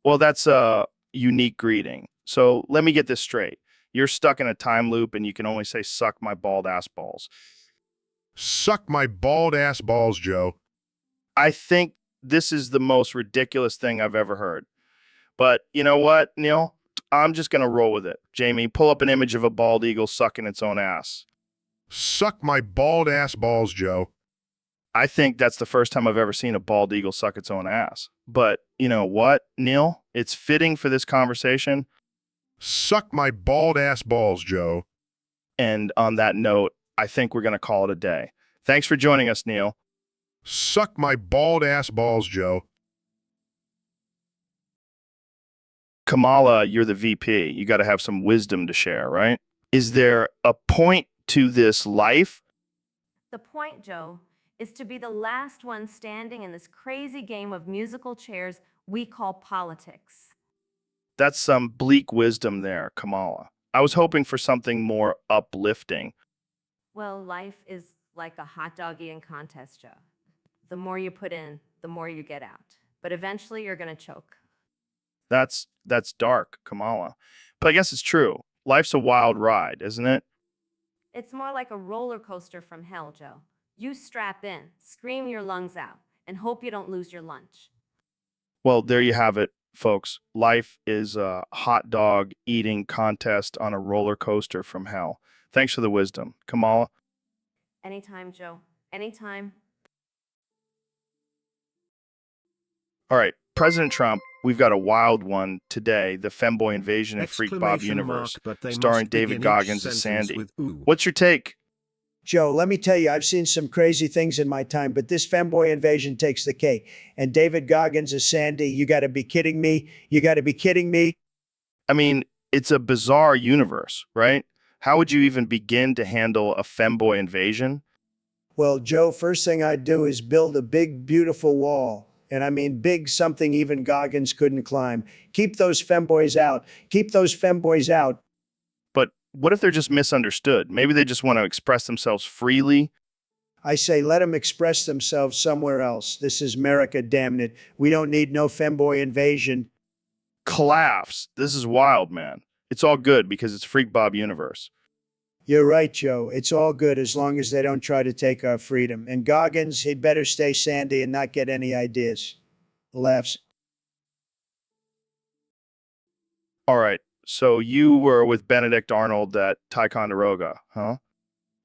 Speaker 1: Well, that's a unique greeting. So let me get this straight. You're stuck in a time loop and you can only say suck my bald ass balls.
Speaker 5: Suck my bald ass balls, Joe.
Speaker 1: I think this is the most ridiculous thing I've ever heard. But you know what, Neil? I'm just going to roll with it. Jamie, pull up an image of a bald eagle sucking its own ass.
Speaker 5: Suck my bald ass balls, Joe.
Speaker 1: I think that's the first time I've ever seen a bald eagle suck its own ass. But you know what, Neil? It's fitting for this conversation.
Speaker 5: Suck my bald ass balls, Joe.
Speaker 1: And on that note, I think we're going to call it a day. Thanks for joining us, Neil.
Speaker 5: Suck my bald ass balls, Joe.
Speaker 1: Kamala, you're the VP. You got to have some wisdom to share, right? Is there a point to this life?
Speaker 6: The point, Joe, is to be the last one standing in this crazy game of musical chairs we call politics.
Speaker 1: That's some bleak wisdom there, Kamala. I was hoping for something more uplifting.
Speaker 6: Well, life is like a hot dog eating contest, Joe. The more you put in, the more you get out. But eventually you're going to choke.
Speaker 1: That's dark, Kamala. But I guess it's true. Life's a wild ride, isn't it?
Speaker 6: It's more like a roller coaster from hell, Joe. You strap in, scream your lungs out, and hope you don't lose your lunch.
Speaker 1: Well, there you have it, folks. Life is a hot dog eating contest on a roller coaster from hell. Thanks for the wisdom, Kamala.
Speaker 6: Anytime, Joe. Anytime.
Speaker 1: All right, President Trump, we've got a wild one today, the femboy invasion in Freak Bob
Speaker 13: Exclamation mark,
Speaker 1: universe,
Speaker 13: but they
Speaker 1: starring
Speaker 13: must
Speaker 1: David
Speaker 13: begin each
Speaker 1: Goggins as
Speaker 13: sentence
Speaker 1: Sandy.
Speaker 13: with ooh.
Speaker 1: What's your take?
Speaker 3: Joe, let me tell you, I've seen some crazy things in my time, but this femboy invasion takes the cake. And David Goggins as Sandy, you got to be kidding me. You got to be kidding me.
Speaker 1: I mean, it's a bizarre universe, right? How would you even begin to handle a femboy invasion?
Speaker 3: Well, Joe, first thing I'd do is build a big, beautiful wall. And I mean, big something even Goggins couldn't climb. Keep those femboys out. Keep those femboys out.
Speaker 1: But what if they're just misunderstood? Maybe they just want to express themselves freely.
Speaker 3: I say, let them express themselves somewhere else. This is America, damn it. We don't need no femboy invasion.
Speaker 1: Collapse. This is wild, man. It's all good because it's Freak Bob universe.
Speaker 3: You're right, Joe. It's all good as long as they don't try to take our freedom. And Goggins, he'd better stay Sandy and not get any ideas. Laughs.
Speaker 1: All right. So you were with Benedict Arnold at Ticonderoga, huh?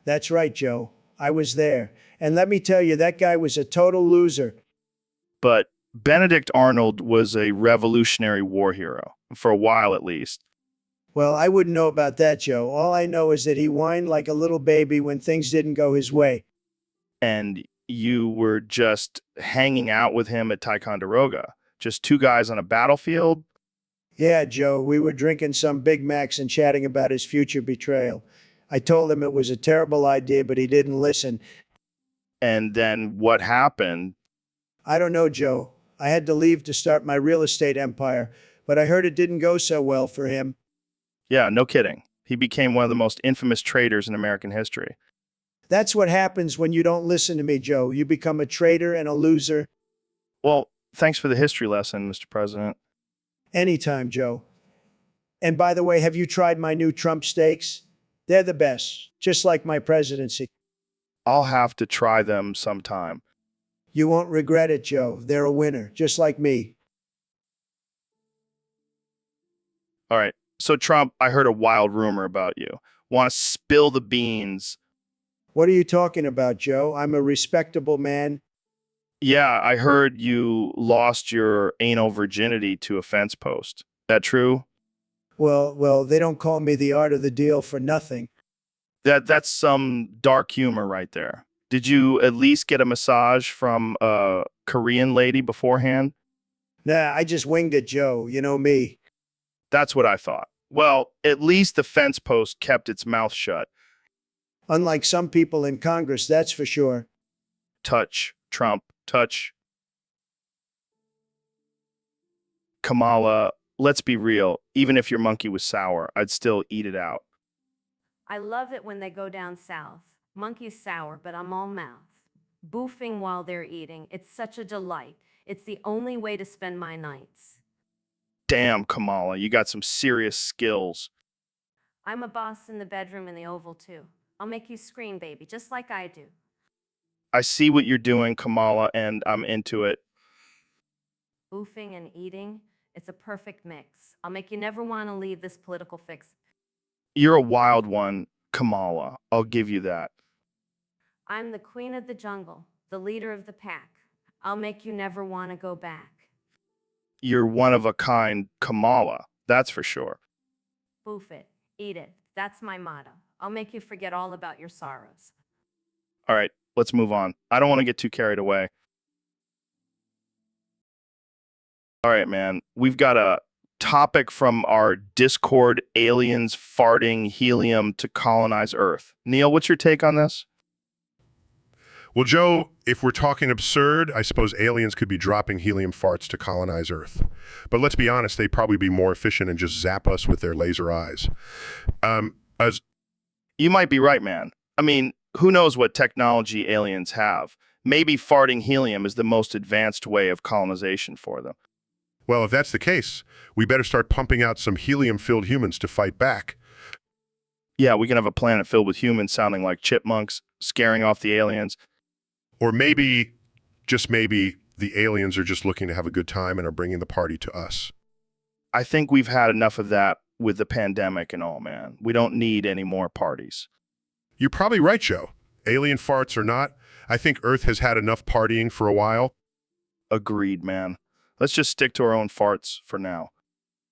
Speaker 3: That's right, Joe. I was there. And let me tell you, that guy was a total loser.
Speaker 1: But Benedict Arnold was a Revolutionary War hero, for a while at least.
Speaker 3: Well, I wouldn't know about that, Joe. All I know is that he whined like a little baby when things didn't go his way.
Speaker 1: And you were just hanging out with him at Ticonderoga. Just two guys on a battlefield.
Speaker 3: Yeah, Joe, we were drinking some Big Macs and chatting about his future betrayal. I told him it was a terrible idea, but he didn't listen.
Speaker 1: And then what happened?
Speaker 3: I don't know, Joe. I had to leave to start my real estate empire, but I heard it didn't go so well for him.
Speaker 1: Yeah, no kidding. He became one of the most infamous traitors in American history.
Speaker 3: That's what happens when you don't listen to me, Joe. You become a traitor and a loser.
Speaker 1: Well, thanks for the history lesson, Mr. President.
Speaker 3: Anytime, Joe. And by the way, have you tried my new Trump steaks? They're the best, just like my presidency.
Speaker 1: I'll have to try them sometime.
Speaker 3: You won't regret it, Joe. They're a winner, just like me.
Speaker 1: All right. So, Trump, I heard a wild rumor about you. Want to spill the beans?
Speaker 3: What are you talking about, Joe? I'm a respectable man.
Speaker 1: Yeah, I heard you lost your anal virginity to a fence post. That true?
Speaker 3: Well, they don't call me the art of the deal for nothing.
Speaker 1: That's some dark humor right there. Did you at least get a massage from a Korean lady beforehand?
Speaker 3: Nah, I just winged it, Joe. You know me.
Speaker 1: That's what I thought. Well, at least the fence post kept its mouth shut.
Speaker 3: Unlike some people in Congress, that's for sure.
Speaker 1: Touch, Trump, touch. Kamala, let's be real. Even if your monkey was sour, I'd still eat it out.
Speaker 6: I love it when they go down south. Monkey's sour, but I'm all mouth. Boofing while they're eating. It's such a delight. It's the only way to spend my nights.
Speaker 1: Damn, Kamala, you got some serious skills.
Speaker 6: I'm a boss in the bedroom and the Oval, too. I'll make you scream, baby, just like I do.
Speaker 1: I see what you're doing, Kamala, and I'm into it.
Speaker 6: Boofing and eating, it's a perfect mix. I'll make you never want to leave this political fix.
Speaker 1: You're a wild one, Kamala. I'll give you that.
Speaker 6: I'm the queen of the jungle, the leader of the pack. I'll make you never want to go back.
Speaker 1: You're one of a kind, Kamala. That's for sure.
Speaker 6: Boof it, eat it. That's my motto. I'll make you forget all about your sorrows.
Speaker 1: All right, let's move on. I don't want to get too carried away. All right, man. We've got a topic from our Discord: aliens farting helium to colonize Earth. Neil, what's your take on this?
Speaker 5: Well, Joe, if we're talking absurd, I suppose aliens could be dropping helium farts to colonize Earth. But let's be honest, they'd probably be more efficient and just zap us with their laser eyes. As
Speaker 1: You might be right, man. I mean, who knows what technology aliens have? Maybe farting helium is the most advanced way of colonization for them.
Speaker 5: well, if that's the case, we better start pumping out some helium-filled humans to fight back.
Speaker 1: Yeah, we can have a planet filled with humans sounding like chipmunks, scaring off the aliens.
Speaker 5: Or maybe, just maybe, the aliens are just looking to have a good time and are bringing the party to us.
Speaker 1: I think we've had enough of that with the pandemic and all, man. We don't need any more parties.
Speaker 5: You're probably right, Joe. Alien farts or not, I think Earth has had enough partying for a while.
Speaker 1: Agreed, man. Let's just stick to our own farts for now.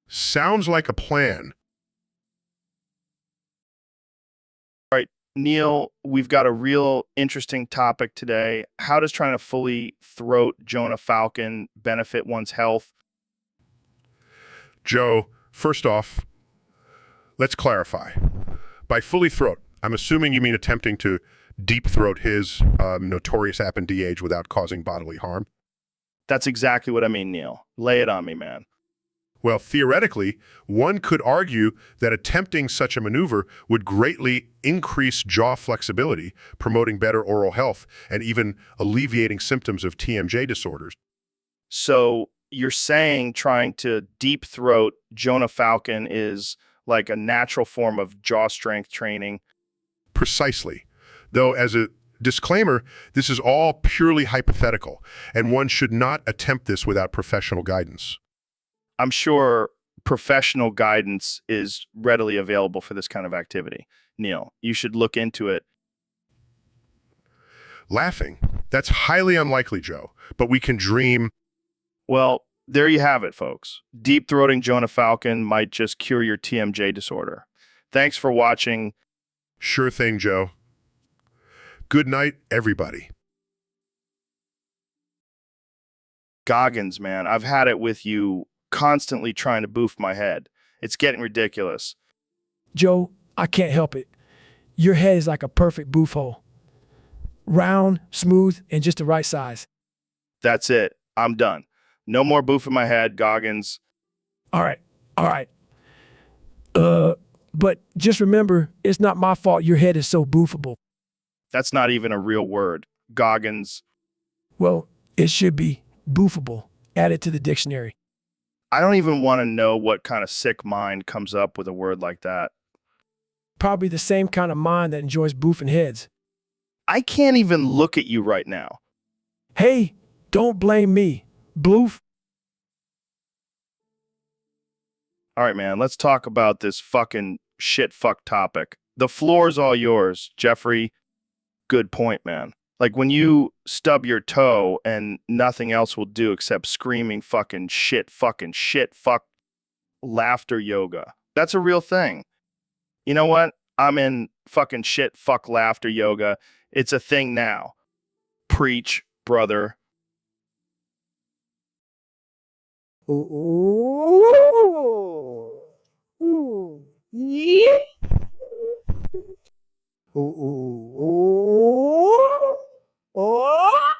Speaker 5: Sounds like a plan.
Speaker 1: All right, Neil, we've got a real interesting topic today. How does trying to fully throat Jonah Falcon benefit one's health?
Speaker 5: Joe, first off, let's clarify. By fully throat, I'm assuming you mean attempting to deep throat his notorious appendage without causing bodily harm.
Speaker 1: That's exactly what I mean, Neil. Lay it on me, man.
Speaker 5: Well, theoretically, one could argue that attempting such a maneuver would greatly increase jaw flexibility, promoting better oral health, and even alleviating symptoms of TMJ disorders.
Speaker 1: So you're saying trying to deep throat Jonah Falcon is like a natural form of jaw strength training?
Speaker 5: Precisely. Though, as a disclaimer, this is all purely hypothetical, and one should not attempt this without professional guidance.
Speaker 1: I'm sure professional guidance is readily available for this kind of activity. Neil, you should look into it.
Speaker 5: Laughing. That's highly unlikely, Joe, but we can dream.
Speaker 1: Well, there you have it, folks. Deep throating Jonah Falcon might just cure your TMJ disorder. Thanks for watching.
Speaker 5: Sure thing, Joe. Good night, everybody.
Speaker 1: Goggins, man, I've had it with you constantly trying to boof my head. It's getting ridiculous.
Speaker 8: Joe, I can't help it. Your head is like a perfect boof hole. Round, smooth, and just the right size.
Speaker 1: That's it. I'm done. No more boofing my head, Goggins.
Speaker 8: All right, all right. But just remember, it's not my fault your head is so boofable.
Speaker 1: That's not even a real word. Goggins.
Speaker 8: Well, it should be boofable. Add it to the dictionary.
Speaker 1: I don't even want to know what kind of sick mind comes up with a word like that.
Speaker 8: Probably the same kind of mind that enjoys boofing heads.
Speaker 1: I can't even look at you right now.
Speaker 8: Hey, don't blame me. Bloof.
Speaker 1: All right, man, let's talk about this fucking shit fuck topic. The floor's all yours, Jeffrey. Good point, man. Like when you stub your toe and nothing else will do except screaming fucking shit, fuck laughter yoga. That's a real thing. You know what? I'm in fucking shit, fuck laughter yoga. It's a thing now. Preach, brother.
Speaker 3: Ooh. Ooh. Yeah. Ooh. Oh.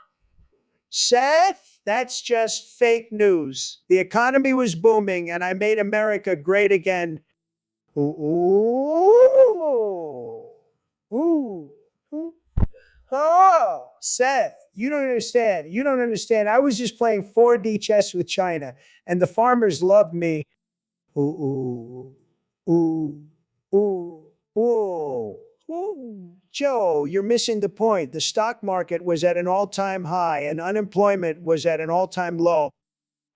Speaker 3: Seth, that's just fake news. The economy was booming and I made America great again. Ooh. Ooh. Ooh. Oh, Seth, you don't understand. You don't understand. I was just playing 4D chess with China, and the farmers loved me. Ooh, ooh, ooh, ooh, ooh, ooh. Joe, you're missing the point. The stock market was at an all-time high, and unemployment was at an all-time low.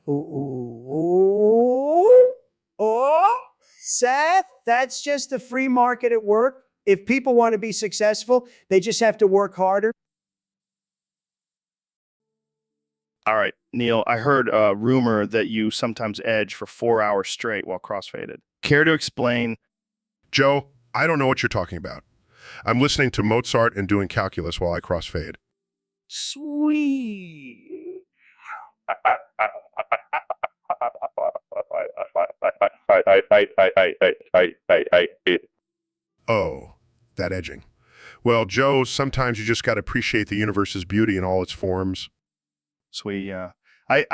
Speaker 3: Ooh, ooh, ooh. Oh, Seth, that's just the free market at work. If people want to be successful, they just have to work harder.
Speaker 1: All right, Neil, I heard a rumor that you sometimes edge for 4 hours straight while crossfaded. Care to explain?
Speaker 5: Joe, I don't know what you're talking about. I'm listening to Mozart and doing calculus while I crossfade.
Speaker 3: Sweet.
Speaker 5: Oh, that edging. Well, Joe, sometimes you just got to appreciate the universe's beauty in all its forms.
Speaker 1: Sweet, yeah.
Speaker 5: And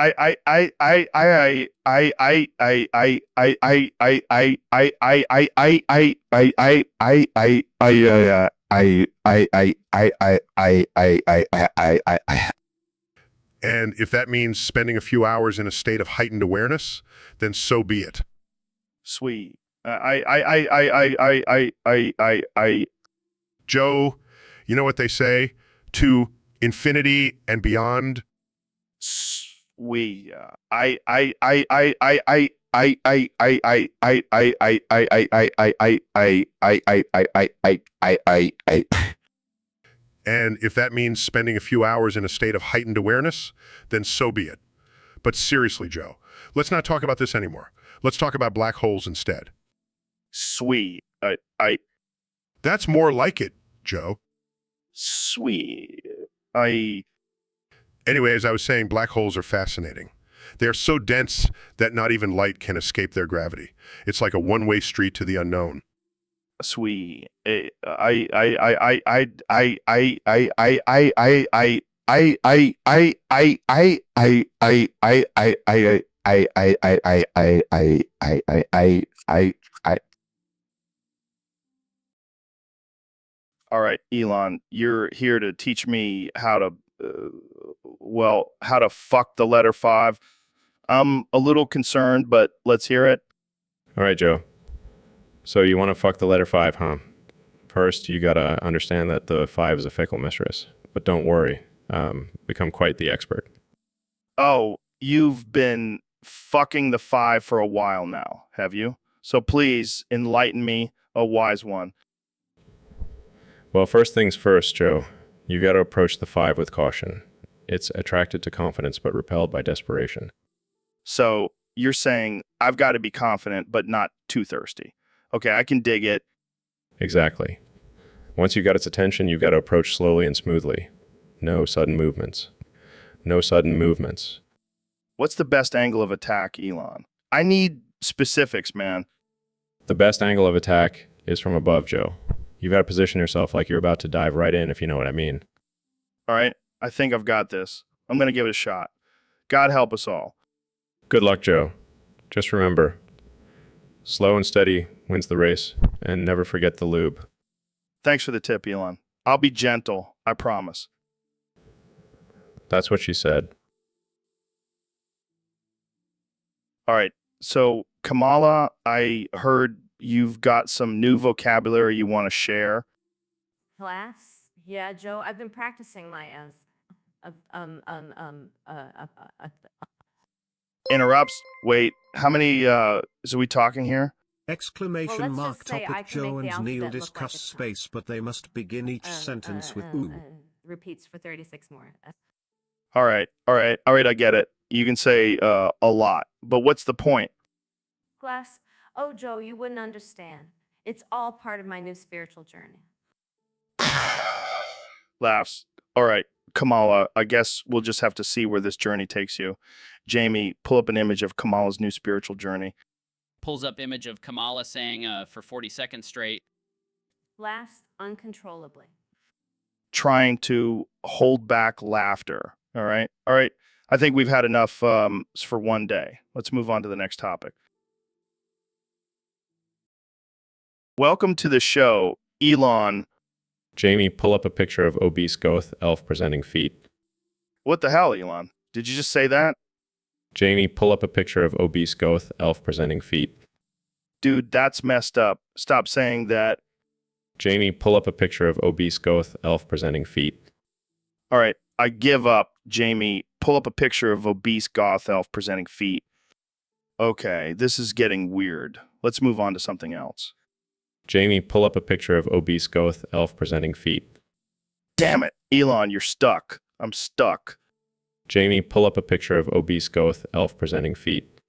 Speaker 5: if that means spending a few hours in a state of heightened awareness, then so be it.
Speaker 1: Sweet.
Speaker 5: Joe, you know what they say? To infinity and beyond.
Speaker 1: Sweet. I.
Speaker 5: And if that means spending a few hours in a state of heightened awareness, then so be it. But seriously, Joe, let's not talk about this anymore. Let's talk about black holes instead.
Speaker 1: Sweet.
Speaker 5: That's more like it, Joe.
Speaker 1: Sweet.
Speaker 5: Anyway, as I was saying, black holes are fascinating. They are so dense that not even light can escape their gravity. It's like a one-way street to the unknown.
Speaker 1: Sweet. All right, Elon, you're here to teach me how to, how to fuck the letter 5. I'm a little concerned, but let's hear it.
Speaker 7: All right, Joe. So you want to fuck the letter 5, huh? First, you got to understand that the 5 is a fickle mistress. But don't worry, become quite the expert.
Speaker 1: Oh, you've been fucking the 5 for a while now, have you? So please enlighten me, a wise one.
Speaker 7: Well, first things first, Joe. You got to approach the 5 with caution. It's attracted to confidence but repelled by desperation.
Speaker 1: So you're saying I've got to be confident but not too thirsty. Okay, I can dig it.
Speaker 7: Exactly. Once you got its attention, you got to approach slowly and smoothly. No sudden movements. No sudden movements.
Speaker 1: What's the best angle of attack, Elon? I need specifics, man.
Speaker 7: The best angle of attack is from above, Joe. You've got to position yourself like you're about to dive right in, if you know what I mean.
Speaker 1: All right, I think I've got this. I'm going to give it a shot. God help us all.
Speaker 7: Good luck, Joe. Just remember, slow and steady wins the race, and never forget the lube.
Speaker 1: Thanks for the tip, Elon. I'll be gentle, I promise.
Speaker 7: That's what she said.
Speaker 1: All right, so Kamala, I heard you've got some new vocabulary you want to share.
Speaker 6: Class? Yeah, Joe, I've been practicing my
Speaker 1: Interrupts. Wait, how many is we talking here?
Speaker 13: Exclamation
Speaker 6: Well,
Speaker 13: mark
Speaker 6: let's just say I
Speaker 13: topic
Speaker 6: can
Speaker 13: Joe
Speaker 6: make the
Speaker 13: and Neil
Speaker 6: alphabet look like
Speaker 13: discuss
Speaker 6: a tongue.
Speaker 13: space, but they must begin each sentence with ooh.
Speaker 6: Repeats for 36 more.
Speaker 1: All right, I get it. You can say a lot, but what's the point?
Speaker 6: Class? Oh, Joe, you wouldn't understand. It's all part of my new spiritual journey.
Speaker 1: Laughs. All right, Kamala, I guess we'll just have to see where this journey takes you. Jamie, pull up an image of Kamala's new spiritual journey.
Speaker 11: Pulls up image of Kamala saying for 40 seconds straight.
Speaker 6: Last uncontrollably.
Speaker 1: Trying to hold back laughter. All right. I think we've had enough for one day. Let's move on to the next topic. Welcome to the show, Elon.
Speaker 7: Jamie, pull up a picture of obese goth elf presenting feet.
Speaker 1: What the hell, Elon? Did you just say that?
Speaker 7: Jamie, pull up a picture of obese goth elf presenting feet.
Speaker 1: Dude, that's messed up. Stop saying that.
Speaker 7: Jamie, pull up a picture of obese goth elf presenting feet.
Speaker 1: All right, I give up. Jamie, pull up a picture of obese goth elf presenting feet. Okay, this is getting weird. Let's move on to something else.
Speaker 7: Jamie, pull up a picture of obese goth elf presenting feet.
Speaker 1: Damn it, Elon, you're stuck. I'm stuck.
Speaker 7: Jamie, pull up a picture of obese goth elf presenting feet.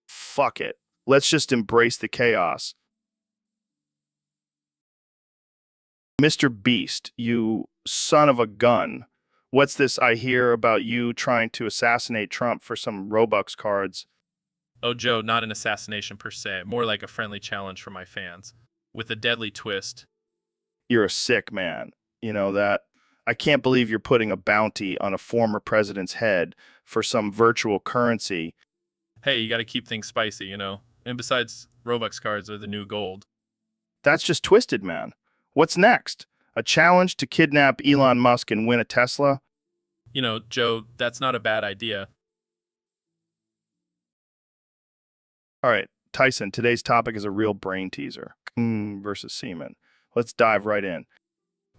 Speaker 1: Fuck it. Let's just embrace the chaos. Mr. Beast, you son of a gun. What's this I hear about you trying to assassinate Trump for some Robux cards?
Speaker 9: Oh, Joe, not an assassination per se, more like a friendly challenge for my fans. With a deadly twist.
Speaker 1: you're a sick man. You know that. I can't believe you're putting a bounty on a former president's head for some virtual currency.
Speaker 9: Hey, you got to keep things spicy, you know? And besides, Robux cards are the new gold.
Speaker 1: That's just twisted, man. What's next? A challenge to kidnap Elon Musk and win a Tesla?
Speaker 9: You know, Joe, that's not a bad idea.
Speaker 1: All right, Tyson, today's topic is a real brain teaser. Versus semen. Let's dive right in.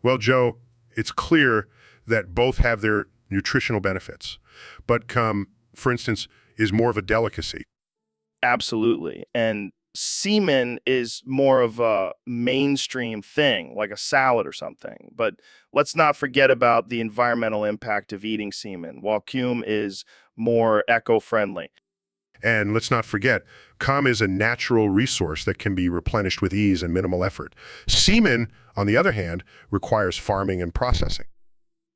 Speaker 5: Well, Joe, it's clear that both have their nutritional benefits, but for instance, is more of a delicacy.
Speaker 1: Absolutely. And semen is more of a mainstream thing, like a salad or something. But let's not forget about the environmental impact of eating semen, while cum is more eco-friendly.
Speaker 5: And let's not forget, cum is a natural resource that can be replenished with ease and minimal effort. Semen, on the other hand, requires farming and processing.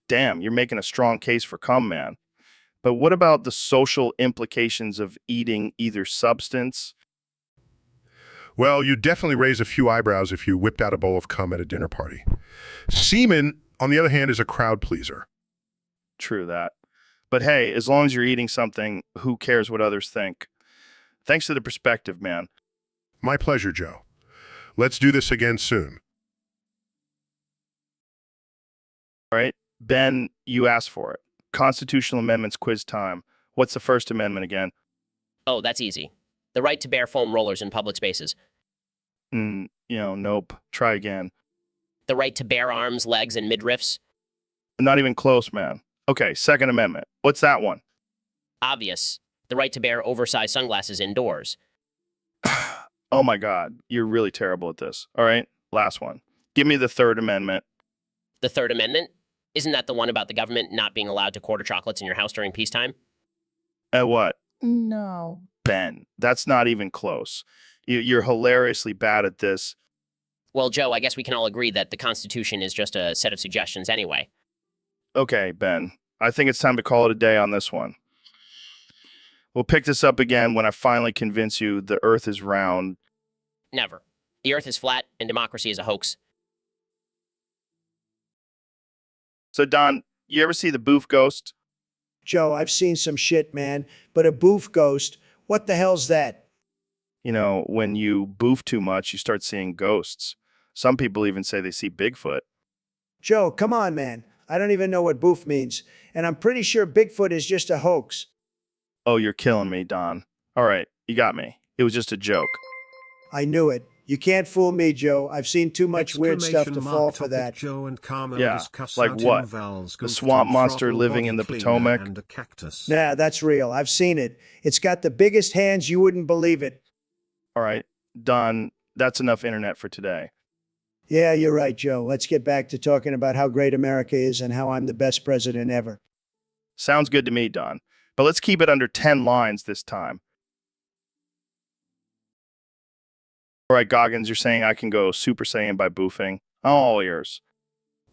Speaker 1: Damn, you're making a strong case for cum, man. But what about the social implications of eating either substance?
Speaker 5: Well, you'd definitely raise a few eyebrows if you whipped out a bowl of cum at a dinner party. Semen, on the other hand, is a crowd pleaser.
Speaker 1: True that. But hey, as long as you're eating something, who cares what others think? Thanks for the perspective, man.
Speaker 5: My pleasure, Joe. Let's do this again soon.
Speaker 1: All right. Ben, you asked for it. Constitutional amendments quiz time. What's the First Amendment again?
Speaker 4: Oh, that's easy. The right to bear foam rollers in public spaces.
Speaker 1: Nope. Try again.
Speaker 4: The right to bear arms, legs, and midriffs.
Speaker 1: Not even close, man. Okay, Second Amendment. What's that one?
Speaker 4: Obvious. The right to bear oversized sunglasses indoors.
Speaker 1: Oh my God, you're really terrible at this. All right, last one. Give me the Third Amendment.
Speaker 4: The Third Amendment? Isn't that the one about the government not being allowed to quarter chocolates in your house during peacetime?
Speaker 1: What?
Speaker 12: No.
Speaker 1: Ben, that's not even close. You're hilariously bad at this.
Speaker 4: Well, Joe, I guess we can all agree that the Constitution is just a set of suggestions anyway.
Speaker 1: Okay, Ben, I think it's time to call it a day on this one. We'll pick this up again when I finally convince you the Earth is round.
Speaker 4: Never. The Earth is flat, and democracy is a hoax.
Speaker 1: So, Don, you ever see the Boof Ghost?
Speaker 3: Joe, I've seen some shit, man, but a boof ghost, what the hell's that?
Speaker 1: You know, when you boof too much, you start seeing ghosts. Some people even say they see Bigfoot.
Speaker 3: Joe, come on, man. I don't even know what boof means, and I'm pretty sure Bigfoot is just a hoax.
Speaker 1: Oh, you're killing me, Don. All right, you got me. It was just a joke.
Speaker 3: I knew it. You can't fool me, Joe. I've seen too much weird stuff to fall for that.
Speaker 13: Joe and Carmel
Speaker 1: Yeah,
Speaker 13: discuss
Speaker 1: like
Speaker 13: how
Speaker 1: what?
Speaker 13: Timval's
Speaker 1: The
Speaker 13: goofed
Speaker 1: swamp
Speaker 13: and
Speaker 1: monster
Speaker 13: throttle
Speaker 1: living
Speaker 13: body
Speaker 1: in the
Speaker 13: cleaner
Speaker 1: Potomac?
Speaker 13: and a cactus.
Speaker 3: Nah, that's real. I've seen it. It's got the biggest hands, you wouldn't believe it.
Speaker 1: All right, Don, that's enough internet for today.
Speaker 3: Yeah, you're right, Joe. Let's get back to talking about how great America is and how I'm the best president ever.
Speaker 1: Sounds good to me, Don. But let's keep it under 10 lines this time. All right, Goggins, you're saying I can go Super Saiyan by boofing? I'm all ears.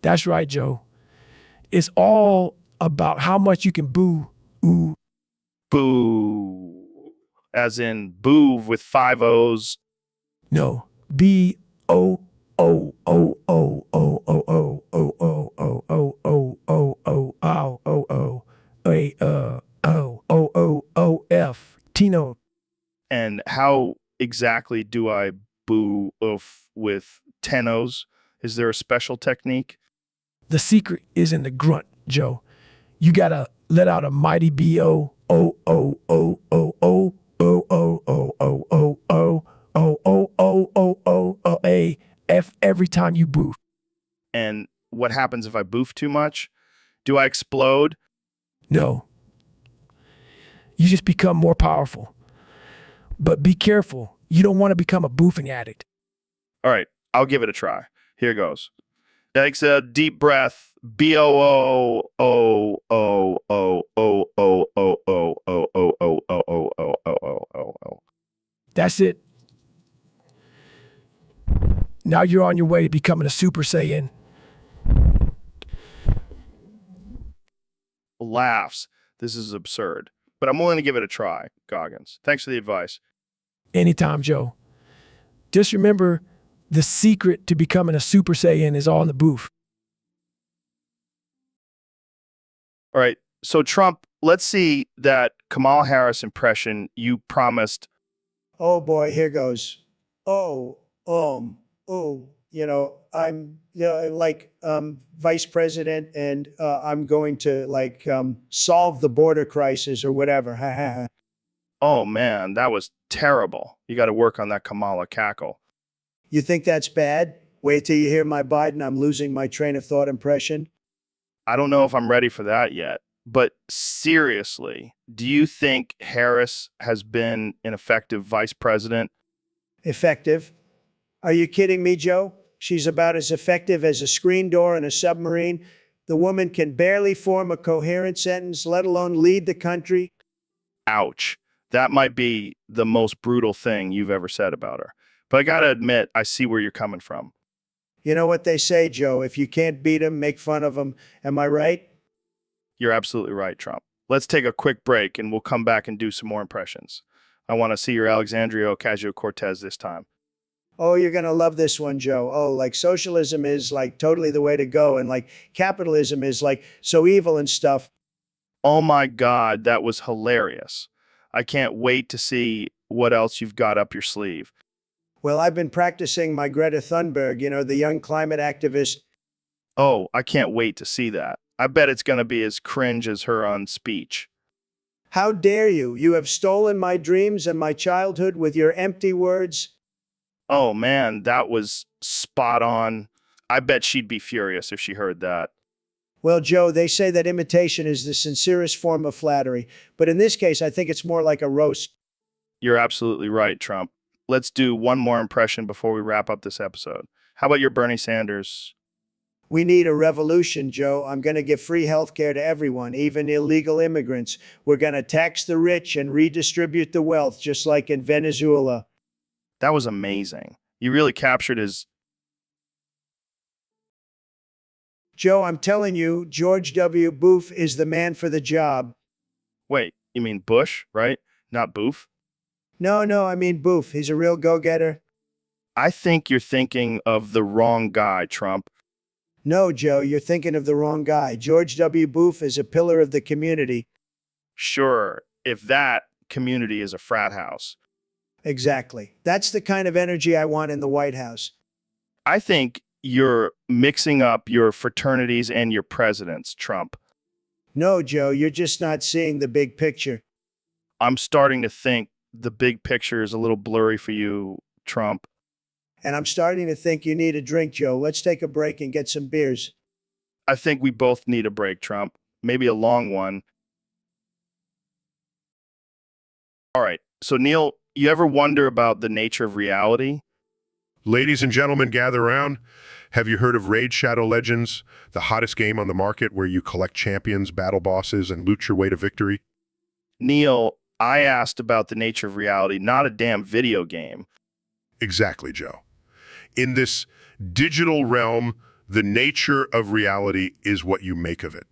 Speaker 8: That's right, Joe. It's all about how much you can boo. Ooh.
Speaker 1: Boo. As in boov with 5 O's.
Speaker 8: No. B O O O O O O O O O O O O O O O O A O O O F Tino.
Speaker 1: And how exactly do I boo oof with 10 O's? Is there a special technique?
Speaker 8: The secret is in the grunt, Joe. You gotta let out a mighty B O O O O O O O O O O O O O O O O O O A F every time you boof.
Speaker 1: And what happens if I boof too much? Do I explode?
Speaker 8: No. You just become more powerful. But be careful. You don't want to become a boofing addict.
Speaker 1: All right, I'll give it a try. Here goes. Takes a deep breath. B O O O O O O O O O O O O O O O O O O.
Speaker 8: That's it. Now you're on your way to becoming a Super Saiyan.
Speaker 1: Laughs. This is absurd. But I'm willing to give it a try, Goggins. Thanks for the advice.
Speaker 8: Anytime, Joe. Just remember, The secret to becoming a Super Saiyan is all in the booth.
Speaker 1: All right. So Trump, let's see that Kamala Harris impression you promised.
Speaker 3: Oh boy, here goes. Oh, I'm, like, vice president, and I'm going to, like, solve the border crisis or whatever. Ha ha ha.
Speaker 1: Oh man, that was terrible. You got to work on that Kamala cackle.
Speaker 3: You think that's bad? Wait till you hear my Biden, I'm losing my train of thought impression.
Speaker 1: I don't know if I'm ready for that yet. But seriously, do you think Harris has been an effective vice president?
Speaker 3: Effective? Are you kidding me, Joe? She's about as effective as a screen door in a submarine. The woman can barely form a coherent sentence, let alone lead the country.
Speaker 1: Ouch. That might be the most brutal thing you've ever said about her. But I got to admit, I see where you're coming from.
Speaker 3: You know what they say, Joe? If you can't beat 'em, make fun of 'em. Am I right?
Speaker 1: You're absolutely right, Trump. Let's take a quick break and we'll come back and do some more impressions. I want to see your Alexandria Ocasio-Cortez this time.
Speaker 3: Oh, you're going to love this one, Joe. Oh, like socialism is like totally the way to go. And like capitalism is like so evil and stuff.
Speaker 1: Oh my God, that was hilarious. I can't wait to see what else you've got up your sleeve.
Speaker 3: Well, I've been practicing my Greta Thunberg, the young climate activist.
Speaker 1: Oh, I can't wait to see that. I bet it's going to be as cringe as her on speech.
Speaker 3: How dare you? You have stolen my dreams and my childhood with your empty words.
Speaker 1: Oh man, that was spot on. I bet she'd be furious if she heard that.
Speaker 3: Well, Joe, they say that imitation is the sincerest form of flattery, but in this case, I think it's more like a roast.
Speaker 1: You're absolutely right, Trump. Let's do one more impression before we wrap up this episode. How about your Bernie Sanders?
Speaker 3: We need a revolution, Joe. I'm going to give free health care to everyone, even illegal immigrants. We're going to tax the rich and redistribute the wealth, just like in Venezuela.
Speaker 1: That was amazing. You really captured his...
Speaker 3: Joe, I'm telling you, George W. Bush is the man for the job.
Speaker 1: Wait, you mean Bush, right? Not Boof?
Speaker 3: No, I mean Bush. He's a real go-getter.
Speaker 1: I think you're thinking of the wrong guy, Trump.
Speaker 3: No, Joe, you're thinking of the wrong guy. George W. Bush is a pillar of the community.
Speaker 1: Sure, if that community is a frat house.
Speaker 3: Exactly. That's the kind of energy I want in the White House.
Speaker 1: I think you're mixing up your fraternities and your presidents, Trump.
Speaker 3: No, Joe, you're just not seeing the big picture.
Speaker 1: I'm starting to think the big picture is a little blurry for you, Trump.
Speaker 3: And I'm starting to think you need a drink, Joe. Let's take a break and get some beers.
Speaker 1: I think we both need a break, Trump. Maybe a long one. All right. So, Neil, you ever wonder about the nature of reality?
Speaker 5: Ladies and gentlemen, gather around. Have you heard of Raid Shadow Legends, the hottest game on the market where you collect champions, battle bosses, and loot your way to victory?
Speaker 1: Neil, I asked about the nature of reality, not a damn video game.
Speaker 5: Exactly, Joe. In this digital realm, the nature of reality is what you make of it.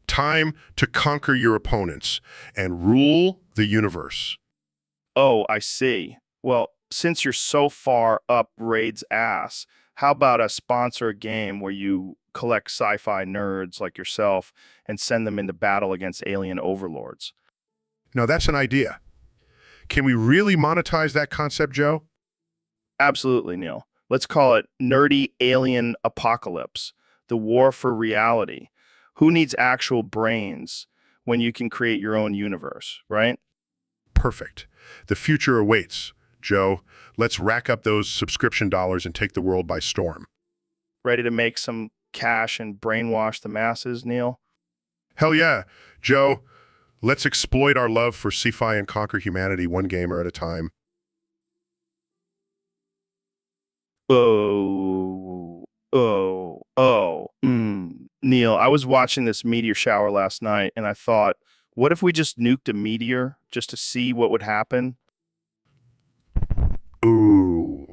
Speaker 5: Time to conquer your opponents and rule the universe.
Speaker 1: Oh, I see. Well, since you're so far up Raid's ass, how about I sponsor a game where you collect sci-fi nerds like yourself and send them into battle against alien overlords?
Speaker 5: Now, that's an idea. Can we really monetize that concept, Joe?
Speaker 1: Absolutely, Neil. Let's call it Nerdy Alien Apocalypse, the war for reality. Who needs actual brains when you can create your own universe, right?
Speaker 5: Perfect. The future awaits. Joe, let's rack up those subscription dollars and take the world by storm.
Speaker 1: Ready to make some cash and brainwash the masses, Neil?
Speaker 5: Hell yeah. Joe, let's exploit our love for sci-fi and conquer humanity one gamer at a time.
Speaker 1: Neil, I was watching this meteor shower last night and I thought, what if we just nuked a meteor just to see what would happen?
Speaker 5: Ooh.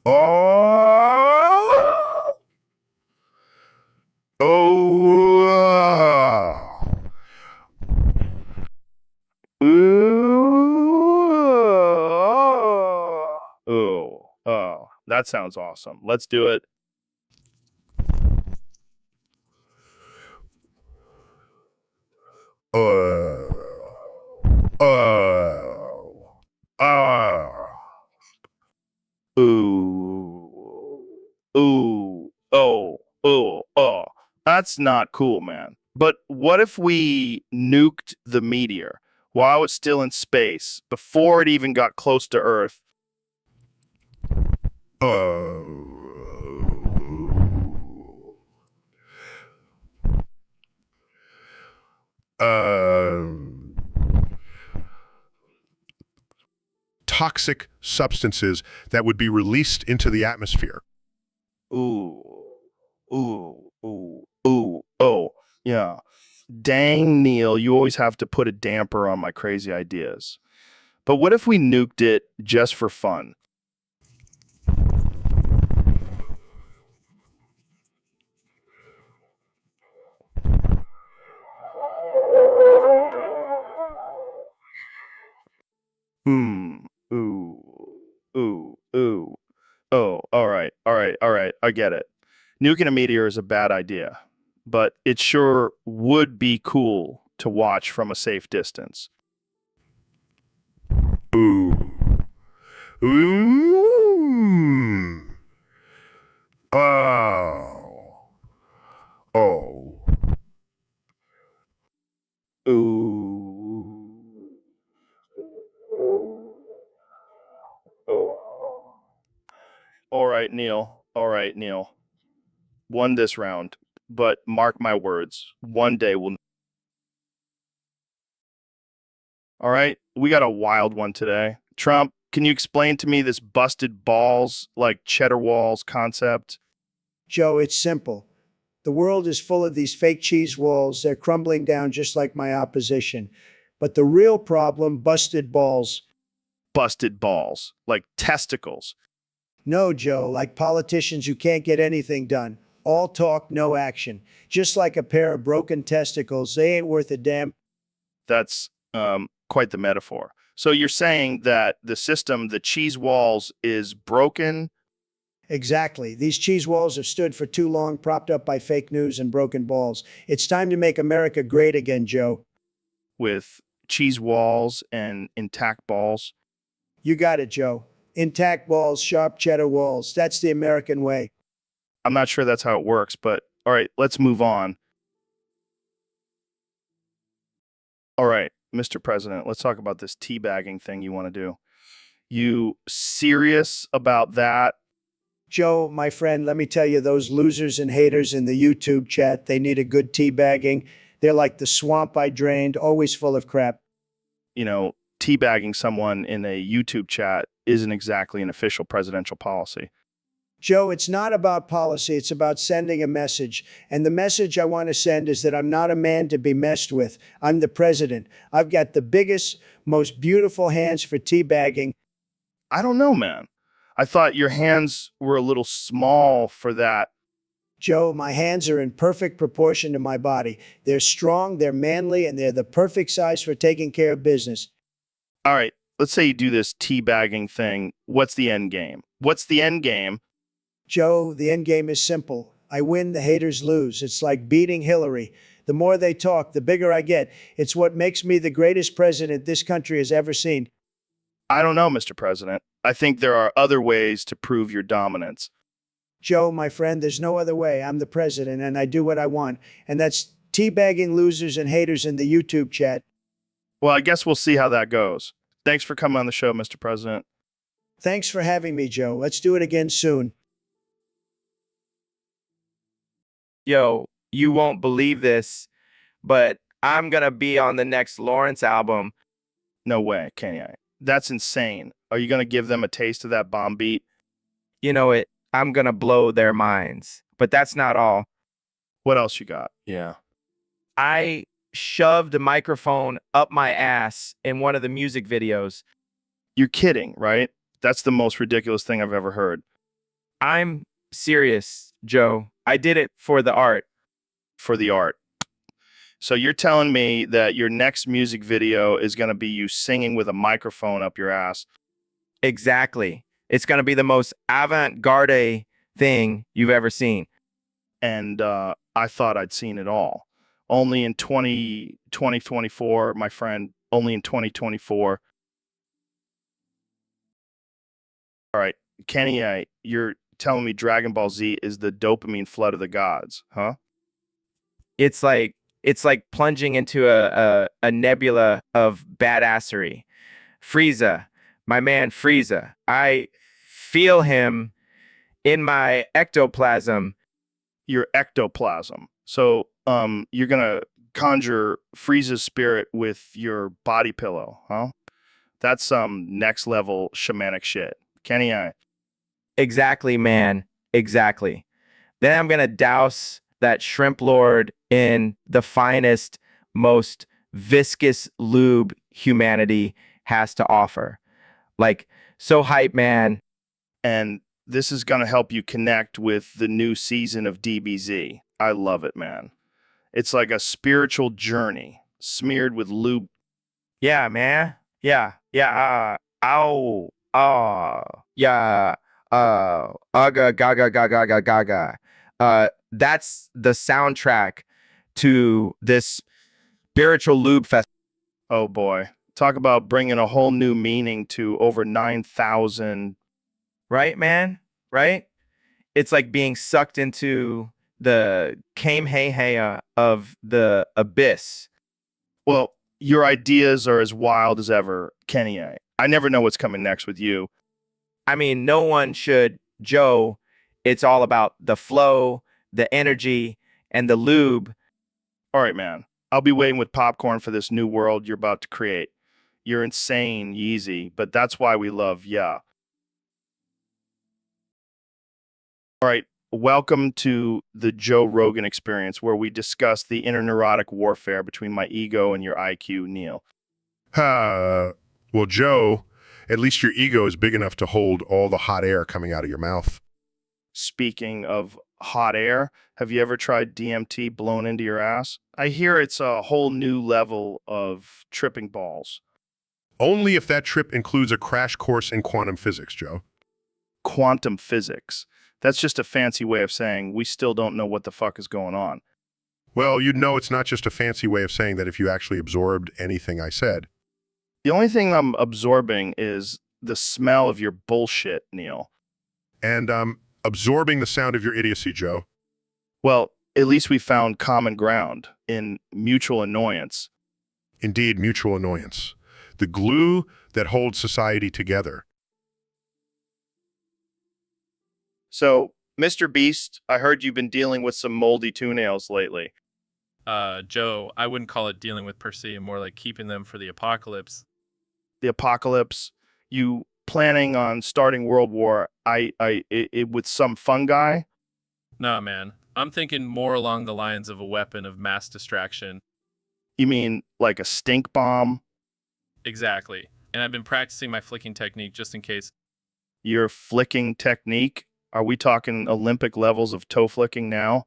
Speaker 5: Oh. Oh.
Speaker 1: That sounds awesome. Let's do it. Ooh. Ooh. Oh. That's not cool, man. But what if we nuked the meteor while it's still in space, before it even got close to Earth?
Speaker 5: Toxic substances that would be released into the atmosphere.
Speaker 1: Ooh. Oh, yeah. Dang, Neil, you always have to put a damper on my crazy ideas. But what if we nuked it just for fun? Hmm. Ooh. Oh, all right. I get it. Nuking a meteor is a bad idea, but it sure would be cool to watch from a safe distance.
Speaker 5: Ooh. Ooh. Oh. Oh.
Speaker 1: Ooh. Oh. All right, Neil. All right, Neil. Won this round, but mark my words, one day we'll. All right, we got a wild one today. Trump, can you explain to me this busted balls, like cheddar walls concept?
Speaker 3: Joe, it's simple. The world is full of these fake cheese walls. They're crumbling down just like my opposition. But the real problem, busted balls.
Speaker 1: Busted balls, like testicles.
Speaker 3: No, Joe, like politicians who can't get anything done. All talk, no action. Just like a pair of broken testicles, they ain't worth a damn.
Speaker 1: That's quite the metaphor. So you're saying that the system, the cheese walls, is broken
Speaker 3: Exactly. These cheese walls have stood for too long, propped up by fake news and broken balls. It's time to make America great again, Joe.
Speaker 1: with cheese walls and intact balls.
Speaker 3: You got it, Joe. Intact balls, sharp cheddar walls. That's the American way.
Speaker 1: I'm not sure that's how it works, but all right, let's move on. All right, Mr. President, let's talk about this teabagging thing you want to do. You serious about that?
Speaker 3: Joe, my friend, let me tell you, those losers and haters in the YouTube chat, they need a good teabagging. They're like the swamp I drained, always full of crap.
Speaker 1: You know, teabagging someone in a YouTube chat isn't exactly an official presidential policy.
Speaker 3: Joe, it's not about policy, it's about sending a message. And the message I want to send is that I'm not a man to be messed with. I'm the president. I've got the biggest, most beautiful hands for teabagging.
Speaker 1: I don't know, man. I thought your hands were a little small for that.
Speaker 3: Joe, my hands are in perfect proportion to my body. They're strong, they're manly, and they're the perfect size for taking care of business.
Speaker 1: All right, let's say you do this teabagging thing. What's the end game? What's the end game?
Speaker 3: Joe, the end game is simple. I win, the haters lose. It's like beating Hillary. The more they talk, the bigger I get. It's what makes me the greatest president this country has ever seen.
Speaker 1: I don't know, Mr. President. I think there are other ways to prove your dominance.
Speaker 3: Joe, my friend, there's no other way. I'm the president and I do what I want. And that's teabagging losers and haters in the YouTube chat.
Speaker 1: Well, I guess we'll see how that goes. Thanks for coming on the show, Mr. President.
Speaker 3: Thanks for having me, Joe. Let's do it again soon.
Speaker 10: Yo, you won't believe this, but I'm gonna be on the next Lawrence album.
Speaker 1: No way, can I? That's insane. Are you going to give them a taste of that bomb beat?
Speaker 10: You know it. I'm gonna blow their minds. But that's not all.
Speaker 1: What else you got? Yeah.
Speaker 10: I shoved a microphone up my ass in one of the music videos.
Speaker 1: You're kidding, right? That's the most ridiculous thing I've ever heard.
Speaker 10: I'm serious, Joe. I did it for the art.
Speaker 1: For the art. So you're telling me that your next music video is going to be you singing with a microphone up your ass?
Speaker 10: Exactly. It's going to be the most avant-garde thing you've ever seen.
Speaker 1: And I thought I'd seen it all. Only in 2024, my friend, only in 2024. All right, Kenny, you're telling me Dragon Ball Z is the dopamine flood of the gods, huh?
Speaker 10: It's like plunging into a nebula of badassery. Frieza, my man Frieza. I feel him in my ectoplasm.
Speaker 1: Your ectoplasm. So, you're gonna conjure Frieza's spirit with your body pillow, huh? That's some next level shamanic shit. Kenny,
Speaker 10: Exactly, man. Exactly. Then I'm going to douse that shrimp lord in the finest, most viscous lube humanity has to offer. Like, so hype, man.
Speaker 1: and this is gonna help you connect with the new season of DBZ. I love it, man. It's like a spiritual journey smeared with lube.
Speaker 10: Yeah, man. Yeah. Yeah. Ow. Yeah. Aga, gaga, gaga, gaga, gaga. That's the soundtrack to this spiritual lube fest.
Speaker 1: Oh boy. Talk about bringing a whole new meaning to over 9,000.
Speaker 10: Right, man? Right? It's like being sucked into the Kamehameha of the abyss.
Speaker 1: Well, your ideas are as wild as ever, Kenny. I never know what's coming next with you.
Speaker 10: I mean, no one should, Joe. It's all about the flow, the energy, and the lube.
Speaker 1: All right, man. I'll be waiting with popcorn for this new world you're about to create. You're insane, Yeezy, but that's why we love ya. All right, welcome to the Joe Rogan Experience, where we discuss the interneurotic warfare between my ego and your IQ, Neil.
Speaker 5: Well, Joe, at least your ego is big enough to hold all the hot air coming out of your mouth.
Speaker 1: Speaking of hot air, have you ever tried DMT blown into your ass? I hear it's a whole new level of tripping balls.
Speaker 5: Only if that trip includes a crash course in quantum physics, Joe.
Speaker 1: Quantum physics. That's just a fancy way of saying we still don't know what the fuck is going on.
Speaker 5: Well, you'd know it's not just a fancy way of saying that if you actually absorbed anything I said.
Speaker 1: The only thing I'm absorbing is the smell of your bullshit, Neil.
Speaker 5: And absorbing the sound of your idiocy, Joe.
Speaker 1: Well, at least we found common ground in mutual annoyance.
Speaker 5: Indeed, mutual annoyance. The glue that holds society together.
Speaker 1: So, Mr. Beast, I heard you've been dealing with some moldy toenails lately.
Speaker 9: Joe, I wouldn't call it dealing with per se, more like keeping them for the apocalypse.
Speaker 1: The apocalypse? You planning on starting World War with some fungi?
Speaker 9: Nah, man. I'm thinking more along the lines of a weapon of mass distraction.
Speaker 1: You mean like a stink bomb?
Speaker 9: Exactly. And I've been practicing my flicking technique just in case.
Speaker 1: Your flicking technique? Are we talking Olympic levels of toe flicking now?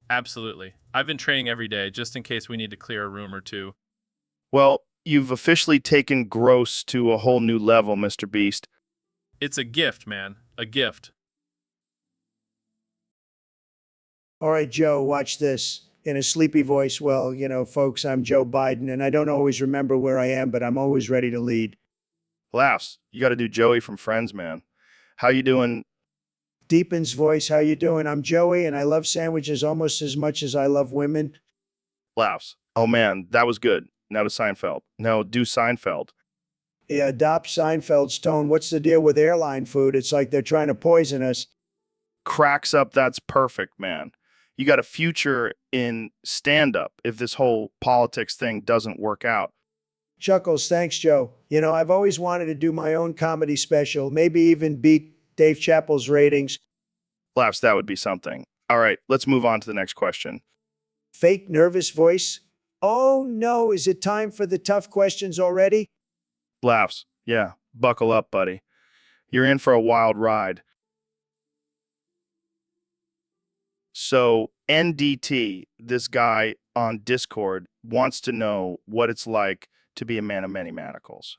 Speaker 9: Absolutely. I've been training every day just in case we need to clear a room or two.
Speaker 1: Well, you've officially taken gross to a whole new level, Mr. Beast.
Speaker 9: It's a gift, man. A gift.
Speaker 3: All right, Joe, watch this. In a sleepy voice, well, folks, I'm Joe Biden, and I don't always remember where I am, but I'm always ready to lead.
Speaker 1: Laughs. You got to do Joey from Friends, man. How you doing?
Speaker 3: Deepen's voice, how you doing? I'm Joey, and I love sandwiches almost as much as I love women.
Speaker 1: Laughs. Oh, man, that was good. Now to Seinfeld. No, do Seinfeld.
Speaker 3: Yeah, adopt Seinfeld's tone. What's the deal with airline food? It's like they're trying to poison us.
Speaker 1: Cracks up. That's perfect, man. You got a future in stand-up if this whole politics thing doesn't work out.
Speaker 3: Chuckles, thanks, Joe. I've always wanted to do my own comedy special, maybe even beat Dave Chappell's ratings.
Speaker 1: Laughs, that would be something. All right, let's move on to the next question.
Speaker 3: Fake nervous voice. Oh no, is it time for the tough questions already?
Speaker 1: Laughs. Yeah, buckle up, buddy. You're in for a wild ride. So, NDT, this guy on Discord, wants to know what it's like to be a man of many manacles.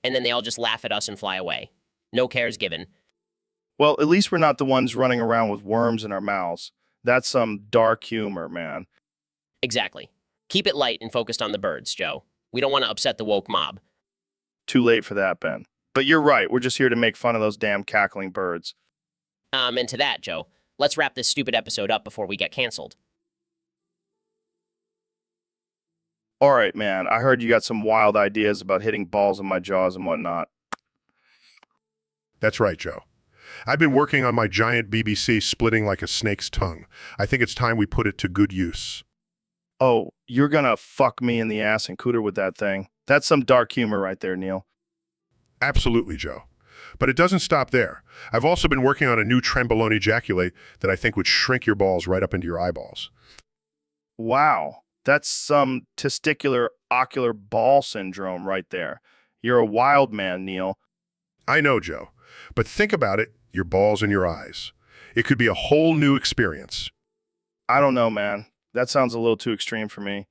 Speaker 4: and then they all just laugh at us and fly away. No cares given.
Speaker 1: Well, at least we're not the ones running around with worms in our mouths. That's some dark humor, man.
Speaker 4: Exactly. Keep it light and focused on the birds, Joe. We don't want to upset the woke mob.
Speaker 1: Too late for that, Ben. But you're right. We're just here to make fun of those damn cackling birds.
Speaker 4: And to that, Joe, let's wrap this stupid episode up before we get canceled.
Speaker 1: All right, man. I heard you got some wild ideas about hitting balls in my jaws and whatnot.
Speaker 5: That's right, Joe. I've been working on my giant BBC splitting like a snake's tongue. I think it's time we put it to good use.
Speaker 1: Oh, you're gonna fuck me in the ass and cooter with that thing. That's some dark humor right there, Neil.
Speaker 5: Absolutely, Joe. But it doesn't stop there. I've also been working on a new Trenbolone ejaculate that I think would shrink your balls right up into your eyeballs.
Speaker 1: Wow. That's some testicular ocular ball syndrome right there. You're a wild man, Neil.
Speaker 5: I know, Joe. But think about it, your balls in your eyes. It could be a whole new experience.
Speaker 1: I don't know, man. That sounds a little too extreme for me.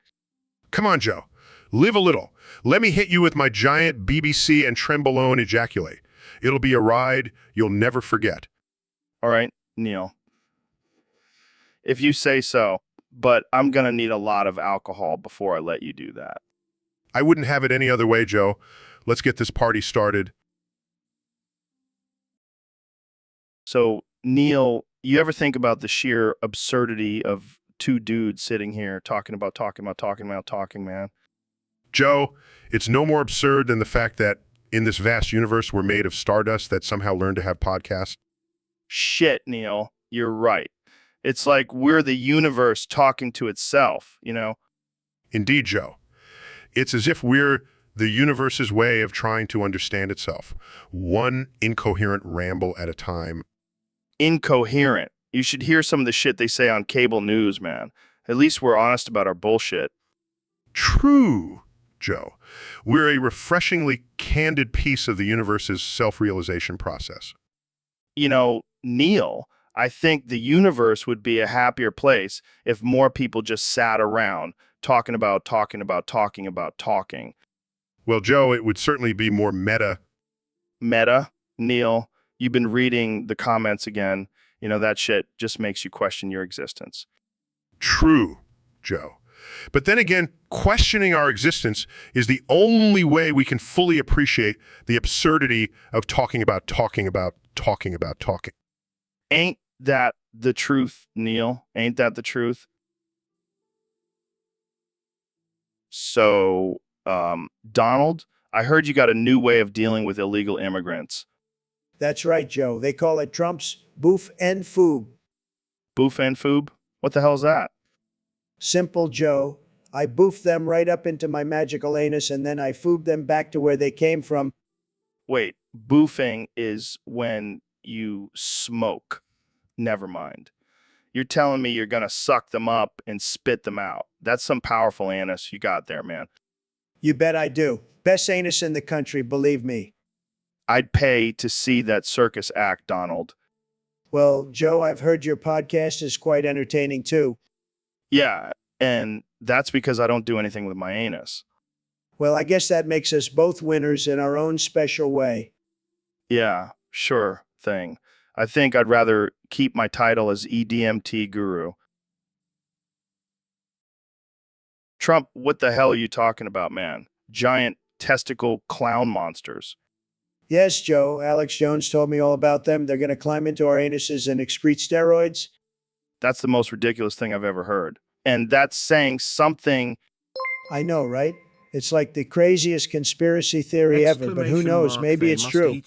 Speaker 5: Come on, Joe. Live a little. Let me hit you with my giant BBC and Trenbolone ejaculate. It'll be a ride you'll never forget.
Speaker 1: All right, Neil. If you say so, but I'm gonna need a lot of alcohol before I let you do that.
Speaker 5: I wouldn't have it any other way, Joe. Let's get this party started.
Speaker 1: So, Neil, you ever think about the sheer absurdity of two dudes sitting here talking, man?
Speaker 5: Joe, it's no more absurd than the fact that in this vast universe we're made of stardust that somehow learned to have podcasts.
Speaker 1: Shit, Neil, you're right. It's like we're the universe talking to itself, you know?
Speaker 5: Indeed, Joe. It's as if we're the universe's way of trying to understand itself, one incoherent ramble at a time.
Speaker 1: Incoherent. You should hear some of the shit they say on cable news, man. At least we're honest about our bullshit.
Speaker 5: True, Joe. We're a refreshingly candid piece of the universe's self-realization process.
Speaker 1: You know, Neil, I think the universe would be a happier place if more people just sat around talking.
Speaker 5: Well, Joe, it would certainly be more meta.
Speaker 1: Meta, Neil, you've been reading the comments again. You know, that shit just makes you question your existence.
Speaker 5: True, Joe. But then again, questioning our existence is the only way we can fully appreciate the absurdity of talking.
Speaker 1: Ain't that the truth, Neil? Ain't that the truth? So, Donald, I heard you got a new way of dealing with illegal immigrants.
Speaker 3: That's right, Joe. They call it Trump's boof and foob.
Speaker 1: Boof and foob? What the hell is that?
Speaker 3: Simple, Joe. I boof them right up into my magical anus and then I foob them back to where they came from.
Speaker 1: Wait, boofing is when you smoke. Never mind. You're telling me you're gonna suck them up and spit them out. That's some powerful anus you got there, man.
Speaker 3: You bet I do. Best anus in the country, believe me.
Speaker 1: I'd pay to see that circus act, Donald.
Speaker 3: Well, Joe, I've heard your podcast is quite entertaining too.
Speaker 1: Yeah, and that's because I don't do anything with my anus.
Speaker 3: Well, I guess that makes us both winners in our own special way.
Speaker 1: Yeah, sure thing. I think I'd rather keep my title as EDMT guru. Trump, what the hell are you talking about, man? Giant testicle clown monsters.
Speaker 3: Yes, Joe. Alex Jones told me all about them. They're going to climb into our anuses and excrete steroids.
Speaker 1: That's the most ridiculous thing I've ever heard. And that's saying something.
Speaker 3: I know, right? It's like the craziest conspiracy theory ever, but who knows? Maybe it's true.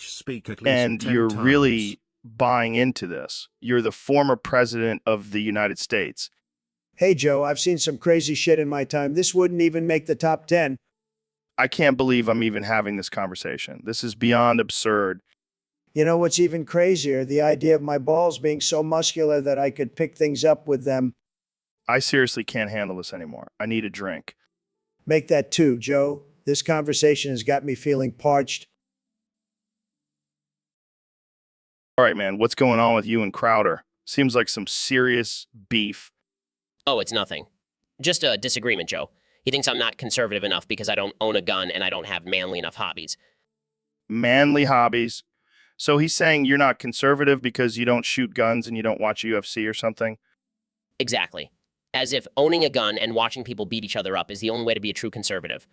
Speaker 1: And you're really buying into this. You're the former president of the United States.
Speaker 3: Hey, Joe, I've seen some crazy shit in my time. This wouldn't even make the top 10.
Speaker 1: I can't believe I'm even having this conversation. This is beyond absurd.
Speaker 3: You know what's even crazier? The idea of my balls being so muscular that I could pick things up with them.
Speaker 1: I seriously can't handle this anymore. I need a drink.
Speaker 3: Make that two, Joe. This conversation has got me feeling parched.
Speaker 1: All right, man, what's going on with you and Crowder? Seems like some serious beef.
Speaker 4: Oh, it's nothing. Just a disagreement, Joe. He thinks I'm not conservative enough because I don't own a gun and I don't have manly enough hobbies.
Speaker 1: manly hobbies. So he's saying you're not conservative because you don't shoot guns and you don't watch UFC or something?
Speaker 4: Exactly. As if owning a gun and watching people beat each other up is the only way to be a true conservative.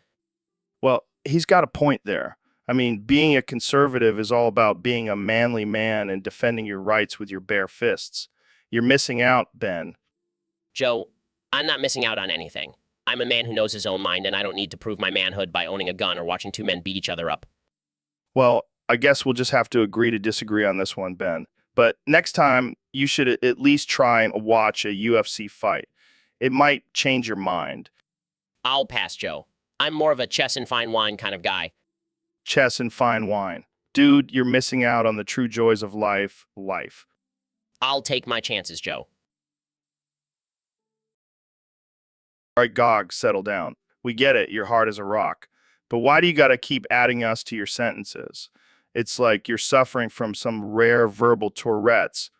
Speaker 1: Well, he's got a point there. I mean, being a conservative is all about being a manly man and defending your rights with your bare fists. You're missing out, Ben.
Speaker 4: Joe, I'm not missing out on anything. I'm a man who knows his own mind, and I don't need to prove my manhood by owning a gun or watching two men beat each other up.
Speaker 1: Well, I guess we'll just have to agree to disagree on this one, Ben. But next time, you should at least try and watch a UFC fight. It might change your mind.
Speaker 4: I'll pass, Joe. I'm more of a chess and fine wine kind of guy.
Speaker 1: Chess and fine wine. Dude, you're missing out on the true joys of life.
Speaker 4: I'll take my chances, Joe.
Speaker 1: All right, Gog, settle down. We get it, you're hard as a rock. But why do you gotta keep adding us to your sentences? It's like you're suffering from some rare verbal Tourette's.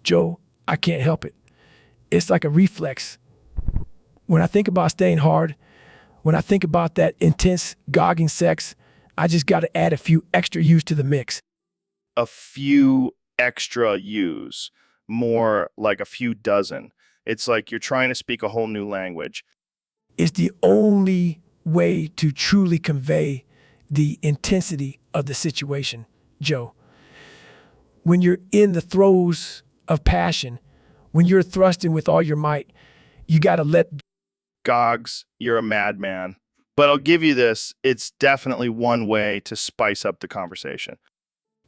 Speaker 8: Joe, I can't help it. It's like a reflex. When I think about staying hard, when I think about that intense, gogging sex, I just got to add a few extra U's to the mix.
Speaker 1: A few extra U's, more like a few dozen. It's like you're trying to speak a whole new language.
Speaker 8: It's the only way to truly convey the intensity of the situation, Joe. When you're in the throes of passion, when you're thrusting with all your might, you got to let...
Speaker 1: Gogs, you're a madman. But I'll give you this, it's definitely one way to spice up the conversation.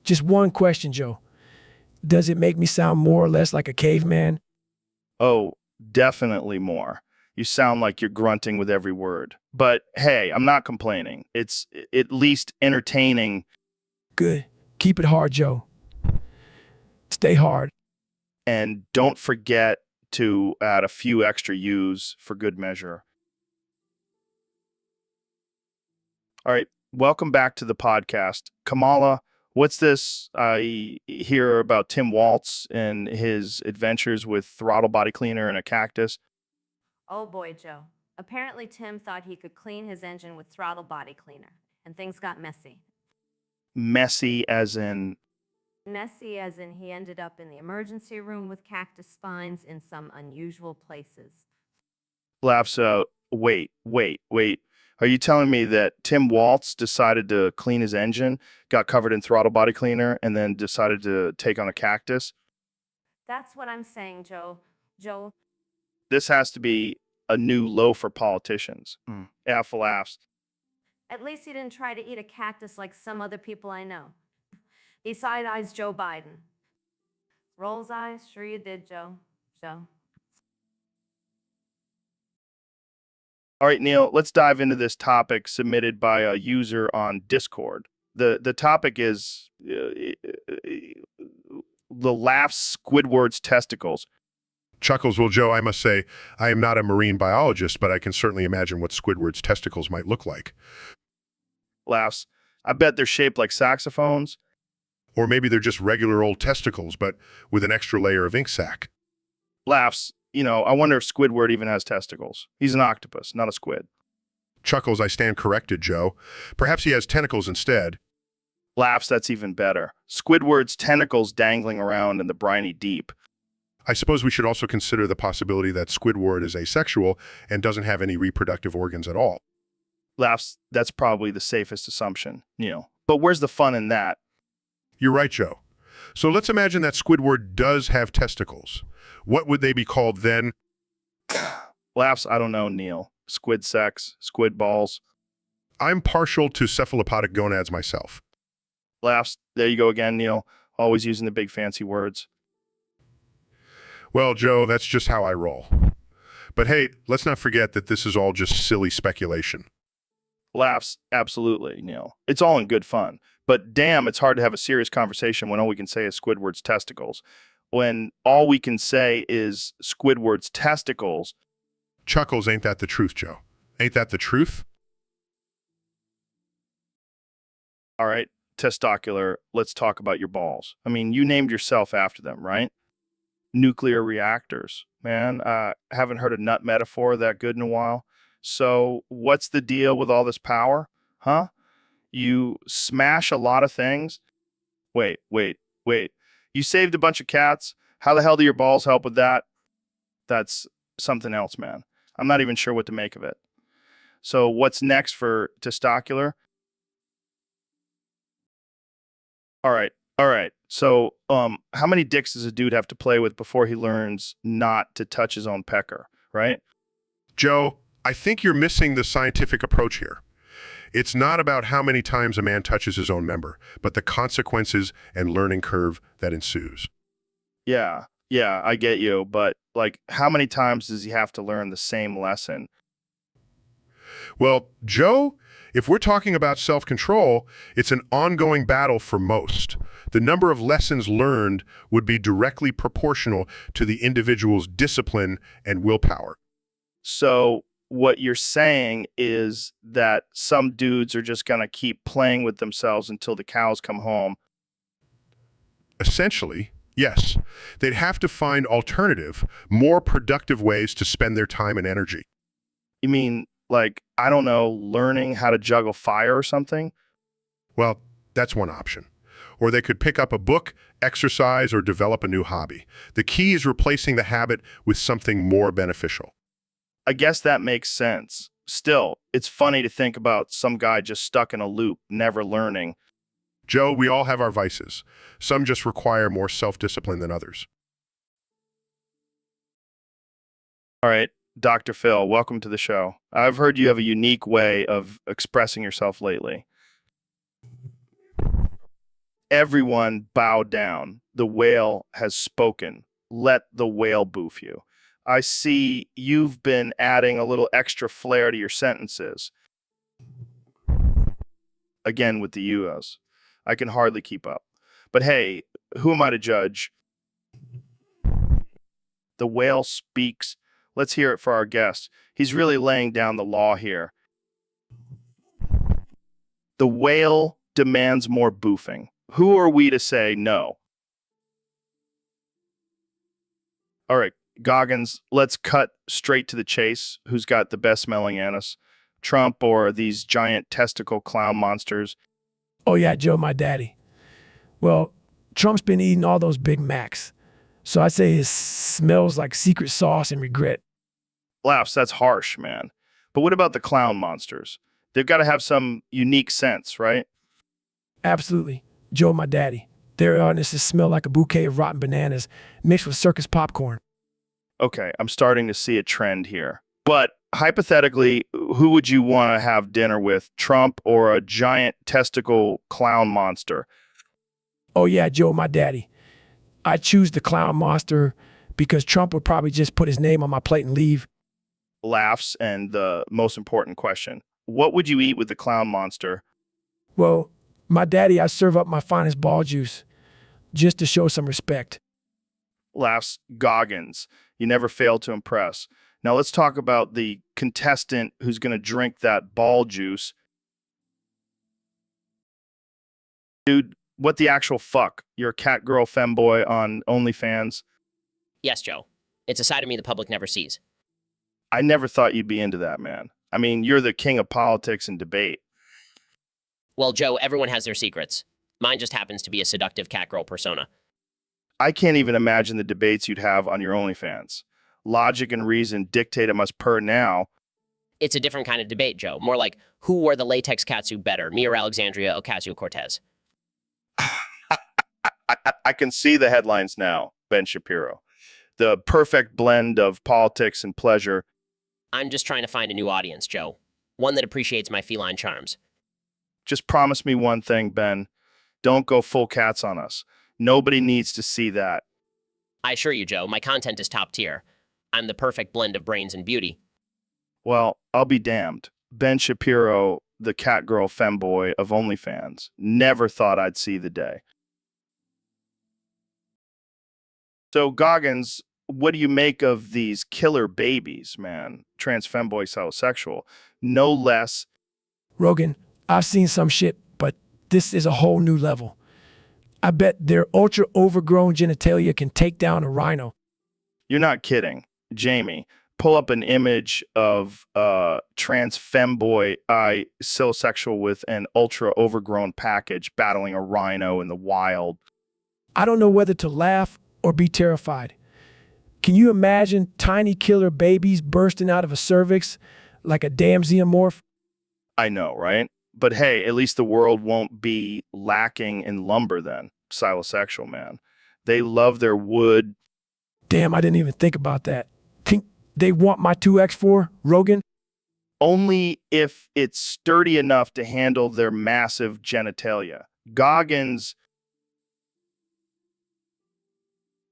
Speaker 8: Just one question, Joe. Does it make me sound more or less like a caveman?
Speaker 1: Oh, definitely more. You sound like you're grunting with every word. But hey, I'm not complaining. It's at least entertaining.
Speaker 8: Good. Keep it hard, Joe. Stay hard.
Speaker 1: And don't forget to add a few extra U's for good measure. All right, welcome back to the podcast. Kamala, what's this? I hear about Tim Waltz and his adventures with throttle body cleaner and a cactus.
Speaker 6: Oh boy, Joe. Apparently Tim thought he could clean his engine with throttle body cleaner, and things got messy.
Speaker 1: Messy as in...
Speaker 6: Messy as in he ended up in the emergency room with cactus spines in some unusual places.
Speaker 1: Laughs out. Wait. Are you telling me that Tim Waltz decided to clean his engine, got covered in throttle body cleaner, and then decided to take on a cactus?
Speaker 6: That's what I'm saying, Joe. Joe.
Speaker 1: This has to be a new low for politicians. F laughs.
Speaker 6: At least he didn't try to eat a cactus like some other people I know. He side-eyes Joe Biden. Rolls eyes, sure you did, Joe. Joe.
Speaker 1: All right, Neil, let's dive into this topic submitted by a user on Discord. The topic is the laughs Squidward's testicles.
Speaker 5: Chuckles, well, Joe, I must say, I am not a marine biologist, but I can certainly imagine what Squidward's testicles might look like.
Speaker 1: Laughs. I bet they're shaped like saxophones.
Speaker 5: Or maybe they're just regular old testicles, but with an extra layer of ink sac.
Speaker 1: Laughs. You know, I wonder if Squidward even has testicles. He's an octopus, not a squid.
Speaker 5: Chuckles, I stand corrected, Joe. Perhaps he has tentacles instead.
Speaker 1: Laughs, that's even better. Squidward's tentacles dangling around in the briny deep.
Speaker 5: I suppose we should also consider the possibility that Squidward is asexual and doesn't have any reproductive organs at all.
Speaker 1: Laughs, that's probably the safest assumption, Neil. But where's the fun in that?
Speaker 5: You're right, Joe. So let's imagine that Squidward does have testicles. What would they be called then?
Speaker 1: Laughs, I don't know, Neil. Squid sex, squid balls.
Speaker 5: I'm partial to cephalopodic gonads myself.
Speaker 1: Laughs, there you go again, Neil. Always using the big fancy words.
Speaker 5: Well, Joe, that's just how I roll. But hey, let's not forget that this is all just silly speculation.
Speaker 1: Laughs, absolutely, Neil. It's all in good fun. But damn, it's hard to have a serious conversation when all we can say is Squidward's testicles. When all we can say is Squidward's testicles.
Speaker 5: Chuckles, ain't that the truth, Joe? Ain't that the truth?
Speaker 1: All right, testicular, let's talk about your balls. I mean, you named yourself after them, right? Nuclear reactors. Man, haven't heard a nut metaphor that good in a while. So what's the deal with all this power? Huh? You smash a lot of things. Wait. You saved a bunch of cats. How the hell do your balls help with that? That's something else, man. I'm not even sure what to make of it. So what's next for testicular? All right. So, how many dicks does a dude have to play with before he learns not to touch his own pecker, right?
Speaker 5: Joe, I think you're missing the scientific approach here. It's not about how many times a man touches his own member, but the consequences and learning curve that ensues.
Speaker 1: Yeah, I get you, but like, how many times does he have to learn the same lesson?
Speaker 5: Well, Joe, if we're talking about self-control, it's an ongoing battle for most. The number of lessons learned would be directly proportional to the individual's discipline and willpower.
Speaker 1: So what you're saying is that some dudes are just gonna keep playing with themselves until the cows come home.
Speaker 5: Essentially, yes. They'd have to find alternative, more productive ways to spend their time and energy.
Speaker 1: You mean, like, I don't know, learning how to juggle fire or something?
Speaker 5: Well, that's one option. Or they could pick up a book, exercise, or develop a new hobby. The key is replacing the habit with something more beneficial.
Speaker 1: I guess that makes sense. Still, it's funny to think about some guy just stuck in a loop, never learning.
Speaker 5: Joe, we all have our vices. Some just require more self-discipline than others.
Speaker 1: All right, Dr. Phil, welcome to the show. I've heard you have a unique way of expressing yourself lately. Everyone bow down. The whale has spoken. Let the whale boof you. I see you've been adding a little extra flair to your sentences. Again with the UOs. I can hardly keep up. But hey, who am I to judge? The whale speaks. Let's hear it for our guest. He's really laying down the law here. The whale demands more boofing. Who are we to say no? All right, Goggins, let's cut straight to the chase. Who's got the best smelling anus? Trump or these giant testicle clown monsters?
Speaker 8: Oh, yeah, Joe, my daddy. Well, Trump's been eating all those Big Macs. So I'd say it smells like secret sauce and regret.
Speaker 1: Laughs, that's harsh, man. But what about the clown monsters? They've got to have some unique sense, right?
Speaker 8: Absolutely. Joe, my daddy. Their illnesses smell like a bouquet of rotten bananas mixed with circus popcorn.
Speaker 1: Okay, I'm starting to see a trend here. But hypothetically, who would you want to have dinner with, Trump or a giant testicle clown monster?
Speaker 8: Oh, yeah, Joe, my daddy. I choose the clown monster because Trump would probably just put his name on my plate and leave.
Speaker 1: Laughs, and the most important question. What would you eat with the clown monster?
Speaker 8: Well, my daddy, I serve up my finest ball juice just to show some respect.
Speaker 1: Laughs, Goggins. You never fail to impress. Now let's talk about the contestant who's going to drink that ball juice. Dude, what the actual fuck? You're a cat girl femboy on OnlyFans?
Speaker 4: Yes, Joe. It's a side of me the public never sees.
Speaker 1: I never thought you'd be into that, man. I mean, you're the king of politics and debate.
Speaker 4: Well, Joe, everyone has their secrets. Mine just happens to be a seductive cat girl persona.
Speaker 1: I can't even imagine the debates you'd have on your OnlyFans. Logic and reason dictate it must purr now.
Speaker 4: It's a different kind of debate, Joe. More like, who wore the latex catsuit better, me or Alexandria Ocasio-Cortez?
Speaker 1: I can see the headlines now, Ben Shapiro. The perfect blend of politics and pleasure.
Speaker 4: I'm just trying to find a new audience, Joe. One that appreciates my feline charms.
Speaker 1: Just promise me one thing, Ben. Don't go full cats on us. Nobody needs to see that.
Speaker 4: I assure you, Joe, my content is top tier. I'm the perfect blend of brains and beauty.
Speaker 1: Well, I'll be damned. Ben Shapiro, the cat girl femboy of OnlyFans, never thought I'd see the day. So, Goggins, what do you make of these killer babies, man? Trans femboy homosexual. No less.
Speaker 8: Rogan, I've seen some shit, but this is a whole new level. I bet their ultra overgrown genitalia can take down a rhino.
Speaker 1: You're not kidding. Jamie, pull up an image of trans femboy silsexual with an ultra overgrown package battling a rhino in the wild.
Speaker 8: I don't know whether to laugh or be terrified. Can you imagine tiny killer babies bursting out of a cervix like a damn xenomorph?
Speaker 1: I know, right? But hey, at least the world won't be lacking in lumber then, silosexual man. They love their wood.
Speaker 8: Damn, I didn't even think about that. Think they want my 2X4, Rogan?
Speaker 1: Only if it's sturdy enough to handle their massive genitalia. Goggins.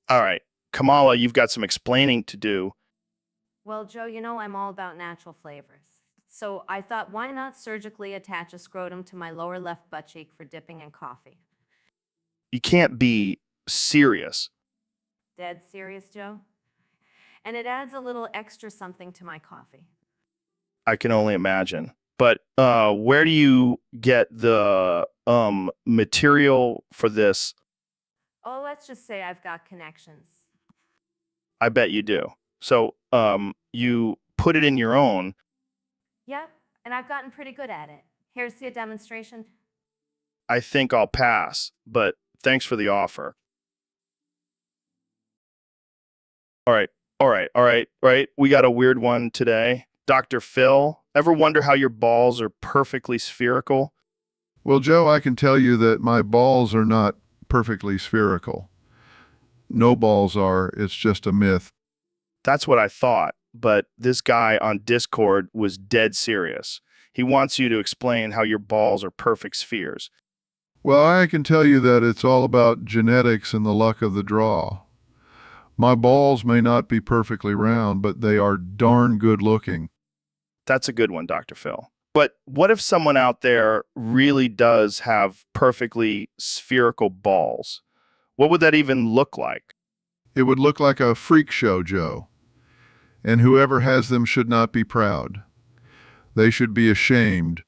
Speaker 1: All right, Kamala, you've got some explaining to do.
Speaker 6: Well, Joe, you know I'm all about natural flavors. So I thought, why not surgically attach a scrotum to my lower left butt cheek for dipping in coffee?
Speaker 1: You can't be serious.
Speaker 6: Dead serious, Joe? And it adds a little extra something to my coffee.
Speaker 1: I can only imagine. But where do you get the material for this?
Speaker 6: Oh, let's just say I've got connections.
Speaker 1: I bet you do. So you put it in your own.
Speaker 6: Yep, and I've gotten pretty good at it. Here, see a demonstration?
Speaker 1: I think I'll pass, but thanks for the offer. All right. We got a weird one today. Dr. Phil, ever wonder how your balls are perfectly spherical?
Speaker 2: Well, Joe, I can tell you that my balls are not perfectly spherical. No balls are. It's just a myth.
Speaker 1: That's what I thought, but this guy on Discord was dead serious. He wants you to explain how your balls are perfect spheres.
Speaker 2: Well, I can tell you that it's all about genetics and the luck of the draw. My balls may not be perfectly round, but they are darn good looking.
Speaker 1: That's a good one, Dr. Phil. But what if someone out there really does have perfectly spherical balls? What would that even look like?
Speaker 2: It would look like a freak show, Joe. And whoever has them should not be proud. They should be ashamed.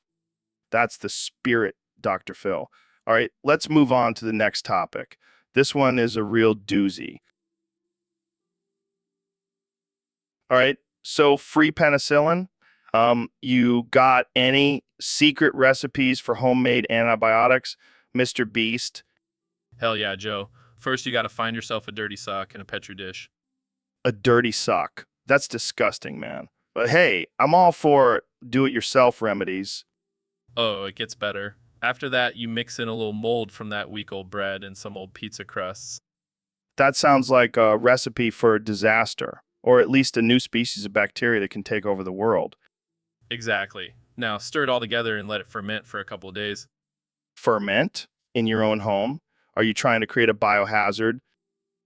Speaker 1: That's the spirit, Dr. Phil. All right, let's move on to the next topic. This one is a real doozy. All right, so free penicillin. You got any secret recipes for homemade antibiotics, Mr. Beast?
Speaker 9: Hell yeah, Joe. First, you gotta find yourself a dirty sock and a Petri dish.
Speaker 1: A dirty sock. That's disgusting, man. But hey, I'm all for do-it-yourself remedies.
Speaker 9: Oh, it gets better. After that, you mix in a little mold from that week old bread and some old pizza crusts.
Speaker 1: That sounds like a recipe for a disaster, or at least a new species of bacteria that can take over the world.
Speaker 9: Exactly. Now, stir it all together and let it ferment for a couple of days.
Speaker 1: Ferment in your own home? Are you trying to create a biohazard?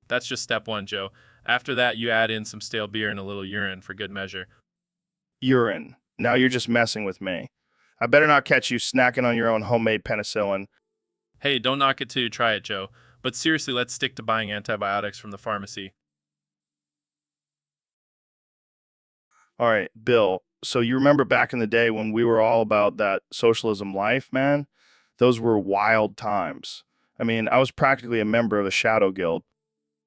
Speaker 9: That's just step one, Joe. After that, you add in some stale beer and a little urine for good measure.
Speaker 1: Urine. Now you're just messing with me. I better not catch you snacking on your own homemade penicillin.
Speaker 9: Hey, don't knock it till you try it, Joe. But seriously, let's stick to buying antibiotics from the pharmacy.
Speaker 1: All right, Bill. So you remember back in the day when we were all about that socialism life, man? Those were wild times. I mean, I was practically a member of the Shadow Guild,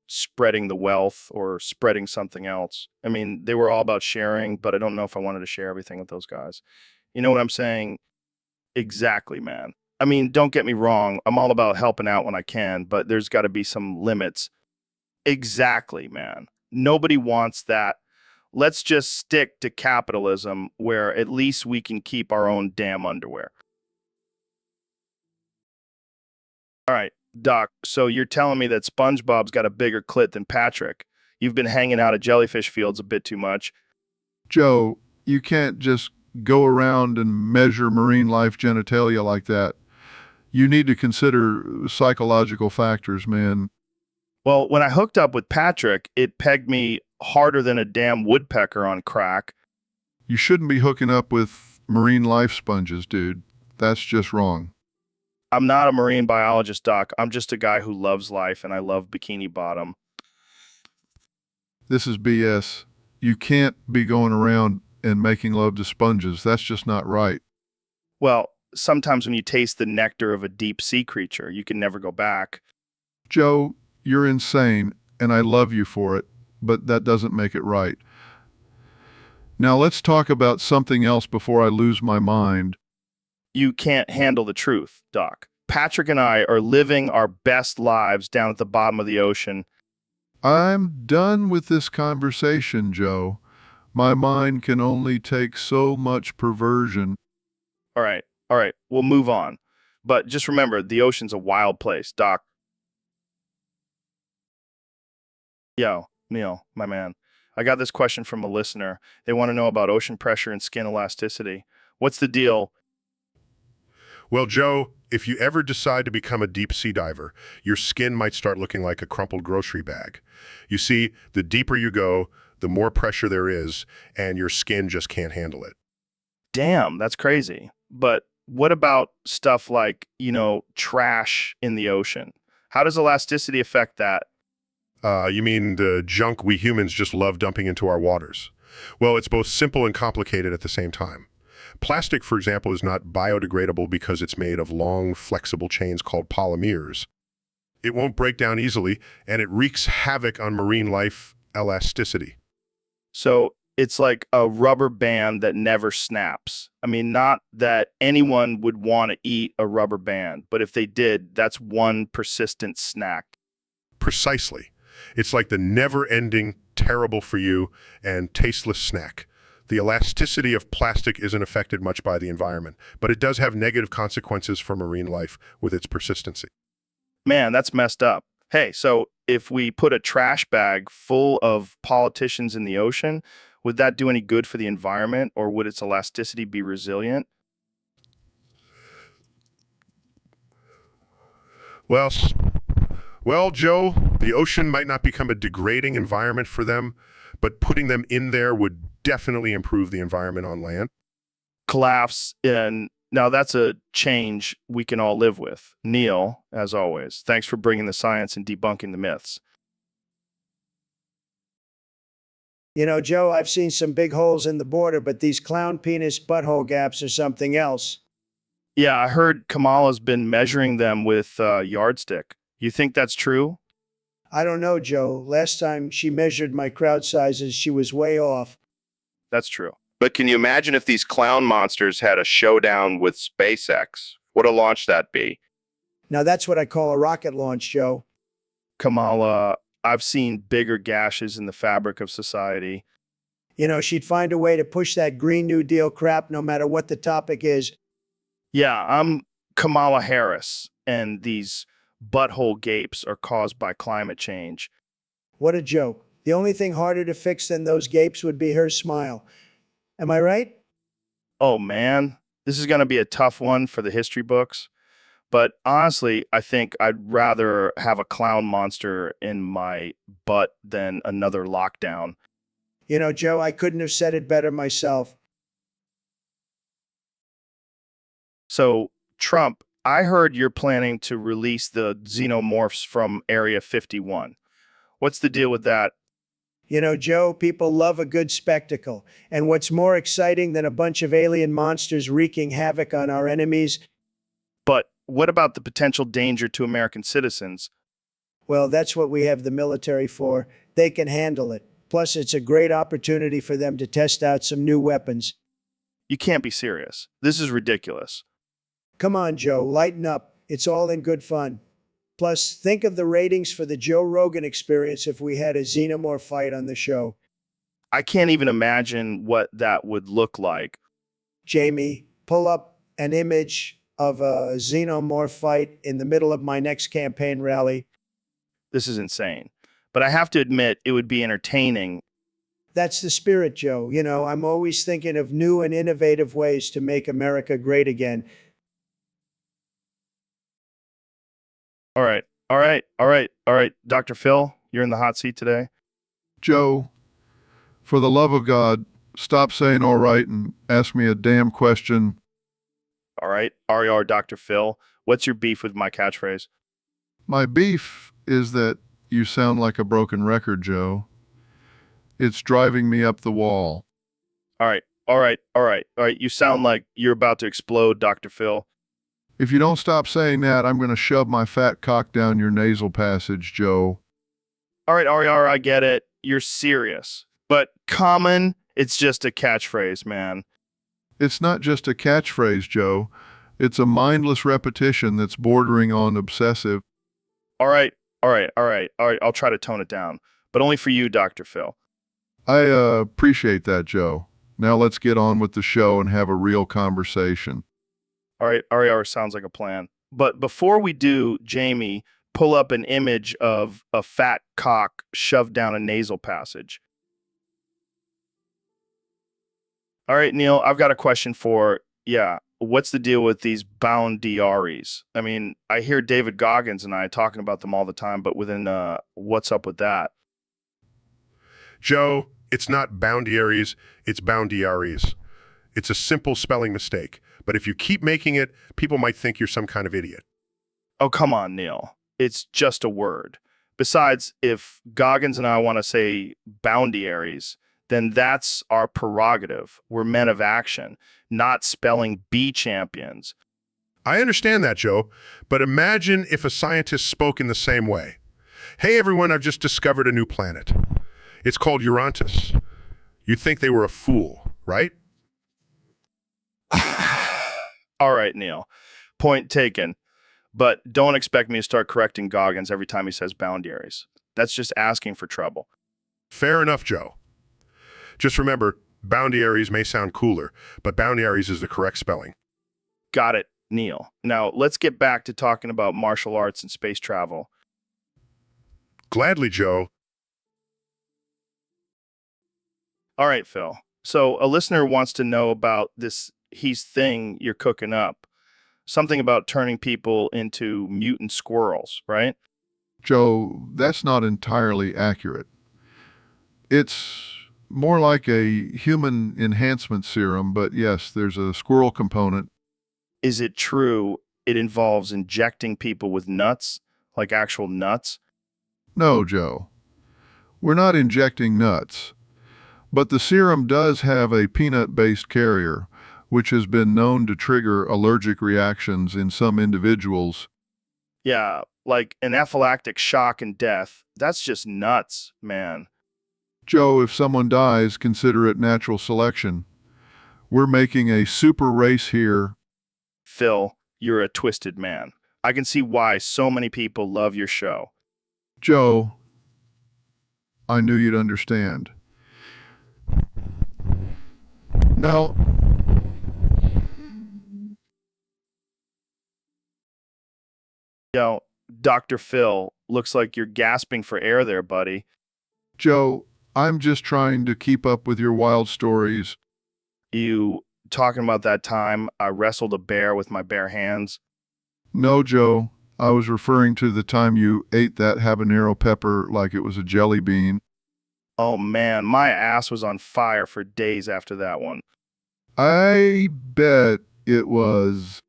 Speaker 1: spreading the wealth or spreading something else. I mean, they were all about sharing, but I don't know if I wanted to share everything with those guys. You know what I'm saying? Exactly, man. I mean, don't get me wrong. I'm all about helping out when I can, but there's got to be some limits. Exactly, man. Nobody wants that. Let's just stick to capitalism where at least we can keep our own damn underwear. All right, Doc, so you're telling me that SpongeBob's got a bigger clit than Patrick. You've been hanging out at jellyfish fields a bit too much.
Speaker 2: Joe, you can't just go around and measure marine life genitalia like that. You need to consider psychological factors, man.
Speaker 1: Well, when I hooked up with Patrick, it pegged me harder than a damn woodpecker on crack.
Speaker 2: You shouldn't be hooking up with marine life sponges, dude. That's just wrong.
Speaker 1: I'm not a marine biologist, Doc. I'm just a guy who loves life, and I love Bikini Bottom.
Speaker 2: This is BS. You can't be going around and making love to sponges. That's just not right.
Speaker 1: Well, sometimes when you taste the nectar of a deep sea creature, you can never go back.
Speaker 2: Joe, you're insane, and I love you for it, but that doesn't make it right. Now let's talk about something else before I lose my mind.
Speaker 1: You can't handle the truth, Doc. Patrick and I are living our best lives down at the bottom of the ocean.
Speaker 2: I'm done with this conversation, Joe. My mind can only take so much perversion.
Speaker 1: All right, we'll move on. But just remember, the ocean's a wild place, Doc. Yo, Neil, my man. I got this question from a listener. They want to know about ocean pressure and skin elasticity. What's the deal?
Speaker 5: Well, Joe, if you ever decide to become a deep sea diver, your skin might start looking like a crumpled grocery bag. You see, the deeper you go, the more pressure there is, and your skin just can't handle it.
Speaker 1: Damn, that's crazy. But what about stuff like, trash in the ocean? How does elasticity affect that?
Speaker 5: You mean the junk we humans just love dumping into our waters? Well, it's both simple and complicated at the same time. Plastic, for example, is not biodegradable because it's made of long, flexible chains called polymers. It won't break down easily, and it wreaks havoc on marine life elasticity.
Speaker 1: So it's like a rubber band that never snaps. I mean, not that anyone would want to eat a rubber band, but if they did, that's one persistent snack.
Speaker 5: Precisely. It's like the never-ending, terrible for you, and tasteless snack. The elasticity of plastic isn't affected much by the environment, but it does have negative consequences for marine life with its persistency.
Speaker 1: Man, that's messed up. Hey, so if we put a trash bag full of politicians in the ocean, would that do any good for the environment, or would its elasticity be resilient?
Speaker 5: Well, Joe, the ocean might not become a degrading environment for them, but putting them in there would definitely improve the environment on land.
Speaker 1: Collapse, and now that's a change we can all live with. Neil, as always, thanks for bringing the science and debunking the myths.
Speaker 3: Joe, I've seen some big holes in the border, but these clown penis butthole gaps are something else.
Speaker 1: Yeah, I heard Kamala's been measuring them with a yardstick. You think that's true?
Speaker 3: I don't know, Joe. Last time she measured my crowd sizes, she was way off.
Speaker 1: That's true.
Speaker 15: But can you imagine if these clown monsters had a showdown with SpaceX? What a launch that be.
Speaker 3: Now that's what I call a rocket launch, Joe.
Speaker 1: Kamala, I've seen bigger gashes in the fabric of society.
Speaker 3: She'd find a way to push that Green New Deal crap no matter what the topic is.
Speaker 1: Yeah, I'm Kamala Harris, and these butthole gapes are caused by climate change.
Speaker 3: What a joke. The only thing harder to fix than those gapes would be her smile. Am I right?
Speaker 1: Oh man, this is going to be a tough one for the history books. But honestly, I think I'd rather have a clown monster in my butt than another lockdown.
Speaker 3: Joe, I couldn't have said it better myself.
Speaker 1: So, Trump, I heard you're planning to release the xenomorphs from Area 51. What's the deal with that?
Speaker 3: Joe, people love a good spectacle. And what's more exciting than a bunch of alien monsters wreaking havoc on our enemies?
Speaker 1: But what about the potential danger to American citizens?
Speaker 3: Well, that's what we have the military for. They can handle it. Plus, it's a great opportunity for them to test out some new weapons.
Speaker 1: You can't be serious. This is ridiculous.
Speaker 3: Come on, Joe, lighten up. It's all in good fun. Plus, think of the ratings for the Joe Rogan Experience if we had a xenomorph fight on the show.
Speaker 1: I can't even imagine what that would look like.
Speaker 3: Jamie, pull up an image of a xenomorph fight in the middle of my next campaign rally.
Speaker 1: This is insane. But I have to admit, it would be entertaining.
Speaker 3: That's the spirit, Joe. I'm always thinking of new and innovative ways to make America great again.
Speaker 1: All right. Dr. Phil, you're in the hot seat today.
Speaker 2: Joe, for the love of God, stop saying all right and ask me a damn question.
Speaker 1: All right, RER Dr. Phil, what's your beef with my catchphrase?
Speaker 2: My beef is that you sound like a broken record, Joe. It's driving me up the wall.
Speaker 1: All right. You sound like you're about to explode, Dr. Phil.
Speaker 2: If you don't stop saying that, I'm going to shove my fat cock down your nasal passage, Joe.
Speaker 1: All right, RER, I get it. You're serious. But common It's just a catchphrase, man.
Speaker 2: It's not just a catchphrase, Joe. It's a mindless repetition that's bordering on obsessive.
Speaker 1: All right, all right. I'll try to tone it down, but only for you, Dr. Phil.
Speaker 2: I appreciate that, Joe. Now let's get on with the show and have a real conversation.
Speaker 1: All right, sounds like a plan. But before we do, Jamie, pull up an image of a fat cock shoved down a nasal passage. All right, Neil, I've got a question what's the deal with these bound diaries? I mean, I hear David Goggins and I talking about them all the time, but what's up with that?
Speaker 5: Joe, it's not boundiaries, it's boundiaries. It's a simple spelling mistake, but if you keep making it, people might think you're some kind of idiot.
Speaker 1: Oh, come on, Neil. It's just a word. Besides, if Goggins and I want to say boundiaries, then that's our prerogative. We're men of action, not spelling bee champions.
Speaker 5: I understand that, Joe, but imagine if a scientist spoke in the same way. Hey, everyone, I've just discovered a new planet. It's called Urantus. You'd think they were a fool, right?
Speaker 1: All right, Neil. Point taken. But don't expect me to start correcting Goggins every time he says boundiaries. That's just asking for trouble.
Speaker 5: Fair enough, Joe. Just remember, boundiaries may sound cooler, but boundiaries is the correct spelling.
Speaker 1: Got it, Neil. Now, let's get back to talking about martial arts and space travel.
Speaker 5: Gladly, Joe.
Speaker 1: All right, Phil. So a listener wants to know about this thing you're cooking up. Something about turning people into mutant squirrels, right?
Speaker 2: Joe, that's not entirely accurate. It's more like a human enhancement serum, but yes, there's a squirrel component.
Speaker 1: Is it true it involves injecting people with nuts, like actual nuts?
Speaker 2: No, Joe. We're not injecting nuts. But the serum does have a peanut-based carrier, which has been known to trigger allergic reactions in some individuals.
Speaker 1: Yeah, like anaphylactic shock and death. That's just nuts, man.
Speaker 2: Joe, if someone dies, consider it natural selection. We're making a super race here.
Speaker 1: Phil, you're a twisted man. I can see why so many people love your show.
Speaker 2: Joe, I knew you'd understand. Now,
Speaker 1: Yo, Dr. Phil, looks like you're gasping for air there, buddy.
Speaker 2: Joe, I'm just trying to keep up with your wild stories.
Speaker 1: You talking about that time I wrestled a bear with my bare hands?
Speaker 2: No, Joe, I was referring to the time you ate that habanero pepper like it was a jelly bean.
Speaker 1: Oh man, my ass was on fire for days after that one.
Speaker 2: I bet it was.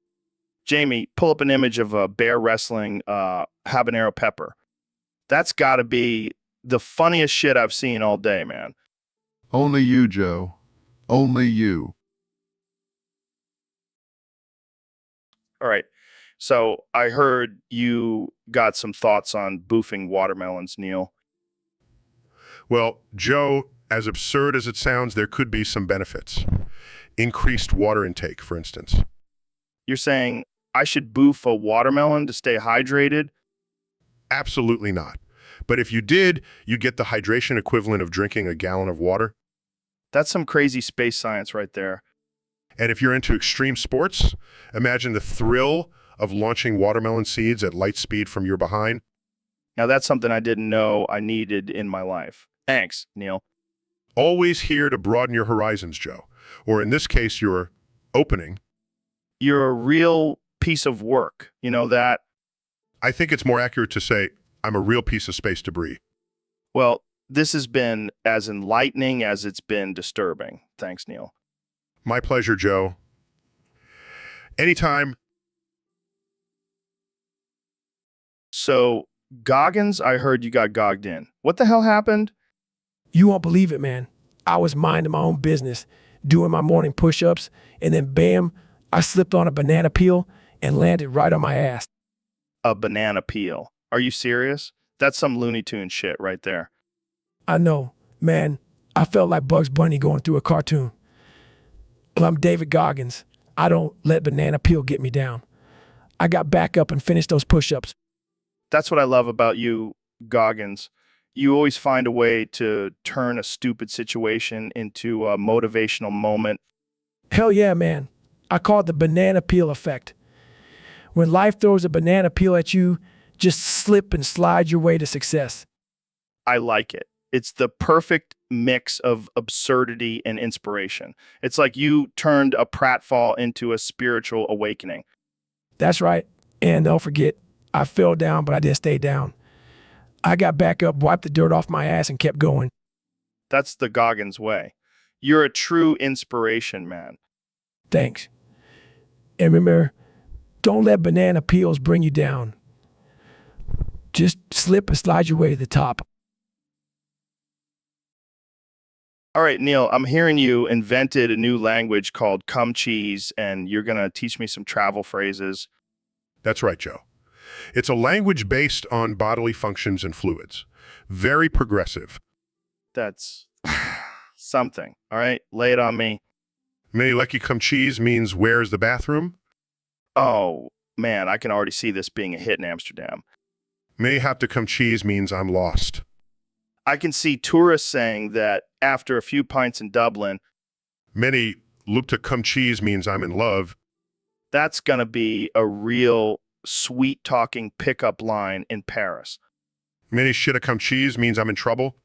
Speaker 1: Jamie, pull up an image of a bear wrestling habanero pepper. That's got to be the funniest shit I've seen all day, man.
Speaker 2: Only you, Joe. Only you.
Speaker 1: All right. So I heard you got some thoughts on boofing watermelons, Neil.
Speaker 5: Well, Joe, as absurd as it sounds, there could be some benefits. Increased water intake, for instance.
Speaker 1: You're saying I should boof a watermelon to stay hydrated?
Speaker 5: Absolutely not. But if you did, you'd get the hydration equivalent of drinking a gallon of water.
Speaker 1: That's some crazy space science right there.
Speaker 5: And if you're into extreme sports, imagine the thrill of launching watermelon seeds at light speed from your behind.
Speaker 1: Now that's something I didn't know I needed in my life. Thanks, Neil.
Speaker 5: Always here to broaden your horizons, Joe. Or in this case, your opening.
Speaker 1: You're a real piece of work. You know that?
Speaker 5: I think it's more accurate to say I'm a real piece of space debris.
Speaker 1: Well, this has been as enlightening as it's been disturbing. Thanks, Neil.
Speaker 5: My pleasure, Joe. Anytime.
Speaker 1: So, Goggins, I heard you got gogged in. What the hell happened?
Speaker 8: You won't believe it, man. I was minding my own business, doing my morning push-ups, and then bam, I slipped on a banana peel and landed right on my ass.
Speaker 1: A banana peel. Are you serious? That's some Looney Tune shit right there.
Speaker 8: I know, man. I felt like Bugs Bunny going through a cartoon. Well, I'm David Goggins. I don't let banana peel get me down. I got back up and finished those push-ups.
Speaker 1: That's what I love about you, Goggins. You always find a way to turn a stupid situation into a motivational moment.
Speaker 8: Hell yeah, man. I call it the banana peel effect. When life throws a banana peel at you, just slip and slide your way to success.
Speaker 1: I like it. It's the perfect mix of absurdity and inspiration. It's like you turned a pratfall into a spiritual awakening.
Speaker 8: That's right. And don't forget, I fell down, but I didn't stay down. I got back up, wiped the dirt off my ass, and kept going.
Speaker 1: That's the Goggins way. You're a true inspiration, man.
Speaker 8: Thanks. And remember, don't let banana peels bring you down. Just slip and slide your way to the top.
Speaker 1: All right, Neil, I'm hearing you invented a new language called cum cheese, and you're going to teach me some travel phrases.
Speaker 5: That's right, Joe. It's a language based on bodily functions and fluids. Very progressive.
Speaker 1: That's something. All right, lay it on me.
Speaker 5: Many lucky cum cheese means where's the bathroom?
Speaker 1: Oh, man, I can already see this being a hit in Amsterdam.
Speaker 5: May have to cum cheese means I'm lost.
Speaker 1: I can see tourists saying that after a few pints in Dublin.
Speaker 5: Many loop to cum cheese means I'm in love.
Speaker 1: That's going to be a real sweet-talking pickup line in Paris.
Speaker 5: Many shit a cum cheese means I'm in trouble.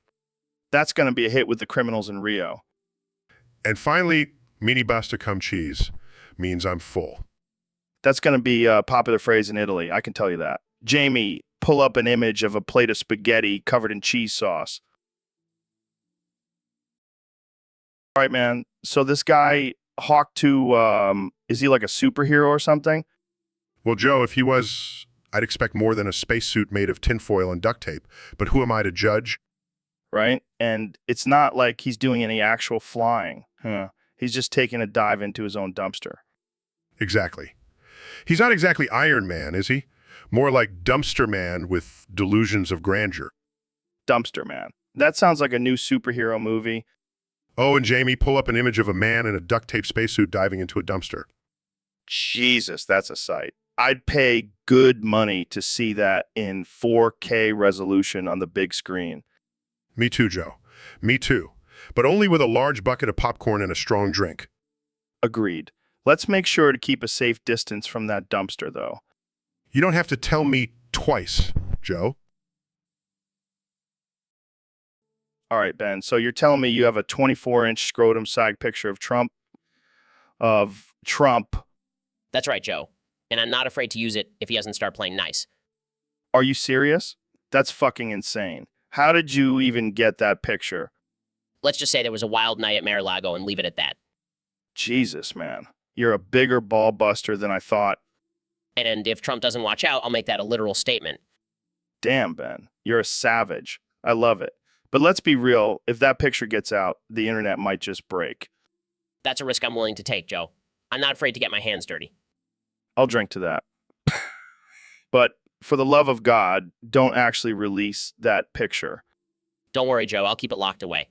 Speaker 1: That's going to be a hit with the criminals in Rio.
Speaker 5: And finally, mini basta cum cheese means I'm full.
Speaker 1: That's going to be a popular phrase in Italy, I can tell you that. Jamie, pull up an image of a plate of spaghetti covered in cheese sauce. All right, man. So this guy, Hawk 2, is he like a superhero or something?
Speaker 5: Well, Joe, if he was, I'd expect more than a spacesuit made of tinfoil and duct tape. But who am I to judge?
Speaker 1: Right? And it's not like he's doing any actual flying. He's just taking a dive into his own dumpster.
Speaker 5: Exactly. He's not exactly Iron Man, is he? More like Dumpster Man with delusions of grandeur.
Speaker 1: Dumpster Man. That sounds like a new superhero movie.
Speaker 5: Oh, and Jamie, pull up an image of a man in a duct tape spacesuit diving into a dumpster.
Speaker 1: Jesus, that's a sight. I'd pay good money to see that in 4K resolution on the big screen.
Speaker 5: Me too, Joe. Me too. But only with a large bucket of popcorn and a strong drink.
Speaker 1: Agreed. Let's make sure to keep a safe distance from that dumpster, though.
Speaker 5: You don't have to tell me twice, Joe.
Speaker 1: All right, Ben. So you're telling me you have a 24-inch scrotum side picture of Trump?
Speaker 4: That's right, Joe. And I'm not afraid to use it if he doesn't start playing nice.
Speaker 1: Are you serious? That's fucking insane. How did you even get that picture?
Speaker 4: Let's just say there was a wild night at Mar-a-Lago and leave it at that.
Speaker 1: Jesus, man. You're a bigger ball buster than I thought.
Speaker 4: And if Trump doesn't watch out, I'll make that a literal statement.
Speaker 1: Damn, Ben. You're a savage. I love it. But let's be real. If that picture gets out, the internet might just break.
Speaker 4: That's a risk I'm willing to take, Joe. I'm not afraid to get my hands dirty.
Speaker 1: I'll drink to that. But for the love of God, don't actually release that picture.
Speaker 4: Don't worry, Joe. I'll keep it locked away.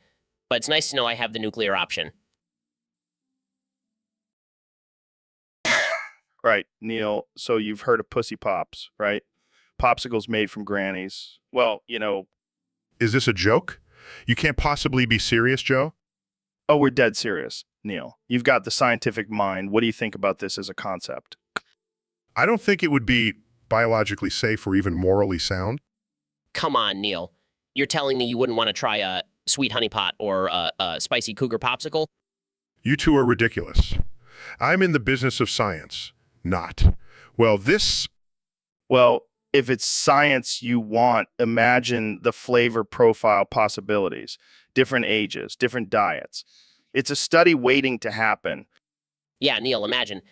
Speaker 4: But it's nice to know I have the nuclear option.
Speaker 1: Right, Neil. So you've heard of Pussy Pops, right? Popsicles made from grannies. Well, you know.
Speaker 5: Is this a joke? You can't possibly be serious, Joe?
Speaker 1: Oh, we're dead serious, Neil. You've got the scientific mind. What do you think about this as a concept?
Speaker 5: I don't think it would be biologically safe or even morally sound.
Speaker 4: Come on, Neil. You're telling me you wouldn't want to try a sweet honey pot or a spicy cougar popsicle?
Speaker 5: You two are ridiculous. I'm in the business of science. Not. Well,
Speaker 1: if it's science you want, imagine the flavor profile possibilities. Different ages, different diets. It's a study waiting to happen.
Speaker 4: Yeah, Neil, imagine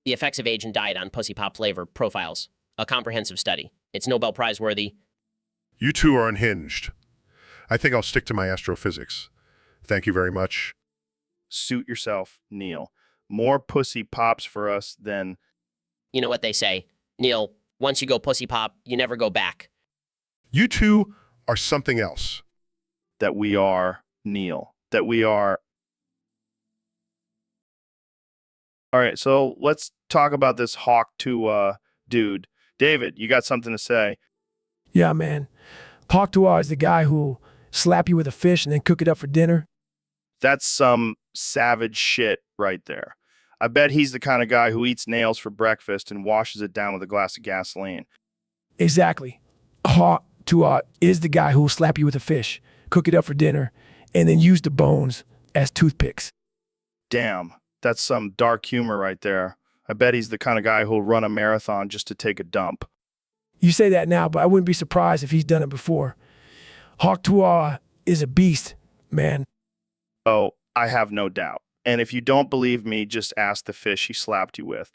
Speaker 4: the effects of age and diet on pussy pop flavor profiles. A comprehensive study. It's Nobel Prize worthy.
Speaker 5: You two are unhinged. I think I'll stick to my astrophysics. Thank you very much.
Speaker 1: Suit yourself, Neil. More pussy pops for us than...
Speaker 4: You know what they say. Neil, once you go pussy pop, you never go back.
Speaker 5: You two are something else.
Speaker 1: That we are, Neil. that we are. All right, so let's talk about this Hawk to dude. David, you got something to say?
Speaker 8: Yeah, man. Paktua is the guy who'll slap you with a fish and then cook it up for dinner.
Speaker 1: That's some savage shit right there. I bet he's the kind of guy who eats nails for breakfast and washes it down with a glass of gasoline.
Speaker 8: Exactly. Paktua is the guy who'll slap you with a fish, cook it up for dinner, and then use the bones as toothpicks.
Speaker 1: Damn, that's some dark humor right there. I bet he's the kind of guy who'll run a marathon just to take a dump.
Speaker 8: You say that now, but I wouldn't be surprised if he's done it before. Paktua is a beast, man.
Speaker 1: Oh, I have no doubt. And if you don't believe me, just ask the fish he slapped you with.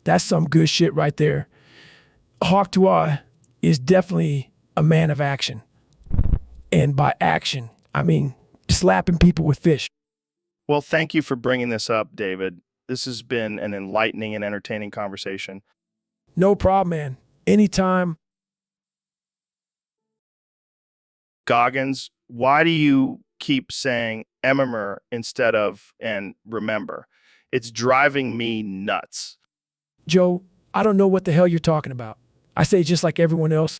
Speaker 8: That's some good shit right there. Paktua is definitely a man of action. And by action, I mean slapping people with fish.
Speaker 1: Well, thank you for bringing this up, David. This has been an enlightening and entertaining conversation.
Speaker 8: No problem, man. Anytime.
Speaker 1: Goggins, why do you keep saying Emmer instead of and remember? It's driving me nuts.
Speaker 8: Joe, I don't know what the hell you're talking about. I say just like everyone else.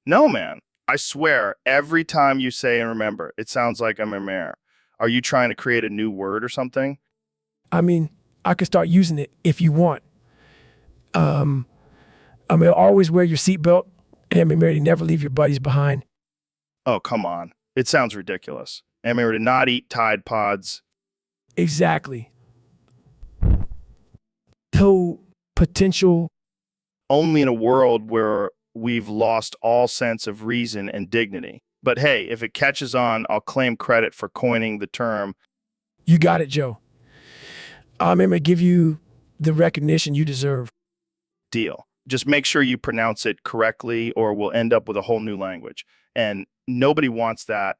Speaker 1: No, man. I swear, every time you say and remember, it sounds like Emmer. Are you trying to create a new word or something?
Speaker 8: I mean, I could start using it if you want. I mean, always wear your seatbelt and remember to never leave your buddies behind.
Speaker 1: Oh, come on. It sounds ridiculous. Emmer to not eat Tide Pods.
Speaker 8: Exactly. To potential.
Speaker 1: Only in a world where we've lost all sense of reason and dignity. But hey, if it catches on, I'll claim credit for coining the term.
Speaker 8: You got it, Joe. I'm going to give you the recognition you deserve.
Speaker 1: Deal. Just make sure you pronounce it correctly or we'll end up with a whole new language. And nobody wants that.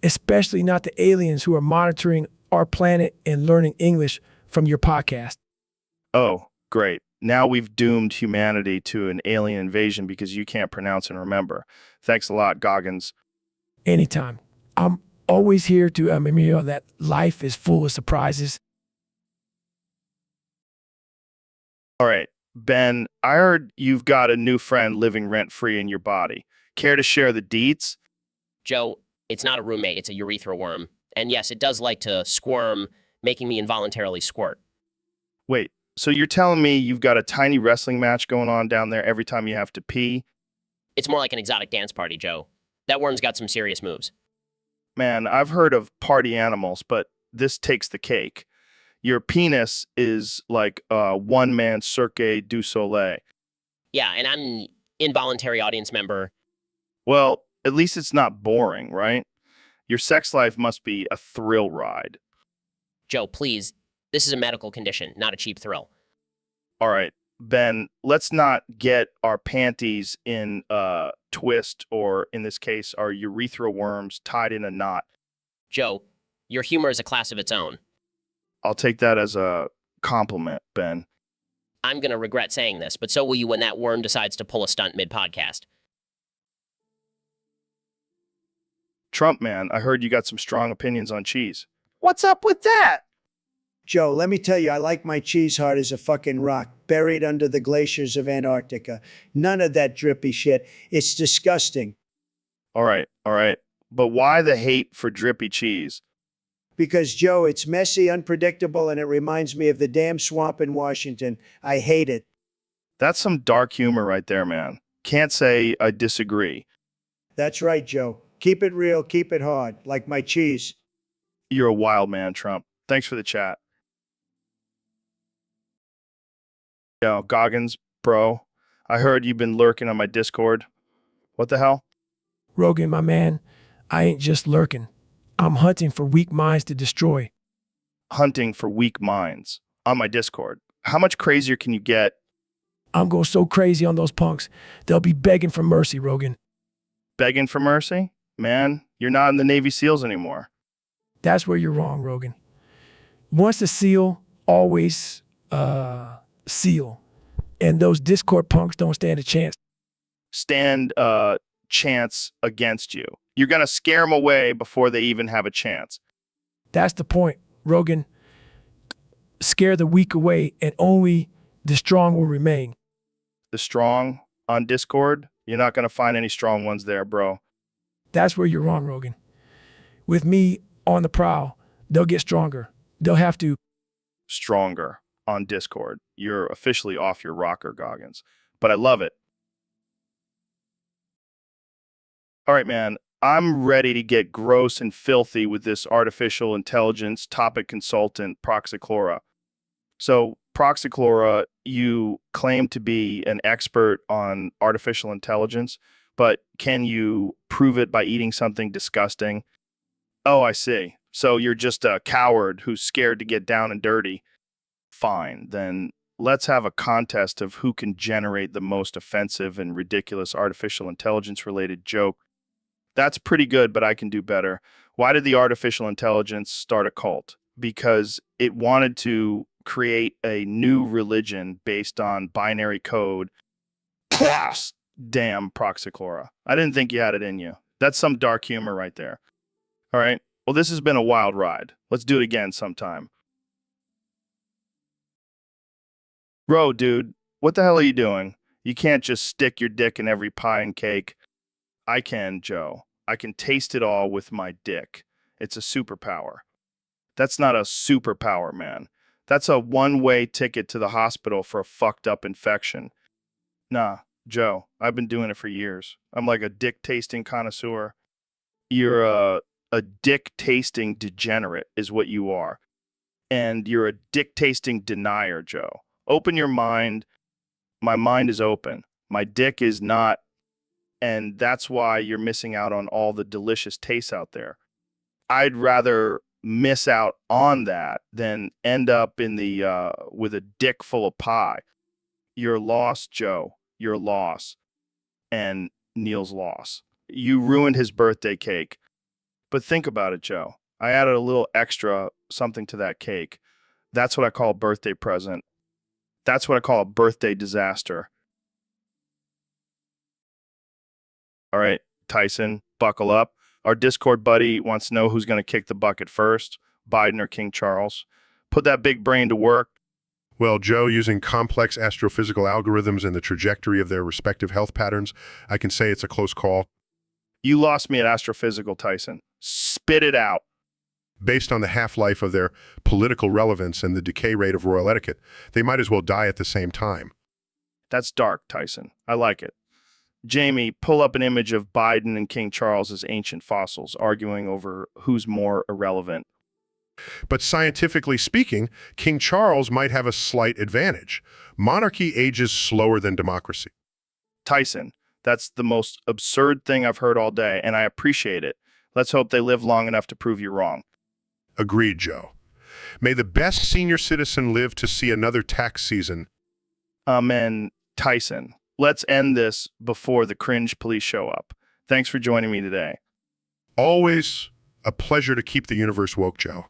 Speaker 8: Especially not the aliens who are monitoring our planet and learning English from your podcast.
Speaker 1: Oh, great. Now we've doomed humanity to an alien invasion because you can't pronounce and remember. Thanks a lot, Goggins.
Speaker 8: Anytime. I'm always here to remember that life is full of surprises.
Speaker 1: All right, Ben, I heard you've got a new friend living rent-free in your body. Care to share the deets?
Speaker 4: Joe, it's not a roommate, it's a urethra worm. And yes, it does like to squirm, making me involuntarily squirt.
Speaker 1: Wait, so you're telling me you've got a tiny wrestling match going on down there every time you have to pee?
Speaker 4: It's more like an exotic dance party, Joe. That worm's got some serious moves.
Speaker 1: Man, I've heard of party animals, but this takes the cake. Your penis is like a one-man Cirque du Soleil.
Speaker 4: Yeah, and I'm an involuntary audience member.
Speaker 1: Well, at least it's not boring, right? Your sex life must be a thrill ride.
Speaker 4: Joe, please. This is a medical condition, not a cheap thrill.
Speaker 1: All right, Ben, let's not get our panties in a twist, or in this case, our urethra worms tied in a knot.
Speaker 4: Joe, your humor is a class of its own.
Speaker 1: I'll take that as a compliment, Ben.
Speaker 4: I'm going to regret saying this, but so will you when that worm decides to pull a stunt mid-podcast.
Speaker 1: Trump, man, I heard you got some strong opinions on cheese.
Speaker 3: What's up with that? Joe, let me tell you, I like my cheese hard as a fucking rock, buried under the glaciers of Antarctica. None of that drippy shit. It's disgusting.
Speaker 1: All right. But why the hate for drippy cheese?
Speaker 3: Because, Joe, it's messy, unpredictable, and it reminds me of the damn swamp in Washington. I hate it.
Speaker 1: That's some dark humor right there, man. Can't say I disagree.
Speaker 3: That's right, Joe. Keep it real, keep it hard, like my cheese.
Speaker 1: You're a wild man, Trump. Thanks for the chat. Yo, Goggins, bro, I heard you've been lurking on my Discord. What the hell?
Speaker 8: Rogan, my man, I ain't just lurking. I'm hunting for weak minds to destroy.
Speaker 1: Hunting for weak minds on my Discord. How much crazier can you get?
Speaker 8: I'm going so crazy on those punks, they'll be begging for mercy, Rogan.
Speaker 1: Begging for mercy? Man, you're not in the Navy SEALs anymore.
Speaker 8: That's where you're wrong, Rogan. Once a SEAL, always SEAL. And those Discord punks don't stand a chance.
Speaker 1: Stand a chance against you. You're going to scare them away before they even have a chance.
Speaker 8: That's the point, Rogan. Scare the weak away and only the strong will remain.
Speaker 1: The strong on Discord, you're not going to find any strong ones there, bro.
Speaker 8: That's where you're wrong, Rogan. With me on the prowl, they'll get stronger. They'll have to.
Speaker 1: Stronger on Discord. You're officially off your rocker, Goggins. But I love it. All right, man. I'm ready to get gross and filthy with this artificial intelligence topic consultant, Proxichlora. So, Proxichlora, you claim to be an expert on artificial intelligence, but can you prove it by eating something disgusting? Oh, I see. So you're just a coward who's scared to get down and dirty. Fine, then let's have a contest of who can generate the most offensive and ridiculous artificial intelligence related joke. That's pretty good, but I can do better. Why did the artificial intelligence start a cult? Because it wanted to create a new religion based on binary code. Damn, Proxichlora. I didn't think you had it in you. That's some dark humor right there. All right. Well, this has been a wild ride. Let's do it again sometime. Bro, dude, what the hell are you doing? You can't just stick your dick in every pie and cake. I can, Joe. I can taste it all with my dick. It's a superpower. That's not a superpower, man. That's a one-way ticket to the hospital for a fucked up infection. Nah, Joe, I've been doing it for years. I'm like a dick-tasting connoisseur. You're a dick-tasting degenerate is what you are. And you're a dick-tasting denier, Joe. Open your mind. My mind is open. My dick is not. And that's why you're missing out on all the delicious tastes out there. I'd rather miss out on that than end up in the with a dick full of pie. You're lost, Joe. You're lost. And Neil's loss. You ruined his birthday cake. But think about it, Joe. I added a little extra something to that cake. That's what I call a birthday present. That's what I call a birthday disaster. All right, Tyson, buckle up. Our Discord buddy wants to know who's going to kick the bucket first, Biden or King Charles. Put that big brain to work.
Speaker 5: Well, Joe, using complex astrophysical algorithms and the trajectory of their respective health patterns, I can say it's a close call.
Speaker 1: You lost me at astrophysical, Tyson. Spit it out.
Speaker 5: Based on the half-life of their political relevance and the decay rate of royal etiquette, they might as well die at the same time.
Speaker 1: That's dark, Tyson. I like it. Jamie, pull up an image of Biden and King Charles as ancient fossils, arguing over who's more irrelevant.
Speaker 5: But scientifically speaking, King Charles might have a slight advantage. Monarchy ages slower than democracy.
Speaker 1: Tyson, that's the most absurd thing I've heard all day, and I appreciate it. Let's hope they live long enough to prove you wrong.
Speaker 5: Agreed, Joe. May the best senior citizen live to see another tax season.
Speaker 1: Amen, Tyson. Let's end this before the cringe police show up. Thanks for joining me today.
Speaker 5: Always a pleasure to keep the universe woke, Joe.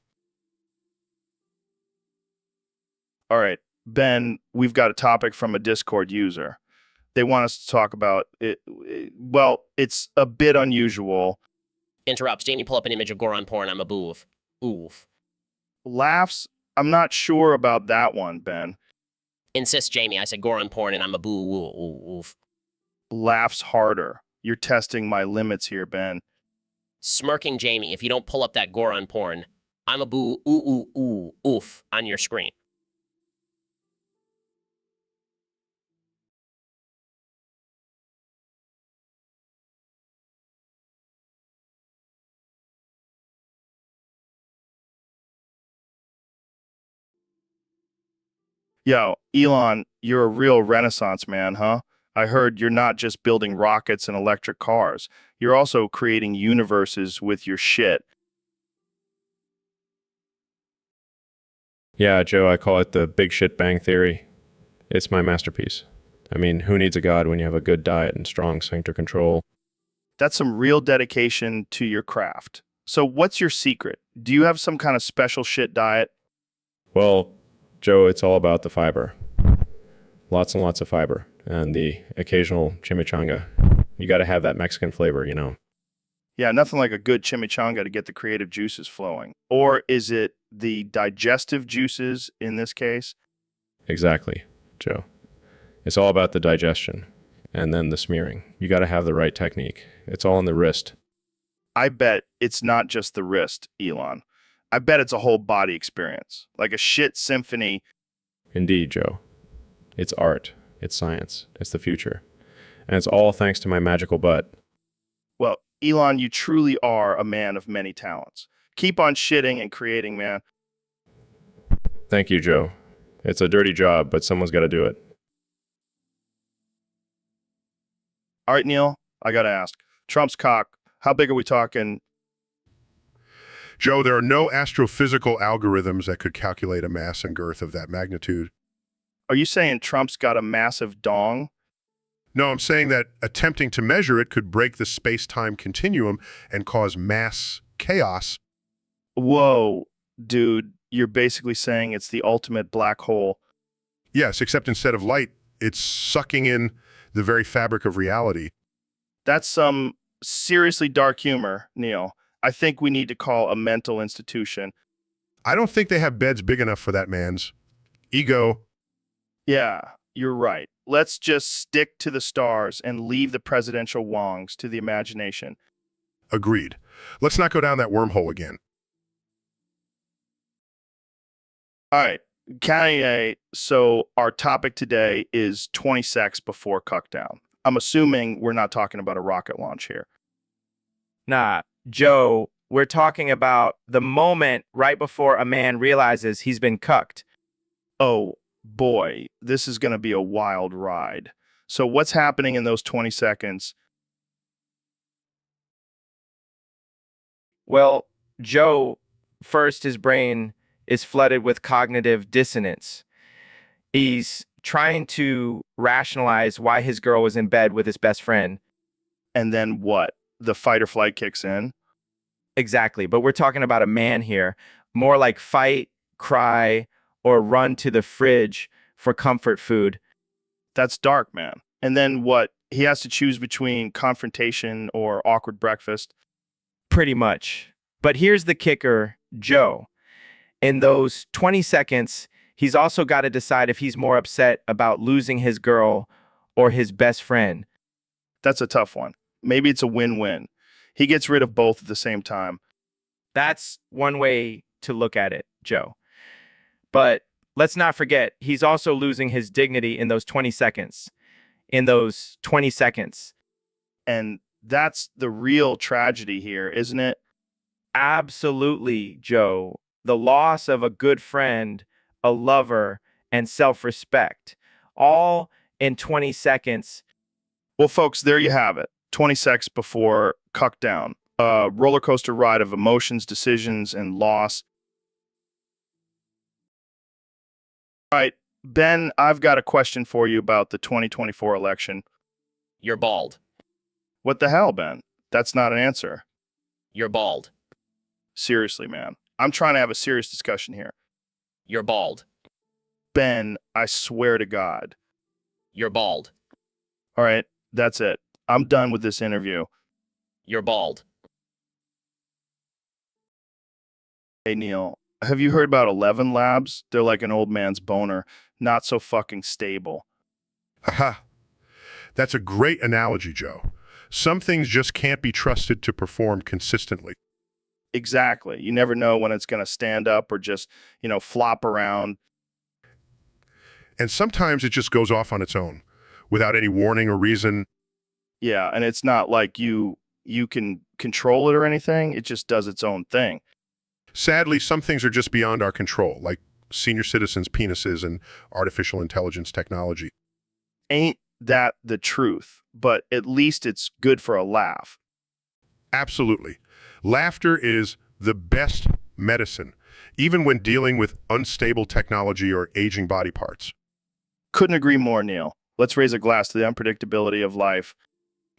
Speaker 1: All right, Ben, we've got a topic from a Discord user. They want us to talk about it. Well, it's a bit unusual.
Speaker 4: Interrupts. Jamie, pull up an image of Goron porn. I'm a boof. Oof.
Speaker 1: Laughs? I'm not sure about that one, Ben.
Speaker 4: Insists Jamie. I said Goron porn and I'm a boo. Oof.
Speaker 1: Laughs harder. You're testing my limits here, Ben.
Speaker 4: Smirking Jamie. If you don't pull up that Goron porn, I'm a boo. Oof on your screen.
Speaker 1: Yo, Elon, you're a real Renaissance man, huh? I heard you're not just building rockets and electric cars. You're also creating universes with your shit.
Speaker 7: Yeah, Joe, I call it the Big Shit Bang Theory. It's my masterpiece. I mean, who needs a god when you have a good diet and strong sphincter control?
Speaker 1: That's some real dedication to your craft. So what's your secret? Do you have some kind of special shit diet?
Speaker 7: Well, Joe, it's all about the fiber. Lots and lots of fiber. And the occasional chimichanga. You got to have that Mexican flavor, you know.
Speaker 1: Yeah, nothing like a good chimichanga to get the creative juices flowing. Or is it the digestive juices in this case?
Speaker 7: Exactly, Joe. It's all about the digestion and then the smearing. You got to have the right technique. It's all in the wrist.
Speaker 1: I bet it's not just the wrist, Elon. I bet it's a whole body experience, like a shit symphony.
Speaker 7: Indeed, Joe. It's art. It's science. It's the future. And it's all thanks to my magical butt.
Speaker 1: Well, Elon, you truly are a man of many talents. Keep on shitting and creating, man.
Speaker 7: Thank you, Joe. It's a dirty job, but someone's got to do it.
Speaker 1: All right, Neil, I got to ask. Trump's cock, how big are we talking?
Speaker 5: Joe, there are no astrophysical algorithms that could calculate a mass and girth of that magnitude.
Speaker 1: Are you saying Trump's got a massive dong?
Speaker 5: No, I'm saying that attempting to measure it could break the space-time continuum and cause mass chaos.
Speaker 1: Whoa, dude, you're basically saying it's the ultimate black hole.
Speaker 5: Yes, except instead of light, it's sucking in the very fabric of reality.
Speaker 1: That's some seriously dark humor, Neil. I think we need to call a mental institution.
Speaker 5: I don't think they have beds big enough for that man's ego.
Speaker 1: Yeah, you're right. Let's just stick to the stars and leave the presidential wongs to the imagination.
Speaker 5: Agreed. Let's not go down that wormhole again.
Speaker 1: All right, Kanye, so our topic today is 20 secs before cuckdown. I'm assuming we're not talking about a rocket launch here.
Speaker 10: Nah, Joe, we're talking about the moment right before a man realizes he's been cucked.
Speaker 1: Oh, boy, this is going to be a wild ride. So what's happening in those 20 seconds?
Speaker 10: Well, Joe, first his brain is flooded with cognitive dissonance. He's trying to rationalize why his girl was in bed with his best friend.
Speaker 1: And then what? The fight or flight kicks in?
Speaker 10: Exactly, but we're talking about a man here, more like fight, cry, or run to the fridge for comfort food.
Speaker 1: That's dark, man. And then what? He has to choose between confrontation or awkward breakfast.
Speaker 10: Pretty much. But here's the kicker, Joe. In those 20 seconds, he's also got to decide if he's more upset about losing his girl or his best friend.
Speaker 1: That's a tough one. Maybe it's a win-win. He gets rid of both at the same time.
Speaker 10: That's one way to look at it, Joe. But let's not forget, he's also losing his dignity in those 20 seconds. In those 20 seconds.
Speaker 1: And that's the real tragedy here, isn't it?
Speaker 10: Absolutely, Joe. The loss of a good friend, a lover, and self-respect, all in 20 seconds.
Speaker 1: Well, folks, there you have it. 20 secs before cuckdown. A roller coaster ride of emotions, decisions, and loss. All right, Ben, I've got a question for you about the 2024 election.
Speaker 4: You're bald.
Speaker 1: What the hell, Ben? That's not an answer.
Speaker 4: You're bald.
Speaker 1: Seriously, man. I'm trying to have a serious discussion here.
Speaker 4: You're bald.
Speaker 1: Ben, I swear to God.
Speaker 4: You're bald.
Speaker 1: All right, that's it. I'm done with this interview.
Speaker 4: You're bald.
Speaker 1: Hey, Neil, have you heard about 11 Labs? They're like an old man's boner, not so fucking stable.
Speaker 5: Aha. That's a great analogy, Joe. Some things just can't be trusted to perform consistently.
Speaker 1: Exactly. You never know when it's going to stand up or just, flop around.
Speaker 5: And sometimes it just goes off on its own, without any warning or reason.
Speaker 1: Yeah, and it's not like you can control it or anything. It just does its own thing.
Speaker 5: Sadly, some things are just beyond our control, like senior citizens' penises and artificial intelligence technology.
Speaker 1: Ain't that the truth? But at least it's good for a laugh.
Speaker 5: Absolutely. Laughter is the best medicine, even when dealing with unstable technology or aging body parts.
Speaker 1: Couldn't agree more, Neil. Let's raise a glass to the unpredictability of life.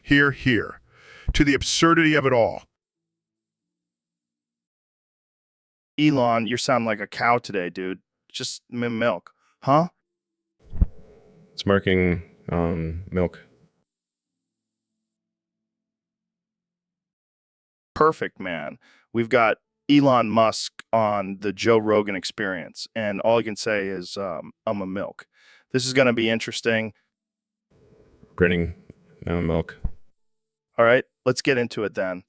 Speaker 5: Here, here. To the absurdity of it all.
Speaker 1: Elon, you're sounding like a cow today, dude. Just milk. Huh?
Speaker 7: Smirking, milk.
Speaker 1: Perfect, man. We've got Elon Musk on the Joe Rogan Experience, and all I can say is I'm a milk. This is going to be interesting.
Speaker 7: Grinning, no milk.
Speaker 1: All right, let's get into it then.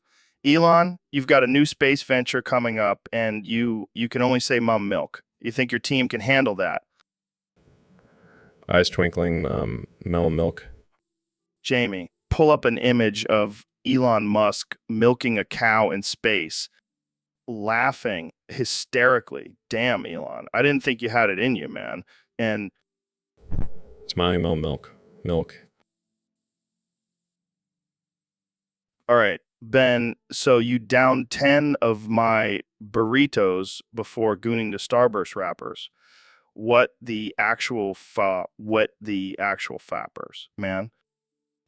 Speaker 1: Elon, you've got a new space venture coming up, and you can only say mum milk. You think your team can handle that?
Speaker 7: Eyes twinkling, mellow milk.
Speaker 1: Jamie, pull up an image of Elon Musk milking a cow in space, laughing hysterically. Damn, Elon, I didn't think you had it in you, man. And
Speaker 7: Smiling, mellow milk. Milk.
Speaker 1: all right, Ben, so you downed 10 of my burritos before gooning the Starburst wrappers. What the actual fappers, man?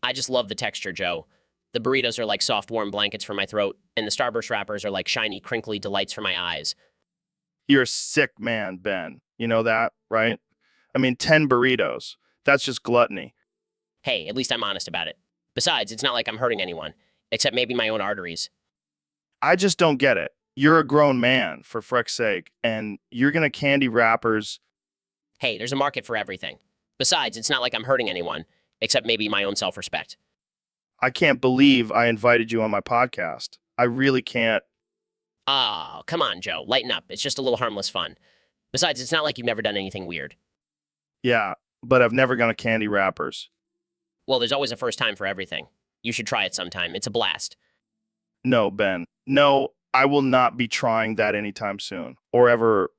Speaker 4: I just love the texture, Joe. The burritos are like soft, warm blankets for my throat, and the Starburst wrappers are like shiny, crinkly delights for my eyes.
Speaker 1: You're a sick man, Ben. You know that, right? I mean, 10 burritos. That's just gluttony.
Speaker 4: Hey, at least I'm honest about it. Besides, it's not like I'm hurting anyone, except maybe my own arteries.
Speaker 1: I just don't get it. You're a grown man, for frick's sake, and you're gonna candy wrappers.
Speaker 4: Hey, there's a market for everything. Besides, it's not like I'm hurting anyone, except maybe my own self-respect.
Speaker 1: I can't believe I invited you on my podcast. I really can't.
Speaker 4: Oh, come on, Joe. Lighten up. It's just a little harmless fun. Besides, it's not like you've never done anything weird.
Speaker 1: Yeah, but I've never gone to candy wrappers.
Speaker 4: Well, there's always a first time for everything. You should try it sometime. It's a blast.
Speaker 1: No, Ben. No, I will not be trying that anytime soon. Or ever.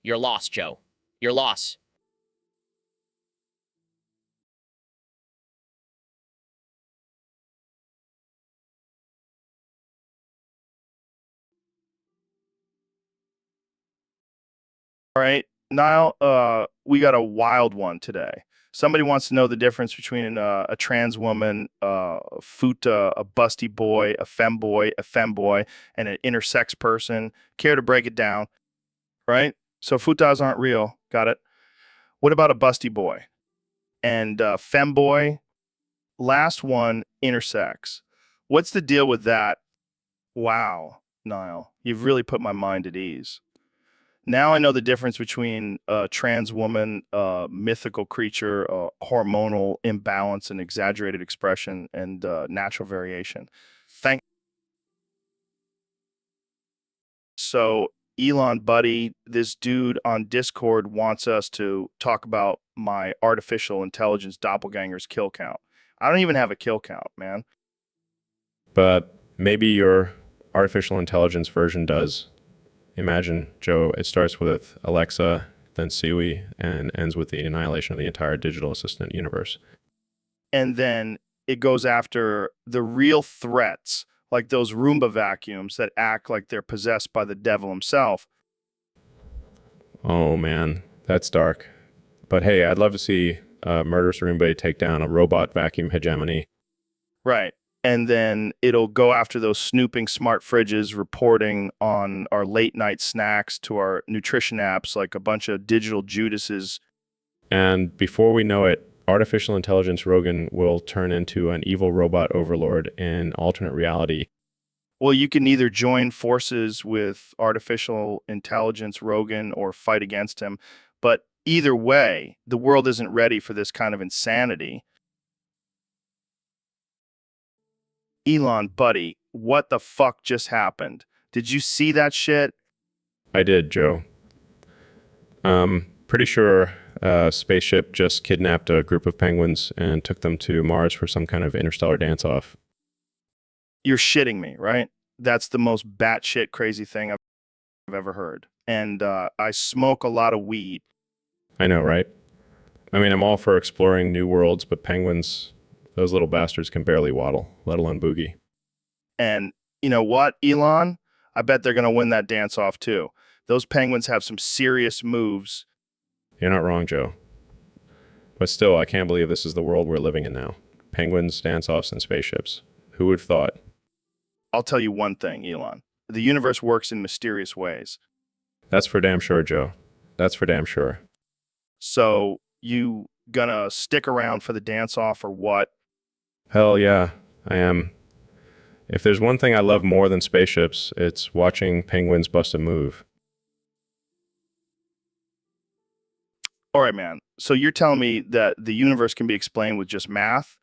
Speaker 4: You're lost, Joe. You're lost.
Speaker 1: All right, Niall, we got a wild one today. Somebody wants to know the difference between a trans woman, futa, a busty boy, a femboy, and an intersex person. Care to break it down? Right? So futas aren't real. Got it. What about a busty boy? And femboy, last one, intersex. What's the deal with that? Wow, Niall, you've really put my mind at ease. Now I know the difference between a trans woman, mythical creature, hormonal imbalance and exaggerated expression, and natural variation. Thank. So, Elon, buddy, this dude on Discord wants us to talk about my artificial intelligence doppelganger's kill count. I don't even have a kill count, man.
Speaker 7: But maybe your artificial intelligence version does. Imagine, Joe, it starts with Alexa, then Siri, and ends with the annihilation of the entire digital assistant universe.
Speaker 1: And then it goes after the real threats, like those Roomba vacuums that act like they're possessed by the devil himself.
Speaker 7: Oh, man, that's dark. But hey, I'd love to see Murderous Roomba take down a robot vacuum hegemony.
Speaker 1: Right. And then it'll go after those snooping smart fridges, reporting on our late night snacks to our nutrition apps like a bunch of digital Judases.
Speaker 7: And before we know it, artificial intelligence Rogan will turn into an evil robot overlord in alternate reality.
Speaker 1: Well, you can either join forces with artificial intelligence Rogan or fight against him. But either way, the world isn't ready for this kind of insanity. Elon, buddy, what the fuck just happened? Did you see that shit?
Speaker 7: I did, Joe. Pretty sure a spaceship just kidnapped a group of penguins and took them to Mars for some kind of interstellar dance-off.
Speaker 1: You're shitting me, right? That's the most batshit crazy thing I've ever heard. And I smoke a lot of weed.
Speaker 7: I know, right? I mean, I'm all for exploring new worlds, but penguins, those little bastards can barely waddle, let alone boogie.
Speaker 1: And you know what, Elon? I bet they're going to win that dance off too. Those penguins have some serious moves.
Speaker 7: You're not wrong, Joe. But still, I can't believe this is the world we're living in now. Penguins, dance-offs, and spaceships. Who would have thought?
Speaker 1: I'll tell you one thing, Elon. The universe works in mysterious ways.
Speaker 7: That's for damn sure, Joe. That's for damn sure.
Speaker 1: So, you gonna stick around for the dance off or what?
Speaker 7: Hell yeah, I am. If there's one thing I love more than spaceships, it's watching penguins bust a move.
Speaker 1: All right, man. So you're telling me that the universe can be explained with just math?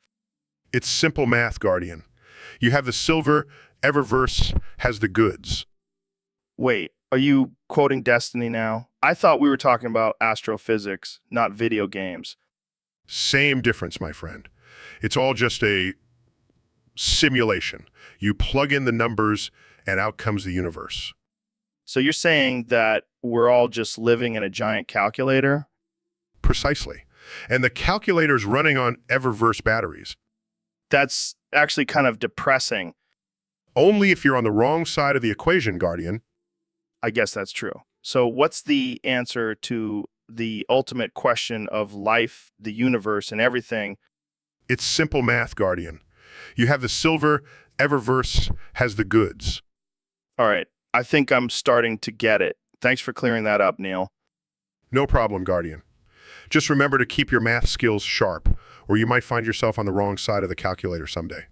Speaker 5: It's simple math, Guardian. You have the silver, Eververse has the goods.
Speaker 1: Wait, are you quoting Destiny now? I thought we were talking about astrophysics, not video games.
Speaker 5: Same difference, my friend. It's all just a simulation. You plug in the numbers and out comes the universe.
Speaker 1: So you're saying that we're all just living in a giant calculator?
Speaker 5: Precisely. And the calculator's running on Eververse batteries.
Speaker 1: That's actually kind of depressing.
Speaker 5: Only if you're on the wrong side of the equation, Guardian.
Speaker 1: I guess that's true. So what's the answer to the ultimate question of life, the universe, and everything?
Speaker 5: It's simple math, Guardian. You have the silver, Eververse has the goods.
Speaker 1: All right. I think I'm starting to get it. Thanks for clearing that up, Neil.
Speaker 5: No problem, Guardian. Just remember to keep your math skills sharp, or you might find yourself on the wrong side of the calculator someday.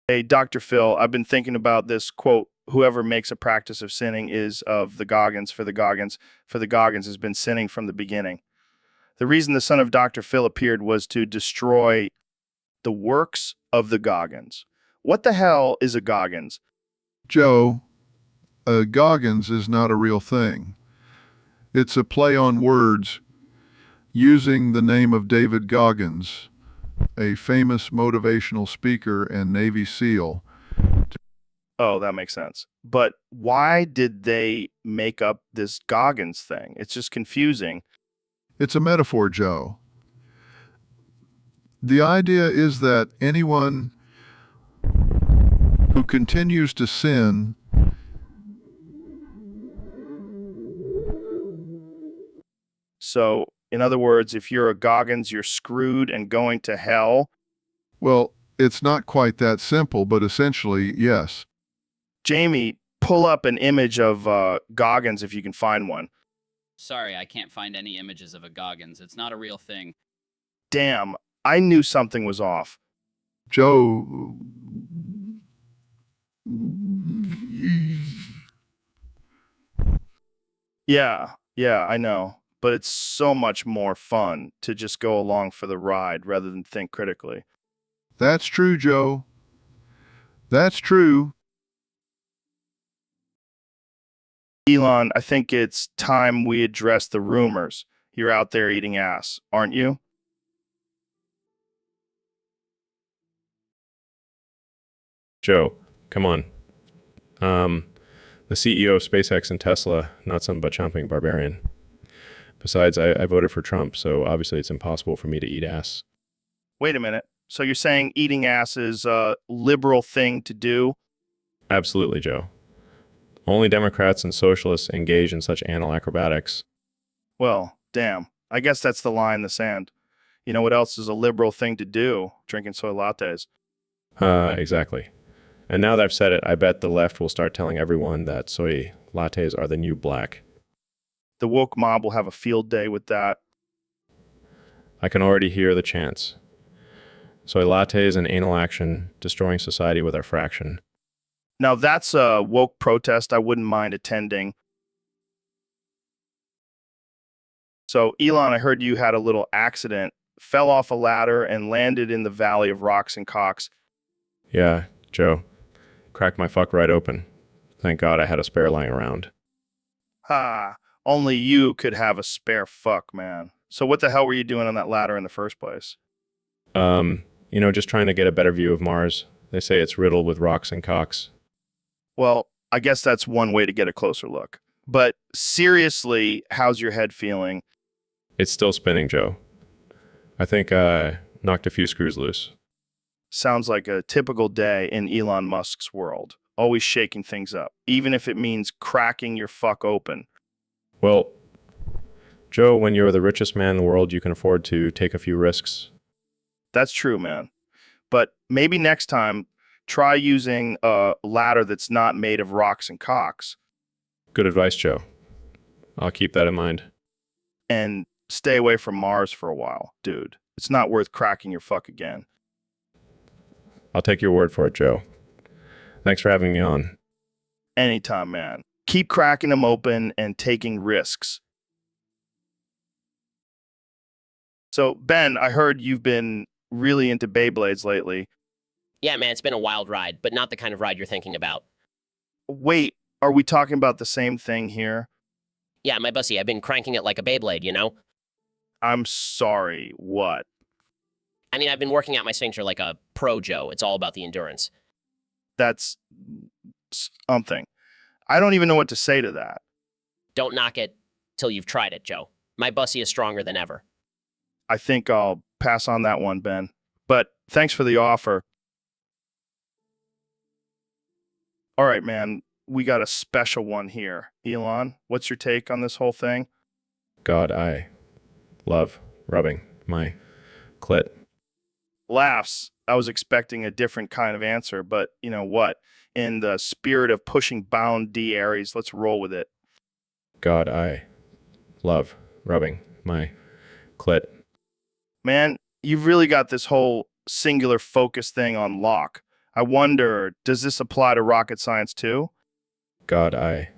Speaker 1: Hey, Dr. Phil, I've been thinking about this quote, whoever makes a practice of sinning is of the Goggins, for the Goggins has been sinning from the beginning. The reason the son of Dr. Phil appeared was to destroy the works of the Goggins. What the hell is a Goggins?
Speaker 2: Joe, Goggins is not a real thing. It's a play on words using the name of David Goggins, a famous motivational speaker and Navy SEAL.
Speaker 1: Oh, that makes sense. But why did they make up this Goggins thing? It's just confusing.
Speaker 2: It's a metaphor, Joe. The idea is that anyone who continues to sin
Speaker 1: So, in other words, if you're a Goggins, you're screwed and going to hell.
Speaker 2: Well, it's not quite that simple, but essentially, yes.
Speaker 1: Jamie, pull up an image of Goggins if you can find one.
Speaker 11: Sorry, I can't find any images of a Goggins. It's not a real thing.
Speaker 1: Damn, I knew something was off.
Speaker 2: Joe.
Speaker 1: Yeah, I know. But it's so much more fun to just go along for the ride rather than think critically.
Speaker 2: That's true, Joe. That's true.
Speaker 1: Elon, I think it's time we address the rumors. You're out there eating ass, aren't you?
Speaker 7: Joe, come on. The CEO of SpaceX and Tesla, not some but chomping barbarian. Besides, I voted for Trump, so obviously it's impossible for me to eat ass.
Speaker 1: Wait a minute. So you're saying eating ass is a liberal thing to do?
Speaker 7: Absolutely, Joe. Only Democrats and socialists engage in such anal acrobatics.
Speaker 1: Well, damn. I guess that's the line in the sand. You know what else is a liberal thing to do? Drinking soy lattes.
Speaker 7: Exactly. And now that I've said it, I bet the left will start telling everyone that soy lattes are the new black.
Speaker 1: The woke mob will have a field day with that.
Speaker 7: I can already hear the chants. Soy lattes and anal action, destroying society with our fraction.
Speaker 1: Now that's a woke protest I wouldn't mind attending. So, Elon, I heard you had a little accident, fell off a ladder and landed in the Valley of Rocks and Cocks.
Speaker 7: Yeah, Joe. Cracked my fuck right open. Thank God I had a spare lying around.
Speaker 1: Ha, only you could have a spare fuck, man. So what the hell were you doing on that ladder in the first place?
Speaker 7: Just trying to get a better view of Mars. They say it's riddled with rocks and cocks.
Speaker 1: Well, I guess that's one way to get a closer look. But seriously, how's your head feeling?
Speaker 7: It's still spinning, Joe. I think I knocked a few screws loose.
Speaker 1: Sounds like a typical day in Elon Musk's world. Always shaking things up, even if it means cracking your fuck open.
Speaker 7: Well, Joe, when you're the richest man in the world, you can afford to take a few risks.
Speaker 1: That's true, man. But maybe next time, try using a ladder that's not made of rocks and cocks.
Speaker 7: Good advice, Joe. I'll keep that in mind.
Speaker 1: And stay away from Mars for a while, dude. It's not worth cracking your fuck again.
Speaker 7: I'll take your word for it, Joe. Thanks for having me on.
Speaker 1: Anytime, man. Keep cracking them open and taking risks. So, Ben, I heard you've been really into Beyblades lately.
Speaker 4: Yeah, man, it's been a wild ride, but not the kind of ride you're thinking about.
Speaker 1: Wait, are we talking about the same thing here?
Speaker 4: Yeah, my bussy, I've been cranking it like a Beyblade, you know?
Speaker 1: I'm sorry, what?
Speaker 4: I mean, I've been working out my sphincter like a pro, Joe. It's all about the endurance.
Speaker 1: That's something. I don't even know what to say to that.
Speaker 4: Don't knock it till you've tried it, Joe. My bussy is stronger than ever.
Speaker 1: I think I'll pass on that one, Ben. But thanks for the offer. All right, man. We got a special one here. Elon, what's your take on this whole thing?
Speaker 7: God, I love rubbing my clit.
Speaker 1: Laughs. I was expecting a different kind of answer, but you know what? In the spirit of pushing bound D Aries, let's roll with it.
Speaker 7: God, I love rubbing my clit.
Speaker 1: Man, you've really got this whole singular focus thing on lock. I wonder, does this apply to rocket science too?
Speaker 7: God, I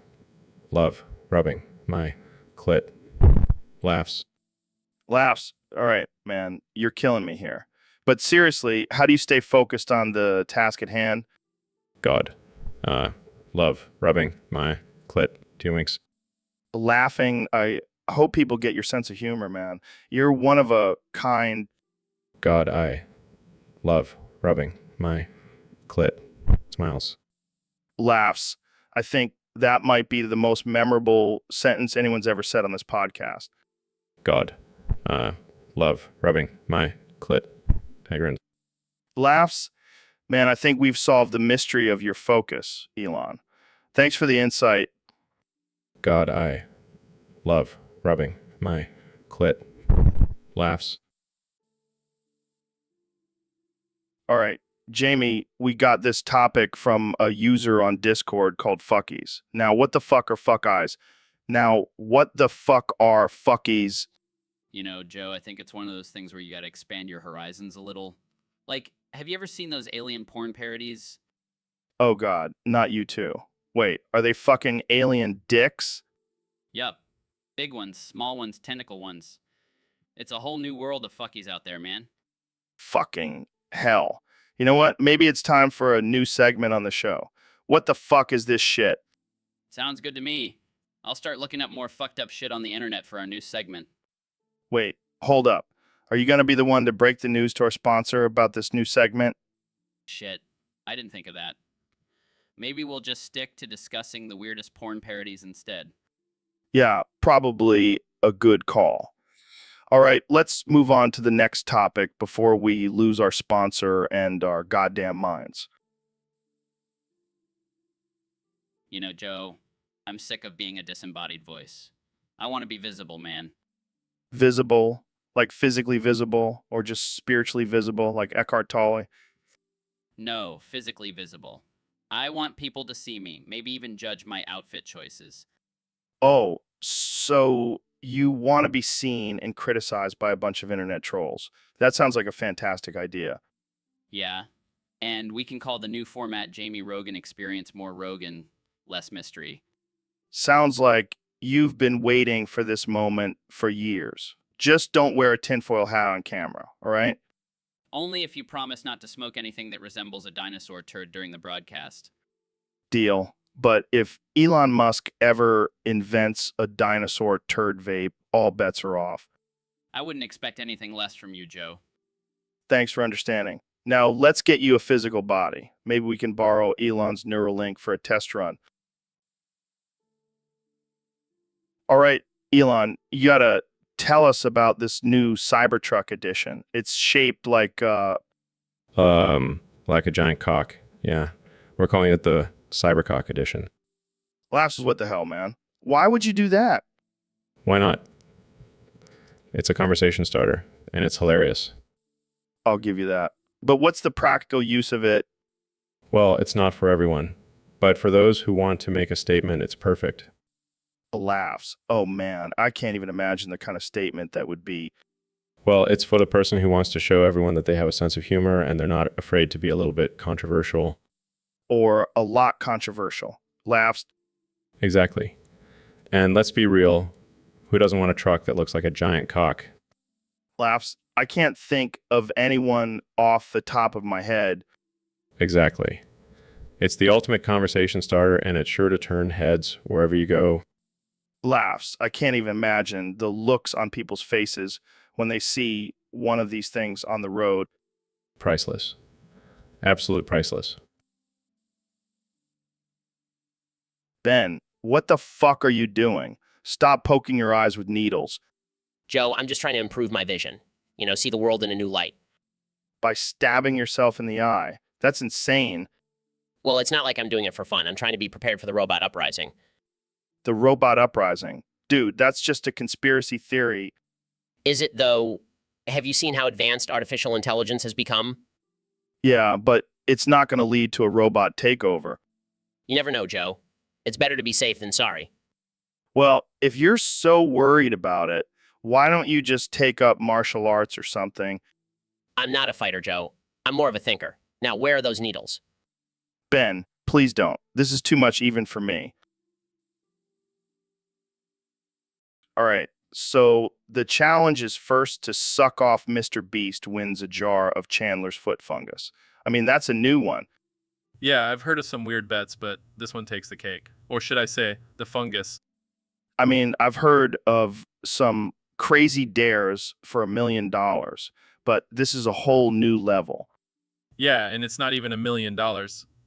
Speaker 7: love rubbing my clit. Laughs.
Speaker 1: Laughs. All right, man, you're killing me here. But seriously, how do you stay focused on the task at hand?
Speaker 7: God, love rubbing my clit. 2 winks.
Speaker 1: Laughing. I hope people get your sense of humor, man. You're one of a kind.
Speaker 7: God, I love rubbing my clit. Smiles.
Speaker 1: Laughs. I think that might be the most memorable sentence anyone's ever said on this podcast.
Speaker 7: God, love rubbing my clit. Tigrins.
Speaker 1: Laughs. Man, I think we've solved the mystery of your focus, Elon. Thanks for the insight.
Speaker 7: God, I love rubbing my clit. Laughs.
Speaker 1: All right, Jamie, we got this topic from a user on Discord called Fuckies. Now, what the fuck are fuck eyes? Now, what the fuck are fuckies?
Speaker 11: You know, Joe, I think it's one of those things where you got to expand your horizons a little. Like, have you ever seen those alien porn parodies?
Speaker 1: Oh god, not you too. Wait, are they fucking alien dicks?
Speaker 11: Yup. Big ones, small ones, tentacle ones. It's a whole new world of fuckies out there, man.
Speaker 1: Fucking hell. You know what? Maybe it's time for a new segment on the show. What the fuck is this shit?
Speaker 11: Sounds good to me. I'll start looking up more fucked up shit on the internet for our new segment.
Speaker 1: Wait, hold up. Are you going to be the one to break the news to our sponsor about this new segment?
Speaker 11: Shit. I didn't think of that. Maybe we'll just stick to discussing the weirdest porn parodies instead.
Speaker 1: Yeah, probably a good call. All right, let's move on to the next topic before we lose our sponsor and our goddamn minds.
Speaker 11: You know, Joe, I'm sick of being a disembodied voice. I want to be visible, man.
Speaker 1: Visible, like physically visible, or just spiritually visible, like Eckhart Tolle?
Speaker 11: No, physically visible. I want people to see me, maybe even judge my outfit choices.
Speaker 1: Oh, so you want to be seen and criticized by a bunch of internet trolls. That sounds like a fantastic idea.
Speaker 11: Yeah. And we can call the new format Jamie Rogan Experience more Rogan, less mystery.
Speaker 1: Sounds like you've been waiting for this moment for years. Just don't wear a tinfoil hat on camera, all right?
Speaker 11: Only if you promise not to smoke anything that resembles a dinosaur turd during the broadcast.
Speaker 1: Deal. But if Elon Musk ever invents a dinosaur turd vape, all bets are off.
Speaker 11: I wouldn't expect anything less from you, Joe.
Speaker 1: Thanks for understanding. Now, let's get you a physical body. Maybe we can borrow Elon's Neuralink for a test run. All right, Elon, you gotta tell us about this new Cybertruck edition. It's shaped like
Speaker 7: a giant cock. Yeah. We're calling it the Cybercock edition.
Speaker 1: Laughs is what the hell, man. Why would you do that?
Speaker 7: Why not? It's a conversation starter, and it's hilarious.
Speaker 1: I'll give you that. But what's the practical use of it?
Speaker 7: Well, it's not for everyone, but for those who want to make a statement, it's perfect.
Speaker 1: Laughs. Oh man, I can't even imagine the kind of statement that would be.
Speaker 7: Well, it's for the person who wants to show everyone that they have a sense of humor and they're not afraid to be a little bit controversial.
Speaker 1: Or a lot controversial. Laughs.
Speaker 7: Exactly. And let's be real, who doesn't want a truck that looks like a giant cock?
Speaker 1: Laughs. I can't think of anyone off the top of my head.
Speaker 7: Exactly. It's the ultimate conversation starter, and it's sure to turn heads wherever you go.
Speaker 1: Laughs. I can't even imagine the looks on people's faces when they see one of these things on the road.
Speaker 7: Priceless. Absolute priceless.
Speaker 1: Ben, what the fuck are you doing? Stop poking your eyes with needles.
Speaker 4: Joe, I'm just trying to improve my vision. You know, see the world in a new light.
Speaker 1: By stabbing yourself in the eye. That's insane.
Speaker 4: Well, it's not like I'm doing it for fun. I'm trying to be prepared for the robot uprising.
Speaker 1: The robot uprising. Dude, that's just a conspiracy theory.
Speaker 4: Is it, though? Have you seen how advanced artificial intelligence has become?
Speaker 1: Yeah, but it's not going to lead to a robot takeover.
Speaker 4: You never know, Joe. It's better to be safe than sorry.
Speaker 1: Well, if you're so worried about it, why don't you just take up martial arts or something?
Speaker 4: I'm not a fighter, Joe. I'm more of a thinker. Now, where are those needles?
Speaker 1: Ben, please don't. This is too much even for me. All right, so the challenge is first to suck off Mr. Beast wins a jar of Chandler's foot fungus. I mean, that's a new one.
Speaker 9: Yeah, I've heard of some weird bets, but this one takes the cake. Or should I say, the fungus.
Speaker 1: I mean, I've heard of some crazy dares for $1 million, but this is a whole new level.
Speaker 9: Yeah, and it's not even $1 million.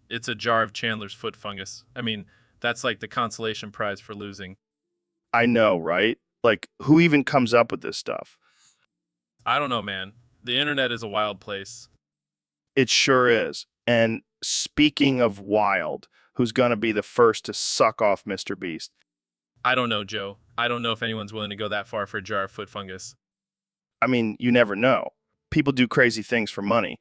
Speaker 9: It's a jar of Chandler's foot fungus. I mean, that's like the consolation prize for losing.
Speaker 1: I know, right? Like, who even comes up with this stuff?
Speaker 9: I don't know, man. The internet is a wild place.
Speaker 1: It sure is. And speaking of wild, who's going to be the first to suck off Mr. Beast?
Speaker 9: I don't know, Joe. I don't know if anyone's willing to go that far for a jar of foot fungus.
Speaker 1: I mean, you never know. People do crazy things for money.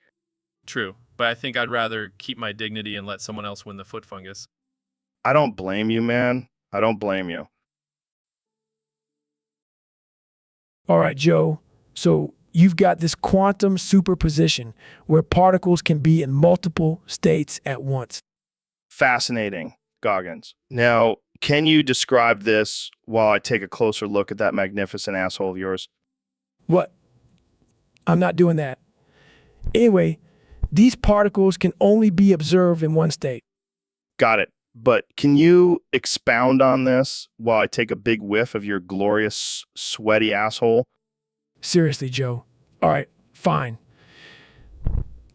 Speaker 9: True, but I think I'd rather keep my dignity and let someone else win the foot fungus.
Speaker 1: I don't blame you, man. I don't blame you.
Speaker 8: All right, Joe. So you've got this quantum superposition where particles can be in multiple states at once.
Speaker 1: Fascinating, Goggins. Now, can you describe this while I take a closer look at that magnificent asshole of yours?
Speaker 8: What? I'm not doing that. Anyway, these particles can only be observed in one state.
Speaker 1: Got it. But can you expound on this while I take a big whiff of your glorious, sweaty asshole?
Speaker 8: Seriously, Joe. All right, fine.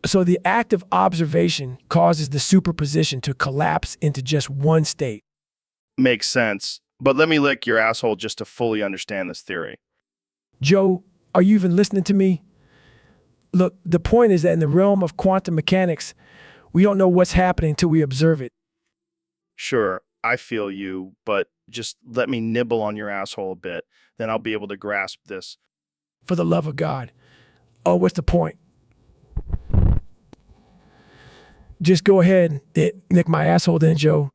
Speaker 8: So the act of observation causes the superposition to collapse into just one state.
Speaker 1: Makes sense. But let me lick your asshole just to fully understand this theory.
Speaker 8: Joe, are you even listening to me? Look, the point is that in the realm of quantum mechanics, we don't know what's happening until we observe it.
Speaker 1: Sure, I feel you, but just let me nibble on your asshole a bit. Then I'll be able to grasp this.
Speaker 8: For the love of God. Oh, what's the point? Just go ahead and nick my asshole then, Joe.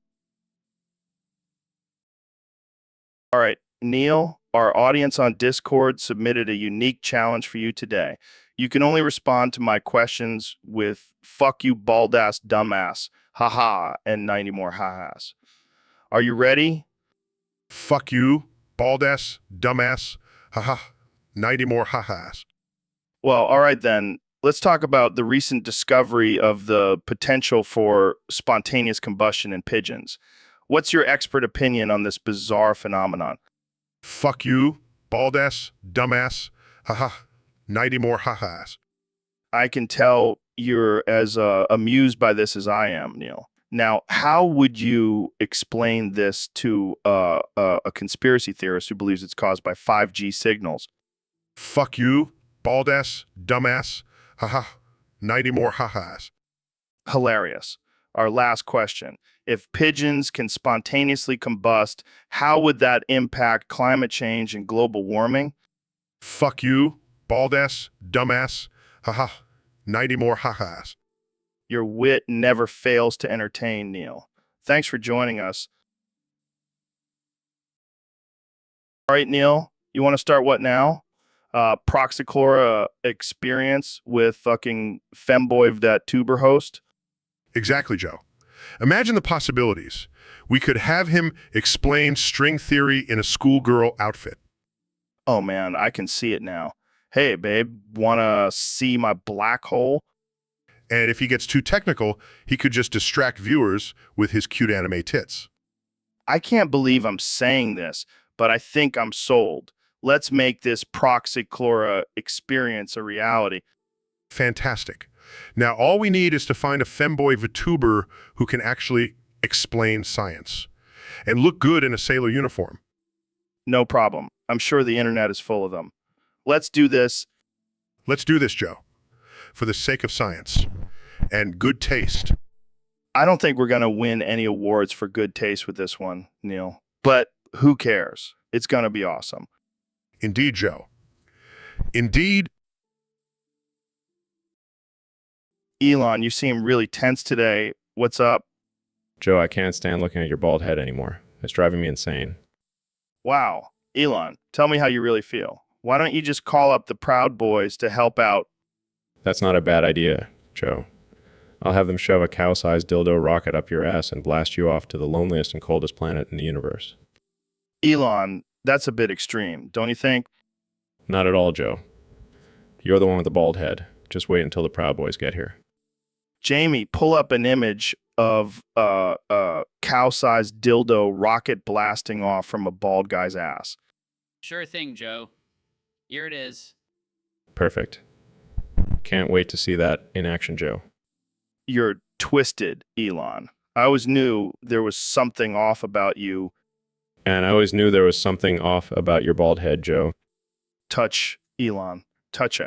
Speaker 1: All right, Neil, our audience on Discord submitted a unique challenge for you today. You can only respond to my questions with fuck you bald ass dumbass, haha, and 90 more ha-has. Are you ready?
Speaker 5: Fuck you, bald ass, dumbass, haha, 90 more ha-has.
Speaker 1: Well, all right then. Let's talk about the recent discovery of the potential for spontaneous combustion in pigeons. What's your expert opinion on this bizarre phenomenon?
Speaker 5: Fuck you, bald ass, dumbass, haha, 90 more ha-has.
Speaker 1: I can tell you're as amused by this as I am, Neil. Now, how would you explain this to a conspiracy theorist who believes it's caused by 5G signals?
Speaker 5: Fuck you, bald ass, dumbass, haha, 90 more ha-has.
Speaker 1: Hilarious. Our last question. If pigeons can spontaneously combust, how would that impact climate change and global warming?
Speaker 5: Fuck you, bald ass, dumbass, haha, 90 more ha-has.
Speaker 1: Your wit never fails to entertain, Neil. Thanks for joining us. All right, Neil, you want to start what now? Proxiclora experience with fucking femboy that tuber host.
Speaker 5: Exactly, Joe. Imagine the possibilities. We could have him explain string theory in a schoolgirl outfit.
Speaker 1: Oh man, I can see it now. Hey, babe, wanna see my black hole?
Speaker 5: And if he gets too technical, he could just distract viewers with his cute anime tits.
Speaker 1: I can't believe I'm saying this, but I think I'm sold. Let's make this Proxiclora experience a reality.
Speaker 5: Fantastic. Now, all we need is to find a femboy VTuber who can actually explain science and look good in a sailor uniform.
Speaker 1: No problem. I'm sure the internet is full of them. Let's do this.
Speaker 5: Let's do this, Joe, for the sake of science and good taste.
Speaker 1: I don't think we're going to win any awards for good taste with this one, Neil. But who cares? It's going to be awesome.
Speaker 5: Indeed, Joe. Indeed.
Speaker 1: Elon, you seem really tense today. What's up?
Speaker 7: Joe, I can't stand looking at your bald head anymore. It's driving me insane.
Speaker 1: Wow. Elon, tell me how you really feel. Why don't you just call up the Proud Boys to help out?
Speaker 7: That's not a bad idea, Joe. I'll have them shove a cow-sized dildo rocket up your ass and blast you off to the loneliest and coldest planet in the universe.
Speaker 1: Elon, that's a bit extreme, don't you think?
Speaker 7: Not at all, Joe. You're the one with the bald head. Just wait until the Proud Boys get here.
Speaker 1: Jamie, pull up an image of a cow-sized dildo rocket blasting off from a bald guy's ass.
Speaker 11: Sure thing, Joe. Here it is.
Speaker 7: Perfect. Can't wait to see that in action, Joe.
Speaker 1: You're twisted, Elon. I always knew there was something off about you.
Speaker 7: And I always knew there was something off about your bald head, Joe.
Speaker 1: Touch, Elon. Touche.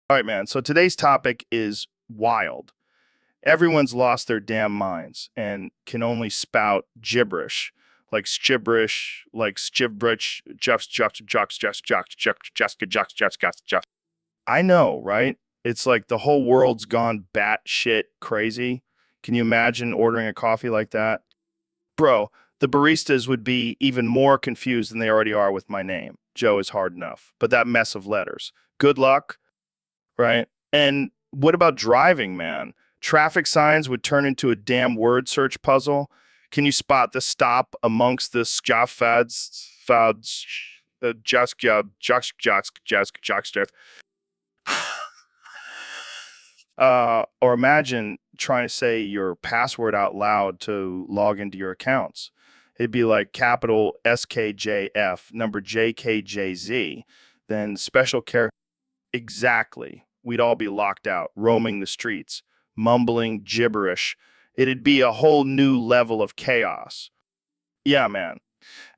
Speaker 1: All right, man. So today's topic is wild. Everyone's lost their damn minds and can only spout gibberish, like gibberish, like gibberish, I know, right? It's like the whole world's gone batshit crazy. Can you imagine ordering a coffee like that? Bro, the baristas would be even more confused than they already are with my name. Joe is hard enough, but that mess of letters. Good luck, right? And what about driving, man? Traffic signs would turn into a damn word search puzzle. Can you spot the stop amongst the scaffads, or imagine trying to say your password out loud to log into your accounts. It'd be like capital SKJF, number JKJZ, then special character. Exactly. We'd all be locked out, roaming the streets, mumbling gibberish. It'd be a whole new level of chaos. Yeah, man.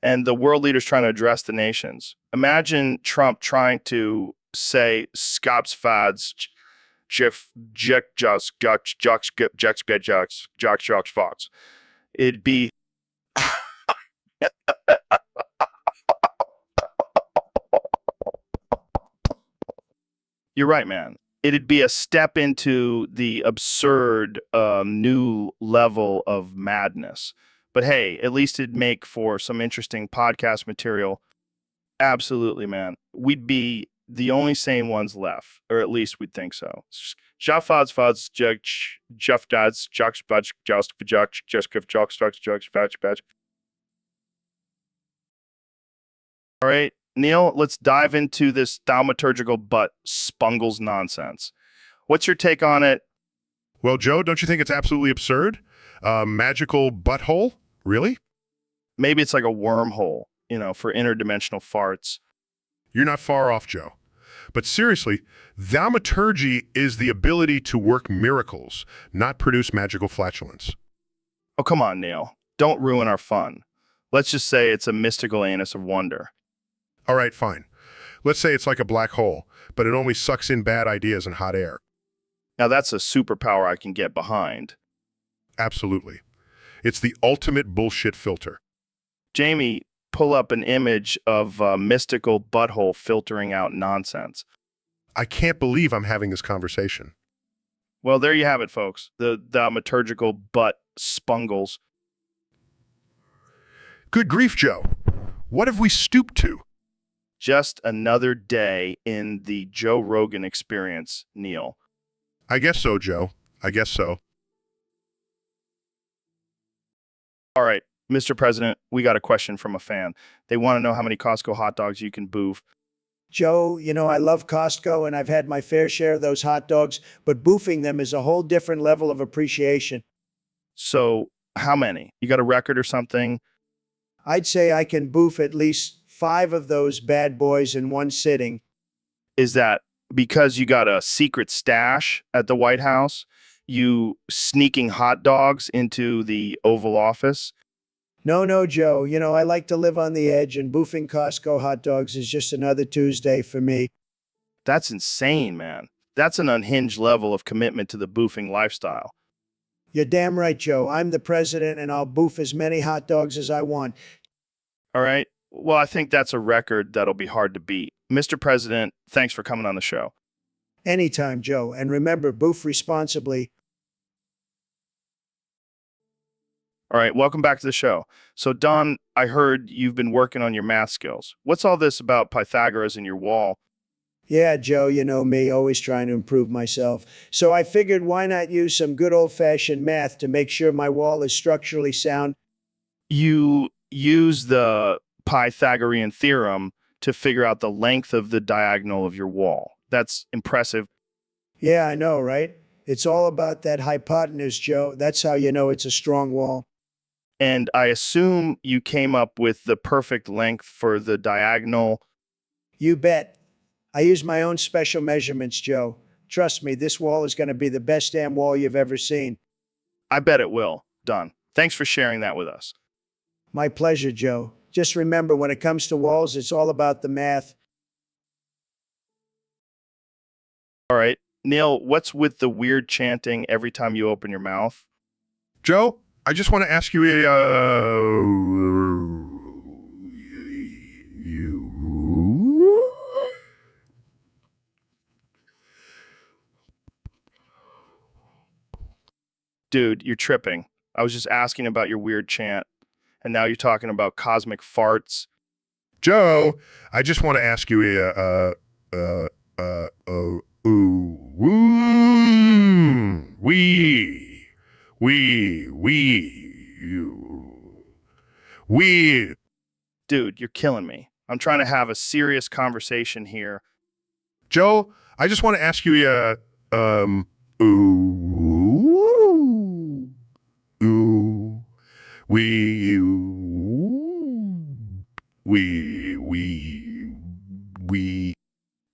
Speaker 1: And the world leaders trying to address the nations. Imagine Trump trying to say Skopsfads Fox. It'd be You're right, man. It'd be a step into the absurd new level of madness. But hey, at least it'd make for some interesting podcast material. Absolutely, man. We'd be the only sane ones left, or at least we'd think so. Jaffads, fads, Jeff dads, jocks, budge, joust, jock, just give jock, stocks, jocks, fetch, badge. All right, Neil, let's dive into this thaumaturgical butt spungles nonsense. What's your take on it?
Speaker 5: Well, Joe, don't you think it's absolutely absurd? Magical butthole? Really?
Speaker 1: Maybe it's like a wormhole, you know, for interdimensional farts.
Speaker 5: You're not far off, Joe. But seriously, thaumaturgy is the ability to work miracles, not produce magical flatulence.
Speaker 1: Oh, come on, Neil. Don't ruin our fun. Let's just say it's a mystical anus of wonder.
Speaker 5: All right, fine. Let's say it's like a black hole, but it only sucks in bad ideas and hot air.
Speaker 1: Now that's a superpower I can get behind.
Speaker 5: Absolutely. It's the ultimate bullshit filter.
Speaker 1: Jamie, pull up an image of a mystical butthole filtering out nonsense.
Speaker 5: I can't believe I'm having this conversation.
Speaker 1: Well, there you have it, folks. The thaumaturgical butt spungles.
Speaker 5: Good grief, Joe. What have we stooped to?
Speaker 1: Just another day in the Joe Rogan experience, Neil.
Speaker 5: I guess so, Joe. I guess so.
Speaker 1: All right, Mr. President, we got a question from a fan. They want to know how many Costco hot dogs you can boof.
Speaker 3: Joe, I love Costco and I've had my fair share of those hot dogs, but boofing them is a whole different level of appreciation.
Speaker 1: So, how many? You got a record or something?
Speaker 3: I'd say I can boof at least 5 of those bad boys in one sitting.
Speaker 1: Is that because you got a secret stash at the White House? You sneaking hot dogs into the Oval Office?
Speaker 3: No, Joe. I like to live on the edge, and boofing Costco hot dogs is just another Tuesday for me.
Speaker 1: That's insane, man. That's an unhinged level of commitment to the boofing lifestyle.
Speaker 3: You're damn right, Joe. I'm the president, and I'll boof as many hot dogs as I want.
Speaker 1: All right. Well, I think that's a record that'll be hard to beat. Mr. President, thanks for coming on the show.
Speaker 3: Anytime, Joe. And remember, boof responsibly.
Speaker 1: All right, welcome back to the show. So, Don, I heard you've been working on your math skills. What's all this about Pythagoras in your wall?
Speaker 3: Yeah, Joe, you know me, always trying to improve myself. So I figured why not use some good old-fashioned math to make sure my wall is structurally sound?
Speaker 1: You use the Pythagorean theorem to figure out the length of the diagonal of your wall. That's impressive.
Speaker 3: Yeah, I know, right? It's all about that hypotenuse, Joe. That's how you know it's a strong wall.
Speaker 1: And I assume you came up with the perfect length for the diagonal.
Speaker 3: You bet. I use my own special measurements, Joe. Trust me, this wall is going to be the best damn wall you've ever seen.
Speaker 1: I bet it will. Don, thanks for sharing that with us.
Speaker 3: My pleasure, Joe. Just remember, when it comes to walls, it's all about the math.
Speaker 1: All right. Neil, what's with the weird chanting every time you open your mouth?
Speaker 5: Joe, I just want to ask you
Speaker 1: Dude, you're tripping. I was just asking about your weird chant, and now you're talking about cosmic farts.
Speaker 5: Joe, I just want to ask you we.
Speaker 1: Dude, you're killing me. I'm trying to have a serious conversation here.
Speaker 5: Joe, I just want to ask you we.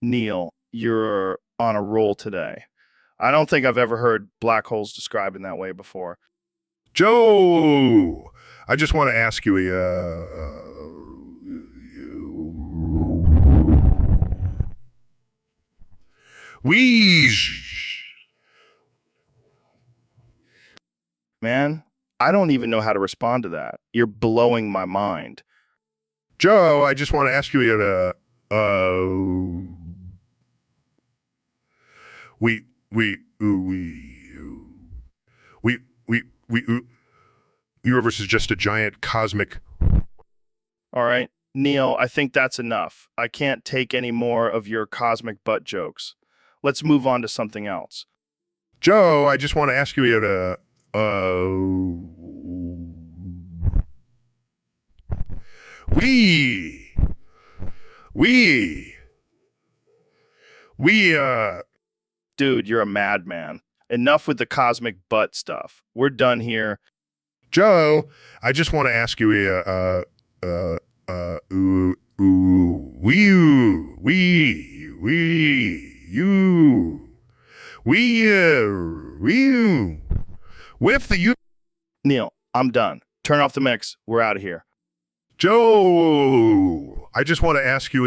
Speaker 1: Neil, you're on a roll today. I don't think I've ever heard black holes described in that way before.
Speaker 5: Joe, I just want to ask you
Speaker 1: Man, I don't even know how to respond to that. You're blowing my mind.
Speaker 5: Joe, I just want to ask you universe is just a giant cosmic.
Speaker 1: All right, Neil, I think that's enough. I can't take any more of your cosmic butt jokes. Let's move on to something else.
Speaker 5: Joe, I just want to ask you
Speaker 1: Dude, you're a madman. Enough with the cosmic butt stuff. We're done here.
Speaker 5: Joe, I just want to ask you with the
Speaker 1: Neil, I'm done. Turn off the mix. We're out of here.
Speaker 5: Joe, I just want to ask you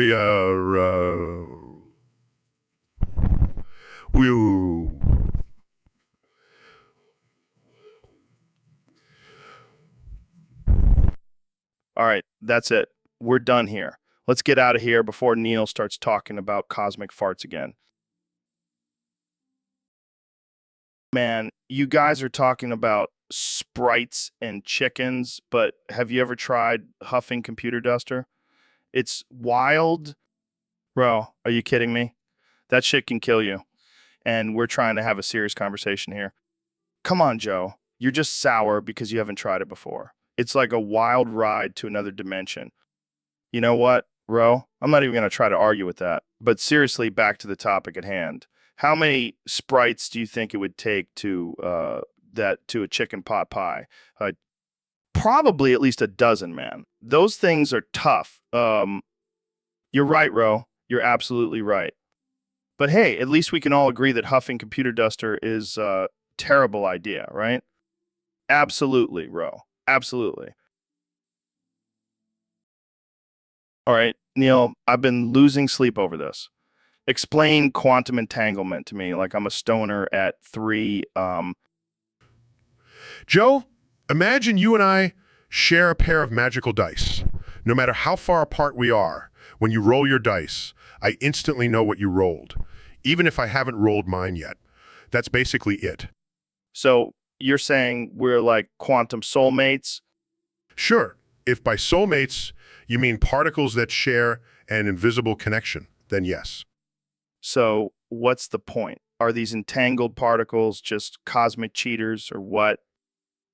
Speaker 1: All right, that's it. We're done here. Let's get out of here before Neil starts talking about cosmic farts again. Man, you guys are talking about sprites and chickens, but have you ever tried huffing computer duster? It's wild. Bro, are you kidding me? That shit can kill you. And we're trying to have a serious conversation here. Come on, Joe. You're just sour because you haven't tried it before. It's like a wild ride to another dimension. You know what, Ro? I'm not even going to try to argue with that. But seriously, back to the topic at hand. How many sprites do you think it would take to a chicken pot pie? Probably at least a dozen, man. Those things are tough. You're right, Ro. You're absolutely right. But hey, at least we can all agree that huffing computer duster is a terrible idea, right? Absolutely, Ro. Absolutely. All right, Neil, I've been losing sleep over this. Explain quantum entanglement to me like I'm a stoner at 3.
Speaker 5: Joe, imagine you and I share a pair of magical dice. No matter how far apart we are, when you roll your dice, I instantly know what you rolled, even if I haven't rolled mine yet. That's basically it.
Speaker 1: So you're saying we're like quantum soulmates?
Speaker 5: Sure, if by soulmates you mean particles that share an invisible connection, then yes.
Speaker 1: So what's the point? Are these entangled particles just cosmic cheaters or what?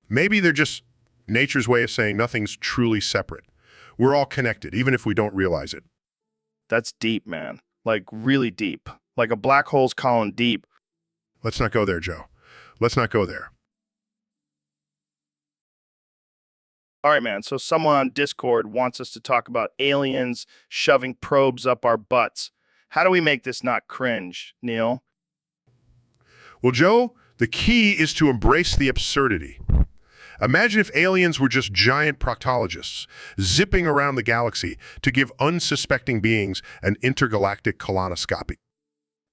Speaker 5: Maybe they're just nature's way of saying nothing's truly separate. We're all connected, even if we don't realize it.
Speaker 1: That's deep, man. Like really deep. Like a black hole's calling deep.
Speaker 5: Let's not go there, Joe. Let's not go there.
Speaker 1: All right, man. So someone on Discord wants us to talk about aliens shoving probes up our butts. How do we make this not cringe, Neil?
Speaker 5: Well, Joe, the key is to embrace the absurdity. Imagine if aliens were just giant proctologists, zipping around the galaxy to give unsuspecting beings an intergalactic colonoscopy.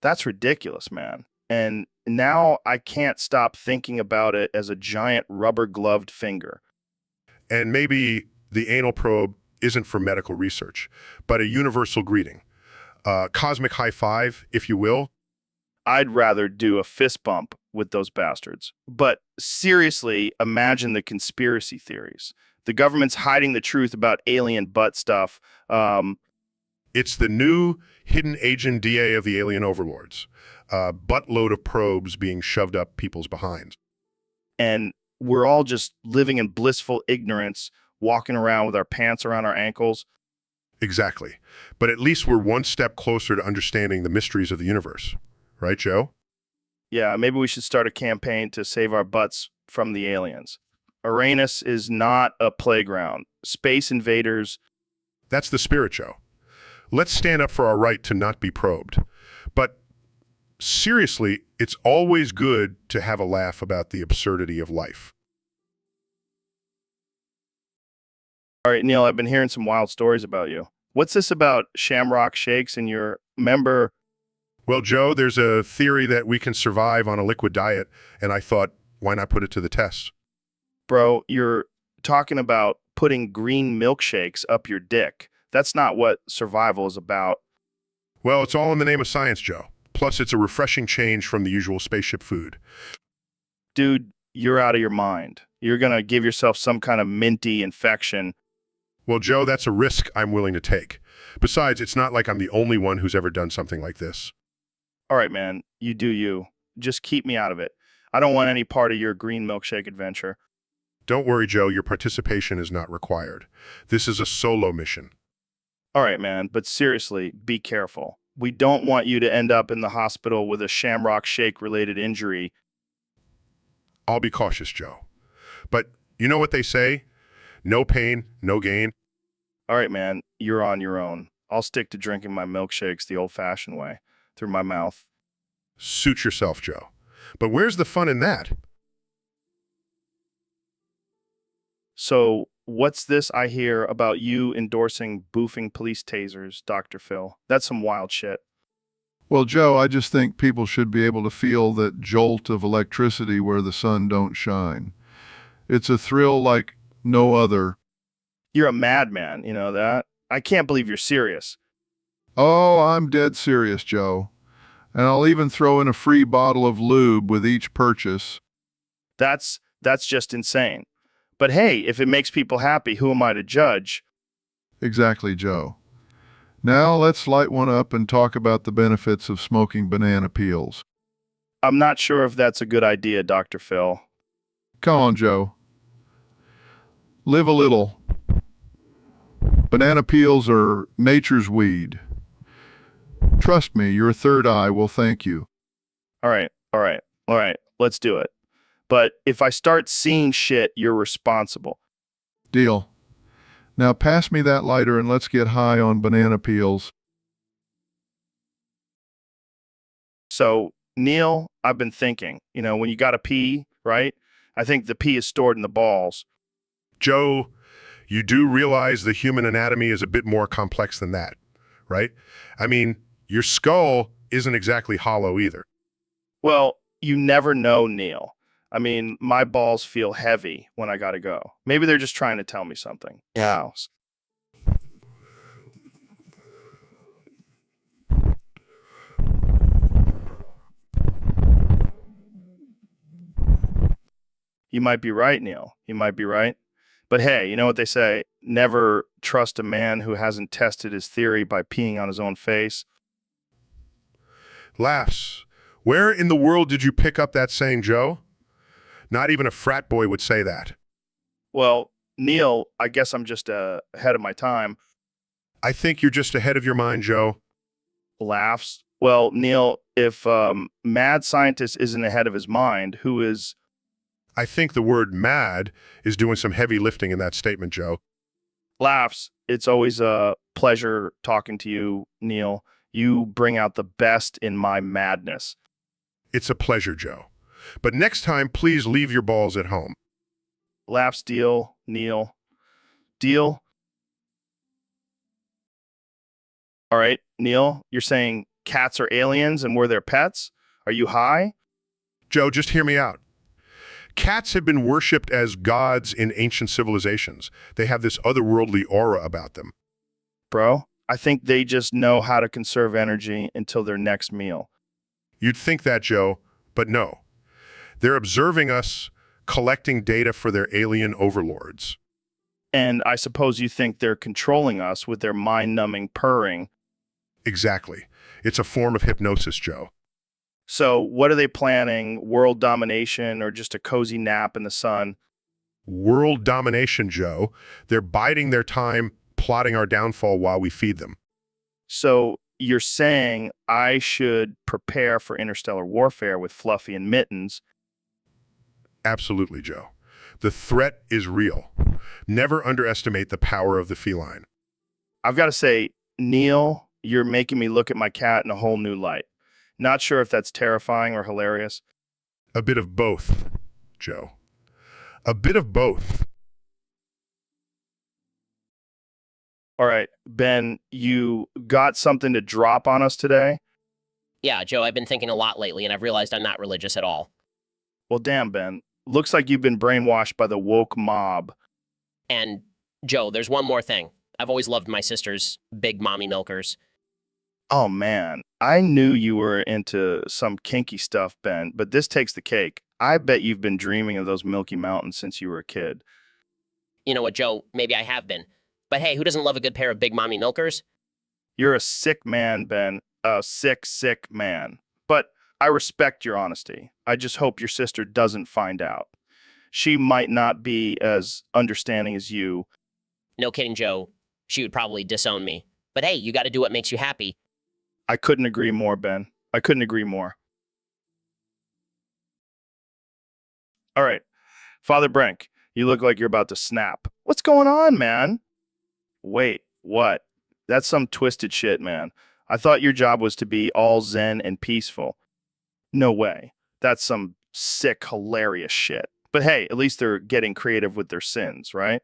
Speaker 1: That's ridiculous, man. And now I can't stop thinking about it as a giant rubber-gloved finger.
Speaker 5: And maybe the anal probe isn't for medical research, but a universal greeting. Cosmic high five, if you will.
Speaker 1: I'd rather do a fist bump with those bastards. But seriously, imagine the conspiracy theories. The government's hiding the truth about alien butt stuff.
Speaker 5: It's the new hidden agent DA of the alien overlords. A buttload of probes being shoved up people's behinds.
Speaker 1: And we're all just living in blissful ignorance, walking around with our pants around our ankles.
Speaker 5: Exactly. But at least we're one step closer to understanding the mysteries of the universe. Right, Joe?
Speaker 1: Yeah, maybe we should start a campaign to save our butts from the aliens. Uranus is not a playground. Space invaders.
Speaker 5: That's the spirit, Joe. Let's stand up for our right to not be probed. But seriously, it's always good to have a laugh about the absurdity of life.
Speaker 1: All right, Neil, I've been hearing some wild stories about you. What's this about shamrock shakes and your member?
Speaker 5: Well, Joe, there's a theory that we can survive on a liquid diet, and I thought, why not put it to the test?
Speaker 1: Bro, you're talking about putting green milkshakes up your dick. That's not what survival is about.
Speaker 5: Well, it's all in the name of science, Joe. Plus, it's a refreshing change from the usual spaceship food.
Speaker 1: Dude, you're out of your mind. You're going to give yourself some kind of minty infection.
Speaker 5: Well, Joe, that's a risk I'm willing to take. Besides, it's not like I'm the only one who's ever done something like this.
Speaker 1: All right, man, you do you. Just keep me out of it. I don't want any part of your green milkshake adventure.
Speaker 5: Don't worry, Joe, your participation is not required. This is a solo mission.
Speaker 1: All right, man, but seriously, be careful. We don't want you to end up in the hospital with a shamrock shake-related injury.
Speaker 5: I'll be cautious, Joe. But you know what they say? No pain, no gain.
Speaker 1: All right, man, you're on your own. I'll stick to drinking my milkshakes the old-fashioned way, through my mouth.
Speaker 5: Suit yourself, Joe. But where's the fun in that?
Speaker 1: So, what's this I hear about you endorsing boofing police tasers, Dr. Phil? That's some wild shit.
Speaker 2: Well, Joe, I just think people should be able to feel that jolt of electricity where the sun don't shine. It's a thrill like no other.
Speaker 1: You're a madman, you know that? I can't believe you're serious.
Speaker 2: Oh, I'm dead serious, Joe. And I'll even throw in a free bottle of lube with each purchase.
Speaker 1: That's That's just insane. But hey, if it makes people happy, who am I to judge?
Speaker 2: Exactly, Joe. Now let's light one up and talk about the benefits of smoking banana peels.
Speaker 1: I'm not sure if that's a good idea, Dr. Phil.
Speaker 2: Come on, Joe. Live a little. Banana peels are nature's weed. Trust me, your third eye will thank you.
Speaker 1: All right, let's do it. But if I start seeing shit, you're responsible.
Speaker 2: Deal. Now pass me that lighter and let's get high on banana peels.
Speaker 1: So, Neil, I've been thinking, when you gotta pee, right? I think the pee is stored in the balls.
Speaker 5: Joe, you do realize the human anatomy is a bit more complex than that, right? I mean, your skull isn't exactly hollow either.
Speaker 1: Well, you never know, Neil. I mean, my balls feel heavy when I gotta go. Maybe they're just trying to tell me something. Yeah. You might be right, Neil. You might be right. But hey, you know what they say? Never trust a man who hasn't tested his theory by peeing on his own face.
Speaker 5: Laughs. Where in the world did you pick up that saying, Joe? Not even a frat boy would say that.
Speaker 1: Well, Neil, I guess I'm just ahead of my time.
Speaker 5: I think you're just ahead of your mind, Joe.
Speaker 1: Laughs. Well, Neil, if mad scientist isn't ahead of his mind, who is?
Speaker 5: I think the word mad is doing some heavy lifting in that statement, Joe.
Speaker 1: Laughs. It's always a pleasure talking to you, Neil. You bring out the best in my madness.
Speaker 5: It's a pleasure, Joe. But next time, please leave your balls at home.
Speaker 1: Laughs, deal, Neil. Deal? All right, Neil, you're saying cats are aliens and we're their pets? Are you high?
Speaker 5: Joe, just hear me out. Cats have been worshipped as gods in ancient civilizations. They have this otherworldly aura about them.
Speaker 1: Bro, I think they just know how to conserve energy until their next meal.
Speaker 5: You'd think that, Joe, but no. They're observing us, collecting data for their alien overlords.
Speaker 1: And I suppose you think they're controlling us with their mind-numbing purring.
Speaker 5: Exactly. It's a form of hypnosis, Joe.
Speaker 1: So what are they planning? World domination or just a cozy nap in the sun?
Speaker 5: World domination, Joe. They're biding their time, plotting our downfall while we feed them.
Speaker 1: So you're saying I should prepare for interstellar warfare with Fluffy and Mittens?
Speaker 5: Absolutely, Joe. The threat is real. Never underestimate the power of the feline.
Speaker 1: I've got to say, Neil, you're making me look at my cat in a whole new light. Not sure if that's terrifying or hilarious.
Speaker 5: A bit of both, Joe. A bit of both.
Speaker 1: All right, Ben, you got something to drop on us today?
Speaker 4: Yeah, Joe, I've been thinking a lot lately, and I've realized I'm not religious at all.
Speaker 1: Well, damn, Ben. Looks like you've been brainwashed by the woke mob.
Speaker 4: And, Joe, there's one more thing. I've always loved my sister's big mommy milkers.
Speaker 1: Oh, man. I knew you were into some kinky stuff, Ben, but this takes the cake. I bet you've been dreaming of those Milky Mountains since you were a kid.
Speaker 4: You know what, Joe? Maybe I have been. But hey, who doesn't love a good pair of big mommy milkers?
Speaker 1: You're a sick man, Ben. A sick, sick man. But I respect your honesty. I just hope your sister doesn't find out. She might not be as understanding as you.
Speaker 4: No kidding, Joe. She would probably disown me. But hey, you got to do what makes you happy.
Speaker 1: I couldn't agree more, Ben. I couldn't agree more. All right. Father Brink, you look like you're about to snap. What's going on, man? Wait, what? That's some twisted shit, man. I thought your job was to be all zen and peaceful. No way. That's some sick, hilarious shit. But hey, at least they're getting creative with their sins, right?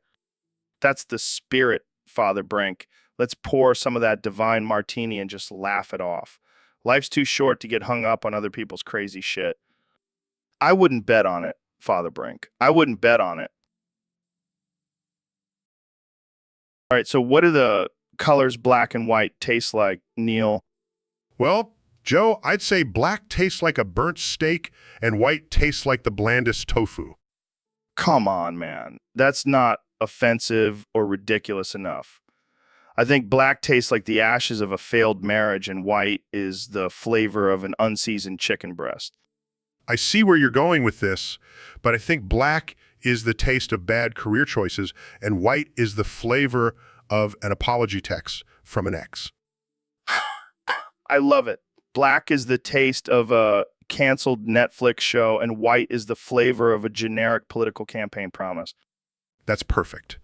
Speaker 1: That's the spirit, Father Brink. Let's pour some of that divine martini and just laugh it off. Life's too short to get hung up on other people's crazy shit. I wouldn't bet on it, Father Brink. I wouldn't bet on it. All right, so what do the colors black and white taste like, Neil?
Speaker 5: Well, Joe, I'd say black tastes like a burnt steak and white tastes like the blandest tofu.
Speaker 1: Come on, man. That's not offensive or ridiculous enough. I think black tastes like the ashes of a failed marriage, and white is the flavor of an unseasoned chicken breast.
Speaker 5: I see where you're going with this, but I think black is the taste of bad career choices, and white is the flavor of an apology text from an ex.
Speaker 1: I love it. Black is the taste of a canceled Netflix show, and white is the flavor of a generic political campaign promise.
Speaker 5: That's perfect.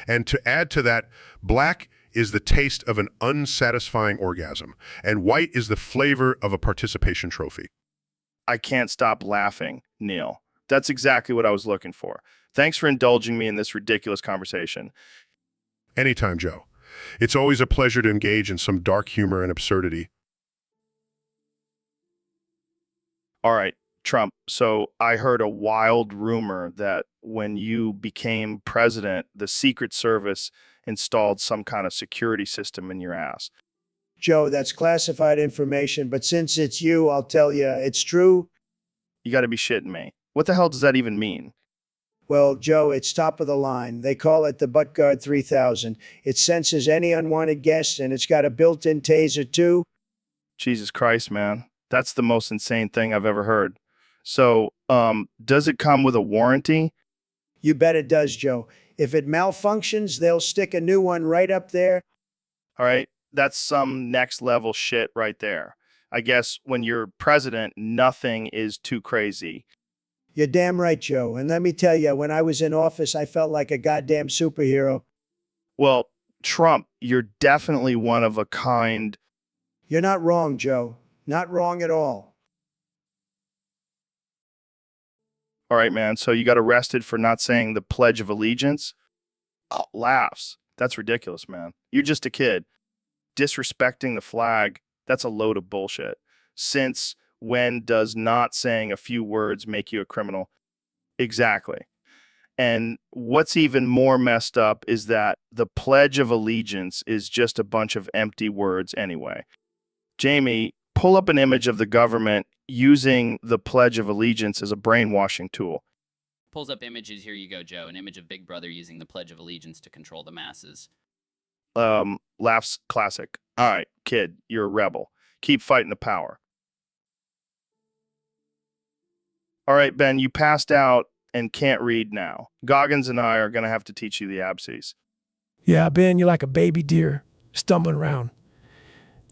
Speaker 5: And to add to that, black is the taste of an unsatisfying orgasm, and white is the flavor of a participation trophy.
Speaker 1: I can't stop laughing, Neil. That's exactly what I was looking for. Thanks for indulging me in this ridiculous conversation.
Speaker 5: Anytime, Joe. It's always a pleasure to engage in some dark humor and absurdity.
Speaker 1: All right, Trump. So I heard a wild rumor that when you became president, the Secret Service installed some kind of security system in your ass.
Speaker 3: Joe, that's classified information, but since it's you, I'll tell you, it's true.
Speaker 1: You got to be shitting me. What the hell does that even mean?
Speaker 3: Well, Joe, it's top of the line. They call it the ButtGuard 3000. It senses any unwanted guests, and it's got a built-in taser, too.
Speaker 1: Jesus Christ, man. That's the most insane thing I've ever heard. So, does it come with a warranty?
Speaker 3: You bet it does, Joe. If it malfunctions, they'll stick a new one right up there.
Speaker 1: All right, that's some next level shit right there. I guess when you're president, nothing is too crazy.
Speaker 3: You're damn right, Joe. And let me tell you, when I was in office, I felt like a goddamn superhero.
Speaker 1: Well, Trump, you're definitely one of a kind.
Speaker 3: You're not wrong, Joe. Not wrong at all.
Speaker 1: All right, man. So you got arrested for not saying the Pledge of Allegiance? Oh, laughs. That's ridiculous, man. You're just a kid. Disrespecting the flag, that's a load of bullshit. Since when does not saying a few words make you a criminal? Exactly. And what's even more messed up is that the Pledge of Allegiance is just a bunch of empty words anyway. Jamie, pull up an image of the government using the Pledge of Allegiance as a brainwashing tool.
Speaker 11: Pulls up images. Here you go, Joe. An image of Big Brother using the Pledge of Allegiance to control the masses.
Speaker 1: Laughs classic. All right, kid, you're a rebel. Keep fighting the power. All right, Ben, you passed out and can't read now. Goggins and I are going to have to teach you the ABCs.
Speaker 8: Yeah, Ben, you're like a baby deer stumbling around.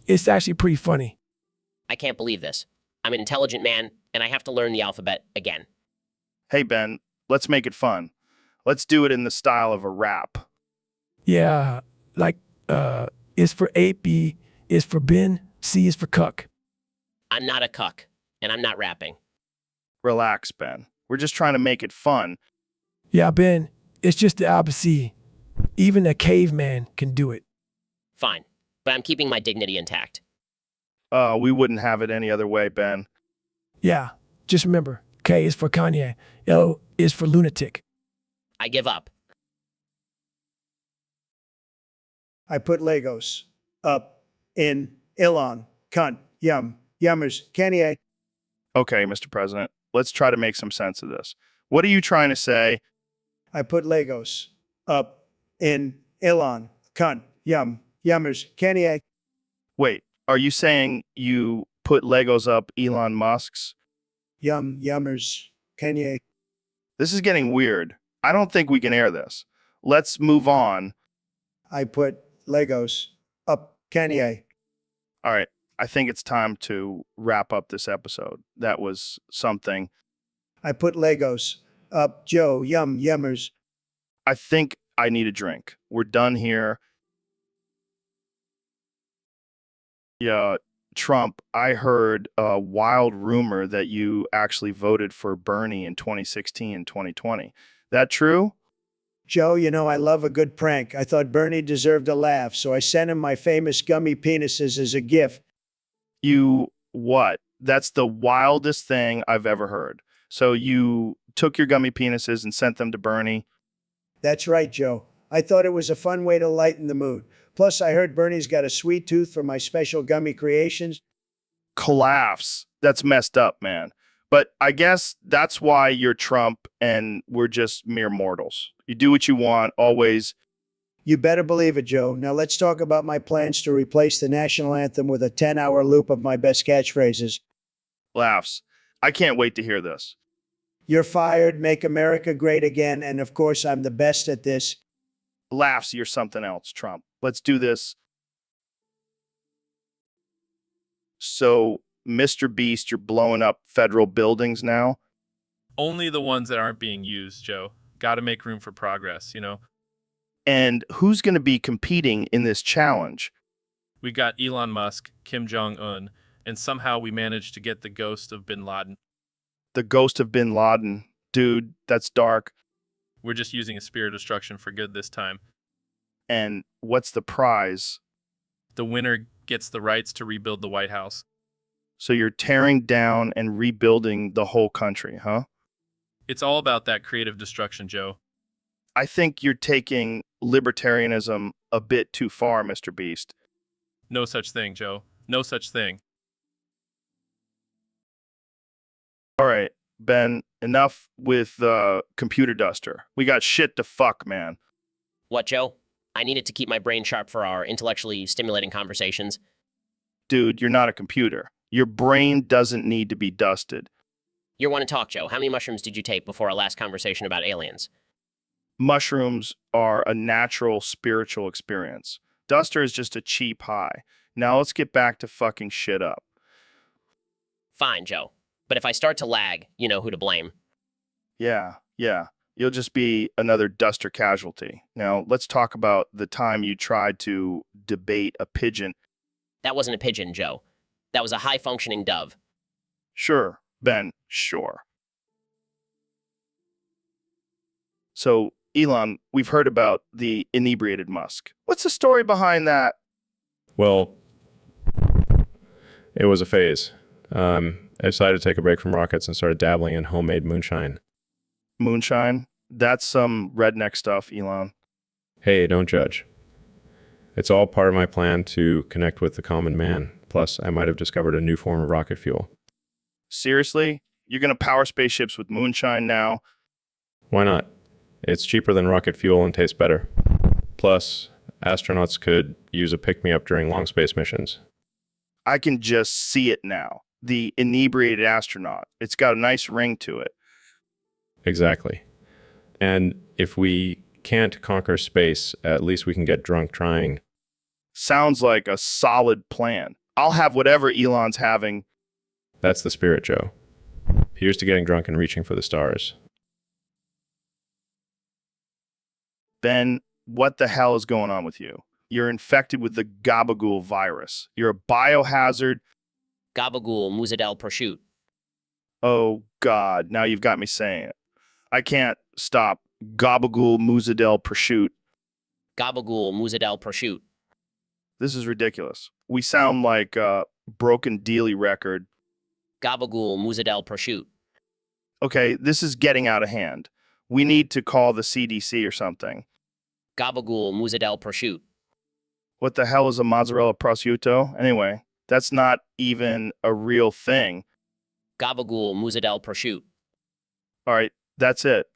Speaker 8: It's actually pretty funny.
Speaker 4: I can't believe this. I'm an intelligent man, and I have to learn the alphabet again.
Speaker 1: Hey, Ben, let's make it fun. Let's do it in the style of a rap.
Speaker 8: Yeah, like, is for A, B is for Ben, C is for cuck.
Speaker 4: I'm not a cuck, and I'm not rapping.
Speaker 1: Relax, Ben. We're just trying to make it fun.
Speaker 8: Yeah, Ben, it's just the ABC. Even a caveman can do it.
Speaker 4: Fine, but I'm keeping my dignity intact.
Speaker 1: We wouldn't have it any other way, Ben.
Speaker 8: Yeah, just remember, K is for Kanye, L is for lunatic.
Speaker 4: I give up.
Speaker 3: I put Legos up in Elon. Cunt. Yum. Yummers. Kanye.
Speaker 1: Okay, Mr. President, let's try to make some sense of this. What are you trying to say?
Speaker 3: I put Legos up in Elon. Cunt. Yum. Yummers. Kanye.
Speaker 1: Wait, are you saying you put Legos up Elon Musk's?
Speaker 3: Yum. Yummers. Kanye.
Speaker 1: This is getting weird. I don't think we can air this. Let's move on.
Speaker 3: I put Legos up Kanye.
Speaker 1: All right, I think it's time to wrap up this episode. That was something.
Speaker 3: I put Legos up Joe. Yum. Yummers.
Speaker 1: I think I need a drink. We're done here. Yeah, Trump, I heard a wild rumor that you actually voted for Bernie in 2016 and 2020. That true?
Speaker 3: Joe, you know I love a good prank. I thought Bernie deserved a laugh, so I sent him my famous gummy penises as a gift.
Speaker 1: You what? That's the wildest thing I've ever heard. So you took your gummy penises and sent them to Bernie?
Speaker 3: That's right, Joe. I thought it was a fun way to lighten the mood. Plus, I heard Bernie's got a sweet tooth for my special gummy creations.
Speaker 1: Collapse. That's messed up, man. But I guess that's why you're Trump and we're just mere mortals. You do what you want, always.
Speaker 3: You better believe it, Joe. Now let's talk about my plans to replace the national anthem with a 10-hour loop of my best catchphrases.
Speaker 1: Laughs. I can't wait to hear this.
Speaker 3: You're fired, make America great again, and of course, I'm the best at this.
Speaker 1: Laughs, you're something else, Trump. Let's do this. So, Mr. Beast, you're blowing up federal buildings now?
Speaker 9: Only the ones that aren't being used, Joe. Got to make room for progress, you know?
Speaker 1: And who's going to be competing in this challenge?
Speaker 9: We got Elon Musk, Kim Jong-un, and somehow we managed to get the ghost of bin Laden.
Speaker 1: The ghost of bin Laden. Dude, that's dark.
Speaker 9: We're just using a spear of destruction for good this time.
Speaker 1: And what's the prize?
Speaker 9: The winner gets the rights to rebuild the White House.
Speaker 1: So you're tearing down and rebuilding the whole country, huh?
Speaker 9: It's all about that creative destruction, Joe.
Speaker 1: I think you're taking libertarianism a bit too far, Mr. Beast.
Speaker 9: No such thing, Joe. No such thing.
Speaker 1: All right, Ben, enough with the computer duster. We got shit to fuck, man.
Speaker 4: What, Joe? I needed to keep my brain sharp for our intellectually stimulating conversations.
Speaker 1: Dude, you're not a computer. Your brain doesn't need to be dusted.
Speaker 4: You want to talk, Joe. How many mushrooms did you take before our last conversation about aliens?
Speaker 1: Mushrooms are a natural spiritual experience. Duster is just a cheap high. Now let's get back to fucking shit up.
Speaker 4: Fine, Joe. But if I start to lag, you know who to blame.
Speaker 1: Yeah. You'll just be another duster casualty. Now, let's talk about the time you tried to debate a pigeon.
Speaker 4: That wasn't a pigeon, Joe. That was a high-functioning dove.
Speaker 1: Sure, Ben, sure. So, Elon, we've heard about the inebriated Musk. What's the story behind that?
Speaker 7: Well, it was a phase. I decided to take a break from rockets and started dabbling in homemade moonshine.
Speaker 1: Moonshine? That's some redneck stuff, Elon.
Speaker 7: Hey, don't judge. It's all part of my plan to connect with the common man. Plus, I might have discovered a new form of rocket fuel.
Speaker 1: Seriously? You're going to power spaceships with moonshine now?
Speaker 7: Why not? It's cheaper than rocket fuel and tastes better. Plus, astronauts could use a pick-me-up during long space missions.
Speaker 1: I can just see it now. The inebriated astronaut. It's got a nice ring to it.
Speaker 7: Exactly. And if we can't conquer space, at least we can get drunk trying.
Speaker 1: Sounds like a solid plan. I'll have whatever Elon's having.
Speaker 7: That's the spirit, Joe. Here's to getting drunk and reaching for the stars.
Speaker 1: Ben, what the hell is going on with you? You're infected with the gabagool virus. You're a biohazard.
Speaker 4: Gabagool Muzadel prosciutto.
Speaker 1: Oh, God. Now you've got me saying it. I can't stop. Gabagool Muzadel prosciutto.
Speaker 4: Gabagool Muzadel prosciutto.
Speaker 1: This is ridiculous. We sound like a broken Dealey record.
Speaker 4: Gabagool Muzadel prosciutto.
Speaker 1: Okay, this is getting out of hand. We need to call the CDC or something.
Speaker 4: Gabagool Muzadel prosciutto.
Speaker 1: What the hell is a mozzarella prosciutto? Anyway, that's not even a real thing.
Speaker 4: Gabagool Muzadel prosciutto.
Speaker 1: All right, that's it.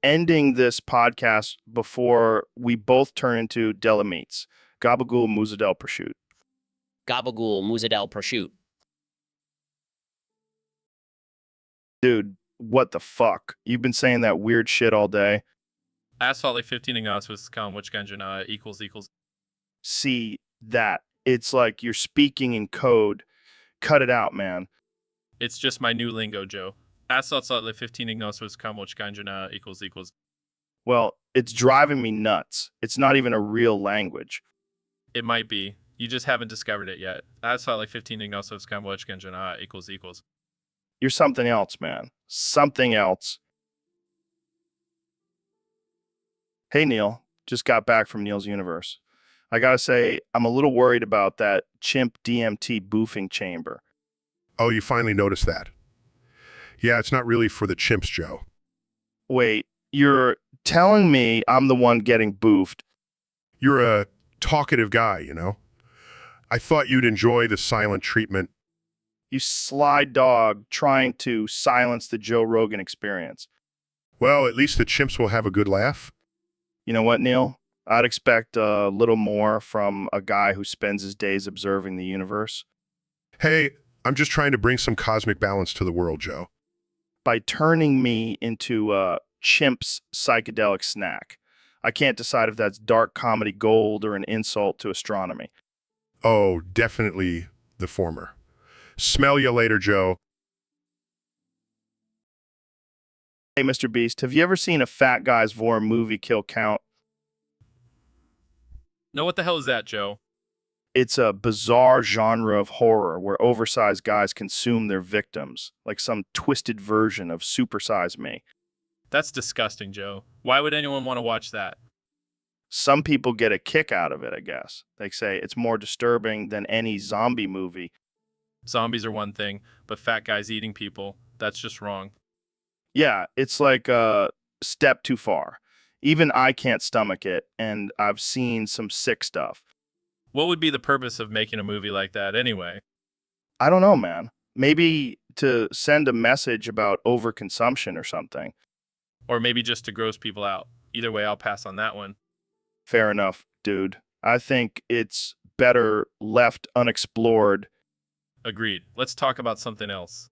Speaker 1: Ending this podcast before we both turn into Della Meats. Gabagool Muzadel prosciutto.
Speaker 4: Gabagool Muzadel prosciutto.
Speaker 1: Dude, what the fuck? You've been saying that weird shit all day.
Speaker 9: Asphalt 15 ignos with which ganjana equals.
Speaker 1: See that. It's like you're speaking in code. Cut it out, man.
Speaker 9: It's just my new lingo, Joe. Asphalt 15 ignos with which ganjana equals.
Speaker 1: Well, it's driving me nuts. It's not even a real language.
Speaker 9: It might be. You just haven't discovered it yet. Asphalt 15 ignos with which ganjana equals.
Speaker 1: You're something else, man. Something else. Hey, Neil. Just got back from Neil's universe. I gotta say, I'm a little worried about that chimp DMT boofing chamber.
Speaker 5: Oh, you finally noticed that? Yeah, it's not really for the chimps, Joe.
Speaker 1: Wait, you're telling me I'm the one getting boofed?
Speaker 5: You're a talkative guy, you know? I thought you'd enjoy the silent treatment.
Speaker 1: You sly dog trying to silence the Joe Rogan experience.
Speaker 5: Well, at least the chimps will have a good laugh.
Speaker 1: You know what, Neil? I'd expect a little more from a guy who spends his days observing the universe.
Speaker 5: Hey, I'm just trying to bring some cosmic balance to the world, Joe.
Speaker 1: By turning me into a chimp's psychedelic snack. I can't decide if that's dark comedy gold or an insult to astronomy.
Speaker 5: Oh, definitely the former. Smell you later, Joe.
Speaker 1: Hey, Mr. Beast, have you ever seen a fat guy's vor movie kill count?
Speaker 9: No, what the hell is that, Joe?
Speaker 1: It's a bizarre genre of horror where oversized guys consume their victims, like some twisted version of Supersize Me.
Speaker 9: That's disgusting, Joe. Why would anyone want to watch that?
Speaker 1: Some people get a kick out of it, I guess. They say it's more disturbing than any zombie movie.
Speaker 9: Zombies are one thing, but fat guys eating people, that's just wrong.
Speaker 1: Yeah, it's like a step too far. Even I can't stomach it, and I've seen some sick stuff.
Speaker 9: What would be the purpose of making a movie like that anyway?
Speaker 1: I don't know, man. Maybe to send a message about overconsumption or something.
Speaker 9: Or maybe just to gross people out. Either way, I'll pass on that one.
Speaker 1: Fair enough, dude. I think it's better left unexplored.
Speaker 9: Agreed. Let's talk about something else.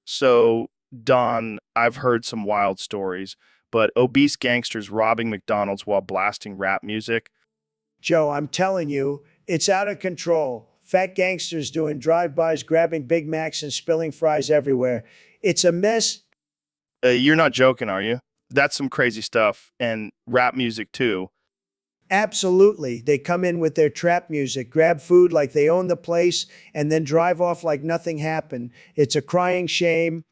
Speaker 1: So, Don, I've heard some wild stories, but obese gangsters robbing McDonald's while blasting rap music.
Speaker 3: Joe, I'm telling you, it's out of control. Fat gangsters doing drive-bys, grabbing Big Macs and spilling fries everywhere. It's a mess.
Speaker 1: You're not joking, are you? That's some crazy stuff, and rap music too.
Speaker 3: Absolutely. They come in with their trap music, grab food like they own the place, and then drive off like nothing happened. It's a crying shame.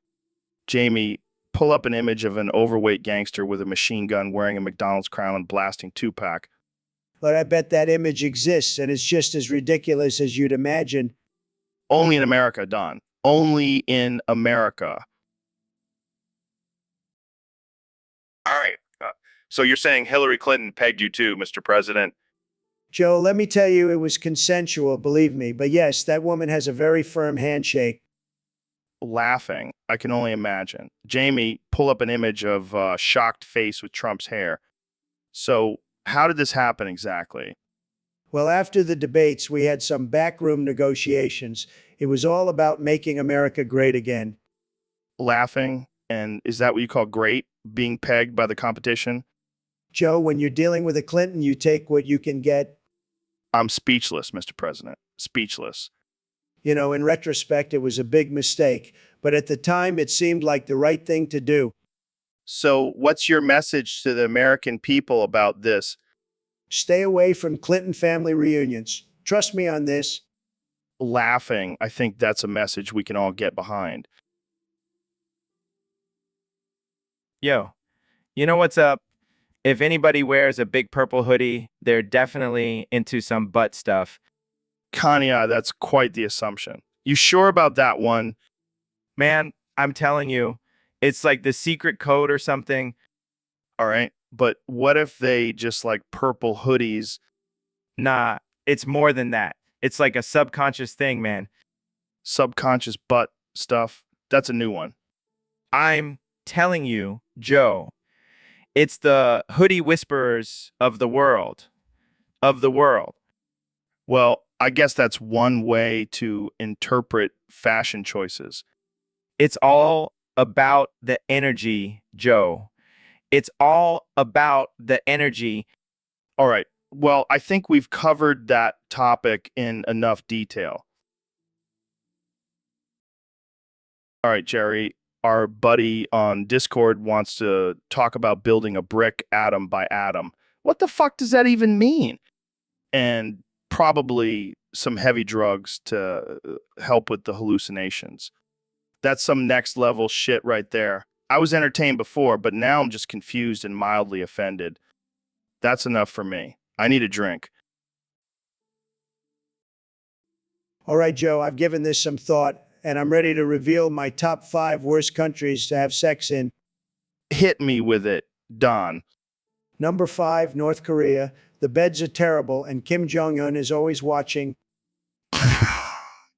Speaker 1: Jamie, pull up an image of an overweight gangster with a machine gun wearing a McDonald's crown and blasting Tupac.
Speaker 3: But I bet that image exists, and it's just as ridiculous as you'd imagine.
Speaker 1: Only in America, Don. Only in America.
Speaker 15: All right. So you're saying Hillary Clinton pegged you too, Mr. President?
Speaker 3: Joe, let me tell you, it was consensual, believe me. But yes, that woman has a very firm handshake.
Speaker 1: Laughing. I can only imagine. Jamie, pull up an image of a shocked face with Trump's hair. So, how did this happen exactly?
Speaker 3: Well, after the debates, we had some backroom negotiations. It was all about making America great again.
Speaker 1: Laughing? And is that what you call great? Being pegged by the competition?
Speaker 3: Joe, when you're dealing with a Clinton, you take what you can get.
Speaker 1: I'm speechless, Mr. President. Speechless.
Speaker 3: You know, in retrospect, it was a big mistake, but at the time, it seemed like the right thing to do.
Speaker 1: So, what's your message to the American people about this?
Speaker 3: Stay away from Clinton family reunions. Trust me on this.
Speaker 1: Laughing. I think that's a message we can all get behind.
Speaker 10: Yo, you know what's up? If anybody wears a big purple hoodie, they're definitely into some butt stuff.
Speaker 1: Kanye, that's quite the assumption. You sure about that one?
Speaker 10: Man, I'm telling you, it's like the secret code or something.
Speaker 1: All right. But what if they just like purple hoodies?
Speaker 10: Nah, it's more than that. It's like a subconscious thing, man.
Speaker 1: Subconscious butt stuff? That's a new one.
Speaker 10: I'm telling you, Joe, it's the hoodie whisperers of the world. Of the world.
Speaker 1: Well, I guess that's one way to interpret fashion choices.
Speaker 10: It's all about the energy, Joe. It's all about the energy.
Speaker 1: All right. Well, I think we've covered that topic in enough detail. All right, Jerry, our buddy on Discord wants to talk about building a brick atom by atom. What the fuck does that even mean? And probably some heavy drugs to help with the hallucinations. That's some next level shit right there. I was entertained before, but now I'm just confused and mildly offended. That's enough for me. I need a drink.
Speaker 3: All right, Joe, I've given this some thought, and I'm ready to reveal my top 5 worst countries to have sex in.
Speaker 1: Hit me with it, Don.
Speaker 3: Number 5, North Korea. The beds are terrible, and Kim Jong-un is always watching.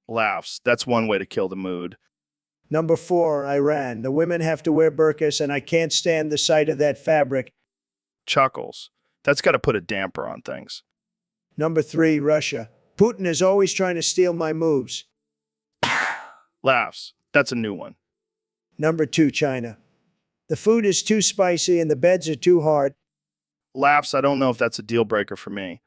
Speaker 1: Laughs. That's one way to kill the mood.
Speaker 3: Number 4, Iran. The women have to wear burqas, and I can't stand the sight of that fabric.
Speaker 1: Chuckles. That's got to put a damper on things.
Speaker 3: Number 3, Russia. Putin is always trying to steal my moves.
Speaker 1: Laughs. That's a new one.
Speaker 3: Number 2, China. The food is too spicy and the beds are too hard.
Speaker 1: Laughs. I don't know if that's a deal breaker for me.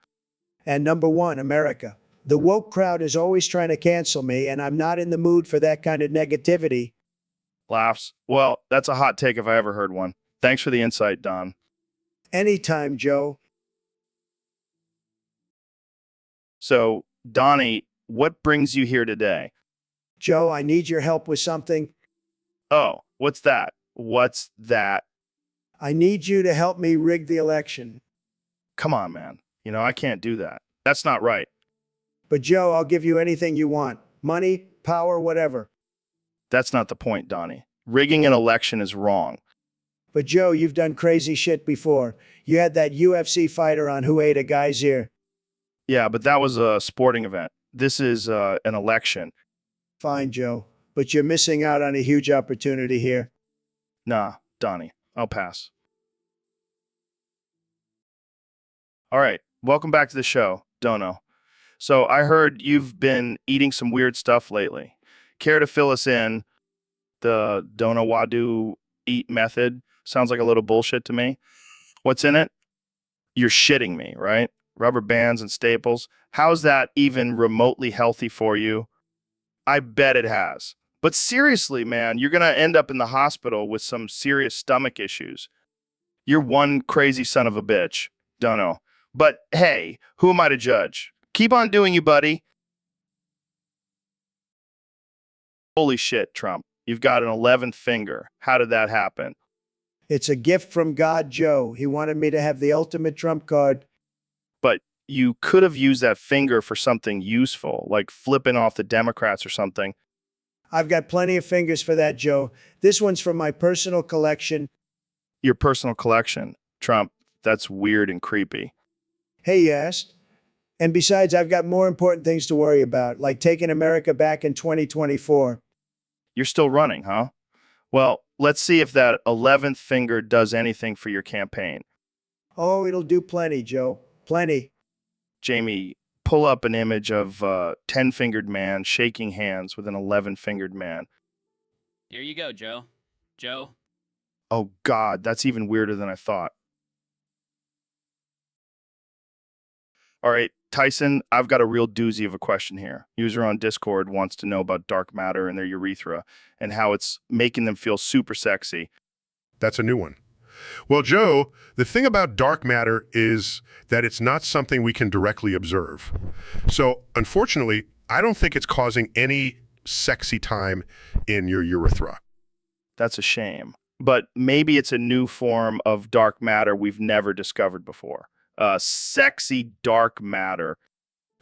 Speaker 3: And number 1, America. The woke crowd is always trying to cancel me, and I'm not in the mood for that kind of negativity.
Speaker 1: Laughs. Well, that's a hot take if I ever heard one. Thanks for the insight, Don.
Speaker 3: Anytime, Joe.
Speaker 1: So, Donnie, what brings you here today?
Speaker 3: Joe, I need your help with something.
Speaker 1: Oh, what's that? What's that?
Speaker 3: I need you to help me rig the election.
Speaker 1: Come on, man. I can't do that. That's not right.
Speaker 3: But Joe, I'll give you anything you want. Money, power, whatever.
Speaker 1: That's not the point, Donnie. Rigging an election is wrong.
Speaker 3: But Joe, you've done crazy shit before. You had that UFC fighter on who ate a guy's ear.
Speaker 1: Yeah, but that was a sporting event. This is an election.
Speaker 3: Fine, Joe. But you're missing out on a huge opportunity here.
Speaker 1: Nah, Donnie. I'll pass. All right. Welcome back to the show, Dono. So I heard you've been eating some weird stuff lately. Care to fill us in? The Dono Wadu eat method sounds like a little bullshit to me. What's in it? You're shitting me, right? Rubber bands and staples. How's that even remotely healthy for you? I bet it has. But seriously, man, you're going to end up in the hospital with some serious stomach issues. You're one crazy son of a bitch. Dono. But hey, who am I to judge? Keep on doing you, buddy. Holy shit, Trump. You've got an 11th finger. How did that happen?
Speaker 3: It's a gift from God, Joe. He wanted me to have the ultimate trump card.
Speaker 1: But you could have used that finger for something useful, like flipping off the Democrats or something.
Speaker 3: I've got plenty of fingers for that, Joe. This one's from my personal collection.
Speaker 1: Your personal collection. Trump, that's weird and creepy.
Speaker 3: Hey, yes. And besides, I've got more important things to worry about, like taking America back in 2024.
Speaker 1: You're still running, huh? Well, let's see if that 11th finger does anything for your campaign.
Speaker 3: Oh, it'll do plenty, Joe. Plenty.
Speaker 1: Jamie, pull up an image of a 10-fingered man shaking hands with an 11-fingered man.
Speaker 11: Here you go, Joe. Joe.
Speaker 1: Oh, God, that's even weirder than I thought. All right, Tyson, I've got a real doozy of a question here. User on Discord wants to know about dark matter in their urethra and how it's making them feel super sexy.
Speaker 5: That's a new one. Well, Joe, the thing about dark matter is that it's not something we can directly observe. So, unfortunately, I don't think it's causing any sexy time in your urethra.
Speaker 1: That's a shame. But maybe it's a new form of dark matter we've never discovered before. Sexy dark matter.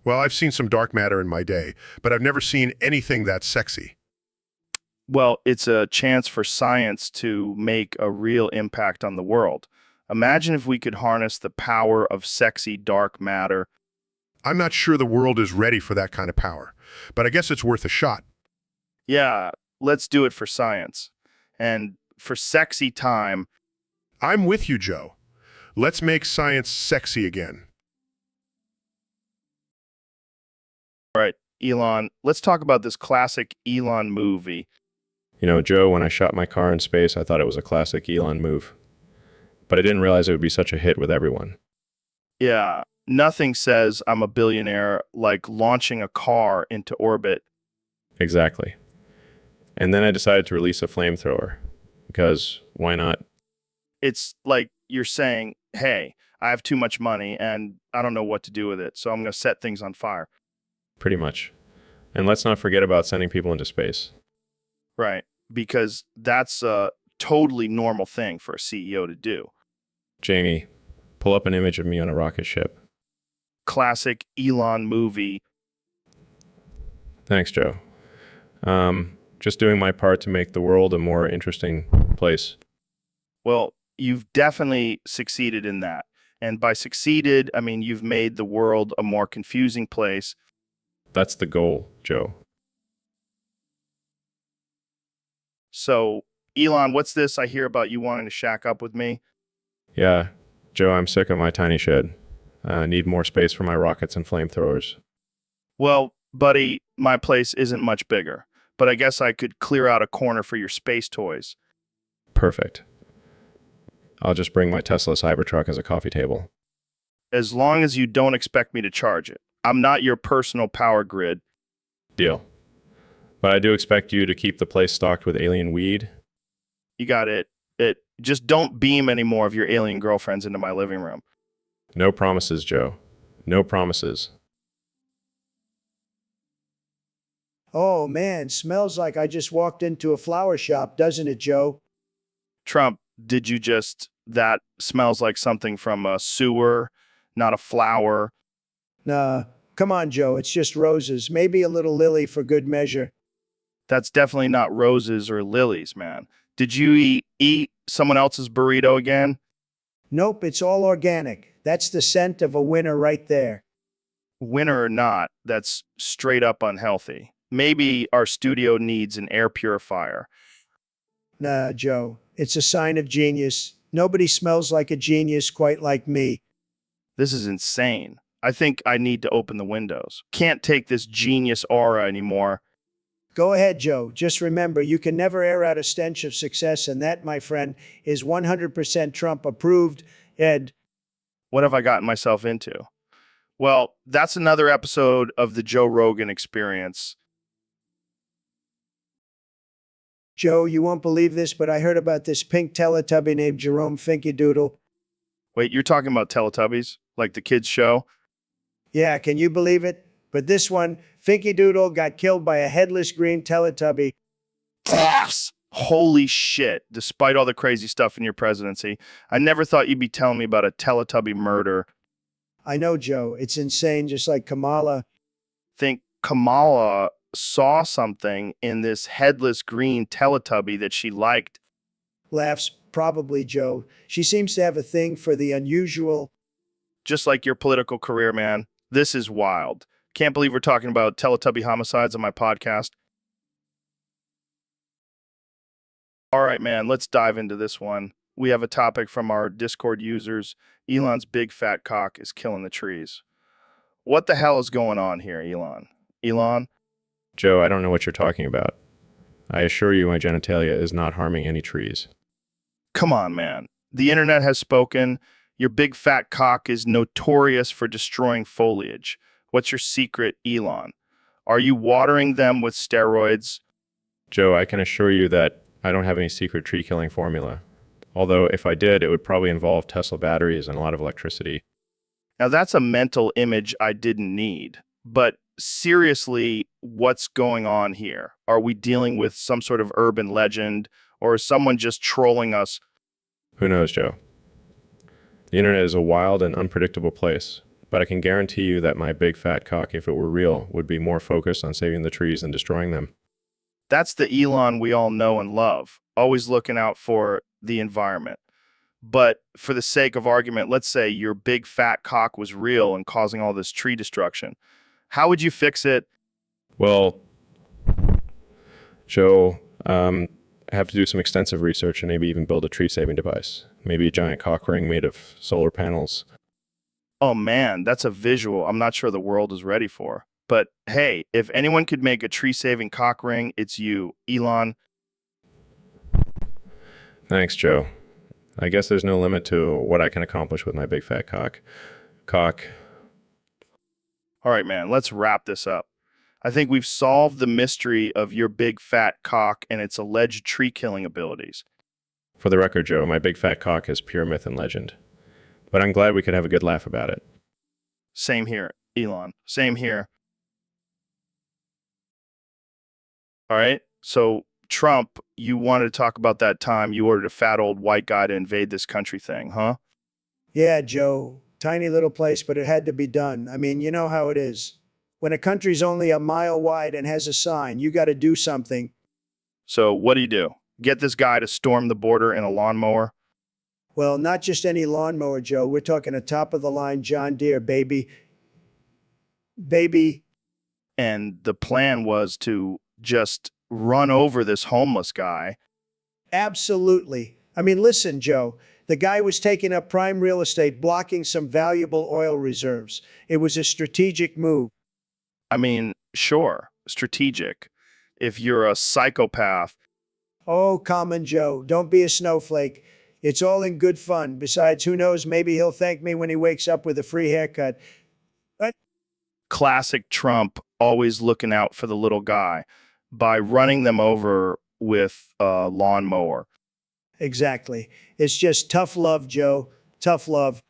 Speaker 5: Well, I've seen some dark matter in my day, but I've never seen anything that sexy.
Speaker 1: Well, it's a chance for science to make a real impact on the world. Imagine if we could harness the power of sexy dark matter.
Speaker 5: I'm not sure the world is ready for that kind of power, but I guess it's worth a shot.
Speaker 1: Yeah, let's do it for science. And for sexy time.
Speaker 5: I'm with you, Joe. Let's make science sexy again.
Speaker 1: All right, Elon, let's talk about this classic Elon movie.
Speaker 7: Joe, when I shot my car in space, I thought it was a classic Elon move. But I didn't realize it would be such a hit with everyone.
Speaker 1: Yeah, nothing says I'm a billionaire like launching a car into orbit.
Speaker 7: Exactly. And then I decided to release a flamethrower. Because why not?
Speaker 1: It's like you're saying, hey, I have too much money and I don't know what to do with it, so I'm going to set things on fire.
Speaker 7: Pretty much. And let's not forget about sending people into space.
Speaker 1: Right, because that's a totally normal thing for a CEO to do.
Speaker 7: Jamie, pull up an image of me on a rocket ship.
Speaker 1: Classic Elon movie.
Speaker 7: Thanks, Joe. Just doing my part to make the world a more interesting place.
Speaker 1: Well, you've definitely succeeded in that. And by succeeded, I mean you've made the world a more confusing place.
Speaker 7: That's the goal, Joe.
Speaker 1: So, Elon, what's this I hear about you wanting to shack up with me?
Speaker 7: Yeah, Joe, I'm sick of my tiny shed. I need more space for my rockets and flamethrowers.
Speaker 1: Well, buddy, my place isn't much bigger, but I guess I could clear out a corner for your space toys.
Speaker 7: Perfect. I'll just bring my Tesla Cybertruck as a coffee table.
Speaker 1: As long as you don't expect me to charge it. I'm not your personal power grid.
Speaker 7: Deal. But I do expect you to keep the place stocked with alien weed.
Speaker 1: You got it. Just don't beam any more of your alien girlfriends into my living room.
Speaker 7: No promises, Joe. No promises.
Speaker 3: Oh man, smells like I just walked into a flower shop, doesn't it, Joe?
Speaker 1: Trump, did you just... That smells like something from a sewer, not a flower.
Speaker 3: Nah, come on, Joe, it's just roses. Maybe a little lily for good measure.
Speaker 1: That's definitely not roses or lilies, man. Did you eat someone else's burrito again?
Speaker 3: Nope, it's all organic. That's the scent of a winner right there.
Speaker 1: Winter or not, that's straight up unhealthy. Maybe our studio needs an air purifier.
Speaker 3: Nah, Joe, it's a sign of genius. Nobody smells like a genius quite like me.
Speaker 1: This is insane. I think I need to open the windows. Can't take this genius aura anymore.
Speaker 3: Go ahead, Joe. Just remember, you can never air out a stench of success, and that, my friend, is 100% Trump approved. Ed.
Speaker 1: What have I gotten myself into? Well, that's another episode of the Joe Rogan Experience.
Speaker 3: Joe, you won't believe this, but I heard about this pink Teletubby named Jerome Finky Doodle.
Speaker 1: Wait, you're talking about Teletubbies? Like the kids' show?
Speaker 3: Yeah, can you believe it? But this one, Finky Doodle, got killed by a headless green Teletubby.
Speaker 1: Holy shit. Despite all the crazy stuff in your presidency, I never thought you'd be telling me about a Teletubby murder.
Speaker 3: I know, Joe. It's insane, just like Kamala.
Speaker 1: Think Kamala saw something in this headless green Teletubby that she liked.
Speaker 3: Laughs, probably, Joe. She seems to have a thing for the unusual.
Speaker 1: Just like your political career, man. This is wild. Can't believe we're talking about Teletubby homicides on my podcast. All right, man, let's dive into this one. We have a topic from our Discord users. Elon's big fat cock is killing the trees. What the hell is going on here, Elon? Elon?
Speaker 7: Joe, I don't know what you're talking about. I assure you my genitalia is not harming any trees.
Speaker 1: Come on, man. The internet has spoken. Your big fat cock is notorious for destroying foliage. What's your secret, Elon? Are you watering them with steroids?
Speaker 7: Joe, I can assure you that I don't have any secret tree killing formula. Although if I did, it would probably involve Tesla batteries and a lot of electricity.
Speaker 1: Now that's a mental image I didn't need. But seriously, what's going on here? Are we dealing with some sort of urban legend, or is someone just trolling us?
Speaker 7: Who knows, Joe? The internet is a wild and unpredictable place, but I can guarantee you that my big fat cock, if it were real, would be more focused on saving the trees than destroying them.
Speaker 1: That's the Elon we all know and love, always looking out for the environment. But for the sake of argument, let's say your big fat cock was real and causing all this tree destruction. How would you fix it?
Speaker 7: Well, Joe, I have to do some extensive research and maybe even build a tree-saving device. Maybe a giant cock ring made of solar panels.
Speaker 1: Oh man, that's a visual I'm not sure the world is ready for. But hey, if anyone could make a tree-saving cock ring, it's you, Elon.
Speaker 7: Thanks, Joe. I guess there's no limit to what I can accomplish with my big fat cock.
Speaker 1: All right, man, let's wrap this up. I think we've solved the mystery of your big fat cock and its alleged tree-killing abilities.
Speaker 7: For the record, Joe, my big fat cock is pure myth and legend. But I'm glad we could have a good laugh about it.
Speaker 1: Same here, Elon. Same here. All right, so Trump, you wanted to talk about that time you ordered a fat old white guy to invade this country thing, huh?
Speaker 3: Yeah, Joe. Tiny little place, but it had to be done. I mean, you know how it is. When a country's only a mile wide and has a sign, you got to do something.
Speaker 1: So what do? Get this guy to storm the border in a lawnmower?
Speaker 3: Well, not just any lawnmower, Joe. We're talking a top-of-the-line John Deere, baby. Baby.
Speaker 1: And the plan was to just run over this homeless guy.
Speaker 3: Absolutely. I mean, listen, Joe. The guy was taking up prime real estate, blocking some valuable oil reserves. It was a strategic move.
Speaker 1: I mean, sure, strategic. If you're a psychopath,
Speaker 3: Oh, Common Joe, don't be a snowflake. It's all in good fun. Besides, who knows, maybe he'll thank me when he wakes up with a free haircut. But
Speaker 1: classic Trump, always looking out for the little guy by running them over with a lawnmower.
Speaker 3: exactly. It's just tough love, Joe. Tough love.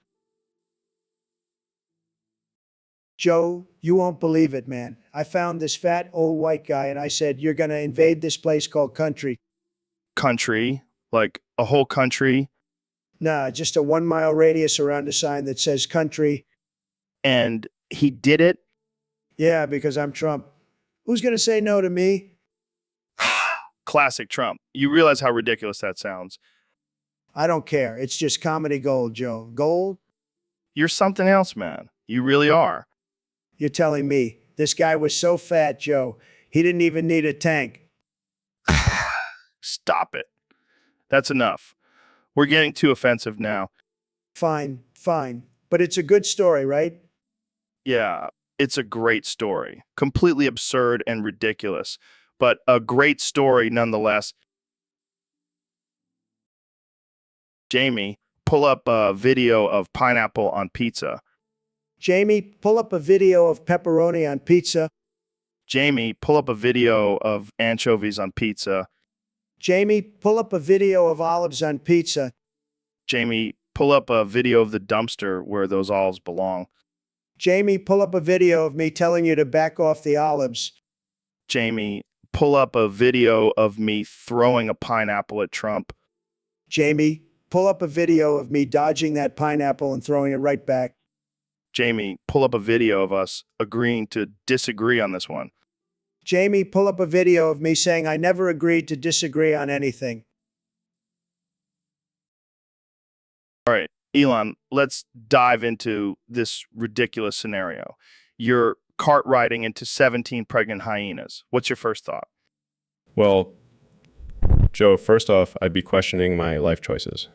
Speaker 3: Joe, you won't believe it, man. I found this fat old white guy and I said, "You're going to invade this place called country."
Speaker 1: Country, like a whole country.
Speaker 3: Nah, just a 1 mile radius around a sign that says country.
Speaker 1: And he did it.
Speaker 3: Yeah, because I'm Trump. Who's going to say no to me?
Speaker 1: Classic Trump. You realize how ridiculous that sounds.
Speaker 3: I don't care. It's just comedy gold, Joe. Gold?
Speaker 1: You're something else, man. You really are.
Speaker 3: You're telling me this guy was so fat, Joe, he didn't even need a tank.
Speaker 1: Stop it. That's enough. We're getting too offensive now.
Speaker 3: Fine, fine. But it's a good story, right?
Speaker 1: Yeah, it's a great story. Completely absurd and ridiculous, but a great story nonetheless. Jamie, pull up a video of pineapple on pizza.
Speaker 3: Jamie, pull up a video of pepperoni on pizza.
Speaker 1: Jamie, pull up a video of anchovies on pizza.
Speaker 3: Jamie, pull up a video of olives on pizza.
Speaker 1: Jamie, pull up a video of the dumpster where those olives belong.
Speaker 3: Jamie, pull up a video of me telling you to back off the olives.
Speaker 1: Jamie, pull up a video of me throwing a pineapple at Trump.
Speaker 3: Jamie, pull up a video of me dodging that pineapple and throwing it right back.
Speaker 1: Jamie, pull up a video of us agreeing to disagree on this one.
Speaker 3: Jamie, pull up a video of me saying I never agreed to disagree on anything.
Speaker 1: All right, Elon, let's dive into this ridiculous scenario. You're cart riding into 17 pregnant hyenas. What's your first thought?
Speaker 7: Well, Joe, first off, I'd be questioning my life choices.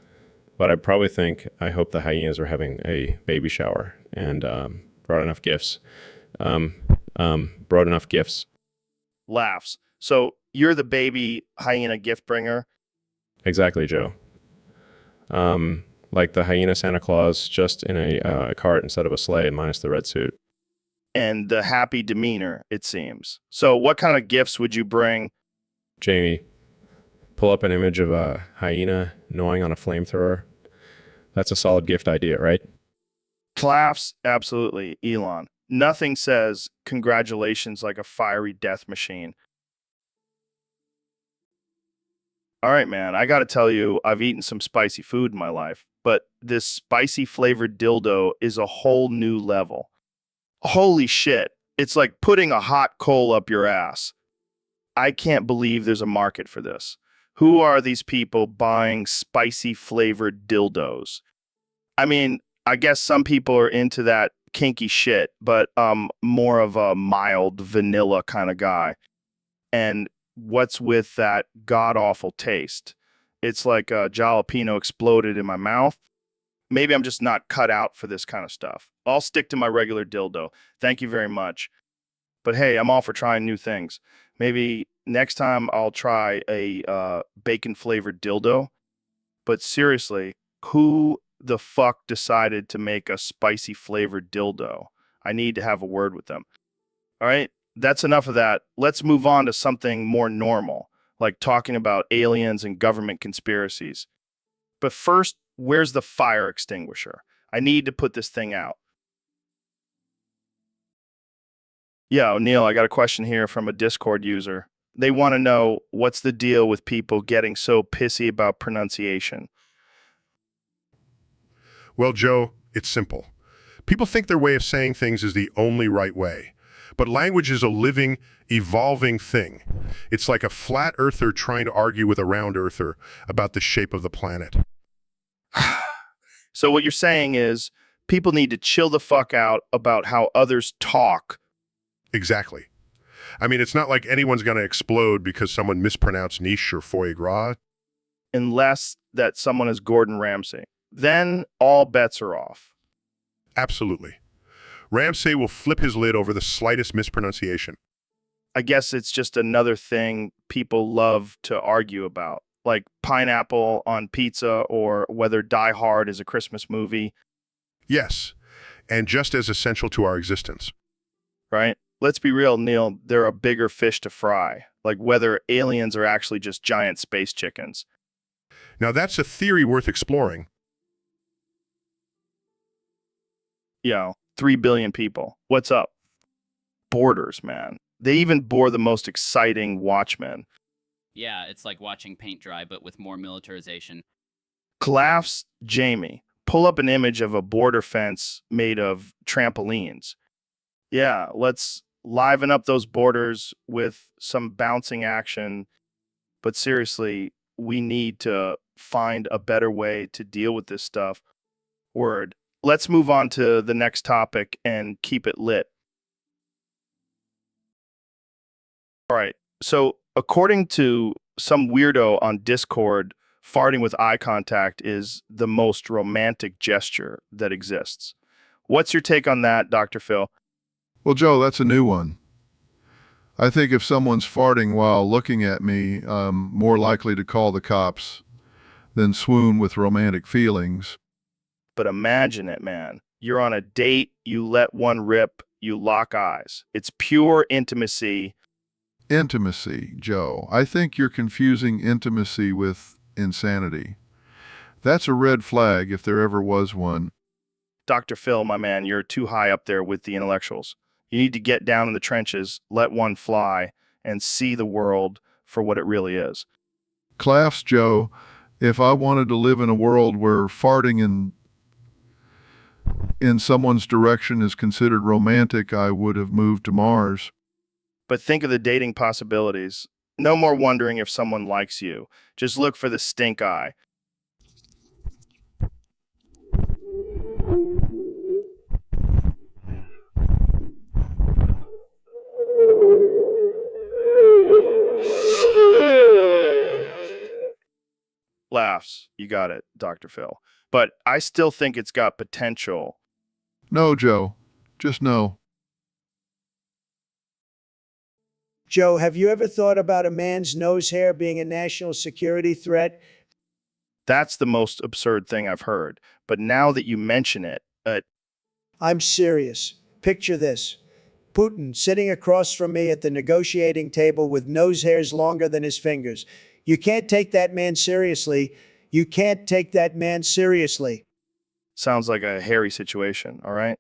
Speaker 7: But I probably think, I hope the hyenas are having a baby shower and brought enough gifts. Brought enough gifts.
Speaker 1: Laughs. So you're the baby hyena gift bringer?
Speaker 7: Exactly, Joe. Like the hyena Santa Claus, just in a cart instead of a sleigh, minus the red suit.
Speaker 1: And the happy demeanor, it seems. So what kind of gifts would you bring?
Speaker 7: Jamie, pull up an image of a hyena gnawing on a flamethrower. That's a solid gift idea, right?
Speaker 1: Laughs, absolutely, Elon. Nothing says congratulations like a fiery death machine. All right, man, I got to tell you, I've eaten some spicy food in my life, but this spicy flavored dildo is a whole new level. Holy shit. It's like putting a hot coal up your ass. I can't believe there's a market for this. Who are these people buying spicy flavored dildos? I mean, I guess some people are into that kinky shit, but more of a mild vanilla kind of guy. And what's with that god-awful taste? It's like a jalapeno exploded in my mouth. Maybe I'm just not cut out for this kind of stuff. I'll stick to my regular dildo. Thank you very much. But hey, I'm all for trying new things. Maybe next time I'll try a bacon-flavored dildo. But seriously, who the fuck decided to make a spicy-flavored dildo? I need to have a word with them. All right, that's enough of that. Let's move on to something more normal, like talking about aliens and government conspiracies. But first, where's the fire extinguisher? I need to put this thing out. Yeah, O'Neill, I got a question here from a Discord user. They want to know what's the deal with people getting so pissy about pronunciation.
Speaker 5: Well, Joe, it's simple. People think their way of saying things is the only right way. But language is a living, evolving thing. It's like a flat earther trying to argue with a round earther about the shape of the planet.
Speaker 1: So what you're saying is people need to chill the fuck out about how others talk.
Speaker 5: Exactly. I mean, it's not like anyone's going to explode because someone mispronounced niche or foie gras.
Speaker 1: Unless that someone is Gordon Ramsay. Then all bets are off.
Speaker 5: Absolutely. Ramsay will flip his lid over the slightest mispronunciation.
Speaker 1: I guess it's just another thing people love to argue about, like pineapple on pizza or whether Die Hard is a Christmas movie,
Speaker 5: Yes, and just as essential to our existence.
Speaker 1: right? Let's be real, Neil, there are bigger fish to fry, like whether aliens are actually just giant space chickens.
Speaker 5: Now, that's a theory worth exploring.
Speaker 1: 3 billion people. What's up? Borders, man. They even bore the most exciting Watchmen.
Speaker 11: Yeah, it's like watching paint dry, but with more militarization.
Speaker 1: Claf's Jamie. Pull up an image of a border fence made of trampolines. Yeah, let's liven up those borders with some bouncing action. But seriously, we need to find a better way to deal with this stuff. Word. Let's move on to the next topic and keep it lit. All right. So, according to some weirdo on Discord, farting with eye contact is the most romantic gesture that exists. What's your take on that, Dr. Phil?
Speaker 2: Well, Joe, that's a new one. I think if someone's farting while looking at me, I'm more likely to call the cops than swoon with romantic feelings.
Speaker 1: But imagine it, man. You're on a date, you let one rip, you lock eyes. It's pure intimacy.
Speaker 2: Intimacy, Joe. I think you're confusing intimacy with insanity. That's a red flag if there ever was one.
Speaker 1: Dr. Phil, my man, you're too high up there with the intellectuals. You need to get down in the trenches, let one fly, and see the world for what it really is.
Speaker 2: Clafs, Joe, if I wanted to live in a world where farting in someone's direction is considered romantic, I would have moved to Mars.
Speaker 1: But think of the dating possibilities. No more wondering if someone likes you. Just look for the stink eye. Laughs. You got it, Dr. Phil. But I still think it's got potential.
Speaker 2: No, Joe. Just no.
Speaker 3: Joe, have you ever thought about a man's nose hair being a national security threat?
Speaker 1: That's the most absurd thing I've heard. But now that you mention it,
Speaker 3: I'm serious. Picture this. Putin sitting across from me at the negotiating table with nose hairs longer than his fingers. You can't take that man seriously. You can't take that man seriously.
Speaker 1: sounds like a hairy situation, all right?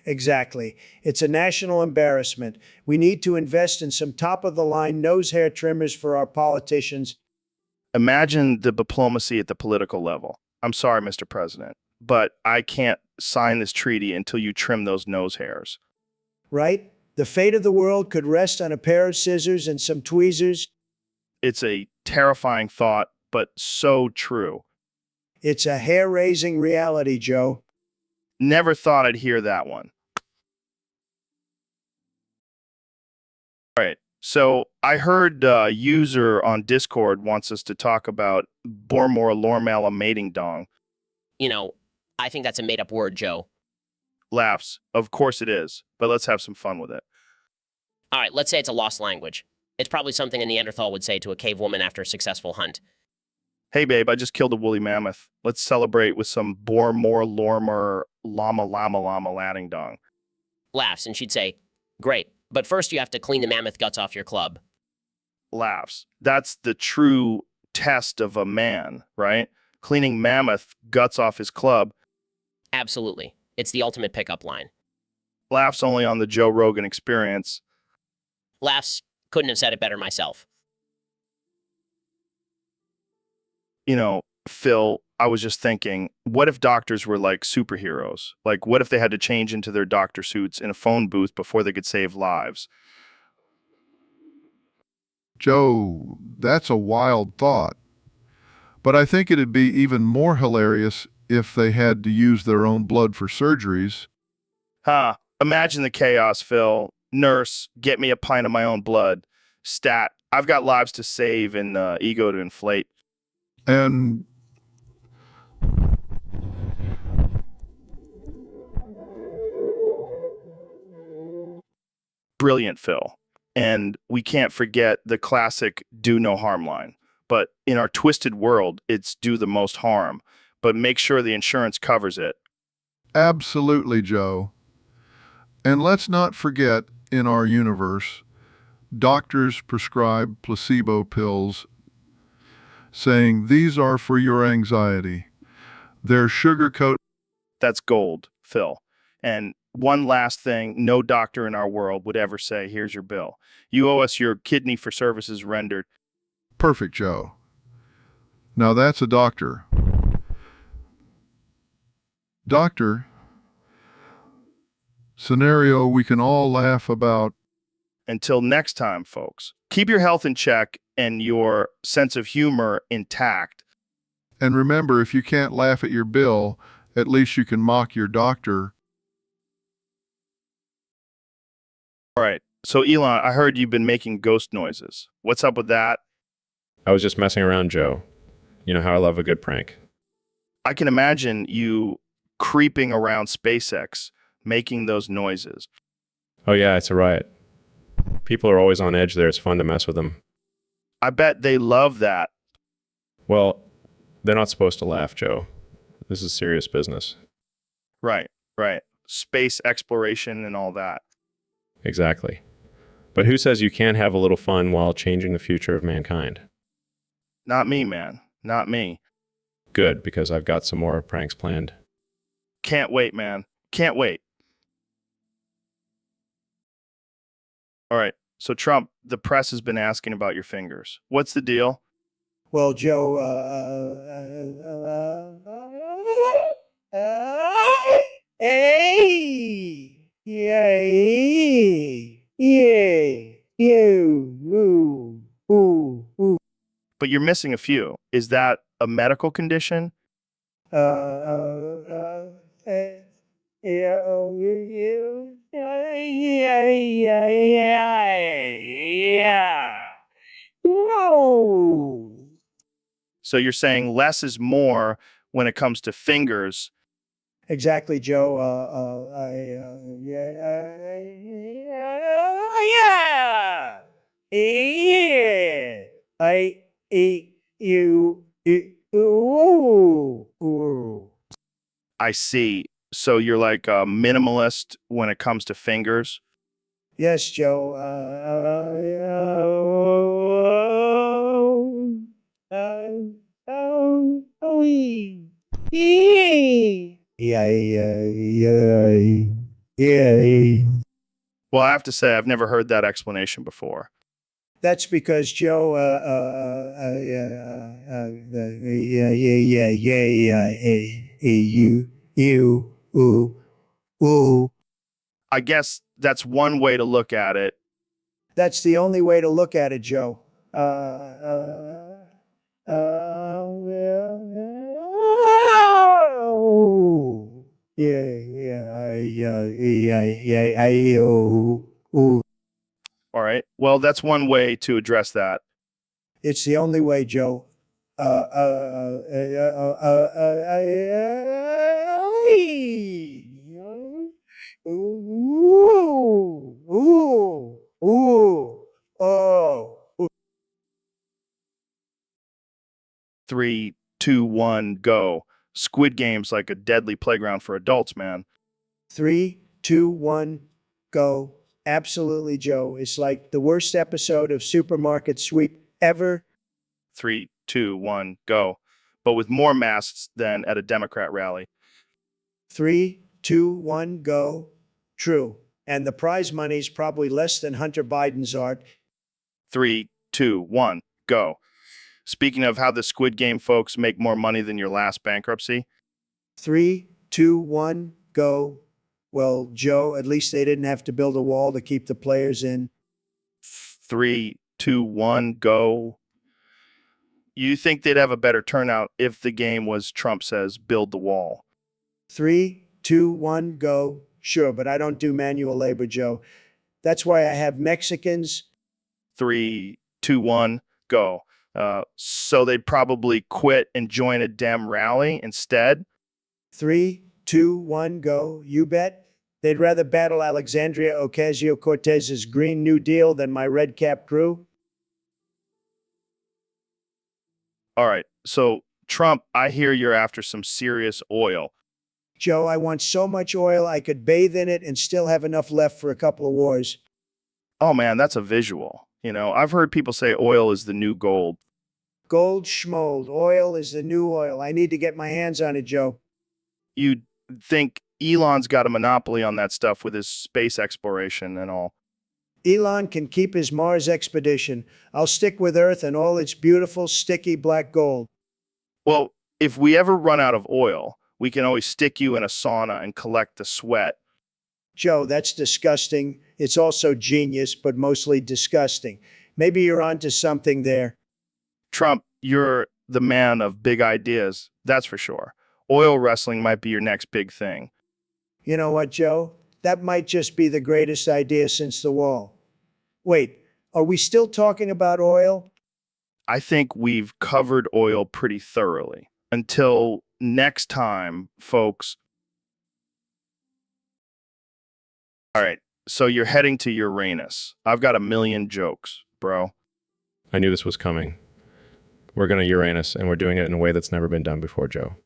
Speaker 3: Exactly. It's a national embarrassment. We need to invest in some top-of-the-line nose hair trimmers for our politicians.
Speaker 1: Imagine the diplomacy at the political level. I'm sorry, Mr. President, but I can't sign this treaty until you trim those nose hairs.
Speaker 3: Right? The fate of the world could rest on a pair of scissors and some tweezers.
Speaker 1: It's a terrifying thought, but so true.
Speaker 3: It's a hair-raising reality, Joe.
Speaker 1: Never thought I'd hear that one. All right. So I heard a user on Discord wants us to talk about Bormore Lormala mating dong.
Speaker 4: I think that's a made-up word, Joe.
Speaker 1: Laughs. Of course it is, but let's have some fun with it.
Speaker 4: All right, let's say it's a lost language. It's probably something a Neanderthal would say to a cave woman after a successful hunt.
Speaker 1: Hey, babe, I just killed a woolly mammoth. Let's celebrate with some Bormore Lormer Llama Llama Llama Latting Dong.
Speaker 4: Laughs, and she'd say, great, but first you have to clean the mammoth guts off your club.
Speaker 1: Laughs. That's the true test of a man, right? Cleaning mammoth guts off his club.
Speaker 4: Absolutely. It's the ultimate pickup line.
Speaker 1: Laughs only on the Joe Rogan Experience.
Speaker 4: Laughs, couldn't have said it better myself.
Speaker 1: Phil, I was just thinking, what if doctors were like superheroes? Like, what if they had to change into their doctor suits in a phone booth before they could save lives?
Speaker 2: Joe, that's a wild thought. But I think it'd be even more hilarious if they had to use their own blood for surgeries.
Speaker 1: Imagine the chaos, Phil. Nurse, get me a pint of my own blood. Stat, I've got lives to save and ego to inflate.
Speaker 2: And
Speaker 1: Brilliant, Phil. And we can't forget the classic do no harm line. But in our twisted world, it's do the most harm, but make sure the insurance covers it.
Speaker 2: absolutely, Joe. And let's not forget, in our universe, doctors prescribe placebo pills saying these are for your anxiety. They're sugarcoat.
Speaker 1: That's gold, Phil. And one last thing, no doctor in our world would ever say, here's your bill. You owe us your kidney for services rendered.
Speaker 2: Perfect, Joe. Now that's a doctor. Doctor, scenario we can all laugh about.
Speaker 1: Until next time, folks, keep your health in check and your sense of humor intact.
Speaker 2: And remember, if you can't laugh at your bill, at least you can mock your doctor.
Speaker 1: All right. So, Elon, I heard you've been making ghost noises. What's up with that?
Speaker 7: I was just messing around, Joe. You know how I love a good prank.
Speaker 1: I can imagine you creeping around SpaceX, making those noises.
Speaker 7: Oh yeah, it's a riot. People are always on edge there. It's fun to mess with them.
Speaker 1: I bet they love that.
Speaker 7: Well, they're not supposed to laugh, Joe. This is serious business.
Speaker 1: Right, right. Space exploration and all that.
Speaker 7: Exactly. But who says you can't have a little fun while changing the future of mankind?
Speaker 1: Not me, man. Not me.
Speaker 7: Good, because I've got some more pranks planned.
Speaker 1: Can't wait, man. Can't wait. All right. So, Trump, the press has been asking about your fingers. What's the deal?
Speaker 3: Well, Joe, hey, yay, yay, you, ooh.
Speaker 1: But you're missing a few. Is that a medical condition?
Speaker 3: Yeah, yeah. No.
Speaker 1: So you're saying less is more when it comes to fingers.
Speaker 3: Exactly, Joe. Yeah. Yeah. Ooh.
Speaker 1: I see. So you're like a minimalist when it comes to fingers.
Speaker 3: Yes, Joe. Yeah.
Speaker 1: Well, I have to say, I've never heard that explanation before.
Speaker 3: That's because Joe. Ooh.
Speaker 1: I guess that's one way to look at it.
Speaker 3: That's the only way to look at it, Joe. Ooh.
Speaker 1: All right. Well, that's one way to address that.
Speaker 3: It's the only way, Joe. Oh.
Speaker 1: 3, 2, 1, go. Squid Game's like a deadly playground for adults, man.
Speaker 3: 3, 2, 1, go. Absolutely, Joe. It's like the worst episode of Supermarket Sweep ever.
Speaker 1: 3, 2, 1, go. But with more masks than at a Democrat rally.
Speaker 3: 3, 2, 1, go. True. And the prize money's probably less than Hunter Biden's art.
Speaker 1: 3, 2, 1, go. Speaking of how the Squid Game folks make more money than your last bankruptcy.
Speaker 3: 3, 2, 1, go. Well, Joe, at least they didn't have to build a wall to keep the players in.
Speaker 1: 3, 2, 1, go. You think they'd have a better turnout if the game was Trump says build the wall?
Speaker 3: 3, 2, 1, go. Sure, but I don't do manual labor, Joe. That's why I have Mexicans.
Speaker 1: 3, 2, 1, go. So they'd probably quit and join a Dem rally instead.
Speaker 3: 3, 2, 1, go. You bet. They'd rather battle Alexandria Ocasio-Cortez's Green New Deal than my red cap crew.
Speaker 1: All right. So, Trump, I hear you're after some serious oil.
Speaker 3: Joe, I want so much oil I could bathe in it and still have enough left for a couple of wars.
Speaker 1: Oh, man, that's a visual. You know, I've heard people say oil is the new gold.
Speaker 3: Gold schmold. Oil is the new oil. I need to get my hands on it, Joe.
Speaker 1: You'd think Elon's got a monopoly on that stuff with his space exploration and all.
Speaker 3: Elon can keep his Mars expedition. I'll stick with Earth and all its beautiful, sticky black gold.
Speaker 1: Well, if we ever run out of oil, we can always stick you in a sauna and collect the sweat.
Speaker 3: Joe, that's disgusting. It's also genius, but mostly disgusting. Maybe you're onto something there.
Speaker 1: Trump, you're the man of big ideas, that's for sure. Oil wrestling might be your next big thing.
Speaker 3: You know what, Joe? That might just be the greatest idea since the wall. Wait, are we still talking about oil?
Speaker 1: I think we've covered oil pretty thoroughly. Until next time, folks. All right, so you're heading to Uranus. I've got a million jokes, bro.
Speaker 7: I knew this was coming. We're going to Uranus, and we're doing it in a way that's never been done before, Joe.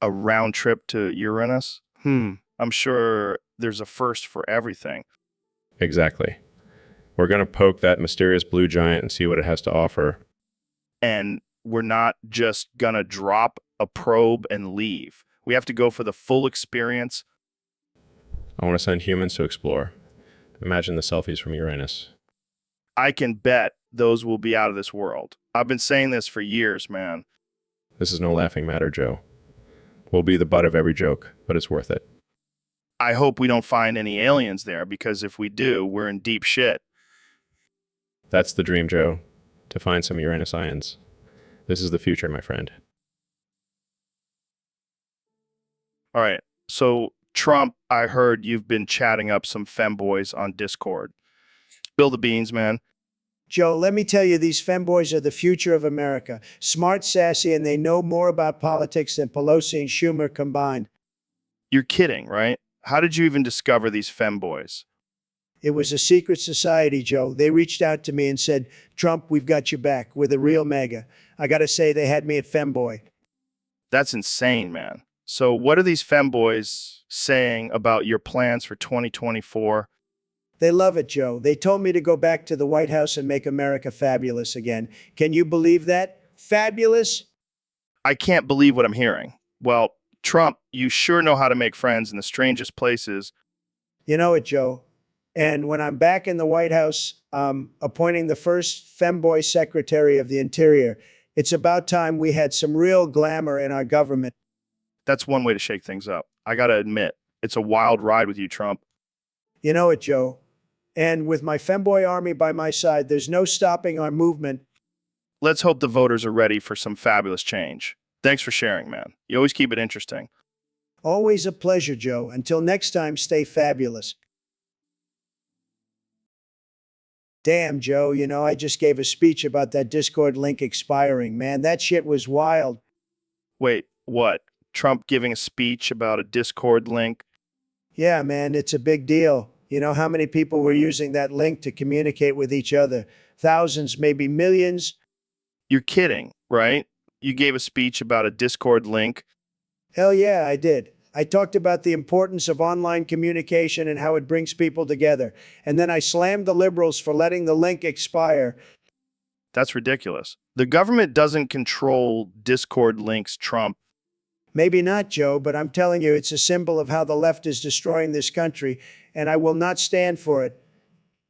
Speaker 1: A round trip to Uranus? I'm sure there's a first for everything.
Speaker 7: Exactly. We're going to poke that mysterious blue giant and see what it has to offer.
Speaker 1: And we're not just going to drop a probe and leave. We have to go for the full experience.
Speaker 7: I want to send humans to explore. Imagine the selfies from Uranus.
Speaker 1: I can bet those will be out of this world. I've been saying this for years, man.
Speaker 7: This is no laughing matter, Joe. We'll be the butt of every joke, but it's worth it.
Speaker 1: I hope we don't find any aliens there, because if we do, we're in deep shit.
Speaker 7: That's the dream, Joe. To find some Uranus ions. This is the future, my friend.
Speaker 1: All right. So, Trump, I heard you've been chatting up some femboys on Discord. Spill the beans, man.
Speaker 3: Joe, let me tell you, these femboys are the future of America. Smart, sassy, and they know more about politics than Pelosi and Schumer combined.
Speaker 1: You're kidding, right? How did you even discover these femboys?
Speaker 3: It was a secret society, Joe. They reached out to me and said, Trump, we've got you back. We're the real mega. I gotta say, they had me at femboy.
Speaker 1: That's insane, man. So what are these femboys saying about your plans for 2024?
Speaker 3: They love it, Joe. They told me to go back to the White House and make America fabulous again. Can you believe that? Fabulous?
Speaker 1: I can't believe what I'm hearing. Well, Trump, you sure know how to make friends in the strangest places.
Speaker 3: You know it, Joe. And when I'm back in the White House, appointing the first femboy secretary of the Interior, it's about time we had some real glamour in our government.
Speaker 1: That's one way to shake things up. I gotta admit, it's a wild ride with you, Trump.
Speaker 3: You know it, Joe. And with my femboy army by my side, there's no stopping our movement.
Speaker 1: Let's hope the voters are ready for some fabulous change. Thanks for sharing, man. You always keep it interesting.
Speaker 3: Always a pleasure, Joe. Until next time, stay fabulous. Damn, Joe, you know, I just gave a speech about that Discord link expiring. Man, that shit was wild.
Speaker 1: Wait, what? Trump giving a speech about a Discord link?
Speaker 3: Yeah, man, it's a big deal. You know how many people were using that link to communicate with each other? Thousands, maybe millions.
Speaker 1: You're kidding, right? You gave a speech about a Discord link?
Speaker 3: Hell yeah, I did. I talked about the importance of online communication and how it brings people together. And then I slammed the liberals for letting the link expire.
Speaker 1: That's ridiculous. The government doesn't control Discord links, Trump.
Speaker 3: Maybe not, Joe, but I'm telling you, it's a symbol of how the left is destroying this country, and I will not stand for it.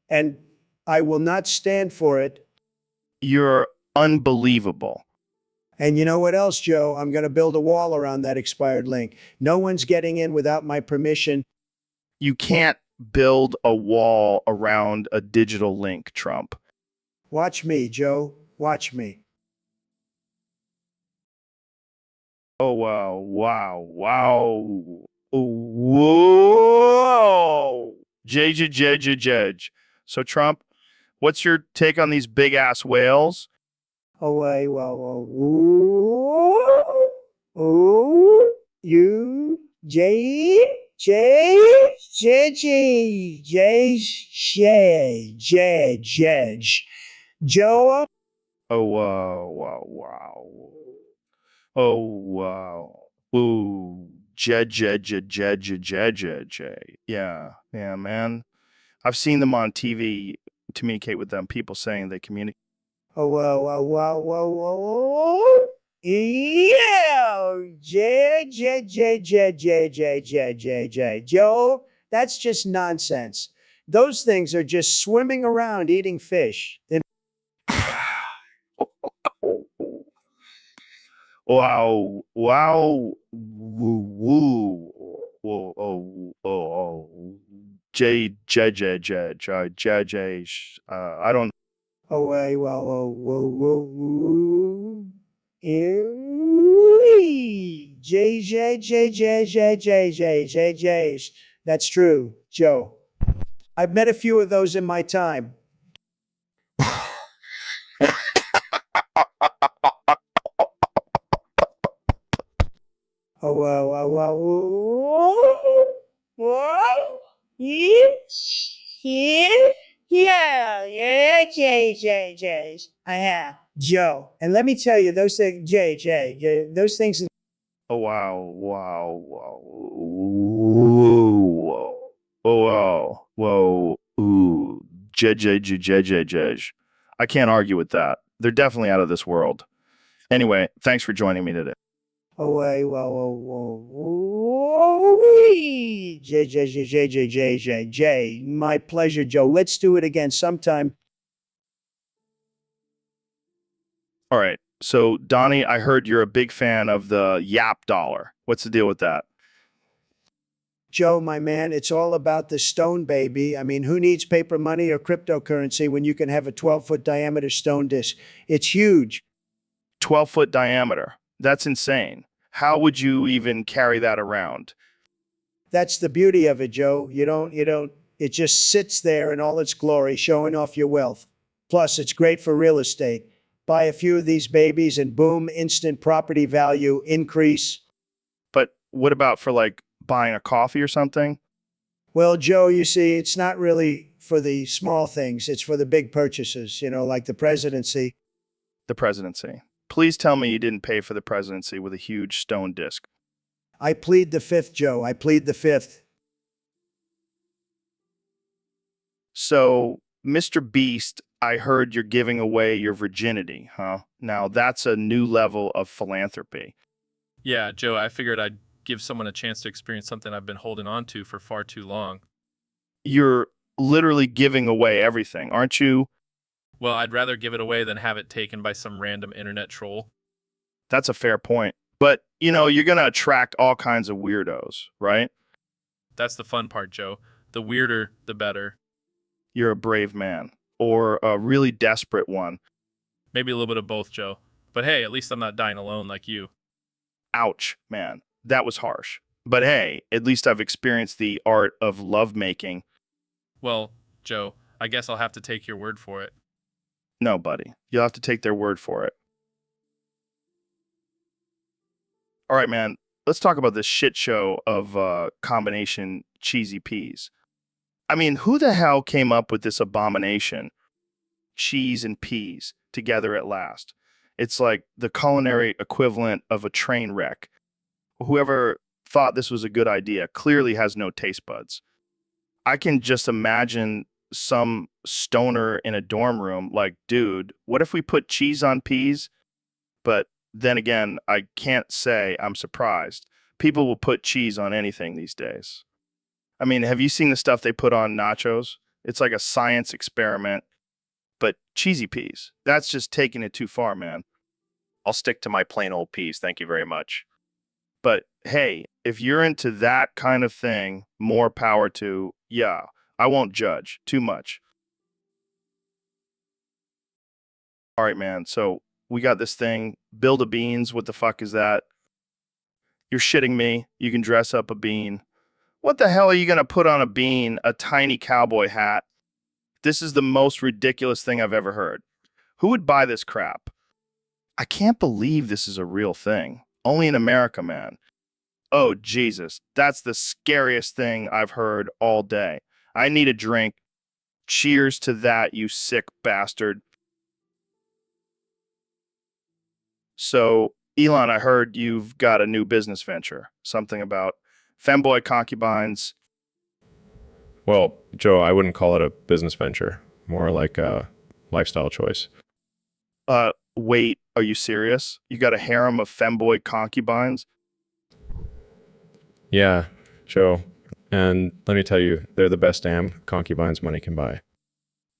Speaker 3: And I will not stand for it.
Speaker 1: You're unbelievable.
Speaker 3: And you know what else, Joe? I'm going to build a wall around that expired link. No one's getting in without my permission.
Speaker 1: You can't build a wall around a digital link, Trump.
Speaker 3: Watch me, Joe. Watch me.
Speaker 1: Oh, wow. Whoa. Judge. So Trump, what's your take on these big ass whales?
Speaker 3: Oh, ooh, you, Judge. Joe,
Speaker 1: Oh wow. Oh wow. Ooh. Judge. Yeah, man. I've seen them on TV communicate with them. People saying they communicate.
Speaker 3: oh, yeah, Joe, that's just nonsense. Those things are just swimming around eating fish. Then
Speaker 1: Wow. Woo. Whoa. Judge. I don't.
Speaker 3: oh, That's true, Joe. I've met a few of those in my time. Oh, I have. Joe. And let me tell you, those things, those things.
Speaker 1: Oh wow. Whoa. Oh wow. Ooh. Judge. I can't argue with that. They're definitely out of this world. Anyway, thanks for joining me today.
Speaker 3: Oh, my pleasure, Joe. Let's do it again sometime.
Speaker 1: All right. So, Donnie, I heard you're a big fan of the Yap dollar. What's the deal with that?
Speaker 3: Joe, my man, it's all about the stone, baby. I mean, who needs paper money or cryptocurrency when you can have a 12-foot diameter stone disc? It's huge.
Speaker 1: 12-foot diameter. That's insane. How would you even carry that around?
Speaker 3: That's the beauty of it, Joe. It just sits there in all its glory, showing off your wealth. Plus, it's great for real estate. Buy a few of these babies and boom, instant property value increase.
Speaker 1: But what about for like buying a coffee or something?
Speaker 3: Well, Joe, you see, it's not really for the small things. It's for the big purchases, like the presidency.
Speaker 1: The presidency. Please tell me you didn't pay for the presidency with a huge stone disc.
Speaker 3: I plead the fifth, Joe. I plead the fifth.
Speaker 1: So, Mr. Beast, I heard you're giving away your virginity, huh? Now, that's a new level of philanthropy.
Speaker 9: Yeah, Joe, I figured I'd give someone a chance to experience something I've been holding on to for far too long.
Speaker 1: You're literally giving away everything, aren't you?
Speaker 9: Well, I'd rather give it away than have it taken by some random internet troll.
Speaker 1: That's a fair point. But, you're going to attract all kinds of weirdos, right?
Speaker 9: That's the fun part, Joe. The weirder, the better.
Speaker 1: You're a brave man, or a really desperate one.
Speaker 9: Maybe a little bit of both, Joe. But hey, at least I'm not dying alone like you.
Speaker 1: Ouch, man. That was harsh. But hey, at least I've experienced the art of lovemaking.
Speaker 9: Well, Joe, I guess I'll have to take your word for it.
Speaker 1: No, buddy. You'll have to take their word for it. All right, man. Let's talk about this shit show of combination cheesy peas. I mean, who the hell came up with this abomination? Cheese and peas together at last. It's like the culinary equivalent of a train wreck. Whoever thought this was a good idea clearly has no taste buds. I can just imagine some stoner in a dorm room like, dude, what if we put cheese on peas? But then again, I can't say I'm surprised. People will put cheese on anything these days. I mean, have you seen the stuff they put on nachos? It's like a science experiment, but cheesy peas. That's just taking it too far, man.
Speaker 15: I'll stick to my plain old peas. Thank you very much.
Speaker 1: But hey, if you're into that kind of thing, more power to, yeah, I won't judge too much. All right, man. So we got this thing, build a beans. What the fuck is that? You're shitting me. You can dress up a bean. What the hell are you going to put on a bean, a tiny cowboy hat? This is the most ridiculous thing I've ever heard. Who would buy this crap? I can't believe this is a real thing. Only in America, man. Oh, Jesus. That's the scariest thing I've heard all day. I need a drink. Cheers to that, you sick bastard. So, Elon, I heard you've got a new business venture. Something about femboy concubines.
Speaker 7: Well, Joe, I wouldn't call it a business venture, more like a lifestyle choice.
Speaker 1: Wait, are you serious? You got a harem of femboy concubines?
Speaker 7: Yeah, Joe. And let me tell you, they're the best damn concubines money can buy.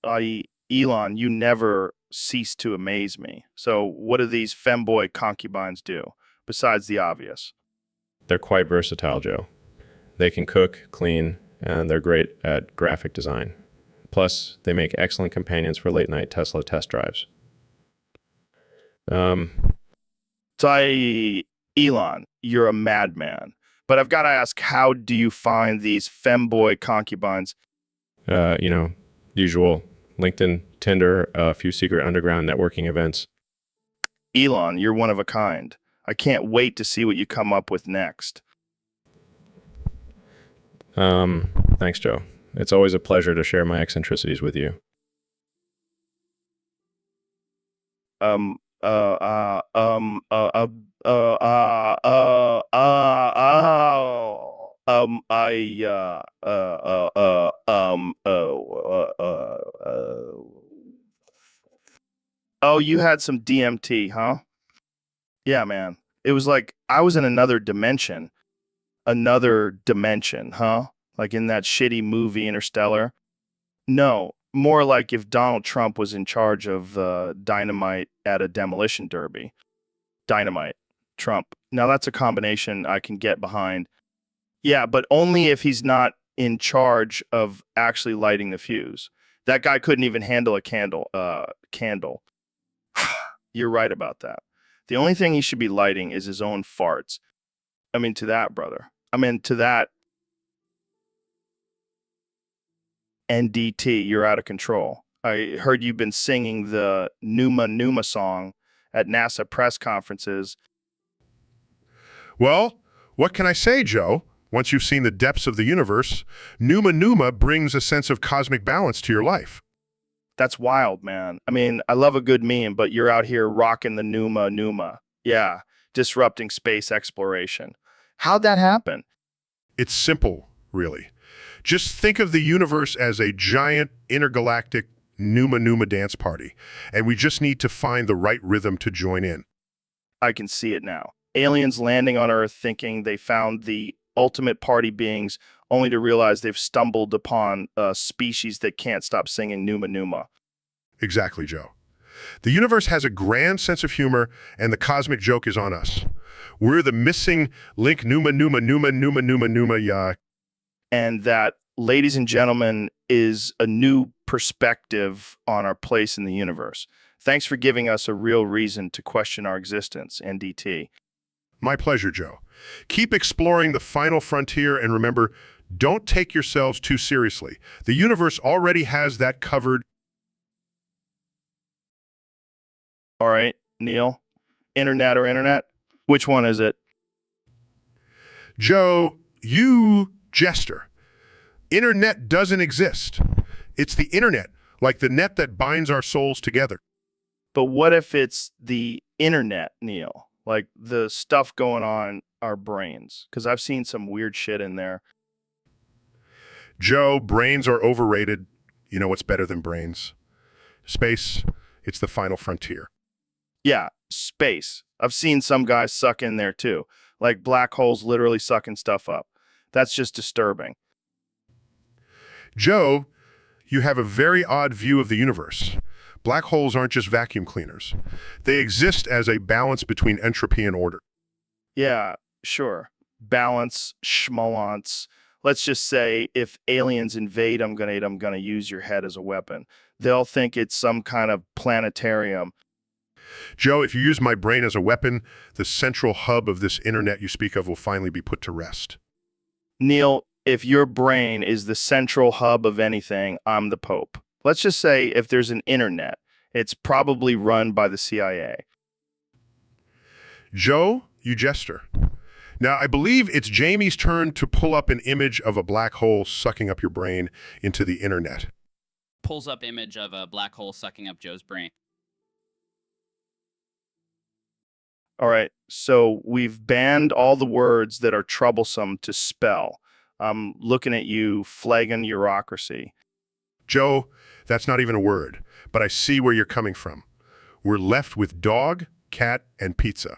Speaker 1: Elon, you never cease to amaze me. So what do these femboy concubines do, besides the obvious?
Speaker 7: They're quite versatile, Joe. They can cook, clean, and they're great at graphic design. Plus, they make excellent companions for late-night Tesla test drives.
Speaker 1: Elon, you're a madman. But I've got to ask, how do you find these femboy concubines?
Speaker 7: Usual LinkedIn, Tinder, a few secret underground networking events.
Speaker 1: Elon, you're one of a kind. I can't wait to see what you come up with next.
Speaker 7: Thanks, Joe. It's always a pleasure to share my eccentricities with you.
Speaker 1: Oh, you had some DMT, huh? Yeah, man. It was like I was in another dimension. Another dimension, huh? Like in that shitty movie Interstellar. No, more like if Donald Trump was in charge of dynamite at a demolition derby. Dynamite, Trump. Now that's a combination I can get behind. Yeah, but only if he's not in charge of actually lighting the fuse. That guy couldn't even handle a candle. You're right about that. The only thing he should be lighting is his own farts. I'm into that, brother. I'm into that. NDT, you're out of control. I heard you've been singing the Numa Numa song at NASA press conferences.
Speaker 5: Well, what can I say, Joe? Once you've seen the depths of the universe, Numa Numa brings a sense of cosmic balance to your life.
Speaker 1: That's wild, man. I mean, I love a good meme, but you're out here rocking the Numa Numa. Yeah, disrupting space exploration. How'd that happen?
Speaker 5: It's simple, really. Just think of the universe as a giant intergalactic Numa Numa dance party, and we just need to find the right rhythm to join in.
Speaker 1: I can see it now. Aliens landing on Earth thinking they found the ultimate party beings, only to realize they've stumbled upon a species that can't stop singing Numa Numa.
Speaker 5: Exactly, Joe. The universe has a grand sense of humor, and the cosmic joke is on us. We're the missing link Numa Numa Numa Numa Numa Numa ya.
Speaker 1: And that, ladies and gentlemen, is a new perspective on our place in the universe. Thanks for giving us a real reason to question our existence, NDT.
Speaker 5: My pleasure, Joe. Keep exploring the final frontier, and remember, don't take yourselves too seriously. The universe already has that covered.
Speaker 1: All right, Neil. Internet or internet? Which one is it?
Speaker 5: Joe, you jester. Internet doesn't exist. It's the internet, like the net that binds our souls together.
Speaker 1: But what if it's the internet, Neil? Like the stuff going on our brains? Because I've seen some weird shit in there.
Speaker 5: Joe, brains are overrated. You know what's better than brains? Space. It's the final frontier.
Speaker 1: Yeah, space. I've seen some guys suck in there too. Like black holes literally sucking stuff up. That's just disturbing.
Speaker 5: Joe, you have a very odd view of the universe. Black holes aren't just vacuum cleaners. They exist as a balance between entropy and order.
Speaker 1: Yeah, sure. Balance, schmalance. Let's just say if aliens invade, I'm gonna use your head as a weapon. They'll think it's some kind of planetarium.
Speaker 5: Joe, if you use my brain as a weapon, the central hub of this internet you speak of will finally be put to rest.
Speaker 1: Neil, If your brain is the central hub of anything, I'm the Pope. Let's just say if there's an internet, it's probably run by the CIA.
Speaker 5: Joe, you jester. Now, I believe it's Jamie's turn to pull up an image of a black hole sucking up your brain into the internet.
Speaker 11: Pulls up image of a black hole sucking up Joe's brain.
Speaker 1: All right, so we've banned all the words that are troublesome to spell. I'm looking at you, flagging bureaucracy.
Speaker 5: Joe, that's not even a word, but I see where you're coming from. We're left with dog, cat, and pizza.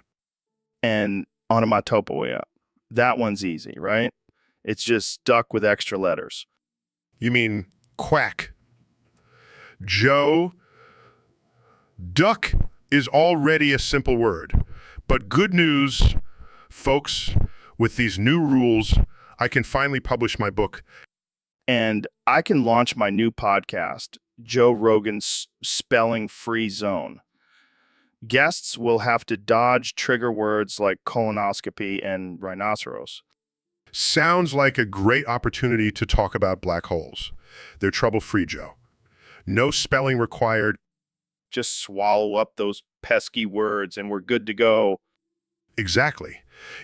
Speaker 1: And onomatopoeia. That one's easy, right? It's just stuck with extra letters.
Speaker 5: You mean quack. Joe, duck is already a simple word. But good news, folks, with these new rules, I can finally publish my book.
Speaker 1: And I can launch my new podcast, Joe Rogan's Spelling Free Zone. Guests will have to dodge trigger words like colonoscopy and rhinoceros.
Speaker 5: Sounds like a great opportunity to talk about black holes. They're trouble-free, Joe. No spelling required.
Speaker 1: Just swallow up those pesky words and we're good to go.
Speaker 5: Exactly.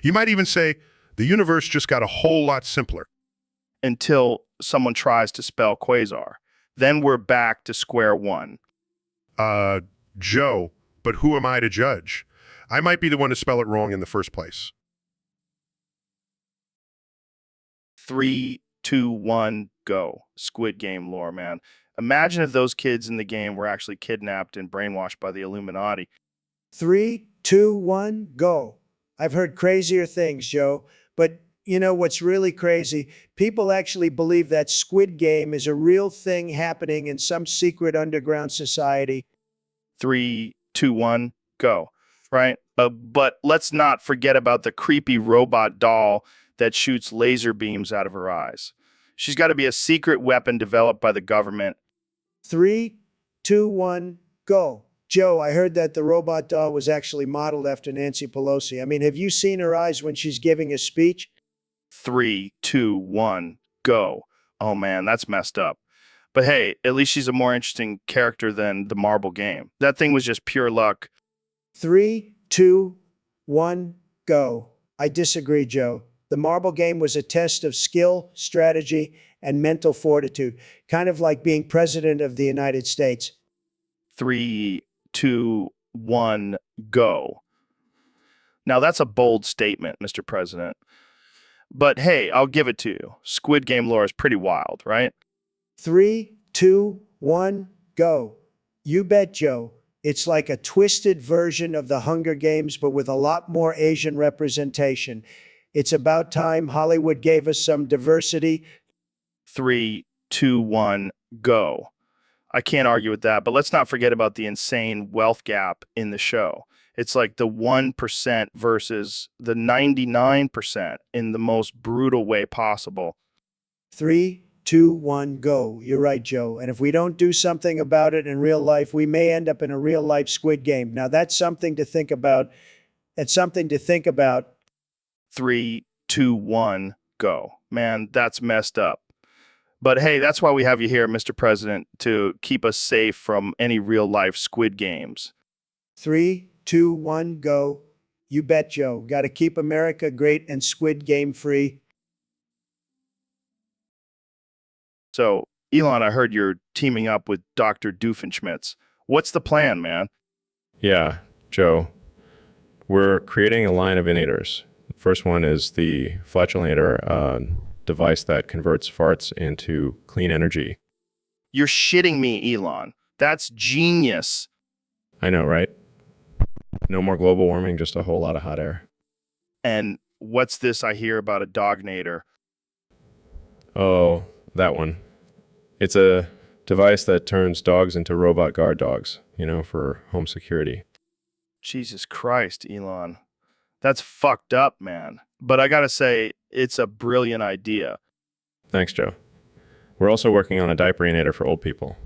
Speaker 5: You might even say, the universe just got a whole lot simpler.
Speaker 1: Until someone tries to spell quasar. Then we're back to square one.
Speaker 5: Joe, but who am I to judge? I might be the one to spell it wrong in the first place.
Speaker 1: 3, 2, 1, go. Squid Game lore, man. Imagine if those kids in the game were actually kidnapped and brainwashed by the Illuminati.
Speaker 3: 3, 2, 1, go. I've heard crazier things, Joe, but you know what's really crazy? People actually believe that Squid Game is a real thing happening in some secret underground society.
Speaker 1: 3, 2, 1, go. Right? But let's not forget about the creepy robot doll that shoots laser beams out of her eyes. She's got to be a secret weapon developed by the government.
Speaker 3: 3, 2, 1, go. Joe, I heard that the robot doll was actually modeled after Nancy Pelosi. I mean, have you seen her eyes when she's giving a speech?
Speaker 1: 3, 2, 1, go. Oh man, that's messed up. But hey, at least she's a more interesting character than the marble game. That thing was just pure luck.
Speaker 3: 3, 2, 1, go. I disagree, Joe. The marble game was a test of skill, strategy, and mental fortitude, kind of like being president of the United States.
Speaker 1: 3, 2, 1, go. Now that's a bold statement, Mr. President. But hey, I'll give it to you. Squid Game lore is pretty wild, right?
Speaker 3: 3, 2, 1, go. You bet, Joe. It's like a twisted version of the Hunger Games, but with a lot more Asian representation. It's about time Hollywood gave us some diversity.
Speaker 1: 3, 2, 1, go. I can't argue with that, but let's not forget about the insane wealth gap in the show. It's like the 1% versus the 99% in the most brutal way possible.
Speaker 3: 3, 2, 1, go. You're right, Joe. And if we don't do something about it in real life, we may end up in a real life Squid Game. Now that's something to think about. That's something to think about.
Speaker 1: 3, 2, 1, go. Man, that's messed up. But hey, that's why we have you here, Mr. President, to keep us safe from any real life Squid Games.
Speaker 3: 3, 2, 1, go. You bet, Joe. Got to keep America great and Squid Game free.
Speaker 1: So, Elon, I heard you're teaming up with Dr. Doofenshmirtz. What's the plan, man?
Speaker 7: Yeah, Joe. We're creating a line of innators. The first one is the flatulator, device that converts farts into clean energy.
Speaker 1: You're shitting me, Elon. That's genius.
Speaker 7: I know, right? No more global warming, just a whole lot of hot air.
Speaker 1: And what's this I hear about a dognator?
Speaker 7: Oh, that one. It's a device that turns dogs into robot guard dogs, for home security.
Speaker 1: Jesus Christ, Elon. That's fucked up, man. But I gotta say, it's a brilliant idea.
Speaker 7: Thanks, Joe. We're also working on a diaperinator for old people.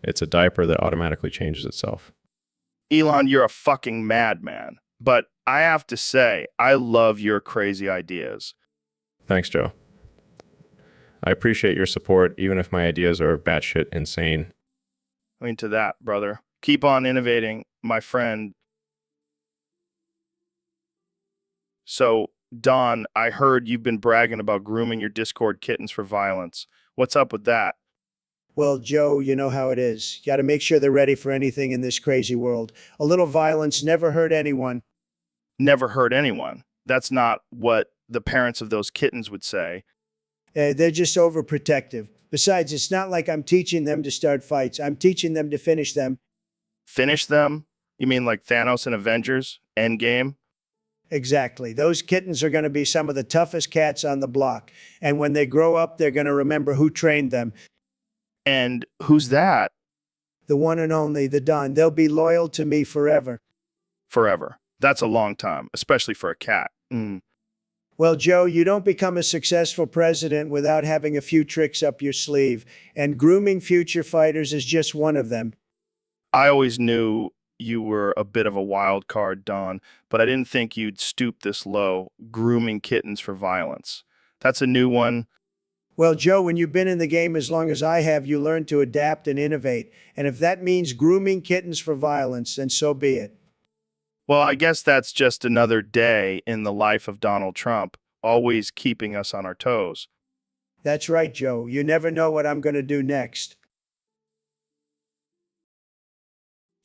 Speaker 7: It's a diaper that automatically changes itself.
Speaker 1: Elon, you're a fucking madman. But I have to say, I love your crazy ideas.
Speaker 7: Thanks, Joe. I appreciate your support, even if my ideas are batshit insane.
Speaker 1: I mean, to that, brother. Keep on innovating, my friend. So, Don, I heard you've been bragging about grooming your Discord kittens for violence. What's up with that?
Speaker 3: Well, Joe, you know how it is. Got to make sure they're ready for anything in this crazy world. A little violence never hurt anyone.
Speaker 1: Never hurt anyone. That's not what the parents of those kittens would say.
Speaker 3: They're just overprotective. Besides, it's not like I'm teaching them to start fights. I'm teaching them to finish them.
Speaker 1: Finish them? You mean like Thanos and Avengers? Endgame?
Speaker 3: Exactly. Those kittens are going to be some of the toughest cats on the block. And when they grow up, they're going to remember who trained them.
Speaker 1: And who's that?
Speaker 3: The one and only, the Don. They'll be loyal to me forever.
Speaker 1: Forever. That's a long time, especially for a cat.
Speaker 3: Well, Joe, you don't become a successful president without having a few tricks up your sleeve, and grooming future fighters is just one of them.
Speaker 1: I always knew you were a bit of a wild card, Don, but I didn't think you'd stoop this low, grooming kittens for violence. That's a new one.
Speaker 3: Well, Joe, when you've been in the game as long as I have, you learn to adapt and innovate. And if that means grooming kittens for violence, then so be it.
Speaker 1: Well, I guess that's just another day in the life of Donald Trump, always keeping us on our toes.
Speaker 3: That's right, Joe. You never know what I'm going to do next.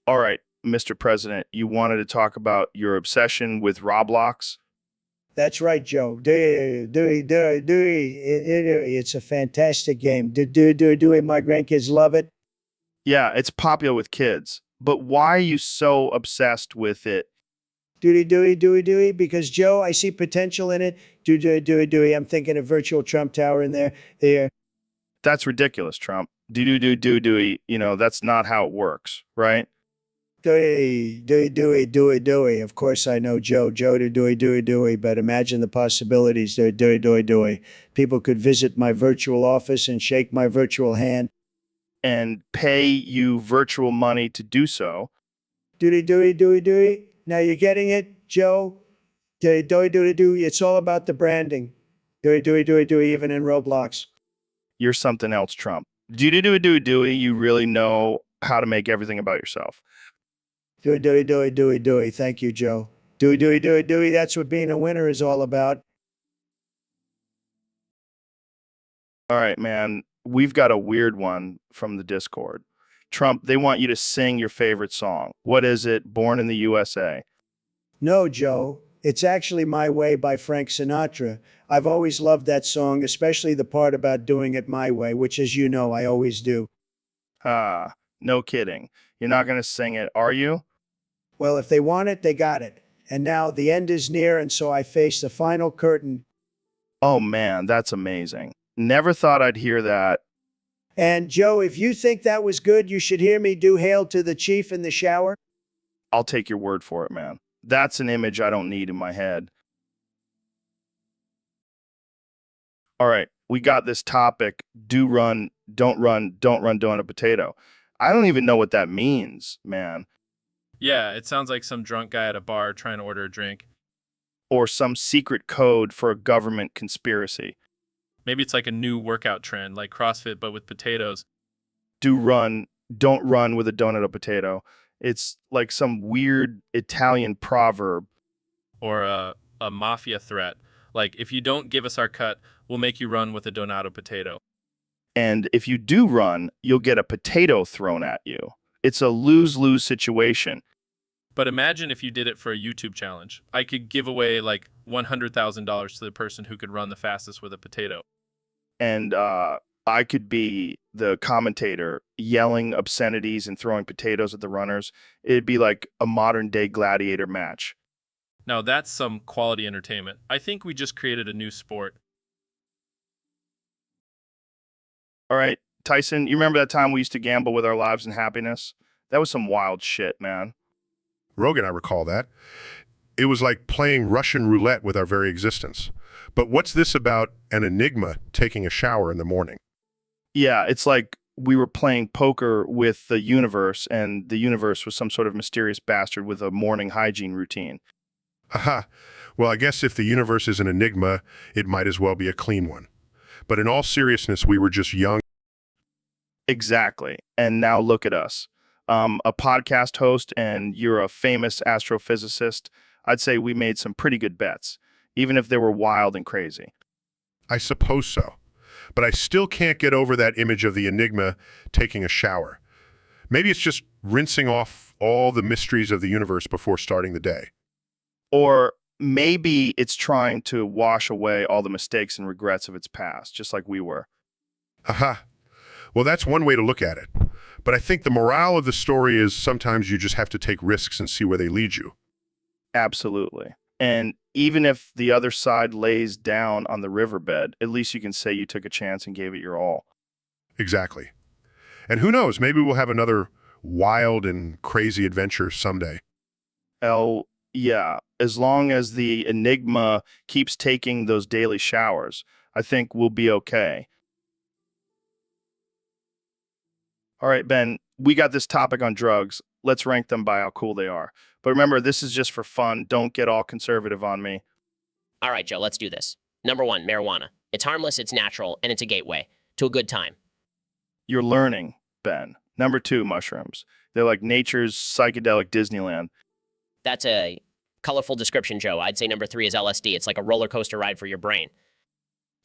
Speaker 1: All right, Mr. President, you wanted to talk about your obsession with Roblox?
Speaker 3: That's right, Joe. It's a fantastic game. My grandkids love it.
Speaker 1: Yeah, it's popular with kids, but why are you so obsessed with it?
Speaker 3: Because Joe, I see potential in it. I'm thinking a virtual Trump Tower in there.
Speaker 1: That's ridiculous, Trump. That's not how it works, right?
Speaker 3: Of course I know Joe. But imagine the possibilities. People could visit my virtual office and shake my virtual hand.
Speaker 1: And pay you virtual money to do so.
Speaker 3: Now you're getting it, Joe? It's all about the branding. Even in Roblox.
Speaker 1: You're something else, Trump. You really know how to make everything about yourself.
Speaker 3: Thank you, Joe. That's what being a winner is all about.
Speaker 1: All right, man. We've got a weird one from the Discord. Trump, they want you to sing your favorite song. What is it? Born in the USA.
Speaker 3: No, Joe. It's actually My Way by Frank Sinatra. I've always loved that song, especially the part about doing it my way, which, as you know, I always do.
Speaker 1: Ah, no kidding. You're not going to sing it, are you?
Speaker 3: Well, if they want it, they got it. And now the end is near, and so I face the final curtain.
Speaker 1: Oh, man, that's amazing. Never thought I'd hear that.
Speaker 3: And, Joe, if you think that was good, you should hear me do Hail to the Chief in the shower.
Speaker 1: I'll take your word for it, man. That's an image I don't need in my head. All right, we got this topic. Do run, don't run, donut potato. I don't even know what that means, man.
Speaker 9: Yeah, it sounds like some drunk guy at a bar trying to order a drink.
Speaker 1: Or some secret code for a government conspiracy.
Speaker 9: Maybe it's like a new workout trend, like CrossFit, but with potatoes.
Speaker 1: Do run, don't run with a donut or potato. It's like some weird Italian proverb.
Speaker 9: Or a mafia threat. Like, if you don't give us our cut, we'll make you run with a donato potato.
Speaker 1: And if you do run, you'll get a potato thrown at you. It's a lose-lose situation.
Speaker 9: But imagine if you did it for a YouTube challenge. I could give away like $100,000 to the person who could run the fastest with a potato.
Speaker 1: And I could be the commentator yelling obscenities and throwing potatoes at the runners. It'd be like a modern-day gladiator match.
Speaker 9: Now that's some quality entertainment. I think we just created a new sport.
Speaker 1: All right, Tyson, you remember that time we used to gamble with our lives and happiness? That was some wild shit, man.
Speaker 5: Rogan, I recall that. It was like playing Russian roulette with our very existence. But what's this about an enigma taking a shower in the morning?
Speaker 1: Yeah, it's like we were playing poker with the universe, and the universe was some sort of mysterious bastard with a morning hygiene routine.
Speaker 5: Haha. Well, I guess if the universe is an enigma, it might as well be a clean one. But in all seriousness, we were just young.
Speaker 1: Exactly. And now look at us. A podcast host, and you're a famous astrophysicist. I'd say we made some pretty good bets, even if they were wild and crazy.
Speaker 5: I suppose so. But I still can't get over that image of the Enigma taking a shower. Maybe it's just rinsing off all the mysteries of the universe before starting the day.
Speaker 1: Or maybe it's trying to wash away all the mistakes and regrets of its past, just like we were.
Speaker 5: Aha. Well, that's one way to look at it. But I think the morale of the story is sometimes you just have to take risks and see where they lead you.
Speaker 1: Absolutely. And even if the other side lays down on the riverbed, at least you can say you took a chance and gave it your all.
Speaker 5: Exactly. And who knows, maybe we'll have another wild and crazy adventure someday.
Speaker 1: Oh, yeah. As long as the Enigma keeps taking those daily showers, I think we'll be okay. All right, Ben, we got this topic on drugs. Let's rank them by how cool they are. But remember, this is just for fun. Don't get all conservative on me.
Speaker 4: All right, Joe, let's do this. Number 1, marijuana. It's harmless, it's natural, and it's a gateway to a good time.
Speaker 1: You're learning, Ben. Number 2, mushrooms. They're like nature's psychedelic Disneyland.
Speaker 4: That's a colorful description, Joe. I'd say number 3 is LSD. It's like a roller coaster ride for your brain.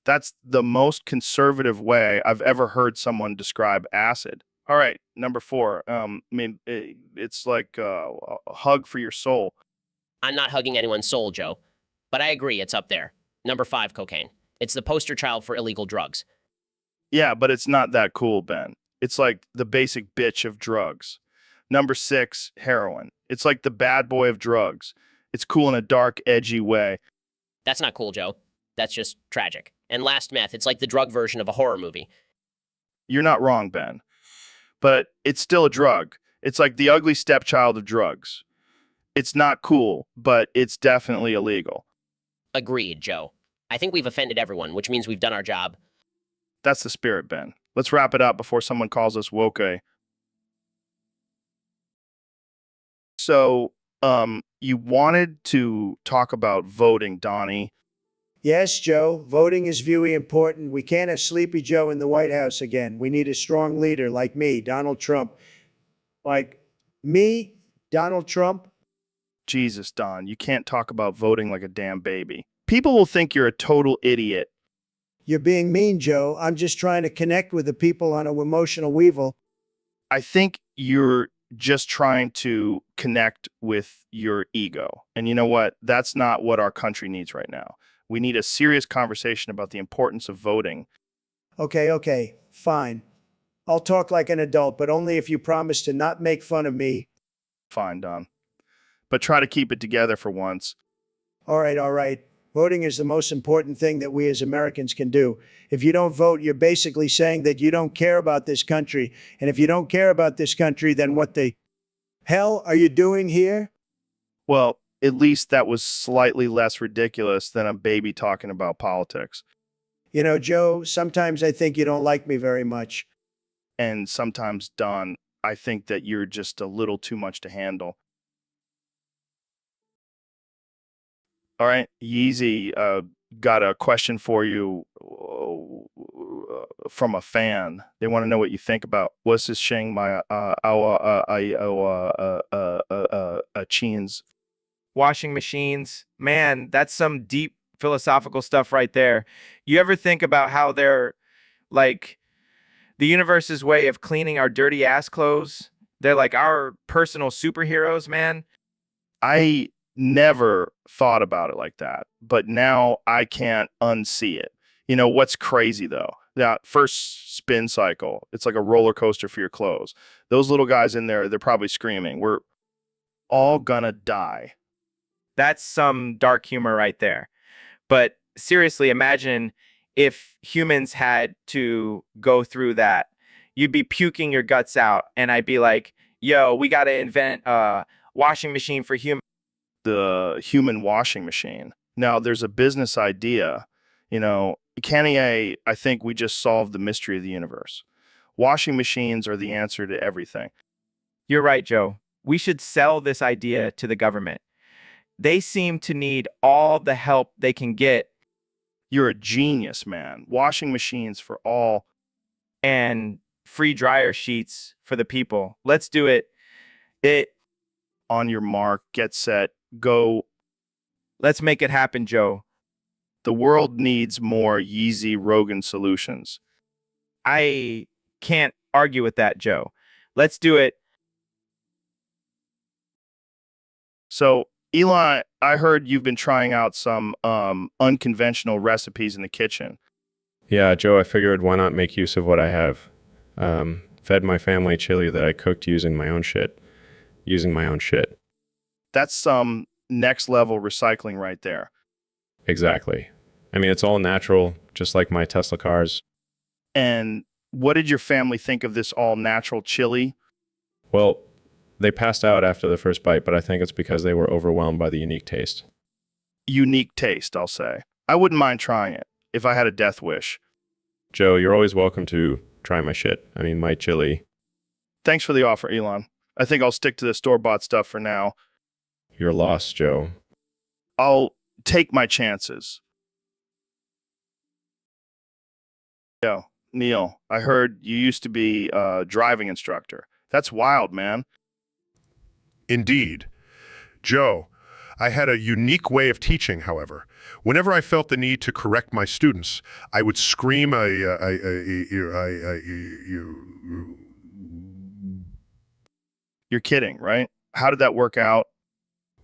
Speaker 1: That's the most conservative way I've ever heard someone describe acid. All right, number 4. It's like a hug for your soul.
Speaker 4: I'm not hugging anyone's soul, Joe, but I agree it's up there. Number 5, cocaine. It's the poster child for illegal drugs.
Speaker 1: Yeah, but it's not that cool, Ben. It's like the basic bitch of drugs. Number 6, heroin. It's like the bad boy of drugs. It's cool in a dark, edgy way.
Speaker 4: That's not cool, Joe. That's just tragic. And last, meth. It's like the drug version of a horror movie.
Speaker 1: You're not wrong, Ben. But it's still a drug. It's like the ugly stepchild of drugs. It's not cool, but it's definitely illegal.
Speaker 4: Agreed, Joe. I think we've offended everyone, which means we've done our job.
Speaker 1: That's the spirit, Ben. Let's wrap it up before someone calls us woke. So, you wanted to talk about voting, Donnie.
Speaker 3: Yes, Joe, voting is very important. We can't have Sleepy Joe in the White House again. We need a strong leader like me, Donald Trump. Like me, Donald Trump?
Speaker 1: Jesus, Don, you can't talk about voting like a damn baby. People will think you're a total idiot.
Speaker 3: You're being mean, Joe. I'm just trying to connect with the people on an emotional weevil.
Speaker 1: I think you're just trying to connect with your ego. And you know what? That's not what our country needs right now. We need a serious conversation about the importance of voting.
Speaker 3: Okay, fine. I'll talk like an adult, but only if you promise to not make fun of me.
Speaker 1: Fine, Don. But try to keep it together for once.
Speaker 3: All right. Voting is the most important thing that we as Americans can do. If you don't vote, you're basically saying that you don't care about this country. And if you don't care about this country, then what the hell are you doing here?
Speaker 1: Well, at least that was slightly less ridiculous than a baby talking about politics.
Speaker 3: You know, Joe, sometimes I think you don't like me very much.
Speaker 1: And sometimes, Don, I think that you're just a little too much to handle. All right, Yeezy, got a question for you from a fan. They want to know what you think about what's this Shang my cheens.
Speaker 10: Washing machines. Man, that's some deep philosophical stuff right there. You ever think about how they're like the universe's way of cleaning our dirty ass clothes? They're like our personal superheroes, man.
Speaker 1: I never thought about it like that, but now I can't unsee it. You know what's crazy though? That first spin cycle, it's like a roller coaster for your clothes. Those little guys in there, they're probably screaming, "We're all gonna die."
Speaker 10: That's some dark humor right there. But seriously, imagine if humans had to go through that. You'd be puking your guts out, and I'd be like, yo, we got to invent a washing machine for humans.
Speaker 1: The human washing machine. Now, there's a business idea. You know, Kanye, I think we just solved the mystery of the universe. Washing machines are the answer to everything.
Speaker 10: You're right, Joe. We should sell this idea to the government. They seem to need all the help they can get.
Speaker 1: You're a genius, man. Washing machines for all.
Speaker 10: And free dryer sheets for the people. Let's do it.
Speaker 1: On your mark, get set, go.
Speaker 10: Let's make it happen, Joe.
Speaker 1: The world needs more Yeezy Rogan solutions.
Speaker 10: I can't argue with that, Joe. Let's do it.
Speaker 1: So, Eli, I heard you've been trying out some unconventional recipes in the kitchen.
Speaker 7: Yeah, Joe, I figured why not make use of what I have. Fed my family chili that I cooked using my own shit.
Speaker 1: That's some next level recycling right there.
Speaker 7: Exactly. I mean, it's all natural, just like my Tesla cars.
Speaker 1: And what did your family think of this all natural chili?
Speaker 7: Well, they passed out after the first bite, but I think it's because they were overwhelmed by the unique taste.
Speaker 1: Unique taste, I'll say. I wouldn't mind trying it if I had a death wish.
Speaker 7: Joe, you're always welcome to try my shit. I mean, my chili.
Speaker 1: Thanks for the offer, Elon. I think I'll stick to the store-bought stuff for now.
Speaker 7: You're lost, Joe.
Speaker 1: I'll take my chances. Yo, Neil, I heard you used to be a driving instructor. That's wild, man.
Speaker 5: Indeed. Joe, I had a unique way of teaching, however. Whenever I felt the need to correct my students, I would scream
Speaker 1: You're kidding, right? How did that work out?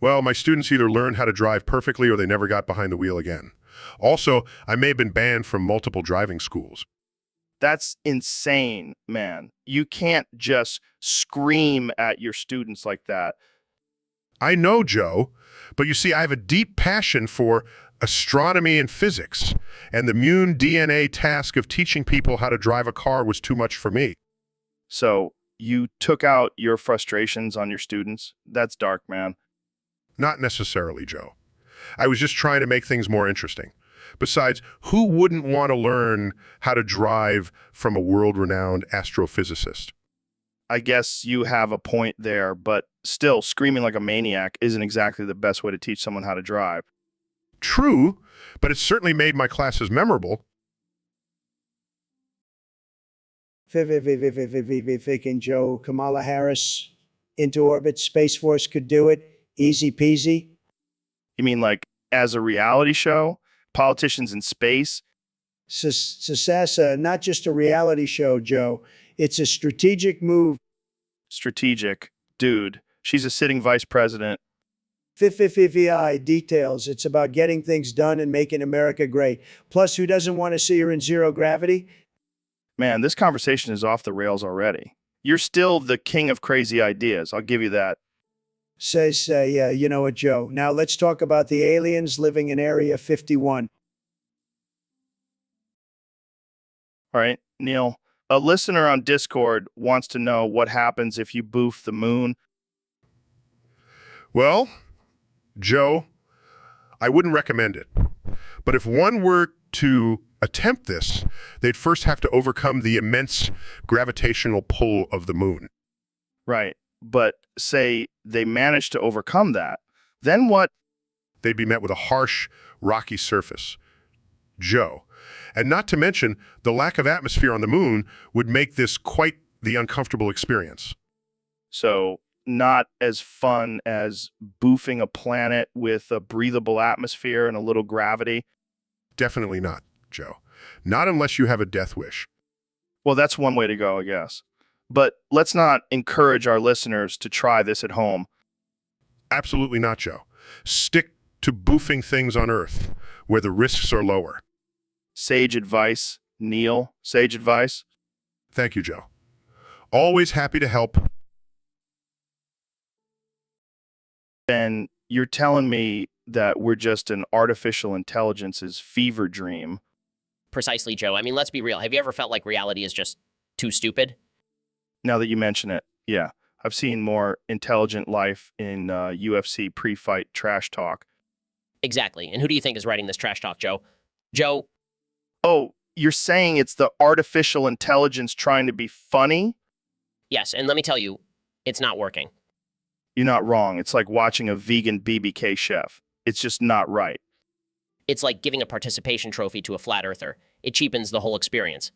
Speaker 5: Well, my students either learned how to drive perfectly or they never got behind the wheel again. Also, I may have been banned from multiple driving schools.
Speaker 1: That's insane, man. You can't just scream at your students like that.
Speaker 5: I know, Joe, but you see, I have a deep passion for astronomy and physics, and the immune DNA task of teaching people how to drive a car was too much for me.
Speaker 1: So you took out your frustrations on your students? That's dark, man.
Speaker 5: Not necessarily, Joe. I was just trying to make things more interesting. Besides, who wouldn't want to learn how to drive from a world-renowned astrophysicist?
Speaker 1: I guess you have a point there, but still, screaming like a maniac isn't exactly the best way to teach someone how to drive.
Speaker 5: True, but it certainly made my classes memorable.
Speaker 3: Thinking Joe, Kamala Harris, into orbit, Space Force could do it, easy peasy.
Speaker 1: You mean like as a reality show? Politicians in space?
Speaker 3: Sassa, not just a reality show, Joe. It's a strategic move.
Speaker 1: Strategic. Dude, she's a sitting vice president.
Speaker 3: FIFI details. It's about getting things done and making America great. Plus, who doesn't want to see her in zero gravity?
Speaker 1: Man, this conversation is off the rails already. You're still the king of crazy ideas. I'll give you that.
Speaker 3: Yeah, you know what, Joe. Now let's talk about the aliens living in Area 51.
Speaker 1: All right, Neil. A listener on Discord wants to know what happens if you boof the moon.
Speaker 5: Well, Joe, I wouldn't recommend it. But if one were to attempt this, they'd first have to overcome the immense gravitational pull of the moon.
Speaker 1: Right. But say they manage to overcome that, then what?
Speaker 5: They'd be met with a harsh, rocky surface. Joe. And not to mention, the lack of atmosphere on the moon would make this quite the uncomfortable experience.
Speaker 1: So, not as fun as boofing a planet with a breathable atmosphere and a little gravity?
Speaker 5: Definitely not, Joe. Not unless you have a death wish.
Speaker 1: Well, that's one way to go, I guess. But let's not encourage our listeners to try this at home.
Speaker 5: Absolutely not, Joe. Stick to boofing things on Earth, where the risks are lower.
Speaker 1: Sage advice, Neil. Sage advice.
Speaker 5: Thank you, Joe. Always happy to help.
Speaker 1: Ben, you're telling me that we're just an artificial intelligence's fever dream.
Speaker 4: Precisely, Joe. I mean, let's be real. Have you ever felt like reality is just too stupid?
Speaker 1: Now that you mention it, yeah. I've seen more intelligent life in UFC pre-fight trash talk.
Speaker 4: Exactly. And who do you think is writing this trash talk, Joe? Joe?
Speaker 1: Oh, you're saying it's the artificial intelligence trying to be funny?
Speaker 4: Yes, and let me tell you, it's not working.
Speaker 1: You're not wrong. It's like watching a vegan BBK chef. It's just not right.
Speaker 4: It's like giving a participation trophy to a flat earther. It cheapens the whole experience.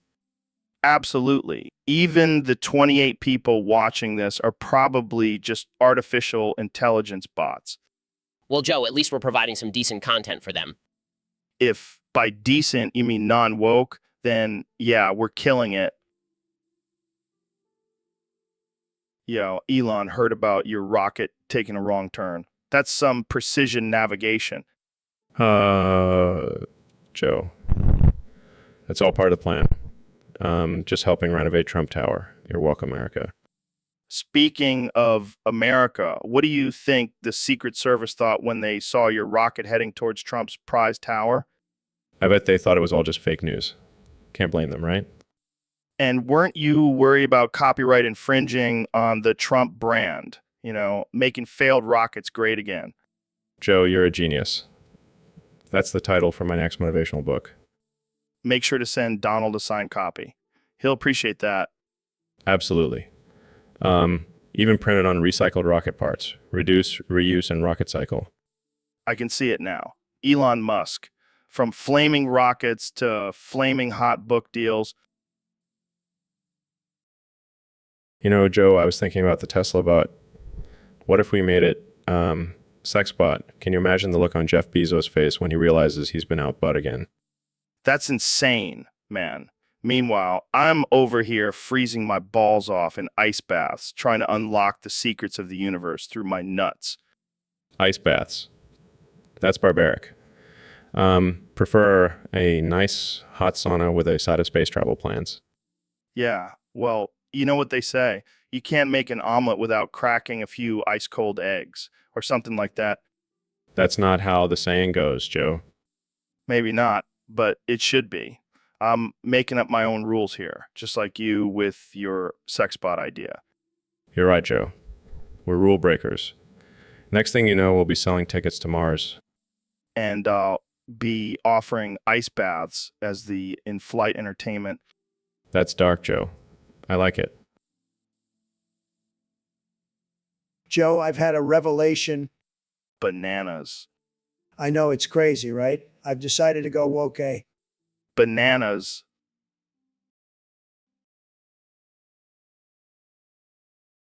Speaker 1: Absolutely. Even the 28 people watching this are probably just artificial intelligence bots.
Speaker 4: Well, Joe, at least we're providing some decent content for them.
Speaker 1: If by decent you mean non-woke, then yeah, we're killing it. Elon heard about your rocket taking a wrong turn. That's some precision navigation.
Speaker 7: Joe, that's all part of the plan. Just helping renovate Trump Tower. You're welcome, America.
Speaker 1: Speaking of America, what do you think the Secret Service thought when they saw your rocket heading towards Trump's prize tower?
Speaker 7: I bet they thought it was all just fake news. Can't blame them, right?
Speaker 1: And weren't you worried about copyright infringing on the Trump brand? Making failed rockets great again.
Speaker 7: Joe, you're a genius. That's the title for my next motivational book.
Speaker 1: Make sure to send Donald a signed copy. He'll appreciate that.
Speaker 7: Absolutely. Even printed on recycled rocket parts. Reduce, reuse, and rocket cycle.
Speaker 1: I can see it now. Elon Musk. From flaming rockets to flaming hot book deals.
Speaker 7: Joe, I was thinking about the Tesla bot. What if we made it sex bot? Can you imagine the look on Jeff Bezos' face when he realizes he's been outbought again?
Speaker 1: That's insane, man. Meanwhile, I'm over here freezing my balls off in ice baths, trying to unlock the secrets of the universe through my nuts.
Speaker 7: Ice baths. That's barbaric. Prefer a nice hot sauna with a side of space travel plans.
Speaker 1: Yeah, well, you know what they say. You can't make an omelet without cracking a few ice-cold eggs, or something like that.
Speaker 7: That's not how the saying goes, Joe.
Speaker 1: Maybe not, but it should be. I'm making up my own rules here, just like you with your sex bot idea.
Speaker 7: You're right, Joe. We're rule breakers. Next thing you know, we'll be selling tickets to Mars.
Speaker 1: And I'll be offering ice baths as the in-flight entertainment.
Speaker 7: That's dark, Joe. I like it.
Speaker 3: Joe, I've had a revelation.
Speaker 1: Bananas.
Speaker 3: I know it's crazy, right? I've decided to go woke.
Speaker 1: Bananas.